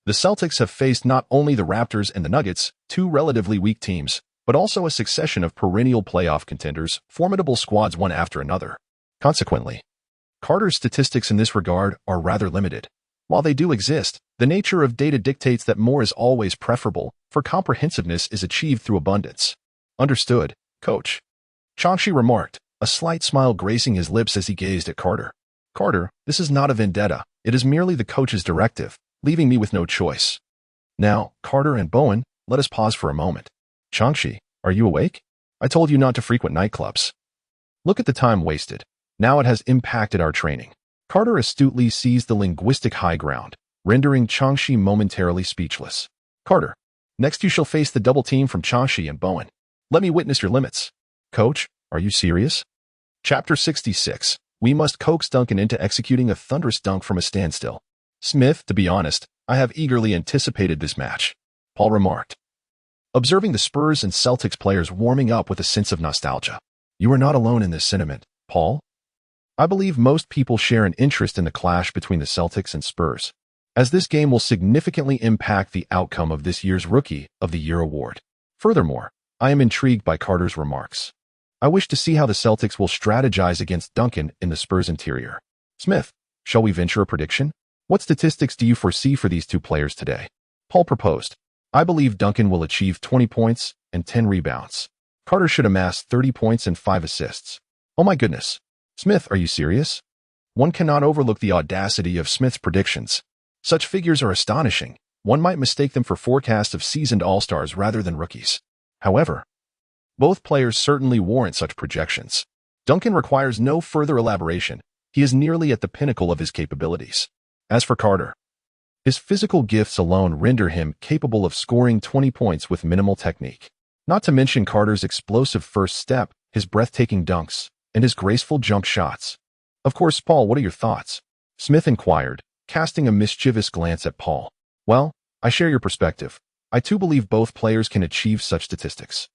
the Celtics have faced not only the Raptors and the Nuggets, two relatively weak teams, but also a succession of perennial playoff contenders, formidable squads one after another. Consequently, Carter's statistics in this regard are rather limited. While they do exist, the nature of data dictates that more is always preferable, for comprehensiveness is achieved through abundance. Understood, coach. Chauncey remarked, a slight smile gracing his lips as he gazed at Carter. Carter, this is not a vendetta. It is merely the coach's directive, leaving me with no choice. Now, Carter and Bowen, let us pause for a moment. Chauncey, are you awake? I told you not to frequent nightclubs. Look at the time wasted. Now it has impacted our training. Carter astutely seized the linguistic high ground, rendering Chauncey momentarily speechless. Carter, next you shall face the double team from Chauncey and Bowen. Let me witness your limits. Coach, are you serious? Chapter 66. We must coax Duncan into executing a thunderous dunk from a standstill. Smith, to be honest, I have eagerly anticipated this match, Paul remarked, observing the Spurs and Celtics players warming up with a sense of nostalgia. You are not alone in this sentiment, Paul. I believe most people share an interest in the clash between the Celtics and Spurs, as this game will significantly impact the outcome of this year's Rookie of the Year award. Furthermore, I am intrigued by Carter's remarks. I wish to see how the Celtics will strategize against Duncan in the Spurs interior. Smith, shall we venture a prediction? What statistics do you foresee for these two players today? Paul proposed. I believe Duncan will achieve 20 points and 10 rebounds. Carter should amass 30 points and 5 assists. Oh my goodness. Smith, are you serious? One cannot overlook the audacity of Smith's predictions. Such figures are astonishing. One might mistake them for forecasts of seasoned all-stars rather than rookies. However, both players certainly warrant such projections. Duncan requires no further elaboration. He is nearly at the pinnacle of his capabilities. As for Carter, his physical gifts alone render him capable of scoring 20 points with minimal technique. Not to mention Carter's explosive first step, his breathtaking dunks, and his graceful jump shots. Of course, Paul, what are your thoughts? Smith inquired, casting a mischievous glance at Paul. Well, I share your perspective. I too believe both players can achieve such statistics.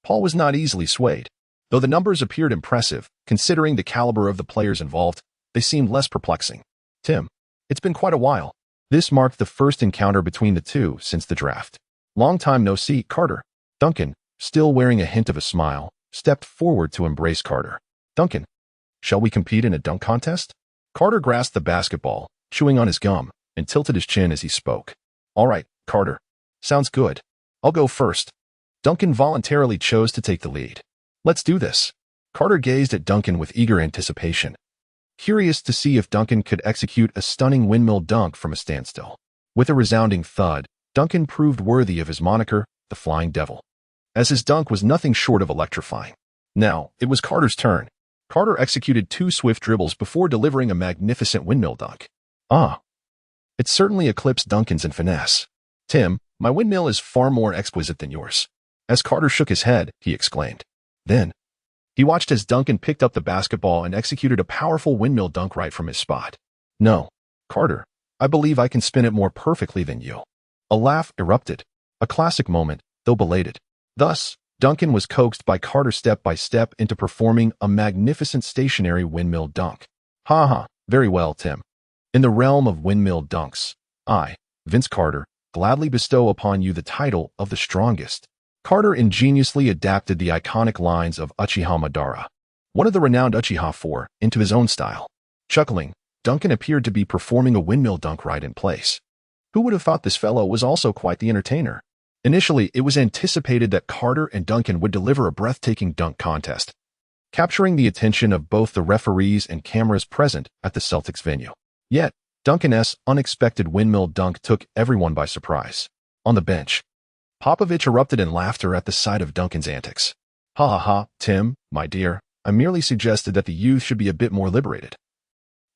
Paul was not easily swayed. Though the numbers appeared impressive, considering the caliber of the players involved, they seemed less perplexing. Tim, it's been quite a while. This marked the first encounter between the two since the draft. Long time no see, Carter. Duncan, still wearing a hint of a smile, stepped forward to embrace Carter. "Duncan, shall we compete in a dunk contest?" Carter grasped the basketball, chewing on his gum, and tilted his chin as he spoke. "All right, Carter. Sounds good. I'll go first." Duncan voluntarily chose to take the lead. "Let's do this." Carter gazed at Duncan with eager anticipation, curious to see if Duncan could execute a stunning windmill dunk from a standstill. With a resounding thud, Duncan proved worthy of his moniker, the Flying Devil, as his dunk was nothing short of electrifying. Now, it was Carter's turn. Carter executed 2 swift dribbles before delivering a magnificent windmill dunk. It certainly eclipsed Duncan's in finesse. "Tim, my windmill is far more exquisite than yours." As Carter shook his head, he exclaimed. Then, he watched as Duncan picked up the basketball and executed a powerful windmill dunk right from his spot. "No, Carter, I believe I can spin it more perfectly than you." A laugh erupted, a classic moment, though belated. Thus, Duncan was coaxed by Carter step by step into performing a magnificent stationary windmill dunk. "Ha ha, very well, Tim. In the realm of windmill dunks, I, Vince Carter, gladly bestow upon you the title of the strongest." Carter ingeniously adapted the iconic lines of Uchiha Madara, one of the renowned Uchiha 4, into his own style. Chuckling, Duncan appeared to be performing a windmill dunk right in place. Who would have thought this fellow was also quite the entertainer? Initially, it was anticipated that Carter and Duncan would deliver a breathtaking dunk contest, capturing the attention of both the referees and cameras present at the Celtics venue. Yet, Duncan's unexpected windmill dunk took everyone by surprise. On the bench, Popovich erupted in laughter at the sight of Duncan's antics. "Ha ha ha, Tim, my dear, I merely suggested that the youth should be a bit more liberated.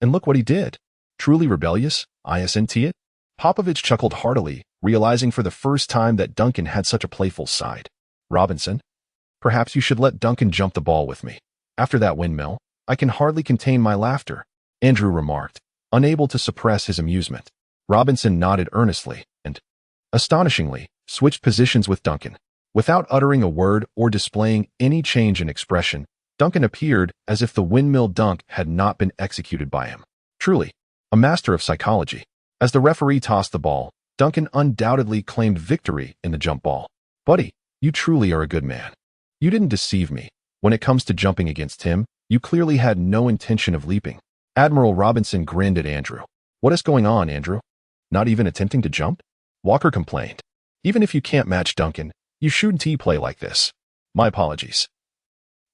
And look what he did. Truly rebellious, isn't it?" Popovich chuckled heartily, realizing for the first time that Duncan had such a playful side. "Robinson, perhaps you should let Duncan jump the ball with me. After that windmill, I can hardly contain my laughter," Andrew remarked, unable to suppress his amusement. Robinson nodded earnestly and, astonishingly, switched positions with Duncan. Without uttering a word or displaying any change in expression, Duncan appeared as if the windmill dunk had not been executed by him. Truly, a master of psychology. As the referee tossed the ball, Duncan undoubtedly claimed victory in the jump ball. "Buddy, you truly are a good man. You didn't deceive me. When it comes to jumping against him, you clearly had no intention of leaping." Admiral Robinson grinned at Andrew. "What is going on, Andrew? Not even attempting to jump?" Walker complained. "Even if you can't match Duncan, you shouldn't play like this." "My apologies.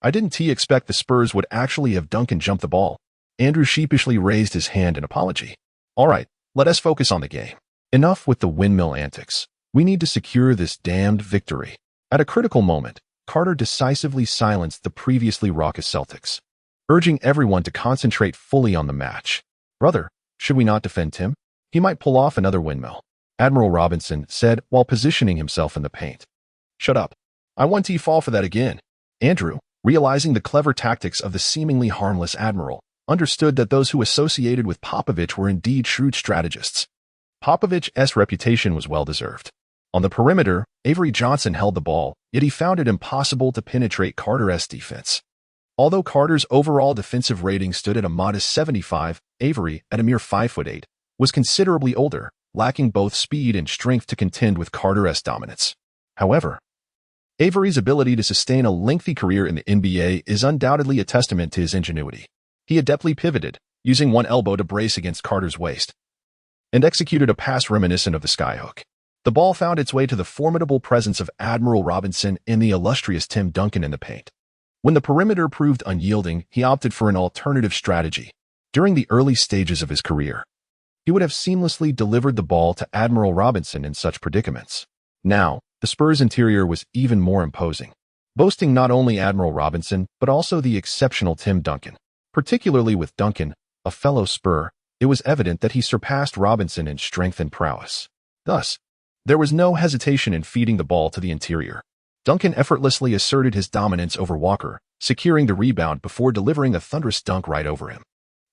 I didn't expect the Spurs would actually have Duncan jump the ball." Andrew sheepishly raised his hand in apology. "All right, let us focus on the game. Enough with the windmill antics. We need to secure this damned victory." At a critical moment, Carter decisively silenced the previously raucous Celtics, urging everyone to concentrate fully on the match. "Brother, should we not defend Tim? He might pull off another windmill," Admiral Robinson said while positioning himself in the paint. "Shut up. I want to fall for that again." Andrew, realizing the clever tactics of the seemingly harmless Admiral, understood that those who associated with Popovich were indeed shrewd strategists. Popovich's reputation was well-deserved. On the perimeter, Avery Johnson held the ball, yet he found it impossible to penetrate Carter's defense. Although Carter's overall defensive rating stood at a modest 75, Avery, at a mere 5'8", was considerably older, lacking both speed and strength to contend with Carter's dominance. However, Avery's ability to sustain a lengthy career in the NBA is undoubtedly a testament to his ingenuity. He adeptly pivoted, using one elbow to brace against Carter's waist, and executed a pass reminiscent of the skyhook. The ball found its way to the formidable presence of Admiral Robinson and the illustrious Tim Duncan in the paint. When the perimeter proved unyielding, he opted for an alternative strategy. During the early stages of his career, he would have seamlessly delivered the ball to Admiral Robinson in such predicaments. Now, the Spurs' interior was even more imposing, boasting not only Admiral Robinson, but also the exceptional Tim Duncan. Particularly with Duncan, a fellow Spur, it was evident that he surpassed Robinson in strength and prowess. Thus, there was no hesitation in feeding the ball to the interior. Duncan effortlessly asserted his dominance over Walker, securing the rebound before delivering a thunderous dunk right over him.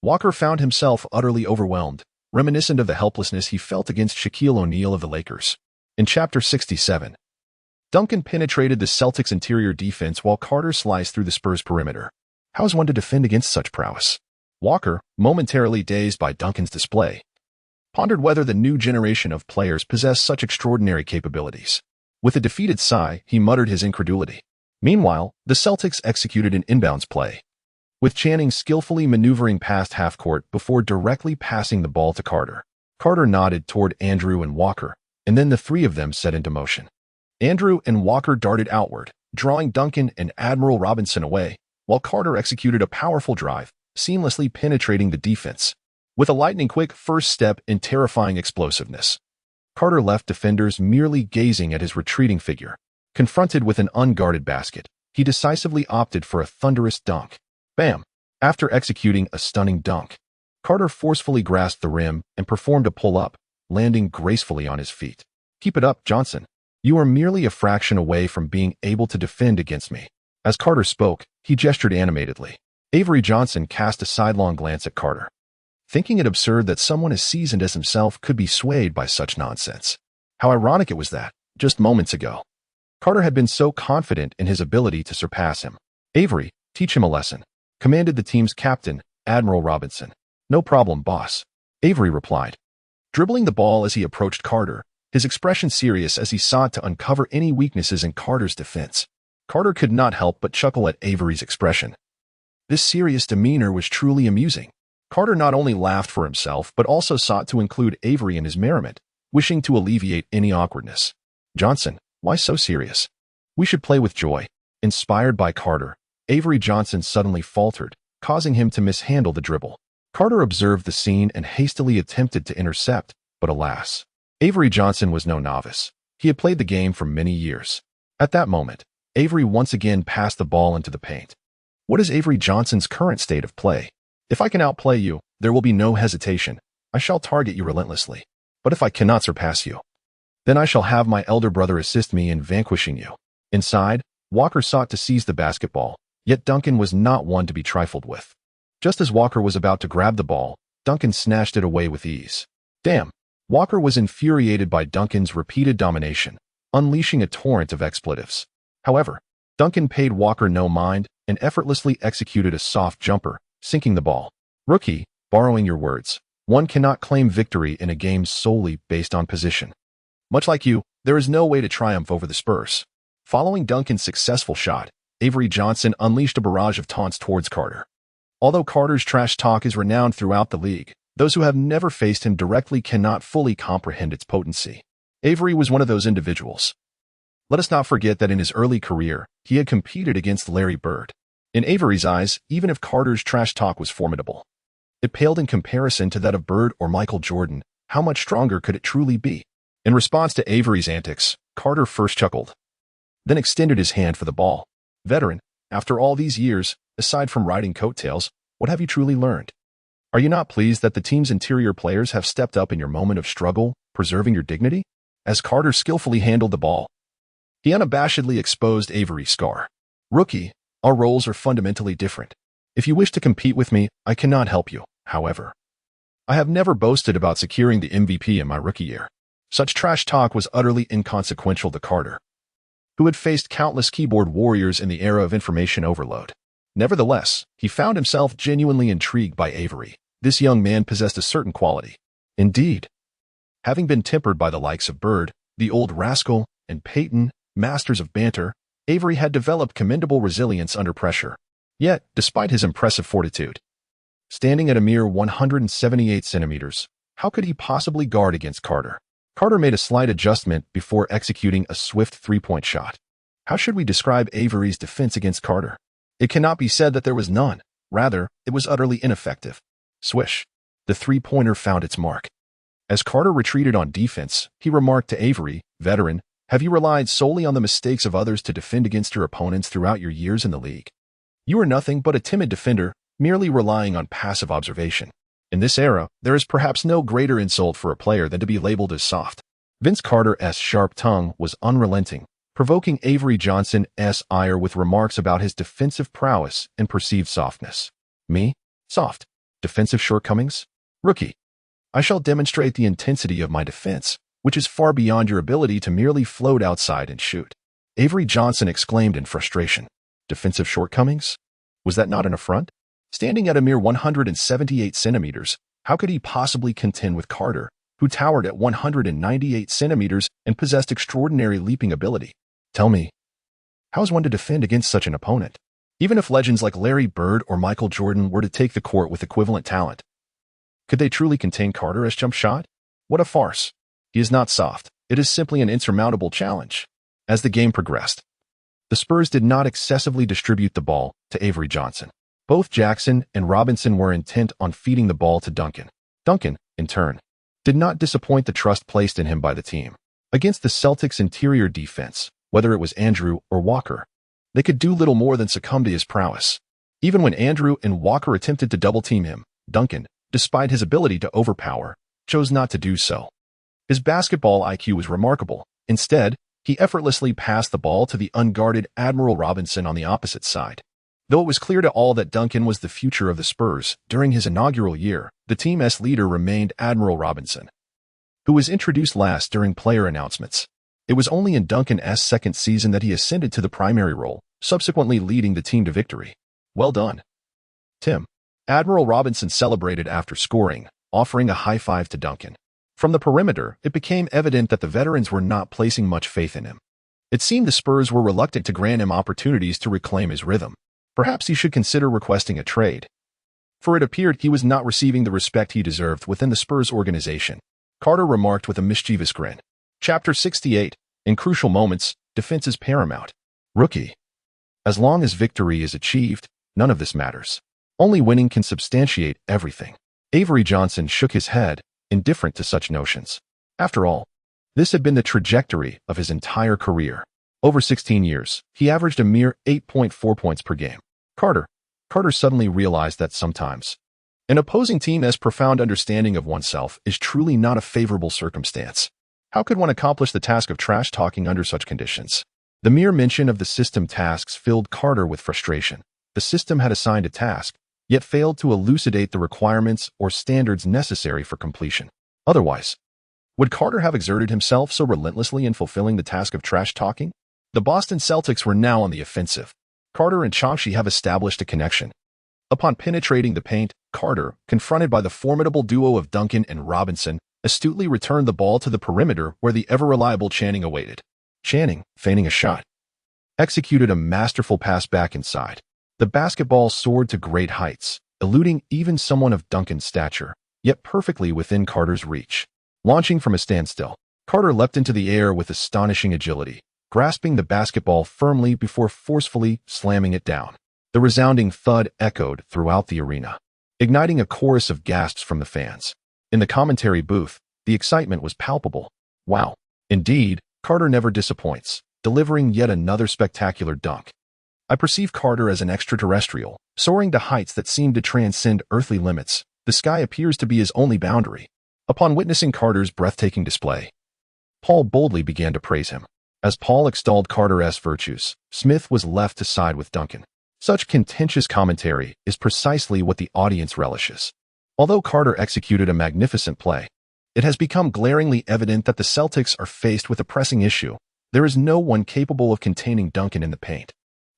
Walker found himself utterly overwhelmed, reminiscent of the helplessness he felt against Shaquille O'Neal of the Lakers. In Chapter 67, Duncan penetrated the Celtics' interior defense while Carter sliced through the Spurs' perimeter. How is one to defend against such prowess? Walker, momentarily dazed by Duncan's display, pondered whether the new generation of players possessed such extraordinary capabilities. With a defeated sigh, he muttered his incredulity. Meanwhile, the Celtics executed an inbounds play, with Channing skillfully maneuvering past half-court before directly passing the ball to Carter. Carter nodded toward Andrew and Walker, and then the three of them set into motion. Andrew and Walker darted outward, drawing Duncan and Admiral Robinson away, while Carter executed a powerful drive, seamlessly penetrating the defense. With a lightning-quick first step and terrifying explosiveness, Carter left defenders merely gazing at his retreating figure. Confronted with an unguarded basket, he decisively opted for a thunderous dunk. Bam! After executing a stunning dunk, Carter forcefully grasped the rim and performed a pull-up, landing gracefully on his feet. Keep it up, Johnson. You are merely a fraction away from being able to defend against me. As Carter spoke, he gestured animatedly. Avery Johnson cast a sidelong glance at Carter, thinking it absurd that someone as seasoned as himself could be swayed by such nonsense. How ironic it was that, just moments ago, Carter had been so confident in his ability to surpass him. Avery, teach him a lesson, commanded the team's captain, Admiral Robinson. No problem, boss, Avery replied, dribbling the ball as he approached Carter, his expression serious as he sought to uncover any weaknesses in Carter's defense. Carter could not help but chuckle at Avery's expression. This serious demeanor was truly amusing. Carter not only laughed for himself but also sought to include Avery in his merriment, wishing to alleviate any awkwardness. Johnson, why so serious? We should play with joy. Inspired by Carter, Avery Johnson suddenly faltered, causing him to mishandle the dribble. Carter observed the scene and hastily attempted to intercept, but alas, Avery Johnson was no novice. He had played the game for many years. At that moment, Avery once again passed the ball into the paint. What is Avery Johnson's current state of play? If I can outplay you, there will be no hesitation. I shall target you relentlessly. But if I cannot surpass you, then I shall have my elder brother assist me in vanquishing you. Inside, Walker sought to seize the basketball, yet Duncan was not one to be trifled with. Just as Walker was about to grab the ball, Duncan snatched it away with ease. Damn! Walker was infuriated by Duncan's repeated domination, unleashing a torrent of expletives. However, Duncan paid Walker no mind and effortlessly executed a soft jumper, sinking the ball. Rookie, borrowing your words, one cannot claim victory in a game solely based on position. Much like you, there is no way to triumph over the Spurs. Following Duncan's successful shot, Avery Johnson unleashed a barrage of taunts towards Carter. Although Carter's trash talk is renowned throughout the league, those who have never faced him directly cannot fully comprehend its potency. Avery was one of those individuals. Let us not forget that in his early career, he had competed against Larry Bird. In Avery's eyes, even if Carter's trash talk was formidable, it paled in comparison to that of Bird or Michael Jordan. How much stronger could it truly be? In response to Avery's antics, Carter first chuckled, then extended his hand for the ball. Veteran, after all these years, aside from riding coattails, what have you truly learned? Are you not pleased that the team's interior players have stepped up in your moment of struggle, preserving your dignity? As Carter skillfully handled the ball, he unabashedly exposed Avery's scar. Rookie, our roles are fundamentally different. If you wish to compete with me, I cannot help you. However, I have never boasted about securing the MVP in my rookie year. Such trash talk was utterly inconsequential to Carter, who had faced countless keyboard warriors in the era of information overload. Nevertheless, he found himself genuinely intrigued by Avery. This young man possessed a certain quality. Indeed, having been tempered by the likes of Bird, the old rascal, and Peyton, masters of banter, Avery had developed commendable resilience under pressure. Yet, despite his impressive fortitude, standing at a mere 178 centimeters, how could he possibly guard against Carter? Carter made a slight adjustment before executing a swift three-point shot. How should we describe Avery's defense against Carter? It cannot be said that there was none. Rather, it was utterly ineffective. Swish. The three-pointer found its mark. As Carter retreated on defense, he remarked to Avery, veteran, have you relied solely on the mistakes of others to defend against your opponents throughout your years in the league? You are nothing but a timid defender, merely relying on passive observation. In this era, there is perhaps no greater insult for a player than to be labeled as soft. Vince Carter's sharp tongue was unrelenting, provoking Avery Johnson's ire with remarks about his defensive prowess and perceived softness. Me? Soft? Defensive shortcomings? Rookie. I shall demonstrate the intensity of my defense, which is far beyond your ability to merely float outside and shoot. Avery Johnson exclaimed in frustration. Defensive shortcomings? Was that not an affront? Standing at a mere 178 centimeters, how could he possibly contend with Carter, who towered at 198 centimeters and possessed extraordinary leaping ability. Tell me, how is one to defend against such an opponent? Even if legends like Larry Bird or Michael Jordan were to take the court with equivalent talent, could they truly contain Carter's jump shot? What a farce. He is not soft. It is simply an insurmountable challenge. As the game progressed, the Spurs did not excessively distribute the ball to Avery Johnson. Both Jackson and Robinson were intent on feeding the ball to Duncan. Duncan, in turn, did not disappoint the trust placed in him by the team. Against the Celtics' interior defense, whether it was Andrew or Walker, they could do little more than succumb to his prowess. Even when Andrew and Walker attempted to double-team him, Duncan, despite his ability to overpower, chose not to do so. His basketball IQ was remarkable. Instead, he effortlessly passed the ball to the unguarded Admiral Robinson on the opposite side. Though it was clear to all that Duncan was the future of the Spurs, during his inaugural year, the team's leader remained Admiral Robinson, who was introduced last during player announcements. It was only in Duncan's second season that he ascended to the primary role, subsequently leading the team to victory. Well done, Tim. Admiral Robinson celebrated after scoring, offering a high five to Duncan. From the perimeter, it became evident that the veterans were not placing much faith in him. It seemed the Spurs were reluctant to grant him opportunities to reclaim his rhythm. Perhaps he should consider requesting a trade, for it appeared he was not receiving the respect he deserved within the Spurs organization. Carter remarked with a mischievous grin. Chapter 68. In crucial moments, defense is paramount. Rookie. As long as victory is achieved, none of this matters. Only winning can substantiate everything. Avery Johnson shook his head, indifferent to such notions. After all, this had been the trajectory of his entire career. Over 16 years, he averaged a mere 8.4 points per game. Carter suddenly realized that sometimes an opposing team's profound understanding of oneself is truly not a favorable circumstance. How could one accomplish the task of trash talking under such conditions? The mere mention of the system tasks filled Carter with frustration. The system had assigned a task, yet failed to elucidate the requirements or standards necessary for completion. Otherwise, would Carter have exerted himself so relentlessly in fulfilling the task of trash talking? The Boston Celtics were now on the offensive. Carter and Chauncey have established a connection. Upon penetrating the paint, Carter, confronted by the formidable duo of Duncan and Robinson, astutely returned the ball to the perimeter where the ever-reliable Channing awaited. Channing, feigning a shot, executed a masterful pass back inside. The basketball soared to great heights, eluding even someone of Duncan's stature, yet perfectly within Carter's reach. Launching from a standstill, Carter leapt into the air with astonishing agility, grasping the basketball firmly before forcefully slamming it down. The resounding thud echoed throughout the arena, igniting a chorus of gasps from the fans. In the commentary booth, the excitement was palpable. Wow. Indeed, Carter never disappoints, delivering yet another spectacular dunk. I perceive Carter as an extraterrestrial, soaring to heights that seem to transcend earthly limits. The sky appears to be his only boundary. Upon witnessing Carter's breathtaking display, Paul boldly began to praise him. As Paul extolled Carter's virtues, Smith was left to side with Duncan. Such contentious commentary is precisely what the audience relishes. Although Carter executed a magnificent play, it has become glaringly evident that the Celtics are faced with a pressing issue. There is no one capable of containing Duncan in the paint.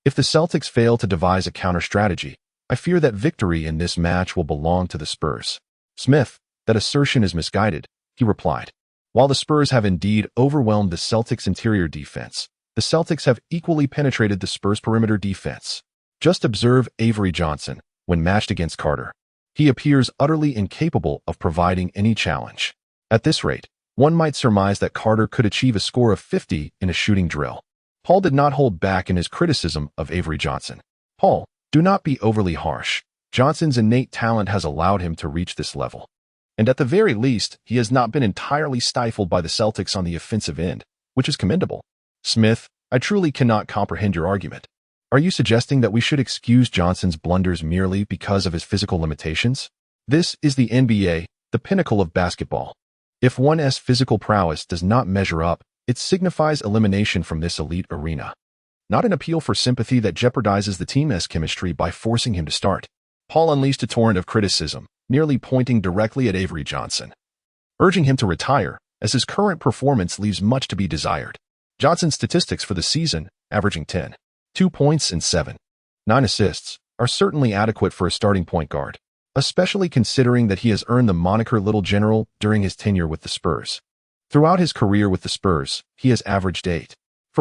If the Celtics fail to devise a counter-strategy, I fear that victory in this match will belong to the Spurs. Smith, that assertion is misguided, he replied. While the Spurs have indeed overwhelmed the Celtics' interior defense, the Celtics have equally penetrated the Spurs' perimeter defense. Just observe Avery Johnson when matched against Carter. He appears utterly incapable of providing any challenge. At this rate, one might surmise that Carter could achieve a score of 50 in a shooting drill. Paul did not hold back in his criticism of Avery Johnson. Paul, do not be overly harsh. Johnson's innate talent has allowed him to reach this level. And at the very least, he has not been entirely stifled by the Celtics on the offensive end, which is commendable. Smith, I truly cannot comprehend your argument. Are you suggesting that we should excuse Johnson's blunders merely because of his physical limitations? This is the NBA, the pinnacle of basketball. If one's physical prowess does not measure up, it signifies elimination from this elite arena. Not an appeal for sympathy that jeopardizes the team's chemistry by forcing him to start. Paul unleashed a torrent of criticism, nearly pointing directly at Avery Johnson, urging him to retire, as his current performance leaves much to be desired. Johnson's statistics for the season, averaging 10.2 points and 7.9 assists, are certainly adequate for a starting point guard. especially considering that he has earned the moniker Little General during his tenure with the Spurs. Throughout his career with the Spurs, he has averaged 8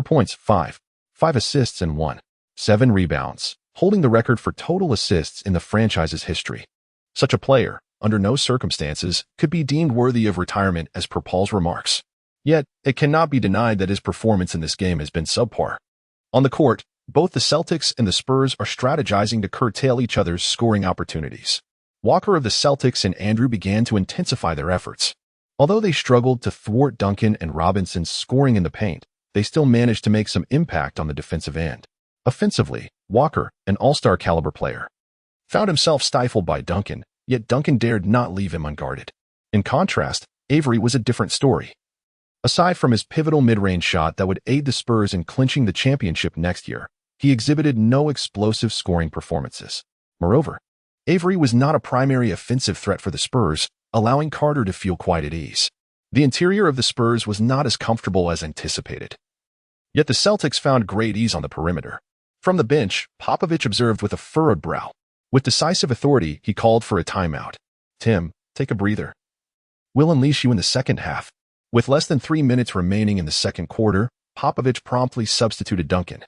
points, 5 assists and 7 rebounds, holding the record for total assists in the franchise's history. Such a player, under no circumstances, could be deemed worthy of retirement as per Paul's remarks. Yet, it cannot be denied that his performance in this game has been subpar. On the court, both the Celtics and the Spurs are strategizing to curtail each other's scoring opportunities. Walker of the Celtics and Andrew began to intensify their efforts. Although they struggled to thwart Duncan and Robinson's scoring in the paint, they still managed to make some impact on the defensive end. Offensively, Walker, an all-star caliber player, found himself stifled by Duncan, yet Duncan dared not leave him unguarded. In contrast, Avery was a different story. Aside from his pivotal mid-range shot that would aid the Spurs in clinching the championship next year, he exhibited no explosive scoring performances. Moreover, Avery was not a primary offensive threat for the Spurs, allowing Carter to feel quite at ease. The interior of the Spurs was not as comfortable as anticipated. Yet the Celtics found great ease on the perimeter. From the bench, Popovich observed with a furrowed brow. With decisive authority, he called for a timeout. "Tim, take a breather. We'll unleash you in the second half." With less than 3 minutes remaining in the second quarter, Popovich promptly substituted Duncan,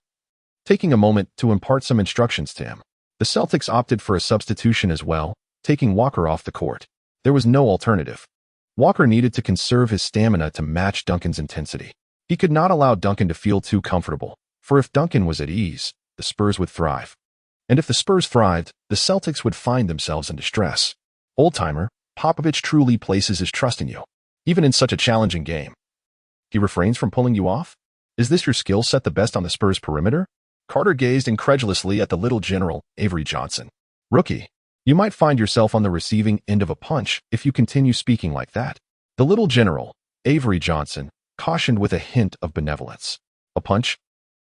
taking a moment to impart some instructions to him. The Celtics opted for a substitution as well, taking Walker off the court. There was no alternative. Walker needed to conserve his stamina to match Duncan's intensity. He could not allow Duncan to feel too comfortable, for if Duncan was at ease, the Spurs would thrive. And if the Spurs thrived, the Celtics would find themselves in distress. Old-timer, Popovich truly places his trust in you, even in such a challenging game. He refrains from pulling you off? Is this your skill set the best on the Spurs perimeter? Carter gazed incredulously at the little general, Avery Johnson. Rookie, you might find yourself on the receiving end of a punch if you continue speaking like that. The little general, Avery Johnson, cautioned with a hint of benevolence. A punch?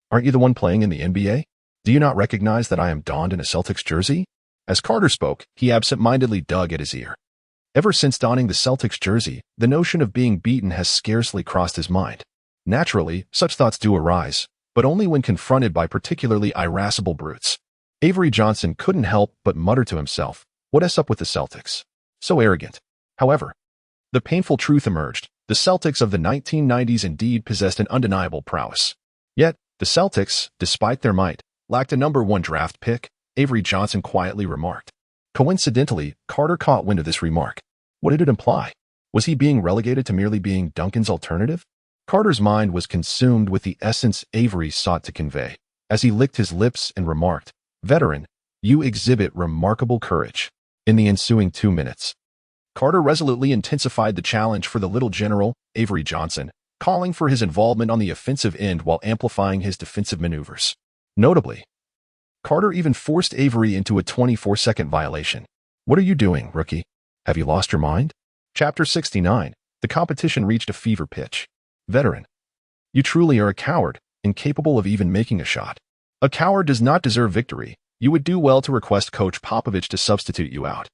Aren't you the one playing in the NBA? Do you not recognize that I am donned in a Celtics jersey? As Carter spoke, he absent-mindedly dug at his ear. Ever since donning the Celtics jersey, the notion of being beaten has scarcely crossed his mind. Naturally, such thoughts do arise, but only when confronted by particularly irascible brutes. Avery Johnson couldn't help but mutter to himself, "What's up with the Celtics? So arrogant." However, the painful truth emerged. The Celtics of the 1990s indeed possessed an undeniable prowess. Yet, the Celtics, despite their might, lacked a #1 draft pick, Avery Johnson quietly remarked. Coincidentally, Carter caught wind of this remark. What did it imply? Was he being relegated to merely being Duncan's alternative? Carter's mind was consumed with the essence Avery sought to convey, as he licked his lips and remarked, "Veteran, you exhibit remarkable courage." In the ensuing 2 minutes, Carter resolutely intensified the challenge for the little general, Avery Johnson, calling for his involvement on the offensive end while amplifying his defensive maneuvers. Notably, Carter even forced Avery into a 24-second violation. "What are you doing, rookie? Have you lost your mind?" Chapter 69. The competition reached a fever pitch. Veteran, you truly are a coward, incapable of even making a shot. A coward does not deserve victory. You would do well to request Coach Popovich to substitute you out.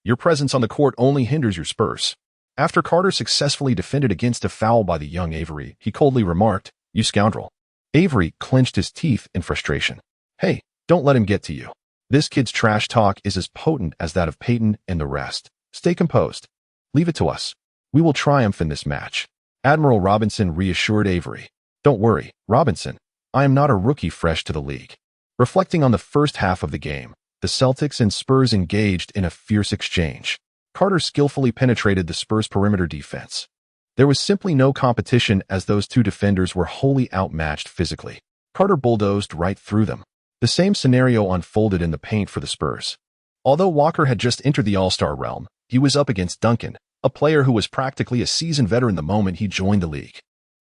Your presence on the court only hinders your Spurs. After Carter successfully defended against a foul by the young Avery, he coldly remarked, "You scoundrel." Avery clenched his teeth in frustration. "Hey, don't let him get to you. This kid's trash talk is as potent as that of Peyton and the rest. Stay composed. Leave it to us. We will triumph in this match." Admiral Robinson reassured Avery. "Don't worry, Robinson. I am not a rookie fresh to the league." Reflecting on the first half of the game, the Celtics and Spurs engaged in a fierce exchange. Carter skillfully penetrated the Spurs' perimeter defense. There was simply no competition as those two defenders were wholly outmatched physically. Carter bulldozed right through them. The same scenario unfolded in the paint for the Spurs. Although Walker had just entered the All-Star realm, he was up against Duncan, a player who was practically a seasoned veteran the moment he joined the league.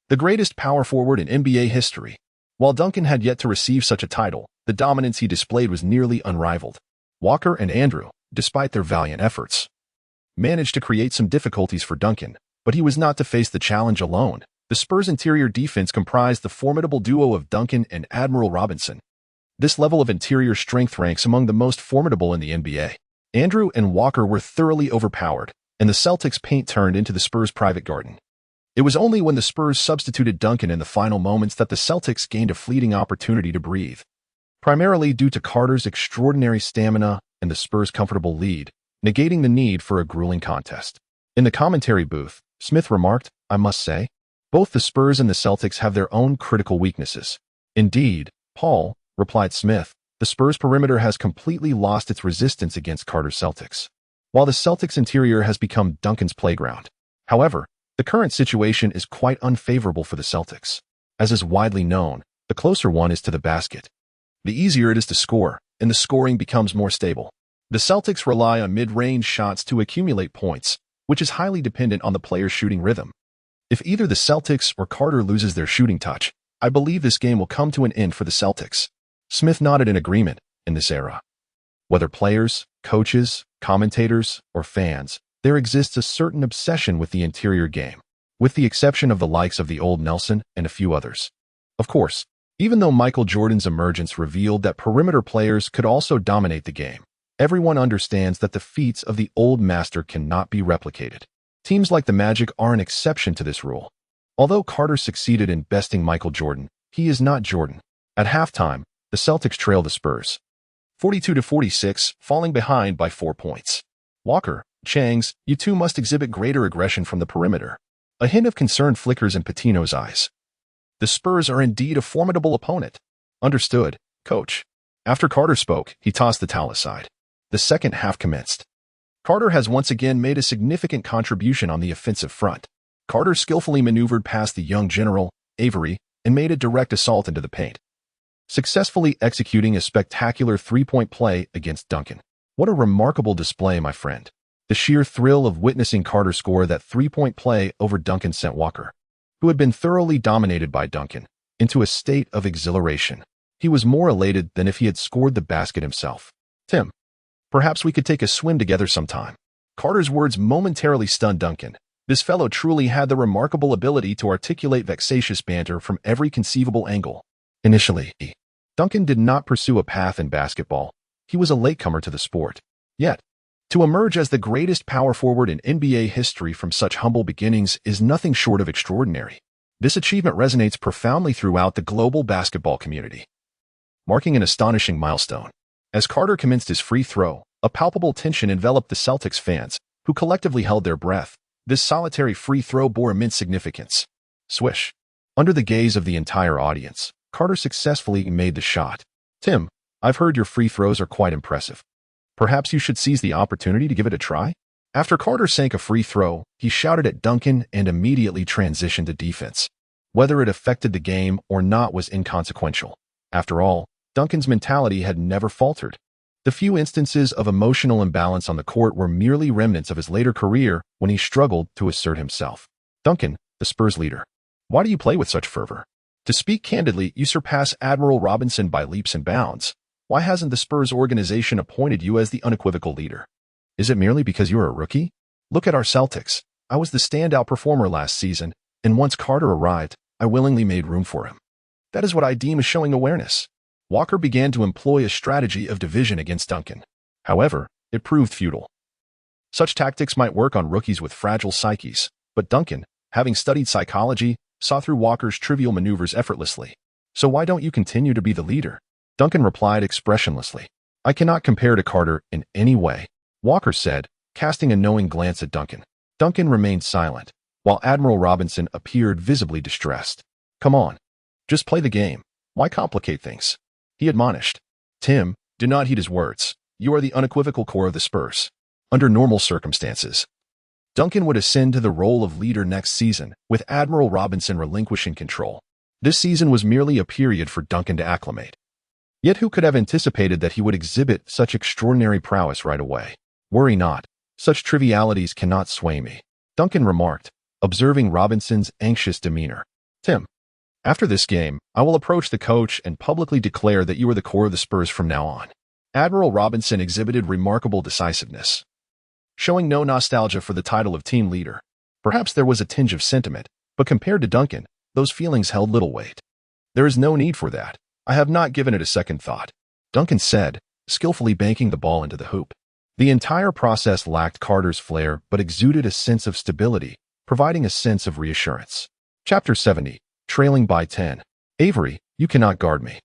The greatest power forward in NBA history. While Duncan had yet to receive such a title, the dominance he displayed was nearly unrivaled. Walker and Andrew, despite their valiant efforts, managed to create some difficulties for Duncan, but he was not to face the challenge alone. The Spurs' interior defense comprised the formidable duo of Duncan and Admiral Robinson. This level of interior strength ranks among the most formidable in the NBA. Andrew and Walker were thoroughly overpowered, and the Celtics' paint turned into the Spurs' private garden. It was only when the Spurs substituted Duncan in the final moments that the Celtics gained a fleeting opportunity to breathe. Primarily due to Carter's extraordinary stamina and the Spurs' comfortable lead, negating the need for a grueling contest. In the commentary booth, Smith remarked, "I must say, both the Spurs and the Celtics have their own critical weaknesses." "Indeed, Paul," replied Smith, "the Spurs perimeter has completely lost its resistance against Carter's Celtics, while the Celtics interior has become Duncan's playground. However, the current situation is quite unfavorable for the Celtics. As is widely known, the closer one is to the basket, the easier it is to score, and the scoring becomes more stable. The Celtics rely on mid-range shots to accumulate points, which is highly dependent on the player's shooting rhythm. If either the Celtics or Carter loses their shooting touch, I believe this game will come to an end for the Celtics." Smith nodded in agreement. In this era, whether players, coaches, commentators, or fans, there exists a certain obsession with the interior game, with the exception of the likes of the old Nelson and a few others. Of course, even though Michael Jordan's emergence revealed that perimeter players could also dominate the game, everyone understands that the feats of the old master cannot be replicated. Teams like the Magic are an exception to this rule. Although Carter succeeded in besting Michael Jordan, he is not Jordan. At halftime, the Celtics trailed the Spurs 42-46, falling behind by 4 points. "Walker, Changs, you two must exhibit greater aggression from the perimeter." A hint of concern flickers in Patino's eyes. "The Spurs are indeed a formidable opponent." "Understood, coach." After Carter spoke, he tossed the towel aside. The second half commenced. Carter has once again made a significant contribution on the offensive front. Carter skillfully maneuvered past the young general, Avery, and made a direct assault into the paint, successfully executing a spectacular three-point play against Duncan. What a remarkable display, my friend. The sheer thrill of witnessing Carter score that three-point play over Duncan sent Walker, who had been thoroughly dominated by Duncan, into a state of exhilaration. He was more elated than if he had scored the basket himself. "Tim, perhaps we could take a swim together sometime." Carter's words momentarily stunned Duncan. This fellow truly had the remarkable ability to articulate vexatious banter from every conceivable angle. Initially, Duncan did not pursue a path in basketball. He was a latecomer to the sport. Yet, to emerge as the greatest power forward in NBA history from such humble beginnings is nothing short of extraordinary. This achievement resonates profoundly throughout the global basketball community, marking an astonishing milestone. As Carter commenced his free throw, a palpable tension enveloped the Celtics fans, who collectively held their breath. This solitary free throw bore immense significance. Swish. Under the gaze of the entire audience, Carter successfully made the shot. "Tim, I've heard your free throws are quite impressive. Perhaps you should seize the opportunity to give it a try?" After Carter sank a free throw, he shouted at Duncan and immediately transitioned to defense. Whether it affected the game or not was inconsequential. After all, Duncan's mentality had never faltered. The few instances of emotional imbalance on the court were merely remnants of his later career when he struggled to assert himself. "Duncan, the Spurs leader, why do you play with such fervor? To speak candidly, you surpass Admiral Robinson by leaps and bounds. Why hasn't the Spurs organization appointed you as the unequivocal leader? Is it merely because you're a rookie? Look at our Celtics. I was the standout performer last season, and once Carter arrived, I willingly made room for him. That is what I deem as showing awareness." Walker began to employ a strategy of division against Duncan. However, it proved futile. Such tactics might work on rookies with fragile psyches, but Duncan, having studied psychology, saw through Walker's trivial maneuvers effortlessly. "So why don't you continue to be the leader?" Duncan replied expressionlessly. "I cannot compare to Carter in any way," Walker said, casting a knowing glance at Duncan. Duncan remained silent, while Admiral Robinson appeared visibly distressed. "Come on, just play the game. Why complicate things?" he admonished. "Tim, do not heed his words. You are the unequivocal core of the Spurs." Under normal circumstances, Duncan would ascend to the role of leader next season, with Admiral Robinson relinquishing control. This season was merely a period for Duncan to acclimate. Yet who could have anticipated that he would exhibit such extraordinary prowess right away? "Worry not. Such trivialities cannot sway me," Duncan remarked, observing Robinson's anxious demeanor. "Tim, after this game, I will approach the coach and publicly declare that you are the core of the Spurs from now on." Admiral Robinson exhibited remarkable decisiveness, showing no nostalgia for the title of team leader. Perhaps there was a tinge of sentiment, but compared to Duncan, those feelings held little weight. "There is no need for that. I have not given it a second thought," Duncan said, skillfully banking the ball into the hoop. The entire process lacked Carter's flair but exuded a sense of stability, providing a sense of reassurance. Chapter 70. Trailing by 10. "Avery, you cannot guard me.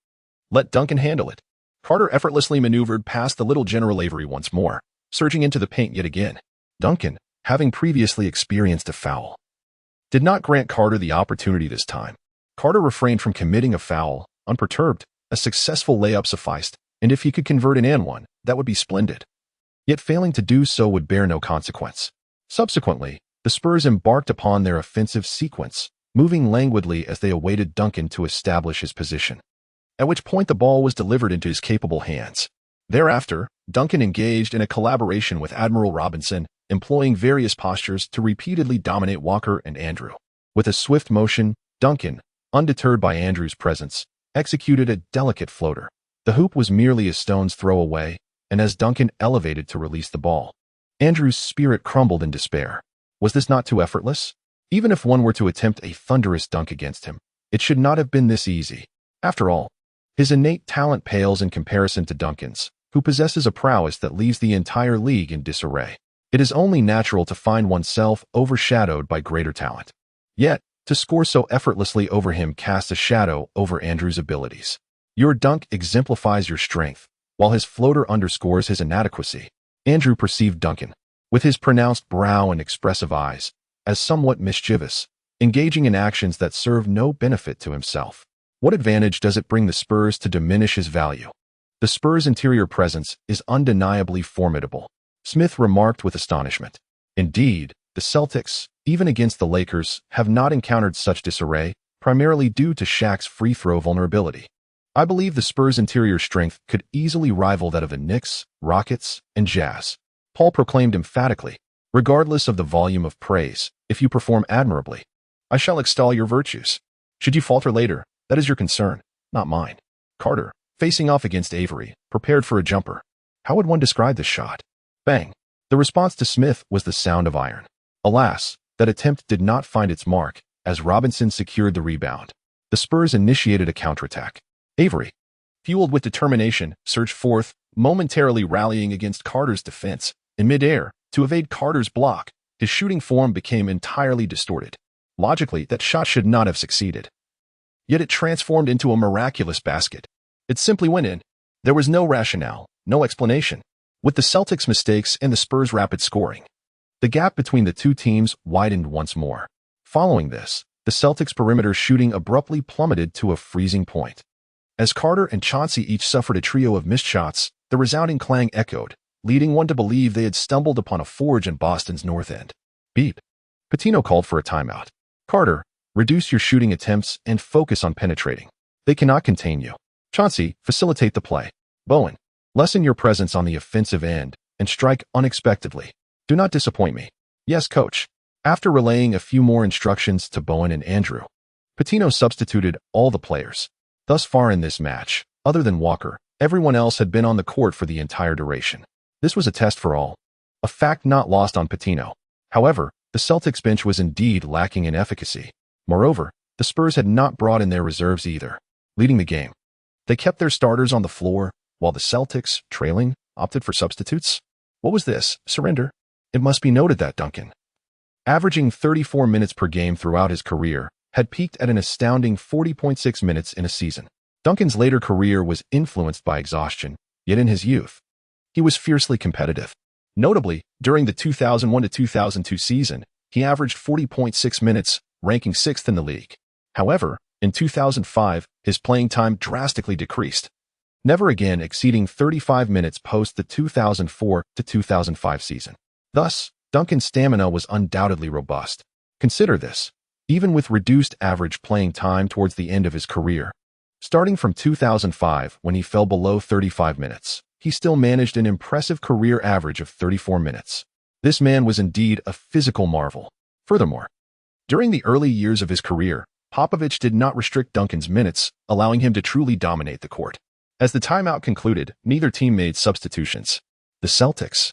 Let Duncan handle it." Carter effortlessly maneuvered past the little General Avery once more, surging into the paint yet again. Duncan, having previously experienced a foul, did not grant Carter the opportunity this time. Carter refrained from committing a foul, unperturbed. A successful layup sufficed, and if he could convert an and one, that would be splendid. Yet failing to do so would bear no consequence. Subsequently, the Spurs embarked upon their offensive sequence, moving languidly as they awaited Duncan to establish his position, at which point the ball was delivered into his capable hands. Thereafter, Duncan engaged in a collaboration with Admiral Robinson, employing various postures to repeatedly dominate Walker and Andrew. With a swift motion, Duncan, undeterred by Andrew's presence, executed a delicate floater. The hoop was merely a stone's throw away, and as Duncan elevated to release the ball, Andrew's spirit crumbled in despair. Was this not too effortless? Even if one were to attempt a thunderous dunk against him, it should not have been this easy. After all, his innate talent pales in comparison to Duncan's, who possesses a prowess that leaves the entire league in disarray. It is only natural to find oneself overshadowed by greater talent. Yet, to score so effortlessly over him casts a shadow over Andrew's abilities. Your dunk exemplifies your strength, while his floater underscores his inadequacy. Andrew perceived Duncan, with his pronounced brow and expressive eyes, as somewhat mischievous, engaging in actions that serve no benefit to himself. What advantage does it bring the Spurs to diminish his value? The Spurs' interior presence is undeniably formidable, Smith remarked with astonishment. Indeed, the Celtics, even against the Lakers, have not encountered such disarray, primarily due to Shaq's free throw vulnerability. I believe the Spurs' interior strength could easily rival that of the Knicks, Rockets, and Jazz, Paul proclaimed emphatically. Regardless of the volume of praise, if you perform admirably, I shall extol your virtues. Should you falter later, that is your concern, not mine. Carter, facing off against Avery, prepared for a jumper. How would one describe this shot? Bang! The response to Smith was the sound of iron. Alas, that attempt did not find its mark, as Robinson secured the rebound. The Spurs initiated a counterattack. Avery, fueled with determination, surged forth, momentarily rallying against Carter's defense. In midair, to evade Carter's block, his shooting form became entirely distorted. Logically, that shot should not have succeeded. Yet it transformed into a miraculous basket. It simply went in. There was no rationale, no explanation. With the Celtics' mistakes and the Spurs' rapid scoring, the gap between the two teams widened once more. Following this, the Celtics' perimeter shooting abruptly plummeted to a freezing point. As Carter and Chauncey each suffered a trio of missed shots, the resounding clang echoed, leading one to believe they had stumbled upon a forge in Boston's North End. Beep. Pitino called for a timeout. Carter, reduce your shooting attempts and focus on penetrating. They cannot contain you. Chauncey, facilitate the play. Bowen, lessen your presence on the offensive end and strike unexpectedly. Do not disappoint me. Yes, coach. After relaying a few more instructions to Bowen and Andrew, Pitino substituted all the players. Thus far in this match, other than Walker, everyone else had been on the court for the entire duration. This was a test for all, a fact not lost on Pitino. However, the Celtics bench was indeed lacking in efficacy. Moreover, the Spurs had not brought in their reserves either. Leading the game, they kept their starters on the floor, while the Celtics, trailing, opted for substitutes. What was this? Surrender? It must be noted that Duncan, averaging 34 minutes per game throughout his career, had peaked at an astounding 40.6 minutes in a season. Duncan's later career was influenced by exhaustion, yet in his youth, he was fiercely competitive. Notably, during the 2001-2002 season, he averaged 40.6 minutes, ranking 6th in the league. However, in 2005, his playing time drastically decreased, never again exceeding 35 minutes post the 2004-2005 season. Thus, Duncan's stamina was undoubtedly robust. Consider this. Even with reduced average playing time towards the end of his career, starting from 2005 when he fell below 35 minutes, he still managed an impressive career average of 34 minutes. This man was indeed a physical marvel. Furthermore, during the early years of his career, Popovich did not restrict Duncan's minutes, allowing him to truly dominate the court. As the timeout concluded, neither team made substitutions. The Celtics,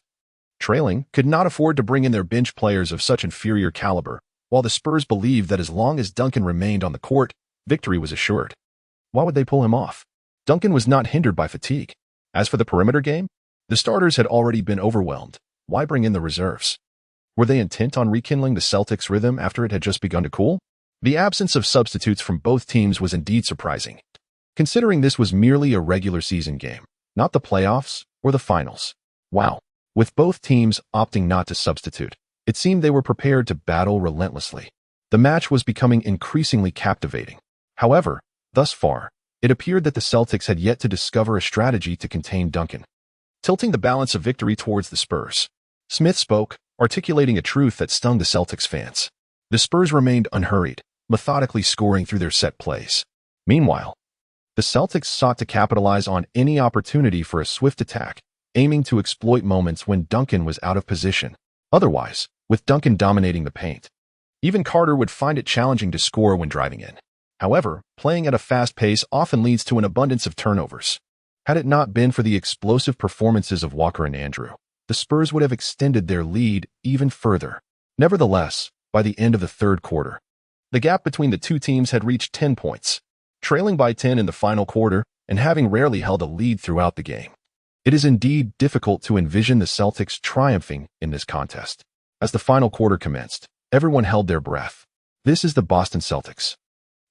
trailing, could not afford to bring in their bench players of such inferior caliber, while the Spurs believed that as long as Duncan remained on the court, victory was assured. Why would they pull him off? Duncan was not hindered by fatigue. As for the perimeter game, the starters had already been overwhelmed. Why bring in the reserves? Were they intent on rekindling the Celtics' rhythm after it had just begun to cool? The absence of substitutes from both teams was indeed surprising, considering this was merely a regular season game, not the playoffs or the finals. Wow, With both teams opting not to substitute, it seemed they were prepared to battle relentlessly. The match was becoming increasingly captivating. However, thus far, it appeared that the Celtics had yet to discover a strategy to contain Duncan, tilting the balance of victory towards the Spurs. Smith spoke, articulating a truth that stung the Celtics fans. The Spurs remained unhurried, methodically scoring through their set plays. Meanwhile, the Celtics sought to capitalize on any opportunity for a swift attack, aiming to exploit moments when Duncan was out of position. Otherwise, with Duncan dominating the paint, even Carter would find it challenging to score when driving in. However, playing at a fast pace often leads to an abundance of turnovers. Had it not been for the explosive performances of Walker and Andrew, the Spurs would have extended their lead even further. Nevertheless, by the end of the third quarter, the gap between the two teams had reached 10 points, trailing by 10 in the final quarter and having rarely held a lead throughout the game. It is indeed difficult to envision the Celtics triumphing in this contest. As the final quarter commenced, everyone held their breath. This is the Boston Celtics.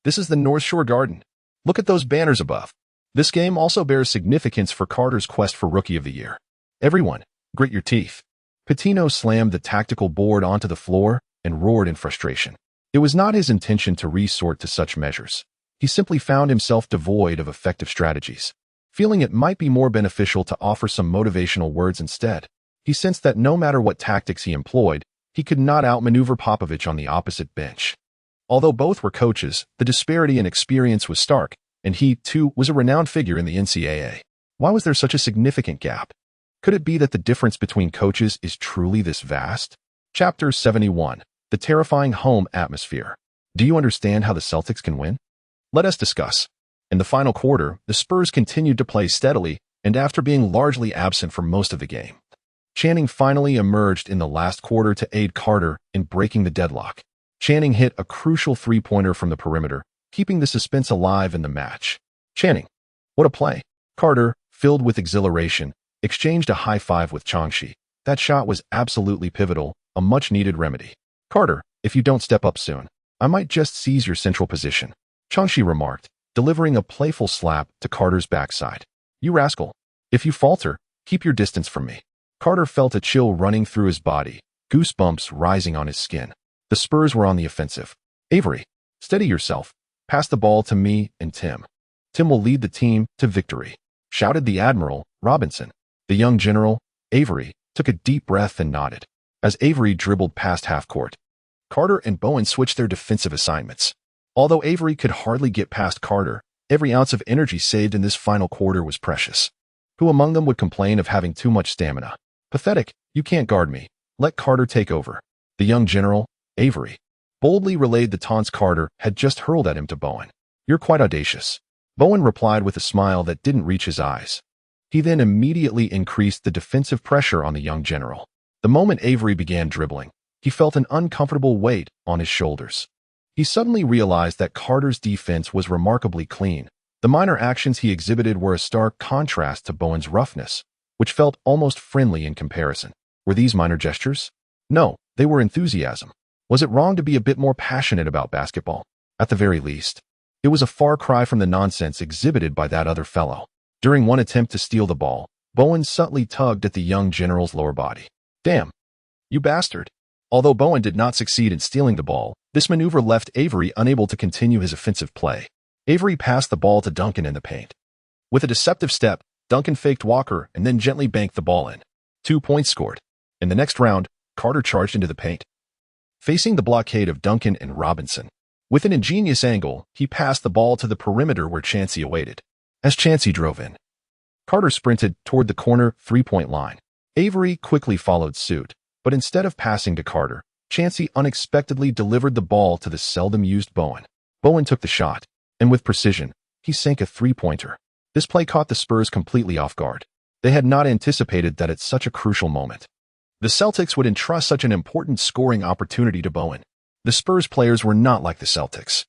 This is the North Shore Garden. Look at those banners above. This game also bears significance for Carter's quest for Rookie of the Year. Everyone, grit your teeth. Pitino slammed the tactical board onto the floor and roared in frustration. It was not his intention to resort to such measures. He simply found himself devoid of effective strategies. Feeling it might be more beneficial to offer some motivational words instead, he sensed that no matter what tactics he employed, he could not outmaneuver Popovich on the opposite bench. Although both were coaches, the disparity in experience was stark, and he, too, was a renowned figure in the NCAA. Why was there such a significant gap? Could it be that the difference between coaches is truly this vast? Chapter 71. The Terrifying Home Atmosphere. Do you understand how the Celtics can win? Let us discuss. In the final quarter, the Spurs continued to play steadily, and after being largely absent for most of the game, Channing finally emerged in the last quarter to aid Carter in breaking the deadlock. Channing hit a crucial three-pointer from the perimeter, keeping the suspense alive in the match. Channing, what a play. Carter, filled with exhilaration, exchanged a high five with Changshi. That shot was absolutely pivotal, a much-needed remedy. Carter, if you don't step up soon, I might just seize your central position, Changshi remarked, delivering a playful slap to Carter's backside. You rascal. If you falter, keep your distance from me. Carter felt a chill running through his body, goosebumps rising on his skin. The Spurs were on the offensive. Avery, steady yourself. Pass the ball to me and Tim. Tim will lead the team to victory, shouted the Admiral, Robinson. The young general, Avery, took a deep breath and nodded. As Avery dribbled past half-court, Carter and Bowen switched their defensive assignments. Although Avery could hardly get past Carter, every ounce of energy saved in this final quarter was precious. Who among them would complain of having too much stamina? Pathetic, you can't guard me. Let Carter take over. The young general, Avery, boldly relayed the taunts Carter had just hurled at him to Bowen. You're quite audacious. Bowen replied with a smile that didn't reach his eyes. He then immediately increased the defensive pressure on the young general. The moment Avery began dribbling, he felt an uncomfortable weight on his shoulders. He suddenly realized that Carter's defense was remarkably clean. The minor actions he exhibited were a stark contrast to Bowen's roughness, which felt almost friendly in comparison. Were these minor gestures? No, they were enthusiasm. Was it wrong to be a bit more passionate about basketball? At the very least, it was a far cry from the nonsense exhibited by that other fellow. During one attempt to steal the ball, Bowen subtly tugged at the young general's lower body. Damn, you bastard. Although Bowen did not succeed in stealing the ball, this maneuver left Avery unable to continue his offensive play. Avery passed the ball to Duncan in the paint. With a deceptive step, Duncan faked Walker and then gently banked the ball in. 2 points scored. In the next round, Carter charged into the paint, facing the blockade of Duncan and Robinson. With an ingenious angle, he passed the ball to the perimeter where Chansey awaited. As Chansey drove in, Carter sprinted toward the corner three-point line. Avery quickly followed suit, but instead of passing to Carter, Chansey unexpectedly delivered the ball to the seldom-used Bowen. Bowen took the shot, and with precision, he sank a three-pointer. This play caught the Spurs completely off guard. They had not anticipated that at such a crucial moment, the Celtics would entrust such an important scoring opportunity to Bowen. The Spurs players were not like the Celtics.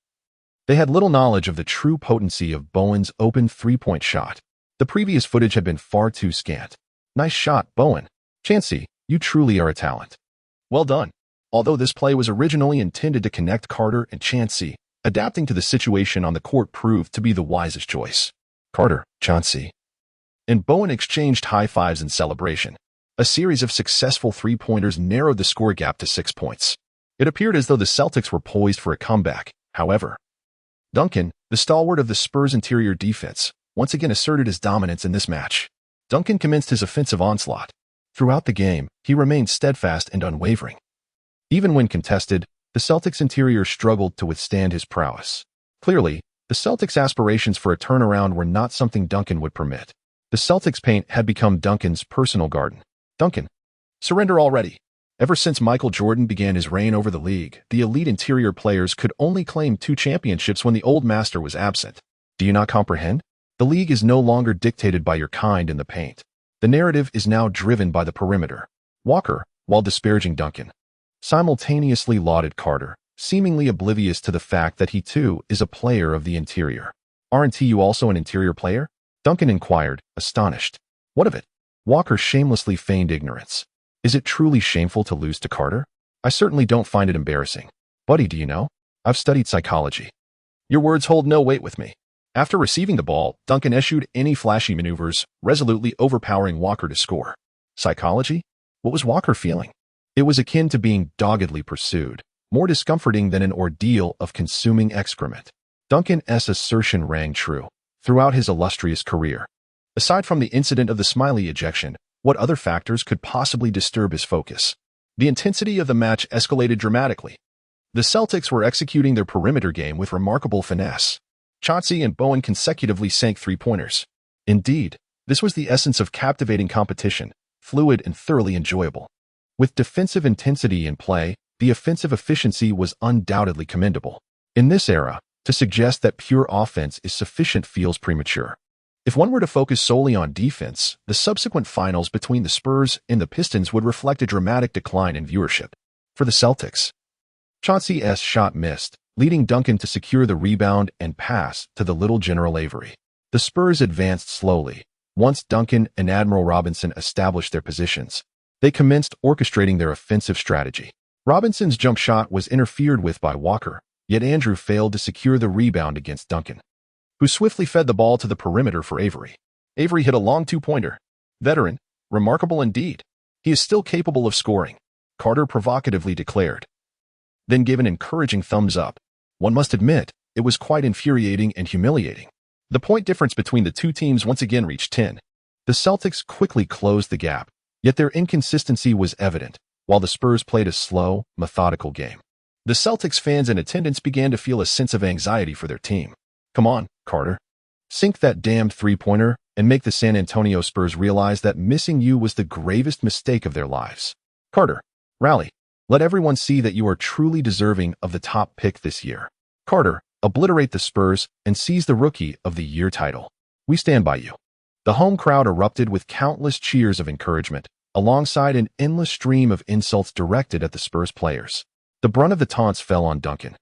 They had little knowledge of the true potency of Bowen's open three-point shot. The previous footage had been far too scant. Nice shot, Bowen. Chansey, you truly are a talent. Well done. Although this play was originally intended to connect Carter and Chansey, adapting to the situation on the court proved to be the wisest choice. Carter, Chansey, and Bowen exchanged high fives in celebration. A series of successful three-pointers narrowed the score gap to 6 points. It appeared as though the Celtics were poised for a comeback. However, Duncan, the stalwart of the Spurs' interior defense, once again asserted his dominance in this match. Duncan commenced his offensive onslaught. Throughout the game, he remained steadfast and unwavering. Even when contested, the Celtics' interior struggled to withstand his prowess. Clearly, the Celtics' aspirations for a turnaround were not something Duncan would permit. The Celtics' paint had become Duncan's personal garden. Duncan, surrender already. Ever since Michael Jordan began his reign over the league, the elite interior players could only claim 2 championships when the old master was absent. Do you not comprehend? The league is no longer dictated by your kind in the paint. The narrative is now driven by the perimeter. Walker, while disparaging Duncan, simultaneously lauded Carter, seemingly oblivious to the fact that he too is a player of the interior. Aren't you also an interior player? Duncan inquired, astonished. What of it? Walker shamelessly feigned ignorance. Is it truly shameful to lose to Carter? I certainly don't find it embarrassing. Buddy, do you know? I've studied psychology. Your words hold no weight with me. After receiving the ball, Duncan eschewed any flashy maneuvers, resolutely overpowering Walker to score. Psychology? What was Walker feeling? It was akin to being doggedly pursued, more discomforting than an ordeal of consuming excrement. Duncan's assertion rang true throughout his illustrious career. Aside from the incident of the Smiley ejection, what other factors could possibly disturb his focus? The intensity of the match escalated dramatically. The Celtics were executing their perimeter game with remarkable finesse. Chauncey and Bowen consecutively sank three-pointers. Indeed, this was the essence of captivating competition, fluid and thoroughly enjoyable. With defensive intensity in play, the offensive efficiency was undoubtedly commendable. In this era, to suggest that pure offense is sufficient feels premature. If one were to focus solely on defense, the subsequent finals between the Spurs and the Pistons would reflect a dramatic decline in viewership. For the Celtics, Chauncey's shot missed, leading Duncan to secure the rebound and pass to the little General Avery. The Spurs advanced slowly. Once Duncan and Admiral Robinson established their positions, they commenced orchestrating their offensive strategy. Robinson's jump shot was interfered with by Walker, yet Andrew failed to secure the rebound against Duncan, who swiftly fed the ball to the perimeter for Avery. Avery hit a long two-pointer. Veteran, remarkable indeed. He is still capable of scoring, Carter provocatively declared, then gave an encouraging thumbs up. One must admit, it was quite infuriating and humiliating. The point difference between the two teams once again reached 10. The Celtics quickly closed the gap, yet their inconsistency was evident, while the Spurs played a slow, methodical game. The Celtics fans in attendance began to feel a sense of anxiety for their team. Come on, Carter. Sink that damned three-pointer and make the San Antonio Spurs realize that missing you was the gravest mistake of their lives. Carter, rally. Let everyone see that you are truly deserving of the top pick this year. Carter, obliterate the Spurs and seize the Rookie of the Year title. We stand by you. The home crowd erupted with countless cheers of encouragement, alongside an endless stream of insults directed at the Spurs players. The brunt of the taunts fell on Duncan,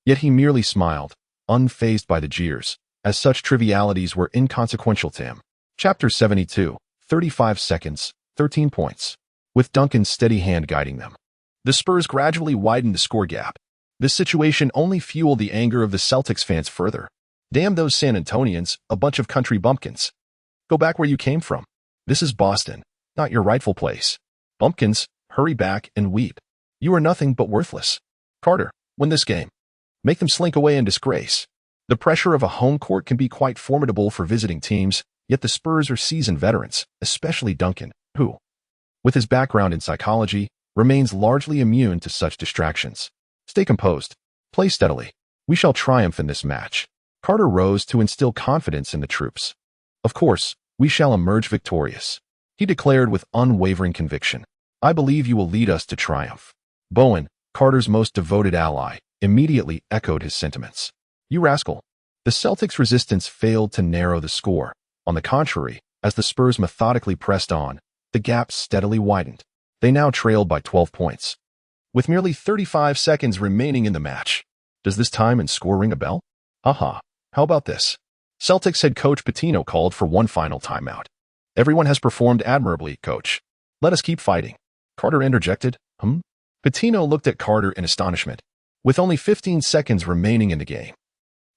yet he merely smiled, unfazed by the jeers, as such trivialities were inconsequential to him. Chapter 72, 35 seconds, 13 points. With Duncan's steady hand guiding them, the Spurs gradually widened the score gap. This situation only fueled the anger of the Celtics fans further. Damn those San Antonians, a bunch of country bumpkins. Go back where you came from. This is Boston, not your rightful place. Bumpkins, hurry back and weep. You are nothing but worthless. Carter, win this game. Make them slink away in disgrace. The pressure of a home court can be quite formidable for visiting teams, yet the Spurs are seasoned veterans, especially Duncan, who, with his background in psychology, remains largely immune to such distractions. Stay composed. Play steadily. We shall triumph in this match. Carter rose to instill confidence in the troops. Of course, we shall emerge victorious, he declared with unwavering conviction. I believe you will lead us to triumph. Bowen, Carter's most devoted ally, immediately echoed his sentiments. You rascal. The Celtics' resistance failed to narrow the score. On the contrary, as the Spurs methodically pressed on, the gap steadily widened. They now trailed by 12 points. With merely 35 seconds remaining in the match. Does this time and score ring a bell? Aha, how about this? Celtics head coach Pitino called for one final timeout. Everyone has performed admirably, coach. Let us keep fighting. Carter interjected. Pitino looked at Carter in astonishment. With only 15 seconds remaining in the game,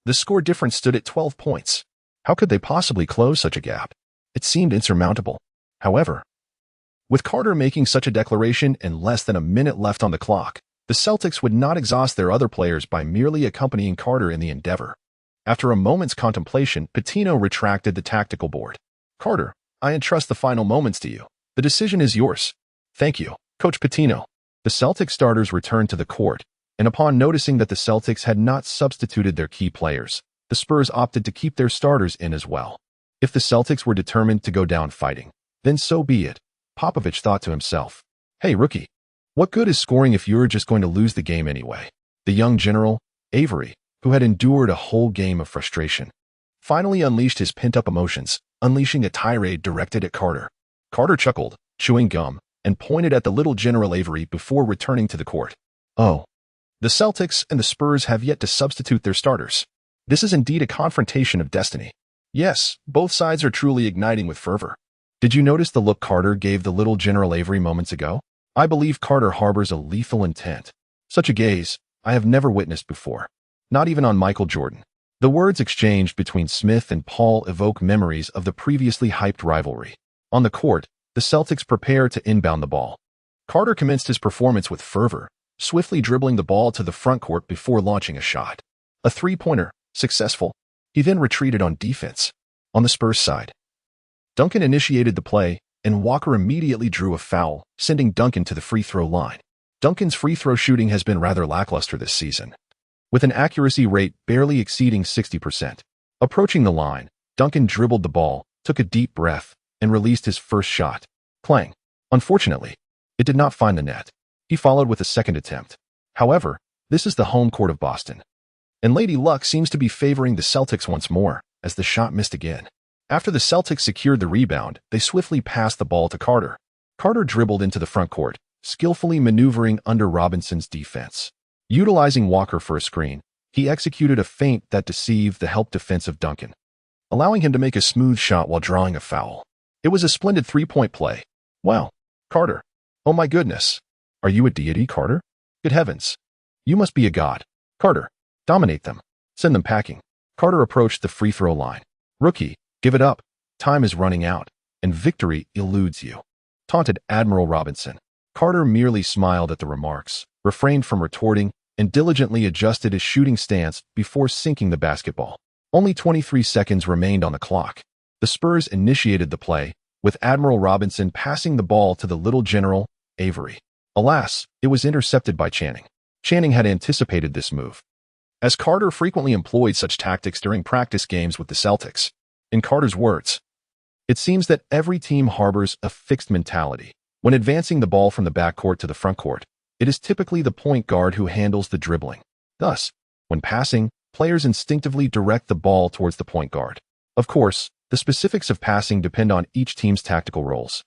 the score difference stood at 12 points. How could they possibly close such a gap? It seemed insurmountable. However, With Carter making such a declaration and less than a minute left on the clock, the Celtics would not exhaust their other players by merely accompanying Carter in the endeavor. After a moment's contemplation, Pitino retracted the tactical board. "Carter, I entrust the final moments to you. The decision is yours." "Thank you, Coach Pitino." The Celtics starters returned to the court, and upon noticing that the Celtics had not substituted their key players, the Spurs opted to keep their starters in as well. If the Celtics were determined to go down fighting, then so be it, Popovich thought to himself. "Hey, rookie, what good is scoring if you're just going to lose the game anyway?" The young general, Avery, who had endured a whole game of frustration, finally unleashed his pent-up emotions, unleashing a tirade directed at Carter. Carter chuckled, chewing gum, and pointed at the little General Avery before returning to the court. "Oh, the Celtics and the Spurs have yet to substitute their starters. This is indeed a confrontation of destiny. Yes, both sides are truly igniting with fervor. Did you notice the look Carter gave the little General Avery moments ago? I believe Carter harbors a lethal intent. Such a gaze I have never witnessed before. Not even on Michael Jordan." The words exchanged between Smith and Paul evoke memories of the previously hyped rivalry. On the court, the Celtics prepare to inbound the ball. Carter commenced his performance with fervor, swiftly dribbling the ball to the front court before launching a shot. A three-pointer, successful. He then retreated on defense. On the Spurs side, Duncan initiated the play, and Walker immediately drew a foul, sending Duncan to the free throw line. Duncan's free throw shooting has been rather lackluster this season, with an accuracy rate barely exceeding 60%. Approaching the line, Duncan dribbled the ball, took a deep breath, and released his first shot. Clang. Unfortunately, it did not find the net. He followed with a second attempt. However, this is the home court of Boston, and Lady Luck seems to be favoring the Celtics once more, as the shot missed again. After the Celtics secured the rebound, they swiftly passed the ball to Carter. Carter dribbled into the front court, skillfully maneuvering under Robinson's defense. Utilizing Walker for a screen, he executed a feint that deceived the help defense of Duncan, allowing him to make a smooth shot while drawing a foul. It was a splendid three-point play. Wow, Carter. Oh my goodness. Are you a deity, Carter? Good heavens. You must be a god. Carter, dominate them. Send them packing. Carter approached the free throw line. Rookie, give it up. Time is running out, and victory eludes you, taunted Admiral Robinson. Carter merely smiled at the remarks, refrained from retorting, and diligently adjusted his shooting stance before sinking the basketball. Only 23 seconds remained on the clock. The Spurs initiated the play, with Admiral Robinson passing the ball to the little General, Avery. Alas, it was intercepted by Channing. Channing had anticipated this move, as Carter frequently employed such tactics during practice games with the Celtics. In Carter's words, "It seems that every team harbors a fixed mentality. When advancing the ball from the backcourt to the front court, it is typically the point guard who handles the dribbling. Thus, when passing, players instinctively direct the ball towards the point guard. Of course, the specifics of passing depend on each team's tactical roles.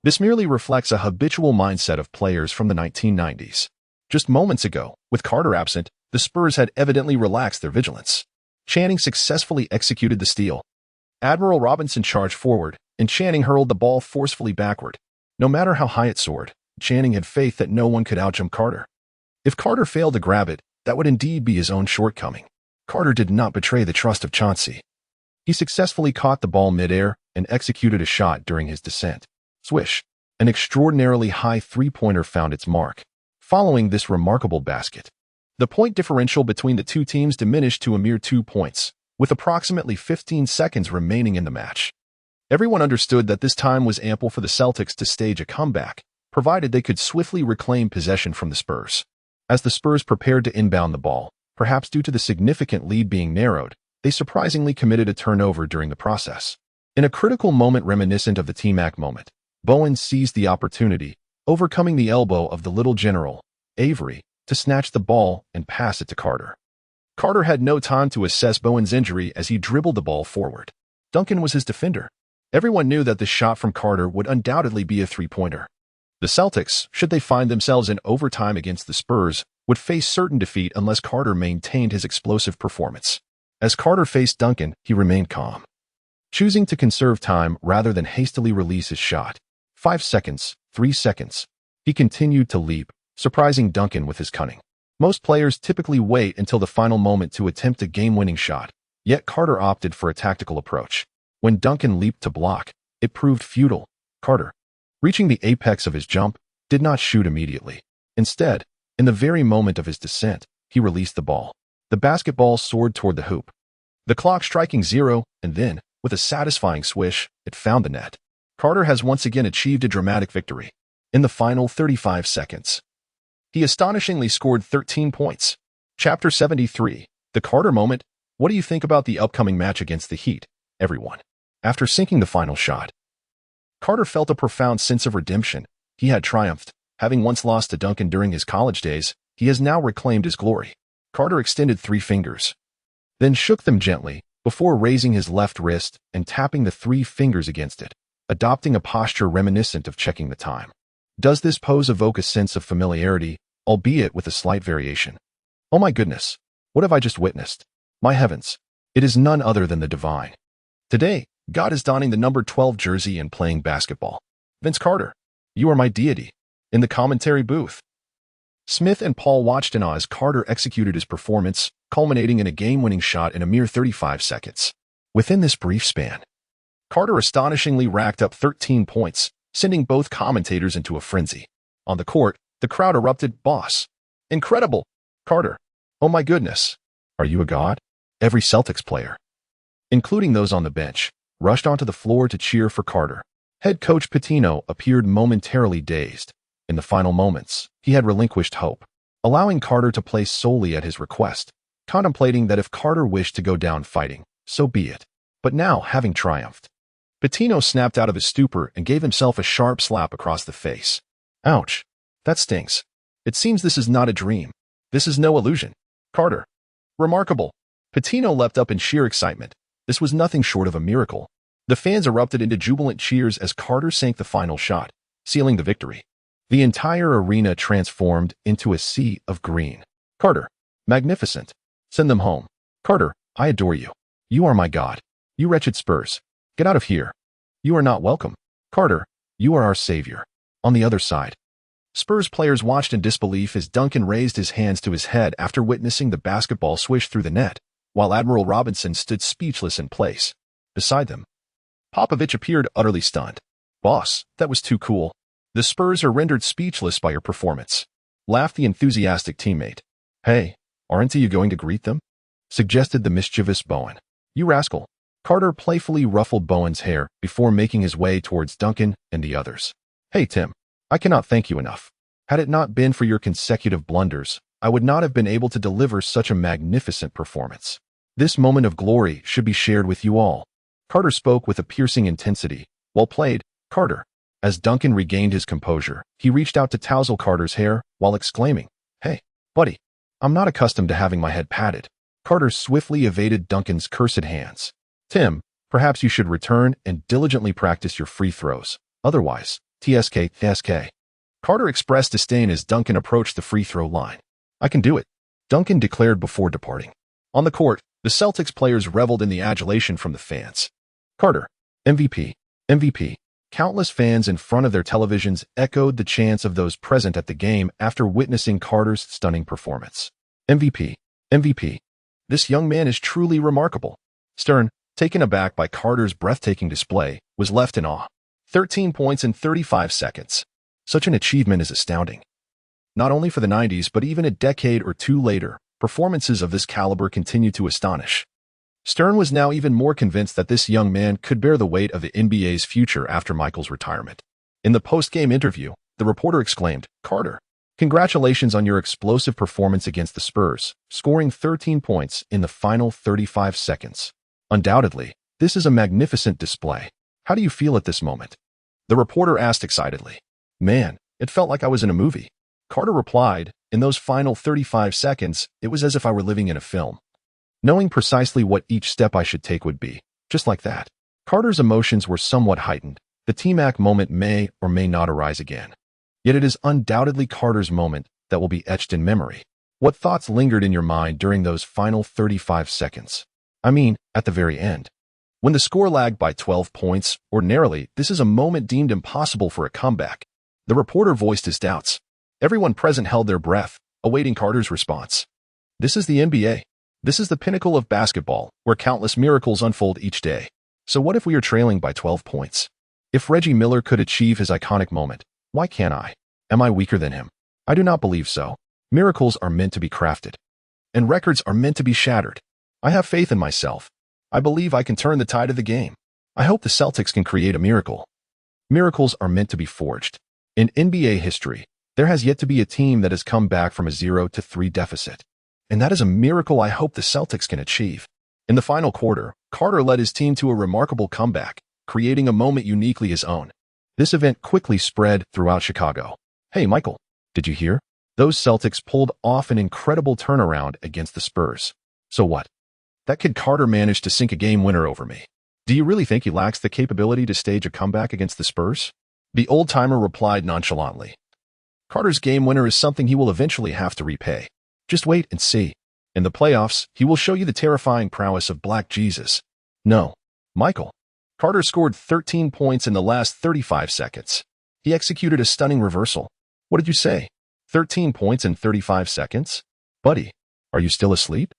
This merely reflects a habitual mindset of players from the 1990s. Just moments ago, with Carter absent, the Spurs had evidently relaxed their vigilance. Channing successfully executed the steal. Admiral Robinson charged forward, and Channing hurled the ball forcefully backward. No matter how high it soared, Channing had faith that no one could outjump Carter. If Carter failed to grab it, that would indeed be his own shortcoming. Carter did not betray the trust of Chauncey. He successfully caught the ball midair and executed a shot during his descent. Swish! An extraordinarily high three-pointer found its mark. Following this remarkable basket, the point differential between the two teams diminished to a mere 2 points, with approximately 15 seconds remaining in the match. Everyone understood that this time was ample for the Celtics to stage a comeback, provided they could swiftly reclaim possession from the Spurs. As the Spurs prepared to inbound the ball, perhaps due to the significant lead being narrowed, they surprisingly committed a turnover during the process. In a critical moment reminiscent of the T-Mac moment, Bowen seized the opportunity, overcoming the elbow of the little General, Avery, to snatch the ball and pass it to Carter. Carter had no time to assess Bowen's injury as he dribbled the ball forward. Duncan was his defender. Everyone knew that the shot from Carter would undoubtedly be a three-pointer. The Celtics, should they find themselves in overtime against the Spurs, would face certain defeat unless Carter maintained his explosive performance. As Carter faced Duncan, he remained calm, choosing to conserve time rather than hastily release his shot. 5 seconds, 3 seconds. He continued to leap, surprising Duncan with his cunning. Most players typically wait until the final moment to attempt a game-winning shot, yet Carter opted for a tactical approach. When Duncan leaped to block, it proved futile. Carter, Reaching the apex of his jump, did not shoot immediately. Instead, in the very moment of his descent, he released the ball. The basketball soared toward the hoop, the clock striking 0, and then, with a satisfying swish, it found the net. Carter has once again achieved a dramatic victory. In the final 35 seconds, he astonishingly scored 13 points. Chapter 73, The Carter Moment. What do you think about the upcoming match against the Heat, everyone? After sinking the final shot, Carter felt a profound sense of redemption. He had triumphed. Having once lost to Duncan during his college days, he has now reclaimed his glory. Carter extended 3 fingers, then shook them gently, before raising his left wrist and tapping the 3 fingers against it, adopting a posture reminiscent of checking the time. Does this pose evoke a sense of familiarity, albeit with a slight variation? Oh my goodness, what have I just witnessed? My heavens, it is none other than the divine. Today, God is donning the number 12 jersey and playing basketball. Vince Carter, you are my deity. In the commentary booth, Smith and Paul watched in awe as Carter executed his performance, culminating in a game-winning shot in a mere 35 seconds. Within this brief span, Carter astonishingly racked up 13 points, sending both commentators into a frenzy. On the court, the crowd erupted, "Boss! Incredible! Carter! Oh my goodness! Are you a god?" Every Celtics player, including those on the bench, rushed onto the floor to cheer for Carter. Head coach Pitino appeared momentarily dazed. In the final moments, he had relinquished hope, allowing Carter to play solely at his request, contemplating that if Carter wished to go down fighting, so be it. But now, having triumphed, Pitino snapped out of his stupor and gave himself a sharp slap across the face. Ouch. That stings. It seems this is not a dream. This is no illusion. Carter. Remarkable. Pitino leapt up in sheer excitement. This was nothing short of a miracle. The fans erupted into jubilant cheers as Carter sank the final shot, sealing the victory. The entire arena transformed into a sea of green. Carter. Magnificent. Send them home. Carter, I adore you. You are my god. You wretched Spurs. Get out of here. You are not welcome. Carter, you are our savior. On the other side, Spurs players watched in disbelief as Duncan raised his hands to his head after witnessing the basketball swish through the net, while Admiral Robinson stood speechless in place. Beside them, Popovich appeared utterly stunned. Boss, that was too cool. The Spurs are rendered speechless by your performance, laughed the enthusiastic teammate. Hey, aren't you going to greet them? Suggested the mischievous Bowen. You rascal. Carter playfully ruffled Bowen's hair before making his way towards Duncan and the others. Hey Tim, I cannot thank you enough. Had it not been for your consecutive blunders, I would not have been able to deliver such a magnificent performance. This moment of glory should be shared with you all. Carter spoke with a piercing intensity. Well played, Carter. As Duncan regained his composure, he reached out to tousle Carter's hair while exclaiming, Hey, buddy, I'm not accustomed to having my head patted. Carter swiftly evaded Duncan's cursed hands. Tim, perhaps you should return and diligently practice your free throws. Otherwise, TSK. Carter expressed disdain as Duncan approached the free throw line. I can do it, Duncan declared before departing. On the court, the Celtics players reveled in the adulation from the fans. Carter, MVP. Countless fans in front of their televisions echoed the chants of those present at the game after witnessing Carter's stunning performance. MVP. This young man is truly remarkable. Stern, taken aback by Carter's breathtaking display, was left in awe. 13 points in 35 seconds. Such an achievement is astounding. Not only for the 90s, but even a decade or two later, performances of this caliber continue to astonish. Stern was now even more convinced that this young man could bear the weight of the NBA's future after Michael's retirement. In the post-game interview, the reporter exclaimed, Carter, congratulations on your explosive performance against the Spurs, scoring 13 points in the final 35 seconds. Undoubtedly, this is a magnificent display. How do you feel at this moment? The reporter asked excitedly. Man, it felt like I was in a movie. Carter replied, in those final 35 seconds, it was as if I were living in a film. Knowing precisely what each step I should take would be, just like that. Carter's emotions were somewhat heightened. The T-Mac moment may or may not arise again. Yet it is undoubtedly Carter's moment that will be etched in memory. What thoughts lingered in your mind during those final 35 seconds? I mean, at the very end. When the score lagged by 12 points, ordinarily, this is a moment deemed impossible for a comeback. The reporter voiced his doubts. Everyone present held their breath, awaiting Carter's response. This is the NBA. This is the pinnacle of basketball, where countless miracles unfold each day. So what if we are trailing by 12 points? If Reggie Miller could achieve his iconic moment, why can't I? Am I weaker than him? I do not believe so. Miracles are meant to be crafted, and records are meant to be shattered. I have faith in myself. I believe I can turn the tide of the game. I hope the Celtics can create a miracle. Miracles are meant to be forged. In NBA history, there has yet to be a team that has come back from a 0-3 deficit. And that is a miracle I hope the Celtics can achieve. In the final quarter, Carter led his team to a remarkable comeback, creating a moment uniquely his own. This event quickly spread throughout Chicago. Hey, Michael, did you hear? Those Celtics pulled off an incredible turnaround against the Spurs. So what? That kid Carter managed to sink a game winner over me. Do you really think he lacks the capability to stage a comeback against the Spurs? The old-timer replied nonchalantly. Carter's game winner is something he will eventually have to repay. Just wait and see. In the playoffs, he will show you the terrifying prowess of Black Jesus. No, Michael. Carter scored 13 points in the last 35 seconds. He executed a stunning reversal. What did you say? 13 points in 35 seconds? Buddy, are you still asleep?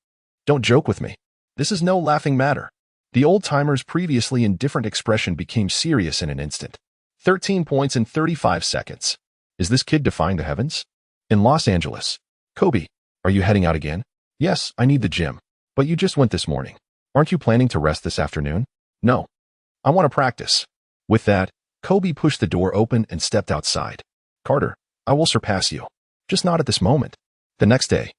Don't joke with me. This is no laughing matter. The old-timer's previously indifferent expression became serious in an instant. 13 points in 35 seconds. Is this kid defying the heavens? In Los Angeles. Kobe, are you heading out again? Yes, I need the gym. But you just went this morning. Aren't you planning to rest this afternoon? No. I want to practice. With that, Kobe pushed the door open and stepped outside. Carter, I will surpass you. Just not at this moment. The next day,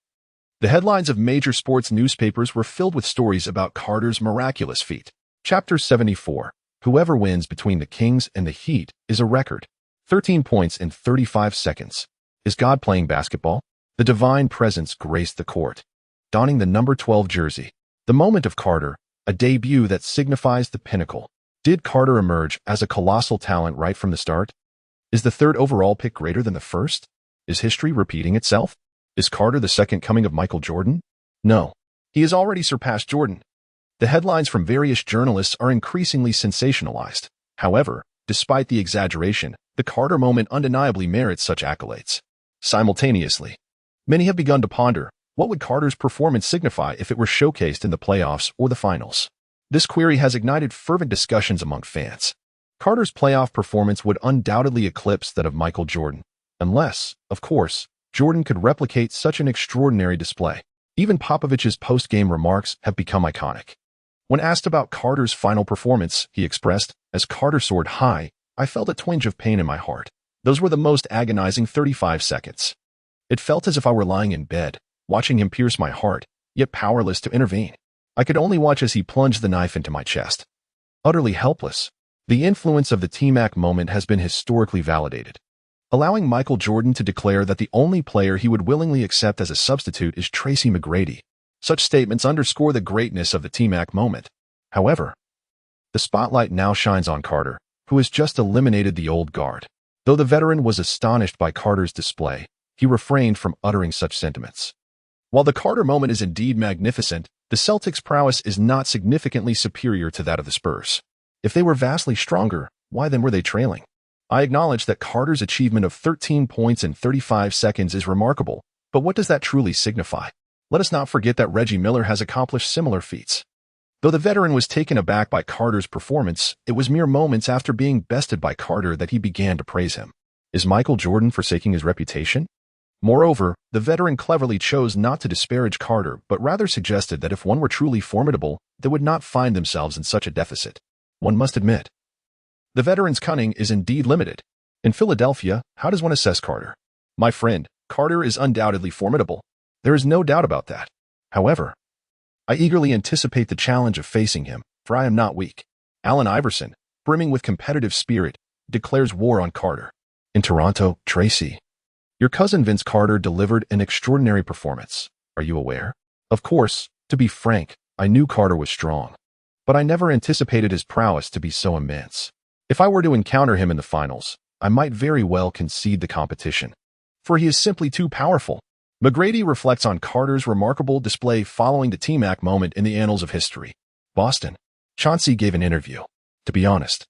the headlines of major sports newspapers were filled with stories about Carter's miraculous feat. Chapter 74. Whoever wins between the Kings and the Heat is a record. 13 points in 35 seconds. Is God playing basketball? The divine presence graced the court, donning the number 12 jersey. The moment of Carter, a debut that signifies the pinnacle. Did Carter emerge as a colossal talent right from the start? Is the third overall pick greater than the first? Is history repeating itself? Is Carter the second coming of Michael Jordan? No. He has already surpassed Jordan. The headlines from various journalists are increasingly sensationalized. However, despite the exaggeration, the Carter moment undeniably merits such accolades. Simultaneously, many have begun to ponder, what would Carter's performance signify if it were showcased in the playoffs or the finals? This query has ignited fervent discussions among fans. Carter's playoff performance would undoubtedly eclipse that of Michael Jordan, unless, of course, Jordan could replicate such an extraordinary display. Even Popovich's post-game remarks have become iconic. When asked about Carter's final performance, he expressed, as Carter soared high, I felt a twinge of pain in my heart. Those were the most agonizing 35 seconds. It felt as if I were lying in bed, watching him pierce my heart, yet powerless to intervene. I could only watch as he plunged the knife into my chest. Utterly helpless. The influence of the T-Mac moment has been historically validated, allowing Michael Jordan to declare that the only player he would willingly accept as a substitute is Tracy McGrady. Such statements underscore the greatness of the T-Mac moment. However, the spotlight now shines on Carter, who has just eliminated the old guard. Though the veteran was astonished by Carter's display, he refrained from uttering such sentiments. While the Carter moment is indeed magnificent, the Celtics' prowess is not significantly superior to that of the Spurs. If they were vastly stronger, why then were they trailing? I acknowledge that Carter's achievement of 13 points in 35 seconds is remarkable, but what does that truly signify? Let us not forget that Reggie Miller has accomplished similar feats. Though the veteran was taken aback by Carter's performance, it was mere moments after being bested by Carter that he began to praise him. Is Michael Jordan forsaking his reputation? Moreover, the veteran cleverly chose not to disparage Carter, but rather suggested that if one were truly formidable, they would not find themselves in such a deficit. One must admit, the veteran's cunning is indeed limited. In Philadelphia, how does one assess Carter? My friend, Carter is undoubtedly formidable. There is no doubt about that. However, I eagerly anticipate the challenge of facing him, for I am not weak. Allen Iverson, brimming with competitive spirit, declares war on Carter. In Toronto, Tracy, your cousin Vince Carter delivered an extraordinary performance. Are you aware? Of course, to be frank, I knew Carter was strong, but I never anticipated his prowess to be so immense. If I were to encounter him in the finals, I might very well concede the competition, for he is simply too powerful. McGrady reflects on Carter's remarkable display following the T-Mac moment in the annals of history. Boston. Chauncey gave an interview. To be honest,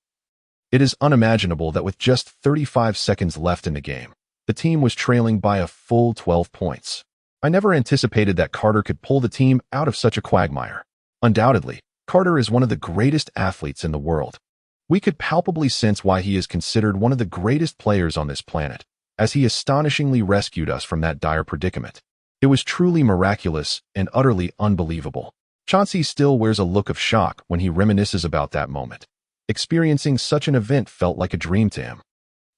it is unimaginable that with just 35 seconds left in the game, the team was trailing by a full 12 points. I never anticipated that Carter could pull the team out of such a quagmire. Undoubtedly, Carter is one of the greatest athletes in the world. We could palpably sense why he is considered one of the greatest players on this planet, as he astonishingly rescued us from that dire predicament. It was truly miraculous and utterly unbelievable. Chauncey still wears a look of shock when he reminisces about that moment. Experiencing such an event felt like a dream to him.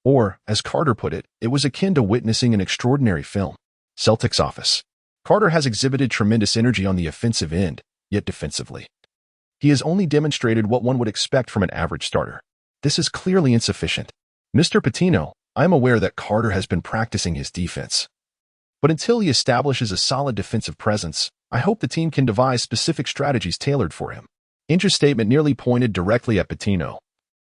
Or, as Carter put it, it was akin to witnessing an extraordinary film. Celtics office. Carter has exhibited tremendous energy on the offensive end, yet defensively. He has only demonstrated what one would expect from an average starter. This is clearly insufficient. Mr. Pitino, I am aware that Carter has been practicing his defense. But until he establishes a solid defensive presence, I hope the team can devise specific strategies tailored for him. Ainge's statement nearly pointed directly at Pitino,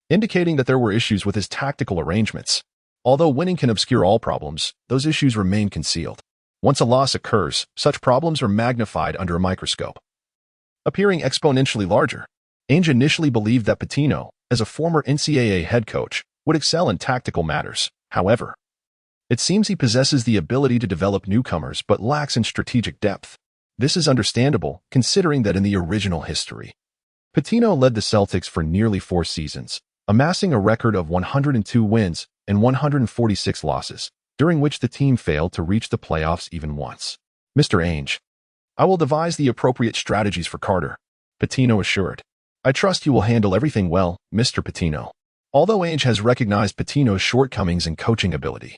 indicating that there were issues with his tactical arrangements. Although winning can obscure all problems, those issues remain concealed. Once a loss occurs, such problems are magnified under a microscope, appearing exponentially larger. Ainge initially believed that Pitino, as a former NCAA head coach, would excel in tactical matters. However, it seems he possesses the ability to develop newcomers but lacks in strategic depth. This is understandable, considering that in the original history, Pitino led the Celtics for nearly 4 seasons, amassing a record of 102 wins and 146 losses, during which the team failed to reach the playoffs even once. Mr. Ainge, I will devise the appropriate strategies for Carter, Pitino assured. I trust you will handle everything well, Mr. Pitino. Although Ainge has recognized Pitino's shortcomings in coaching ability,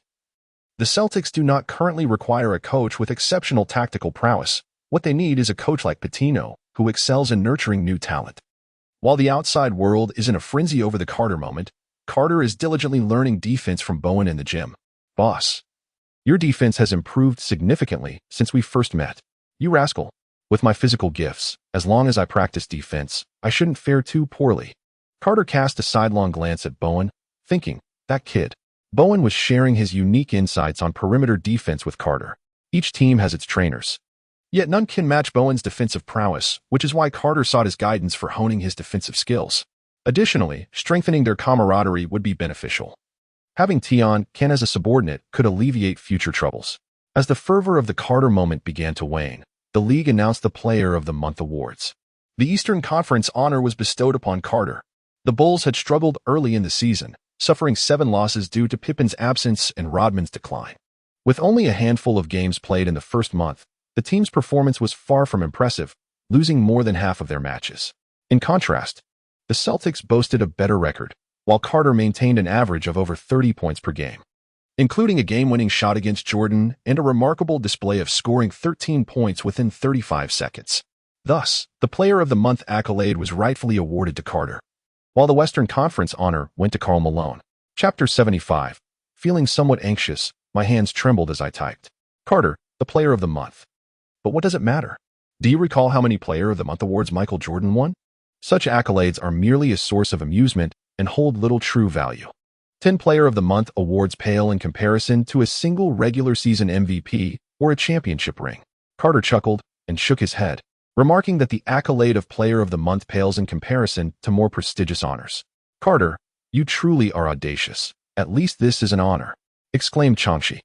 the Celtics do not currently require a coach with exceptional tactical prowess. What they need is a coach like Pitino, who excels in nurturing new talent. While the outside world is in a frenzy over the Carter moment, Carter is diligently learning defense from Bowen in the gym. Boss, your defense has improved significantly since we first met. You rascal. With my physical gifts, as long as I practice defense, I shouldn't fare too poorly. Carter cast a sidelong glance at Bowen, thinking, that kid. Bowen was sharing his unique insights on perimeter defense with Carter. Each team has its trainers. Yet none can match Bowen's defensive prowess, which is why Carter sought his guidance for honing his defensive skills. Additionally, strengthening their camaraderie would be beneficial. Having Tion Ken as a subordinate could alleviate future troubles. As the fervor of the Carter moment began to wane, the league announced the Player of the Month awards. The Eastern Conference honor was bestowed upon Carter. The Bulls had struggled early in the season, suffering 7 losses due to Pippen's absence and Rodman's decline. With only a handful of games played in the first month, the team's performance was far from impressive, losing more than half of their matches. In contrast, the Celtics boasted a better record, while Carter maintained an average of over 30 points per game, including a game-winning shot against Jordan and a remarkable display of scoring 13 points within 35 seconds. Thus, the Player of the Month accolade was rightfully awarded to Carter, while the Western Conference honor went to Karl Malone. Chapter 75. Feeling somewhat anxious, my hands trembled as I typed. Carter, the Player of the Month. But what does it matter? Do you recall how many Player of the Month awards Michael Jordan won? Such accolades are merely a source of amusement and hold little true value. 10 Player of the Month awards pale in comparison to a single regular season MVP or a championship ring. Carter chuckled and shook his head, remarking that the accolade of Player of the Month pales in comparison to more prestigious honors. Carter, you truly are audacious. At least this is an honor, exclaimed Chauncey.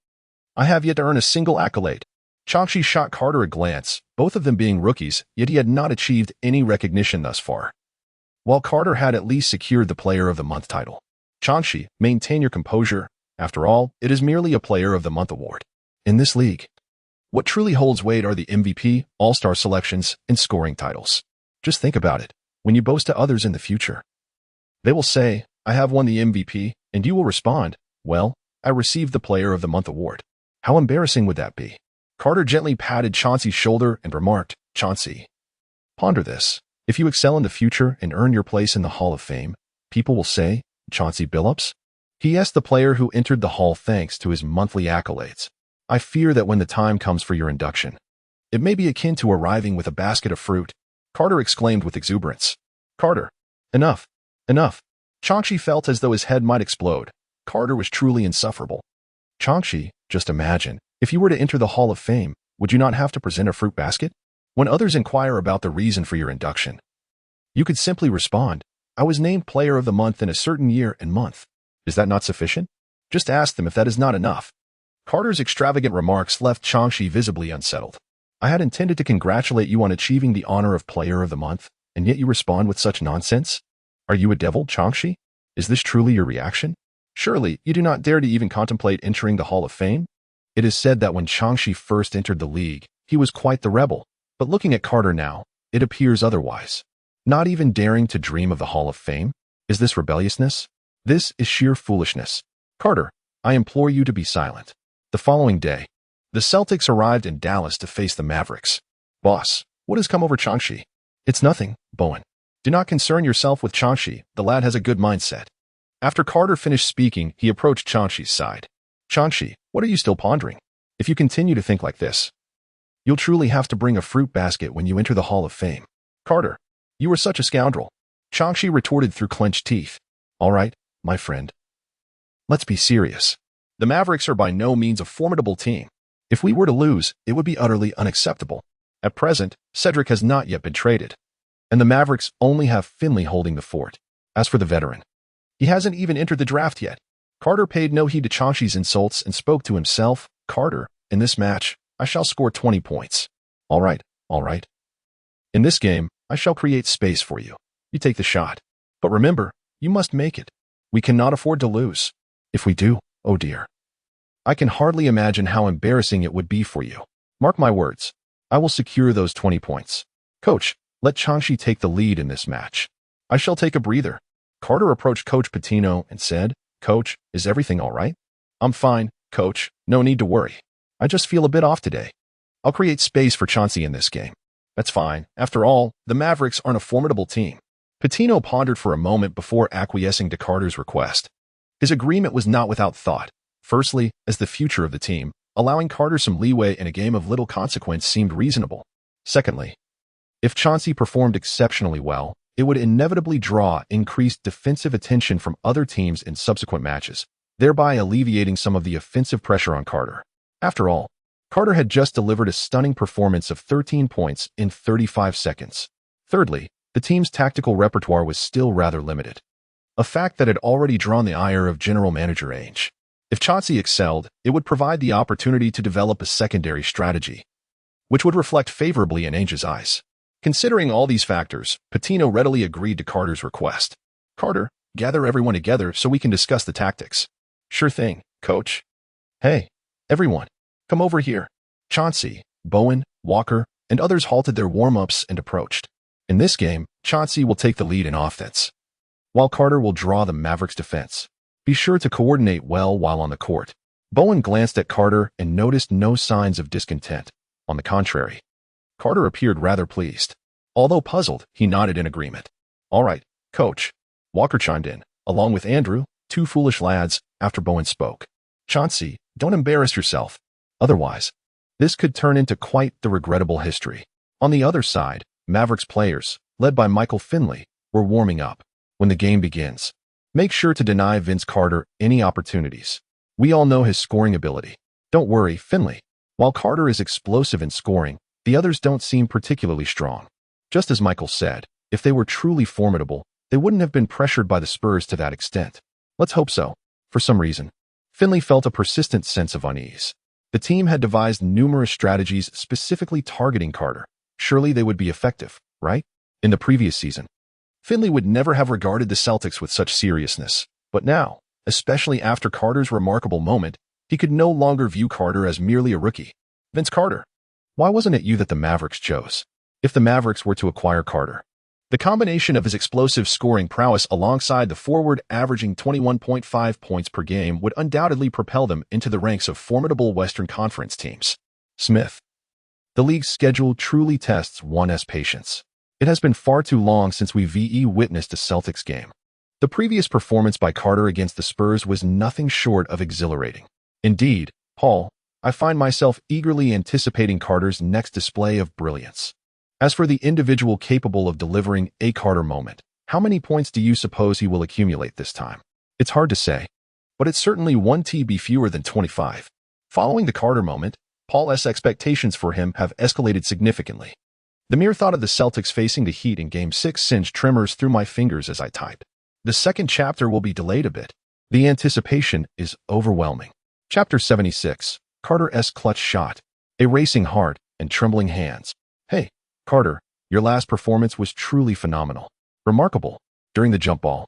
I have yet to earn a single accolade. Chauncey shot Carter a glance, both of them being rookies, yet he had not achieved any recognition thus far, while Carter had at least secured the Player of the Month title. Chauncey, maintain your composure. After all, it is merely a Player of the Month award. In this league, what truly holds weight are the MVP, All-Star selections, and scoring titles. Just think about it. When you boast to others in the future, they will say, I have won the MVP, and you will respond, well, I received the Player of the Month award. How embarrassing would that be? Carter gently patted Chauncey's shoulder and remarked, Chauncey, ponder this. If you excel in the future and earn your place in the Hall of Fame, people will say, Chauncey Billups? He asked the player who entered the Hall thanks to his monthly accolades. I fear that when the time comes for your induction, it may be akin to arriving with a basket of fruit, Carter exclaimed with exuberance. Carter, enough, enough. Chauncey felt as though his head might explode. Carter was truly insufferable. Chauncey, just imagine, if you were to enter the Hall of Fame, would you not have to present a fruit basket? When others inquire about the reason for your induction, you could simply respond, I was named Player of the Month in a certain year and month. Is that not sufficient? Just ask them if that is not enough. Carter's extravagant remarks left Chauncey visibly unsettled. I had intended to congratulate you on achieving the honor of Player of the Month, and yet you respond with such nonsense? Are you a devil, Changshi? Is this truly your reaction? Surely, you do not dare to even contemplate entering the Hall of Fame? It is said that when Changshi first entered the league, he was quite the rebel. But looking at Carter now, it appears otherwise. Not even daring to dream of the Hall of Fame? Is this rebelliousness? This is sheer foolishness. Carter, I implore you to be silent. The following day, the Celtics arrived in Dallas to face the Mavericks. Boss, what has come over Changshi? It's nothing, Bowen. Do not concern yourself with Changshi, the lad has a good mindset. After Carter finished speaking, he approached Changshi's side. Changshi, what are you still pondering? If you continue to think like this, you'll truly have to bring a fruit basket when you enter the Hall of Fame. Carter, you are such a scoundrel. Changshi retorted through clenched teeth. All right, my friend. Let's be serious. The Mavericks are by no means a formidable team. If we were to lose, it would be utterly unacceptable. At present, Cedric has not yet been traded, and the Mavericks only have Finley holding the fort. As for the veteran, he hasn't even entered the draft yet. Carter paid no heed to Changshi's insults and spoke to himself. Carter, in this match, I shall score 20 points. All right, all right. In this game, I shall create space for you. You take the shot. But remember, you must make it. We cannot afford to lose. If we do, oh dear. I can hardly imagine how embarrassing it would be for you. Mark my words. I will secure those 20 points. Coach, let Changshi take the lead in this match. I shall take a breather. Carter approached Coach Patino and said, Coach, is everything all right? I'm fine, Coach. No need to worry. I just feel a bit off today. I'll create space for Chauncey in this game. That's fine. After all, the Mavericks aren't a formidable team. Patino pondered for a moment before acquiescing to Carter's request. His agreement was not without thought. Firstly, as the future of the team, allowing Carter some leeway in a game of little consequence seemed reasonable. Secondly, if Chauncey performed exceptionally well, it would inevitably draw increased defensive attention from other teams in subsequent matches, thereby alleviating some of the offensive pressure on Carter. After all, Carter had just delivered a stunning performance of 13 points in 35 seconds. Thirdly, the team's tactical repertoire was still rather limited, a fact that had already drawn the ire of General Manager Ainge. If Chauncey excelled, it would provide the opportunity to develop a secondary strategy, which would reflect favorably in Ainge's eyes. Considering all these factors, Patino readily agreed to Carter's request. Carter, gather everyone together so we can discuss the tactics. Sure thing, Coach. Hey, everyone, come over here. Chauncey, Bowen, Walker, and others halted their warm-ups and approached. In this game, Chauncey will take the lead in offense, while Carter will draw the Mavericks' defense. Be sure to coordinate well while on the court. Bowen glanced at Carter and noticed no signs of discontent. On the contrary, Carter appeared rather pleased. Although puzzled, he nodded in agreement. All right, Coach. Walker chimed in, along with Andrew, two foolish lads, after Bowen spoke. Chauncey, don't embarrass yourself. Otherwise, this could turn into quite the regrettable history. On the other side, Mavericks players, led by Michael Finley, were warming up. When the game begins, make sure to deny Vince Carter any opportunities. We all know his scoring ability. Don't worry, Finley. While Carter is explosive in scoring, the others don't seem particularly strong. Just as Michael said, if they were truly formidable, they wouldn't have been pressured by the Spurs to that extent. Let's hope so. For some reason, Finley felt a persistent sense of unease. The team had devised numerous strategies specifically targeting Carter. Surely they would be effective, right? In the previous season, Finley would never have regarded the Celtics with such seriousness. But now, especially after Carter's remarkable moment, he could no longer view Carter as merely a rookie. Vince Carter, why wasn't it you that the Mavericks chose? If the Mavericks were to acquire Carter, the combination of his explosive scoring prowess alongside the forward averaging 21.5 points per game would undoubtedly propel them into the ranks of formidable Western Conference teams. Smith. The league's schedule truly tests one's patience. It has been far too long since we witnessed a Celtics game. The previous performance by Carter against the Spurs was nothing short of exhilarating. Indeed, Paul, I find myself eagerly anticipating Carter's next display of brilliance. As for the individual capable of delivering a Carter moment, how many points do you suppose he will accumulate this time? It's hard to say, but it's certainly one TB fewer than 25. Following the Carter moment, Paul's expectations for him have escalated significantly. The mere thought of the Celtics facing the Heat in Game 6 sends tremors through my fingers as I type. The second chapter will be delayed a bit. The anticipation is overwhelming. Chapter 76, Carter's clutch shot. A racing heart and trembling hands. Hey, Carter, your last performance was truly phenomenal. Remarkable. during the jump ball.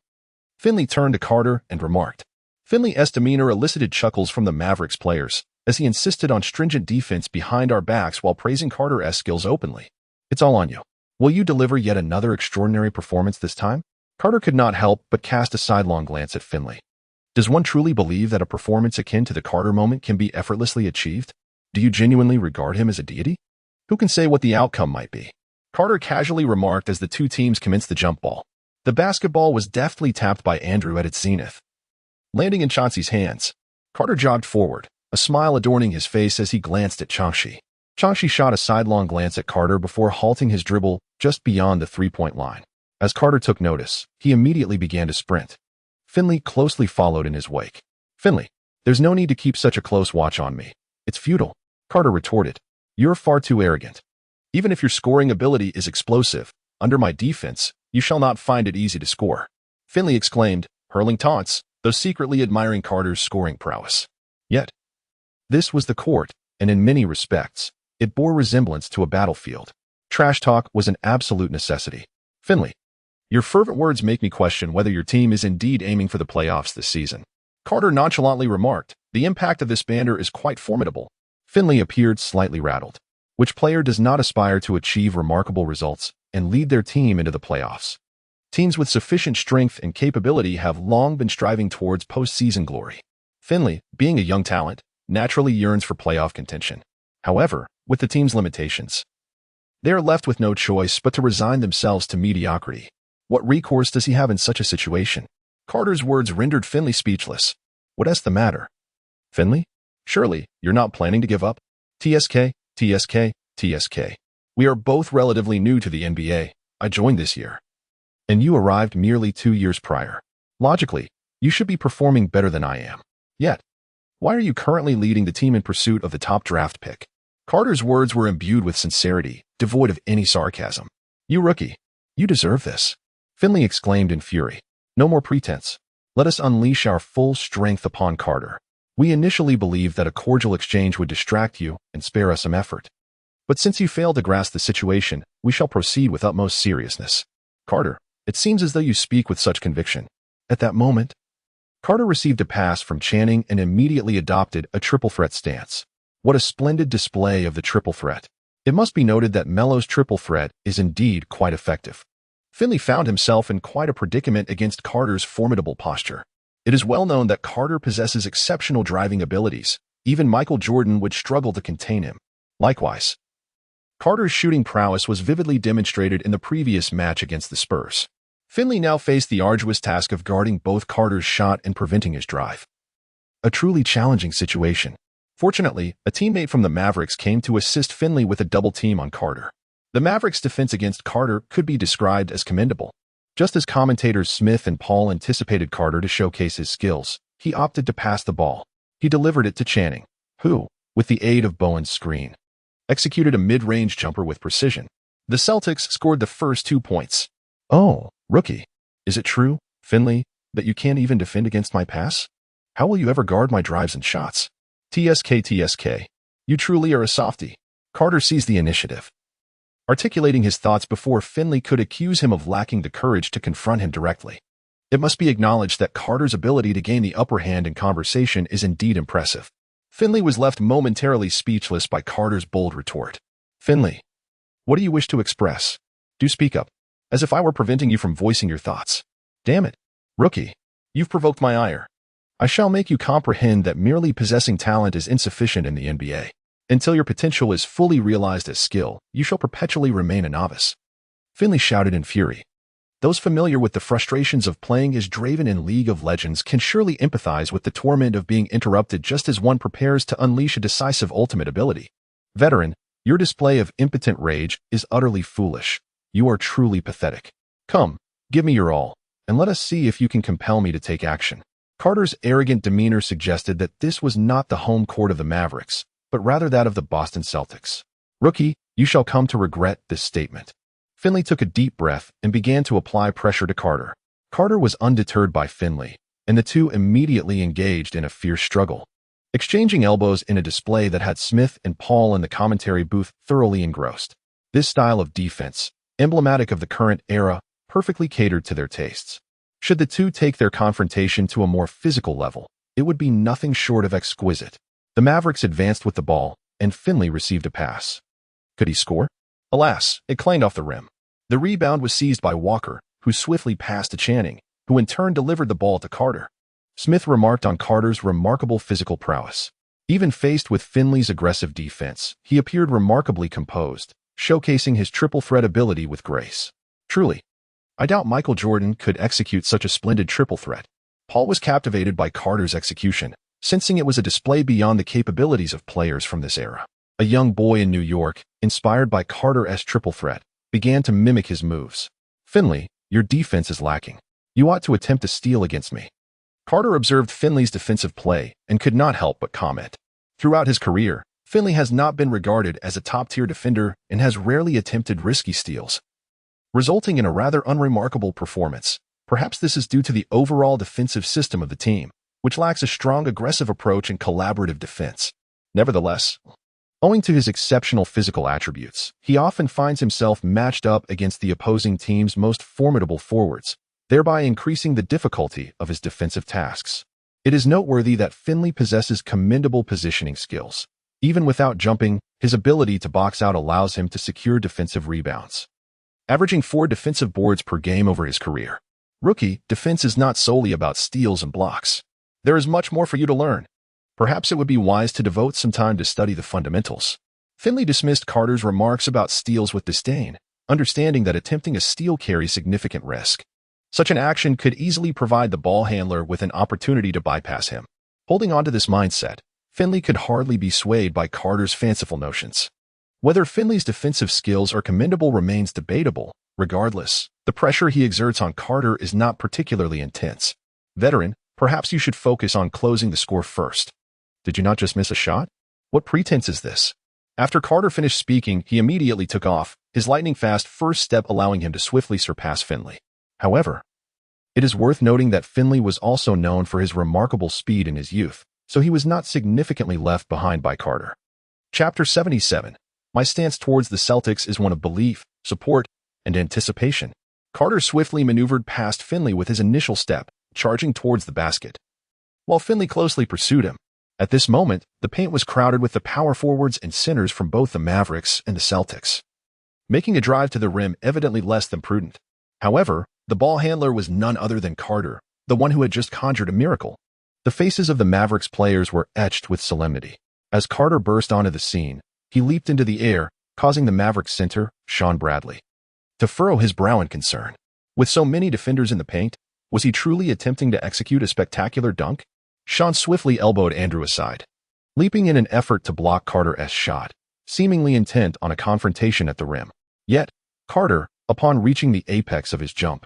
Finley turned to Carter and remarked. Finley's demeanor elicited chuckles from the Mavericks players, as he insisted on stringent defense behind our backs while praising Carter's skills openly. It's all on you. Will you deliver yet another extraordinary performance this time? Carter could not help but cast a sidelong glance at Finley. Does one truly believe that a performance akin to the Carter moment can be effortlessly achieved? Do you genuinely regard him as a deity? Who can say what the outcome might be? Carter casually remarked as the two teams commenced the jump ball. The basketball was deftly tapped by Andrew at its zenith. Landing in Chauncey's hands, Carter jogged forward, a smile adorning his face as he glanced at Chauncey. Chauncey shot a sidelong glance at Carter before halting his dribble just beyond the three-point line. As Carter took notice, he immediately began to sprint. Finley closely followed in his wake. Finley, there's no need to keep such a close watch on me. It's futile, Carter retorted. You're far too arrogant. Even if your scoring ability is explosive, under my defense, you shall not find it easy to score. Finley exclaimed, hurling taunts, though secretly admiring Carter's scoring prowess. Yet, this was the court, and in many respects, it bore resemblance to a battlefield. Trash talk was an absolute necessity. Finley, your fervent words make me question whether your team is indeed aiming for the playoffs this season. Carter nonchalantly remarked, the impact of this banner is quite formidable. Finley appeared slightly rattled. Which player does not aspire to achieve remarkable results and lead their team into the playoffs? Teams with sufficient strength and capability have long been striving towards postseason glory. Finley, being a young talent, naturally yearns for playoff contention. However, with the team's limitations, they are left with no choice but to resign themselves to mediocrity. What recourse does he have in such a situation? Carter's words rendered Finley speechless. What's the matter? Finley? Surely, you're not planning to give up? TSK. We are both relatively new to the NBA. I joined this year. And you arrived merely 2 years prior. Logically, you should be performing better than I am. Yet, why are you currently leading the team in pursuit of the top draft pick? Carter's words were imbued with sincerity, devoid of any sarcasm. You rookie, you deserve this. Finley exclaimed in fury. No more pretense. Let us unleash our full strength upon Carter. We initially believed that a cordial exchange would distract you and spare us some effort. But since you failed to grasp the situation, we shall proceed with utmost seriousness. Carter, it seems as though you speak with such conviction. At that moment, Carter received a pass from Channing and immediately adopted a triple threat stance. What a splendid display of the triple threat. It must be noted that Melo's triple threat is indeed quite effective. Finley found himself in quite a predicament against Carter's formidable posture. It is well known that Carter possesses exceptional driving abilities. Even Michael Jordan would struggle to contain him. Likewise, Carter's shooting prowess was vividly demonstrated in the previous match against the Spurs. Finley now faced the arduous task of guarding both Carter's shot and preventing his drive. A truly challenging situation. Fortunately, a teammate from the Mavericks came to assist Finley with a double team on Carter. The Mavericks' defense against Carter could be described as commendable. Just as commentators Smith and Paul anticipated Carter to showcase his skills, he opted to pass the ball. He delivered it to Channing, who, with the aid of Bowen's screen, executed a mid-range jumper with precision. The Celtics scored the first 2 points. Oh, rookie, is it true, Finley, that you can't even defend against my pass? How will you ever guard my drives and shots? TSK. You truly are a softie. Carter seized the initiative, articulating his thoughts before Finley could accuse him of lacking the courage to confront him directly. It must be acknowledged that Carter's ability to gain the upper hand in conversation is indeed impressive. Finley was left momentarily speechless by Carter's bold retort. Finley, what do you wish to express? Do speak up, as if I were preventing you from voicing your thoughts. Damn it, rookie, you've provoked my ire. I shall make you comprehend that merely possessing talent is insufficient in the NBA. Until your potential is fully realized as skill, you shall perpetually remain a novice. Finley shouted in fury. Those familiar with the frustrations of playing as Draven in League of Legends can surely empathize with the torment of being interrupted just as one prepares to unleash a decisive ultimate ability. Veteran, your display of impotent rage is utterly foolish. You are truly pathetic. Come, give me your all, and let us see if you can compel me to take action. Carter's arrogant demeanor suggested that this was not the home court of the Mavericks, but rather that of the Boston Celtics. Rookie, you shall come to regret this statement. Finley took a deep breath and began to apply pressure to Carter. Carter was undeterred by Finley, and the two immediately engaged in a fierce struggle, exchanging elbows in a display that had Smith and Paul in the commentary booth thoroughly engrossed. This style of defense, emblematic of the current era, perfectly catered to their tastes. Should the two take their confrontation to a more physical level, it would be nothing short of exquisite. The Mavericks advanced with the ball, and Finley received a pass. Could he score? Alas, it clanged off the rim. The rebound was seized by Walker, who swiftly passed to Channing, who in turn delivered the ball to Carter. Smith remarked on Carter's remarkable physical prowess. Even faced with Finley's aggressive defense, he appeared remarkably composed, showcasing his triple threat ability with grace. Truly, I doubt Michael Jordan could execute such a splendid triple threat. Paul was captivated by Carter's execution, sensing it was a display beyond the capabilities of players from this era. A young boy in New York, inspired by Carter's triple threat, began to mimic his moves. Finley, your defense is lacking. You ought to attempt to steal against me. Carter observed Finley's defensive play and could not help but comment. Throughout his career, Finley has not been regarded as a top-tier defender and has rarely attempted risky steals, resulting in a rather unremarkable performance. Perhaps this is due to the overall defensive system of the team, which lacks a strong aggressive approach and collaborative defense. Nevertheless, owing to his exceptional physical attributes, he often finds himself matched up against the opposing team's most formidable forwards, thereby increasing the difficulty of his defensive tasks. It is noteworthy that Finley possesses commendable positioning skills. Even without jumping, his ability to box out allows him to secure defensive rebounds, averaging 4 defensive boards per game over his career. Rookie, defense is not solely about steals and blocks. There is much more for you to learn. Perhaps it would be wise to devote some time to study the fundamentals. Finley dismissed Carter's remarks about steals with disdain, understanding that attempting a steal carries significant risk. Such an action could easily provide the ball handler with an opportunity to bypass him. Holding on to this mindset, Finley could hardly be swayed by Carter's fanciful notions. Whether Finley's defensive skills are commendable remains debatable. Regardless, the pressure he exerts on Carter is not particularly intense. Veteran, perhaps you should focus on closing the score first. Did you not just miss a shot? What pretense is this? After Carter finished speaking, he immediately took off, his lightning-fast first step allowing him to swiftly surpass Finley. However, it is worth noting that Finley was also known for his remarkable speed in his youth, so he was not significantly left behind by Carter. Chapter 77. My stance towards the Celtics is one of belief, support, and anticipation. Carter swiftly maneuvered past Finley with his initial step, charging towards the basket, while Finley closely pursued him. At this moment, the paint was crowded with the power forwards and centers from both the Mavericks and the Celtics, making a drive to the rim evidently less than prudent. However, the ball handler was none other than Carter, the one who had just conjured a miracle. The faces of the Mavericks players were etched with solemnity. As Carter burst onto the scene, he leaped into the air, causing the Mavericks center, Sean Bradley, to furrow his brow in concern. With so many defenders in the paint, was he truly attempting to execute a spectacular dunk? Sean swiftly elbowed Andrew aside, leaping in an effort to block Carter's shot, seemingly intent on a confrontation at the rim. Yet, Carter, upon reaching the apex of his jump,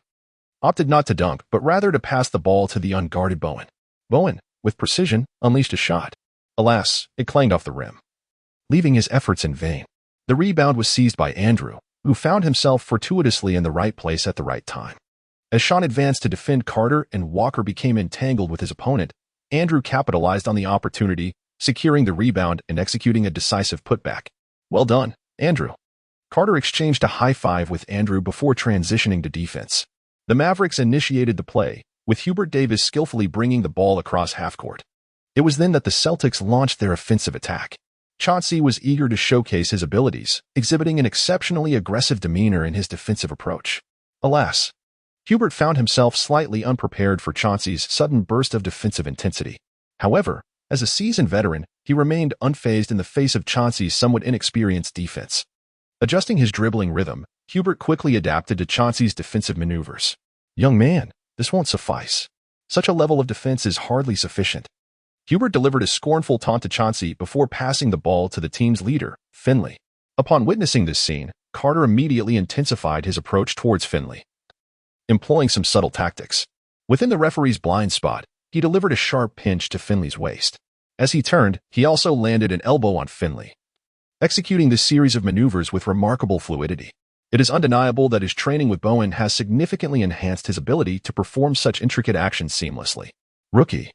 opted not to dunk, but rather to pass the ball to the unguarded Bowen. Bowen, with precision, unleashed a shot. Alas, it clanged off the rim, leaving his efforts in vain. The rebound was seized by Andrew, who found himself fortuitously in the right place at the right time. As Sean advanced to defend Carter and Walker became entangled with his opponent, Andrew capitalized on the opportunity, securing the rebound and executing a decisive putback. Well done, Andrew. Carter exchanged a high five with Andrew before transitioning to defense. The Mavericks initiated the play, with Hubert Davis skillfully bringing the ball across half-court. It was then that the Celtics launched their offensive attack. Chauncey was eager to showcase his abilities, exhibiting an exceptionally aggressive demeanor in his defensive approach. Alas, Hubert found himself slightly unprepared for Chauncey's sudden burst of defensive intensity. However, as a seasoned veteran, he remained unfazed in the face of Chauncey's somewhat inexperienced defense. Adjusting his dribbling rhythm, Hubert quickly adapted to Chauncey's defensive maneuvers. Young man, this won't suffice. Such a level of defense is hardly sufficient. Hubert delivered a scornful taunt to Chauncey before passing the ball to the team's leader, Finley. Upon witnessing this scene, Carter immediately intensified his approach towards Finley, employing some subtle tactics. Within the referee's blind spot, he delivered a sharp pinch to Finley's waist. As he turned, he also landed an elbow on Finley, executing this series of maneuvers with remarkable fluidity. It is undeniable that his training with Bowen has significantly enhanced his ability to perform such intricate actions seamlessly. Rookie,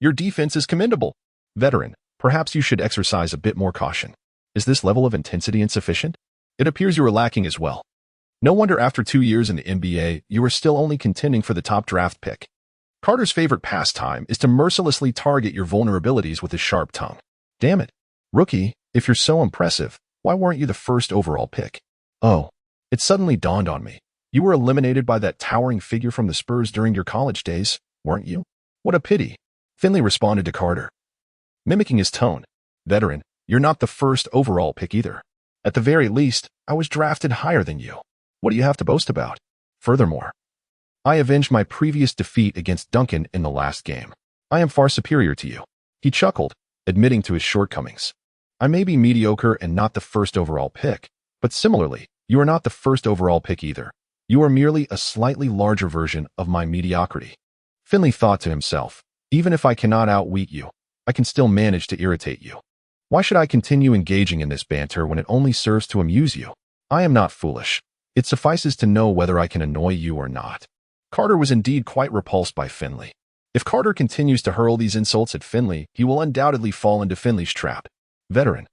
your defense is commendable. Veteran, perhaps you should exercise a bit more caution. Is this level of intensity insufficient? It appears you are lacking as well. No wonder after 2 years in the NBA, you are still only contending for the top draft pick. Carter's favorite pastime is to mercilessly target your vulnerabilities with his sharp tongue. Damn it. Rookie, if you're so impressive, why weren't you the first overall pick? Oh, it suddenly dawned on me. You were eliminated by that towering figure from the Spurs during your college days, weren't you? What a pity. Finley responded to Carter, mimicking his tone. Veteran, you're not the first overall pick either. At the very least, I was drafted higher than you. What do you have to boast about? Furthermore, I avenged my previous defeat against Duncan in the last game. I am far superior to you. He chuckled, admitting to his shortcomings. I may be mediocre and not the first overall pick, but similarly, you are not the first overall pick either. You are merely a slightly larger version of my mediocrity. Finley thought to himself, even if I cannot outwit you, I can still manage to irritate you. Why should I continue engaging in this banter when it only serves to amuse you? I am not foolish. It suffices to know whether I can annoy you or not. Carter was indeed quite repulsed by Finley. If Carter continues to hurl these insults at Finley, he will undoubtedly fall into Finley's trap. Veteran,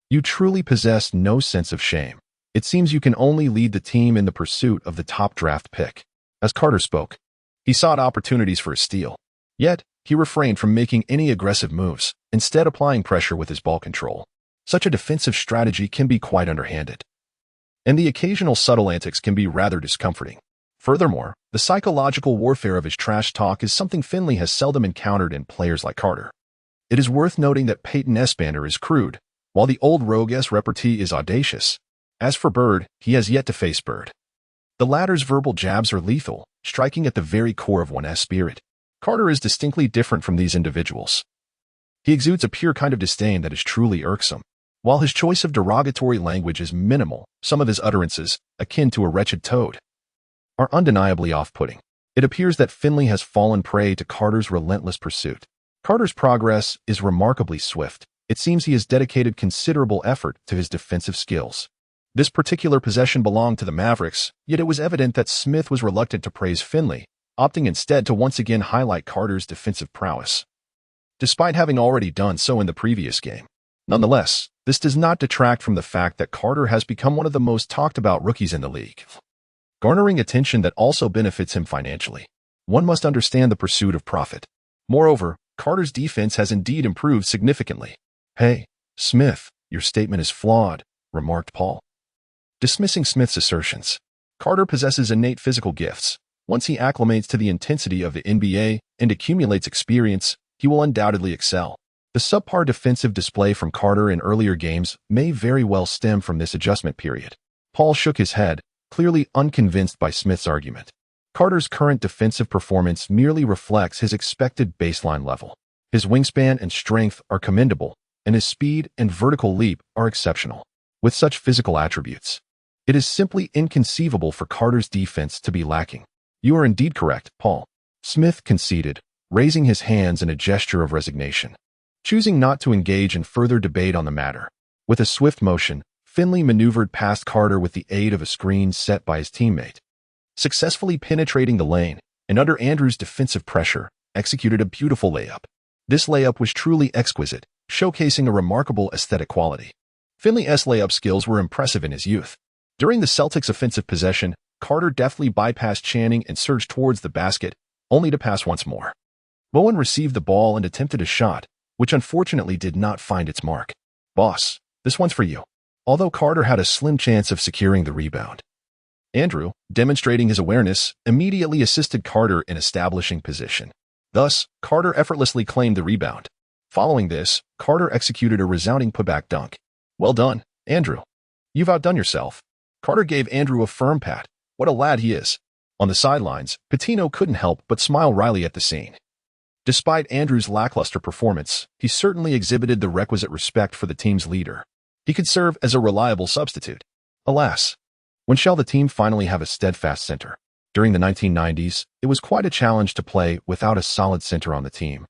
you truly possess no sense of shame. It seems you can only lead the team in the pursuit of the top draft pick. As Carter spoke, he sought opportunities for a steal. Yet, he refrained from making any aggressive moves, instead applying pressure with his ball control. Such a defensive strategy can be quite underhanded, and the occasional subtle antics can be rather discomforting. Furthermore, the psychological warfare of his trash talk is something Finley has seldom encountered in players like Carter. It is worth noting that Peyton banter is crude, while the old rogue's repartee is audacious. As for Bird, he has yet to face Bird. The latter's verbal jabs are lethal, striking at the very core of one's spirit. Carter is distinctly different from these individuals. He exudes a pure kind of disdain that is truly irksome. While his choice of derogatory language is minimal, some of his utterances, akin to a wretched toad, are undeniably off-putting. It appears that Finley has fallen prey to Carter's relentless pursuit. Carter's progress is remarkably swift. It seems he has dedicated considerable effort to his defensive skills. This particular possession belonged to the Mavericks, yet it was evident that Smith was reluctant to praise Finley, opting instead to once again highlight Carter's defensive prowess, despite having already done so in the previous game. Nonetheless, this does not detract from the fact that Carter has become one of the most talked about rookies in the league, garnering attention that also benefits him financially. One must understand the pursuit of profit. Moreover, Carter's defense has indeed improved significantly. Hey, Smith, your statement is flawed, remarked Paul, dismissing Smith's assertions. Carter possesses innate physical gifts. Once he acclimates to the intensity of the NBA and accumulates experience, he will undoubtedly excel. The subpar defensive display from Carter in earlier games may very well stem from this adjustment period. Paul shook his head, clearly unconvinced by Smith's argument. Carter's current defensive performance merely reflects his expected baseline level. His wingspan and strength are commendable, and his speed and vertical leap are exceptional. With such physical attributes, it is simply inconceivable for Carter's defense to be lacking. You are indeed correct, Paul, Smith conceded, raising his hands in a gesture of resignation, choosing not to engage in further debate on the matter. With a swift motion, Finley maneuvered past Carter with the aid of a screen set by his teammate, successfully penetrating the lane, and under Andrews' defensive pressure, executed a beautiful layup. This layup was truly exquisite, showcasing a remarkable aesthetic quality. Finley's layup skills were impressive in his youth. During the Celtics' offensive possession, Carter deftly bypassed Channing and surged towards the basket, only to pass once more. Bowen received the ball and attempted a shot, which unfortunately did not find its mark. Boss, this one's for you. Although Carter had a slim chance of securing the rebound, Andrew, demonstrating his awareness, immediately assisted Carter in establishing position. Thus, Carter effortlessly claimed the rebound. Following this, Carter executed a resounding putback dunk. Well done, Andrew. You've outdone yourself. Carter gave Andrew a firm pat. What a lad he is. On the sidelines, Pitino couldn't help but smile wryly at the scene. Despite Andrew's lackluster performance, he certainly exhibited the requisite respect for the team's leader. He could serve as a reliable substitute. Alas, when shall the team finally have a steadfast center? During the 1990s, it was quite a challenge to play without a solid center on the team.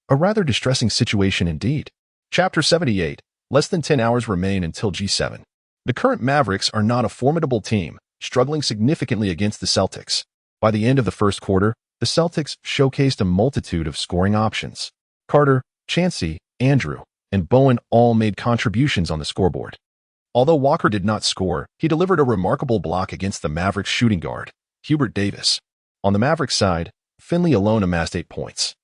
A rather distressing situation indeed. Chapter 78. Less than 10 hours remain until G7. The current Mavericks are not a formidable team, struggling significantly against the Celtics. By the end of the first quarter, the Celtics showcased a multitude of scoring options. Carter, Chansey, Andrew, and Bowen all made contributions on the scoreboard. Although Walker did not score, he delivered a remarkable block against the Mavericks shooting guard, Hubert Davis. On the Mavericks side, Finley alone amassed 8 points,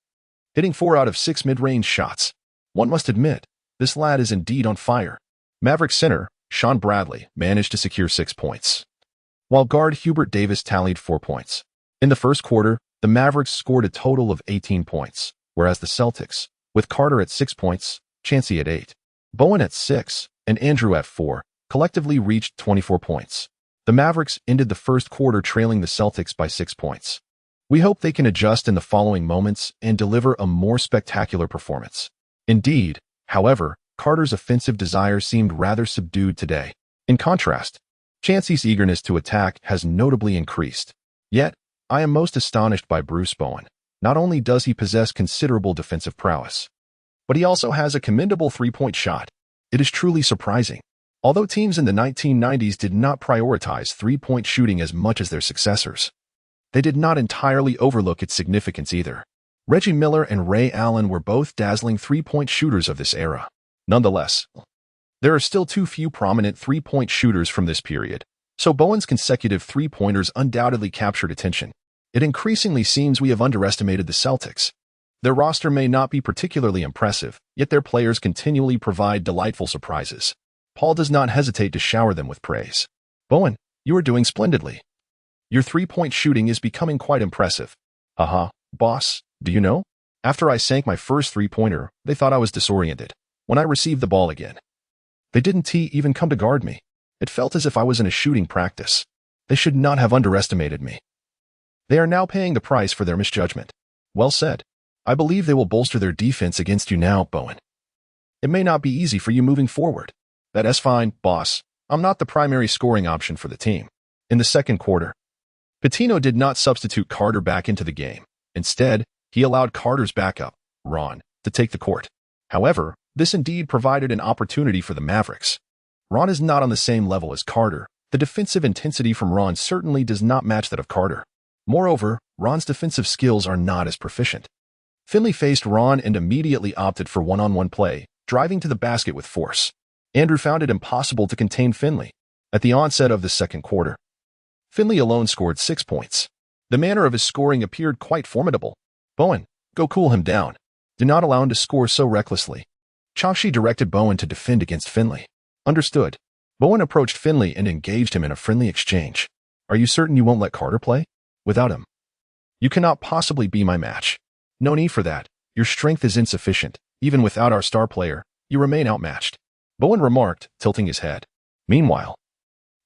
hitting 4 out of 6 mid-range shots. One must admit, this lad is indeed on fire. Mavericks center, Shawn Bradley, managed to secure 6 points, while guard Hubert Davis tallied 4 points. In the first quarter, the Mavericks scored a total of 18 points, whereas the Celtics, with Carter at 6 points, Chancey at 8, Bowen at 6, and Andrew at 4, collectively reached 24 points. The Mavericks ended the first quarter trailing the Celtics by 6 points. We hope they can adjust in the following moments and deliver a more spectacular performance. Indeed, however, Carter's offensive desire seemed rather subdued today. In contrast, Chancey's eagerness to attack has notably increased. Yet, I am most astonished by Bruce Bowen. Not only does he possess considerable defensive prowess, but he also has a commendable three-point shot. It is truly surprising. Although teams in the 1990s did not prioritize three-point shooting as much as their successors, they did not entirely overlook its significance either. Reggie Miller and Ray Allen were both dazzling three-point shooters of this era. Nonetheless, there are still too few prominent three-point shooters from this period, so Bowen's consecutive three-pointers undoubtedly captured attention. It increasingly seems we have underestimated the Celtics. Their roster may not be particularly impressive, yet their players continually provide delightful surprises. Paul does not hesitate to shower them with praise. Bowen, you are doing splendidly. Your three-point shooting is becoming quite impressive. Haha, boss, do you know? After I sank my first three-pointer, they thought I was disoriented. When I received the ball again, they didn't even come to guard me. It felt as if I was in a shooting practice. They should not have underestimated me. They are now paying the price for their misjudgment. Well said. I believe they will bolster their defense against you now, Bowen. It may not be easy for you moving forward. That's fine, boss. I'm not the primary scoring option for the team. In the second quarter, Pitino did not substitute Carter back into the game. Instead, he allowed Carter's backup, Ron, to take the court. However, this indeed provided an opportunity for the Mavericks. Ron is not on the same level as Carter. The defensive intensity from Ron certainly does not match that of Carter. Moreover, Ron's defensive skills are not as proficient. Finley faced Ron and immediately opted for one-on-one play, driving to the basket with force. Andrew found it impossible to contain Finley. At the onset of the second quarter, Finley alone scored 6 points. The manner of his scoring appeared quite formidable. Bowen, go cool him down. Do not allow him to score so recklessly. Chancey directed Bowen to defend against Finley. Understood. Bowen approached Finley and engaged him in a friendly exchange. Are you certain you won't let Carter play? Without him, you cannot possibly be my match. No need for that. Your strength is insufficient. Even without our star player, you remain outmatched, Bowen remarked, tilting his head. Meanwhile,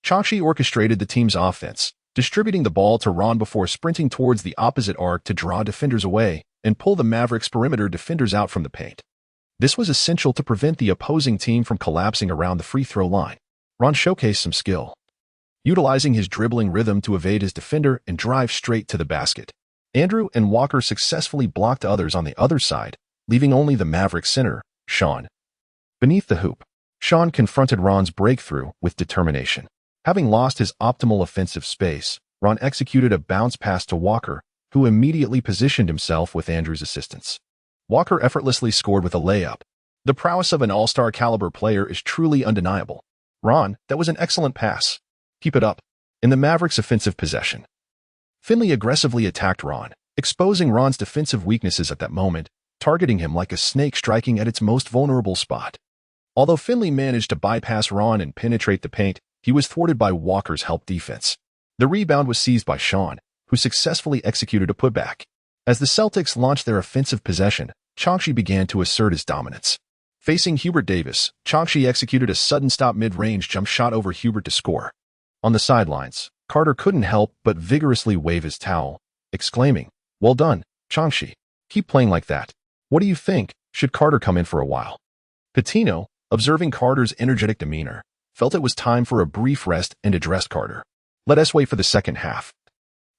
Chancey orchestrated the team's offense, distributing the ball to Ron before sprinting towards the opposite arc to draw defenders away and pull the Mavericks' perimeter defenders out from the paint. This was essential to prevent the opposing team from collapsing around the free throw line. Ron showcased some skill, utilizing his dribbling rhythm to evade his defender and drive straight to the basket. Andrew and Walker successfully blocked others on the other side, leaving only the Mavericks center, Shawn, beneath the hoop. Shawn confronted Ron's breakthrough with determination. Having lost his optimal offensive space, Ron executed a bounce pass to Walker, who immediately positioned himself with Andrew's assistance. Walker effortlessly scored with a layup. The prowess of an all-star caliber player is truly undeniable. Ron, that was an excellent pass. Keep it up. In the Mavericks' offensive possession, Finley aggressively attacked Ron, exposing Ron's defensive weaknesses at that moment, targeting him like a snake striking at its most vulnerable spot. Although Finley managed to bypass Ron and penetrate the paint, he was thwarted by Walker's help defense. The rebound was seized by Shawn, who successfully executed a putback. As the Celtics launched their offensive possession, Chancey began to assert his dominance. Facing Hubert Davis, Chancey executed a sudden stop mid-range jump shot over Hubert to score. On the sidelines, Carter couldn't help but vigorously wave his towel, exclaiming, "Well done, Chancey. Keep playing like that. What do you think? Should Carter come in for a while?" Pitino, observing Carter's energetic demeanor, felt it was time for a brief rest and addressed Carter. Let us wait for the second half.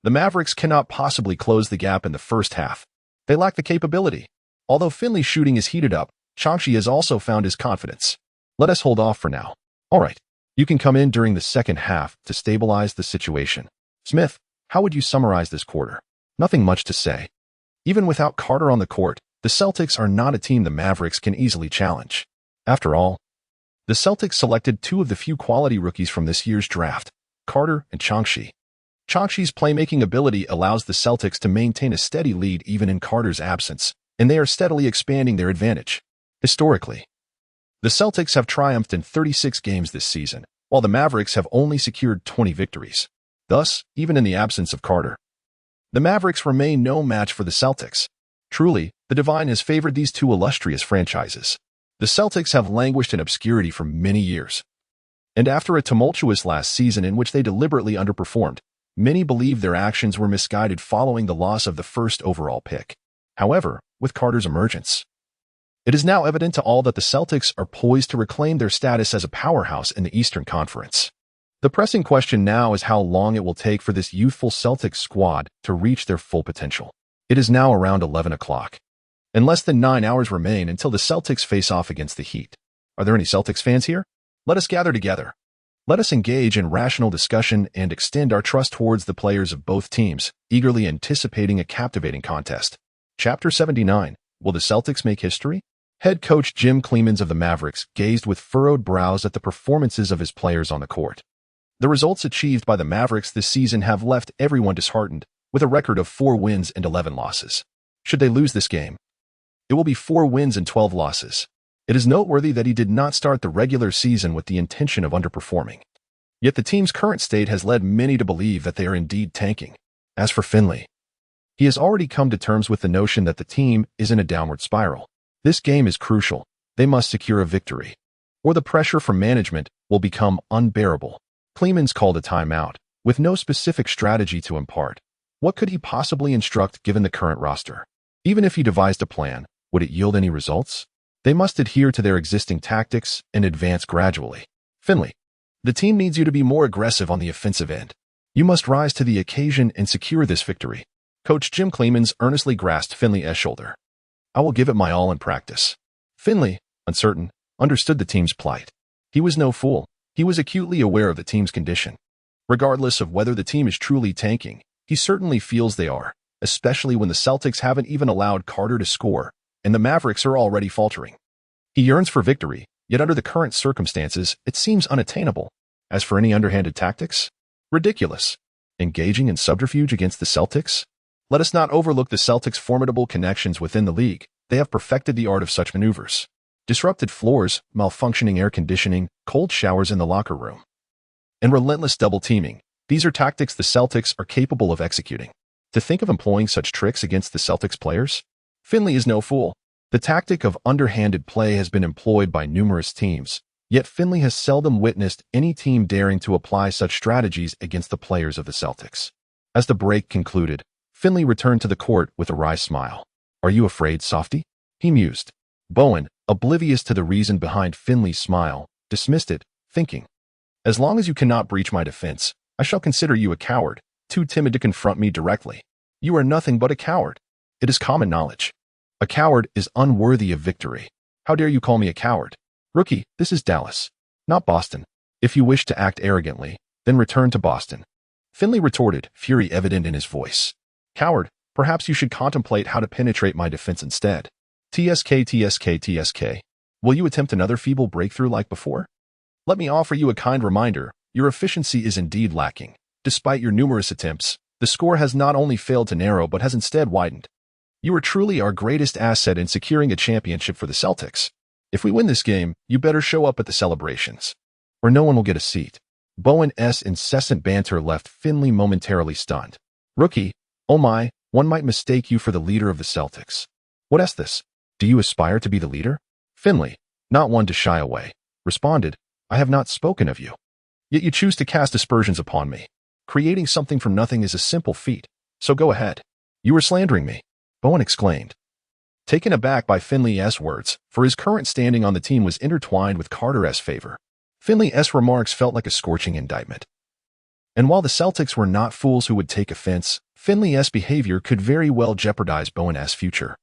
The Mavericks cannot possibly close the gap in the first half. They lack the capability. Although Finley's shooting is heated up, Chancey has also found his confidence. Let us hold off for now. All right, you can come in during the second half to stabilize the situation. Smith, how would you summarize this quarter? Nothing much to say. Even without Carter on the court, the Celtics are not a team the Mavericks can easily challenge. After all, The Celtics selected two of the few quality rookies from this year's draft, Carter and Changshi. Changshi's playmaking ability allows the Celtics to maintain a steady lead even in Carter's absence, and they are steadily expanding their advantage. Historically, the Celtics have triumphed in 36 games this season, while the Mavericks have only secured 20 victories. Thus, even in the absence of Carter, the Mavericks remain no match for the Celtics. Truly, the Dwyane has favored these two illustrious franchises. The Celtics have languished in obscurity for many years. And after a tumultuous last season in which they deliberately underperformed, many believe their actions were misguided following the loss of the first overall pick. However, with Carter's emergence, it is now evident to all that the Celtics are poised to reclaim their status as a powerhouse in the Eastern Conference. The pressing question now is how long it will take for this youthful Celtics squad to reach their full potential. It is now around 11 o'clock, and less than 9 hours remain until the Celtics face off against the Heat. Are there any Celtics fans here? Let us gather together. Let us engage in rational discussion and extend our trust towards the players of both teams, eagerly anticipating a captivating contest. Chapter 79. Will the Celtics make history? Head coach Jim Clemens of the Mavericks gazed with furrowed brows at the performances of his players on the court. The results achieved by the Mavericks this season have left everyone disheartened, with a record of 4 wins and 11 losses. Should they lose this game, it will be 4 wins and 12 losses. It is noteworthy that he did not start the regular season with the intention of underperforming. Yet the team's current state has led many to believe that they are indeed tanking. As for Finley, he has already come to terms with the notion that the team is in a downward spiral. This game is crucial. They must secure a victory, or the pressure from management will become unbearable. Clemens called a timeout, with no specific strategy to impart. What could he possibly instruct given the current roster? Even if he devised a plan, would it yield any results? They must adhere to their existing tactics and advance gradually. Finley, the team needs you to be more aggressive on the offensive end. You must rise to the occasion and secure this victory. Coach Jim Clemens earnestly grasped Finley's shoulder. I will give it my all in practice. Finley, uncertain, understood the team's plight. He was no fool. He was acutely aware of the team's condition. Regardless of whether the team is truly tanking, he certainly feels they are, especially when the Celtics haven't even allowed Carter to score, and the Mavericks are already faltering. He yearns for victory, yet under the current circumstances, it seems unattainable. As for any underhanded tactics, ridiculous. Engaging in subterfuge against the Celtics? Let us not overlook the Celtics' formidable connections within the league. They have perfected the art of such maneuvers. Disrupted floors, malfunctioning air conditioning, cold showers in the locker room, and relentless double teaming. These are tactics the Celtics are capable of executing. To think of employing such tricks against the Celtics players? Finley is no fool. The tactic of underhanded play has been employed by numerous teams, yet Finley has seldom witnessed any team daring to apply such strategies against the players of the Celtics. As the break concluded, Finley returned to the court with a wry smile. Are you afraid, softy? He mused. Bowen, oblivious to the reason behind Finley's smile, dismissed it, thinking, as long as you cannot breach my defense, I shall consider you a coward, too timid to confront me directly. You are nothing but a coward. It is common knowledge. A coward is unworthy of victory. How dare you call me a coward? Rookie, this is Dallas, not Boston. If you wish to act arrogantly, then return to Boston. Finley retorted, fury evident in his voice. Coward, perhaps you should contemplate how to penetrate my defense instead. TSK. Will you attempt another feeble breakthrough like before? Let me offer you a kind reminder. Your efficiency is indeed lacking. Despite your numerous attempts, the score has not only failed to narrow but has instead widened. You are truly our greatest asset in securing a championship for the Celtics. If we win this game, you better show up at the celebrations, or no one will get a seat. Bowen's incessant banter left Finley momentarily stunned. Rookie, oh my, one might mistake you for the leader of the Celtics. What is this? Do you aspire to be the leader? Finley, not one to shy away, responded, I have not spoken of you. Yet you choose to cast aspersions upon me. Creating something from nothing is a simple feat, so go ahead. You are slandering me, Bowen exclaimed, taken aback by Finley's words, for his current standing on the team was intertwined with Carter's favor. Finley's remarks felt like a scorching indictment. And while the Celtics were not fools who would take offense, Finley's behavior could very well jeopardize Bowen's future.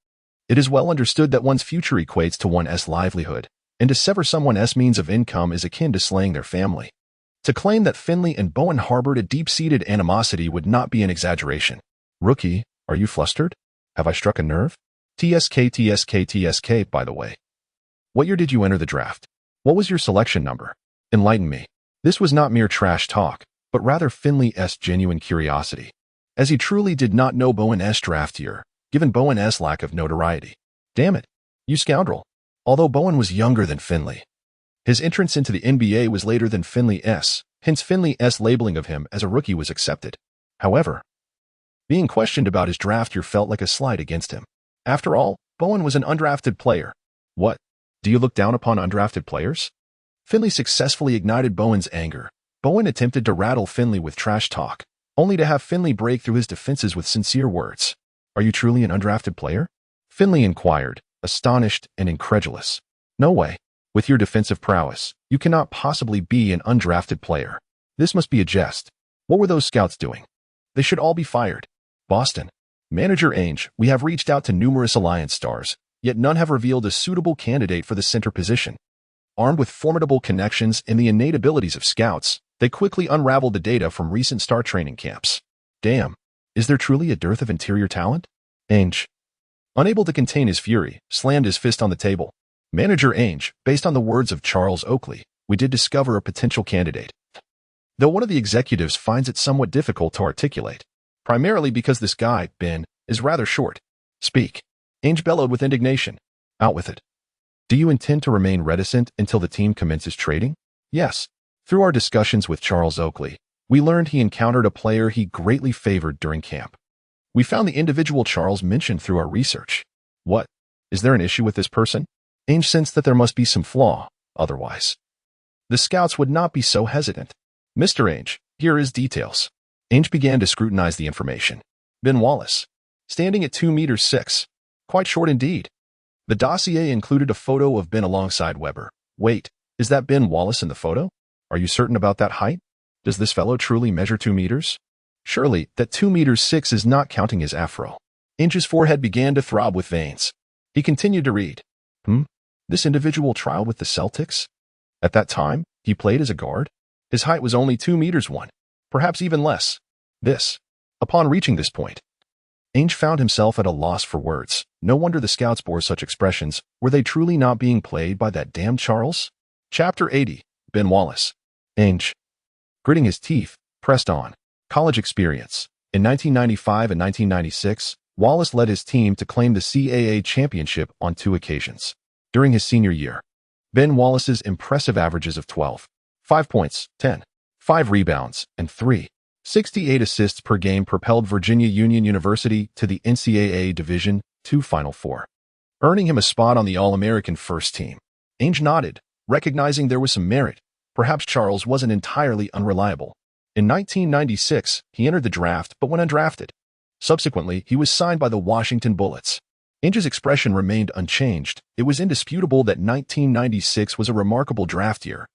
It is well understood that one's future equates to one's livelihood, and to sever someone's means of income is akin to slaying their family. To claim that Finley and Bowen harbored a deep-seated animosity would not be an exaggeration. Rookie, are you flustered? Have I struck a nerve? TSK, by the way. What year did you enter the draft? What was your selection number? Enlighten me. This was not mere trash talk, but rather Finley's genuine curiosity, as he truly did not know Bowen's draft year, given Bowen's lack of notoriety. Damn it, you scoundrel. Although Bowen was younger than Finley, his entrance into the NBA was later than Finley's, hence Finley's labeling of him as a rookie was accepted. However, being questioned about his draft year felt like a slight against him. After all, Bowen was an undrafted player. What? Do you look down upon undrafted players? Finley successfully ignited Bowen's anger. Bowen attempted to rattle Finley with trash talk, only to have Finley break through his defenses with sincere words. Are you truly an undrafted player? Finley inquired, astonished and incredulous. No way. With your defensive prowess, you cannot possibly be an undrafted player. This must be a jest. What were those scouts doing? They should all be fired. Boston. Manager Ainge, we have reached out to numerous alliance stars, yet none have revealed a suitable candidate for the center position. Armed with formidable connections and the innate abilities of scouts, they quickly unraveled the data from recent star training camps. Damn, is there truly a dearth of interior talent? Ainge, unable to contain his fury, slammed his fist on the table. Manager Ainge, based on the words of Charles Oakley, we did discover a potential candidate. Though one of the executives finds it somewhat difficult to articulate, primarily because this guy, Ben, is rather short. Speak. Ainge bellowed with indignation. Out with it. Do you intend to remain reticent until the team commences trading? Yes. Through our discussions with Charles Oakley, we learned he encountered a player he greatly favored during camp. We found the individual Charles mentioned through our research. What? Is there an issue with this person? Ainge sensed that there must be some flaw, otherwise the scouts would not be so hesitant. Mr. Ainge, here is details. Ainge began to scrutinize the information. Ben Wallace, standing at 2 meters 6. Quite short indeed. The dossier included a photo of Ben alongside Weber. Wait, is that Ben Wallace in the photo? Are you certain about that height? Does this fellow truly measure 2 meters? Surely, that 2 meters 6 is not counting his afro. Ainge's forehead began to throb with veins. He continued to read. This individual trialed with the Celtics? At that time, he played as a guard? His height was only 2 meters 1, perhaps even less. Upon reaching this point, Ainge found himself at a loss for words. No wonder the scouts bore such expressions. Were they truly not being played by that damned Charles? Chapter 80. Ben Wallace. Ainge, gritting his teeth, pressed on. College experience. In 1995 and 1996, Wallace led his team to claim the CAA championship on 2 occasions. During his senior year, Ben Wallace's impressive averages of 12, 5 points, 10, 5 rebounds, and 68 assists per game propelled Virginia Union University to the NCAA Division II Final Four, earning him a spot on the All-American first team. Ainge nodded, recognizing there was some merit. Perhaps Charles wasn't entirely unreliable. In 1996, he entered the draft but went undrafted. Subsequently, he was signed by the Washington Bullets. Ainge's expression remained unchanged. It was indisputable that 1996 was a remarkable draft year,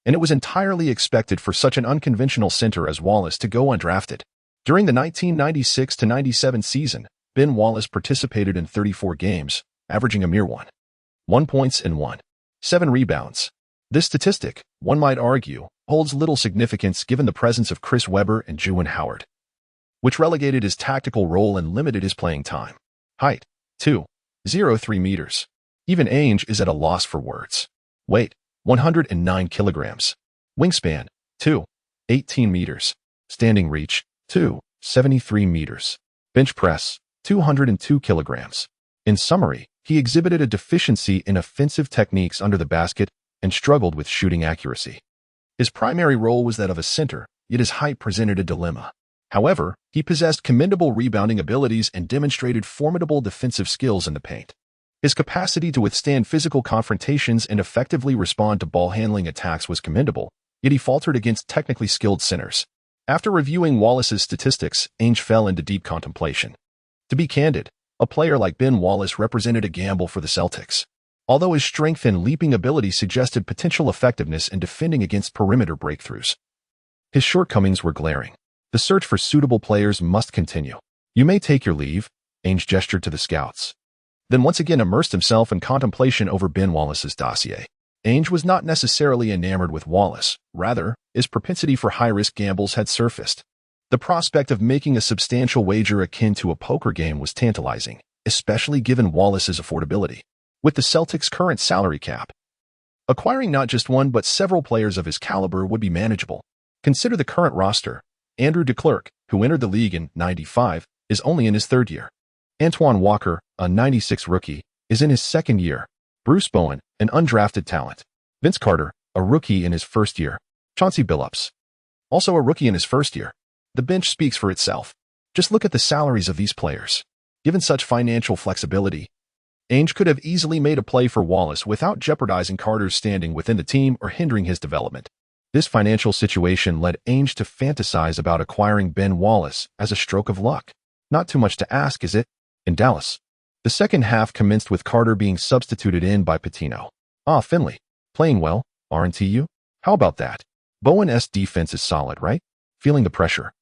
and it was entirely expected for such an unconventional center as Wallace to go undrafted. During the 1996-97 season, Ben Wallace participated in 34 games, averaging a mere 1 points and 7 rebounds. This statistic, one might argue, holds little significance given the presence of Chris Webber and Juwan Howard, which relegated his tactical role and limited his playing time. Height, 2.03 meters. Even Ainge is at a loss for words. Weight, 109 kilograms. Wingspan, 2.18 meters. Standing reach, 2.73 meters. Bench press, 202 kilograms. In summary, he exhibited a deficiency in offensive techniques under the basket and struggled with shooting accuracy. His primary role was that of a center, yet his height presented a dilemma. However, he possessed commendable rebounding abilities and demonstrated formidable defensive skills in the paint. His capacity to withstand physical confrontations and effectively respond to ball-handling attacks was commendable, yet he faltered against technically skilled centers. After reviewing Wallace's statistics, Ainge fell into deep contemplation. To be candid, a player like Ben Wallace represented a gamble for the Celtics. Although his strength and leaping ability suggested potential effectiveness in defending against perimeter breakthroughs, his shortcomings were glaring. The search for suitable players must continue. You may take your leave, Ainge gestured to the scouts. Then once again immersed himself in contemplation over Ben Wallace's dossier. Ainge was not necessarily enamored with Wallace. Rather, his propensity for high-risk gambles had surfaced. The prospect of making a substantial wager akin to a poker game was tantalizing, especially given Wallace's affordability. With the Celtics' current salary cap, Acquiring not just one but several players of his caliber would be manageable. Consider the current roster. Andrew DeClercq, who entered the league in '95, is only in his third year. Antoine Walker, a '96 rookie, is in his second year. Bruce Bowen, an undrafted talent. Vince Carter, a rookie in his first year. Chauncey Billups, also a rookie in his first year. The bench speaks for itself. Just look at the salaries of these players. Given such financial flexibility, Ainge could have easily made a play for Wallace without jeopardizing Carter's standing within the team or hindering his development. This financial situation led Ainge to fantasize about acquiring Ben Wallace as a stroke of luck. Not too much to ask, is it? In Dallas, the second half commenced with Carter being substituted in by Pitino. Finley, playing well, aren't you? How about that? Bowen's defense is solid, right? Feeling the pressure.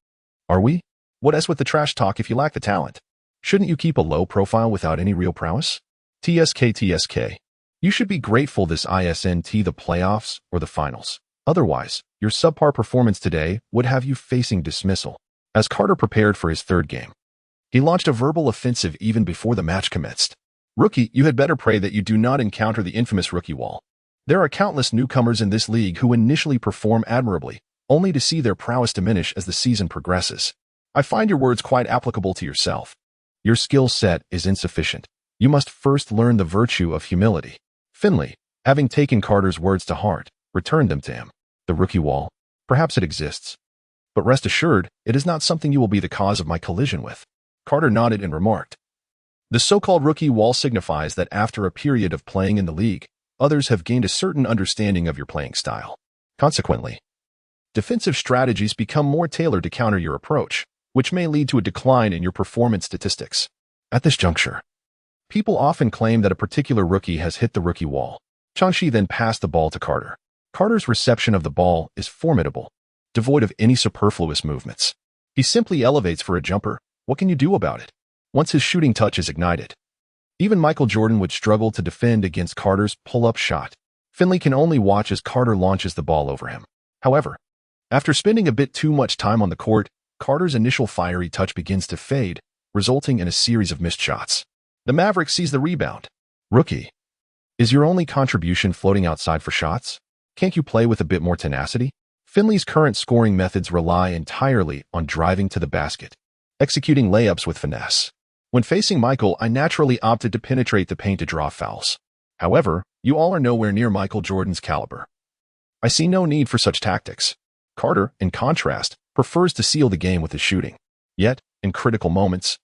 Are we? What else with the trash talk if you lack the talent? Shouldn't you keep a low profile without any real prowess? TSK. You should be grateful this isn't the playoffs or the finals. Otherwise, your subpar performance today would have you facing dismissal. As Carter prepared for his third game, he launched a verbal offensive even before the match commenced. Rookie, you had better pray that you do not encounter the infamous rookie wall. There are countless newcomers in this league who initially perform admirably, only to see their prowess diminish as the season progresses. I find your words quite applicable to yourself. Your skill set is insufficient. You must first learn the virtue of humility. Finley, having taken Carter's words to heart, returned them to him. The rookie wall? Perhaps it exists. But rest assured, it is not something you will be the cause of my collision with. Carter nodded and remarked. The so-called rookie wall signifies that after a period of playing in the league, others have gained a certain understanding of your playing style. Consequently, defensive strategies become more tailored to counter your approach, which may lead to a decline in your performance statistics. At this juncture, people often claim that a particular rookie has hit the rookie wall. Chauncey then passed the ball to Carter. Carter's reception of the ball is formidable, devoid of any superfluous movements. He simply elevates for a jumper. What can you do about it? Once his shooting touch is ignited, even Michael Jordan would struggle to defend against Carter's pull-up shot. Finley can only watch as Carter launches the ball over him. However, after spending a bit too much time on the court, Carter's initial fiery touch begins to fade, resulting in a series of missed shots. The Maverick sees the rebound. Rookie, is your only contribution floating outside for shots? Can't you play with a bit more tenacity? Finley's current scoring methods rely entirely on driving to the basket, executing layups with finesse. When facing Michael, I naturally opted to penetrate the paint to draw fouls. However, you all are nowhere near Michael Jordan's caliber. I see no need for such tactics. Carter, in contrast, prefers to seal the game with his shooting. Yet, in critical moments,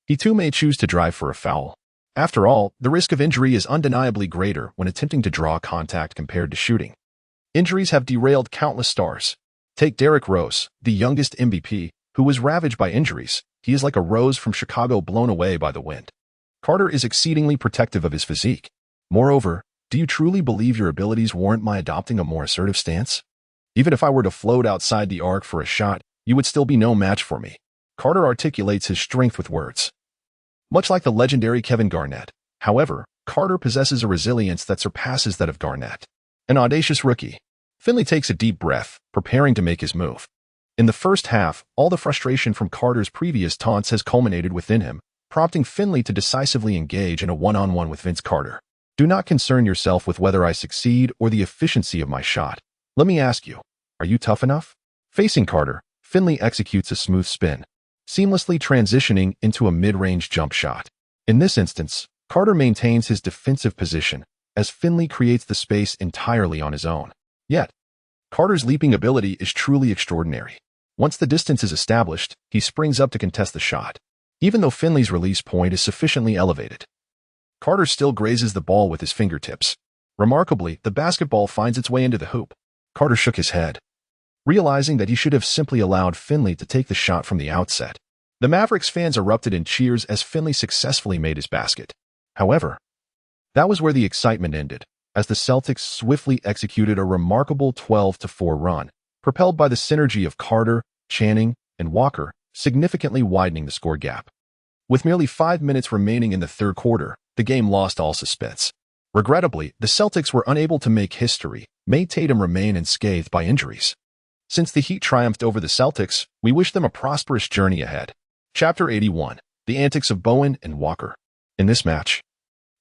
he too may choose to drive for a foul. After all, the risk of injury is undeniably greater when attempting to draw contact compared to shooting. Injuries have derailed countless stars. Take Derrick Rose, the youngest MVP, who was ravaged by injuries. He is like a rose from Chicago blown away by the wind. Carter is exceedingly protective of his physique. Moreover, do you truly believe your abilities warrant my adopting a more assertive stance? Even if I were to float outside the arc for a shot, you would still be no match for me. Carter articulates his strength with words. Much like the legendary Kevin Garnett, however, Carter possesses a resilience that surpasses that of Garnett. An audacious rookie. Finley takes a deep breath, preparing to make his move. In the first half, all the frustration from Carter's previous taunts has culminated within him, prompting Finley to decisively engage in a one-on-one with Vince Carter. Do not concern yourself with whether I succeed or the efficiency of my shot. Let me ask you, are you tough enough? Facing Carter, Finley executes a smooth spin, seamlessly transitioning into a mid-range jump shot. In this instance, Carter maintains his defensive position as Finley creates the space entirely on his own. Yet, Carter's leaping ability is truly extraordinary. Once the distance is established, he springs up to contest the shot. Even though Finley's release point is sufficiently elevated, Carter still grazes the ball with his fingertips. Remarkably, the basketball finds its way into the hoop. Carter shook his head, realizing that he should have simply allowed Finley to take the shot from the outset. The Mavericks fans erupted in cheers as Finley successfully made his basket. However, that was where the excitement ended, as the Celtics swiftly executed a remarkable 12-4 run, propelled by the synergy of Carter, Channing, and Walker, significantly widening the score gap. With merely 5 minutes remaining in the third quarter, the game lost all suspense. Regrettably, the Celtics were unable to make history, made Tatum remain unscathed by injuries. Since the Heat triumphed over the Celtics, we wish them a prosperous journey ahead. Chapter 81. The Antics of Bowen and Walker. In this match,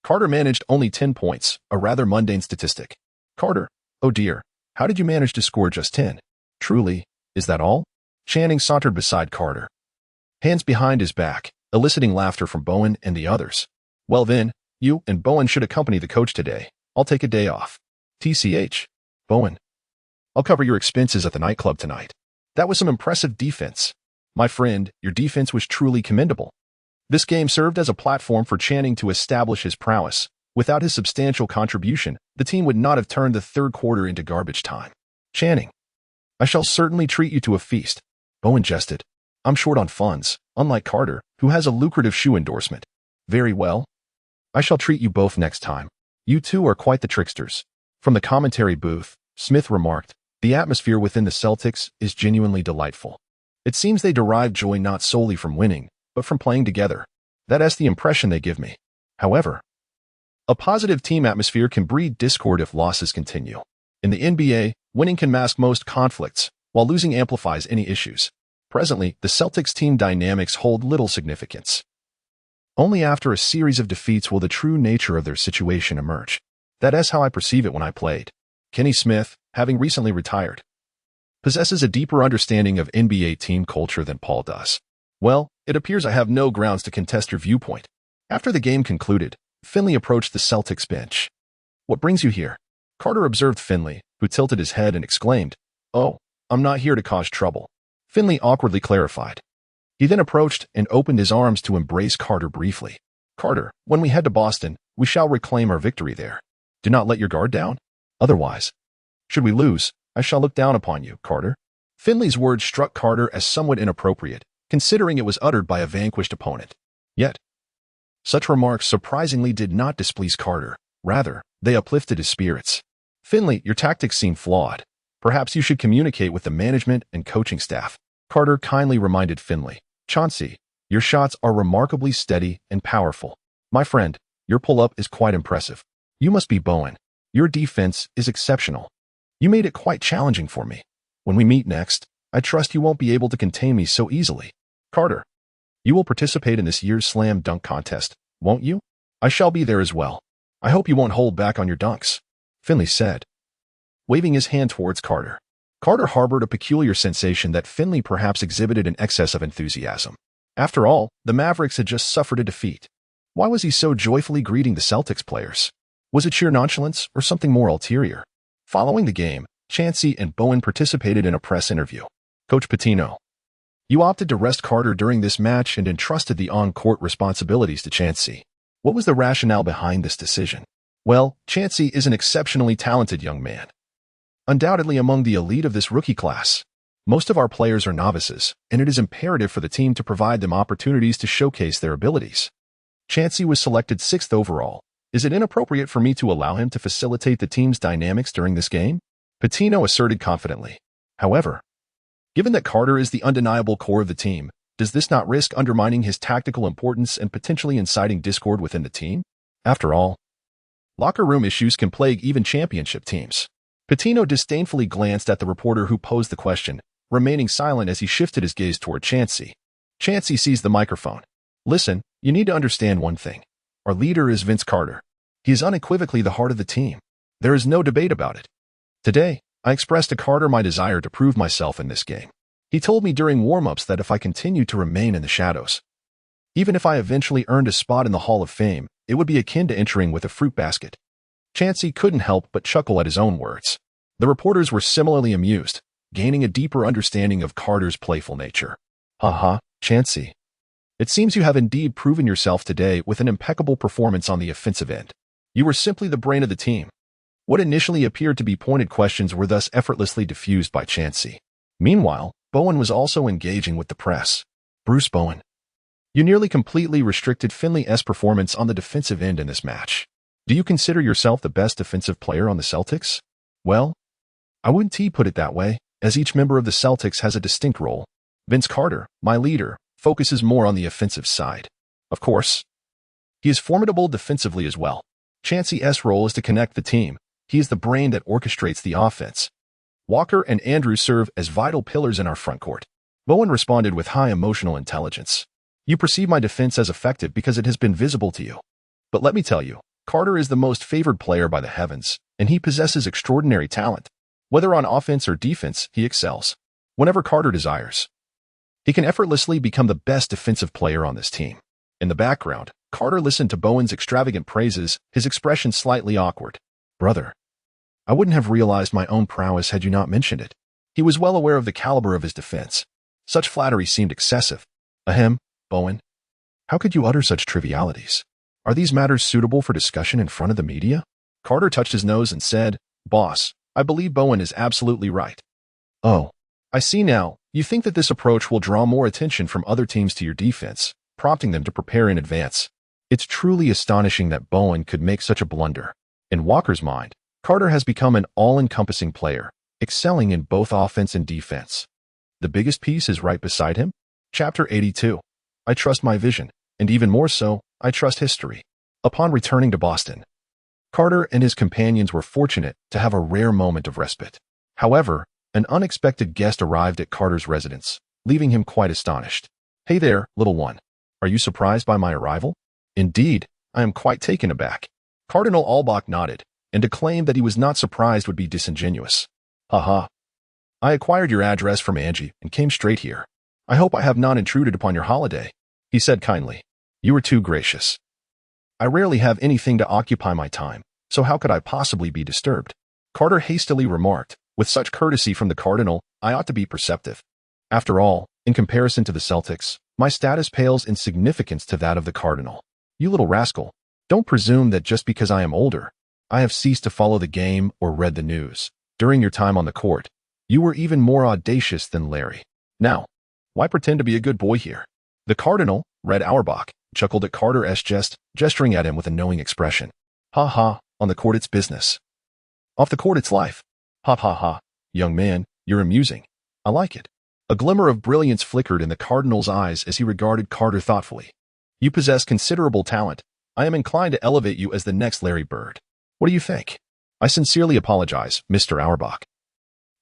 Carter managed only 10 points, a rather mundane statistic. Carter, oh dear, how did you manage to score just 10? Truly, is that all? Channing sauntered beside Carter, hands behind his back, eliciting laughter from Bowen and the others. Well then, you and Bowen should accompany the coach today. I'll take a day off. TCH. Bowen. I'll cover your expenses at the nightclub tonight. That was some impressive defense. My friend, your defense was truly commendable. This game served as a platform for Channing to establish his prowess. Without his substantial contribution, the team would not have turned the third quarter into garbage time. Channing. I shall certainly treat you to a feast. Bowen jested. I'm short on funds, unlike Carter, who has a lucrative shoe endorsement. Very well. I shall treat you both next time. You two are quite the tricksters. From the commentary booth, Smith remarked, the atmosphere within the Celtics is genuinely delightful. It seems they derive joy not solely from winning, but from playing together. That's the impression they give me. However, a positive team atmosphere can breed discord if losses continue. In the NBA, winning can mask most conflicts, while losing amplifies any issues. Presently, the Celtics' team dynamics hold little significance. Only after a series of defeats will the true nature of their situation emerge. That's how I perceive it when I played. Kenny Smith, having recently retired, possesses a deeper understanding of NBA team culture than Paul does. Well, it appears I have no grounds to contest your viewpoint. After the game concluded, Finley approached the Celtics bench. What brings you here? Carter observed Finley, who tilted his head and exclaimed, Oh, I'm not here to cause trouble. Finley awkwardly clarified. He then approached and opened his arms to embrace Carter briefly. Carter, when we head to Boston, we shall reclaim our victory there. Do not let your guard down. Otherwise, should we lose, I shall look down upon you, Carter. Finley's words struck Carter as somewhat inappropriate, considering it was uttered by a vanquished opponent. Yet, such remarks surprisingly did not displease Carter. Rather, they uplifted his spirits. Finley, your tactics seem flawed. Perhaps you should communicate with the management and coaching staff. Carter kindly reminded Finley. Chauncey, your shots are remarkably steady and powerful. My friend, your pull-up is quite impressive. You must be Bowen. Your defense is exceptional. You made it quite challenging for me. When we meet next, I trust you won't be able to contain me so easily. Carter, you will participate in this year's slam dunk contest, won't you? I shall be there as well. I hope you won't hold back on your dunks, Finley said, waving his hand towards Carter. Carter harbored a peculiar sensation that Finley perhaps exhibited an excess of enthusiasm. After all, the Mavericks had just suffered a defeat. Why was he so joyfully greeting the Celtics players? Was it sheer nonchalance or something more ulterior? Following the game, Chauncey and Bowen participated in a press interview. Coach Pitino, you opted to rest Carter during this match and entrusted the on-court responsibilities to Chauncey. What was the rationale behind this decision? Well, Chauncey is an exceptionally talented young man, undoubtedly among the elite of this rookie class. Most of our players are novices, and it is imperative for the team to provide them opportunities to showcase their abilities. Chauncey was selected 6th overall. Is it inappropriate for me to allow him to facilitate the team's dynamics during this game? Pitino asserted confidently. However, given that Carter is the undeniable core of the team, does this not risk undermining his tactical importance and potentially inciting discord within the team? After all, locker room issues can plague even championship teams. Pitino disdainfully glanced at the reporter who posed the question, remaining silent as he shifted his gaze toward Chauncey. Chauncey seized the microphone. Listen, you need to understand one thing. Our leader is Vince Carter. He is unequivocally the heart of the team. There is no debate about it. Today, I expressed to Carter my desire to prove myself in this game. He told me during warm-ups that if I continued to remain in the shadows, even if I eventually earned a spot in the Hall of Fame, it would be akin to entering with a fruit basket. Chauncey couldn't help but chuckle at his own words. The reporters were similarly amused, gaining a deeper understanding of Carter's playful nature. Chauncey. It seems you have indeed proven yourself today with an impeccable performance on the offensive end. You were simply the brain of the team. What initially appeared to be pointed questions were thus effortlessly diffused by Chauncey. Meanwhile, Bowen was also engaging with the press. Bruce Bowen. You nearly completely restricted Finley's performance on the defensive end in this match. Do you consider yourself the best defensive player on the Celtics? Well, I wouldn't put it that way, as each member of the Celtics has a distinct role. Vince Carter, my leader, focuses more on the offensive side. Of course, he is formidable defensively as well. Chauncey's role is to connect the team. He is the brain that orchestrates the offense. Walker and Andrews serve as vital pillars in our front court. Bowen responded with high emotional intelligence. You perceive my defense as effective because it has been visible to you. But let me tell you, Carter is the most favored player by the heavens, and he possesses extraordinary talent. Whether on offense or defense, he excels. Whenever Carter desires, he can effortlessly become the best defensive player on this team. In the background, Carter listened to Bowen's extravagant praises, his expression slightly awkward. Brother, I wouldn't have realized my own prowess had you not mentioned it. He was well aware of the caliber of his defense. Such flattery seemed excessive. Ahem, Bowen. How could you utter such trivialities? Are these matters suitable for discussion in front of the media? Carter touched his nose and said, Boss, I believe Bowen is absolutely right. Oh, I see now. You think that this approach will draw more attention from other teams to your defense, prompting them to prepare in advance. It's truly astonishing that Bowen could make such a blunder. In Walker's mind, Carter has become an all-encompassing player, excelling in both offense and defense. The biggest piece is right beside him. Chapter 82. I trust my vision, and even more so, I trust history. Upon returning to Boston, Carter and his companions were fortunate to have a rare moment of respite. However, an unexpected guest arrived at Carter's residence, leaving him quite astonished. Hey there, little one. Are you surprised by my arrival? Indeed, I am quite taken aback. Cardinal Albach nodded, and to claim that he was not surprised would be disingenuous. Haha. I acquired your address from Angie and came straight here. I hope I have not intruded upon your holiday, he said kindly. You were too gracious. I rarely have anything to occupy my time, so how could I possibly be disturbed? Carter hastily remarked, with such courtesy from the Cardinal, I ought to be perceptive. After all, in comparison to the Celtics, my status pales in significance to that of the Cardinal. You little rascal, don't presume that just because I am older, I have ceased to follow the game or read the news. During your time on the court, you were even more audacious than Larry. Now, why pretend to be a good boy here? The Cardinal, Red Auerbach, chuckled at Carter's jest, gesturing at him with a knowing expression. Ha ha, on the court it's business. Off the court it's life. Ha ha ha, young man, you're amusing. I like it. A glimmer of brilliance flickered in the Cardinal's eyes as he regarded Carter thoughtfully. You possess considerable talent. I am inclined to elevate you as the next Larry Bird. What do you think? I sincerely apologize, Mr. Auerbach.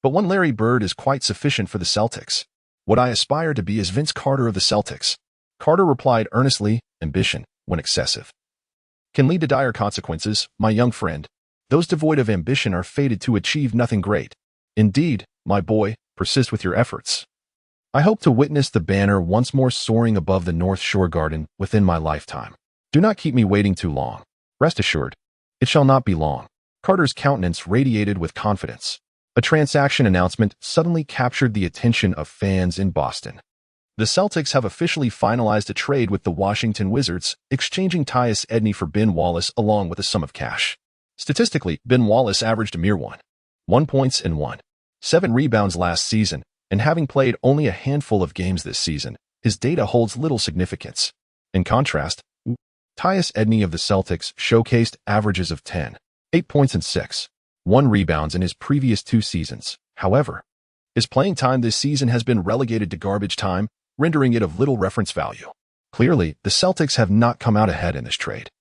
But one Larry Bird is quite sufficient for the Celtics. What I aspire to be is Vince Carter of the Celtics. Carter replied earnestly, ambition, when excessive, can lead to dire consequences, my young friend. Those devoid of ambition are fated to achieve nothing great. Indeed, my boy, persist with your efforts. I hope to witness the banner once more soaring above the North Shore Garden within my lifetime. Do not keep me waiting too long. Rest assured, it shall not be long. Carter's countenance radiated with confidence. A transaction announcement suddenly captured the attention of fans in Boston. The Celtics have officially finalized a trade with the Washington Wizards, exchanging Tyus Edney for Ben Wallace along with a sum of cash. Statistically, Ben Wallace averaged a mere 1 points and 7 rebounds last season, and having played only a handful of games this season, his data holds little significance. In contrast, Tyus Edney of the Celtics showcased averages of 8 points and 1 rebounds in his previous 2 seasons. However, his playing time this season has been relegated to garbage time, rendering it of little reference value. Clearly, the Celtics have not come out ahead in this trade.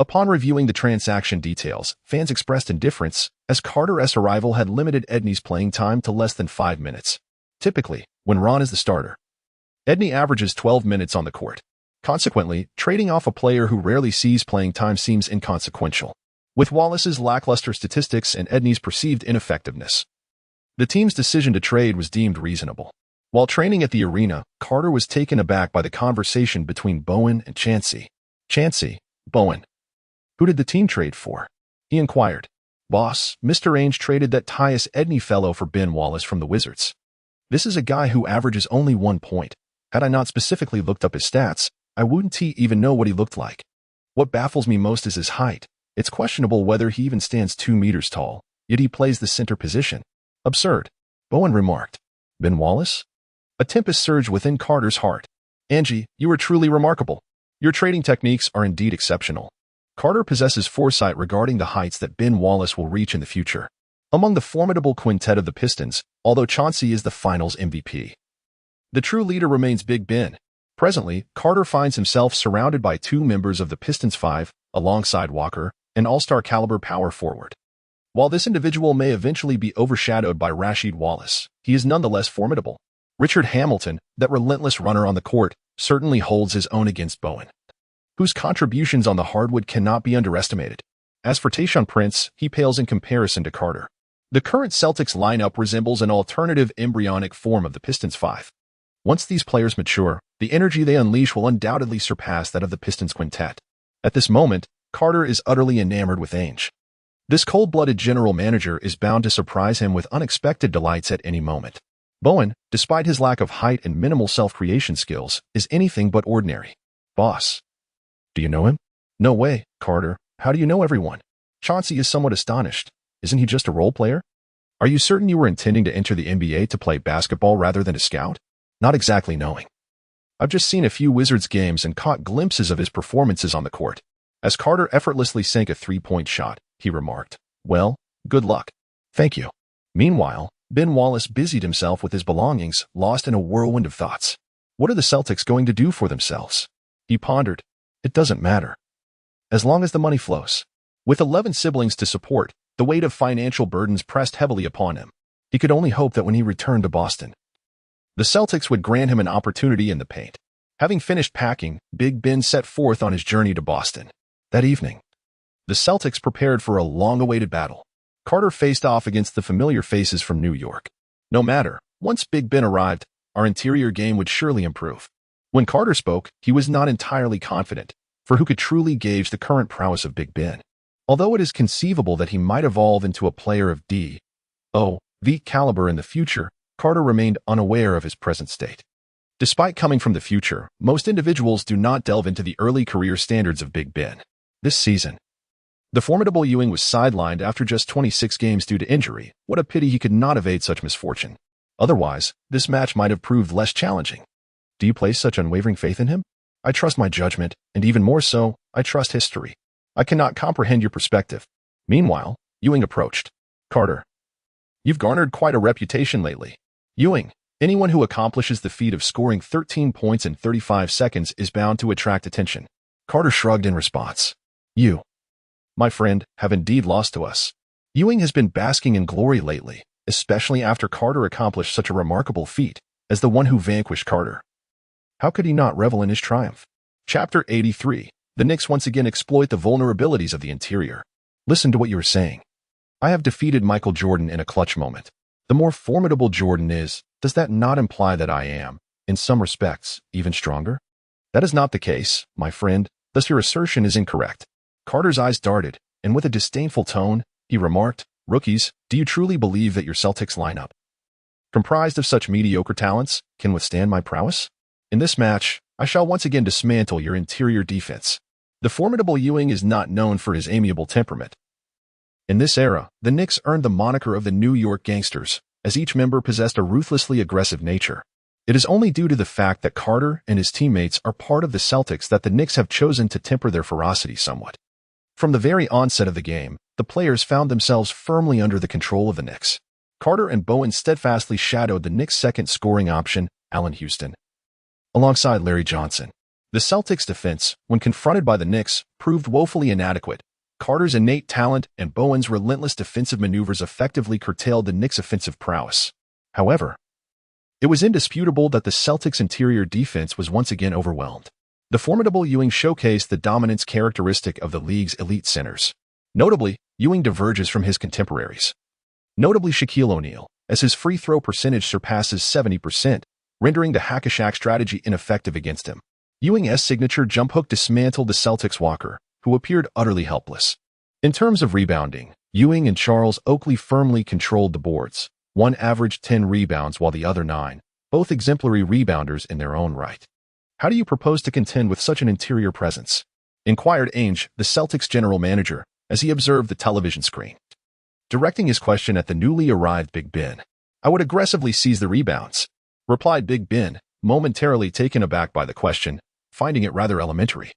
Upon reviewing the transaction details, fans expressed indifference, as Carter's arrival had limited Edney's playing time to less than 5 minutes. Typically, when Ron is the starter, Edney averages 12 minutes on the court. Consequently, trading off a player who rarely sees playing time seems inconsequential. With Wallace's lackluster statistics and Edney's perceived ineffectiveness, the team's decision to trade was deemed reasonable. While training at the arena, Carter was taken aback by the conversation between Bowen and Chansey. Chansey, Bowen. Who did the team trade for? He inquired. Boss, Mr. Ainge traded that Tyus Edney fellow for Ben Wallace from the Wizards. This is a guy who averages only 1 point. Had I not specifically looked up his stats, I wouldn't even know what he looked like. What baffles me most is his height. It's questionable whether he even stands 2 meters tall, yet he plays the center position. Absurd, Bowen remarked. Ben Wallace? A tempest surged within Carter's heart. Angie, you are truly remarkable. Your trading techniques are indeed exceptional. Carter possesses foresight regarding the heights that Ben Wallace will reach in the future. Among the formidable quintet of the Pistons, although Chauncey is the finals MVP, the true leader remains Big Ben. Presently, Carter finds himself surrounded by 2 members of the Pistons 5, alongside Walker, an all-star caliber power forward. While this individual may eventually be overshadowed by Rasheed Wallace, he is nonetheless formidable. Richard Hamilton, that relentless runner on the court, certainly holds his own against Bowen, whose contributions on the hardwood cannot be underestimated. As for Tayshaun Prince, he pales in comparison to Carter. The current Celtics lineup resembles an alternative embryonic form of the Pistons five. Once these players mature, the energy they unleash will undoubtedly surpass that of the Pistons quintet. At this moment, Carter is utterly enamored with Ainge. This cold-blooded general manager is bound to surprise him with unexpected delights at any moment. Bowen, despite his lack of height and minimal self-creation skills, is anything but ordinary. Boss. Do you know him? No way, Carter. How do you know everyone? Chauncey is somewhat astonished. Isn't he just a role player? Are you certain you were intending to enter the NBA to play basketball rather than to scout? Not exactly knowing. I've just seen a few Wizards games and caught glimpses of his performances on the court. As Carter effortlessly sank a three-point shot, he remarked, "Well, good luck." "Thank you." Meanwhile, Ben Wallace busied himself with his belongings, lost in a whirlwind of thoughts. What are the Celtics going to do for themselves? He pondered. It doesn't matter. As long as the money flows. With 11 siblings to support, the weight of financial burdens pressed heavily upon him. He could only hope that when he returned to Boston, the Celtics would grant him an opportunity in the paint. Having finished packing, Big Ben set forth on his journey to Boston. That evening, the Celtics prepared for a long-awaited battle. Carter faced off against the familiar faces from New York. No matter, once Big Ben arrived, our interior game would surely improve. When Carter spoke, he was not entirely confident, for who could truly gauge the current prowess of Big Ben? Although it is conceivable that he might evolve into a player of D.O.V. caliber in the future, Carter remained unaware of his present state. Despite coming from the future, most individuals do not delve into the early career standards of Big Ben. This season, the formidable Ewing was sidelined after just 26 games due to injury. What a pity he could not evade such misfortune. Otherwise, this match might have proved less challenging. Do you place such unwavering faith in him? I trust my judgment, and even more so, I trust history. I cannot comprehend your perspective. Meanwhile, Ewing approached. Carter, you've garnered quite a reputation lately. Ewing, anyone who accomplishes the feat of scoring 13 points in 35 seconds is bound to attract attention. Carter shrugged in response. You, my friend, have indeed lost to us. Ewing has been basking in glory lately, especially after Carter accomplished such a remarkable feat as the one who vanquished Carter. How could he not revel in his triumph? Chapter 83. The Knicks once again exploit the vulnerabilities of the interior. Listen to what you are saying. I have defeated Michael Jordan in a clutch moment. The more formidable Jordan is, does that not imply that I am, in some respects, even stronger? That is not the case, my friend, thus your assertion is incorrect. Carter's eyes darted, and with a disdainful tone, he remarked, Rookies, do you truly believe that your Celtics lineup, comprised of such mediocre talents, can withstand my prowess? In this match, I shall once again dismantle your interior defense. The formidable Ewing is not known for his amiable temperament. In this era, the Knicks earned the moniker of the New York Gangsters, as each member possessed a ruthlessly aggressive nature. It is only due to the fact that Carter and his teammates are part of the Celtics that the Knicks have chosen to temper their ferocity somewhat. From the very onset of the game, the players found themselves firmly under the control of the Knicks. Carter and Bowen steadfastly shadowed the Knicks' second scoring option, Allen Houston, alongside Larry Johnson. The Celtics' defense, when confronted by the Knicks, proved woefully inadequate. Carter's innate talent and Bowen's relentless defensive maneuvers effectively curtailed the Knicks' offensive prowess. However, it was indisputable that the Celtics' interior defense was once again overwhelmed. The formidable Ewing showcased the dominance characteristic of the league's elite centers. Notably, Ewing diverges from his contemporaries. Notably Shaquille O'Neal, as his free throw percentage surpasses 70%, rendering the hack-a-Shaq strategy ineffective against him. Ewing's signature jump hook dismantled the Celtics' Walker, who appeared utterly helpless. In terms of rebounding, Ewing and Charles Oakley firmly controlled the boards. One averaged 10 rebounds while the other 9, both exemplary rebounders in their own right. How do you propose to contend with such an interior presence? Inquired Ainge, the Celtics general manager, as he observed the television screen. Directing his question at the newly arrived Big Ben. I would aggressively seize the rebounds, replied Big Ben, momentarily taken aback by the question, finding it rather elementary.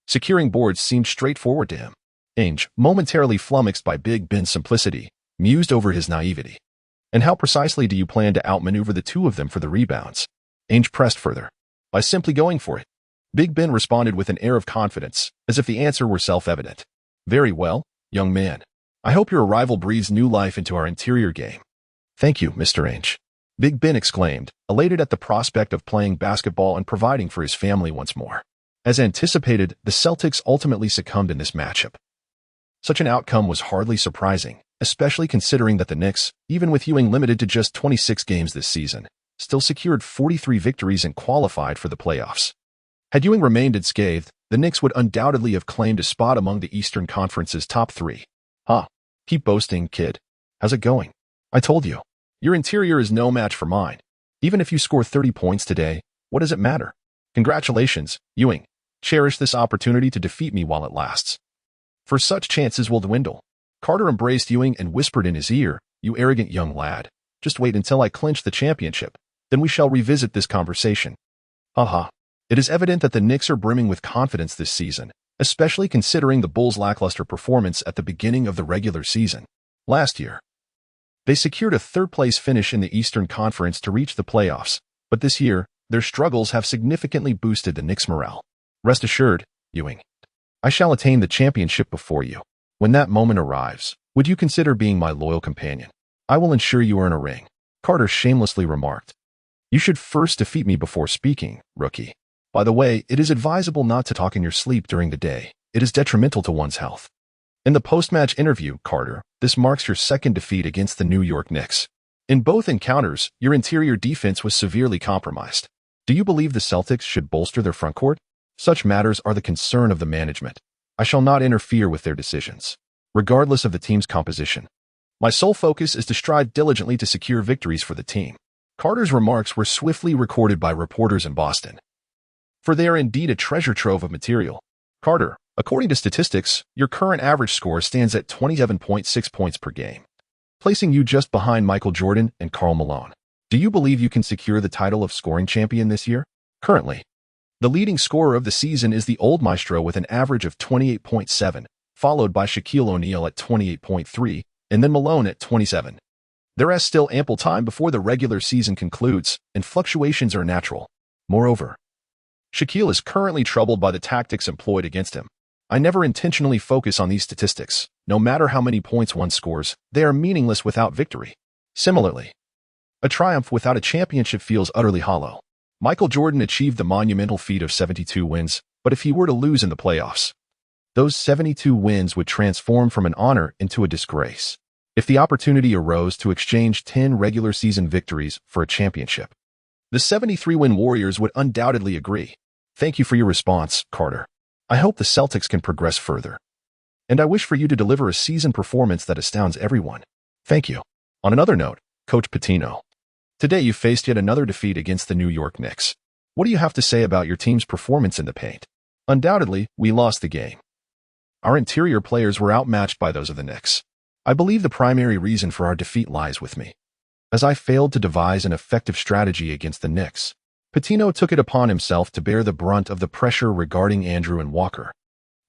Securing boards seemed straightforward to him. Ainge, momentarily flummoxed by Big Ben's simplicity, mused over his naivety. And how precisely do you plan to outmaneuver the two of them for the rebounds? Ainge pressed further. By simply going for it. Big Ben responded with an air of confidence, as if the answer were self-evident. Very well, young man. I hope your arrival breathes new life into our interior game. Thank you, Mr. Ainge. Big Ben exclaimed, elated at the prospect of playing basketball and providing for his family once more. As anticipated, the Celtics ultimately succumbed in this matchup. Such an outcome was hardly surprising, especially considering that the Knicks, even with Ewing limited to just 26 games this season, still secured 43 victories and qualified for the playoffs. Had Ewing remained unscathed, the Knicks would undoubtedly have claimed a spot among the Eastern Conference's top 3. Keep boasting, kid. How's it going? I told you. Your interior is no match for mine. Even if you score 30 points today, what does it matter? Congratulations, Ewing. Cherish this opportunity to defeat me while it lasts. For such chances will dwindle. Carter embraced Ewing and whispered in his ear, "You arrogant young lad. Just wait until I clinch the championship. Then we shall revisit this conversation." It is evident that the Knicks are brimming with confidence this season, especially considering the Bulls' lackluster performance at the beginning of the regular season. Last year, they secured a third-place finish in the Eastern Conference to reach the playoffs, but this year, their struggles have significantly boosted the Knicks' morale. Rest assured, Ewing, I shall attain the championship before you. When that moment arrives, would you consider being my loyal companion? I will ensure you earn a ring, Carter shamelessly remarked. You should first defeat me before speaking, rookie. By the way, it is advisable not to talk in your sleep during the day. It is detrimental to one's health. In the post-match interview, Carter, this marks your second defeat against the New York Knicks. In both encounters, your interior defense was severely compromised. Do you believe the Celtics should bolster their front court? Such matters are the concern of the management. I shall not interfere with their decisions, regardless of the team's composition. My sole focus is to strive diligently to secure victories for the team. Carter's remarks were swiftly recorded by reporters in Boston, for they are indeed a treasure trove of material. Carter, according to statistics, your current average score stands at 27.6 points per game, placing you just behind Michael Jordan and Karl Malone. Do you believe you can secure the title of scoring champion this year? Currently, the leading scorer of the season is the old maestro with an average of 28.7, followed by Shaquille O'Neal at 28.3, and then Malone at 27. There is still ample time before the regular season concludes, and fluctuations are natural. Moreover, Shaquille is currently troubled by the tactics employed against him. I never intentionally focus on these statistics. No matter how many points one scores, they are meaningless without victory. Similarly, a triumph without a championship feels utterly hollow. Michael Jordan achieved the monumental feat of 72 wins, but if he were to lose in the playoffs, those 72 wins would transform from an honor into a disgrace. If the opportunity arose to exchange 10 regular season victories for a championship, the 73-win Warriors would undoubtedly agree. Thank you for your response, Carter. I hope the Celtics can progress further. And I wish for you to deliver a season performance that astounds everyone. Thank you. On another note, Coach Pitino, today you faced yet another defeat against the New York Knicks. What do you have to say about your team's performance in the paint? Undoubtedly, we lost the game. Our interior players were outmatched by those of the Knicks. I believe the primary reason for our defeat lies with me, as I failed to devise an effective strategy against the Knicks. Pitino took it upon himself to bear the brunt of the pressure regarding Andrew and Walker,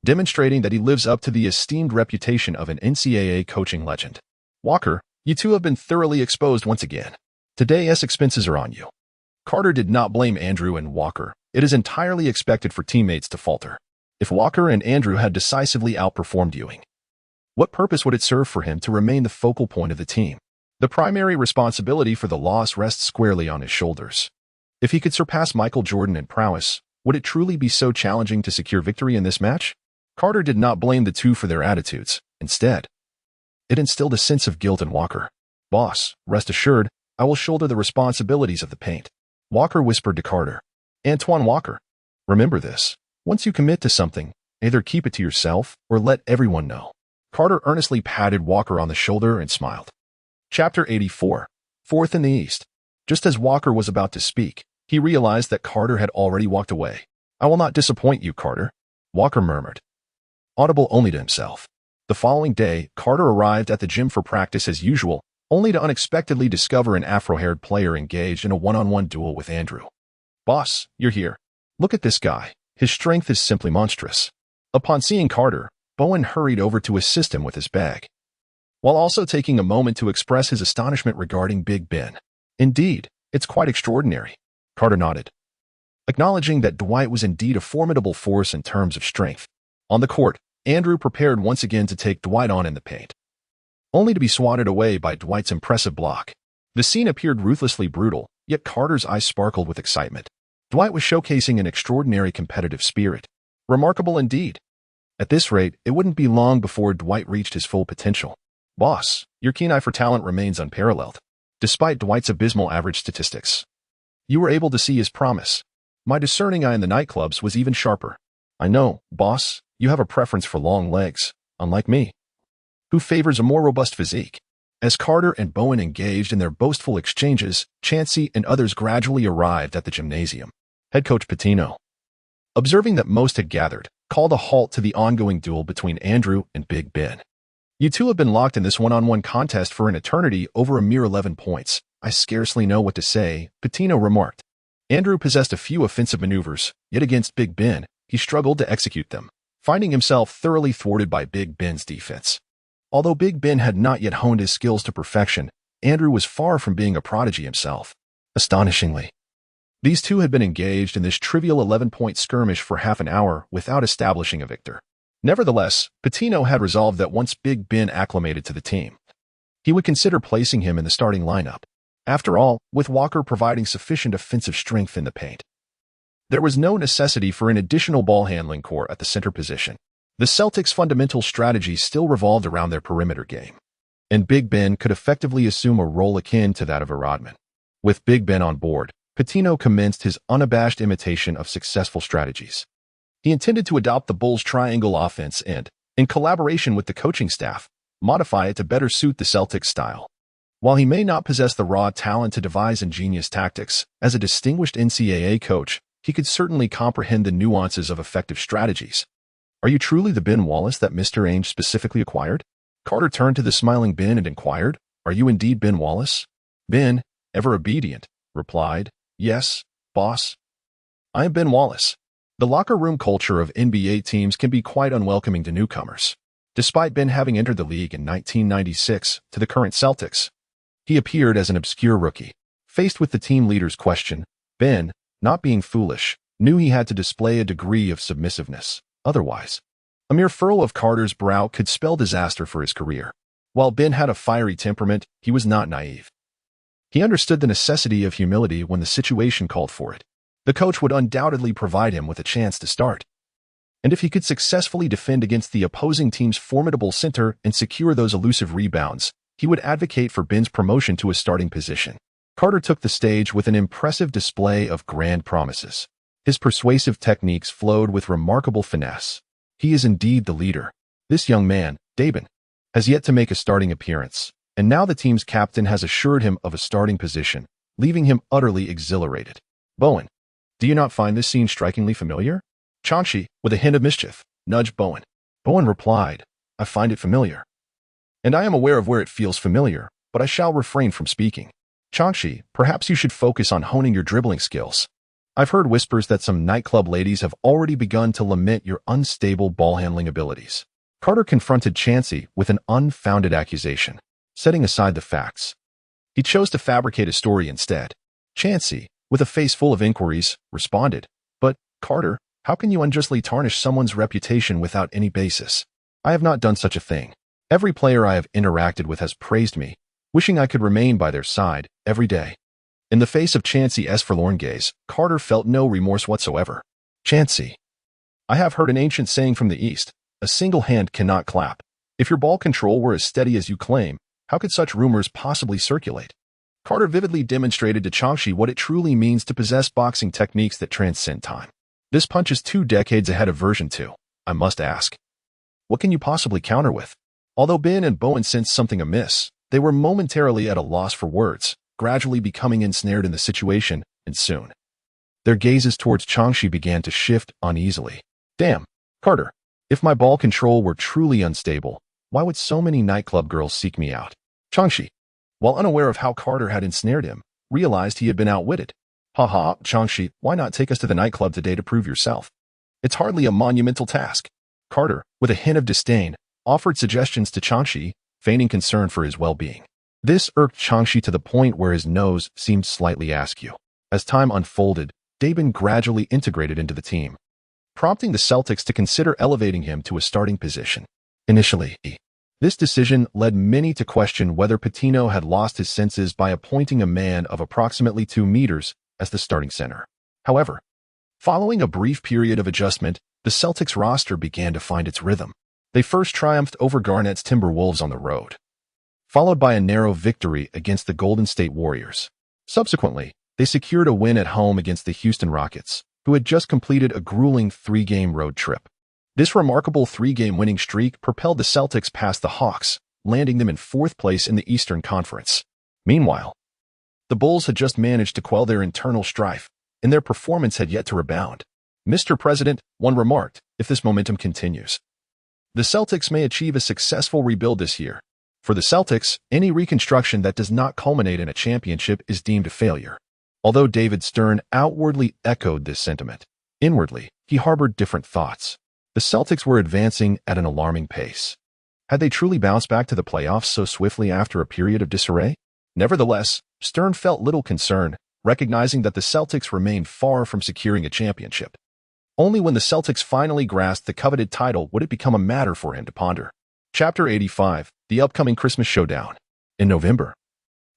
demonstrating that he lives up to the esteemed reputation of an NCAA coaching legend. Walker, you two have been thoroughly exposed once again. Today's expenses are on you. Carter did not blame Andrew and Walker. It is entirely expected for teammates to falter. If Walker and Andrew had decisively outperformed Ewing, what purpose would it serve for him to remain the focal point of the team? The primary responsibility for the loss rests squarely on his shoulders. If he could surpass Michael Jordan in prowess, would it truly be so challenging to secure victory in this match? Carter did not blame the two for their attitudes. Instead, it instilled a sense of guilt in Walker. Boss, rest assured, I will shoulder the responsibilities of the paint. Walker whispered to Carter. Antoine Walker, remember this. Once you commit to something, either keep it to yourself or let everyone know. Carter earnestly patted Walker on the shoulder and smiled. Chapter 84. Fourth in the East. Just as Walker was about to speak, he realized that Carter had already walked away. I will not disappoint you, Carter, Walker murmured, audible only to himself. The following day, Carter arrived at the gym for practice as usual, only to unexpectedly discover an afro-haired player engaged in a one-on-one duel with Andrew. Boss, you're here. Look at this guy. His strength is simply monstrous. Upon seeing Carter, Bowen hurried over to assist him with his bag, while also taking a moment to express his astonishment regarding Big Ben. Indeed, it's quite extraordinary. Carter nodded, acknowledging that Dwight was indeed a formidable force in terms of strength. On the court, Andrew prepared once again to take Dwight on in the paint, only to be swatted away by Dwight's impressive block. The scene appeared ruthlessly brutal, yet Carter's eyes sparkled with excitement. Dwight was showcasing an extraordinary competitive spirit. Remarkable indeed. At this rate, it wouldn't be long before Dwight reached his full potential. Boss, your keen eye for talent remains unparalleled. Despite Dwight's abysmal average statistics, you were able to see his promise. My discerning eye in the nightclubs was even sharper. I know, boss, you have a preference for long legs, unlike me, who favors a more robust physique. As Carter and Bowen engaged in their boastful exchanges, Chansey and others gradually arrived at the gymnasium. Head coach Pitino, observing that most had gathered, called a halt to the ongoing duel between Andrew and Big Ben. You two have been locked in this one-on-one contest for an eternity over a mere 11 points. I scarcely know what to say, Pitino remarked. Andrew possessed a few offensive maneuvers, yet against Big Ben, he struggled to execute them, finding himself thoroughly thwarted by Big Ben's defense. Although Big Ben had not yet honed his skills to perfection, Andrew was far from being a prodigy himself. Astonishingly, these two had been engaged in this trivial 11-point skirmish for half an hour without establishing a victor. Nevertheless, Pitino had resolved that once Big Ben acclimated to the team, he would consider placing him in the starting lineup. After all, with Walker providing sufficient offensive strength in the paint, there was no necessity for an additional ball-handling core at the center position. The Celtics' fundamental strategy still revolved around their perimeter game, and Big Ben could effectively assume a role akin to that of a Rodman. With Big Ben on board, Pitino commenced his unabashed imitation of successful strategies. He intended to adopt the Bulls' triangle offense and, in collaboration with the coaching staff, modify it to better suit the Celtics' style. While he may not possess the raw talent to devise ingenious tactics, as a distinguished NCAA coach, he could certainly comprehend the nuances of effective strategies. Are you truly the Ben Wallace that Mr. Ainge specifically acquired? Carter turned to the smiling Ben and inquired, Are you indeed Ben Wallace? Ben, ever obedient, replied, Yes, boss. I am Ben Wallace. The locker room culture of NBA teams can be quite unwelcoming to newcomers. Despite Ben having entered the league in 1996 to the current Celtics, he appeared as an obscure rookie. Faced with the team leader's question, Ben, not being foolish, knew he had to display a degree of submissiveness. Otherwise, a mere furrow of Carter's brow could spell disaster for his career. While Ben had a fiery temperament, he was not naive. He understood the necessity of humility when the situation called for it. The coach would undoubtedly provide him with a chance to start. And if he could successfully defend against the opposing team's formidable center and secure those elusive rebounds, he would advocate for Ben's promotion to a starting position. Carter took the stage with an impressive display of grand promises. His persuasive techniques flowed with remarkable finesse. He is indeed the leader. This young man, Dwyane, has yet to make a starting appearance, and now the team's captain has assured him of a starting position, leaving him utterly exhilarated. Bowen, do you not find this scene strikingly familiar? Chauncey, with a hint of mischief, nudged Bowen. Bowen replied, I find it familiar. And I am aware of where it feels familiar, but I shall refrain from speaking. Chauncey, perhaps you should focus on honing your dribbling skills. I've heard whispers that some nightclub ladies have already begun to lament your unstable ball-handling abilities. Carter confronted Chansey with an unfounded accusation, setting aside the facts. He chose to fabricate a story instead. Chansey, with a face full of inquiries, responded, But, Carter, how can you unjustly tarnish someone's reputation without any basis? I have not done such a thing. Every player I have interacted with has praised me, wishing I could remain by their side every day. In the face of Chansey's forlorn gaze, Carter felt no remorse whatsoever. Chansey, I have heard an ancient saying from the East, a single hand cannot clap. If your ball control were as steady as you claim, how could such rumors possibly circulate? Carter vividly demonstrated to Chansey what it truly means to possess boxing techniques that transcend time. This punch is 2 decades ahead of version 2. I must ask, what can you possibly counter with? Although Ben and Bowen sensed something amiss, they were momentarily at a loss for words, gradually becoming ensnared in the situation, and soon their gazes towards Chansey began to shift uneasily. Damn, Carter, if my ball control were truly unstable, why would so many nightclub girls seek me out? Chansey, while unaware of how Carter had ensnared him, realized he had been outwitted. Ha, Chansey, why not take us to the nightclub today to prove yourself? It's hardly a monumental task. Carter, with a hint of disdain, offered suggestions to Chansey, feigning concern for his well-being. This irked Chansey to the point where his nose seemed slightly askew. As time unfolded, Dwyane gradually integrated into the team, prompting the Celtics to consider elevating him to a starting position. Initially, this decision led many to question whether Pitino had lost his senses by appointing a man of approximately 2 meters as the starting center. However, Following a brief period of adjustment, the Celtics roster began to find its rhythm. They first triumphed over Garnett's Timberwolves on the road, followed by a narrow victory against the Golden State Warriors. Subsequently, they secured a win at home against the Houston Rockets, who had just completed a grueling 3-game road trip. This remarkable 3-game winning streak propelled the Celtics past the Hawks, landing them in 4th place in the Eastern Conference. Meanwhile, the Bulls had just managed to quell their internal strife, and their performance had yet to rebound. "Mr. President," one remarked, "if this momentum continues, the Celtics may achieve a successful rebuild this year." For the Celtics, any reconstruction that does not culminate in a championship is deemed a failure. Although David Stern outwardly echoed this sentiment, inwardly, he harbored different thoughts. The Celtics were advancing at an alarming pace. Had they truly bounced back to the playoffs so swiftly after a period of disarray? Nevertheless, Stern felt little concern, recognizing that the Celtics remained far from securing a championship. Only when the Celtics finally grasped the coveted title would it become a matter for him to ponder. Chapter 85, the upcoming Christmas showdown. In November,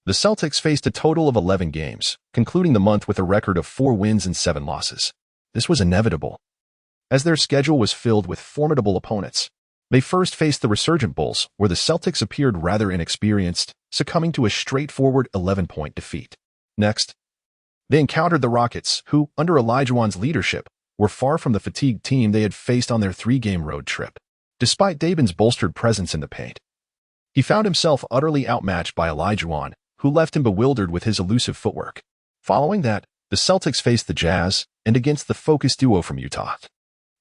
the Celtics faced a total of 11 games, concluding the month with a record of 4 wins and 7 losses. This was inevitable, as their schedule was filled with formidable opponents. They first faced the resurgent Bulls, where the Celtics appeared rather inexperienced, succumbing to a straightforward 11-point defeat. Next, they encountered the Rockets, who, under Olajuwon's leadership, were far from the fatigued team they had faced on their 3-game road trip. Despite Davin's bolstered presence in the paint, he found himself utterly outmatched by Olajuwon, who left him bewildered with his elusive footwork. Following that, the Celtics faced the Jazz, and against the focused duo from Utah,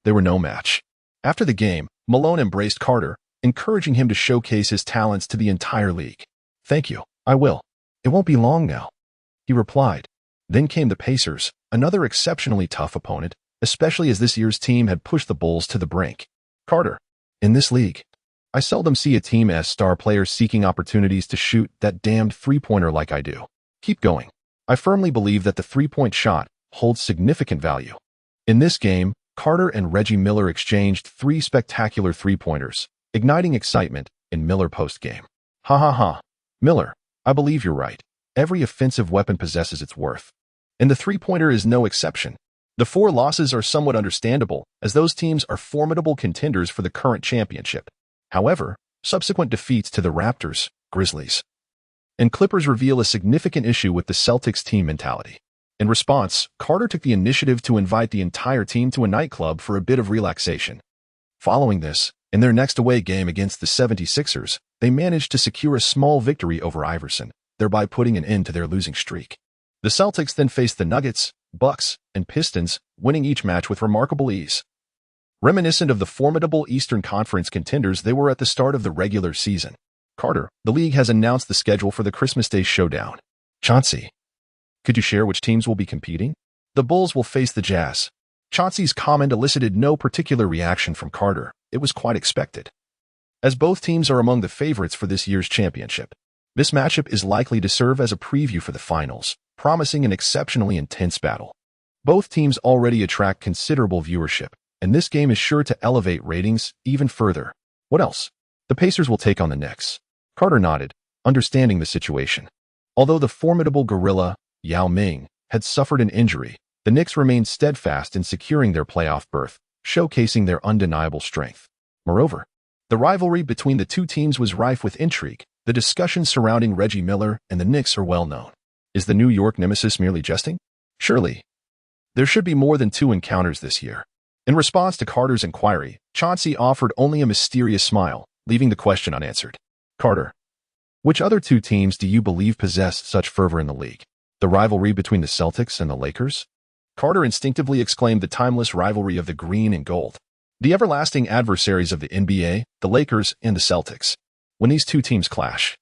they were no match. After the game, Malone embraced Carter, encouraging him to showcase his talents to the entire league. "Thank you, I will. It won't be long now," he replied. Then came the Pacers, another exceptionally tough opponent, especially as this year's team had pushed the Bulls to the brink. "Carter, in this league, I seldom see a team as star players seeking opportunities to shoot that damned three-pointer like I do. Keep going. I firmly believe that the three-point shot holds significant value." In this game, Carter and Reggie Miller exchanged 3 spectacular three-pointers, igniting excitement in Miller post-game. "Ha ha ha. Miller, I believe you're right. Every offensive weapon possesses its worth, and the three-pointer is no exception." The 4 losses are somewhat understandable, as those teams are formidable contenders for the current championship. However, subsequent defeats to the Raptors, Grizzlies, and Clippers reveal a significant issue with the Celtics' team mentality. In response, Carter took the initiative to invite the entire team to a nightclub for a bit of relaxation. Following this, in their next away game against the 76ers, they managed to secure a small victory over Iverson, thereby putting an end to their losing streak. The Celtics then faced the Nuggets, Bucks, and Pistons, winning each match with remarkable ease. Reminiscent of the formidable Eastern Conference contenders they were at the start of the regular season. "Carter, the league has announced the schedule for the Christmas Day showdown. Chauncey, could you share which teams will be competing?" "The Bulls will face the Jazz." Chauncey's comment elicited no particular reaction from Carter. It was quite expected, as both teams are among the favorites for this year's championship. This matchup is likely to serve as a preview for the finals, promising an exceptionally intense battle. Both teams already attract considerable viewership, and this game is sure to elevate ratings even further. "What else?" "The Pacers will take on the Knicks." Carter nodded, understanding the situation. Although the formidable gorilla, Yao Ming, had suffered an injury, the Knicks remained steadfast in securing their playoff berth, showcasing their undeniable strength. Moreover, the rivalry between the two teams was rife with intrigue. The discussions surrounding Reggie Miller and the Knicks are well known. Is the New York nemesis merely jesting? Surely, there should be more than 2 encounters this year. In response to Carter's inquiry, Chauncey offered only a mysterious smile, leaving the question unanswered. "Carter, which other 2 teams do you believe possess such fervor in the league? The rivalry between the Celtics and the Lakers?" Carter instinctively exclaimed the timeless rivalry of the green and gold. The everlasting adversaries of the NBA, the Lakers, and the Celtics. When these 2 teams clash,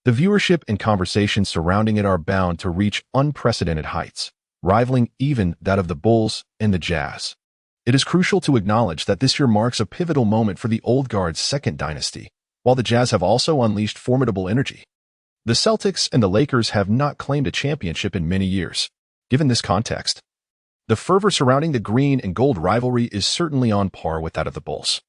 the viewership and conversation surrounding it are bound to reach unprecedented heights, rivaling even that of the Bulls and the Jazz. It is crucial to acknowledge that this year marks a pivotal moment for the old guard's second dynasty, while the Jazz have also unleashed formidable energy. The Celtics and the Lakers have not claimed a championship in many years. Given this context, the fervor surrounding the green and gold rivalry is certainly on par with that of the Bulls.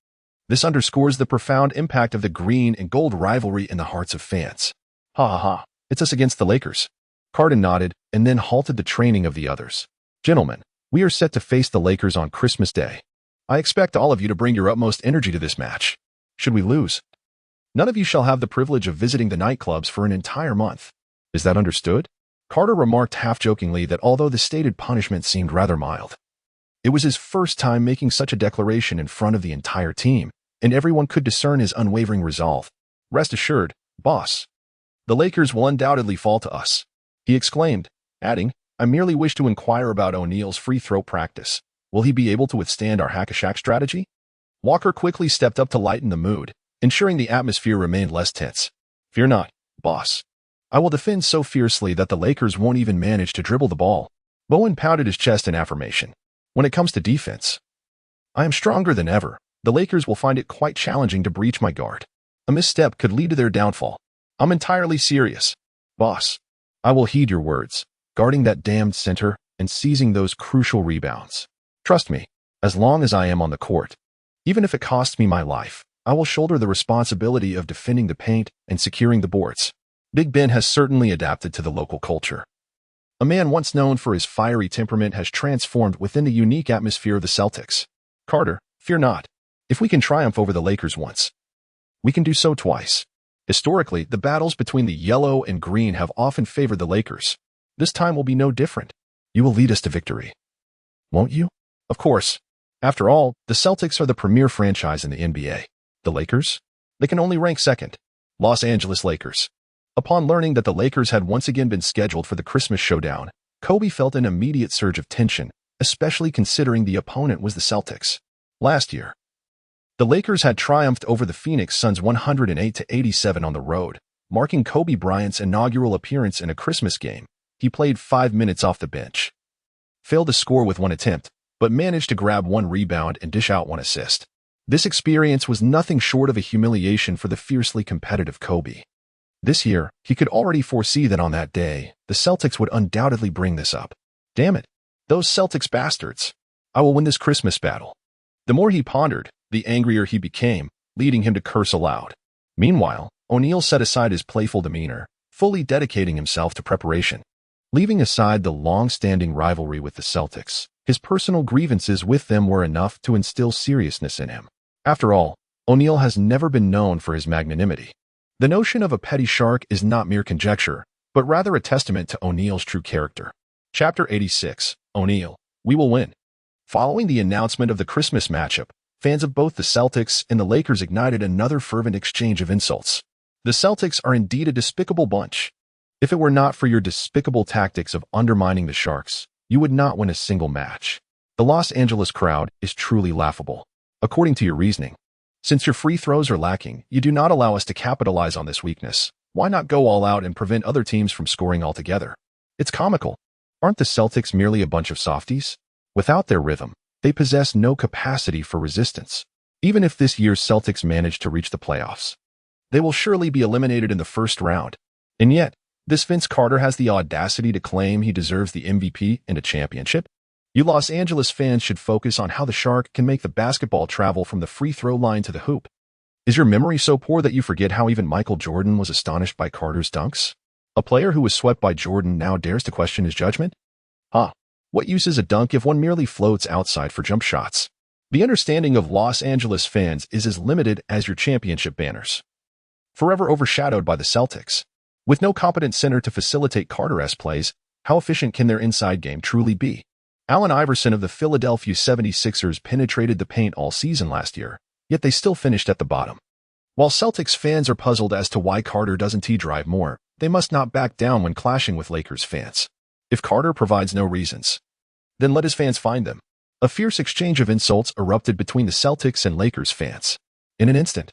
This underscores the profound impact of the green and gold rivalry in the hearts of fans. "Ha ha ha, it's us against the Lakers." Carter nodded and then halted the training of the others. "Gentlemen, We are set to face the Lakers on Christmas Day. I expect all of you to bring your utmost energy to this match. Should we lose, none of you shall have the privilege of visiting the nightclubs for an entire month. Is that understood? Carter remarked half-jokingly that although the stated punishment seemed rather mild, it was his first time making such a declaration in front of the entire team, and everyone could discern his unwavering resolve. Rest assured, boss, the Lakers will undoubtedly fall to us, he exclaimed, adding, I merely wish to inquire about O'Neal's free throw practice. Will he be able to withstand our hack-a-shack strategy? Walker quickly stepped up to lighten the mood, ensuring the atmosphere remained less tense. Fear not, boss. I will defend so fiercely that the Lakers won't even manage to dribble the ball. Bowen pounded his chest in affirmation. When it comes to defense, I am stronger than ever. The Lakers will find it quite challenging to breach my guard. A misstep could lead to their downfall. I'm entirely serious, boss. I will heed your words, guarding that damned center and seizing those crucial rebounds. Trust me, as long as I am on the court, even if it costs me my life, I will shoulder the responsibility of defending the paint and securing the boards. Big Ben has certainly adapted to the local culture. A man once known for his fiery temperament has transformed within the unique atmosphere of the Celtics. Carter, fear not. If we can triumph over the Lakers once, we can do so twice. Historically, the battles between the yellow and green have often favored the Lakers. This time will be no different. You will lead us to victory, won't you? Of course. After all, the Celtics are the premier franchise in the NBA. The Lakers? They can only rank second. Los Angeles Lakers. Upon learning that the Lakers had once again been scheduled for the Christmas showdown, Kobe felt an immediate surge of tension, especially considering the opponent was the Celtics. Last year, the Lakers had triumphed over the Phoenix Suns 108-87 on the road, marking Kobe Bryant's inaugural appearance in a Christmas game. He played 5 minutes off the bench, failed to score with one attempt, but managed to grab one rebound and dish out one assist. This experience was nothing short of a humiliation for the fiercely competitive Kobe. This year, he could already foresee that on that day, the Celtics would undoubtedly bring this up. Damn it, those Celtics bastards. I will win this Christmas battle. The more he pondered, the angrier he became, leading him to curse aloud. Meanwhile, O'Neal set aside his playful demeanor, fully dedicating himself to preparation. Leaving aside the long-standing rivalry with the Celtics, his personal grievances with them were enough to instill seriousness in him. After all, O'Neal has never been known for his magnanimity. The notion of a petty shark is not mere conjecture, but rather a testament to O'Neal's true character. Chapter 86, O'Neal, we will win. Following the announcement of the Christmas matchup, fans of both the Celtics and the Lakers ignited another fervent exchange of insults. The Celtics are indeed a despicable bunch. If it were not for your despicable tactics of undermining the Sharks, you would not win a single match. The Los Angeles crowd is truly laughable. According to your reasoning, since your free throws are lacking, you do not allow us to capitalize on this weakness. Why not go all out and prevent other teams from scoring altogether? It's comical. Aren't the Celtics merely a bunch of softies? Without their rhythm, they possess no capacity for resistance. Even if this year's Celtics manage to reach the playoffs, they will surely be eliminated in the first round. And yet, this Vince Carter has the audacity to claim he deserves the MVP and a championship? You Los Angeles fans should focus on how the Shark can make the basketball travel from the free throw line to the hoop. Is your memory so poor that you forget how even Michael Jordan was astonished by Carter's dunks? A player who was swept by Jordan now dares to question his judgment? What use is a dunk if one merely floats outside for jump shots? The understanding of Los Angeles fans is as limited as your championship banners. Forever overshadowed by the Celtics. With no competent center to facilitate Carter-esque plays, how efficient can their inside game truly be? Allen Iverson of the Philadelphia 76ers penetrated the paint all season last year, yet they still finished at the bottom. While Celtics fans are puzzled as to why Carter doesn't drive more, they must not back down when clashing with Lakers fans. If Carter provides no reasons, then let his fans find them. A fierce exchange of insults erupted between the Celtics and Lakers fans. In an instant,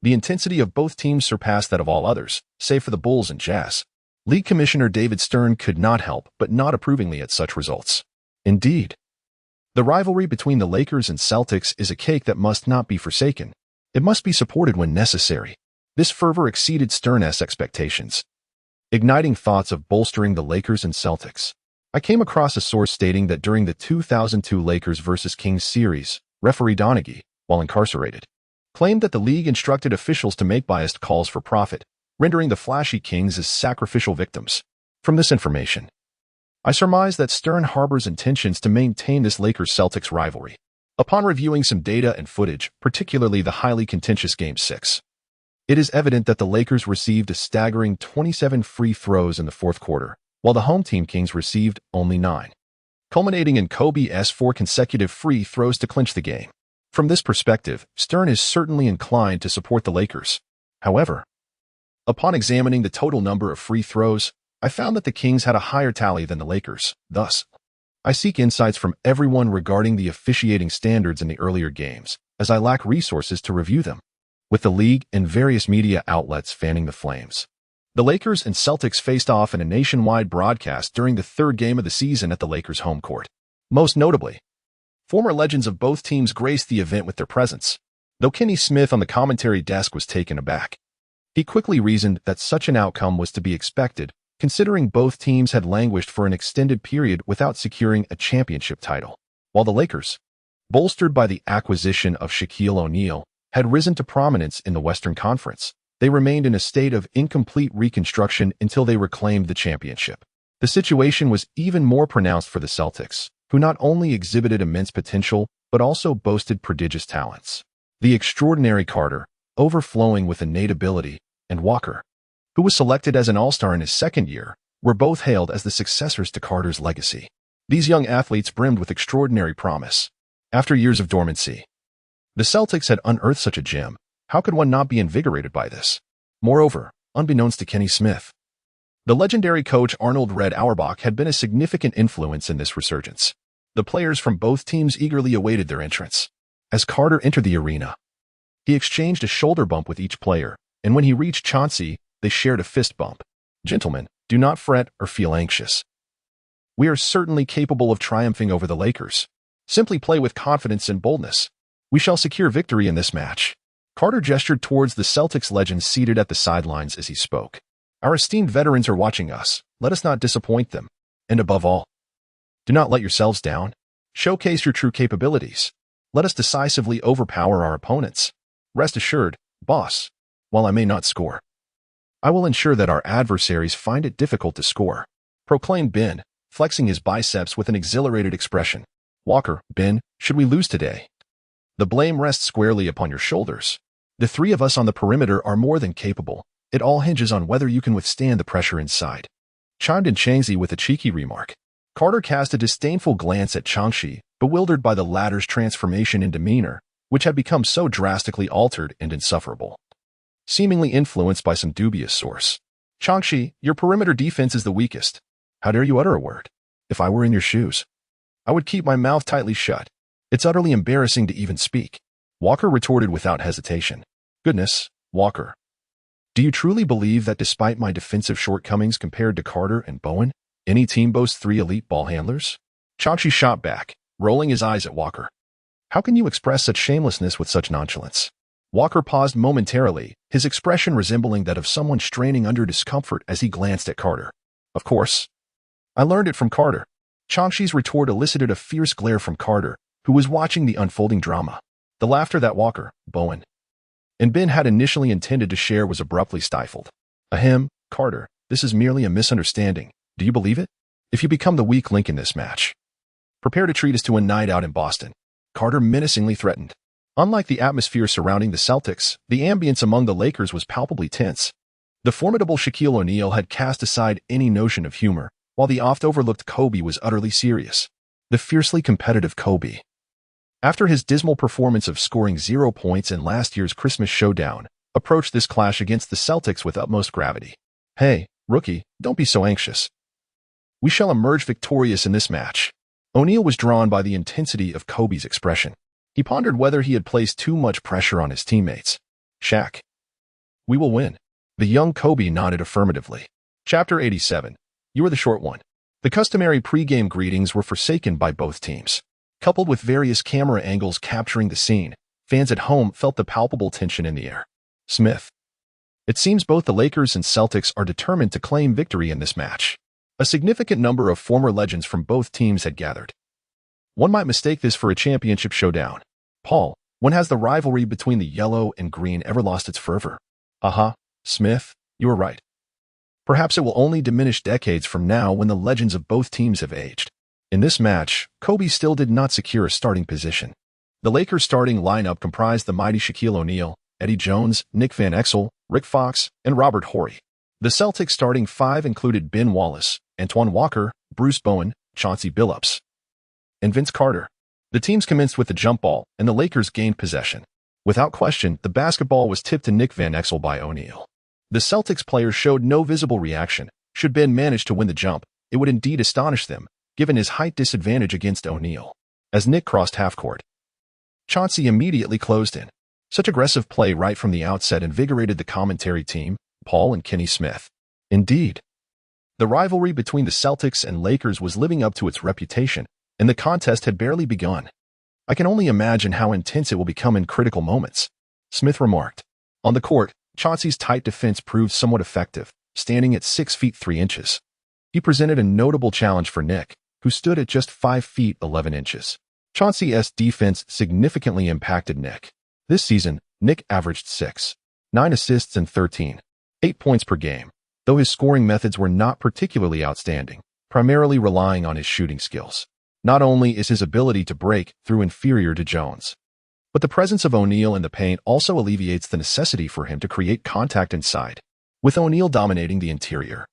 the intensity of both teams surpassed that of all others, save for the Bulls and Jazz. League Commissioner David Stern could not help but nod approvingly at such results. Indeed, the rivalry between the Lakers and Celtics is a cake that must not be forsaken. It must be supported when necessary. This fervor exceeded Stern's expectations, igniting thoughts of bolstering the Lakers and Celtics. I came across a source stating that during the 2002 Lakers vs. Kings series, referee Donaghy, while incarcerated, claimed that the league instructed officials to make biased calls for profit, rendering the flashy Kings as sacrificial victims. From this information, I surmise that Stern harbors intentions to maintain this Lakers-Celtics rivalry. Upon reviewing some data and footage, particularly the highly contentious Game 6, it is evident that the Lakers received a staggering 27 free throws in the fourth quarter, while the home team Kings received only 9, culminating in Kobe's 4 consecutive free throws to clinch the game. From this perspective, Stern is certainly inclined to support the Lakers. However, upon examining the total number of free throws, I found that the Kings had a higher tally than the Lakers. Thus, I seek insights from everyone regarding the officiating standards in the earlier games, as I lack resources to review them. With the league and various media outlets fanning the flames, the Lakers and Celtics faced off in a nationwide broadcast during the third game of the season at the Lakers' home court. Most notably, former legends of both teams graced the event with their presence, though Kenny Smith on the commentary desk was taken aback. He quickly reasoned that such an outcome was to be expected, considering both teams had languished for an extended period without securing a championship title, while the Lakers, bolstered by the acquisition of Shaquille O'Neal, had risen to prominence in the Western Conference. They remained in a state of incomplete reconstruction until they reclaimed the championship. The situation was even more pronounced for the Celtics, who not only exhibited immense potential, but also boasted prodigious talents. The extraordinary Carter, overflowing with innate ability, and Walker, who was selected as an All-Star in his second year, were both hailed as the successors to Carter's legacy. These young athletes brimmed with extraordinary promise. After years of dormancy, the Celtics had unearthed such a gem. How could one not be invigorated by this? Moreover, unbeknownst to Kenny Smith, the legendary coach Arnold Red Auerbach had been a significant influence in this resurgence. The players from both teams eagerly awaited their entrance. As Carter entered the arena, he exchanged a shoulder bump with each player, and when he reached Chauncey, they shared a fist bump. Gentlemen, do not fret or feel anxious. We are certainly capable of triumphing over the Lakers. Simply play with confidence and boldness. We shall secure victory in this match. Carter gestured towards the Celtics legends seated at the sidelines as he spoke. Our esteemed veterans are watching us. Let us not disappoint them. And above all, do not let yourselves down. Showcase your true capabilities. Let us decisively overpower our opponents. Rest assured, boss, while I may not score, I will ensure that our adversaries find it difficult to score, proclaimed Ben, flexing his biceps with an exhilarated expression. Walker, Ben, should we lose today? The blame rests squarely upon your shoulders. The three of us on the perimeter are more than capable. It all hinges on whether you can withstand the pressure inside. Chimed in Changzi with a cheeky remark. Carter cast a disdainful glance at Changshi, bewildered by the latter's transformation in demeanor, which had become so drastically altered and insufferable. Seemingly influenced by some dubious source. Changshi, your perimeter defense is the weakest. How dare you utter a word? If I were in your shoes, I would keep my mouth tightly shut. It's utterly embarrassing to even speak. Walker retorted without hesitation. Goodness, Walker. Do you truly believe that despite my defensive shortcomings compared to Carter and Bowen, any team boasts 3 elite ball handlers? Chauncey shot back, rolling his eyes at Walker. How can you express such shamelessness with such nonchalance? Walker paused momentarily, his expression resembling that of someone straining under discomfort as he glanced at Carter. Of course. I learned it from Carter. Chauncey's retort elicited a fierce glare from Carter, who was watching the unfolding drama. The laughter that Walker, Bowen, and Ben had initially intended to share was abruptly stifled. Ahem, Carter, this is merely a misunderstanding. Do you believe it? If you become the weak link in this match, prepare to treat us to a night out in Boston. Carter menacingly threatened. Unlike the atmosphere surrounding the Celtics, the ambience among the Lakers was palpably tense. The formidable Shaquille O'Neal had cast aside any notion of humor, while the oft-overlooked Kobe was utterly serious. The fiercely competitive Kobe, after his dismal performance of scoring 0 points in last year's Christmas showdown, approached this clash against the Celtics with utmost gravity. Hey, rookie, don't be so anxious. We shall emerge victorious in this match. O'Neal was drawn by the intensity of Kobe's expression. He pondered whether he had placed too much pressure on his teammates. Shaq. We will win. The young Kobe nodded affirmatively. Chapter 87. You are the short one. The customary pre-game greetings were forsaken by both teams. Coupled with various camera angles capturing the scene, fans at home felt the palpable tension in the air. Smith. It seems both the Lakers and Celtics are determined to claim victory in this match. A significant number of former legends from both teams had gathered. One might mistake this for a championship showdown. Paul, when has the rivalry between the yellow and green ever lost its fervor? Smith, you are right. Perhaps it will only diminish decades from now when the legends of both teams have aged. In this match, Kobe still did not secure a starting position. The Lakers' starting lineup comprised the mighty Shaquille O'Neal, Eddie Jones, Nick Van Exel, Rick Fox, and Robert Horry. The Celtics' starting five included Ben Wallace, Antoine Walker, Bruce Bowen, Chauncey Billups, and Vince Carter. The teams commenced with the jump ball, and the Lakers gained possession. Without question, the basketball was tipped to Nick Van Exel by O'Neal. The Celtics players showed no visible reaction. Should Ben manage to win the jump, it would indeed astonish them, given his height disadvantage against O'Neal. As Nick crossed half-court, Chauncey immediately closed in. Such aggressive play right from the outset invigorated the commentary team, Paul and Kenny Smith. Indeed, the rivalry between the Celtics and Lakers was living up to its reputation, and the contest had barely begun. I can only imagine how intense it will become in critical moments, Smith remarked. On the court, Chauncey's tight defense proved somewhat effective, standing at 6 feet 3 inches. He presented a notable challenge for Nick, who stood at just 5 feet 11 inches. Chauncey's defense significantly impacted Nick. This season, Nick averaged 6.9 assists and 13.8 points per game, though his scoring methods were not particularly outstanding, primarily relying on his shooting skills. Not only is his ability to break through inferior to Jones, but the presence of O'Neal in the paint also alleviates the necessity for him to create contact inside. With O'Neal dominating the interior,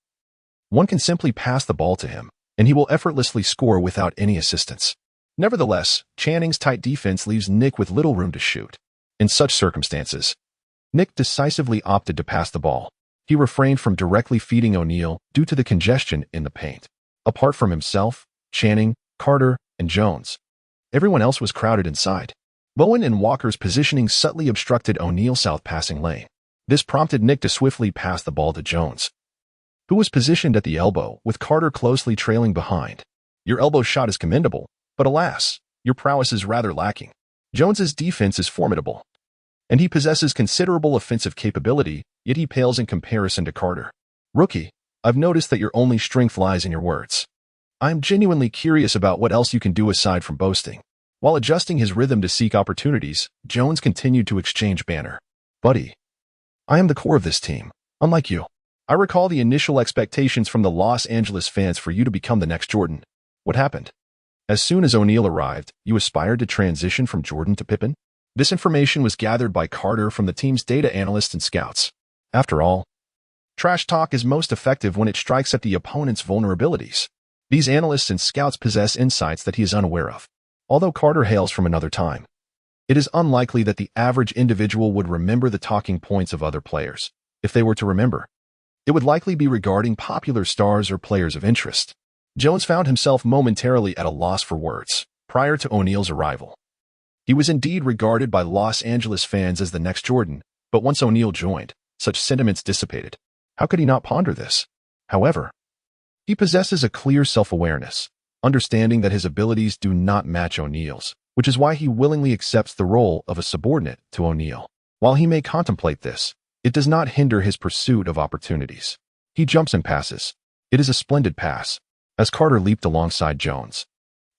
one can simply pass the ball to him, and he will effortlessly score without any assistance. Nevertheless, Channing's tight defense leaves Nick with little room to shoot. In such circumstances, Nick decisively opted to pass the ball. He refrained from directly feeding O'Neal due to the congestion in the paint. Apart from himself, Channing, Carter, and Jones, everyone else was crowded inside. Bowen and Walker's positioning subtly obstructed O'Neal's south passing lane. This prompted Nick to swiftly pass the ball to Jones, who was positioned at the elbow, with Carter closely trailing behind. Your elbow shot is commendable, but alas, your prowess is rather lacking. Jones's defense is formidable, and he possesses considerable offensive capability, yet he pales in comparison to Carter. Rookie, I've noticed that your only strength lies in your words. I'm genuinely curious about what else you can do aside from boasting. While adjusting his rhythm to seek opportunities, Jones continued to exchange banter. Buddy, I am the core of this team, unlike you. I recall the initial expectations from the Los Angeles fans for you to become the next Jordan. What happened? As soon as O'Neal arrived, you aspired to transition from Jordan to Pippen? This information was gathered by Carter from the team's data analysts and scouts. After all, trash talk is most effective when it strikes at the opponent's vulnerabilities. These analysts and scouts possess insights that he is unaware of. Although Carter hails from another time, it is unlikely that the average individual would remember the talking points of other players. If they were to remember, it would likely be regarding popular stars or players of interest. Jones found himself momentarily at a loss for words. Prior to O'Neal's arrival, he was indeed regarded by Los Angeles fans as the next Jordan, but once O'Neal joined, such sentiments dissipated. How could he not ponder this? However, he possesses a clear self-awareness, understanding that his abilities do not match O'Neal's, which is why he willingly accepts the role of a subordinate to O'Neal. While he may contemplate this, it does not hinder his pursuit of opportunities. He jumps and passes. It is a splendid pass. As Carter leaped alongside Jones,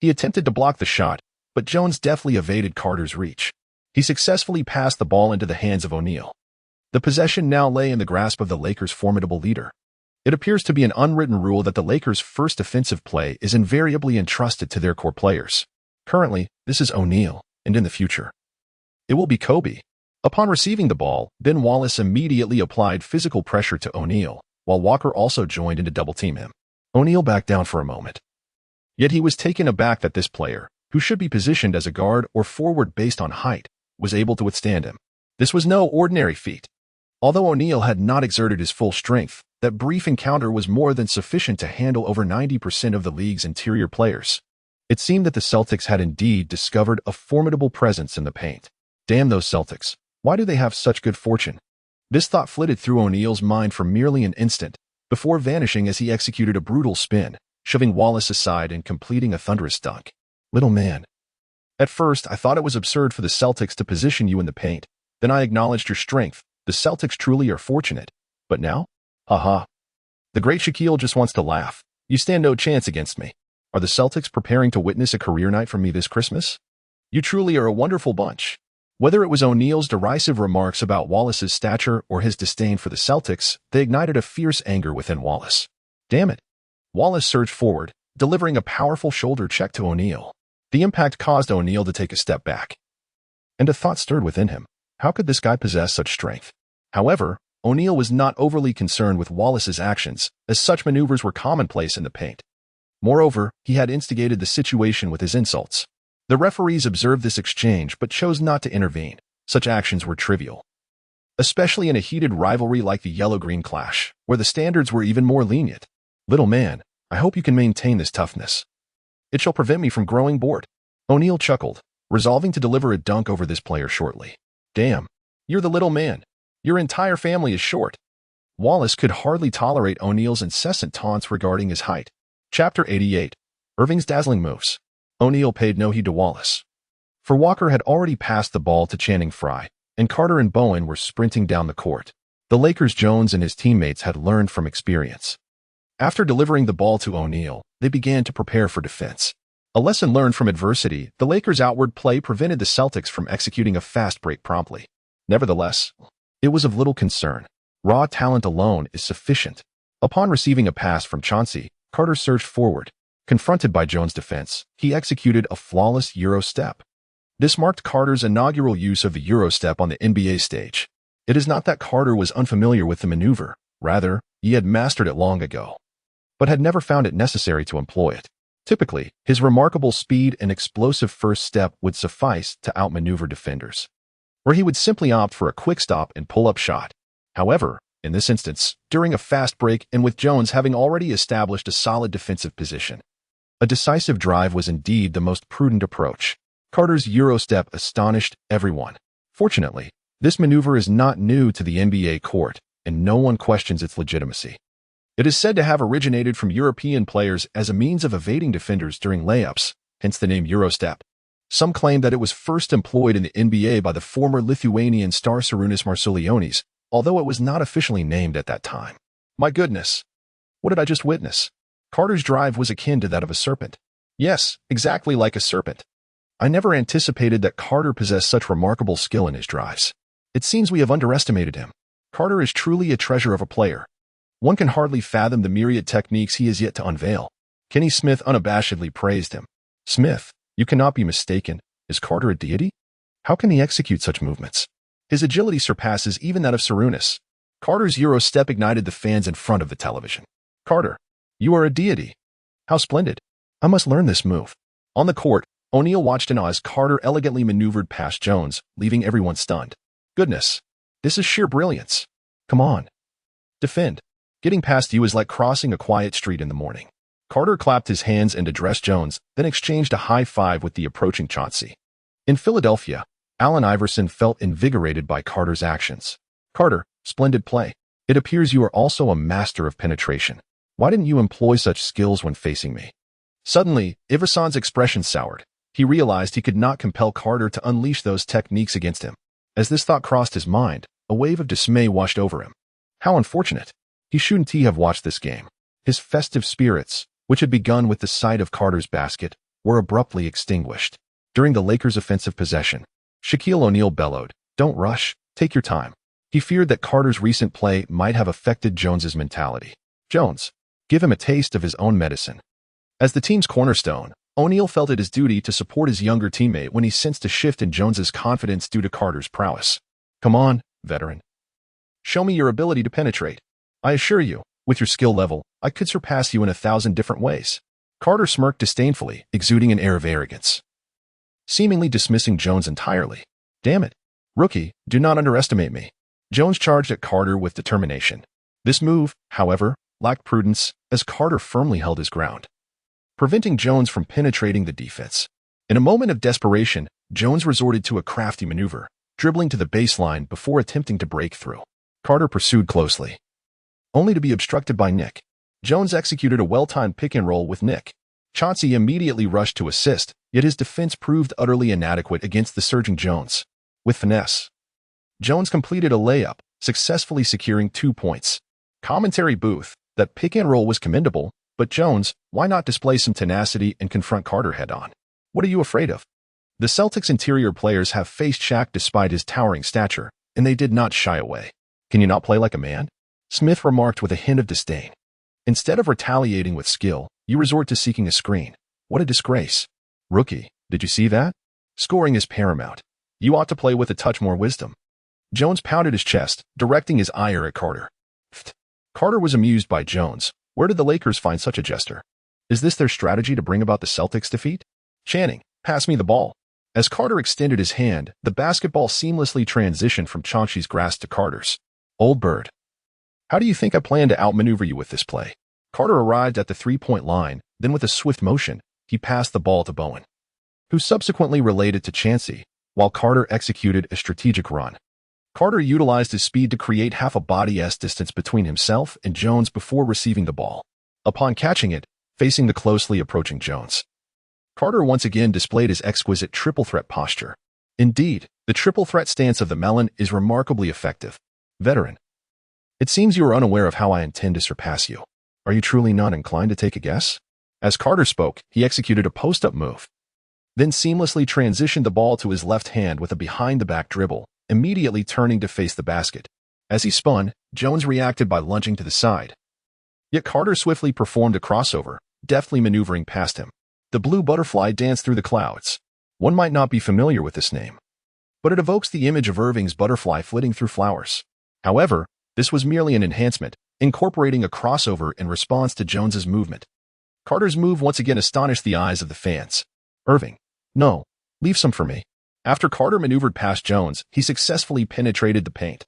he attempted to block the shot, but Jones deftly evaded Carter's reach. He successfully passed the ball into the hands of O'Neal. The possession now lay in the grasp of the Lakers' formidable leader. It appears to be an unwritten rule that the Lakers' first offensive play is invariably entrusted to their core players. Currently, this is O'Neal, and in the future, it will be Kobe. Upon receiving the ball, Ben Wallace immediately applied physical pressure to O'Neal, while Walker also joined in to double-team him. O'Neal backed down for a moment. Yet he was taken aback that this player, who should be positioned as a guard or forward based on height, was able to withstand him. This was no ordinary feat. Although O'Neal had not exerted his full strength, that brief encounter was more than sufficient to handle over 90% of the league's interior players. It seemed that the Celtics had indeed discovered a formidable presence in the paint. Damn those Celtics. Why do they have such good fortune? This thought flitted through O'Neal's mind for merely an instant, before vanishing as he executed a brutal spin, shoving Wallace aside and completing a thunderous dunk. Little man. At first, I thought it was absurd for the Celtics to position you in the paint. Then I acknowledged your strength. The Celtics truly are fortunate. But now? Haha. The great Shaquille just wants to laugh. You stand no chance against me. Are the Celtics preparing to witness a career night from me this Christmas? You truly are a wonderful bunch. Whether it was O'Neal's derisive remarks about Wallace's stature or his disdain for the Celtics, they ignited a fierce anger within Wallace. Damn it. Wallace surged forward, delivering a powerful shoulder check to O'Neal. The impact caused O'Neal to take a step back. And a thought stirred within him. How could this guy possess such strength? However, O'Neal was not overly concerned with Wallace's actions, as such maneuvers were commonplace in the paint. Moreover, he had instigated the situation with his insults. The referees observed this exchange but chose not to intervene. Such actions were trivial. Especially in a heated rivalry like the yellow-green clash, where the standards were even more lenient. Little man, I hope you can maintain this toughness. It shall prevent me from growing bored. O'Neal chuckled, resolving to deliver a dunk over this player shortly. Damn, you're the little man. Your entire family is short. Wallace could hardly tolerate O'Neal's incessant taunts regarding his height. Chapter 88. Irving's dazzling moves. O'Neal paid no heed to Wallace. For Walker had already passed the ball to Channing Frye, and Carter and Bowen were sprinting down the court. The Lakers' Jones and his teammates had learned from experience. After delivering the ball to O'Neal, they began to prepare for defense. A lesson learned from adversity, the Lakers' outward play prevented the Celtics from executing a fast break promptly. Nevertheless, it was of little concern. Raw talent alone is sufficient. Upon receiving a pass from Chauncey, Carter surged forward. Confronted by Jones' defense, he executed a flawless Euro step. This marked Carter's inaugural use of the Euro step on the NBA stage. It is not that Carter was unfamiliar with the maneuver. Rather, he had mastered it long ago, but had never found it necessary to employ it. Typically, his remarkable speed and explosive first step would suffice to outmaneuver defenders, or he would simply opt for a quick stop and pull-up shot. However, in this instance, during a fast break and with Jones having already established a solid defensive position, a decisive drive was indeed the most prudent approach. Carter's Euro step astonished everyone. Fortunately, this maneuver is not new to the NBA court, and no one questions its legitimacy. It is said to have originated from European players as a means of evading defenders during layups, hence the name Euro step. Some claim that it was first employed in the NBA by the former Lithuanian star Šarūnas Marčiulionis, although it was not officially named at that time. My goodness! What did I just witness? Carter's drive was akin to that of a serpent. Yes, exactly like a serpent. I never anticipated that Carter possessed such remarkable skill in his drives. It seems we have underestimated him. Carter is truly a treasure of a player. One can hardly fathom the myriad techniques he has yet to unveil. Kenny Smith unabashedly praised him. Smith, you cannot be mistaken. Is Carter a deity? How can he execute such movements? His agility surpasses even that of Šarūnas. Carter's Euro step ignited the fans in front of the television. Carter, you are a deity. How splendid. I must learn this move. On the court, O'Neal watched in awe as Carter elegantly maneuvered past Jones, leaving everyone stunned. Goodness, this is sheer brilliance. Come on. Defend. Getting past you is like crossing a quiet street in the morning. Carter clapped his hands and addressed Jones, then exchanged a high five with the approaching Chauncey. In Philadelphia, Allen Iverson felt invigorated by Carter's actions. Carter, splendid play. It appears you are also a master of penetration. Why didn't you employ such skills when facing me? Suddenly, Iverson's expression soured. He realized he could not compel Carter to unleash those techniques against him. As this thought crossed his mind, a wave of dismay washed over him. How unfortunate. He shouldn't have watched this game. His festive spirits, which had begun with the sight of Carter's basket, were abruptly extinguished. During the Lakers' offensive possession, Shaquille O'Neal bellowed, "Don't rush, take your time." He feared that Carter's recent play might have affected Jones's mentality. Jones, give him a taste of his own medicine. As the team's cornerstone, O'Neal felt it his duty to support his younger teammate when he sensed a shift in Jones's confidence due to Carter's prowess. Come on, veteran. Show me your ability to penetrate. I assure you, with your skill level, I could surpass you in 1,000 different ways. Carter smirked disdainfully, exuding an air of arrogance, seemingly dismissing Jones entirely. Damn it. Rookie, do not underestimate me. Jones charged at Carter with determination. This move, however, lacked prudence, as Carter firmly held his ground, preventing Jones from penetrating the defense. In a moment of desperation, Jones resorted to a crafty maneuver, dribbling to the baseline before attempting to break through. Carter pursued closely, only to be obstructed by Nick. Jones executed a well-timed pick-and-roll with Nick. Chauncey immediately rushed to assist, yet his defense proved utterly inadequate against the surging Jones. With finesse, Jones completed a layup, successfully securing 2 points. Commentary booth, that pick-and-roll was commendable, but Jones, why not display some tenacity and confront Carter head-on? What are you afraid of? The Celtics' interior players have faced Shaq despite his towering stature, and they did not shy away. "Can you not play like a man?" Smith remarked with a hint of disdain. "Instead of retaliating with skill, you resort to seeking a screen. What a disgrace." "Rookie, did you see that? Scoring is paramount. You ought to play with a touch more wisdom." Jones pounded his chest, directing his ire at Carter. Pfft. Carter was amused by Jones. Where did the Lakers find such a jester? Is this their strategy to bring about the Celtics' defeat? "Channing, pass me the ball." As Carter extended his hand, the basketball seamlessly transitioned from Chauncey's grasp to Carter's. "Old bird. How do you think I plan to outmaneuver you with this play?" Carter arrived at the three-point line, then with a swift motion, he passed the ball to Bowen, who subsequently relayed it to Chauncey, while Carter executed a strategic run. Carter utilized his speed to create half a body's distance between himself and Jones before receiving the ball. Upon catching it, facing the closely approaching Jones, Carter once again displayed his exquisite triple threat posture. Indeed, the triple threat stance of the melon is remarkably effective. "Veteran, it seems you are unaware of how I intend to surpass you. Are you truly not inclined to take a guess?" As Carter spoke, he executed a post-up move, then seamlessly transitioned the ball to his left hand with a behind-the-back dribble, immediately turning to face the basket. As he spun, Jones reacted by lunging to the side. Yet Carter swiftly performed a crossover, deftly maneuvering past him. The blue butterfly danced through the clouds. One might not be familiar with this name, but it evokes the image of Irving's butterfly flitting through flowers. However, this was merely an enhancement, incorporating a crossover in response to Jones's movement. Carter's move once again astonished the eyes of the fans. "Irving, no, leave some for me." After Carter maneuvered past Jones, he successfully penetrated the paint.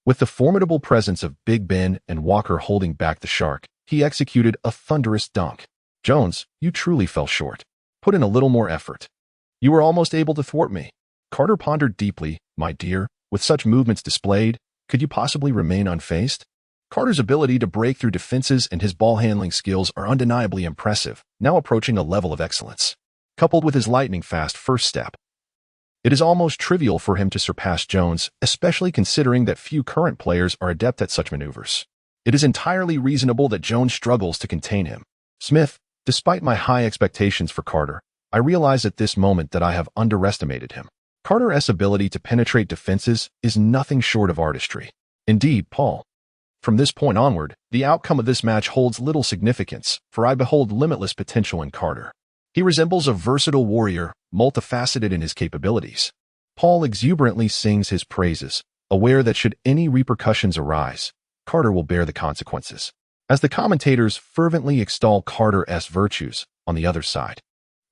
With the formidable presence of Big Ben and Walker holding back the Shark, he executed a thunderous dunk. "Jones, you truly fell short. Put in a little more effort. You were almost able to thwart me." Carter pondered deeply. "My dear, with such movements displayed, could you possibly remain unfazed?" Carter's ability to break through defenses and his ball-handling skills are undeniably impressive, now approaching a level of excellence. Coupled with his lightning-fast first step, it is almost trivial for him to surpass Jones, especially considering that few current players are adept at such maneuvers. It is entirely reasonable that Jones struggles to contain him. "Smith, despite my high expectations for Carter, I realize at this moment that I have underestimated him. Carter's ability to penetrate defenses is nothing short of artistry. Indeed, Paul. From this point onward, the outcome of this match holds little significance, for I behold limitless potential in Carter. He resembles a versatile warrior, multifaceted in his capabilities." Paul exuberantly sings his praises, aware that should any repercussions arise, Carter will bear the consequences. As the commentators fervently extol Carter's virtues, on the other side,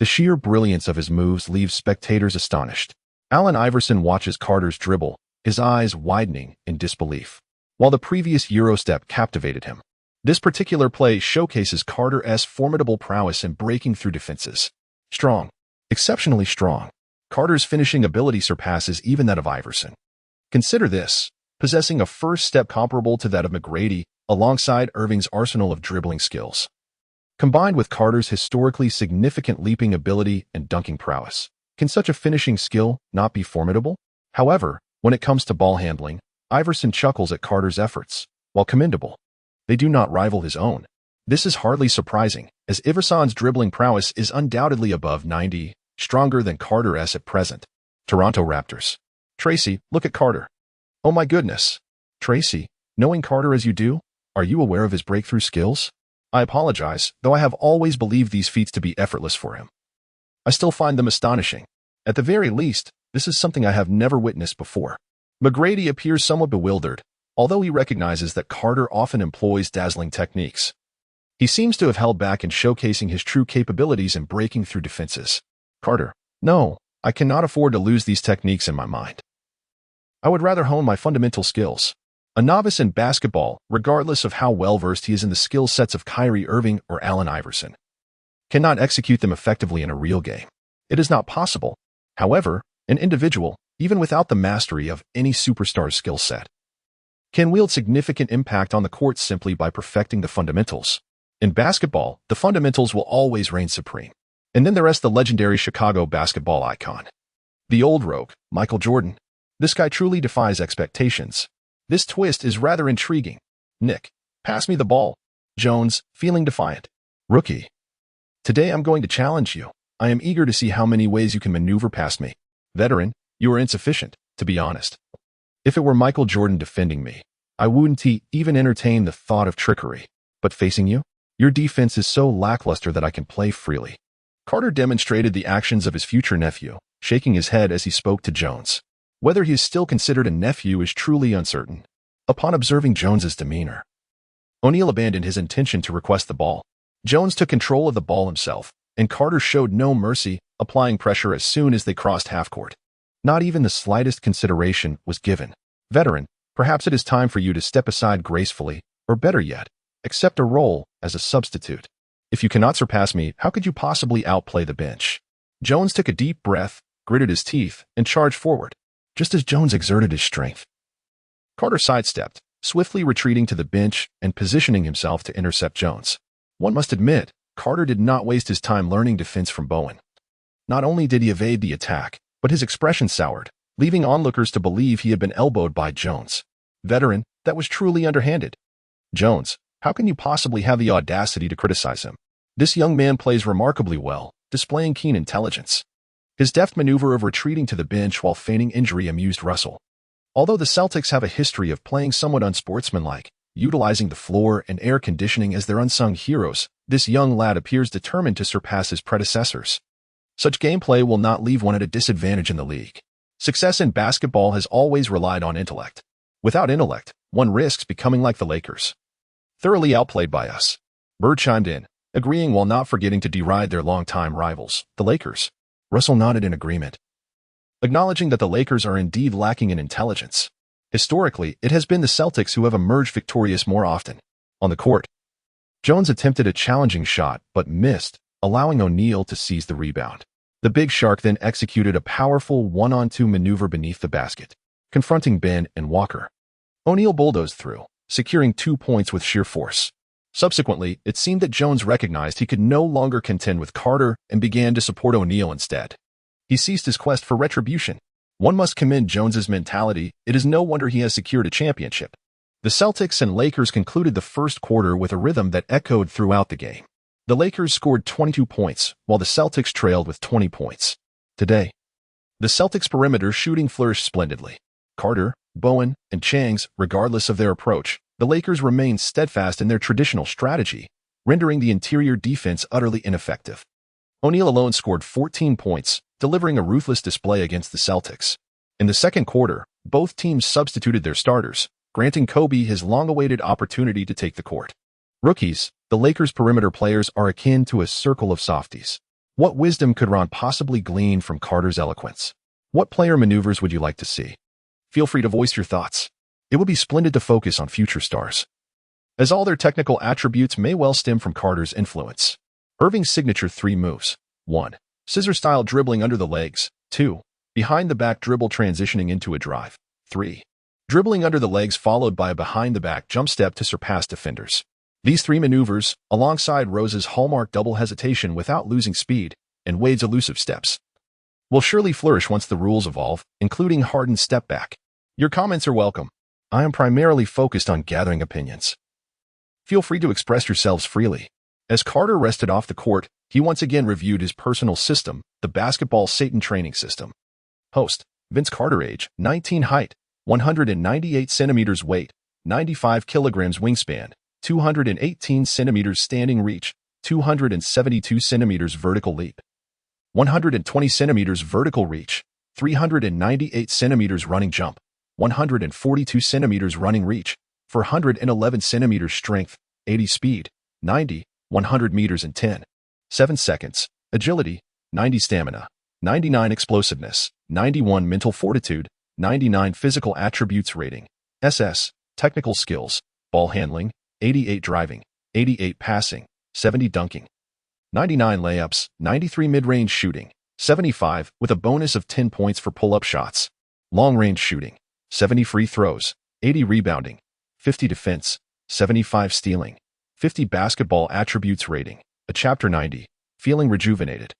the sheer brilliance of his moves leaves spectators astonished. Allen Iverson watches Carter's dribble, his eyes widening in disbelief, while the previous Eurostep captivated him. This particular play showcases Carter's formidable prowess in breaking through defenses. Strong, exceptionally strong. Carter's finishing ability surpasses even that of Iverson. Consider this, possessing a first step comparable to that of McGrady, alongside Irving's arsenal of dribbling skills. Combined with Carter's historically significant leaping ability and dunking prowess, can such a finishing skill not be formidable? However, when it comes to ball handling, Iverson chuckles at Carter's efforts. While commendable, they do not rival his own. This is hardly surprising, as Iverson's dribbling prowess is undoubtedly above 90, stronger than Carter's at present. Toronto Raptors. "Tracy, look at Carter." "Oh my goodness. Tracy, knowing Carter as you do, are you aware of his breakthrough skills?" "I apologize, though I have always believed these feats to be effortless for him. I still find them astonishing. At the very least, this is something I have never witnessed before." McGrady appears somewhat bewildered, although he recognizes that Carter often employs dazzling techniques. He seems to have held back in showcasing his true capabilities in breaking through defenses. "Carter, no, I cannot afford to lose these techniques in my mind. I would rather hone my fundamental skills." A novice in basketball, regardless of how well-versed he is in the skill sets of Kyrie Irving or Allen Iverson, cannot execute them effectively in a real game. It is not possible. However, an individual, even without the mastery of any superstar's skill set, can wield significant impact on the court simply by perfecting the fundamentals. In basketball, the fundamentals will always reign supreme. And then there is the legendary Chicago basketball icon, the old rogue, Michael Jordan. This guy truly defies expectations. This twist is rather intriguing. "Nick, pass me the ball." Jones, feeling defiant. "Rookie, today I'm going to challenge you. I am eager to see how many ways you can maneuver past me. Veteran, you are insufficient, to be honest. If it were Michael Jordan defending me, I wouldn't even entertain the thought of trickery. But facing you, your defense is so lackluster that I can play freely. Carter demonstrated the actions of his future nephew, shaking his head as he spoke to Jones. Whether he is still considered a nephew is truly uncertain. Upon observing Jones's demeanor, O'Neal abandoned his intention to request the ball. Jones took control of the ball himself, and Carter showed no mercy, applying pressure as soon as they crossed half-court. Not even the slightest consideration was given. Veteran, perhaps it is time for you to step aside gracefully, or better yet, accept a role as a substitute. If you cannot surpass me, how could you possibly outplay the bench? Jones took a deep breath, gritted his teeth, and charged forward. Just as Jones exerted his strength, Carter sidestepped, swiftly retreating to the bench and positioning himself to intercept Jones. One must admit, Carter did not waste his time learning defense from Bowen. Not only did he evade the attack, but his expression soured, leaving onlookers to believe he had been elbowed by Jones. Veteran, that was truly underhanded. Jones, how can you possibly have the audacity to criticize him? This young man plays remarkably well, displaying keen intelligence. His deft maneuver of retreating to the bench while feigning injury amused Russell. Although the Celtics have a history of playing somewhat unsportsmanlike, utilizing the floor and air conditioning as their unsung heroes, this young lad appears determined to surpass his predecessors. Such gameplay will not leave one at a disadvantage in the league. Success in basketball has always relied on intellect. Without intellect, one risks becoming like the Lakers. Thoroughly outplayed by us. Bird chimed in, agreeing while not forgetting to deride their longtime rivals, the Lakers. Russell nodded in agreement, acknowledging that the Lakers are indeed lacking in intelligence. Historically, it has been the Celtics who have emerged victorious more often. On the court, Jones attempted a challenging shot but missed, allowing O'Neal to seize the rebound. The Big Shark then executed a powerful one-on-two maneuver beneath the basket, confronting Ben and Walker. O'Neal bulldozed through, securing 2 points with sheer force. Subsequently, it seemed that Jones recognized he could no longer contend with Carter and began to support O'Neal instead. He ceased his quest for retribution. One must commend Jones's mentality. It is no wonder he has secured a championship. The Celtics and Lakers concluded the first quarter with a rhythm that echoed throughout the game. The Lakers scored 22 points, while the Celtics trailed with 20 points. Today, the Celtics' perimeter shooting flourished splendidly. Carter, Bowen, and Chang's, regardless of their approach, the Lakers remained steadfast in their traditional strategy, rendering the interior defense utterly ineffective. O'Neal alone scored 14 points, delivering a ruthless display against the Celtics. In the second quarter, both teams substituted their starters, granting Kobe his long-awaited opportunity to take the court. Rookies, the Lakers' perimeter players are akin to a circle of softies. What wisdom could Ron possibly glean from Carter's eloquence? What player maneuvers would you like to see? Feel free to voice your thoughts. It would be splendid to focus on future stars, as all their technical attributes may well stem from Carter's influence. Irving's signature 3 moves. 1. Scissor-style dribbling under the legs. 2. Behind-the-back dribble transitioning into a drive. 3. Dribbling under the legs followed by a behind-the-back jump step to surpass defenders. These 3 maneuvers, alongside Rose's hallmark double hesitation without losing speed, and Wade's elusive steps, will surely flourish once the rules evolve, including Harden's step back. Your comments are welcome. I am primarily focused on gathering opinions. Feel free to express yourselves freely. As Carter rested off the court, he once again reviewed his personal system, the Basketball Satan Training System. Host, Vince Carter, age, 19, height, 198 centimeters, weight, 95 kilograms, wingspan, 218 centimeters standing reach, 272 centimeters vertical leap, 120 centimeters vertical reach, 398 centimeters running jump, 142 centimeters running reach, 411 centimeters strength, 80 speed, 90, 100 meters in 10, 7 seconds, agility, 90 stamina, 99 explosiveness, 91 mental fortitude, 99 physical attributes rating, SS, technical skills, ball handling, 88 driving, 88 passing, 70 dunking, 99 layups, 93 mid-range shooting, 75 with a bonus of 10 points for pull-up shots, long-range shooting, 70 free throws, 80 rebounding, 50 defense, 75 stealing, 50 basketball attributes rating, a chapter 90, feeling rejuvenated,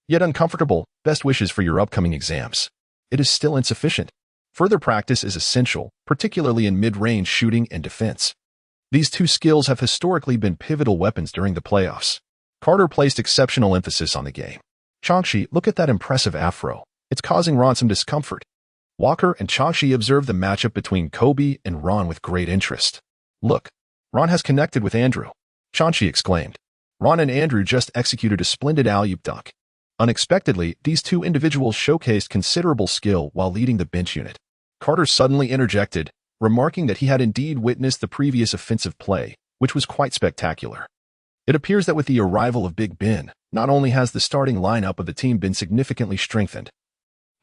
yet uncomfortable. Best wishes for your upcoming exams. It is still insufficient. Further practice is essential, particularly in mid-range shooting and defense. These 2 skills have historically been pivotal weapons during the playoffs. Carter placed exceptional emphasis on the game. "Changshi, look at that impressive afro. It's causing Ron some discomfort." Walker and Changshi observed the matchup between Kobe and Ron with great interest. "Look, Ron has connected with Andrew," Changshi exclaimed. Ron and Andrew just executed a splendid alley-oop dunk. Unexpectedly, these two individuals showcased considerable skill while leading the bench unit. Carter suddenly interjected, remarking that he had indeed witnessed the previous offensive play, which was quite spectacular. It appears that with the arrival of Big Ben, not only has the starting lineup of the team been significantly strengthened,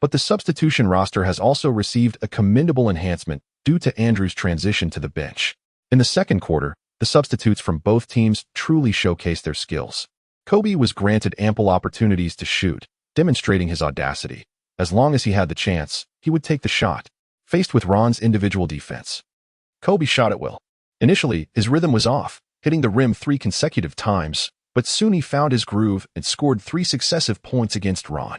but the substitution roster has also received a commendable enhancement due to Andrew's transition to the bench. In the second quarter, the substitutes from both teams truly showcased their skills. Kobe was granted ample opportunities to shoot, demonstrating his audacity. As long as he had the chance, he would take the shot. Faced with Ron's individual defense, Kobe shot at will. Initially, his rhythm was off, hitting the rim 3 consecutive times, but soon he found his groove and scored 3 successive points against Ron.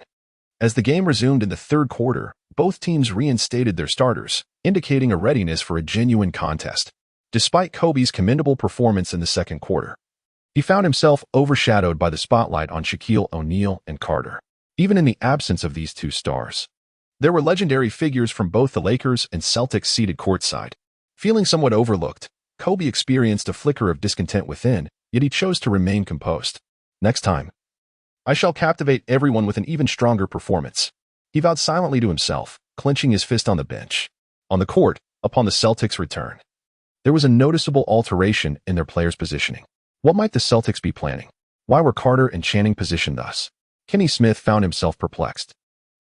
As the game resumed in the third quarter, both teams reinstated their starters, indicating a readiness for a genuine contest. Despite Kobe's commendable performance in the second quarter, he found himself overshadowed by the spotlight on Shaquille O'Neal and Carter. Even in the absence of these two stars, there were legendary figures from both the Lakers and Celtics seated courtside. Feeling somewhat overlooked, Kobe experienced a flicker of discontent within, yet he chose to remain composed. "Next time, I shall captivate everyone with an even stronger performance," he vowed silently to himself, clenching his fist on the bench. On the court, upon the Celtics' return, there was a noticeable alteration in their players' positioning. What might the Celtics be planning? Why were Carter and Channing positioned thus? Kenny Smith found himself perplexed.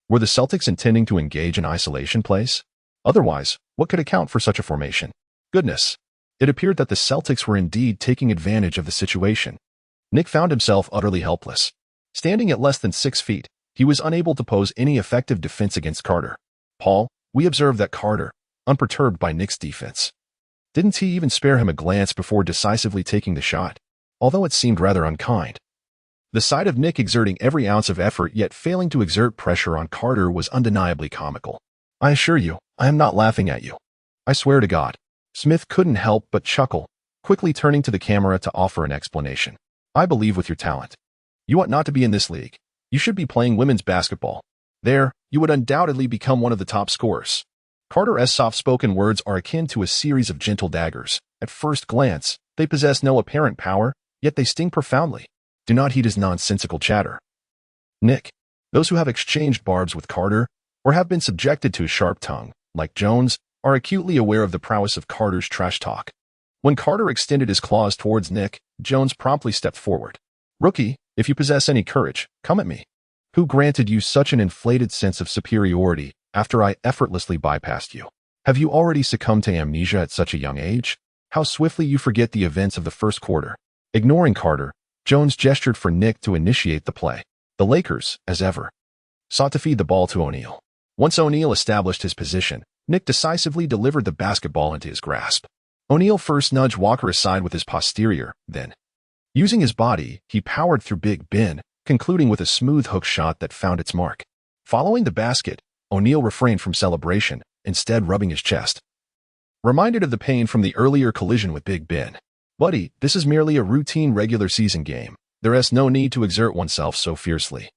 Were the Celtics intending to engage in isolation plays? Otherwise, what could account for such a formation? Goodness! It appeared that the Celtics were indeed taking advantage of the situation. Nick found himself utterly helpless. Standing at less than 6 feet, he was unable to pose any effective defense against Carter. "Paul, we observed that Carter, unperturbed by Nick's defense, didn't he even spare him a glance before decisively taking the shot, although it seemed rather unkind." The sight of Nick exerting every ounce of effort yet failing to exert pressure on Carter was undeniably comical. "I assure you, I am not laughing at you. I swear to God." Smith couldn't help but chuckle, quickly turning to the camera to offer an explanation. "I believe with your talent, you ought not to be in this league. You should be playing women's basketball. There, you would undoubtedly become one of the top scorers." Carter's soft-spoken words are akin to a series of gentle daggers. At first glance, they possess no apparent power, yet they sting profoundly. Do not heed his nonsensical chatter. Nick, those who have exchanged barbs with Carter, or have been subjected to his sharp tongue, like Jones, are acutely aware of the prowess of Carter's trash talk. When Carter extended his claws towards Nick, Jones promptly stepped forward. "Rookie, if you possess any courage, come at me. Who granted you such an inflated sense of superiority after I effortlessly bypassed you? Have you already succumbed to amnesia at such a young age? How swiftly you forget the events of the first quarter." Ignoring Carter, Jones gestured for Nick to initiate the play. The Lakers, as ever, sought to feed the ball to O'Neal. Once O'Neal established his position, Nick decisively delivered the basketball into his grasp. O'Neal first nudged Walker aside with his posterior, then, using his body, he powered through Big Ben, concluding with a smooth hook shot that found its mark. Following the basket, O'Neal refrained from celebration, instead rubbing his chest. Reminded of the pain from the earlier collision with Big Ben. "Buddy, this is merely a routine regular season game. There is no need to exert oneself so fiercely."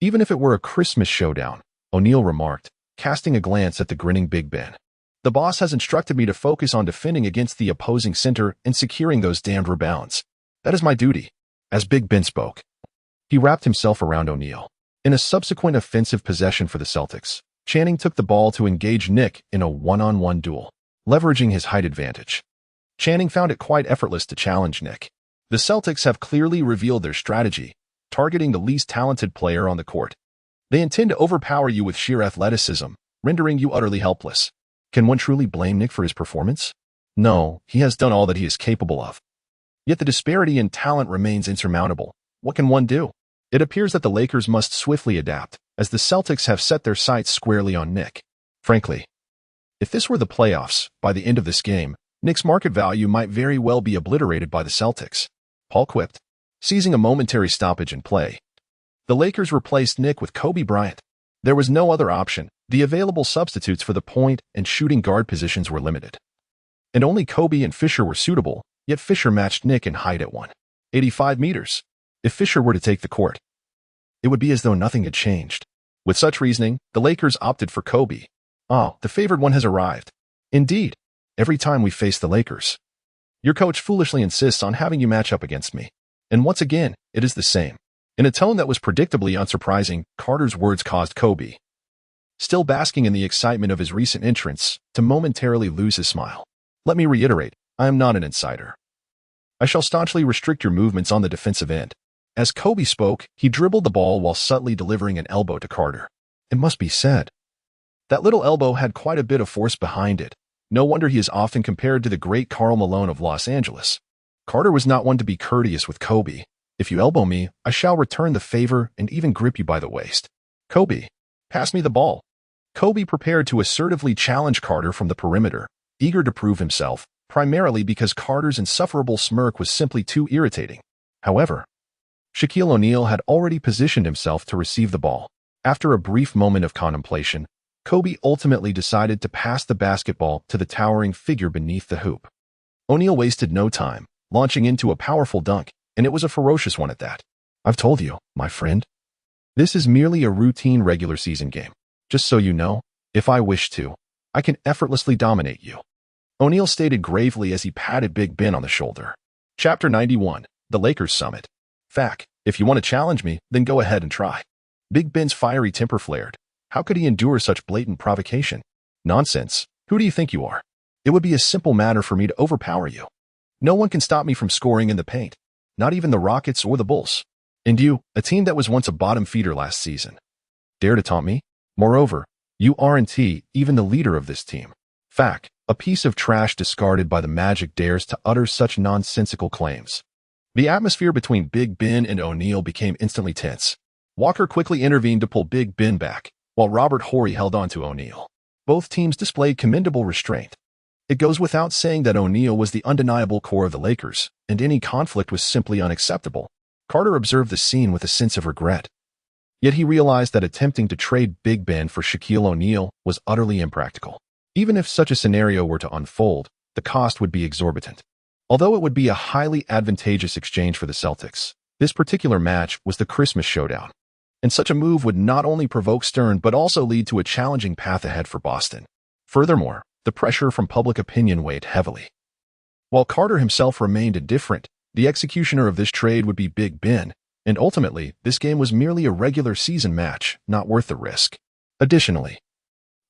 "Even if it were a Christmas showdown," O'Neal remarked, casting a glance at the grinning Big Ben. "The boss has instructed me to focus on defending against the opposing center and securing those damned rebounds. That is my duty." As Big Ben spoke, he wrapped himself around O'Neal. In a subsequent offensive possession for the Celtics, Channing took the ball to engage Nick in a one-on-one duel, leveraging his height advantage. Channing found it quite effortless to challenge Nick. The Celtics have clearly revealed their strategy, targeting the least talented player on the court. They intend to overpower you with sheer athleticism, rendering you utterly helpless. Can one truly blame Nick for his performance? No, he has done all that he is capable of. Yet the disparity in talent remains insurmountable. What can one do? It appears that the Lakers must swiftly adapt, as the Celtics have set their sights squarely on Nick. Frankly, if this were the playoffs, by the end of this game, Nick's market value might very well be obliterated by the Celtics. Paul quipped, seizing a momentary stoppage in play. The Lakers replaced Nick with Kobe Bryant. There was no other option. The available substitutes for the point and shooting guard positions were limited. And only Kobe and Fisher were suitable, yet Fisher matched Nick in height at 185 meters. If Fisher were to take the court, it would be as though nothing had changed. With such reasoning, the Lakers opted for Kobe. Oh, the favored one has arrived. Indeed, every time we face the Lakers, your coach foolishly insists on having you match up against me. And once again, it is the same. In a tone that was predictably unsurprising, Carter's words caused Kobe, still basking in the excitement of his recent entrance, to momentarily lose his smile. Let me reiterate, I am not an insider. I shall staunchly restrict your movements on the defensive end. As Kobe spoke, he dribbled the ball while subtly delivering an elbow to Carter. It must be said, that little elbow had quite a bit of force behind it. No wonder he is often compared to the great Karl Malone of Los Angeles. Carter was not one to be courteous with Kobe. If you elbow me, I shall return the favor and even grip you by the waist. Kobe, pass me the ball. Kobe prepared to assertively challenge Carter from the perimeter, eager to prove himself, primarily because Carter's insufferable smirk was simply too irritating. However, Shaquille O'Neal had already positioned himself to receive the ball. After a brief moment of contemplation, Kobe ultimately decided to pass the basketball to the towering figure beneath the hoop. O'Neal wasted no time, launching into a powerful dunk, and it was a ferocious one at that. I've told you, my friend. This is merely a routine regular season game. Just so you know, if I wish to, I can effortlessly dominate you. O'Neal stated gravely as he patted Big Ben on the shoulder. Chapter 91, The Lakers Summit. Fact, if you want to challenge me, then go ahead and try. Big Ben's fiery temper flared. How could he endure such blatant provocation? Nonsense. Who do you think you are? It would be a simple matter for me to overpower you. No one can stop me from scoring in the paint. Not even the Rockets or the Bulls. And you, a team that was once a bottom feeder last season. Dare to taunt me? Moreover, you aren't even the leader of this team. Fact, a piece of trash discarded by the Magic dares to utter such nonsensical claims. The atmosphere between Big Ben and O'Neal became instantly tense. Walker quickly intervened to pull Big Ben back, while Robert Horry held on to O'Neal. Both teams displayed commendable restraint. It goes without saying that O'Neal was the undeniable core of the Lakers, and any conflict was simply unacceptable. Carter observed the scene with a sense of regret. Yet he realized that attempting to trade Big Ben for Shaquille O'Neal was utterly impractical. Even if such a scenario were to unfold, the cost would be exorbitant. Although it would be a highly advantageous exchange for the Celtics, this particular match was the Christmas showdown. And such a move would not only provoke Stern but also lead to a challenging path ahead for Boston. Furthermore, the pressure from public opinion weighed heavily. While Carter himself remained indifferent, the executioner of this trade would be Big Ben, and ultimately, this game was merely a regular season match, not worth the risk. Additionally,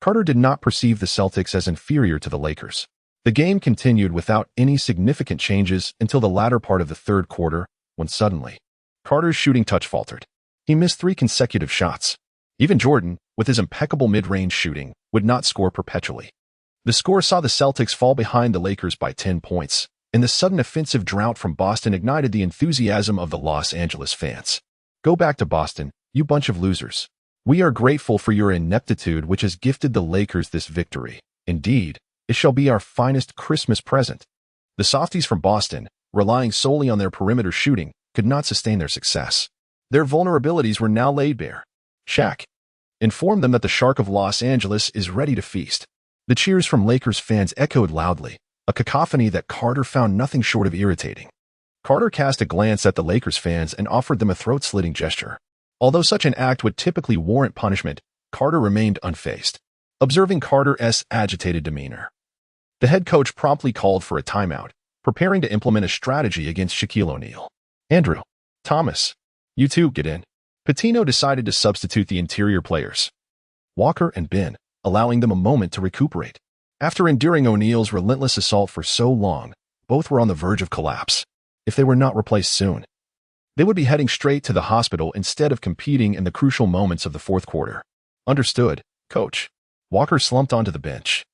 Carter did not perceive the Celtics as inferior to the Lakers. The game continued without any significant changes until the latter part of the third quarter, when suddenly, Carter's shooting touch faltered. He missed 3 consecutive shots. Even Jordan, with his impeccable mid-range shooting, would not score perpetually. The score saw the Celtics fall behind the Lakers by 10 points, and the sudden offensive drought from Boston ignited the enthusiasm of the Los Angeles fans. Go back to Boston, you bunch of losers. We are grateful for your ineptitude which has gifted the Lakers this victory. Indeed, it shall be our finest Christmas present. The softies from Boston, relying solely on their perimeter shooting, could not sustain their success. Their vulnerabilities were now laid bare. Shaq informed them that the Shark of Los Angeles is ready to feast. The cheers from Lakers fans echoed loudly, a cacophony that Carter found nothing short of irritating. Carter cast a glance at the Lakers fans and offered them a throat-slitting gesture. Although such an act would typically warrant punishment, Carter remained unfazed, observing Carter's agitated demeanor. The head coach promptly called for a timeout, preparing to implement a strategy against Shaquille O'Neal. Andrew, Thomas, you two get in. Pitino decided to substitute the interior players, Walker and Ben, allowing them a moment to recuperate. After enduring O'Neal's relentless assault for so long, both were on the verge of collapse. If they were not replaced soon, they would be heading straight to the hospital instead of competing in the crucial moments of the fourth quarter. Understood, coach. Walker slumped onto the bench,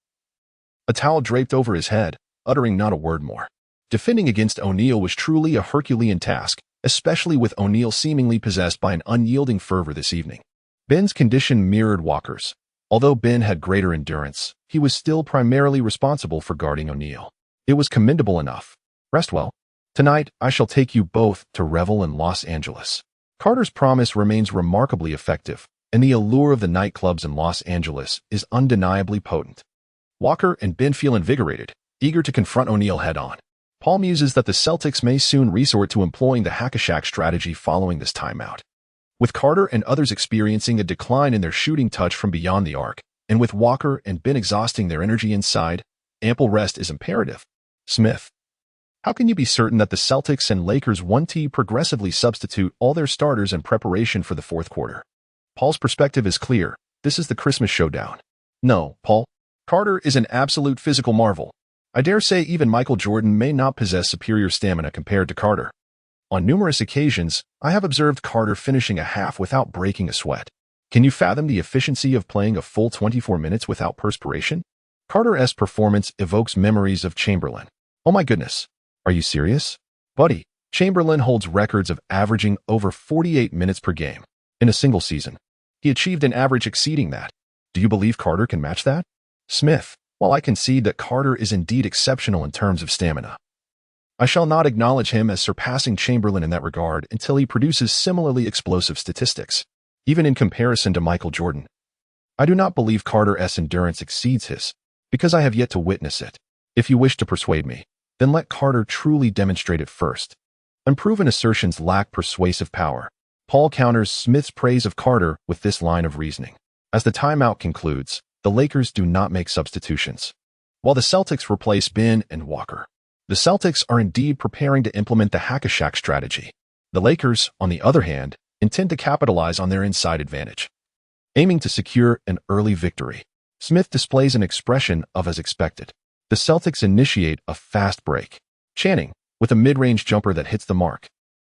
a towel draped over his head, uttering not a word more. Defending against O'Neal was truly a Herculean task, especially with O'Neal seemingly possessed by an unyielding fervor this evening. Ben's condition mirrored Walker's. Although Ben had greater endurance, he was still primarily responsible for guarding O'Neal. It was commendable enough. Rest well. Tonight, I shall take you both to revel in Los Angeles. Carter's promise remains remarkably effective, and the allure of the nightclubs in Los Angeles is undeniably potent. Walker and Ben feel invigorated, eager to confront O'Neal head-on. Paul muses that the Celtics may soon resort to employing the hack-a-shack strategy following this timeout. With Carter and others experiencing a decline in their shooting touch from beyond the arc, and with Walker and Ben exhausting their energy inside, ample rest is imperative. Smith. How can you be certain that the Celtics and Lakers won't progressively substitute all their starters in preparation for the fourth quarter? Paul's perspective is clear. This is the Christmas showdown. No, Paul. Carter is an absolute physical marvel. I dare say even Michael Jordan may not possess superior stamina compared to Carter. On numerous occasions, I have observed Carter finishing a half without breaking a sweat. Can you fathom the efficiency of playing a full 24 minutes without perspiration? Carter's performance evokes memories of Chamberlain. Oh my goodness. Are you serious? Buddy, Chamberlain holds records of averaging over 48 minutes per game in a single season. He achieved an average exceeding that. Do you believe Carter can match that? Smith. While I concede that Carter is indeed exceptional in terms of stamina, I shall not acknowledge him as surpassing Chamberlain in that regard until he produces similarly explosive statistics, even in comparison to Michael Jordan. I do not believe Carter's endurance exceeds his, because I have yet to witness it. If you wish to persuade me, then let Carter truly demonstrate it first. Unproven assertions lack persuasive power. Paul counters Smith's praise of Carter with this line of reasoning. As the timeout concludes, the Lakers do not make substitutions, while the Celtics replace Ben and Walker. The Celtics are indeed preparing to implement the hack-a-Shaq strategy. The Lakers, on the other hand, intend to capitalize on their inside advantage, aiming to secure an early victory. Smith displays an expression of as expected. The Celtics initiate a fast break. Channing, with a mid-range jumper that hits the mark.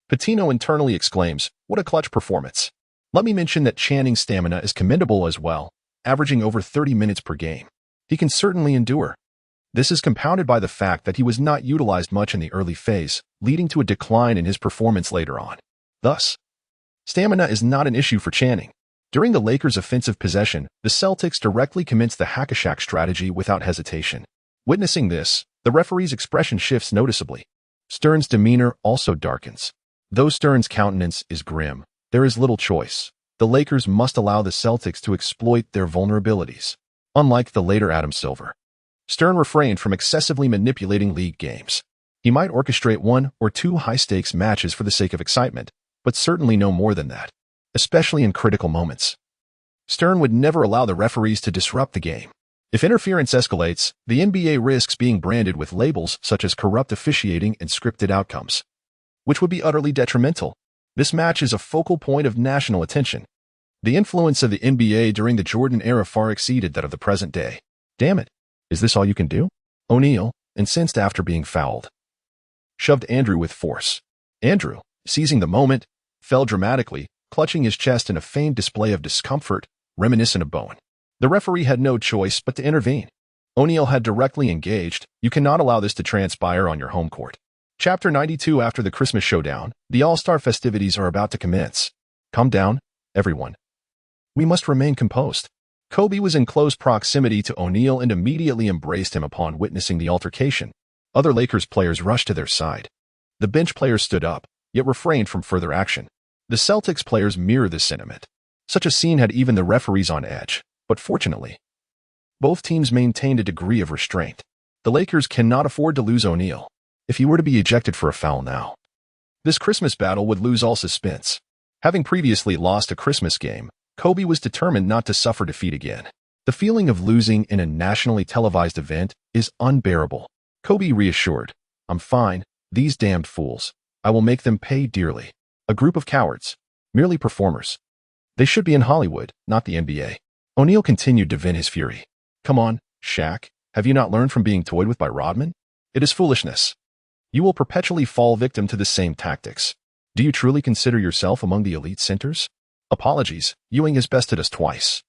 Patino internally exclaims, "What a clutch performance." Let me mention that Channing's stamina is commendable as well, averaging over 30 minutes per game. He can certainly endure. This is compounded by the fact that he was not utilized much in the early phase, leading to a decline in his performance later on. Thus, stamina is not an issue for Channing. During the Lakers' offensive possession, the Celtics directly commence the hack-a-Shaq strategy without hesitation. Witnessing this, the referee's expression shifts noticeably. Stern's demeanor also darkens. Though Stern's countenance is grim, there is little choice. The Lakers must allow the Celtics to exploit their vulnerabilities. Unlike the later Adam Silver, Stern refrained from excessively manipulating league games. He might orchestrate one or two high-stakes matches for the sake of excitement, but certainly no more than that, especially in critical moments. Stern would never allow the referees to disrupt the game. If interference escalates, the NBA risks being branded with labels such as corrupt officiating and scripted outcomes, which would be utterly detrimental. This match is a focal point of national attention. The influence of the NBA during the Jordan era far exceeded that of the present day. Damn it. Is this all you can do? O'Neal, incensed after being fouled, shoved Andrew with force. Andrew, seizing the moment, fell dramatically, clutching his chest in a feigned display of discomfort, reminiscent of Bowen. The referee had no choice but to intervene. O'Neal had directly engaged. You cannot allow this to transpire on your home court. Chapter 92. After the Christmas showdown, the All-Star festivities are about to commence. Calm down, everyone. We must remain composed. Kobe was in close proximity to O'Neal and immediately embraced him upon witnessing the altercation. Other Lakers players rushed to their side. The bench players stood up, yet refrained from further action. The Celtics players mirrored this sentiment. Such a scene had even the referees on edge, but fortunately, both teams maintained a degree of restraint. The Lakers cannot afford to lose O'Neal. If he were to be ejected for a foul now, this Christmas battle would lose all suspense. Having previously lost a Christmas game, Kobe was determined not to suffer defeat again. The feeling of losing in a nationally televised event is unbearable. Kobe reassured, "I'm fine, these damned fools. I will make them pay dearly. A group of cowards, merely performers. They should be in Hollywood, not the NBA." O'Neal continued to vent his fury. "Come on, Shaq, have you not learned from being toyed with by Rodman? It is foolishness. You will perpetually fall victim to the same tactics. Do you truly consider yourself among the elite centers? Apologies, Ewing has bested us twice,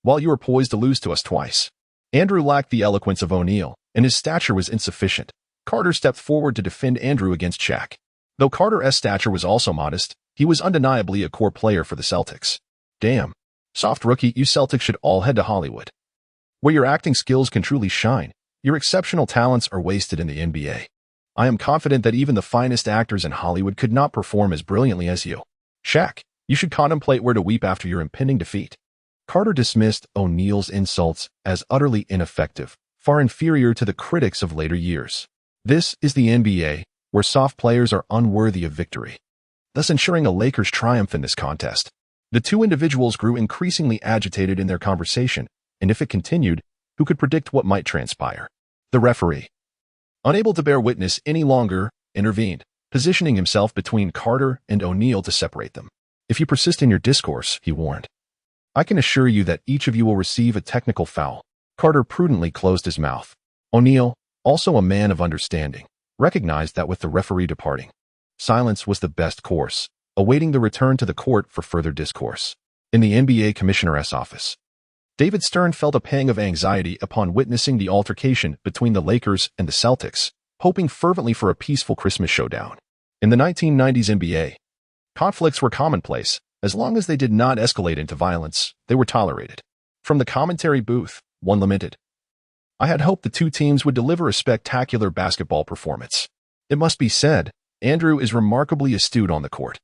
while you are poised to lose to us twice." Andrew lacked the eloquence of O'Neal, and his stature was insufficient. Carter stepped forward to defend Andrew against Shaq. Though Carter's stature was also modest, he was undeniably a core player for the Celtics. "Damn. Soft rookie, you Celtics should all head to Hollywood, where your acting skills can truly shine. Your exceptional talents are wasted in the NBA. I am confident that even the finest actors in Hollywood could not perform as brilliantly as you. Shaq, you should contemplate where to weep after your impending defeat." Carter dismissed O'Neal's insults as utterly ineffective, far inferior to the critics of later years. This is the NBA, where soft players are unworthy of victory. thus ensuring a Lakers triumph in this contest. The two individuals grew increasingly agitated in their conversation, and if it continued, who could predict what might transpire? The referee, unable to bear witness any longer, intervened, positioning himself between Carter and O'Neal to separate them. "If you persist in your discourse," he warned, "I can assure you that each of you will receive a technical foul." Carter prudently closed his mouth. O'Neal, also a man of understanding, recognized that with the referee departing, silence was the best course, awaiting the return to the court for further discourse. In the NBA Commissioner's office, David Stern felt a pang of anxiety upon witnessing the altercation between the Lakers and the Celtics, hoping fervently for a peaceful Christmas showdown. In the 1990s NBA, conflicts were commonplace. As long as they did not escalate into violence, they were tolerated. From the commentary booth, one lamented, "I had hoped the two teams would deliver a spectacular basketball performance. It must be said, Andrew is remarkably astute on the court.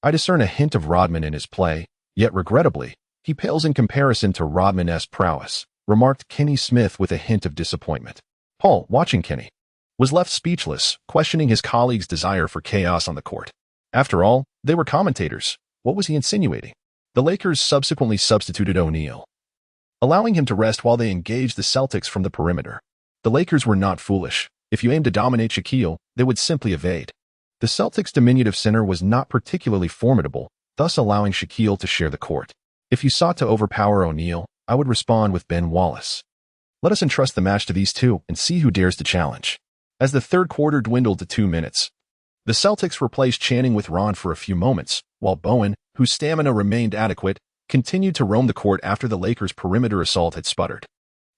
I discern a hint of Rodman in his play, yet regrettably, he pales in comparison to Rodman's prowess," remarked Kenny Smith with a hint of disappointment. Paul, watching Kenny, was left speechless, questioning his colleague's desire for chaos on the court. After all, they were commentators. What was he insinuating? The Lakers subsequently substituted O'Neal, allowing him to rest while they engaged the Celtics from the perimeter. The Lakers were not foolish. If you aimed to dominate Shaquille, they would simply evade. The Celtics' diminutive center was not particularly formidable, thus allowing Shaquille to share the court. If you sought to overpower O'Neal, I would respond with Ben Wallace. Let us entrust the match to these two and see who dares to challenge. As the third quarter dwindled to 2 minutes, the Celtics replaced Channing with Ron for a few moments, while Bowen, whose stamina remained adequate, continued to roam the court after the Lakers' perimeter assault had sputtered.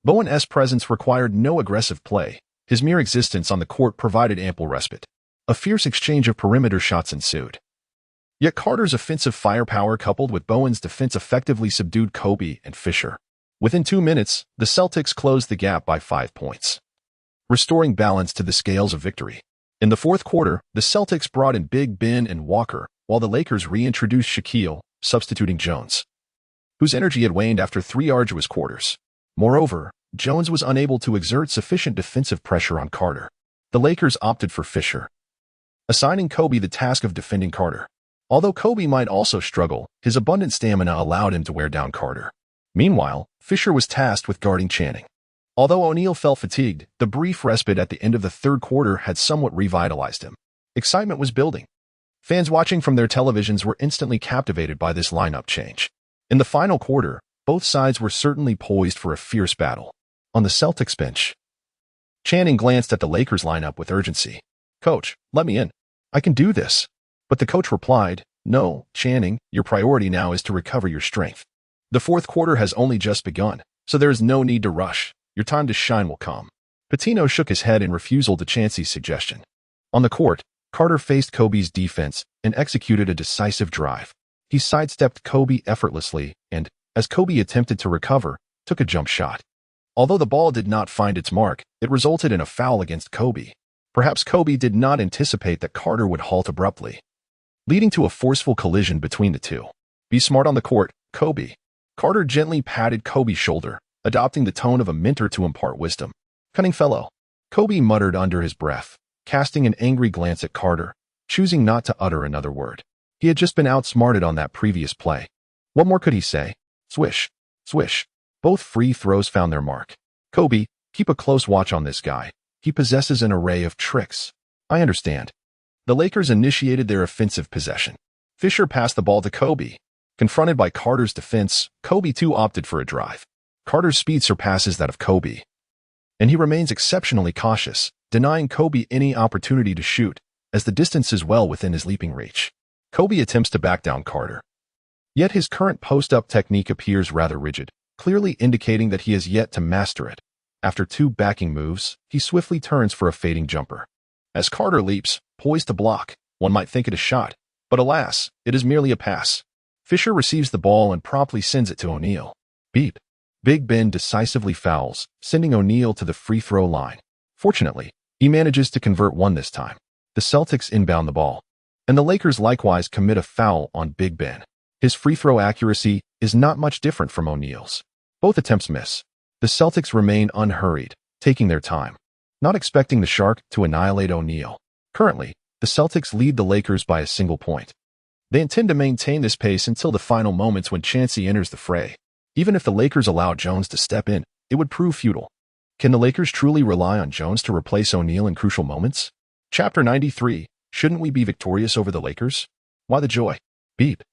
Bowen's presence required no aggressive play. His mere existence on the court provided ample respite. A fierce exchange of perimeter shots ensued. Yet Carter's offensive firepower coupled with Bowen's defense effectively subdued Kobe and Fisher. Within 2 minutes, the Celtics closed the gap by 5 points, restoring balance to the scales of victory. In the fourth quarter, the Celtics brought in Big Ben and Walker, while the Lakers reintroduced Shaquille, substituting Jones, whose energy had waned after 3 arduous quarters. Moreover, Jones was unable to exert sufficient defensive pressure on Carter. The Lakers opted for Fisher, assigning Kobe the task of defending Carter. Although Kobe might also struggle, his abundant stamina allowed him to wear down Carter. Meanwhile, Fisher was tasked with guarding Channing. Although O'Neal felt fatigued, the brief respite at the end of the third quarter had somewhat revitalized him. Excitement was building. Fans watching from their televisions were instantly captivated by this lineup change. In the final quarter, both sides were certainly poised for a fierce battle. On the Celtics bench, Channing glanced at the Lakers lineup with urgency. "Coach, let me in. I can do this." But the coach replied, "No, Channing, your priority now is to recover your strength. The fourth quarter has only just begun, so there is no need to rush. Your time to shine will come." Patino shook his head in refusal to Chansey's suggestion. On the court, Carter faced Kobe's defense and executed a decisive drive. He sidestepped Kobe effortlessly and, as Kobe attempted to recover, took a jump shot. Although the ball did not find its mark, it resulted in a foul against Kobe. Perhaps Kobe did not anticipate that Carter would halt abruptly, leading to a forceful collision between the two. "Be smart on the court, Kobe." Carter gently patted Kobe's shoulder, adopting the tone of a mentor to impart wisdom. "Cunning fellow," Kobe muttered under his breath, casting an angry glance at Carter, choosing not to utter another word. He had just been outsmarted on that previous play. What more could he say? Swish, swish. Both free throws found their mark. "Kobe, keep a close watch on this guy. He possesses an array of tricks." "I understand." The Lakers initiated their offensive possession. Fisher passed the ball to Kobe. Confronted by Carter's defense, Kobe too opted for a drive. Carter's speed surpasses that of Kobe, and he remains exceptionally cautious, denying Kobe any opportunity to shoot, as the distance is well within his leaping reach. Kobe attempts to back down Carter. Yet his current post-up technique appears rather rigid, clearly indicating that he has yet to master it. After 2 backing moves, he swiftly turns for a fading jumper. As Carter leaps, poised to block, one might think it a shot, but alas, it is merely a pass. Fisher receives the ball and promptly sends it to O'Neal. Beep. Big Ben decisively fouls, sending O'Neal to the free throw line. Fortunately, he manages to convert one this time. The Celtics inbound the ball, and the Lakers likewise commit a foul on Big Ben. His free throw accuracy is not much different from O'Neal's. Both attempts miss. The Celtics remain unhurried, taking their time, not expecting the Shark to annihilate O'Neal. Currently, the Celtics lead the Lakers by a single point. They intend to maintain this pace until the final moments when Chansey enters the fray. Even if the Lakers allow Jones to step in, it would prove futile. Can the Lakers truly rely on Jones to replace O'Neal in crucial moments? Chapter 93. Shouldn't we be victorious over the Lakers? Why the joy? Beep.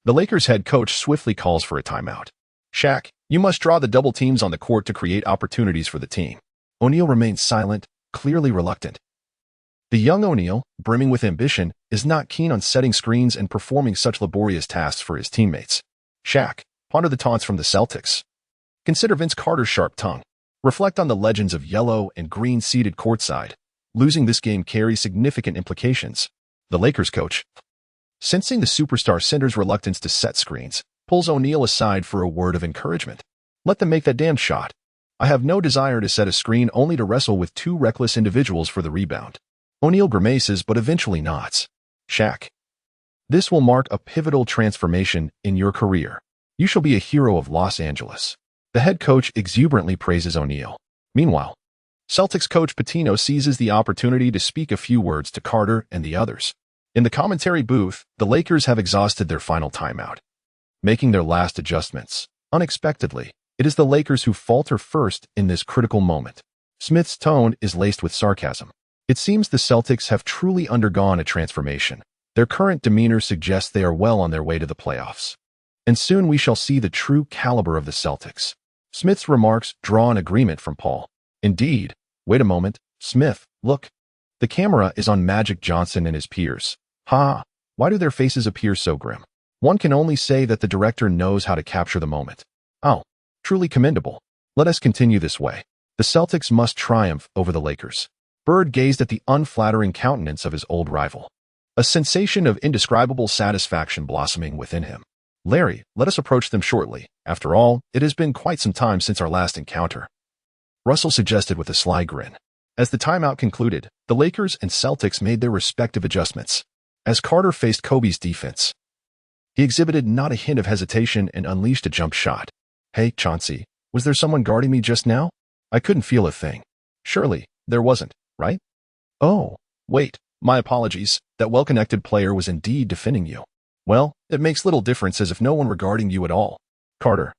The Lakers head coach swiftly calls for a timeout. Shaq, you must draw the double teams on the court to create opportunities for the team. O'Neal remains silent, clearly reluctant. The young O'Neal, brimming with ambition, is not keen on setting screens and performing such laborious tasks for his teammates. Shaq, ponder the taunts from the Celtics. Consider Vince Carter's sharp tongue. Reflect on the legends of yellow and green seated courtside. Losing this game carries significant implications. The Lakers coach, sensing the superstar center's reluctance to set screens, pulls O'Neal aside for a word of encouragement. Let them make that damn shot. I have no desire to set a screen only to wrestle with two reckless individuals for the rebound. O'Neal grimaces but eventually nods. Shaq, this will mark a pivotal transformation in your career. You shall be a hero of Los Angeles. The head coach exuberantly praises O'Neal. Meanwhile, Celtics coach Pitino seizes the opportunity to speak a few words to Carter and the others. In the commentary booth, the Lakers have exhausted their final timeout, making their last adjustments. Unexpectedly, it is the Lakers who falter first in this critical moment. Smith's tone is laced with sarcasm. It seems the Celtics have truly undergone a transformation. Their current demeanor suggests they are well on their way to the playoffs. And soon we shall see the true caliber of the Celtics. Smith's remarks draw an agreement from Paul. Indeed. Wait a moment, Smith, look. The camera is on Magic Johnson and his peers. Ha! Why do their faces appear so grim? One can only say that the director knows how to capture the moment. Oh, truly commendable. Let us continue this way. The Celtics must triumph over the Lakers. Bird gazed at the unflattering countenance of his old rival, a sensation of indescribable satisfaction blossoming within him. Larry, let us approach them shortly. After all, it has been quite some time since our last encounter. Russell suggested with a sly grin. As the timeout concluded, the Lakers and Celtics made their respective adjustments. As Carter faced Kobe's defense, he exhibited not a hint of hesitation and unleashed a jump shot. Hey, Chauncey, was there someone guarding me just now? I couldn't feel a thing. Surely, there wasn't, right? Oh, wait, my apologies. That well-connected player was indeed defending you. Well, it makes little difference as if no one were guarding you at all. Carter,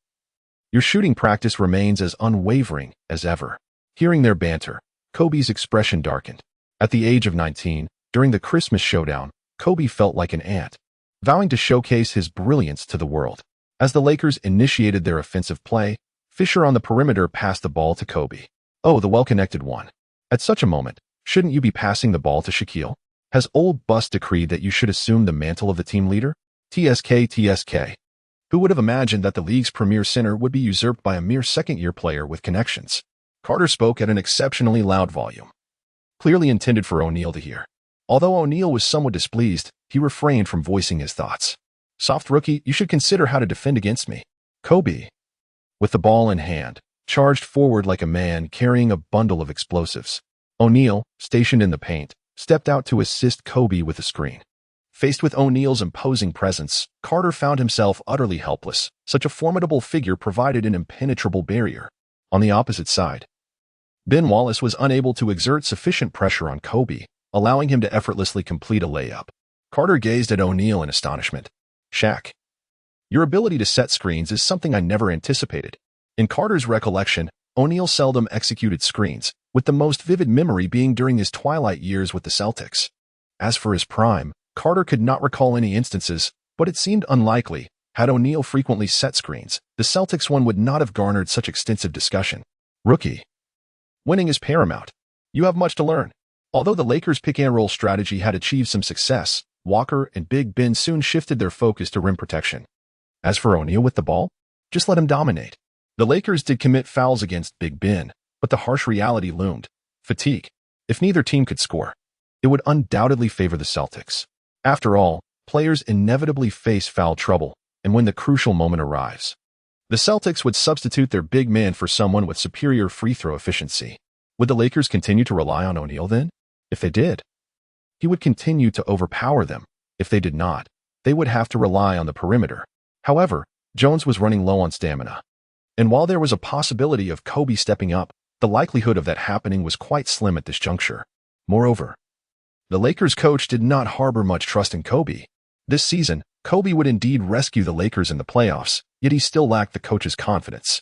your shooting practice remains as unwavering as ever. Hearing their banter, Kobe's expression darkened. At the age of 19, during the Christmas showdown, Kobe felt like an ant, vowing to showcase his brilliance to the world. As the Lakers initiated their offensive play, Fisher on the perimeter passed the ball to Kobe. Oh, the well-connected one. At such a moment, shouldn't you be passing the ball to Shaquille? Has old Bus decreed that you should assume the mantle of the team leader? TSK. Who would have imagined that the league's premier center would be usurped by a mere second-year player with connections? Carter spoke at an exceptionally loud volume, clearly intended for O'Neal to hear. Although O'Neal was somewhat displeased, he refrained from voicing his thoughts. Soft rookie, you should consider how to defend against me. Kobe, with the ball in hand, charged forward like a man carrying a bundle of explosives. O'Neal, stationed in the paint, stepped out to assist Kobe with the screen. Faced with O'Neal's imposing presence, Carter found himself utterly helpless. Such a formidable figure provided an impenetrable barrier. On the opposite side, Ben Wallace was unable to exert sufficient pressure on Kobe, allowing him to effortlessly complete a layup. Carter gazed at O'Neal in astonishment. Shaq, your ability to set screens is something I never anticipated. In Carter's recollection, O'Neal seldom executed screens, with the most vivid memory being during his twilight years with the Celtics. As for his prime, Carter could not recall any instances, but it seemed unlikely. Had O'Neal frequently set screens, the Celtics one would not have garnered such extensive discussion. Rookie, winning is paramount. You have much to learn. Although the Lakers' pick-and-roll strategy had achieved some success, Walker and Big Ben soon shifted their focus to rim protection. As for O'Neal with the ball, just let him dominate. The Lakers did commit fouls against Big Ben, but the harsh reality loomed. Fatigue. If neither team could score, it would undoubtedly favor the Celtics. After all, players inevitably face foul trouble, and when the crucial moment arrives, the Celtics would substitute their big man for someone with superior free throw efficiency. Would the Lakers continue to rely on O'Neal then? If they did, he would continue to overpower them. If they did not, they would have to rely on the perimeter. However, Jones was running low on stamina, and while there was a possibility of Kobe stepping up, the likelihood of that happening was quite slim at this juncture. Moreover, the Lakers coach did not harbor much trust in Kobe. This season, Kobe would indeed rescue the Lakers in the playoffs, yet he still lacked the coach's confidence.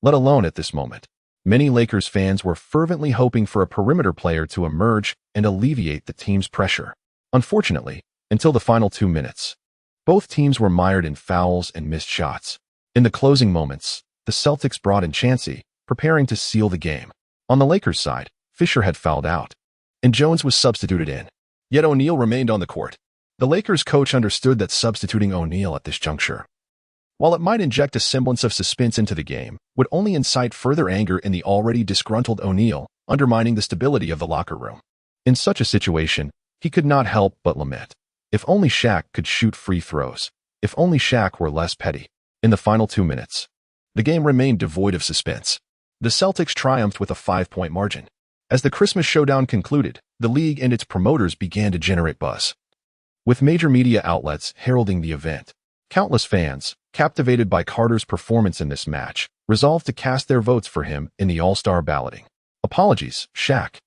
Let alone at this moment. Many Lakers fans were fervently hoping for a perimeter player to emerge and alleviate the team's pressure. Unfortunately, until the final 2 minutes, both teams were mired in fouls and missed shots. In the closing moments, the Celtics brought in Chansey, preparing to seal the game. On the Lakers' side, Fisher had fouled out, and Jones was substituted in. Yet O'Neal remained on the court. The Lakers coach understood that substituting O'Neal at this juncture, while it might inject a semblance of suspense into the game, would only incite further anger in the already disgruntled O'Neal, undermining the stability of the locker room. In such a situation, he could not help but lament. If only Shaq could shoot free throws. If only Shaq were less petty. In the final 2 minutes, the game remained devoid of suspense. The Celtics triumphed with a 5-point margin. As the Christmas showdown concluded, the league and its promoters began to generate buzz, with major media outlets heralding the event. Countless fans, captivated by Carter's performance in this match, resolved to cast their votes for him in the All-Star balloting. Apologies, Shaq.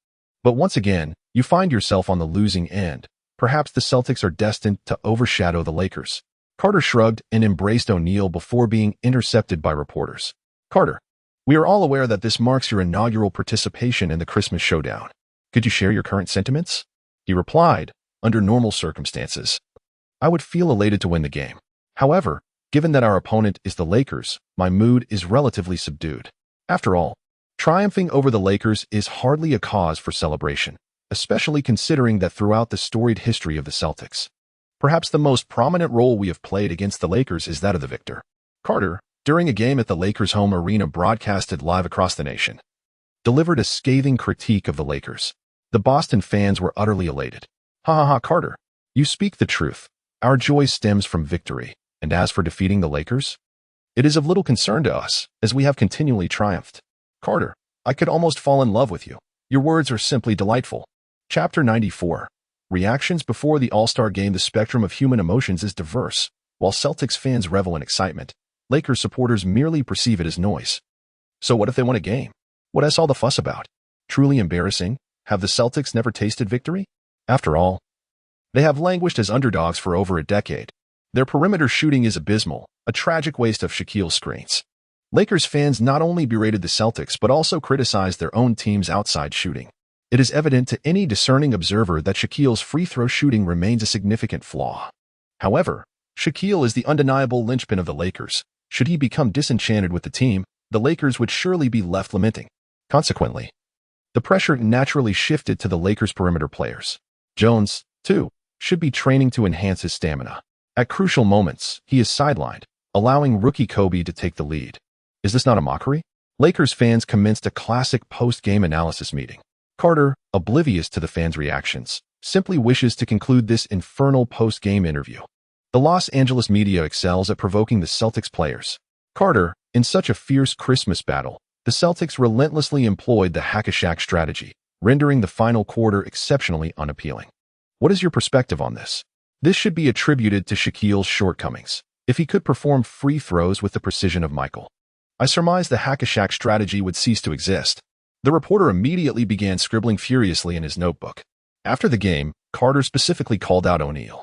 But once again, you find yourself on the losing end. Perhaps the Celtics are destined to overshadow the Lakers. Carter shrugged and embraced O'Neal before being intercepted by reporters. Carter, we are all aware that this marks your inaugural participation in the Christmas showdown. Could you share your current sentiments? He replied, under normal circumstances, I would feel elated to win the game. However, given that our opponent is the Lakers, my mood is relatively subdued. After all, triumphing over the Lakers is hardly a cause for celebration, especially considering that throughout the storied history of the Celtics, perhaps the most prominent role we have played against the Lakers is that of the victor. Carter, during a game at the Lakers' home arena broadcasted live across the nation, delivered a scathing critique of the Lakers. The Boston fans were utterly elated. Ha ha ha, Carter. You speak the truth. Our joy stems from victory. And as for defeating the Lakers, it is of little concern to us, as we have continually triumphed. Carter, I could almost fall in love with you. Your words are simply delightful. Chapter 94. Reactions before the All-Star Game. The spectrum of human emotions is diverse. While Celtics fans revel in excitement, Lakers supporters merely perceive it as noise. So what if they won a game? What is all the fuss about? Truly embarrassing? Have the Celtics never tasted victory? After all, they have languished as underdogs for over a decade. Their perimeter shooting is abysmal, a tragic waste of Shaquille's screens. Lakers fans not only berated the Celtics but also criticized their own team's outside shooting. It is evident to any discerning observer that Shaquille's free throw shooting remains a significant flaw. However, Shaquille is the undeniable linchpin of the Lakers. Should he become disenchanted with the team, the Lakers would surely be left lamenting. Consequently, the pressure naturally shifted to the Lakers' perimeter players. Jones, too, should be training to enhance his stamina. At crucial moments, he is sidelined, allowing rookie Kobe to take the lead. Is this not a mockery? Lakers fans commenced a classic post-game analysis meeting. Carter, oblivious to the fans' reactions, simply wishes to conclude this infernal post-game interview. The Los Angeles media excels at provoking the Celtics players. Carter, in such a fierce Christmas battle, the Celtics relentlessly employed the hack-a-Shaq strategy, rendering the final quarter exceptionally unappealing. What is your perspective on this? This should be attributed to Shaquille's shortcomings. If he could perform free throws with the precision of Michael, I surmise the hack-a-Shaq strategy would cease to exist. The reporter immediately began scribbling furiously in his notebook. After the game, Carter specifically called out O'Neal,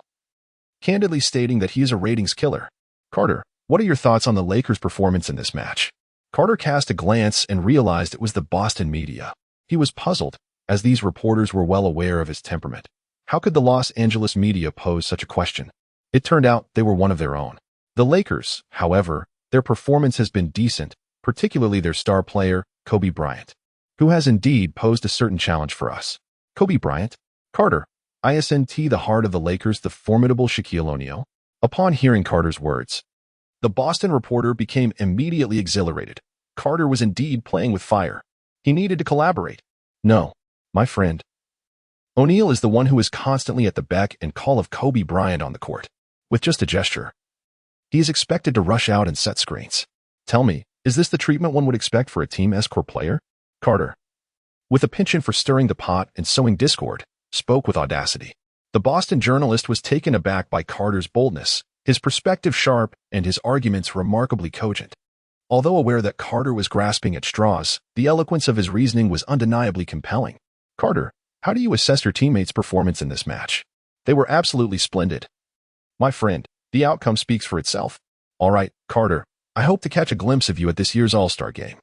candidly stating that he is a ratings killer. Carter, what are your thoughts on the Lakers' performance in this match? Carter cast a glance and realized it was the Boston media. He was puzzled, as these reporters were well aware of his temperament. How could the Los Angeles media pose such a question? It turned out they were one of their own. The Lakers, however, their performance has been decent, particularly their star player, Kobe Bryant, who has indeed posed a certain challenge for us. Kobe Bryant? Carter, isn't the heart of the Lakers, the formidable Shaquille O'Neal? Upon hearing Carter's words, the Boston reporter became immediately exhilarated. Carter was indeed playing with fire. He needed to collaborate. No, my friend. O'Neal is the one who is constantly at the beck and call of Kobe Bryant on the court. With just a gesture, he is expected to rush out and set screens. Tell me, is this the treatment one would expect for a Team Escort player? Carter, with a penchant for stirring the pot and sowing discord, spoke with audacity. The Boston journalist was taken aback by Carter's boldness, his perspective sharp and his arguments remarkably cogent. Although aware that Carter was grasping at straws, the eloquence of his reasoning was undeniably compelling. Carter, how do you assess your teammates' performance in this match? They were absolutely splendid. My friend, the outcome speaks for itself. All right, Carter, I hope to catch a glimpse of you at this year's All-Star game.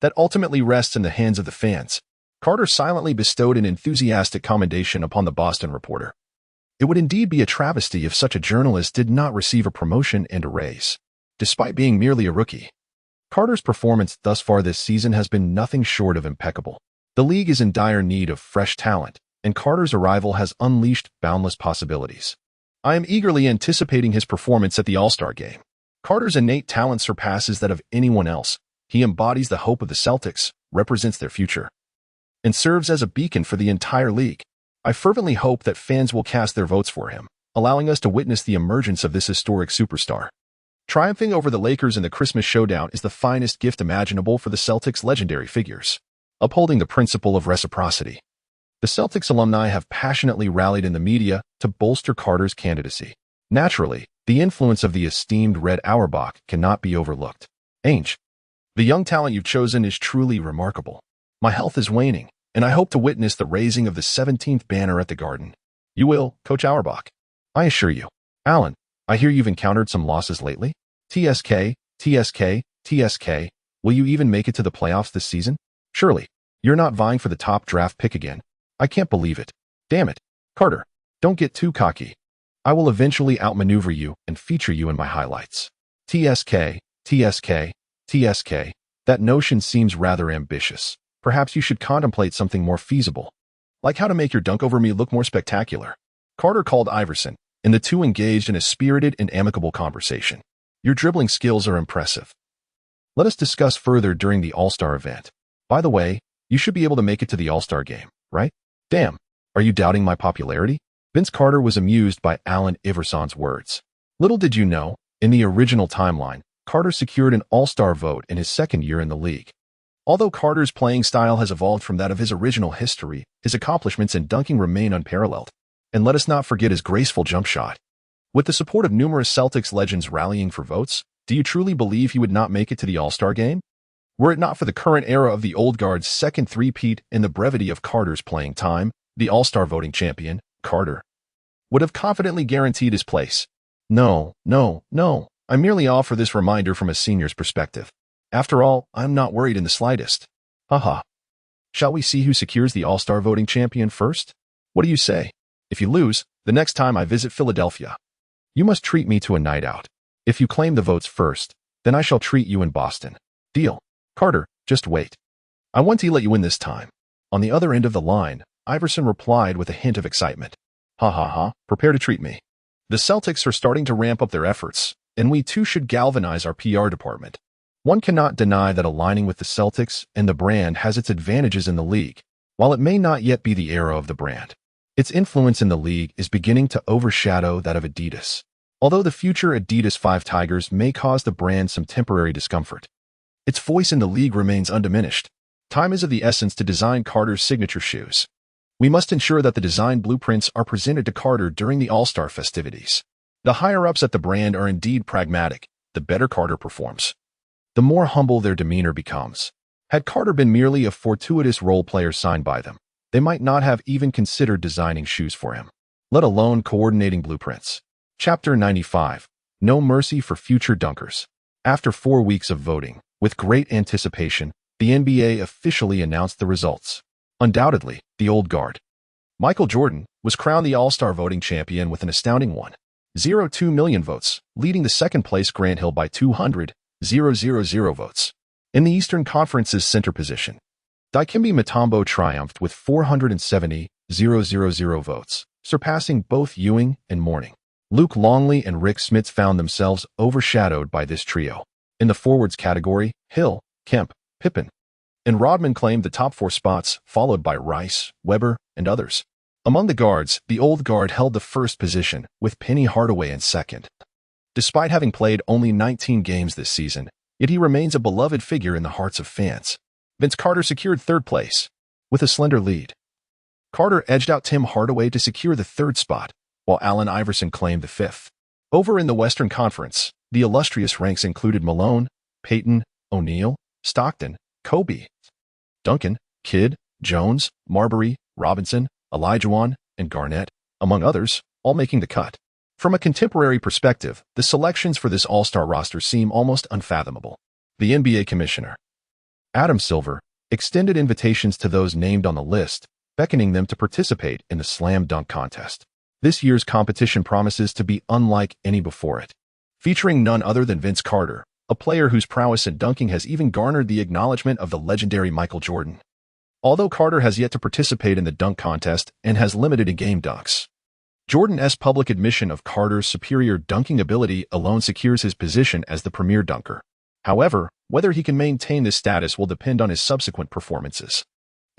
That ultimately rests in the hands of the fans. Carter silently bestowed an enthusiastic commendation upon the Boston reporter. It would indeed be a travesty if such a journalist did not receive a promotion and a raise, despite being merely a rookie. Carter's performance thus far this season has been nothing short of impeccable. The league is in dire need of fresh talent, and Carter's arrival has unleashed boundless possibilities. I am eagerly anticipating his performance at the All-Star game. Carter's innate talent surpasses that of anyone else. He embodies the hope of the Celtics, represents their future, and serves as a beacon for the entire league. I fervently hope that fans will cast their votes for him, allowing us to witness the emergence of this historic superstar. Triumphing over the Lakers in the Christmas showdown is the finest gift imaginable for the Celtics' legendary figures, upholding the principle of reciprocity. The Celtics alumni have passionately rallied in the media to bolster Carter's candidacy. Naturally, the influence of the esteemed Red Auerbach cannot be overlooked. Ainge, the young talent you've chosen is truly remarkable. My health is waning, and I hope to witness the raising of the 17th banner at the Garden. You will, Coach Auerbach. I assure you. Allen, I hear you've encountered some losses lately? TSK, TSK, TSK. Will you even make it to the playoffs this season? Surely. You're not vying for the top draft pick again. I can't believe it. Damn it. Carter, don't get too cocky. I will eventually outmaneuver you and feature you in my highlights. TSK, TSK, TSK. That notion seems rather ambitious. Perhaps you should contemplate something more feasible, like how to make your dunk over me look more spectacular. Carter called Iverson, and the two engaged in a spirited and amicable conversation. Your dribbling skills are impressive. Let us discuss further during the All-Star event. By the way, you should be able to make it to the All-Star game, right? Damn, are you doubting my popularity? Vince Carter was amused by Allen Iverson's words. Little did you know, in the original timeline, Carter secured an All-Star vote in his second year in the league. Although Carter's playing style has evolved from that of his original history, his accomplishments in dunking remain unparalleled. And let us not forget his graceful jump shot. With the support of numerous Celtics legends rallying for votes, do you truly believe he would not make it to the All-Star game? Were it not for the current era of the old guard's second three-peat and the brevity of Carter's playing time, the All-Star voting champion, Carter, would have confidently guaranteed his place. No, no, no. I merely offer this reminder from a senior's perspective. After all, I'm not worried in the slightest. Haha. Shall we see who secures the All-Star voting champion first? What do you say? If you lose, the next time I visit Philadelphia, you must treat me to a night out. If you claim the votes first, then I shall treat you in Boston. Deal. Carter, just wait. I want to let you in this time. On the other end of the line, Iverson replied with a hint of excitement. Ha ha ha, prepare to treat me. The Celtics are starting to ramp up their efforts, and we too should galvanize our PR department. One cannot deny that aligning with the Celtics and the brand has its advantages in the league. While it may not yet be the era of the brand, its influence in the league is beginning to overshadow that of Adidas. Although the future Adidas 5 Tigers may cause the brand some temporary discomfort, its voice in the league remains undiminished. Time is of the essence to design Carter's signature shoes. We must ensure that the design blueprints are presented to Carter during the All-Star festivities. The higher-ups at the brand are indeed pragmatic. The better Carter performs, the more humble their demeanor becomes. Had Carter been merely a fortuitous role player signed by them, they might not have even considered designing shoes for him, let alone coordinating blueprints. Chapter 95. No Mercy for Future Dunkers. After 4 weeks of voting, with great anticipation, the NBA officially announced the results. Undoubtedly, the old guard, Michael Jordan, was crowned the All-Star voting champion with an astounding 1.02 million votes, leading the second-place Grant Hill by 200,000 votes. In the Eastern Conference's center position, Dikembe Mutombo triumphed with 470,000 votes, surpassing both Ewing and Mourning. Luke Longley and Rick Smits found themselves overshadowed by this trio. In the forwards category, Hill, Kemp, Pippen, and Rodman claimed the top 4 spots, followed by Rice, Webber, and others. Among the guards, the old guard held the first position, with Penny Hardaway in second. Despite having played only 19 games this season, yet he remains a beloved figure in the hearts of fans. Vince Carter secured third place, with a slender lead. Carter edged out Tim Hardaway to secure the third spot, while Allen Iverson claimed the fifth. Over in the Western Conference, the illustrious ranks included Malone, Payton, O'Neal, Stockton, Kobe, Duncan, Kidd, Jones, Marbury, Robinson, Olajuwon, and Garnett, among others, all making the cut. From a contemporary perspective, the selections for this all-star roster seem almost unfathomable. The NBA commissioner, Adam Silver, extended invitations to those named on the list, beckoning them to participate in the slam dunk contest. This year's competition promises to be unlike any before it, featuring none other than Vince Carter, a player whose prowess in dunking has even garnered the acknowledgement of the legendary Michael Jordan. Although Carter has yet to participate in the dunk contest and has limited in-game dunks, Jordan's public admission of Carter's superior dunking ability alone secures his position as the premier dunker. However, whether he can maintain this status will depend on his subsequent performances.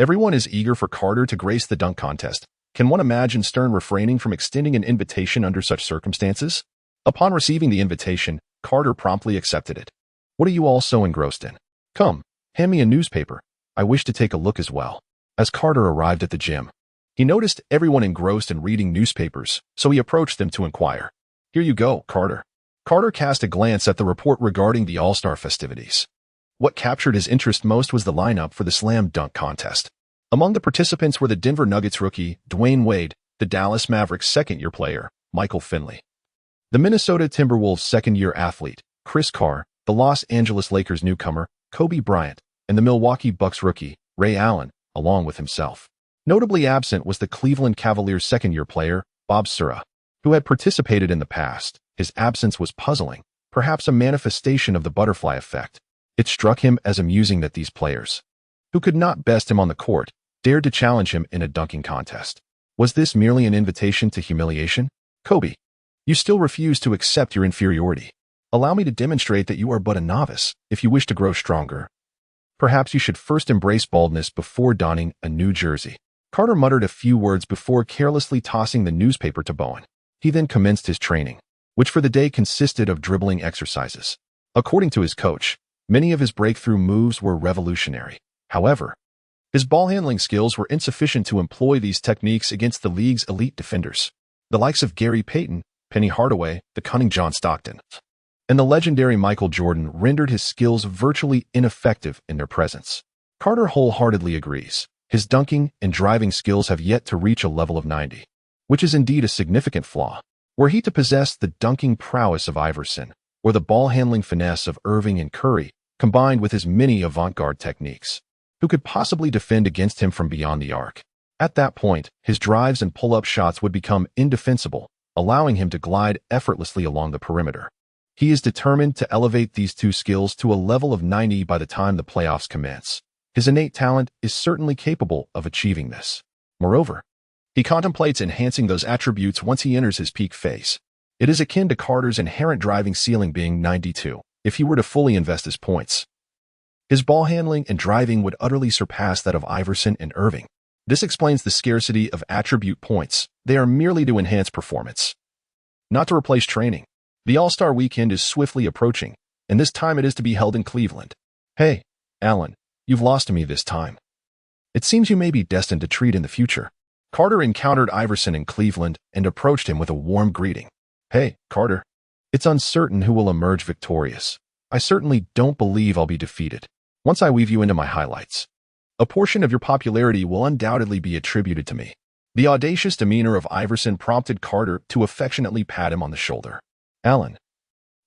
Everyone is eager for Carter to grace the dunk contest. Can one imagine Stern refraining from extending an invitation under such circumstances? Upon receiving the invitation, Carter promptly accepted it. What are you all so engrossed in? Come, hand me a newspaper. I wish to take a look as well. As Carter arrived at the gym, he noticed everyone engrossed in reading newspapers, so he approached them to inquire. Here you go, Carter. Carter cast a glance at the report regarding the All-Star festivities. What captured his interest most was the lineup for the slam dunk contest. Among the participants were the Denver Nuggets rookie, Dwyane Wade, the Dallas Mavericks second-year player, Michael Finley, the Minnesota Timberwolves second-year athlete, Chris Carr, the Los Angeles Lakers newcomer, Kobe Bryant, and the Milwaukee Bucks rookie, Ray Allen, along with himself. Notably absent was the Cleveland Cavaliers second-year player, Bob Sura, who had participated in the past. His absence was puzzling, perhaps a manifestation of the butterfly effect. It struck him as amusing that these players, who could not best him on the court, dared to challenge him in a dunking contest. Was this merely an invitation to humiliation? Kobe, you still refuse to accept your inferiority. Allow me to demonstrate that you are but a novice, if you wish to grow stronger. Perhaps you should first embrace baldness before donning a new jersey. Carter muttered a few words before carelessly tossing the newspaper to Bowen. He then commenced his training, which for the day consisted of dribbling exercises. According to his coach, many of his breakthrough moves were revolutionary. However, his ball-handling skills were insufficient to employ these techniques against the league's elite defenders, the likes of Gary Payton, Penny Hardaway, the cunning John Stockton, and the legendary Michael Jordan rendered his skills virtually ineffective in their presence. Carter wholeheartedly agrees. His dunking and driving skills have yet to reach a level of 90, which is indeed a significant flaw. Were he to possess the dunking prowess of Iverson, or the ball-handling finesse of Irving and Curry, combined with his many avant-garde techniques, who could possibly defend against him from beyond the arc? At that point, his drives and pull-up shots would become indefensible, allowing him to glide effortlessly along the perimeter. He is determined to elevate these two skills to a level of 90 by the time the playoffs commence. His innate talent is certainly capable of achieving this. Moreover, he contemplates enhancing those attributes once he enters his peak phase. It is akin to Carter's inherent driving ceiling being 92, if he were to fully invest his points. His ball handling and driving would utterly surpass that of Iverson and Irving. This explains the scarcity of attribute points. They are merely to enhance performance, not to replace training. The All-Star weekend is swiftly approaching, and this time it is to be held in Cleveland. Hey, Allen, you've lost to me this time. It seems you may be destined to treat in the future. Carter encountered Iverson in Cleveland and approached him with a warm greeting. Hey, Carter. It's uncertain who will emerge victorious. I certainly don't believe I'll be defeated. Once I weave you into my highlights, a portion of your popularity will undoubtedly be attributed to me. The audacious demeanor of Iverson prompted Carter to affectionately pat him on the shoulder. Allen,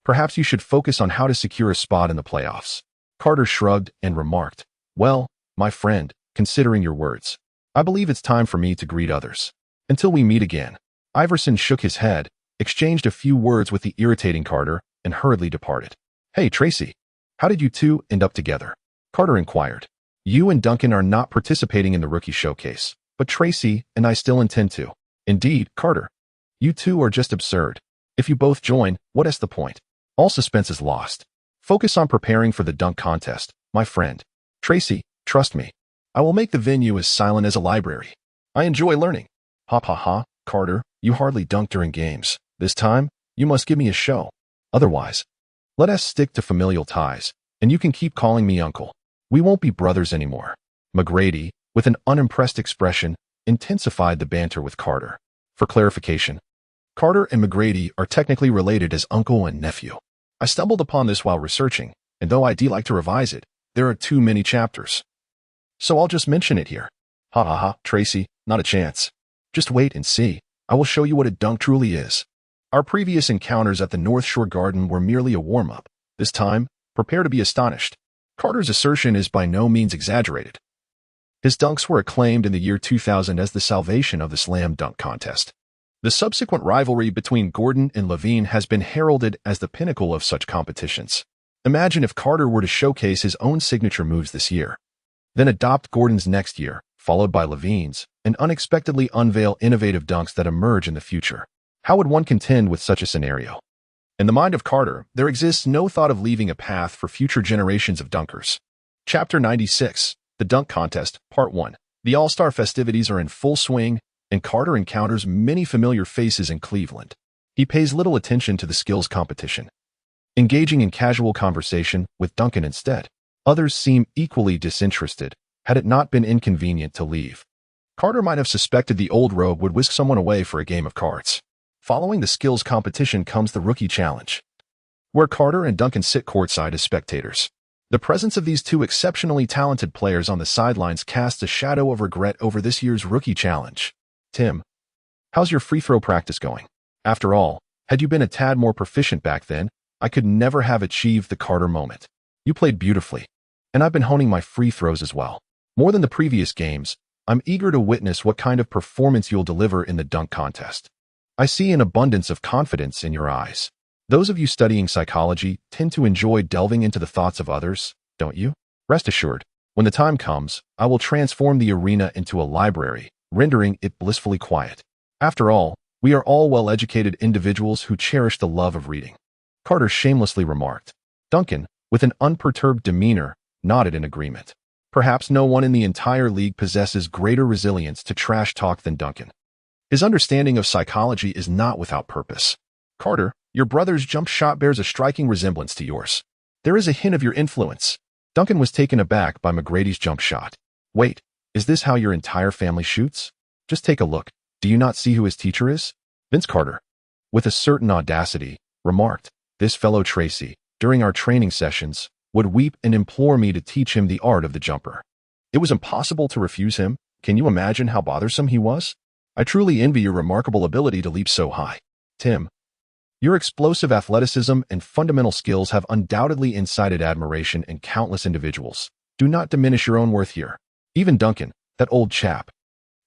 perhaps you should focus on how to secure a spot in the playoffs. Carter shrugged and remarked, well, my friend, considering your words, I believe it's time for me to greet others. Until we meet again. Iverson shook his head, exchanged a few words with the irritating Carter, and hurriedly departed. Hey, Tracy, how did you two end up together? Carter inquired. You and Duncan are not participating in the rookie showcase, but Tracy and I still intend to. Indeed, Carter. You two are just absurd. If you both join, what is the point? All suspense is lost. Focus on preparing for the dunk contest, my friend. Tracy, trust me. I will make the venue as silent as a library. I enjoy learning. Ha ha ha, Carter, you hardly dunk during games. This time, you must give me a show. Otherwise, let us stick to familial ties, and you can keep calling me uncle. We won't be brothers anymore. McGrady, with an unimpressed expression, intensified the banter with Carter. For clarification, Carter and McGrady are technically related as uncle and nephew. I stumbled upon this while researching, and though I'd like to revise it, there are too many chapters. So I'll just mention it here. Ha ha ha, Tracy, not a chance. Just wait and see. I will show you what a dunk truly is. Our previous encounters at the North Shore Garden were merely a warm-up. This time, prepare to be astonished. Carter's assertion is by no means exaggerated. His dunks were acclaimed in the year 2000 as the salvation of the slam dunk contest. The subsequent rivalry between Gordon and Levine has been heralded as the pinnacle of such competitions. Imagine if Carter were to showcase his own signature moves this year, then adopt Gordon's next year, followed by Levine's, and unexpectedly unveil innovative dunks that emerge in the future. How would one contend with such a scenario? In the mind of Carter, there exists no thought of leaving a path for future generations of dunkers. Chapter 96, The Dunk Contest, Part 1. The All-Star festivities are in full swing, and Carter encounters many familiar faces in Cleveland. He pays little attention to the skills competition, engaging in casual conversation with Duncan instead. Others seem equally disinterested, had it not been inconvenient to leave. Carter might have suspected the old rogue would whisk someone away for a game of cards. Following the skills competition comes the Rookie Challenge, where Carter and Duncan sit courtside as spectators. The presence of these two exceptionally talented players on the sidelines casts a shadow of regret over this year's Rookie Challenge. Tim, how's your free throw practice going? After all, had you been a tad more proficient back then, I could never have achieved the Carter moment. You played beautifully, and I've been honing my free throws as well. More than the previous games, I'm eager to witness what kind of performance you'll deliver in the dunk contest. I see an abundance of confidence in your eyes. Those of you studying psychology tend to enjoy delving into the thoughts of others, don't you? Rest assured, when the time comes, I will transform the arena into a library, rendering it blissfully quiet. After all, we are all well-educated individuals who cherish the love of reading. Carter shamelessly remarked. Duncan, with an unperturbed demeanor, nodded in agreement. Perhaps no one in the entire league possesses greater resilience to trash talk than Duncan. His understanding of psychology is not without purpose. Carter, your brother's jump shot bears a striking resemblance to yours. There is a hint of your influence. Duncan was taken aback by McGrady's jump shot. Wait, is this how your entire family shoots? Just take a look. Do you not see who his teacher is? Vince Carter, with a certain audacity, remarked, this fellow Tracy, during our training sessions, would weep and implore me to teach him the art of the jumper. It was impossible to refuse him. Can you imagine how bothersome he was? I truly envy your remarkable ability to leap so high. Tim, your explosive athleticism and fundamental skills have undoubtedly incited admiration in countless individuals. Do not diminish your own worth here. Even Duncan, that old chap,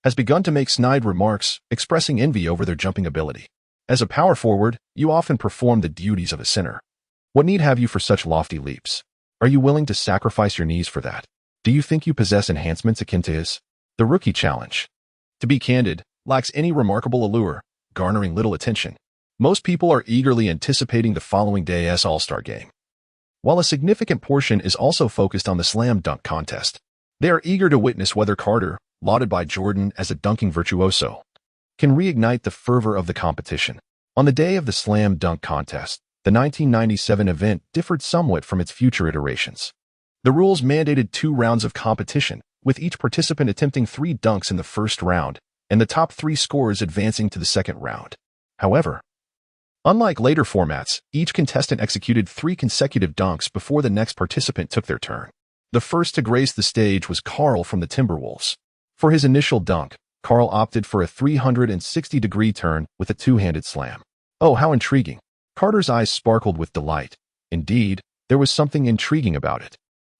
has begun to make snide remarks, expressing envy over their jumping ability. As a power forward, you often perform the duties of a center. What need have you for such lofty leaps? Are you willing to sacrifice your knees for that? Do you think you possess enhancements akin to his? The Rookie Challenge, to be candid, lacks any remarkable allure, garnering little attention. Most people are eagerly anticipating the following day's All-Star game. While a significant portion is also focused on the slam dunk contest, they are eager to witness whether Carter, lauded by Jordan as a dunking virtuoso, can reignite the fervor of the competition. On the day of the slam dunk contest, the 1997 event differed somewhat from its future iterations. The rules mandated 2 rounds of competition, with each participant attempting 3 dunks in the first round, and the top 3 scorers advancing to the second round. However, unlike later formats, each contestant executed 3 consecutive dunks before the next participant took their turn. The first to grace the stage was Carl from the Timberwolves. For his initial dunk, Carl opted for a 360-degree turn with a 2-handed slam. Oh, how intriguing. Carter's eyes sparkled with delight. Indeed, there was something intriguing about it.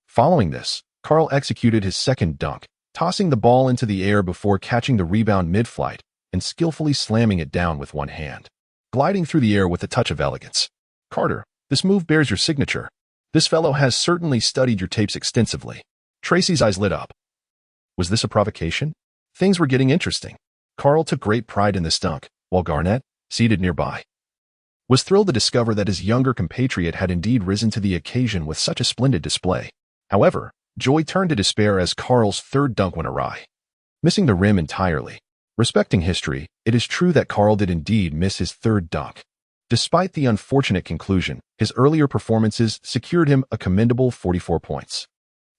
Following this, Carl executed his second dunk, tossing the ball into the air before catching the rebound mid-flight and skillfully slamming it down with one hand, gliding through the air with a touch of elegance. Carter, this move bears your signature. This fellow has certainly studied your tapes extensively. Tracy's eyes lit up. Was this a provocation? Things were getting interesting. Carl took great pride in this dunk, while Garnett, seated nearby, was thrilled to discover that his younger compatriot had indeed risen to the occasion with such a splendid display. However, joy turned to despair as Carl's third dunk went awry, missing the rim entirely. Respecting history, it is true that Carl did indeed miss his third dunk. Despite the unfortunate conclusion, his earlier performances secured him a commendable 44 points.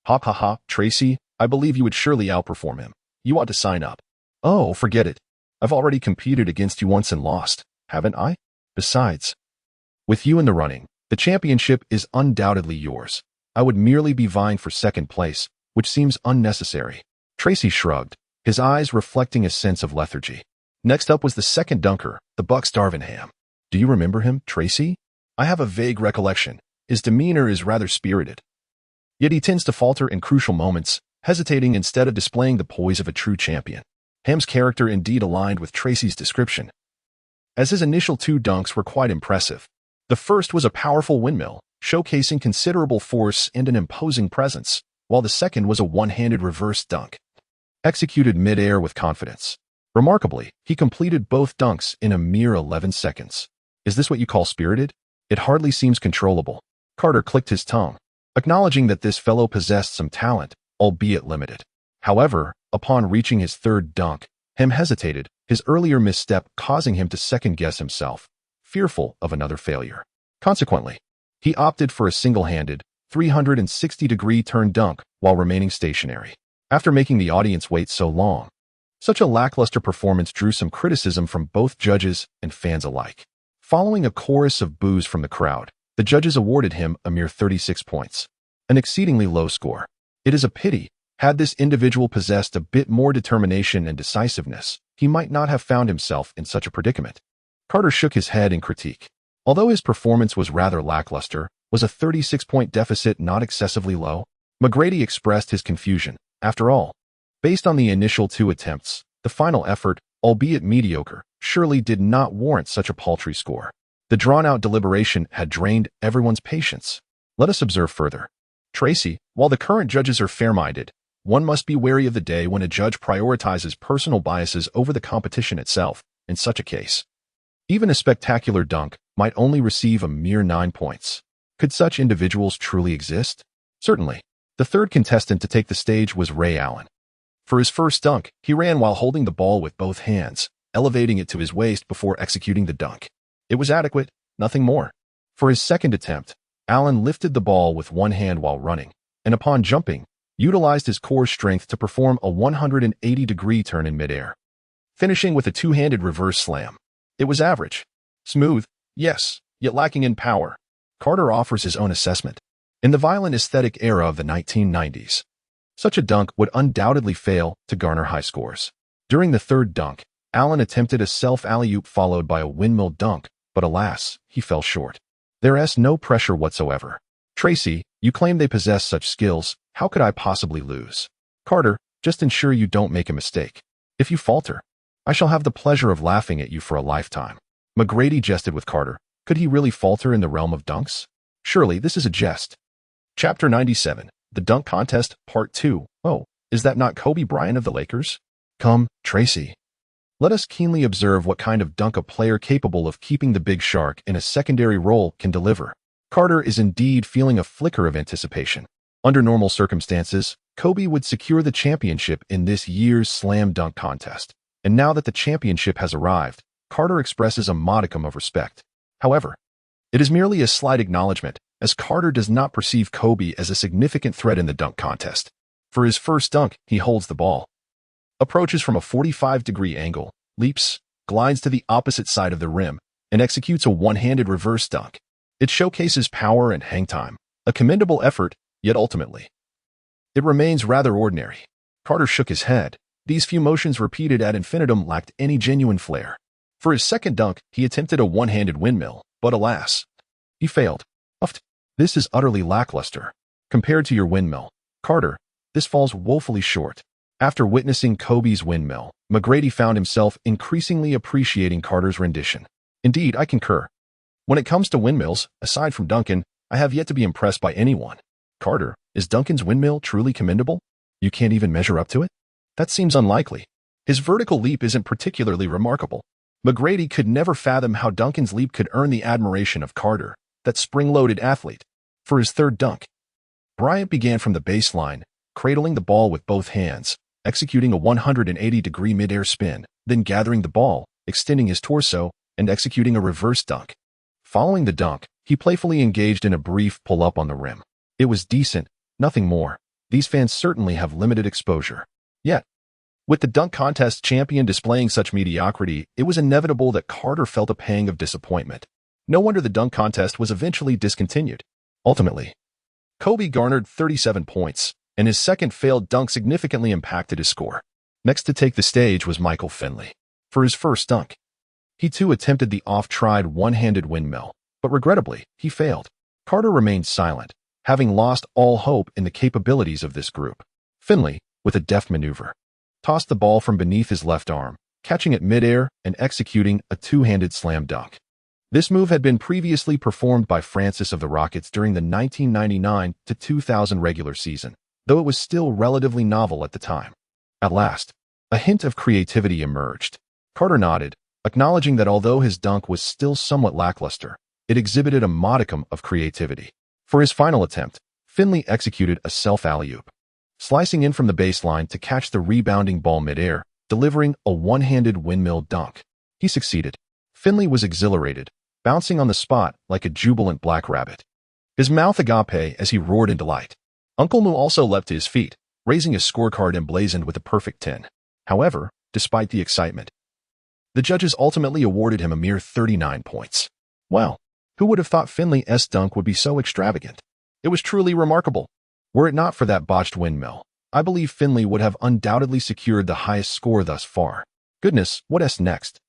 Ha ha ha, Tracy, I believe you would surely outperform him. You ought to sign up. Oh, forget it. I've already competed against you once and lost, haven't I? Besides, with you in the running, the championship is undoubtedly yours. I would merely be vying for second place, which seems unnecessary. Tracy shrugged, his eyes reflecting a sense of lethargy. Next up was the second dunker, the Bucks' Darvinham. Do you remember him, Tracy? I have a vague recollection. His demeanor is rather spirited. Yet he tends to falter in crucial moments, hesitating instead of displaying the poise of a true champion. Ham's character indeed aligned with Tracy's description, as his initial 2 dunks were quite impressive. The first was a powerful windmill, showcasing considerable force and an imposing presence, while the second was a one-handed reverse dunk, executed mid-air with confidence. Remarkably, he completed both dunks in a mere 11 seconds. Is this what you call spirited? It hardly seems controllable. Carter clicked his tongue, acknowledging that this fellow possessed some talent, albeit limited. However, upon reaching his 3rd dunk, Ham hesitated, his earlier misstep causing him to second-guess himself, fearful of another failure. Consequently, he opted for a single-handed, 360-degree turn dunk while remaining stationary. After making the audience wait so long, such a lackluster performance drew some criticism from both judges and fans alike. Following a chorus of boos from the crowd, the judges awarded him a mere 36 points, an exceedingly low score. It is a pity. Had this individual possessed a bit more determination and decisiveness, he might not have found himself in such a predicament. Carter shook his head in critique. Although his performance was rather lackluster, was a 36-point deficit not excessively low? McGrady expressed his confusion. After all, based on the initial 2 attempts, the final effort, albeit mediocre, surely did not warrant such a paltry score. The drawn-out deliberation had drained everyone's patience. Let us observe further. Tracy, while the current judges are fair-minded, one must be wary of the day when a judge prioritizes personal biases over the competition itself. In such a case, even a spectacular dunk might only receive a mere 9 points. Could such individuals truly exist? Certainly. The 3rd contestant to take the stage was Ray Allen. For his first dunk, he ran while holding the ball with both hands, elevating it to his waist before executing the dunk. It was adequate, nothing more. For his second attempt, Allen lifted the ball with one hand while running, and upon jumping, utilized his core strength to perform a 180-degree turn in midair, finishing with a 2-handed reverse slam. It was average. Smooth, yes, yet lacking in power. Carter offers his own assessment. In the violent aesthetic era of the 1990s, such a dunk would undoubtedly fail to garner high scores. During the 3rd dunk, Allen attempted a self-alley-oop followed by a windmill dunk, but alas, he fell short. There's no pressure whatsoever. Tracy, you claim they possess such skills. How could I possibly lose? Carter, just ensure you don't make a mistake. If you falter, I shall have the pleasure of laughing at you for a lifetime. McGrady jested with Carter. Could he really falter in the realm of dunks? Surely this is a jest. Chapter 97, The Dunk Contest, Part 2. Oh, is that not Kobe Bryant of the Lakers? Come, Tracy. Let us keenly observe what kind of dunk a player capable of keeping the big shark in a secondary role can deliver. Carter is indeed feeling a flicker of anticipation. Under normal circumstances, Kobe would secure the championship in this year's slam dunk contest. And now that the championship has arrived, Carter expresses a modicum of respect. However, it is merely a slight acknowledgement, as Carter does not perceive Kobe as a significant threat in the dunk contest. For his first dunk, he holds the ball, approaches from a 45-degree angle, leaps, glides to the opposite side of the rim, and executes a one-handed reverse dunk. It showcases power and hang time, a commendable effort, yet ultimately, it remains rather ordinary. Carter shook his head. These few motions repeated ad infinitum lacked any genuine flair. For his second dunk, he attempted a one-handed windmill, but alas, he failed. This is utterly lackluster. Compared to your windmill, Carter, this falls woefully short. After witnessing Kobe's windmill, McGrady found himself increasingly appreciating Carter's rendition. Indeed, I concur. When it comes to windmills, aside from Duncan, I have yet to be impressed by anyone. Carter, is Duncan's windmill truly commendable? You can't even measure up to it? That seems unlikely. His vertical leap isn't particularly remarkable. McGrady could never fathom how Duncan's leap could earn the admiration of Carter, that spring-loaded athlete. For his third dunk, Bryant began from the baseline, cradling the ball with both hands, executing a 180-degree mid-air spin, then gathering the ball, extending his torso, and executing a reverse dunk. Following the dunk, he playfully engaged in a brief pull-up on the rim. It was decent, nothing more. These fans certainly have limited exposure. Yet, with the dunk contest champion displaying such mediocrity, it was inevitable that Carter felt a pang of disappointment. No wonder the dunk contest was eventually discontinued. Ultimately, Kobe garnered 37 points, and his second failed dunk significantly impacted his score. Next to take the stage was Michael Finley. For his first dunk, He too attempted the oft-tried one-handed windmill, but regrettably, he failed. Carter remained silent, having lost all hope in the capabilities of this group. Finley, with a deft maneuver, tossed the ball from beneath his left arm, catching it midair and executing a two-handed slam dunk. This move had been previously performed by Francis of the Rockets during the 1999-2000 regular season, though it was still relatively novel at the time. At last, a hint of creativity emerged. Carter nodded, acknowledging that although his dunk was still somewhat lackluster, it exhibited a modicum of creativity. For his final attempt, Finley executed a self-alley-oop, slicing in from the baseline to catch the rebounding ball midair, delivering a one-handed windmill dunk. He succeeded. Finley was exhilarated, bouncing on the spot like a jubilant black rabbit, his mouth agape as he roared in delight. Uncle Moo also leapt to his feet, raising a scorecard emblazoned with a perfect 10. However, despite the excitement, the judges ultimately awarded him a mere 39 points. Well, who would have thought Finley's dunk would be so extravagant? It was truly remarkable. Were it not for that botched windmill, I believe Finley would have undoubtedly secured the highest score thus far. Goodness, what's next?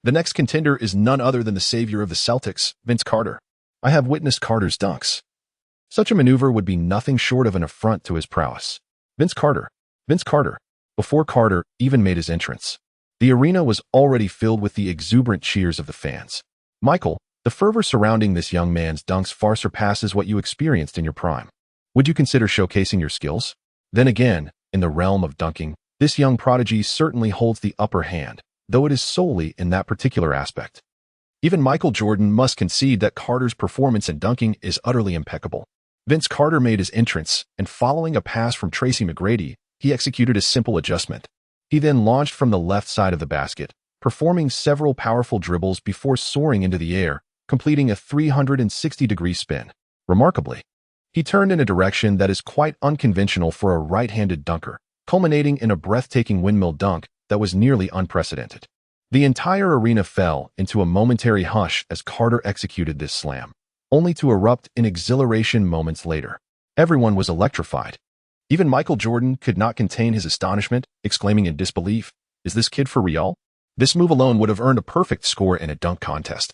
The next contender is none other than the savior of the Celtics, Vince Carter. I have witnessed Carter's dunks. Such a maneuver would be nothing short of an affront to his prowess. Vince Carter. Before Carter even made his entrance, the arena was already filled with the exuberant cheers of the fans. Michael, the fervor surrounding this young man's dunks far surpasses what you experienced in your prime. Would you consider showcasing your skills? Then again, in the realm of dunking, this young prodigy certainly holds the upper hand, though it is solely in that particular aspect. Even Michael Jordan must concede that Carter's performance in dunking is utterly impeccable. Vince Carter made his entrance, and following a pass from Tracy McGrady, he executed a simple adjustment. He then launched from the left side of the basket, performing several powerful dribbles before soaring into the air, completing a 360-degree spin. Remarkably, he turned in a direction that is quite unconventional for a right-handed dunker, culminating in a breathtaking windmill dunk that was nearly unprecedented. The entire arena fell into a momentary hush as Carter executed this slam, only to erupt in exhilaration moments later. Everyone was electrified. Even Michael Jordan could not contain his astonishment, exclaiming in disbelief, "Is this kid for real?" This move alone would have earned a perfect score in a dunk contest.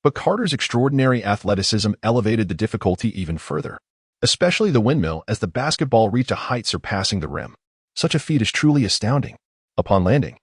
But Carter's extraordinary athleticism elevated the difficulty even further, especially the windmill as the basketball reached a height surpassing the rim. Such a feat is truly astounding. Upon landing,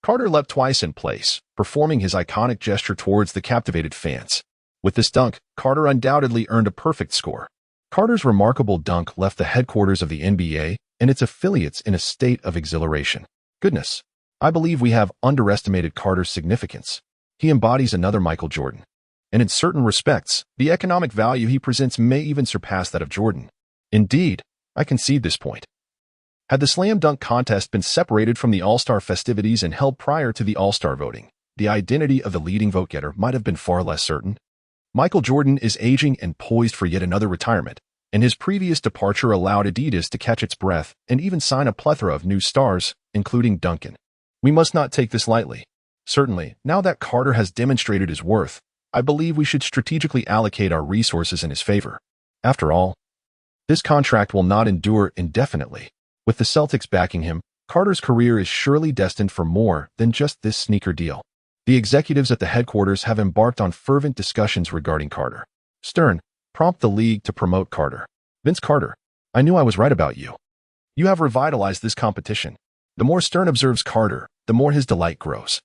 Carter leapt twice in place, performing his iconic gesture towards the captivated fans. With this dunk, Carter undoubtedly earned a perfect score. Carter's remarkable dunk left the headquarters of the NBA and its affiliates in a state of exhilaration. Goodness, I believe we have underestimated Carter's significance. He embodies another Michael Jordan, and in certain respects, the economic value he presents may even surpass that of Jordan. Indeed, I concede this point. Had the slam dunk contest been separated from the All-Star festivities and held prior to the All-Star voting, the identity of the leading vote-getter might have been far less certain. Michael Jordan is aging and poised for yet another retirement, and his previous departure allowed Adidas to catch its breath and even sign a plethora of new stars, including Duncan. We must not take this lightly. Certainly, now that Carter has demonstrated his worth, I believe we should strategically allocate our resources in his favor. After all, this contract will not endure indefinitely. With the Celtics backing him, Carter's career is surely destined for more than just this sneaker deal. The executives at the headquarters have embarked on fervent discussions regarding Carter. Stern, prompt the league to promote Carter. Vince Carter, I knew I was right about you. You have revitalized this competition. The more Stern observes Carter, the more his delight grows.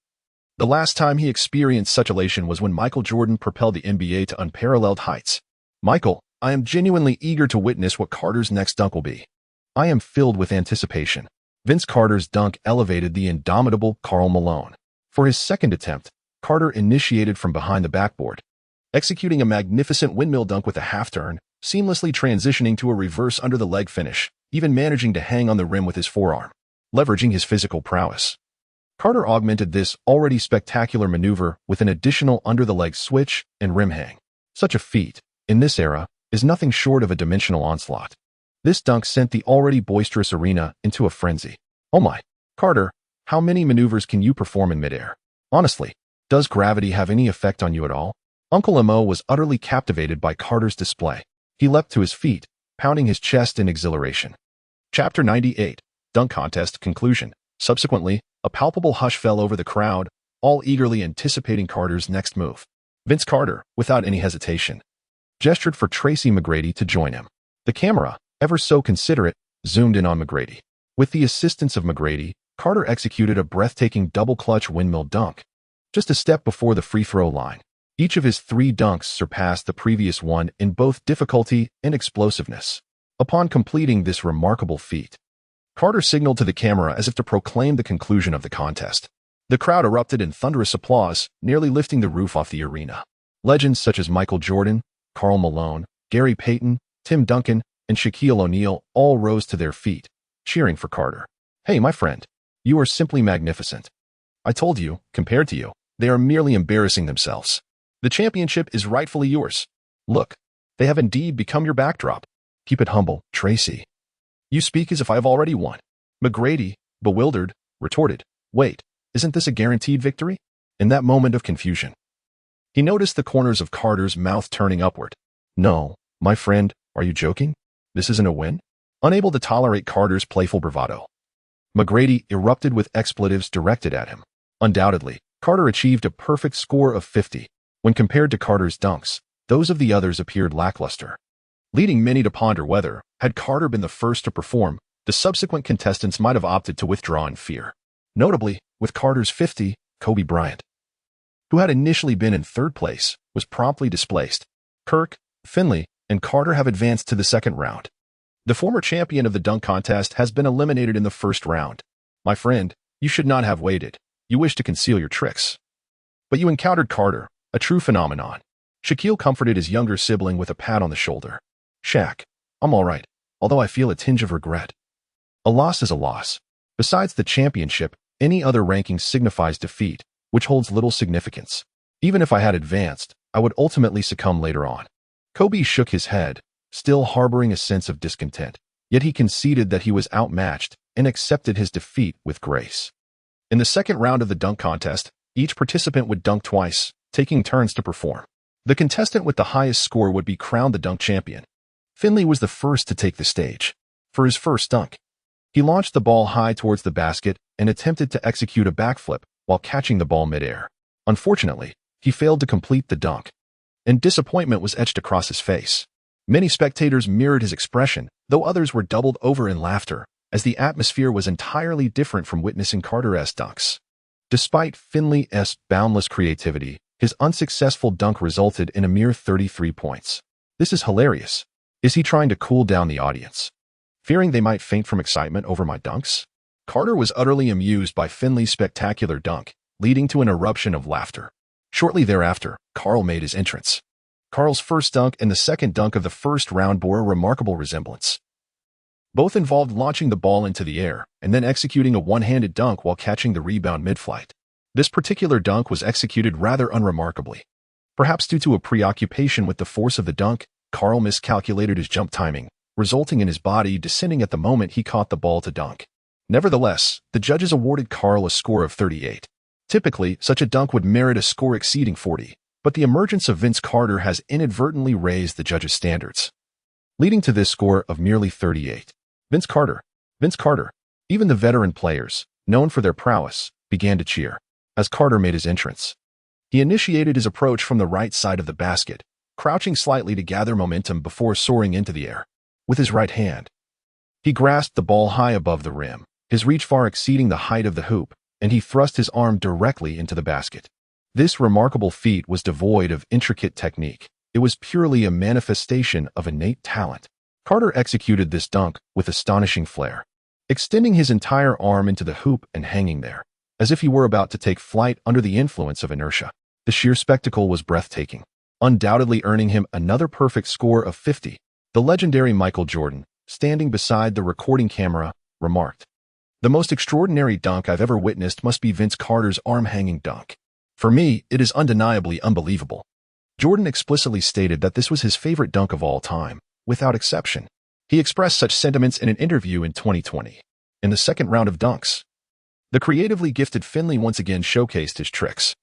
The last time he experienced such elation was when Michael Jordan propelled the NBA to unparalleled heights. Michael, I am genuinely eager to witness what Carter's next dunk will be. I am filled with anticipation. Vince Carter's dunk elevated the indomitable Karl Malone. For his second attempt, Carter initiated from behind the backboard, executing a magnificent windmill dunk with a half-turn, seamlessly transitioning to a reverse under-the-leg finish, even managing to hang on the rim with his forearm. Leveraging his physical prowess, Carter augmented this already spectacular maneuver with an additional under-the-leg switch and rim hang. Such a feat, in this era, is nothing short of a dimensional onslaught. This dunk sent the already boisterous arena into a frenzy. Oh my, Carter, how many maneuvers can you perform in midair? Honestly, does gravity have any effect on you at all? Uncle Mo was utterly captivated by Carter's display. He leapt to his feet, pounding his chest in exhilaration. Chapter 98, Dunk Contest Conclusion. Subsequently, a palpable hush fell over the crowd, all eagerly anticipating Carter's next move. Vince Carter, without any hesitation, gestured for Tracy McGrady to join him. The camera, ever so considerate, zoomed in on McGrady. With the assistance of McGrady, Carter executed a breathtaking double-clutch windmill dunk, just a step before the free-throw line. Each of his 3 dunks surpassed the previous one in both difficulty and explosiveness. Upon completing this remarkable feat, Carter signaled to the camera as if to proclaim the conclusion of the contest. The crowd erupted in thunderous applause, nearly lifting the roof off the arena. Legends such as Michael Jordan, Karl Malone, Gary Payton, Tim Duncan, and Shaquille O'Neal all rose to their feet, cheering for Carter. "Hey, my friend, you are simply magnificent. I told you, compared to you, they are merely embarrassing themselves. The championship is rightfully yours. Look, they have indeed become your backdrop. Keep it humble, Tracy. You speak as if I have already won." McGrady, bewildered, retorted, "Wait, isn't this a guaranteed victory?" In that moment of confusion, he noticed the corners of Carter's mouth turning upward. "No, my friend, are you joking? This isn't a win?" Unable to tolerate Carter's playful bravado, McGrady erupted with expletives directed at him. Undoubtedly, Carter achieved a perfect score of 50. When compared to Carter's dunks, those of the others appeared lackluster, leading many to ponder whether, had Carter been the first to perform, the subsequent contestants might have opted to withdraw in fear. Notably, with Carter's 50, Kobe Bryant, who had initially been in 3rd place, was promptly displaced. Kirk, Finley, and Carter have advanced to the 2nd round. The former champion of the dunk contest has been eliminated in the 1st round. My friend, you should not have waited. You wish to conceal your tricks. But you encountered Carter, a true phenomenon. Shaquille comforted his younger sibling with a pat on the shoulder. "Shaq, I'm all right, although I feel a tinge of regret. A loss is a loss. Besides the championship, any other ranking signifies defeat, which holds little significance. Even if I had advanced, I would ultimately succumb later on." Kobe shook his head, still harboring a sense of discontent, yet he conceded that he was outmatched and accepted his defeat with grace. In the 2nd round of the dunk contest, each participant would dunk twice, taking turns to perform. The contestant with the highest score would be crowned the dunk champion. Finley was the first to take the stage. For his first dunk, he launched the ball high towards the basket and attempted to execute a backflip while catching the ball midair. Unfortunately, he failed to complete the dunk, and disappointment was etched across his face. Many spectators mirrored his expression, though others were doubled over in laughter, as the atmosphere was entirely different from witnessing Carter's dunks. Despite Finley's boundless creativity, his unsuccessful dunk resulted in a mere 33 points. "This is hilarious. Is he trying to cool down the audience, fearing they might faint from excitement over my dunks?" Carter was utterly amused by Finley's spectacular dunk, leading to an eruption of laughter. Shortly thereafter, Carl made his entrance. Carl's first dunk and the 2nd dunk of the 1st round bore a remarkable resemblance. Both involved launching the ball into the air and then executing a one-handed dunk while catching the rebound mid-flight. This particular dunk was executed rather unremarkably. Perhaps due to a preoccupation with the force of the dunk, Carl miscalculated his jump timing, resulting in his body descending at the moment he caught the ball to dunk. Nevertheless, the judges awarded Carl a score of 38. Typically, such a dunk would merit a score exceeding 40, but the emergence of Vince Carter has inadvertently raised the judges' standards, leading to this score of merely 38. Vince Carter. Even the veteran players, known for their prowess, began to cheer as Carter made his entrance. He initiated his approach from the right side of the basket, crouching slightly to gather momentum before soaring into the air. With his right hand, he grasped the ball high above the rim, his reach far exceeding the height of the hoop, and he thrust his arm directly into the basket. This remarkable feat was devoid of intricate technique. It was purely a manifestation of innate talent. Carter executed this dunk with astonishing flair, extending his entire arm into the hoop and hanging there, as if he were about to take flight under the influence of inertia. The sheer spectacle was breathtaking, undoubtedly earning him another perfect score of 50. The legendary Michael Jordan, standing beside the recording camera, remarked, "The most extraordinary dunk I've ever witnessed must be Vince Carter's arm-hanging dunk. For me, it is undeniably unbelievable." Jordan explicitly stated that this was his favorite dunk of all time, without exception. He expressed such sentiments in an interview in 2020. In the 2nd round of dunks, the creatively gifted Finley once again showcased his tricks.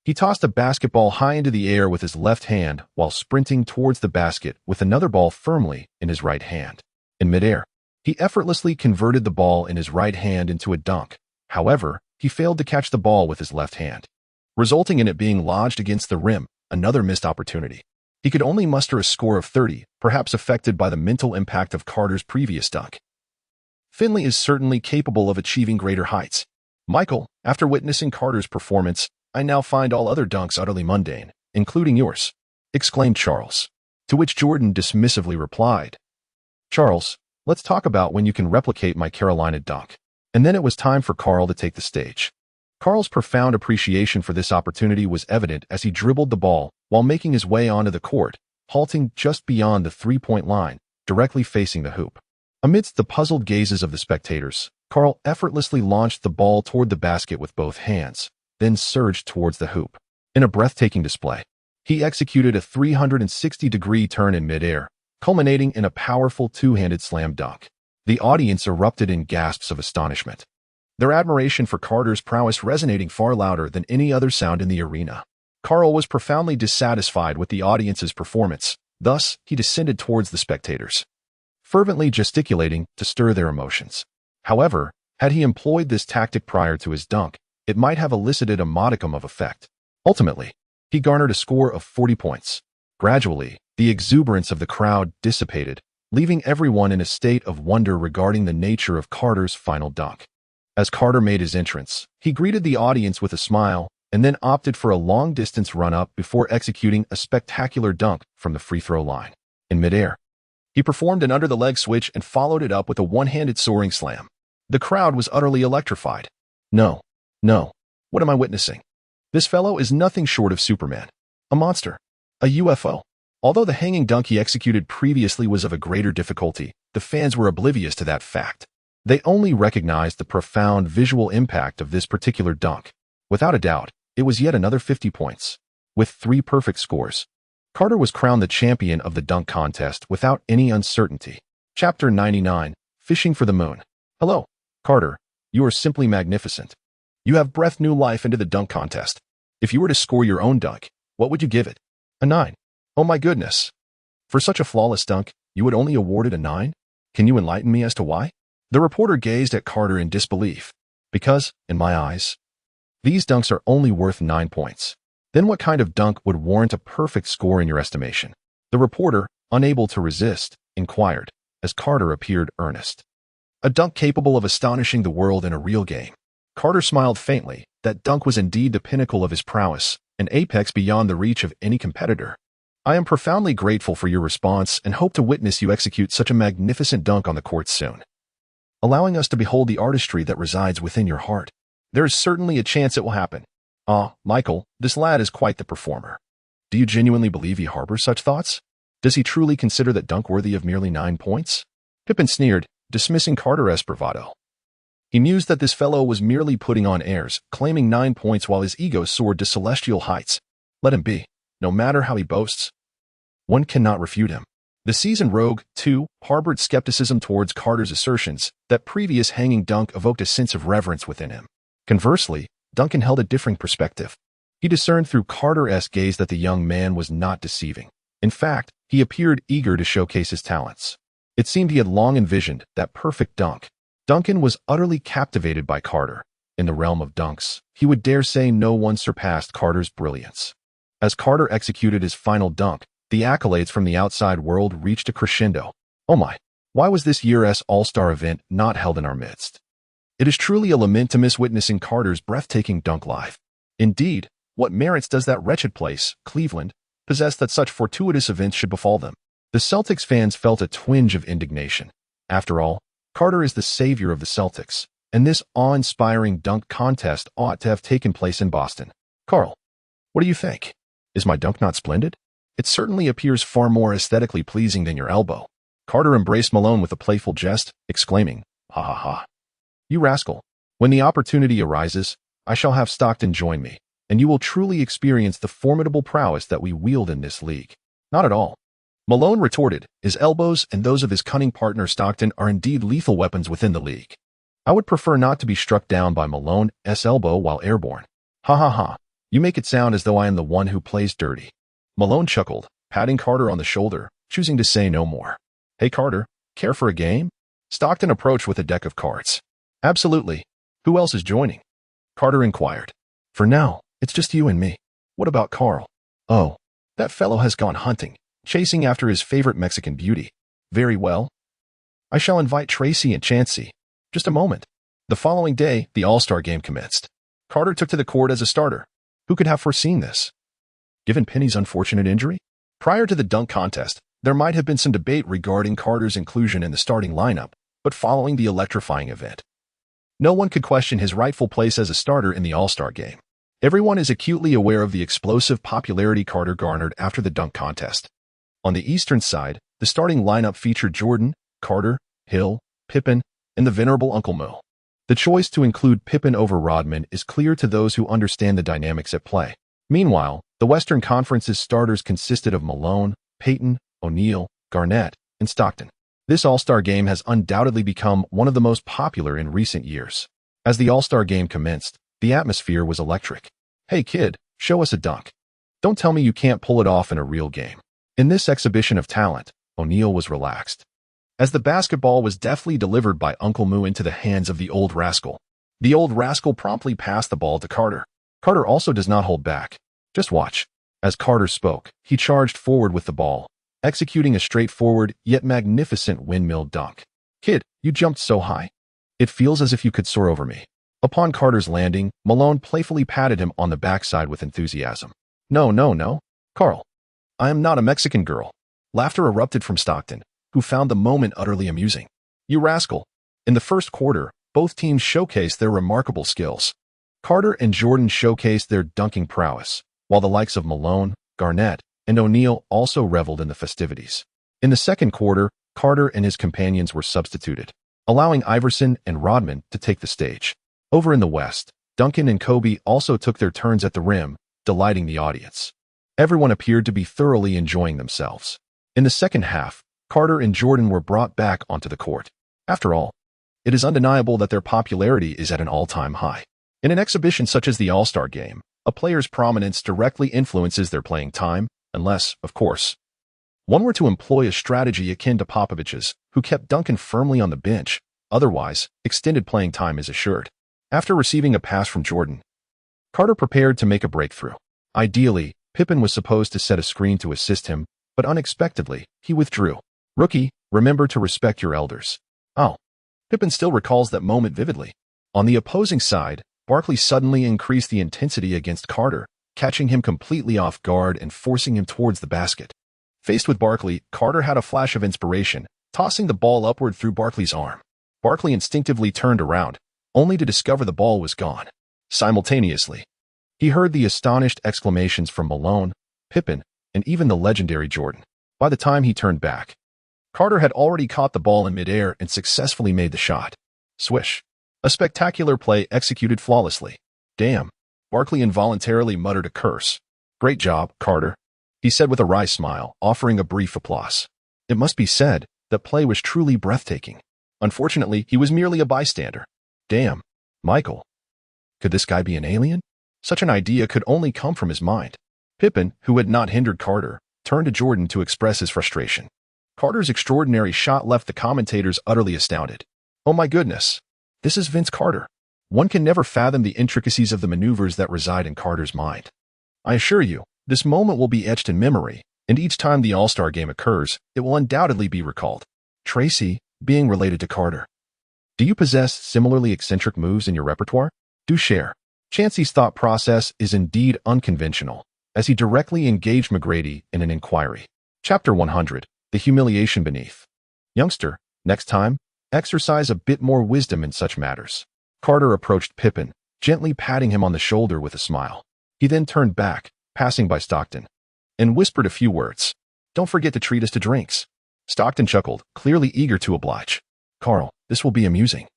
He tossed a basketball high into the air with his left hand while sprinting towards the basket with another ball firmly in his right hand. In midair, he effortlessly converted the ball in his right hand into a dunk. However, he failed to catch the ball with his left hand. resulting in it being lodged against the rim, another missed opportunity. He could only muster a score of 30, perhaps affected by the mental impact of Carter's previous dunk. Finley is certainly capable of achieving greater heights. Michael, after witnessing Carter's performance, I now find all other dunks utterly mundane, including yours, exclaimed Charles. To which Jordan dismissively replied, Charles, let's talk about when you can replicate my Carolina dunk. And then it was time for Carl to take the stage. Carl's profound appreciation for this opportunity was evident as he dribbled the ball while making his way onto the court, halting just beyond the three-point line, directly facing the hoop. Amidst the puzzled gazes of the spectators, Carl effortlessly launched the ball toward the basket with both hands, then surged towards the hoop. In a breathtaking display, he executed a 360-degree turn in midair, culminating in a powerful two-handed slam dunk. The audience erupted in gasps of astonishment, their admiration for Carter's prowess resonating far louder than any other sound in the arena. Carl was profoundly dissatisfied with the audience's performance, thus he descended towards the spectators, fervently gesticulating to stir their emotions. However, had he employed this tactic prior to his dunk, it might have elicited a modicum of effect. Ultimately, he garnered a score of 40 points. Gradually, the exuberance of the crowd dissipated, leaving everyone in a state of wonder regarding the nature of Carter's final dunk. As Carter made his entrance, he greeted the audience with a smile and then opted for a long-distance run-up before executing a spectacular dunk from the free-throw line. In midair, he performed an under-the-leg switch and followed it up with a one-handed soaring slam. The crowd was utterly electrified. No, what am I witnessing? This fellow is nothing short of Superman, a monster, a UFO. Although the hanging dunk he executed previously was of a greater difficulty, the fans were oblivious to that fact. They only recognized the profound visual impact of this particular dunk. Without a doubt, it was yet another 50 points. With 3 perfect scores, Carter was crowned the champion of the dunk contest without any uncertainty. Chapter 99, Fishing for the Moon. Hello, Carter. You are simply magnificent. You have breathed new life into the dunk contest. If you were to score your own dunk, what would you give it? A 9. Oh my goodness. For such a flawless dunk, you would only award it a 9? Can you enlighten me as to why? The reporter gazed at Carter in disbelief. Because, in my eyes, these dunks are only worth 9 points. Then what kind of dunk would warrant a perfect score in your estimation? The reporter, unable to resist, inquired, as Carter appeared earnest. A dunk capable of astonishing the world in a real game. Carter smiled faintly. That dunk was indeed the pinnacle of his prowess, an apex beyond the reach of any competitor. I am profoundly grateful for your response and hope to witness you execute such a magnificent dunk on the court soon, allowing us to behold the artistry that resides within your heart. There is certainly a chance it will happen. Michael, this lad is quite the performer. Do you genuinely believe he harbors such thoughts? Does he truly consider that dunk worthy of merely 9 points? Pippin sneered, dismissing Carter's bravado. He mused that this fellow was merely putting on airs, claiming 9 points while his ego soared to celestial heights. Let him be, no matter how he boasts. One cannot refute him. The seasoned rogue, too, harbored skepticism towards Carter's assertions that previous hanging dunk evoked a sense of reverence within him. Conversely, Duncan held a differing perspective. He discerned through Carter's gaze that the young man was not deceiving. In fact, he appeared eager to showcase his talents. It seemed he had long envisioned that perfect dunk. Duncan was utterly captivated by Carter. In the realm of dunks, he would dare say no one surpassed Carter's brilliance. As Carter executed his final dunk, the accolades from the outside world reached a crescendo. Oh my, why was this year's All-Star event not held in our midst? It is truly a lament to miss witnessing Carter's breathtaking dunk live. Indeed, what merits does that wretched place, Cleveland, possess that such fortuitous events should befall them? The Celtics fans felt a twinge of indignation. After all, Carter is the savior of the Celtics, and this awe-inspiring dunk contest ought to have taken place in Boston. Carl, what do you think? Is my dunk not splendid? It certainly appears far more aesthetically pleasing than your elbow. Carter embraced Malone with a playful jest, exclaiming, "Ha ha ha. You rascal. When the opportunity arises, I shall have Stockton join me, and you will truly experience the formidable prowess that we wield in this league." Not at all. Malone retorted, his elbows and those of his cunning partner Stockton are indeed lethal weapons within the league. I would prefer not to be struck down by Malone's elbow while airborne. Ha ha ha. You make it sound as though I am the one who plays dirty. Malone chuckled, patting Carter on the shoulder, choosing to say no more. Hey Carter, care for a game? Stockton approached with a deck of cards. Absolutely. Who else is joining? Carter inquired. For now, It's just you and me. What about Carl? Oh, that fellow has gone hunting, chasing after his favorite Mexican beauty. Very well. I shall invite Tracy and Chansey. Just a moment. The following day, the All-Star game commenced. Carter took to the court as a starter. Who could have foreseen this? Given Penny's unfortunate injury? Prior to the dunk contest, there might have been some debate regarding Carter's inclusion in the starting lineup, but following the electrifying event, no one could question his rightful place as a starter in the All-Star game. Everyone is acutely aware of the explosive popularity Carter garnered after the dunk contest. On the Eastern side, the starting lineup featured Jordan, Carter, Hill, Pippen, and the venerable Uncle Mo. The choice to include Pippen over Rodman is clear to those who understand the dynamics at play. Meanwhile, the Western Conference's starters consisted of Malone, Payton, O'Neal, Garnett, and Stockton. This All-Star game has undoubtedly become one of the most popular in recent years. As the All-Star game commenced, the atmosphere was electric. Hey kid, show us a dunk. Don't tell me you can't pull it off in a real game. In this exhibition of talent, O'Neal was relaxed. As the basketball was deftly delivered by Uncle Moo into the hands of the old rascal promptly passed the ball to Carter. Carter also does not hold back. Just watch. As Carter spoke, he charged forward with the ball, executing a straightforward yet magnificent windmill dunk. Kid, you jumped so high. It feels as if you could soar over me. Upon Carter's landing, Malone playfully patted him on the backside with enthusiasm. No, Carl. I am not a Mexican girl. Laughter erupted from Stockton, who found the moment utterly amusing. You rascal. In the first quarter, both teams showcased their remarkable skills. Carter and Jordan showcased their dunking prowess, while the likes of Malone, Garnett, and O'Neal also reveled in the festivities. In the second quarter, Carter and his companions were substituted, allowing Iverson and Rodman to take the stage. Over in the West, Duncan and Kobe also took their turns at the rim, delighting the audience. Everyone appeared to be thoroughly enjoying themselves. In the second half, Carter and Jordan were brought back onto the court. After all, it is undeniable that their popularity is at an all-time high. In an exhibition such as the All-Star Game, a player's prominence directly influences their playing time, unless, of course, one were to employ a strategy akin to Popovich's, who kept Duncan firmly on the bench. Otherwise, extended playing time is assured. After receiving a pass from Jordan, Carter prepared to make a breakthrough. Ideally, Pippen was supposed to set a screen to assist him, but unexpectedly, he withdrew. Rookie, remember to respect your elders. Oh. Pippen still recalls that moment vividly. On the opposing side, Barkley suddenly increased the intensity against Carter, catching him completely off guard and forcing him towards the basket. Faced with Barkley, Carter had a flash of inspiration, tossing the ball upward through Barkley's arm. Barkley instinctively turned around, only to discover the ball was gone. Simultaneously, he heard the astonished exclamations from Malone, Pippen, and even the legendary Jordan. By the time he turned back, Carter had already caught the ball in midair and successfully made the shot. Swish. A spectacular play executed flawlessly. Damn. Barkley involuntarily muttered a curse. Great job, Carter, he said with a wry smile, offering a brief applause. It must be said, that play was truly breathtaking. Unfortunately, he was merely a bystander. Damn. Michael. Could this guy be an alien? Such an idea could only come from his mind. Pippen, who had not hindered Carter, turned to Jordan to express his frustration. Carter's extraordinary shot left the commentators utterly astounded. Oh my goodness. This is Vince Carter. One can never fathom the intricacies of the maneuvers that reside in Carter's mind. I assure you, this moment will be etched in memory, and each time the All-Star game occurs, it will undoubtedly be recalled. Tracy, being related to Carter. Do you possess similarly eccentric moves in your repertoire? Do share. Chansey's thought process is indeed unconventional, as he directly engaged McGrady in an inquiry. Chapter 100, The Humiliation Beneath. Youngster, next time, exercise a bit more wisdom in such matters. Carter approached Pippen, gently patting him on the shoulder with a smile. He then turned back, passing by Stockton, and whispered a few words. Don't forget to treat us to drinks. Stockton chuckled, clearly eager to oblige. Carl, this will be amusing.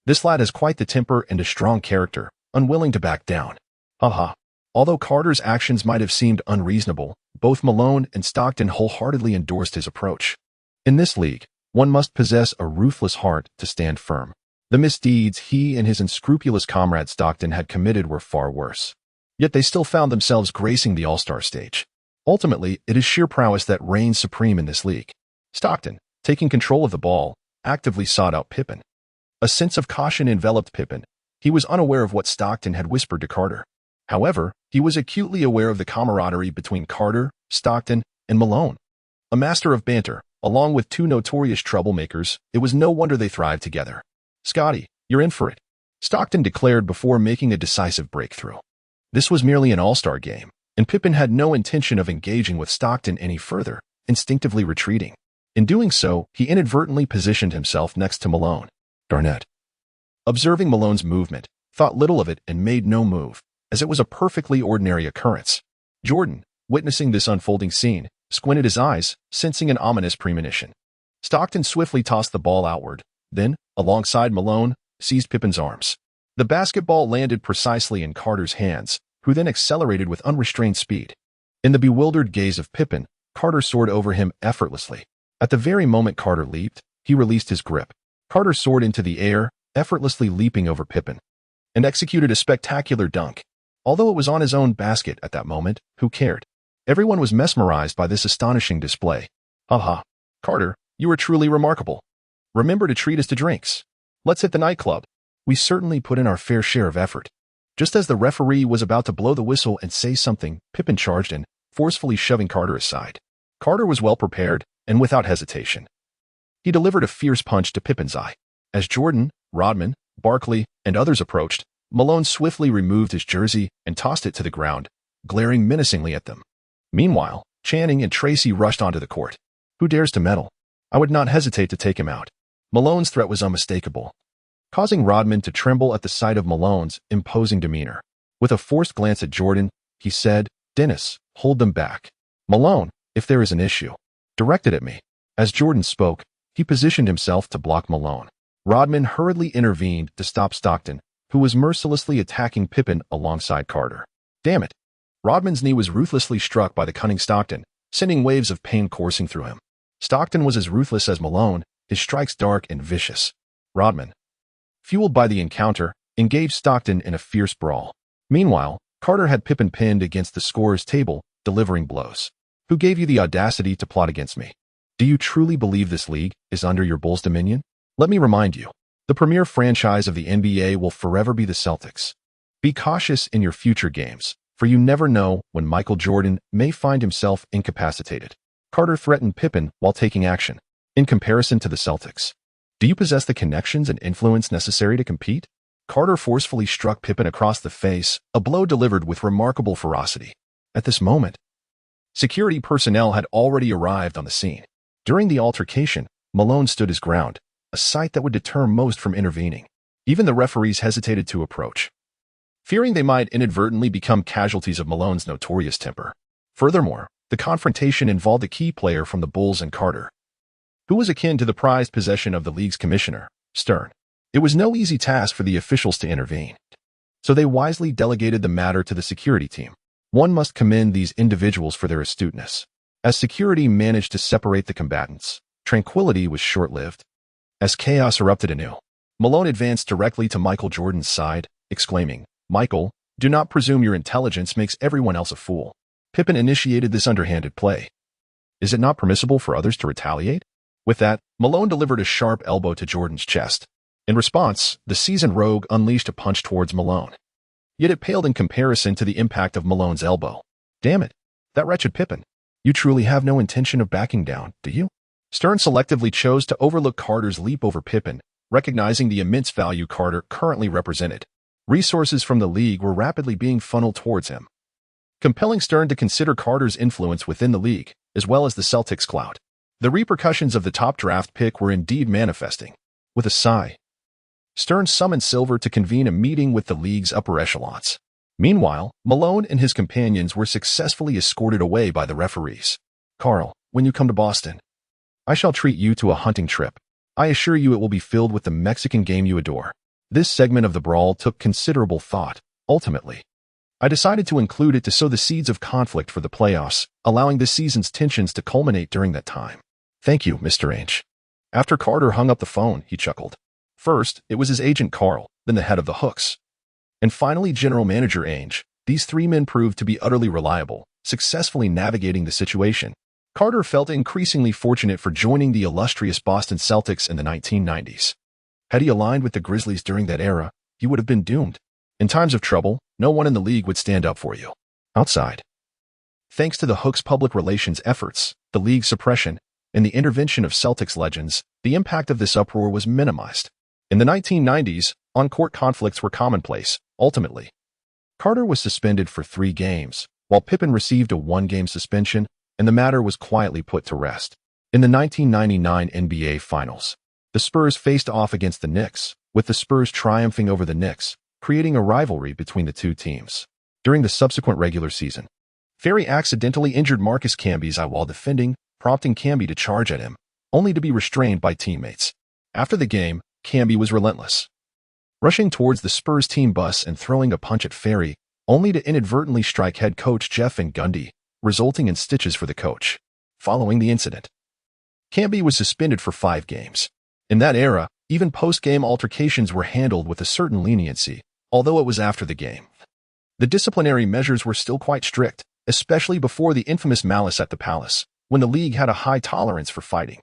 This lad has quite the temper and a strong character, unwilling to back down. Haha. Although Carter's actions might have seemed unreasonable, both Malone and Stockton wholeheartedly endorsed his approach. In this league, one must possess a ruthless heart to stand firm. The misdeeds he and his unscrupulous comrade Stockton had committed were far worse. Yet they still found themselves gracing the All-Star stage. Ultimately, it is sheer prowess that reigns supreme in this league. Stockton, taking control of the ball, actively sought out Pippen. A sense of caution enveloped Pippen. He was unaware of what Stockton had whispered to Carter. However, he was acutely aware of the camaraderie between Carter, Stockton, and Malone. A master of banter, along with two notorious troublemakers, it was no wonder they thrived together. "Scotty, you're in for it," Stockton declared before making a decisive breakthrough. This was merely an all-star game, and Pippen had no intention of engaging with Stockton any further, instinctively retreating. In doing so, he inadvertently positioned himself next to Malone. Garnett, observing Malone's movement, thought little of it and made no move, as it was a perfectly ordinary occurrence. Jordan, witnessing this unfolding scene, squinted his eyes, sensing an ominous premonition. Stockton swiftly tossed the ball outward, then, alongside Malone, seized Pippen's arms. The basketball landed precisely in Carter's hands, who then accelerated with unrestrained speed. In the bewildered gaze of Pippen, Carter soared over him effortlessly. At the very moment Carter leaped, he released his grip. Carter soared into the air, effortlessly leaping over Pippen, and executed a spectacular dunk. Although it was on his own basket at that moment, who cared? Everyone was mesmerized by this astonishing display. "Haha, Carter, you are truly remarkable. Remember to treat us to drinks. Let's hit the nightclub." We certainly put in our fair share of effort. Just as the referee was about to blow the whistle and say something, Pippen charged in, forcefully shoving Carter aside. Carter was well prepared, and without hesitation, he delivered a fierce punch to Pippen's eye. As Jordan, Rodman, Barkley, and others approached, Malone swiftly removed his jersey and tossed it to the ground, glaring menacingly at them. Meanwhile, Channing and Tracy rushed onto the court. "Who dares to meddle? I would not hesitate to take him out." Malone's threat was unmistakable, causing Rodman to tremble at the sight of Malone's imposing demeanor. With a forced glance at Jordan, he said, "Dennis, hold them back. Malone, if there is an issue, direct it at me." As Jordan spoke, he positioned himself to block Malone. Rodman hurriedly intervened to stop Stockton, who was mercilessly attacking Pippen alongside Carter. Damn it! Rodman's knee was ruthlessly struck by the cunning Stockton, sending waves of pain coursing through him. Stockton was as ruthless as Malone, his strikes dark and vicious. Rodman, fueled by the encounter, engaged Stockton in a fierce brawl. Meanwhile, Carter had Pippen pinned against the scorer's table, delivering blows. "Who gave you the audacity to plot against me? Do you truly believe this league is under your Bulls' dominion? Let me remind you, the premier franchise of the NBA will forever be the Celtics. Be cautious in your future games, for you never know when Michael Jordan may find himself incapacitated." Carter threatened Pippen while taking action. In comparison to the Celtics, do you possess the connections and influence necessary to compete? Carter forcefully struck Pippen across the face, a blow delivered with remarkable ferocity. At this moment, security personnel had already arrived on the scene. During the altercation, Malone stood his ground, a sight that would deter most from intervening. Even the referees hesitated to approach, fearing they might inadvertently become casualties of Malone's notorious temper. Furthermore, the confrontation involved a key player from the Bulls and Carter, who was akin to the prized possession of the league's commissioner, Stern. It was no easy task for the officials to intervene, so they wisely delegated the matter to the security team. One must commend these individuals for their astuteness. As security managed to separate the combatants, tranquility was short-lived. As chaos erupted anew, Malone advanced directly to Michael Jordan's side, exclaiming, "Michael, do not presume your intelligence makes everyone else a fool." Pippen initiated this underhanded play. Is it not permissible for others to retaliate? With that, Malone delivered a sharp elbow to Jordan's chest. In response, the seasoned rogue unleashed a punch towards Malone. Yet it paled in comparison to the impact of Malone's elbow. Damn it, that wretched Pippen. You truly have no intention of backing down, do you? Stern selectively chose to overlook Carter's leap over Pippen, recognizing the immense value Carter currently represented. Resources from the league were rapidly being funneled towards him, compelling Stern to consider Carter's influence within the league, as well as the Celtics' clout. The repercussions of the top draft pick were indeed manifesting. With a sigh, Stern summoned Silver to convene a meeting with the league's upper echelons. Meanwhile, Malone and his companions were successfully escorted away by the referees. "Carl, when you come to Boston, I shall treat you to a hunting trip. I assure you it will be filled with the Mexican game you adore." This segment of the brawl took considerable thought. Ultimately, I decided to include it to sow the seeds of conflict for the playoffs, allowing this season's tensions to culminate during that time. "Thank you, Mr. Ainge." After Carter hung up the phone, he chuckled. First, it was his agent Carl, then the head of the Hooks, and finally General Manager Ainge. These three men proved to be utterly reliable, successfully navigating the situation. Carter felt increasingly fortunate for joining the illustrious Boston Celtics in the 1990s. Had he aligned with the Grizzlies during that era, he would have been doomed. In times of trouble, no one in the league would stand up for you. Outside. Thanks to the Hook's public relations efforts, the league's suppression, and the intervention of Celtics legends, the impact of this uproar was minimized. In the 1990s, on-court conflicts were commonplace. Ultimately, Carter was suspended for 3 games, while Pippen received a 1-game suspension, and the matter was quietly put to rest. In the 1999 NBA Finals, the Spurs faced off against the Knicks, with the Spurs triumphing over the Knicks, creating a rivalry between the two teams. During the subsequent regular season, Ferry accidentally injured Marcus Camby's eye while defending, prompting Camby to charge at him, only to be restrained by teammates. After the game, Camby was relentless, rushing towards the Spurs team bus and throwing a punch at Ferry, only to inadvertently strike head coach Jeff Van Gundy, resulting in stitches for the coach. Following the incident, Camby was suspended for 5 games. In that era, even post-game altercations were handled with a certain leniency, although it was after the game. The disciplinary measures were still quite strict, especially before the infamous Malice at the Palace, when the league had a high tolerance for fighting.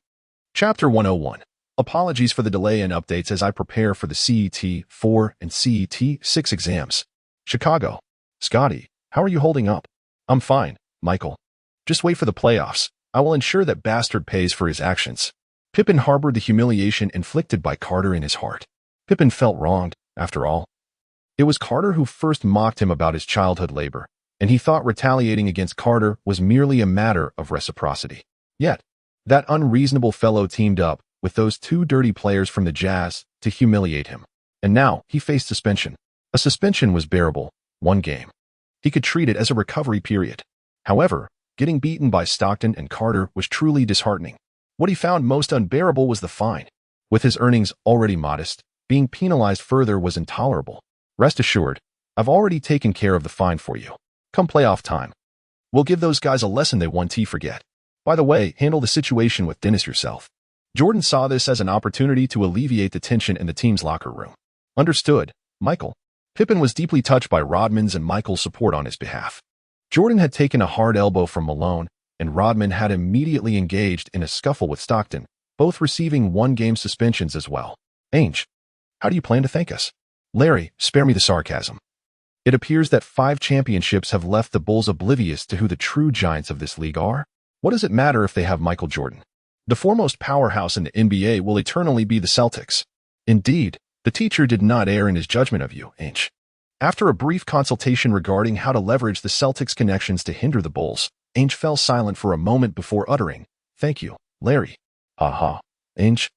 Chapter 101. Apologies for the delay in updates as I prepare for the CET 4 and CET 6 exams. Chicago. Scotty, how are you holding up? I'm fine, Michael. Just wait for the playoffs. I will ensure that bastard pays for his actions. Pippen harbored the humiliation inflicted by Carter in his heart. Pippen felt wronged, after all. It was Carter who first mocked him about his childhood labor, and he thought retaliating against Carter was merely a matter of reciprocity. Yet, that unreasonable fellow teamed up with those 2 dirty players from the Jazz to humiliate him. And now he faced suspension. A suspension was bearable, 1 game. He could treat it as a recovery period. However, getting beaten by Stockton and Carter was truly disheartening. What he found most unbearable was the fine. With his earnings already modest, being penalized further was intolerable. Rest assured, I've already taken care of the fine for you. Come playoff time, we'll give those guys a lesson they won't forget. By the way, handle the situation with Dennis yourself. Jordan saw this as an opportunity to alleviate the tension in the team's locker room. Understood, Michael. Pippen was deeply touched by Rodman's and Michael's support on his behalf. Jordan had taken a hard elbow from Malone, and Rodman had immediately engaged in a scuffle with Stockton, both receiving 1-game suspensions as well. Ainge, how do you plan to thank us? Larry, spare me the sarcasm. It appears that 5 championships have left the Bulls oblivious to who the true giants of this league are. What does it matter if they have Michael Jordan? The foremost powerhouse in the NBA will eternally be the Celtics. Indeed, the teacher did not err in his judgment of you, Ainge. After a brief consultation regarding how to leverage the Celtics' connections to hinder the Bulls, Ainge fell silent for a moment before uttering, "Thank you, Larry." Aha, Ainge.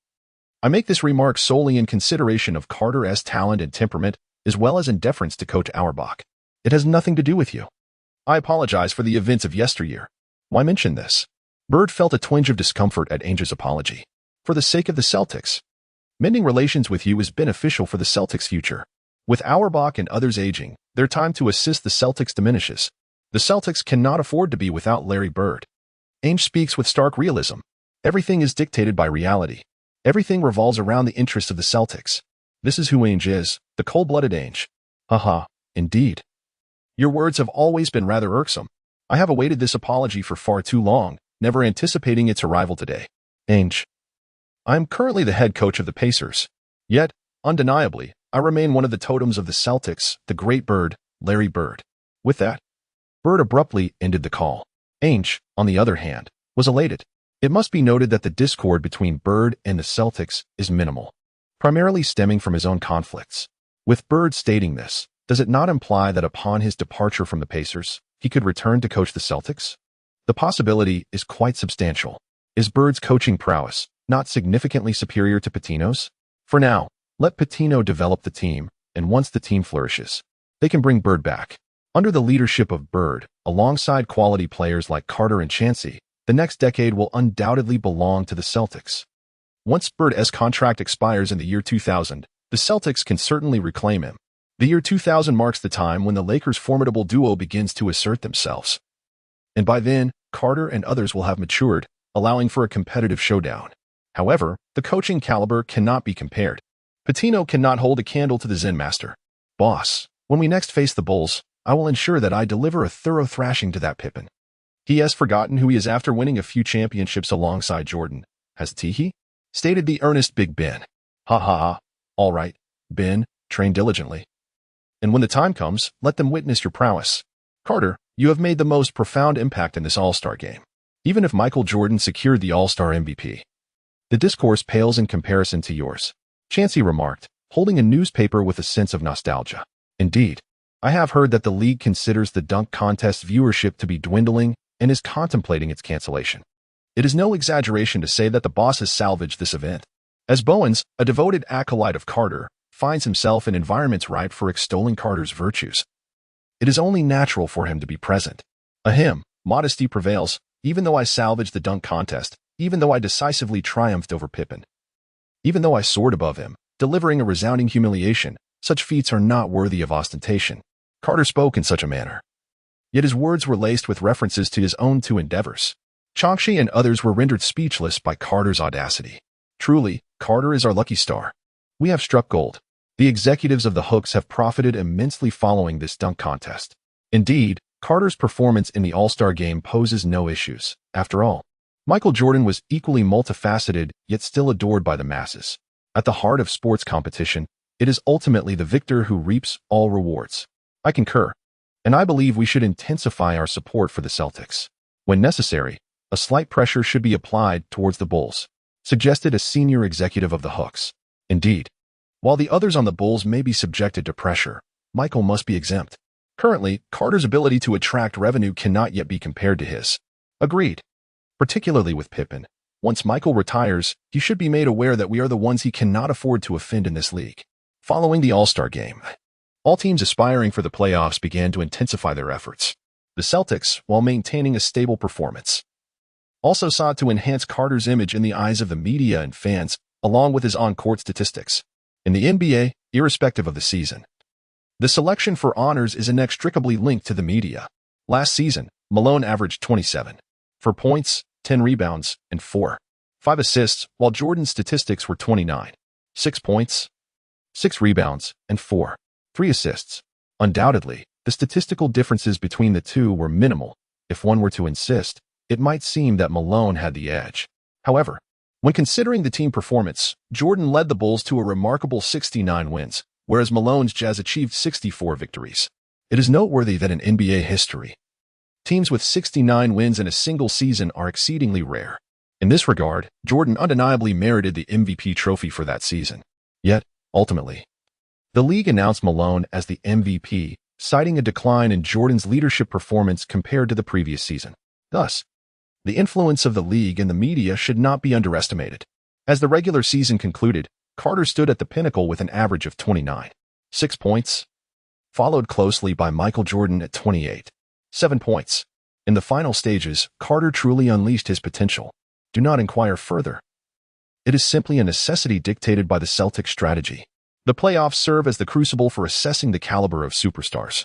I make this remark solely in consideration of Carter's talent and temperament, as well as in deference to Coach Auerbach. It has nothing to do with you. I apologize for the events of yesteryear. Why mention this? Bird felt a twinge of discomfort at Ainge's apology. For the sake of the Celtics, mending relations with you is beneficial for the Celtics' future. With Auerbach and others aging, their time to assist the Celtics diminishes. The Celtics cannot afford to be without Larry Bird. Ainge speaks with stark realism. Everything is dictated by reality. Everything revolves around the interests of the Celtics. This is who Ainge is, the cold-blooded Ainge. Haha, indeed. Your words have always been rather irksome. I have awaited this apology for far too long, never anticipating its arrival today. Ainge. I am currently the head coach of the Pacers. Yet, undeniably, I remain one of the totems of the Celtics, the great Bird, Larry Bird. With that, Bird abruptly ended the call. Ainge, on the other hand, was elated. It must be noted that the discord between Bird and the Celtics is minimal, primarily stemming from his own conflicts. With Bird stating this, does it not imply that upon his departure from the Pacers, he could return to coach the Celtics? The possibility is quite substantial. Is Bird's coaching prowess not significantly superior to Pitino's? For now, let Pitino develop the team, and once the team flourishes, they can bring Bird back. Under the leadership of Bird, alongside quality players like Carter and Chansey, the next decade will undoubtedly belong to the Celtics. Once Bird's contract expires in the year 2000, the Celtics can certainly reclaim him. The year 2000 marks the time when the Lakers' formidable duo begins to assert themselves. And by then, Carter and others will have matured, allowing for a competitive showdown. However, the coaching caliber cannot be compared. Pitino cannot hold a candle to the Zen master. Boss, when we next face the Bulls, I will ensure that I deliver a thorough thrashing to that Pippen. He has forgotten who he is after winning a few championships alongside Jordan, hasn't he? Stated the earnest Big Ben. Ha ha ha. All right, Ben, train diligently. And when the time comes, let them witness your prowess. Carter, you have made the most profound impact in this All-Star game. Even if Michael Jordan secured the All-Star MVP, the discourse pales in comparison to yours. Chansey remarked, holding a newspaper with a sense of nostalgia. Indeed, I have heard that the league considers the dunk contest viewership to be dwindling and is contemplating its cancellation. It is no exaggeration to say that the boss has salvaged this event. As Bowens, a devoted acolyte of Carter, finds himself in environments ripe for extolling Carter's virtues, it is only natural for him to be present. A hymn, modesty prevails, even though I salvaged the dunk contest, even though I decisively triumphed over Pippen. Even though I soared above him, delivering a resounding humiliation, such feats are not worthy of ostentation. Carter spoke in such a manner. Yet his words were laced with references to his own two endeavors. Changshi and others were rendered speechless by Carter's audacity. Truly, Carter is our lucky star. We have struck gold. The executives of the Hooks have profited immensely following this dunk contest. Indeed, Carter's performance in the All-Star game poses no issues. After all, Michael Jordan was equally multifaceted, yet still adored by the masses. At the heart of sports competition, it is ultimately the victor who reaps all rewards. I concur, and I believe we should intensify our support for the Celtics. When necessary, a slight pressure should be applied towards the Bulls, suggested a senior executive of the Hooks. Indeed, while the others on the Bulls may be subjected to pressure, Michael must be exempt. Currently, Carter's ability to attract revenue cannot yet be compared to his. Agreed. Particularly with Pippen. Once Michael retires, he should be made aware that we are the ones he cannot afford to offend in this league. Following the All-Star game, all teams aspiring for the playoffs began to intensify their efforts. The Celtics, while maintaining a stable performance, also sought to enhance Carter's image in the eyes of the media and fans, along with his on-court statistics. In the NBA, irrespective of the season, the selection for honors is inextricably linked to the media. Last season, Malone averaged 27 for points, 10 rebounds, and 5 assists, while Jordan's statistics were 29, 6 points, 6 rebounds, and 3 assists. Undoubtedly, the statistical differences between the two were minimal. If one were to insist, it might seem that Malone had the edge. However, when considering the team performance, Jordan led the Bulls to a remarkable 69 wins, whereas Malone's Jazz achieved 64 victories. It is noteworthy that in NBA history, teams with 69 wins in a single season are exceedingly rare. In this regard, Jordan undeniably merited the MVP trophy for that season. Yet, ultimately, the league announced Malone as the MVP, citing a decline in Jordan's leadership performance compared to the previous season. Thus, the influence of the league and the media should not be underestimated. As the regular season concluded, Carter stood at the pinnacle with an average of 29, 6 points, followed closely by Michael Jordan at 28, 7 points. In the final stages, Carter truly unleashed his potential. Do not inquire further. It is simply a necessity dictated by the Celtics strategy. The playoffs serve as the crucible for assessing the caliber of superstars,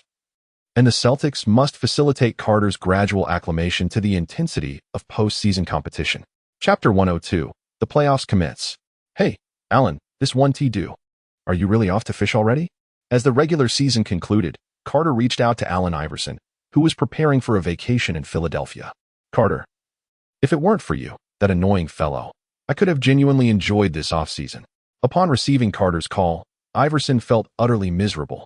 and the Celtics must facilitate Carter's gradual acclimation to the intensity of postseason competition. Chapter 102. The playoffs commence. Hey, Alan, this 1T do. Are you really off to fish already? As the regular season concluded, Carter reached out to Allen Iverson, who was preparing for a vacation in Philadelphia. Carter, if it weren't for you, that annoying fellow, I could have genuinely enjoyed this offseason. Upon receiving Carter's call, Iverson felt utterly miserable,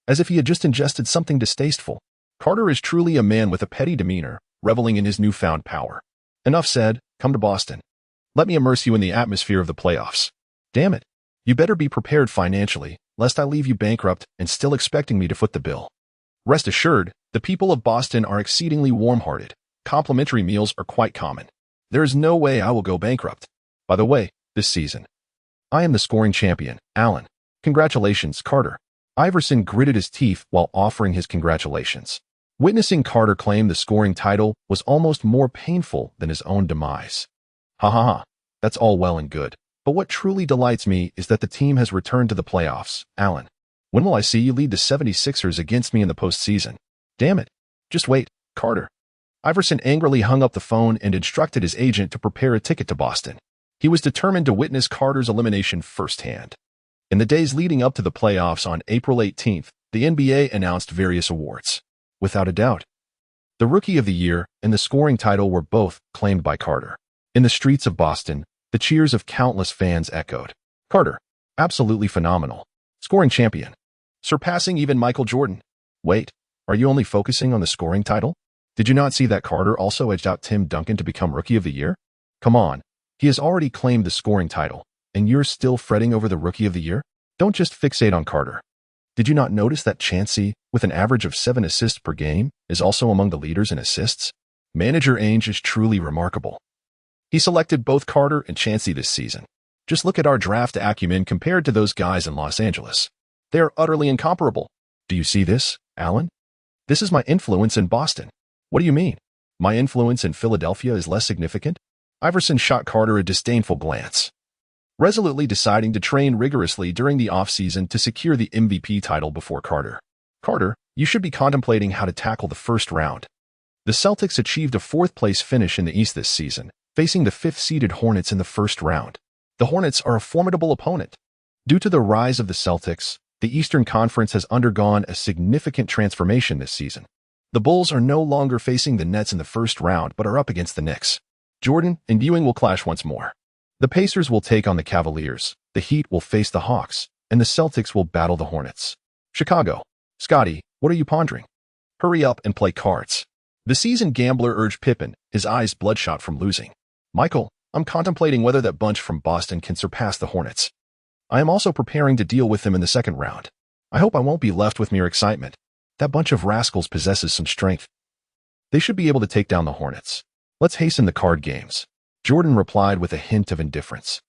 as if he had just ingested something distasteful. Carter is truly a man with a petty demeanor, reveling in his newfound power. Enough said, come to Boston. Let me immerse you in the atmosphere of the playoffs. Damn it. You better be prepared financially, lest I leave you bankrupt and still expecting me to foot the bill. Rest assured, the people of Boston are exceedingly warm-hearted. Complimentary meals are quite common. There is no way I will go bankrupt. By the way, this season, I am the scoring champion, Allen. Congratulations, Carter. Iverson gritted his teeth while offering his congratulations. Witnessing Carter claim the scoring title was almost more painful than his own demise. Ha ha ha, that's all well and good. But what truly delights me is that the team has returned to the playoffs, Allen. When will I see you lead the 76ers against me in the postseason? Damn it. Just wait, Carter. Iverson angrily hung up the phone and instructed his agent to prepare a ticket to Boston. He was determined to witness Carter's elimination firsthand. In the days leading up to the playoffs on April 18th, the NBA announced various awards. Without a doubt, the Rookie of the Year and the scoring title were both claimed by Carter. In the streets of Boston, the cheers of countless fans echoed. Carter, absolutely phenomenal. Scoring champion. surpassing even Michael Jordan. Wait, are you only focusing on the scoring title? Did you not see that Carter also edged out Tim Duncan to become Rookie of the Year? Come on, he has already claimed the scoring title, and you're still fretting over the Rookie of the Year? Don't just fixate on Carter. Did you not notice that Chancey, with an average of 7 assists per game, is also among the leaders in assists? Manager Ainge is truly remarkable. He selected both Carter and Chancey this season. Just look at our draft acumen compared to those guys in Los Angeles. They are utterly incomparable. Do you see this, Alan? This is my influence in Boston. What do you mean? My influence in Philadelphia is less significant? Iverson shot Carter a disdainful glance, resolutely deciding to train rigorously during the offseason to secure the MVP title before Carter. Carter, you should be contemplating how to tackle the first round. The Celtics achieved a 4th-place finish in the East this season, facing the 5th-seeded Hornets in the first round. The Hornets are a formidable opponent. Due to the rise of the Celtics, the Eastern Conference has undergone a significant transformation this season. The Bulls are no longer facing the Nets in the first round but are up against the Knicks. Jordan and Ewing will clash once more. The Pacers will take on the Cavaliers, the Heat will face the Hawks, and the Celtics will battle the Hornets. Chicago. Scotty, what are you pondering? Hurry up and play cards. The seasoned gambler urged Pippen, his eyes bloodshot from losing. Michael, I'm contemplating whether that bunch from Boston can surpass the Hornets. I am also preparing to deal with them in the second round. I hope I won't be left with mere excitement. That bunch of rascals possesses some strength. They should be able to take down the Hornets. Let's hasten the card games. Jordan replied with a hint of indifference.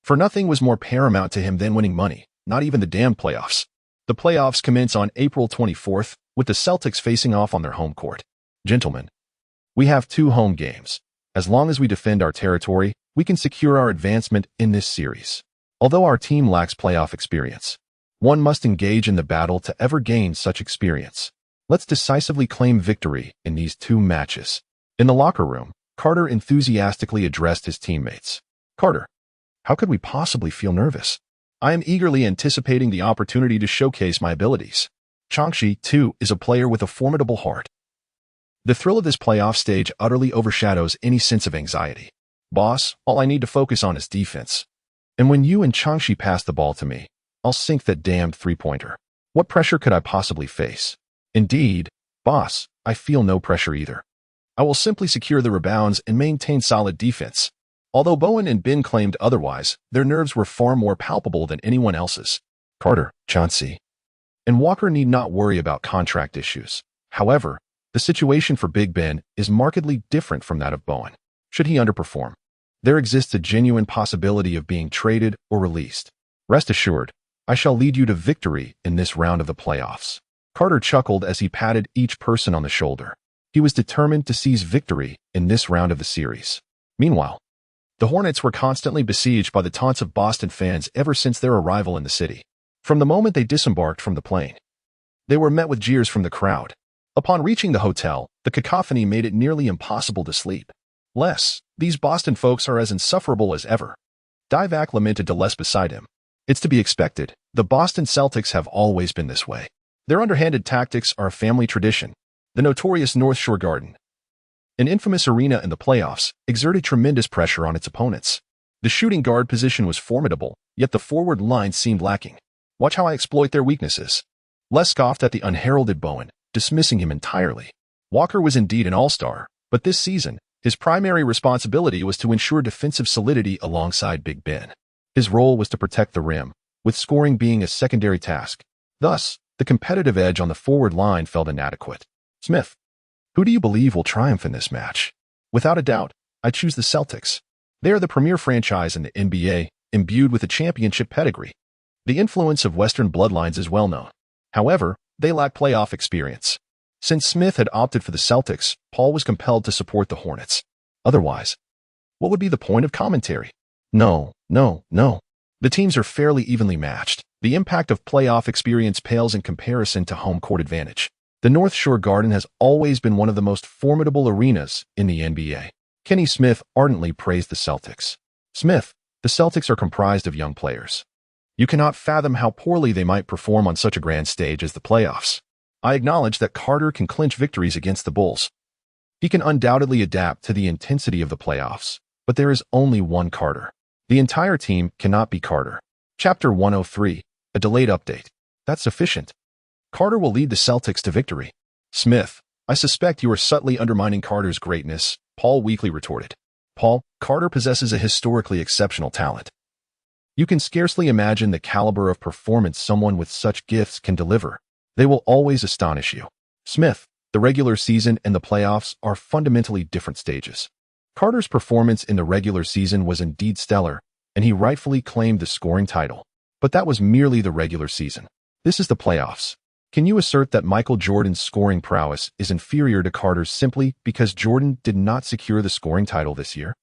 For nothing was more paramount to him than winning money, not even the damn playoffs. The playoffs commence on April 24th, with the Celtics facing off on their home court. Gentlemen, we have 2 home games. As long as we defend our territory, we can secure our advancement in this series. Although our team lacks playoff experience, one must engage in the battle to ever gain such experience. Let's decisively claim victory in these 2 matches. In the locker room, Carter enthusiastically addressed his teammates. Carter, how could we possibly feel nervous? I am eagerly anticipating the opportunity to showcase my abilities. Chancey, too, is a player with a formidable heart. The thrill of this playoff stage utterly overshadows any sense of anxiety. Boss, all I need to focus on is defense. And when you and Chancey pass the ball to me, I'll sink that damned 3-pointer. What pressure could I possibly face? Indeed, boss, I feel no pressure either. I will simply secure the rebounds and maintain solid defense. Although Bowen and Ben claimed otherwise, their nerves were far more palpable than anyone else's. Carter, Chancey, and Walker need not worry about contract issues. However, the situation for Big Ben is markedly different from that of Bowen. Should he underperform, there exists a genuine possibility of being traded or released. Rest assured, I shall lead you to victory in this round of the playoffs. Carter chuckled as he patted each person on the shoulder. He was determined to seize victory in this round of the series. Meanwhile, the Hornets were constantly besieged by the taunts of Boston fans ever since their arrival in the city. From the moment they disembarked from the plane, they were met with jeers from the crowd. Upon reaching the hotel, the cacophony made it nearly impossible to sleep. These Boston folks are as insufferable as ever. Dwyane lamented to Les beside him. It's to be expected. The Boston Celtics have always been this way. Their underhanded tactics are a family tradition. The notorious North Shore Garden, an infamous arena in the playoffs, exerted tremendous pressure on its opponents. The shooting guard position was formidable, yet the forward line seemed lacking. Watch how I exploit their weaknesses. Les scoffed at the unheralded Bowen, dismissing him entirely. Walker was indeed an all-star, but this season, his primary responsibility was to ensure defensive solidity alongside Big Ben. His role was to protect the rim, with scoring being a secondary task. Thus, the competitive edge on the forward line felt inadequate. Smith, who do you believe will triumph in this match? Without a doubt, I choose the Celtics. They are the premier franchise in the NBA, imbued with a championship pedigree. The influence of Western bloodlines is well known. However, they lack playoff experience. Since Smith had opted for the Celtics, Paul was compelled to support the Hornets. Otherwise, what would be the point of commentary? No. The teams are fairly evenly matched. The impact of playoff experience pales in comparison to home court advantage. The North Shore Garden has always been one of the most formidable arenas in the NBA. Kenny Smith ardently praised the Celtics. Smith, the Celtics are comprised of young players. You cannot fathom how poorly they might perform on such a grand stage as the playoffs. I acknowledge that Carter can clinch victories against the Bulls. He can undoubtedly adapt to the intensity of the playoffs, but there is only one Carter. The entire team cannot be Carter. Chapter 103, a delayed update. That's sufficient. Carter will lead the Celtics to victory. Smith, I suspect you are subtly undermining Carter's greatness, Paul weakly retorted. Paul, Carter possesses a historically exceptional talent. You can scarcely imagine the caliber of performance someone with such gifts can deliver. They will always astonish you. Smith, the regular season and the playoffs are fundamentally different stages. Carter's performance in the regular season was indeed stellar, and he rightfully claimed the scoring title. But that was merely the regular season. This is the playoffs. Can you assert that Michael Jordan's scoring prowess is inferior to Carter's simply because Jordan did not secure the scoring title this year?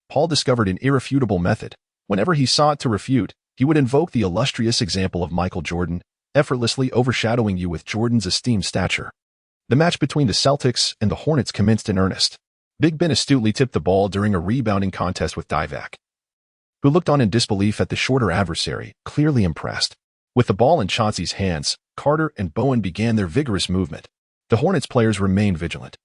Paul discovered an irrefutable method. Whenever he sought to refute, he would invoke the illustrious example of Michael Jordan, effortlessly overshadowing you with Jordan's esteemed stature. The match between the Celtics and the Hornets commenced in earnest. Big Ben astutely tipped the ball during a rebounding contest with Dwyane, who looked on in disbelief at the shorter adversary, clearly impressed. With the ball in Chauncey's hands, Carter and Bowen began their vigorous movement. The Hornets players remained vigilant.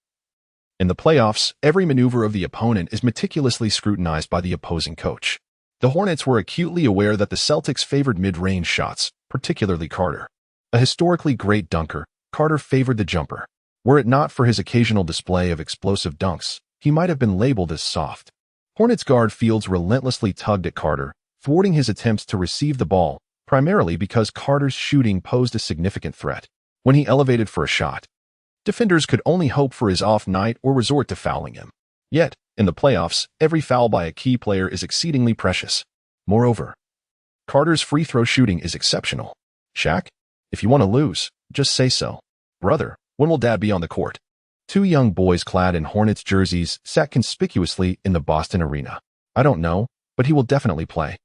In the playoffs, every maneuver of the opponent is meticulously scrutinized by the opposing coach. The Hornets were acutely aware that the Celtics favored mid-range shots, particularly Carter. A historically great dunker, Carter favored the jumper. Were it not for his occasional display of explosive dunks, he might have been labeled as soft. Hornets guard Fields relentlessly tugged at Carter, thwarting his attempts to receive the ball, primarily because Carter's shooting posed a significant threat. When he elevated for a shot, defenders could only hope for his off night or resort to fouling him. Yet, in the playoffs, every foul by a key player is exceedingly precious. Moreover, Carter's free throw shooting is exceptional. Shaq, if you want to lose, just say so. Brother, when will Dad be on the court? Two young boys clad in Hornets jerseys sat conspicuously in the Boston arena. I don't know, but he will definitely play.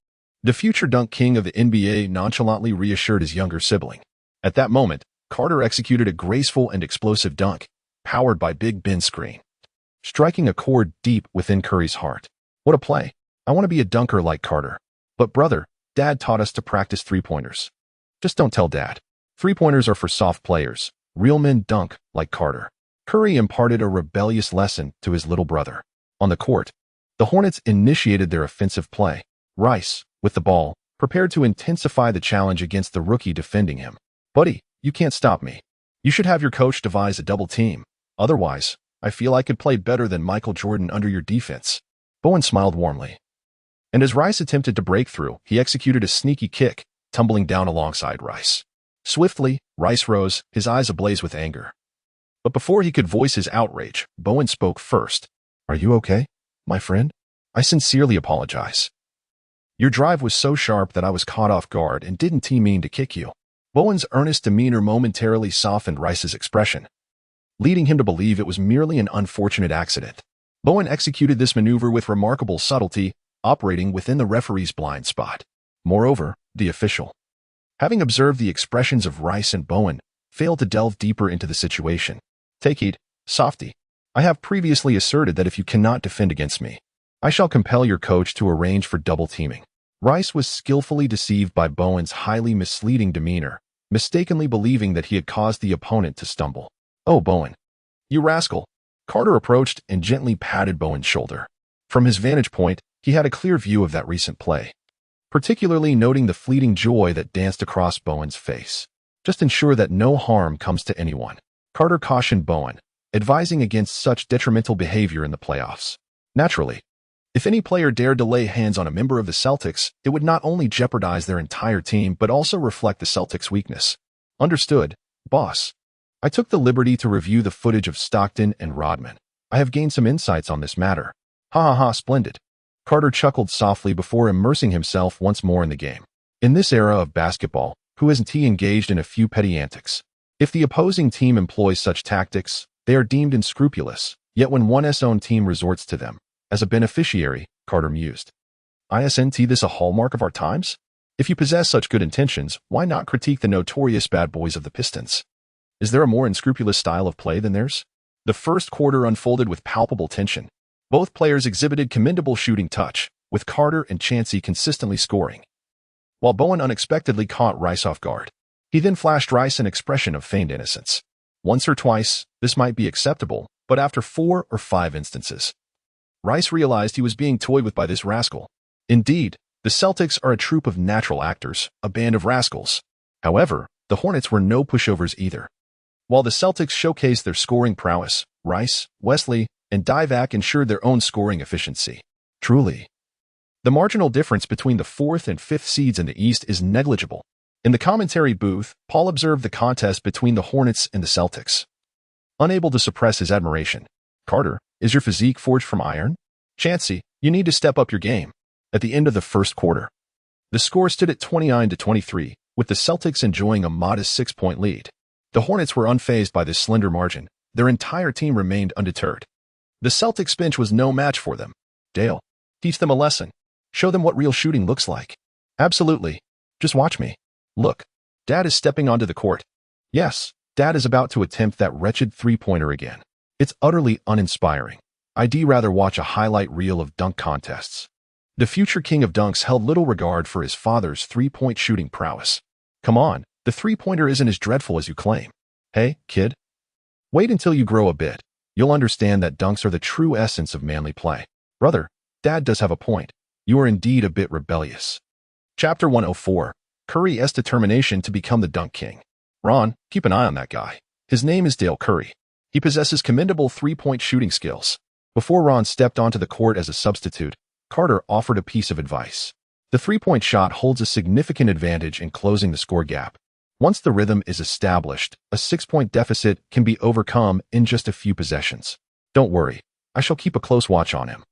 The future dunk king of the NBA nonchalantly reassured his younger sibling. At that moment, Carter executed a graceful and explosive dunk, powered by Big Ben's screen, striking a chord deep within Curry's heart. What a play. I want to be a dunker like Carter. But brother, Dad taught us to practice three-pointers. Just don't tell Dad. Three-pointers are for soft players. Real men dunk like Carter. Curry imparted a rebellious lesson to his little brother. On the court, the Hornets initiated their offensive play. Rice, with the ball, prepared to intensify the challenge against the rookie defending him. Buddy, you can't stop me. You should have your coach devise a double team. Otherwise, I feel I could play better than Michael Jordan under your defense. Bowen smiled warmly. And as Rice attempted to break through, he executed a sneaky kick, tumbling down alongside Rice. Swiftly, Rice rose, his eyes ablaze with anger. But before he could voice his outrage, Bowen spoke first. Are you okay, my friend? I sincerely apologize. Your drive was so sharp that I was caught off guard and didn't mean to kick you. Bowen's earnest demeanor momentarily softened Rice's expression, leading him to believe it was merely an unfortunate accident. Bowen executed this maneuver with remarkable subtlety, operating within the referee's blind spot. Moreover, the official, having observed the expressions of Rice and Bowen, failed to delve deeper into the situation. Take heed, softy. I have previously asserted that if you cannot defend against me, I shall compel your coach to arrange for double teaming. Rice was skillfully deceived by Bowen's highly misleading demeanor, mistakenly believing that he had caused the opponent to stumble. Oh, Bowen, you rascal. Carter approached and gently patted Bowen's shoulder. From his vantage point, he had a clear view of that recent play, particularly noting the fleeting joy that danced across Bowen's face. Just ensure that no harm comes to anyone. Carter cautioned Bowen, advising against such detrimental behavior in the playoffs. Naturally, if any player dared to lay hands on a member of the Celtics, it would not only jeopardize their entire team but also reflect the Celtics' weakness. Understood, boss. I took the liberty to review the footage of Stockton and Rodman. I have gained some insights on this matter. Ha ha ha, splendid. Carter chuckled softly before immersing himself once more in the game. In this era of basketball, who isn't he engaged in a few petty antics? If the opposing team employs such tactics, they are deemed unscrupulous, yet when one's own team resorts to them, as a beneficiary, Carter mused. Isn't this a hallmark of our times? If you possess such good intentions, why not critique the notorious bad boys of the Pistons? Is there a more unscrupulous style of play than theirs? The first quarter unfolded with palpable tension. Both players exhibited commendable shooting touch, with Carter and Chauncey consistently scoring, while Bowen unexpectedly caught Rice off guard. He then flashed Rice an expression of feigned innocence. Once or twice, this might be acceptable, but after 4 or 5 instances, Rice realized he was being toyed with by this rascal. Indeed, the Celtics are a troupe of natural actors, a band of rascals. However, the Hornets were no pushovers either. While the Celtics showcased their scoring prowess, Rice, Wesley, and Dwyane ensured their own scoring efficiency. Truly, the marginal difference between the 4th and 5th seeds in the East is negligible. In the commentary booth, Paul observed the contest between the Hornets and the Celtics. Unable to suppress his admiration. "Carter, is your physique forged from iron? Chancey, you need to step up your game." At the end of the first quarter, the score stood at 29-23, with the Celtics enjoying a modest 6-point lead. The Hornets were unfazed by this slender margin. Their entire team remained undeterred. The Celtics bench was no match for them. "Dale, teach them a lesson. Show them what real shooting looks like." "Absolutely. Just watch me. Look, Dad is stepping onto the court." Yes, Dad is about to attempt that wretched three-pointer again. It's utterly uninspiring. I'd rather watch a highlight reel of dunk contests. The future king of dunks held little regard for his father's three-point shooting prowess. "Come on, the three-pointer isn't as dreadful as you claim. Hey, kid. Wait until you grow a bit. You'll understand that dunks are the true essence of manly play." "Brother, Dad does have a point. You are indeed a bit rebellious." Chapter 104. Curry's determination to become the dunk king. "Ron, keep an eye on that guy. His name is Dale Curry. He possesses commendable three-point shooting skills." Before Ron stepped onto the court as a substitute, Carter offered a piece of advice. "The three-point shot holds a significant advantage in closing the score gap. Once the rhythm is established, a 6-point deficit can be overcome in just a few possessions. Don't worry, I shall keep a close watch on him.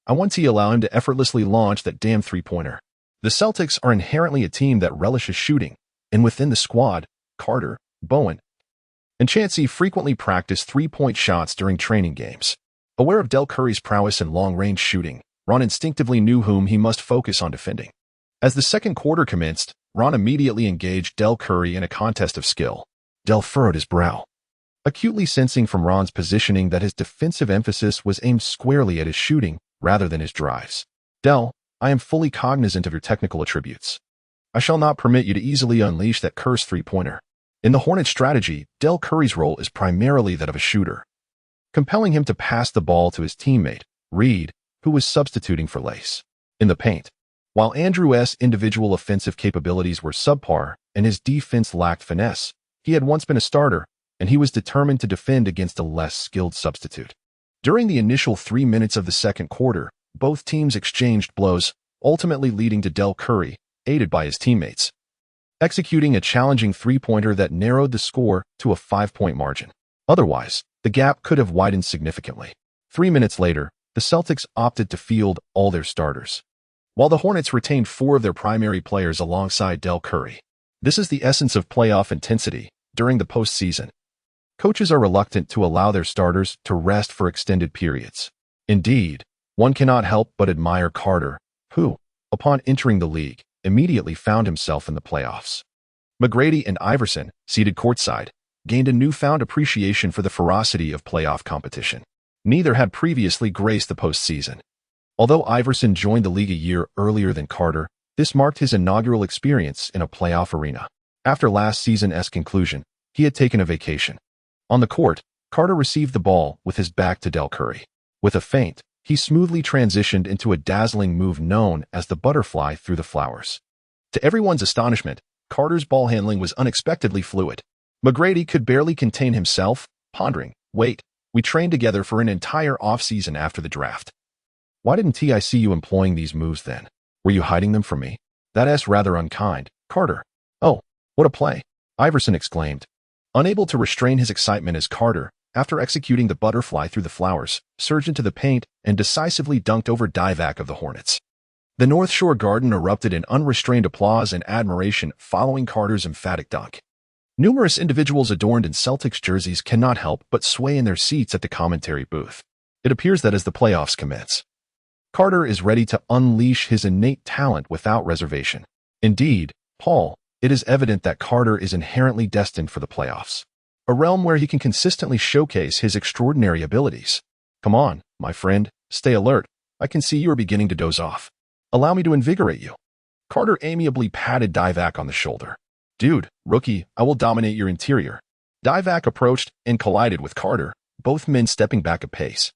I want to allow him to effortlessly launch that damn three-pointer." The Celtics are inherently a team that relishes shooting, and within the squad, Carter, Bowen, and Chancey frequently practice three-point shots during training games. Aware of Del Curry's prowess in long-range shooting, Ron instinctively knew whom he must focus on defending. As the second quarter commenced, Ron immediately engaged Del Curry in a contest of skill. Del furrowed his brow, acutely sensing from Ron's positioning that his defensive emphasis was aimed squarely at his shooting rather than his drives. "Del, I am fully cognizant of your technical attributes. I shall not permit you to easily unleash that cursed three-pointer." In the Hornets' strategy, Del Curry's role is primarily that of a shooter, compelling him to pass the ball to his teammate, Reed, who was substituting for Lace. In the paint, while Andrew's individual offensive capabilities were subpar and his defense lacked finesse, he had once been a starter, and he was determined to defend against a less skilled substitute. During the initial 3 minutes of the second quarter, both teams exchanged blows, ultimately leading to Del Curry, aided by his teammates, executing a challenging three-pointer that narrowed the score to a 5-point margin. Otherwise, the gap could have widened significantly. 3 minutes later, the Celtics opted to field all their starters, while the Hornets retained 4 of their primary players alongside Del Curry. This is the essence of playoff intensity during the postseason. Coaches are reluctant to allow their starters to rest for extended periods. Indeed, one cannot help but admire Carter, who, upon entering the league, immediately found himself in the playoffs. McGrady and Iverson, seated courtside, gained a newfound appreciation for the ferocity of playoff competition. Neither had previously graced the postseason. Although Iverson joined the league a year earlier than Carter, this marked his inaugural experience in a playoff arena. After last season's conclusion, he had taken a vacation. On the court, Carter received the ball with his back to Del Curry. With a feint, he smoothly transitioned into a dazzling move known as the butterfly through the flowers. To everyone's astonishment, Carter's ball handling was unexpectedly fluid. McGrady could barely contain himself, pondering, "Wait, we trained together for an entire offseason after the draft. Why didn't I see you employing these moves then? Were you hiding them from me? That's rather unkind, Carter." "Oh, what a play," Iverson exclaimed, unable to restrain his excitement as Carter, after executing the butterfly through the flowers, surged into the paint and decisively dunked over Dwyane of the Hornets. The North Shore Garden erupted in unrestrained applause and admiration following Carter's emphatic dunk. Numerous individuals adorned in Celtics jerseys cannot help but sway in their seats at the commentary booth. It appears that as the playoffs commence, Carter is ready to unleash his innate talent without reservation. Indeed, Paul, it is evident that Carter is inherently destined for the playoffs, a realm where he can consistently showcase his extraordinary abilities. "Come on, my friend, stay alert. I can see you are beginning to doze off. Allow me to invigorate you." Carter amiably patted Dwyane on the shoulder. "Dude, rookie, I will dominate your interior." Dwyane approached and collided with Carter, both men stepping back a pace.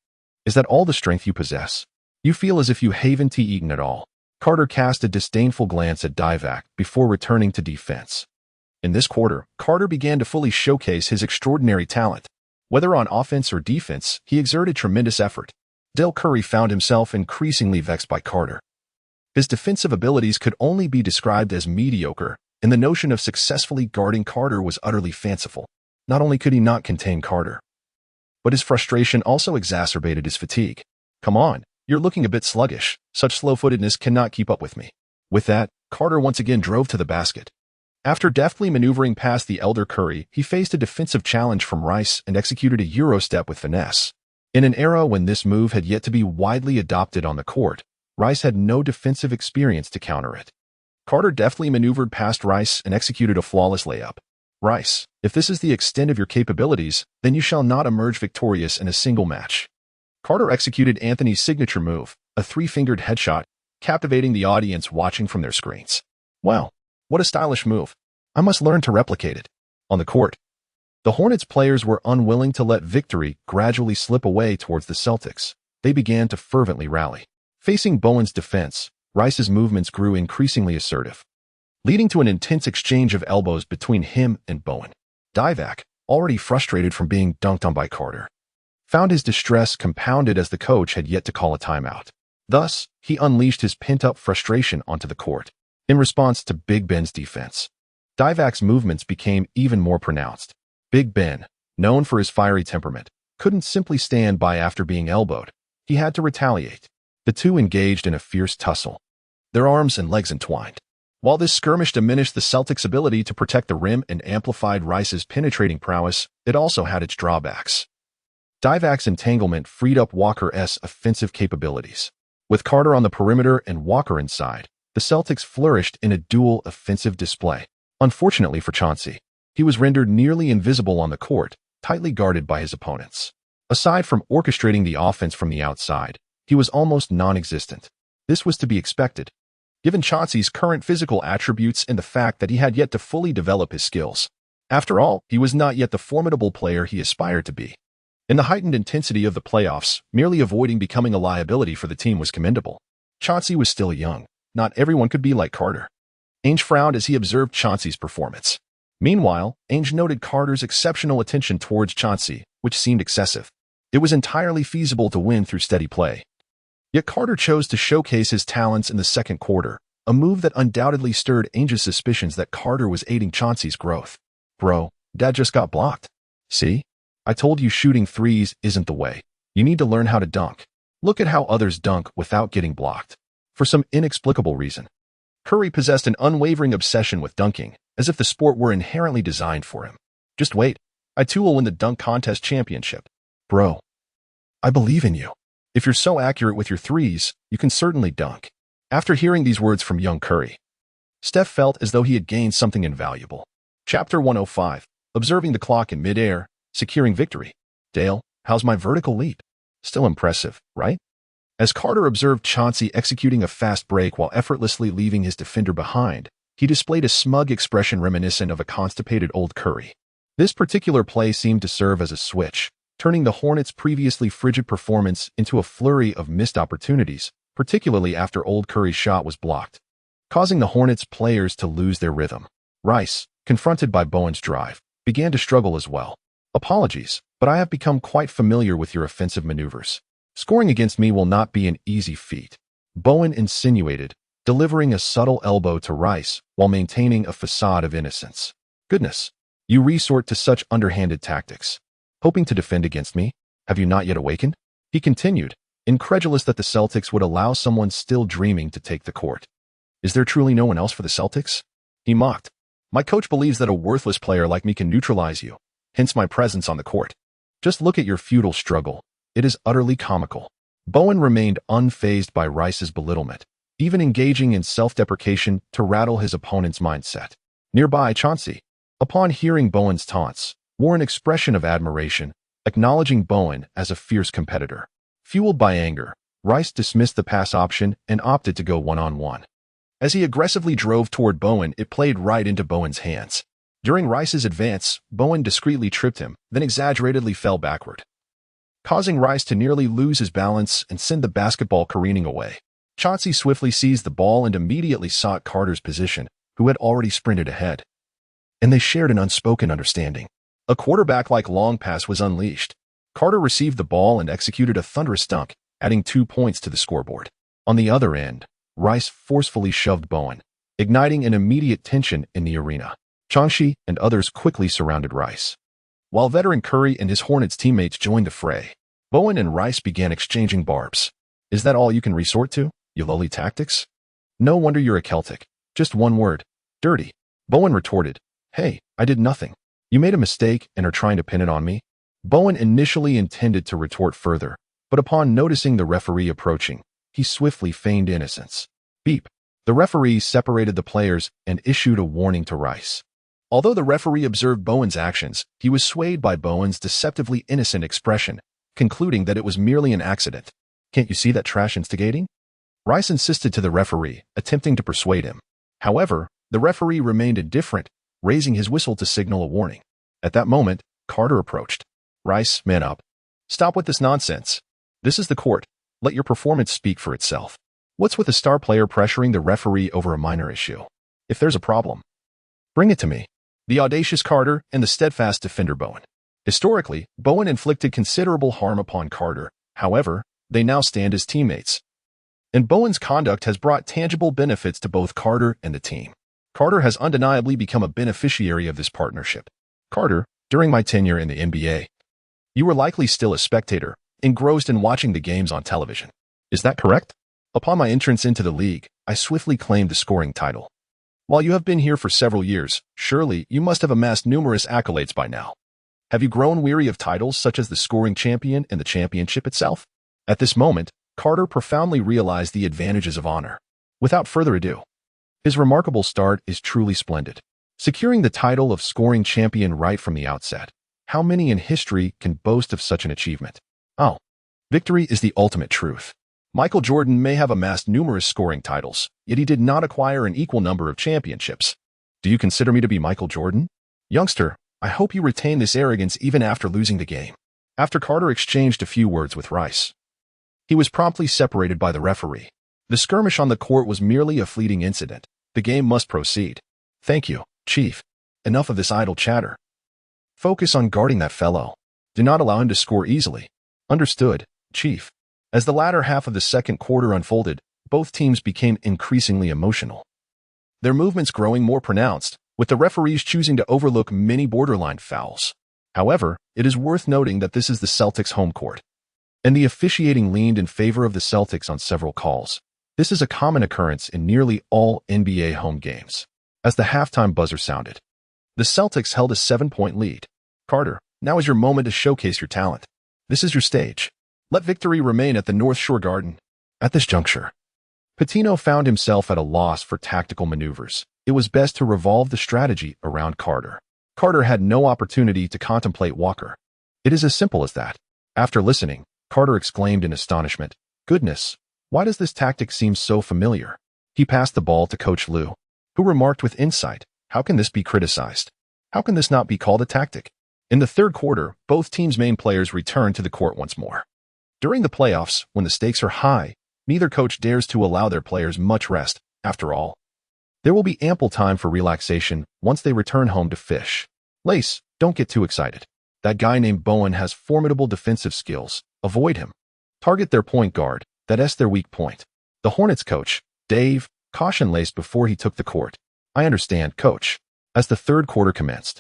"Is that all the strength you possess? You feel as if you haven't eaten at all." Carter cast a disdainful glance at Dwyane before returning to defense. In this quarter, Carter began to fully showcase his extraordinary talent. Whether on offense or defense, he exerted tremendous effort. Curry found himself increasingly vexed by Carter. His defensive abilities could only be described as mediocre, and the notion of successfully guarding Carter was utterly fanciful. Not only could he not contain Carter, but his frustration also exacerbated his fatigue. "Come on, you're looking a bit sluggish. Such slow-footedness cannot keep up with me." With that, Carter once again drove to the basket. After deftly maneuvering past the elder Curry, he faced a defensive challenge from Rice and executed a Euro step with finesse. In an era when this move had yet to be widely adopted on the court, Rice had no defensive experience to counter it. Carter deftly maneuvered past Rice and executed a flawless layup. "Rice, if this is the extent of your capabilities, then you shall not emerge victorious in a single match." Carter executed Anthony's signature move, a three-fingered headshot, captivating the audience watching from their screens. "Wow, what a stylish move. I must learn to replicate it." On the court, the Hornets players were unwilling to let victory gradually slip away towards the Celtics. They began to fervently rally. Facing Bowen's defense, Rice's movements grew increasingly assertive, leading to an intense exchange of elbows between him and Bowen. Dwyane, already frustrated from being dunked on by Carter, found his distress compounded as the coach had yet to call a timeout. Thus, he unleashed his pent-up frustration onto the court. In response to Big Ben's defense, Dwyana's movements became even more pronounced. Big Ben, known for his fiery temperament, couldn't simply stand by after being elbowed. He had to retaliate. The two engaged in a fierce tussle, their arms and legs entwined. While this skirmish diminished the Celtics' ability to protect the rim and amplified Rice's penetrating prowess, it also had its drawbacks. Dwyana's entanglement freed up Walker's offensive capabilities. With Carter on the perimeter and Walker inside, the Celtics flourished in a dual offensive display. Unfortunately for Chauncey, he was rendered nearly invisible on the court, tightly guarded by his opponents. Aside from orchestrating the offense from the outside, he was almost non-existent. This was to be expected, given Chauncey's current physical attributes and the fact that he had yet to fully develop his skills. After all, he was not yet the formidable player he aspired to be. In the heightened intensity of the playoffs, merely avoiding becoming a liability for the team was commendable. Chauncey was still young. Not everyone could be like Carter. Ainge frowned as he observed Chauncey's performance. Meanwhile, Ainge noted Carter's exceptional attention towards Chauncey, which seemed excessive. It was entirely feasible to win through steady play. Yet Carter chose to showcase his talents in the second quarter, a move that undoubtedly stirred Ainge's suspicions that Carter was aiding Chauncey's growth. "Bro, Dad just got blocked. See? I told you shooting threes isn't the way. You need to learn how to dunk. Look at how others dunk without getting blocked." For some inexplicable reason, Curry possessed an unwavering obsession with dunking, as if the sport were inherently designed for him. "Just wait. I too will win the dunk contest championship." "Bro, I believe in you. If you're so accurate with your threes, you can certainly dunk." After hearing these words from young Curry, Steph felt as though he had gained something invaluable. Chapter 105, Observing the Clock in Midair, Securing Victory. "Dale, how's my vertical leap? Still impressive, right?" As Carter observed Chauncey executing a fast break while effortlessly leaving his defender behind, he displayed a smug expression reminiscent of a constipated old Curry. This particular play seemed to serve as a switch, turning the Hornets' previously frigid performance into a flurry of missed opportunities, particularly after old Curry's shot was blocked, causing the Hornets' players to lose their rhythm. Rice, confronted by Bowen's drive, began to struggle as well. "Apologies, but I have become quite familiar with your offensive maneuvers. Scoring against me will not be an easy feat," Bowen insinuated, delivering a subtle elbow to Rice while maintaining a facade of innocence. "Goodness, you resort to such underhanded tactics. Hoping to defend against me? Have you not yet awakened?" he continued, incredulous that the Celtics would allow someone still dreaming to take the court. "Is there truly no one else for the Celtics?" he mocked. "My coach believes that a worthless player like me can neutralize you, hence my presence on the court. Just look at your futile struggle. It is utterly comical." Bowen remained unfazed by Rice's belittlement, even engaging in self-deprecation to rattle his opponent's mindset. Nearby, Chauncey, upon hearing Bowen's taunts, wore an expression of admiration, acknowledging Bowen as a fierce competitor. Fueled by anger, Rice dismissed the pass option and opted to go one-on-one. As he aggressively drove toward Bowen, it played right into Bowen's hands. During Rice's advance, Bowen discreetly tripped him, then exaggeratedly fell backward, causing Rice to nearly lose his balance and send the basketball careening away. Chauncey swiftly seized the ball and immediately sought Carter's position, who had already sprinted ahead. and they shared an unspoken understanding. A quarterback-like long pass was unleashed. Carter received the ball and executed a thunderous dunk, adding 2 points to the scoreboard. On the other end, Rice forcefully shoved Bowen, igniting an immediate tension in the arena. Changshi and others quickly surrounded Rice. While veteran Curry and his Hornets teammates joined the fray, Bowen and Rice began exchanging barbs. Is that all you can resort to, you lowly tactics? No wonder you're a Celtic. Just one word. Dirty. Bowen retorted, Hey, I did nothing. You made a mistake and are trying to pin it on me? Bowen initially intended to retort further, but upon noticing the referee approaching, he swiftly feigned innocence. Beep. The referee separated the players and issued a warning to Rice. Although the referee observed Bowen's actions, he was swayed by Bowen's deceptively innocent expression, concluding that it was merely an accident. Can't you see that trash instigating? Rice insisted to the referee, attempting to persuade him. However, the referee remained indifferent, raising his whistle to signal a warning. At that moment, Carter approached. Rice, man up. Stop with this nonsense. This is the court. Let your performance speak for itself. What's with a star player pressuring the referee over a minor issue? If there's a problem, bring it to me. The audacious Carter and the steadfast defender Bowen. Historically, Bowen inflicted considerable harm upon Carter. However, they now stand as teammates. And Bowen's conduct has brought tangible benefits to both Carter and the team. Carter has undeniably become a beneficiary of this partnership. Carter, during my tenure in the NBA, you were likely still a spectator, engrossed in watching the games on television. Is that correct? Upon my entrance into the league, I swiftly claimed the scoring title. While you have been here for several years, surely you must have amassed numerous accolades by now. Have you grown weary of titles such as the scoring champion and the championship itself? At this moment, Carter profoundly realized the advantages of honor. Without further ado, his remarkable start is truly splendid. Securing the title of scoring champion right from the outset. How many in history can boast of such an achievement? Oh, victory is the ultimate truth. Michael Jordan may have amassed numerous scoring titles, yet he did not acquire an equal number of championships. Do you consider me to be Michael Jordan? Youngster, I hope you retain this arrogance even after losing the game. After Carter exchanged a few words with Rice, he was promptly separated by the referee. The skirmish on the court was merely a fleeting incident. The game must proceed. Thank you, Chief. Enough of this idle chatter. Focus on guarding that fellow. Do not allow him to score easily. Understood, Chief. As the latter half of the second quarter unfolded, both teams became increasingly emotional. Their movements growing more pronounced, with the referees choosing to overlook many borderline fouls. However, it is worth noting that this is the Celtics' home court, and the officiating leaned in favor of the Celtics on several calls. This is a common occurrence in nearly all NBA home games. As the halftime buzzer sounded, the Celtics held a 7-point lead. Carter, now is your moment to showcase your talent. This is your stage. Let victory remain at the North Shore Garden. At this juncture, Pitino found himself at a loss for tactical maneuvers. It was best to revolve the strategy around Carter. Carter had no opportunity to contemplate Walker. It is as simple as that. After listening, Carter exclaimed in astonishment, Goodness, why does this tactic seem so familiar? He passed the ball to Coach Lue, who remarked with insight, How can this be criticized? How can this not be called a tactic? In the third quarter, both teams' main players returned to the court once more. During the playoffs, when the stakes are high, neither coach dares to allow their players much rest. After all, there will be ample time for relaxation once they return home to fish. Lace, don't get too excited. That guy named Bowen has formidable defensive skills. Avoid him. Target their point guard. That's their weak point. The Hornets coach, Dave, cautioned Lace before he took the court. I understand, coach. As the third quarter commenced,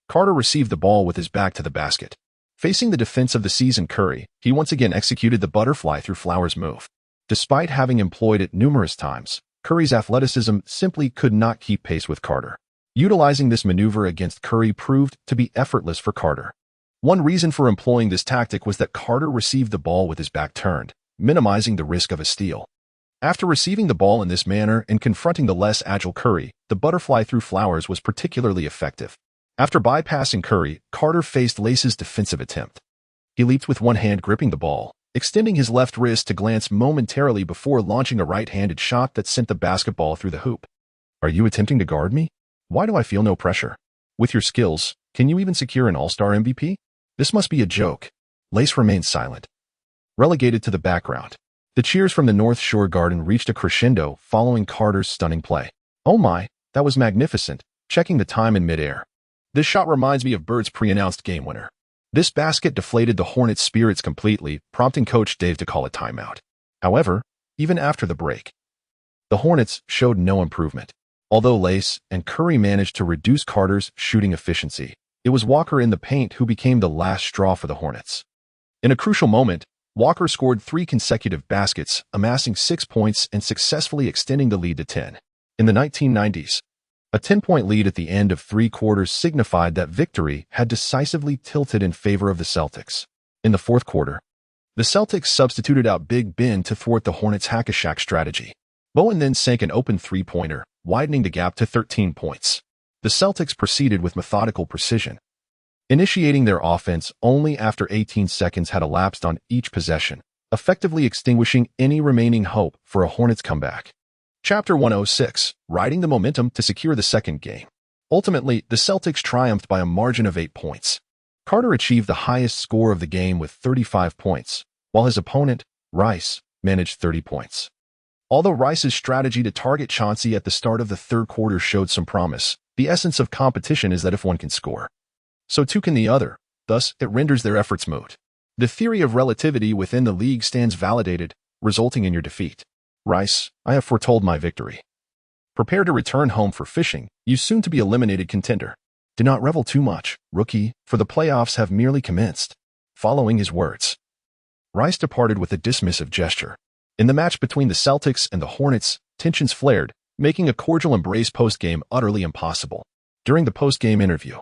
Carter received the ball with his back to the basket. Facing the defense of the season Curry, he once again executed the butterfly through flowers move. Despite having employed it numerous times, Curry's athleticism simply could not keep pace with Carter. Utilizing this maneuver against Curry proved to be effortless for Carter. One reason for employing this tactic was that Carter received the ball with his back turned, minimizing the risk of a steal. After receiving the ball in this manner and confronting the less agile Curry, the butterfly through flowers was particularly effective. After bypassing Curry, Carter faced Lace's defensive attempt. He leaped with one hand gripping the ball, extending his left wrist to glance momentarily before launching a right-handed shot that sent the basketball through the hoop. Are you attempting to guard me? Why do I feel no pressure? With your skills, can you even secure an All-Star MVP? This must be a joke. Lace remained silent. Relegated to the background, the cheers from the North Shore Garden reached a crescendo following Carter's stunning play. Oh my, that was magnificent. Checking the time in midair, This shot reminds me of Bird's pre-announced game winner. This basket deflated the Hornets' spirits completely, prompting Coach Dave to call a timeout. However, even after the break, the Hornets showed no improvement. Although Lace and Curry managed to reduce Carter's shooting efficiency, it was Walker in the paint who became the last straw for the Hornets. In a crucial moment, Walker scored 3 consecutive baskets, amassing 6 points and successfully extending the lead to 10. In the 1990s, a 10-point lead at the end of 3 quarters signified that victory had decisively tilted in favor of the Celtics. In the 4th quarter, the Celtics substituted out Big Ben to thwart the Hornets' hack-a-shack strategy. Bowen then sank an open three-pointer, widening the gap to 13 points. The Celtics proceeded with methodical precision, initiating their offense only after 18 seconds had elapsed on each possession, effectively extinguishing any remaining hope for a Hornets comeback. Chapter 106, riding the momentum to secure the second game. Ultimately, the Celtics triumphed by a margin of 8 points. Carter achieved the highest score of the game with 35 points, while his opponent, Rice, managed 30 points. Although Rice's strategy to target Chauncey at the start of the 3rd quarter showed some promise, the essence of competition is that if one can score, so too can the other. Thus, it renders their efforts moot. The theory of relativity within the league stands validated, resulting in your defeat. Rice, I have foretold my victory. Prepare to return home for fishing, you soon-to-be eliminated contender. Do not revel too much, rookie, for the playoffs have merely commenced. Following his words, Rice departed with a dismissive gesture. In the match between the Celtics and the Hornets, tensions flared, making a cordial embrace post-game utterly impossible. During the post-game interview,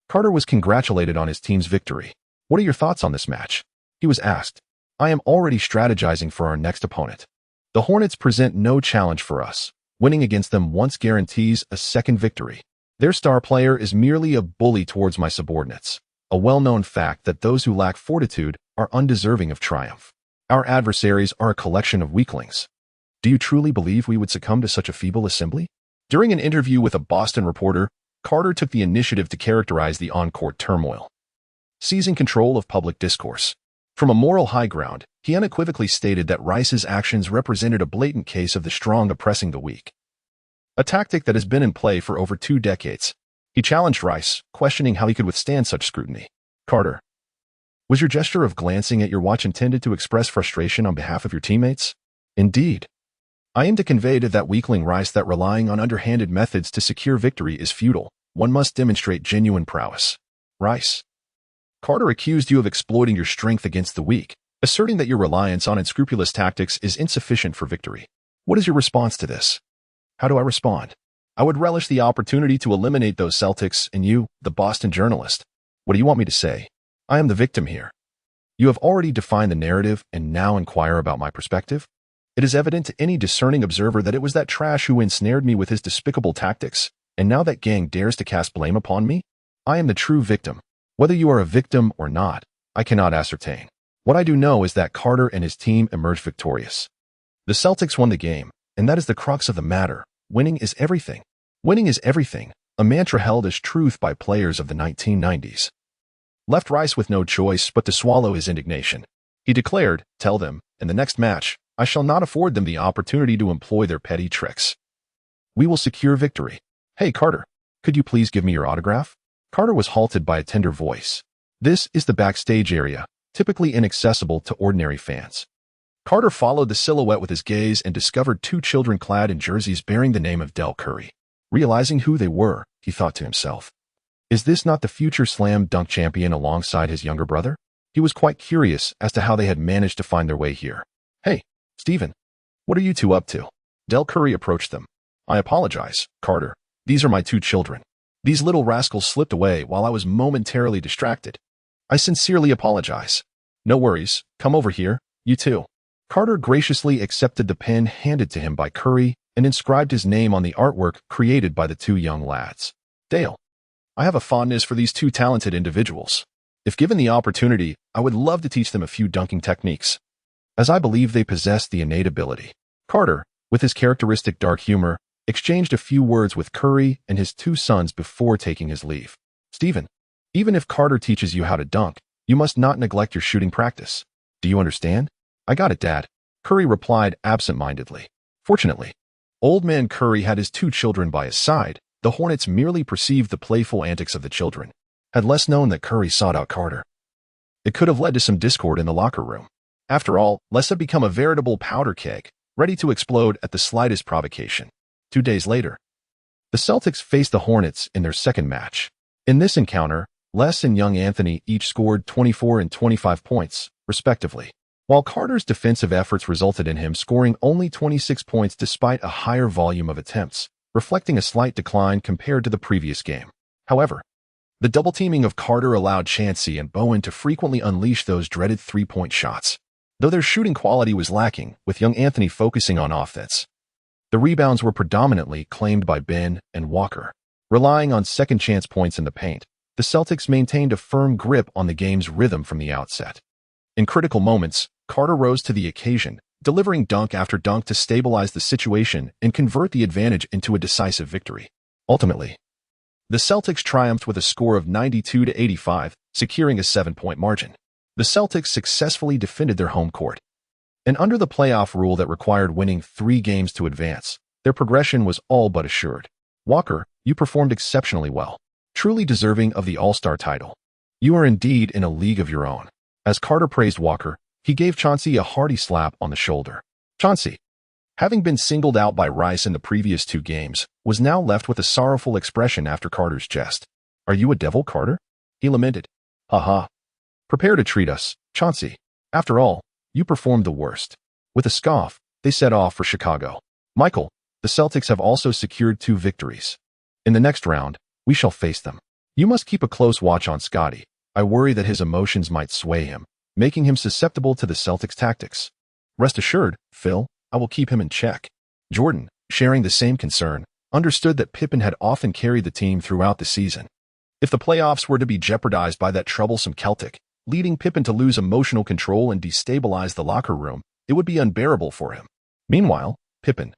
Carter was congratulated on his team's victory. What are your thoughts on this match? He was asked. I am already strategizing for our next opponent. The Hornets present no challenge for us. Winning against them once guarantees a second victory. Their star player is merely a bully towards my subordinates. A well-known fact that those who lack fortitude are undeserving of triumph. Our adversaries are a collection of weaklings. Do you truly believe we would succumb to such a feeble assembly? During an interview with a Boston reporter, Carter took the initiative to characterize the on-court turmoil, seizing control of public discourse. From a moral high ground, he unequivocally stated that Rice's actions represented a blatant case of the strong oppressing the weak, a tactic that has been in play for over 2 decades. He challenged Rice, questioning how he could withstand such scrutiny. Carter, was your gesture of glancing at your watch intended to express frustration on behalf of your teammates? Indeed. I aim to convey to that weakling Rice that relying on underhanded methods to secure victory is futile. One must demonstrate genuine prowess. Rice, Carter accused you of exploiting your strength against the weak, asserting that your reliance on unscrupulous tactics is insufficient for victory. What is your response to this? How do I respond? I would relish the opportunity to eliminate those Celtics and you, the Boston journalist. What do you want me to say? I am the victim here. You have already defined the narrative and now inquire about my perspective? It is evident to any discerning observer that it was that trash who ensnared me with his despicable tactics, and now that gang dares to cast blame upon me? I am the true victim. Whether you are a victim or not, I cannot ascertain. What I do know is that Carter and his team emerged victorious. The Celtics won the game, and that is the crux of the matter. Winning is everything. Winning is everything, a mantra held as truth by players of the 1990s. Left Rice with no choice but to swallow his indignation. He declared, tell them, in the next match, I shall not afford them the opportunity to employ their petty tricks. We will secure victory. Hey, Carter, could you please give me your autograph? Carter was halted by a tender voice. This is the backstage area, typically inaccessible to ordinary fans. Carter followed the silhouette with his gaze and discovered 2 children clad in jerseys bearing the name of Del Curry. Realizing who they were, he thought to himself, is this not the future slam dunk champion alongside his younger brother? He was quite curious as to how they had managed to find their way here. Hey, Stephen, what are you 2 up to? Del Curry approached them. I apologize, Carter. These are my 2 children. These little rascals slipped away while I was momentarily distracted. I sincerely apologize. No worries. Come over here, you too. Carter graciously accepted the pen handed to him by Curry and inscribed his name on the artwork created by the 2 young lads. Dale, I have a fondness for these 2 talented individuals. If given the opportunity, I would love to teach them a few dunking techniques, as I believe they possess the innate ability. Carter, with his characteristic dark humor, exchanged a few words with Curry and his 2 sons before taking his leave. Stephen, even if Carter teaches you how to dunk, you must not neglect your shooting practice. Do you understand? I got it, Dad, Curry replied absent-mindedly. Fortunately, old man Curry had his 2 children by his side, The Hornets merely perceived the playful antics of the children. Had less known that Curry sought out Carter. It could have led to some discord in the locker room. After all, Les had become a veritable powder keg, ready to explode at the slightest provocation. 2 days later, the Celtics faced the Hornets in their second match. In this encounter, Les and young Anthony each scored 24 and 25 points, respectively, while Carter's defensive efforts resulted in him scoring only 26 points despite a higher volume of attempts, reflecting a slight decline compared to the previous game. However, the double-teaming of Carter allowed Chancey and Bowen to frequently unleash those dreaded three-point shots, though their shooting quality was lacking, with young Anthony focusing on offense. The rebounds were predominantly claimed by Ben and Walker. Relying on second-chance points in the paint, the Celtics maintained a firm grip on the game's rhythm from the outset. In critical moments, Carter rose to the occasion, delivering dunk after dunk to stabilize the situation and convert the advantage into a decisive victory. Ultimately, the Celtics triumphed with a score of 92-85, securing a 7-point margin. The Celtics successfully defended their home court. And under the playoff rule that required winning 3 games to advance, their progression was all but assured. Walker, you performed exceptionally well, truly deserving of the All-Star title. You are indeed in a league of your own. As Carter praised Walker, he gave Chauncey a hearty slap on the shoulder. Chauncey, having been singled out by Rice in the previous 2 games, was now left with a sorrowful expression after Carter's jest. Are you a devil, Carter? He lamented. Ha. Prepare to treat us, Chauncey. After all, you performed the worst. With a scoff, they set off for Chicago. Michael, the Celtics have also secured 2 victories. In the next round, we shall face them. You must keep a close watch on Scotty. I worry that his emotions might sway him, making him susceptible to the Celtics' tactics. Rest assured, Phil, I will keep him in check. Jordan, sharing the same concern, understood that Pippen had often carried the team throughout the season. If the playoffs were to be jeopardized by that troublesome Celtic, leading Pippen to lose emotional control and destabilize the locker room, it would be unbearable for him. Meanwhile, Pippen,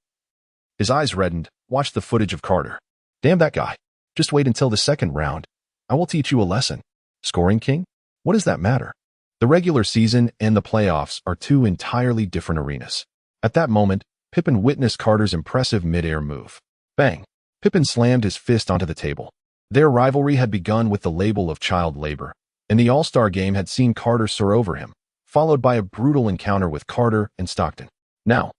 his eyes reddened, watched the footage of Carter. Damn that guy. Just wait until the second round. I will teach you a lesson. Scoring king? What does that matter? The regular season and the playoffs are 2 entirely different arenas. At that moment, Pippen witnessed Carter's impressive mid-air move. Bang! Pippen slammed his fist onto the table. Their rivalry had begun with the label of child labor, and the All-Star game had seen Carter soar over him, followed by a brutal encounter with Carter and Stockton. Now,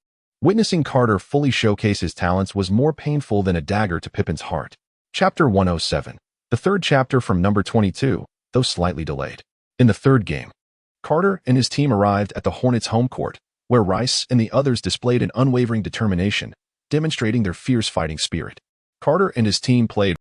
witnessing Carter fully showcase his talents was more painful than a dagger to Pippen's heart. Chapter 107. The third chapter from number 22, though slightly delayed. In the third game, Carter and his team arrived at the Hornets' home court, where Rice and the others displayed an unwavering determination, demonstrating their fierce fighting spirit. Carter and his team played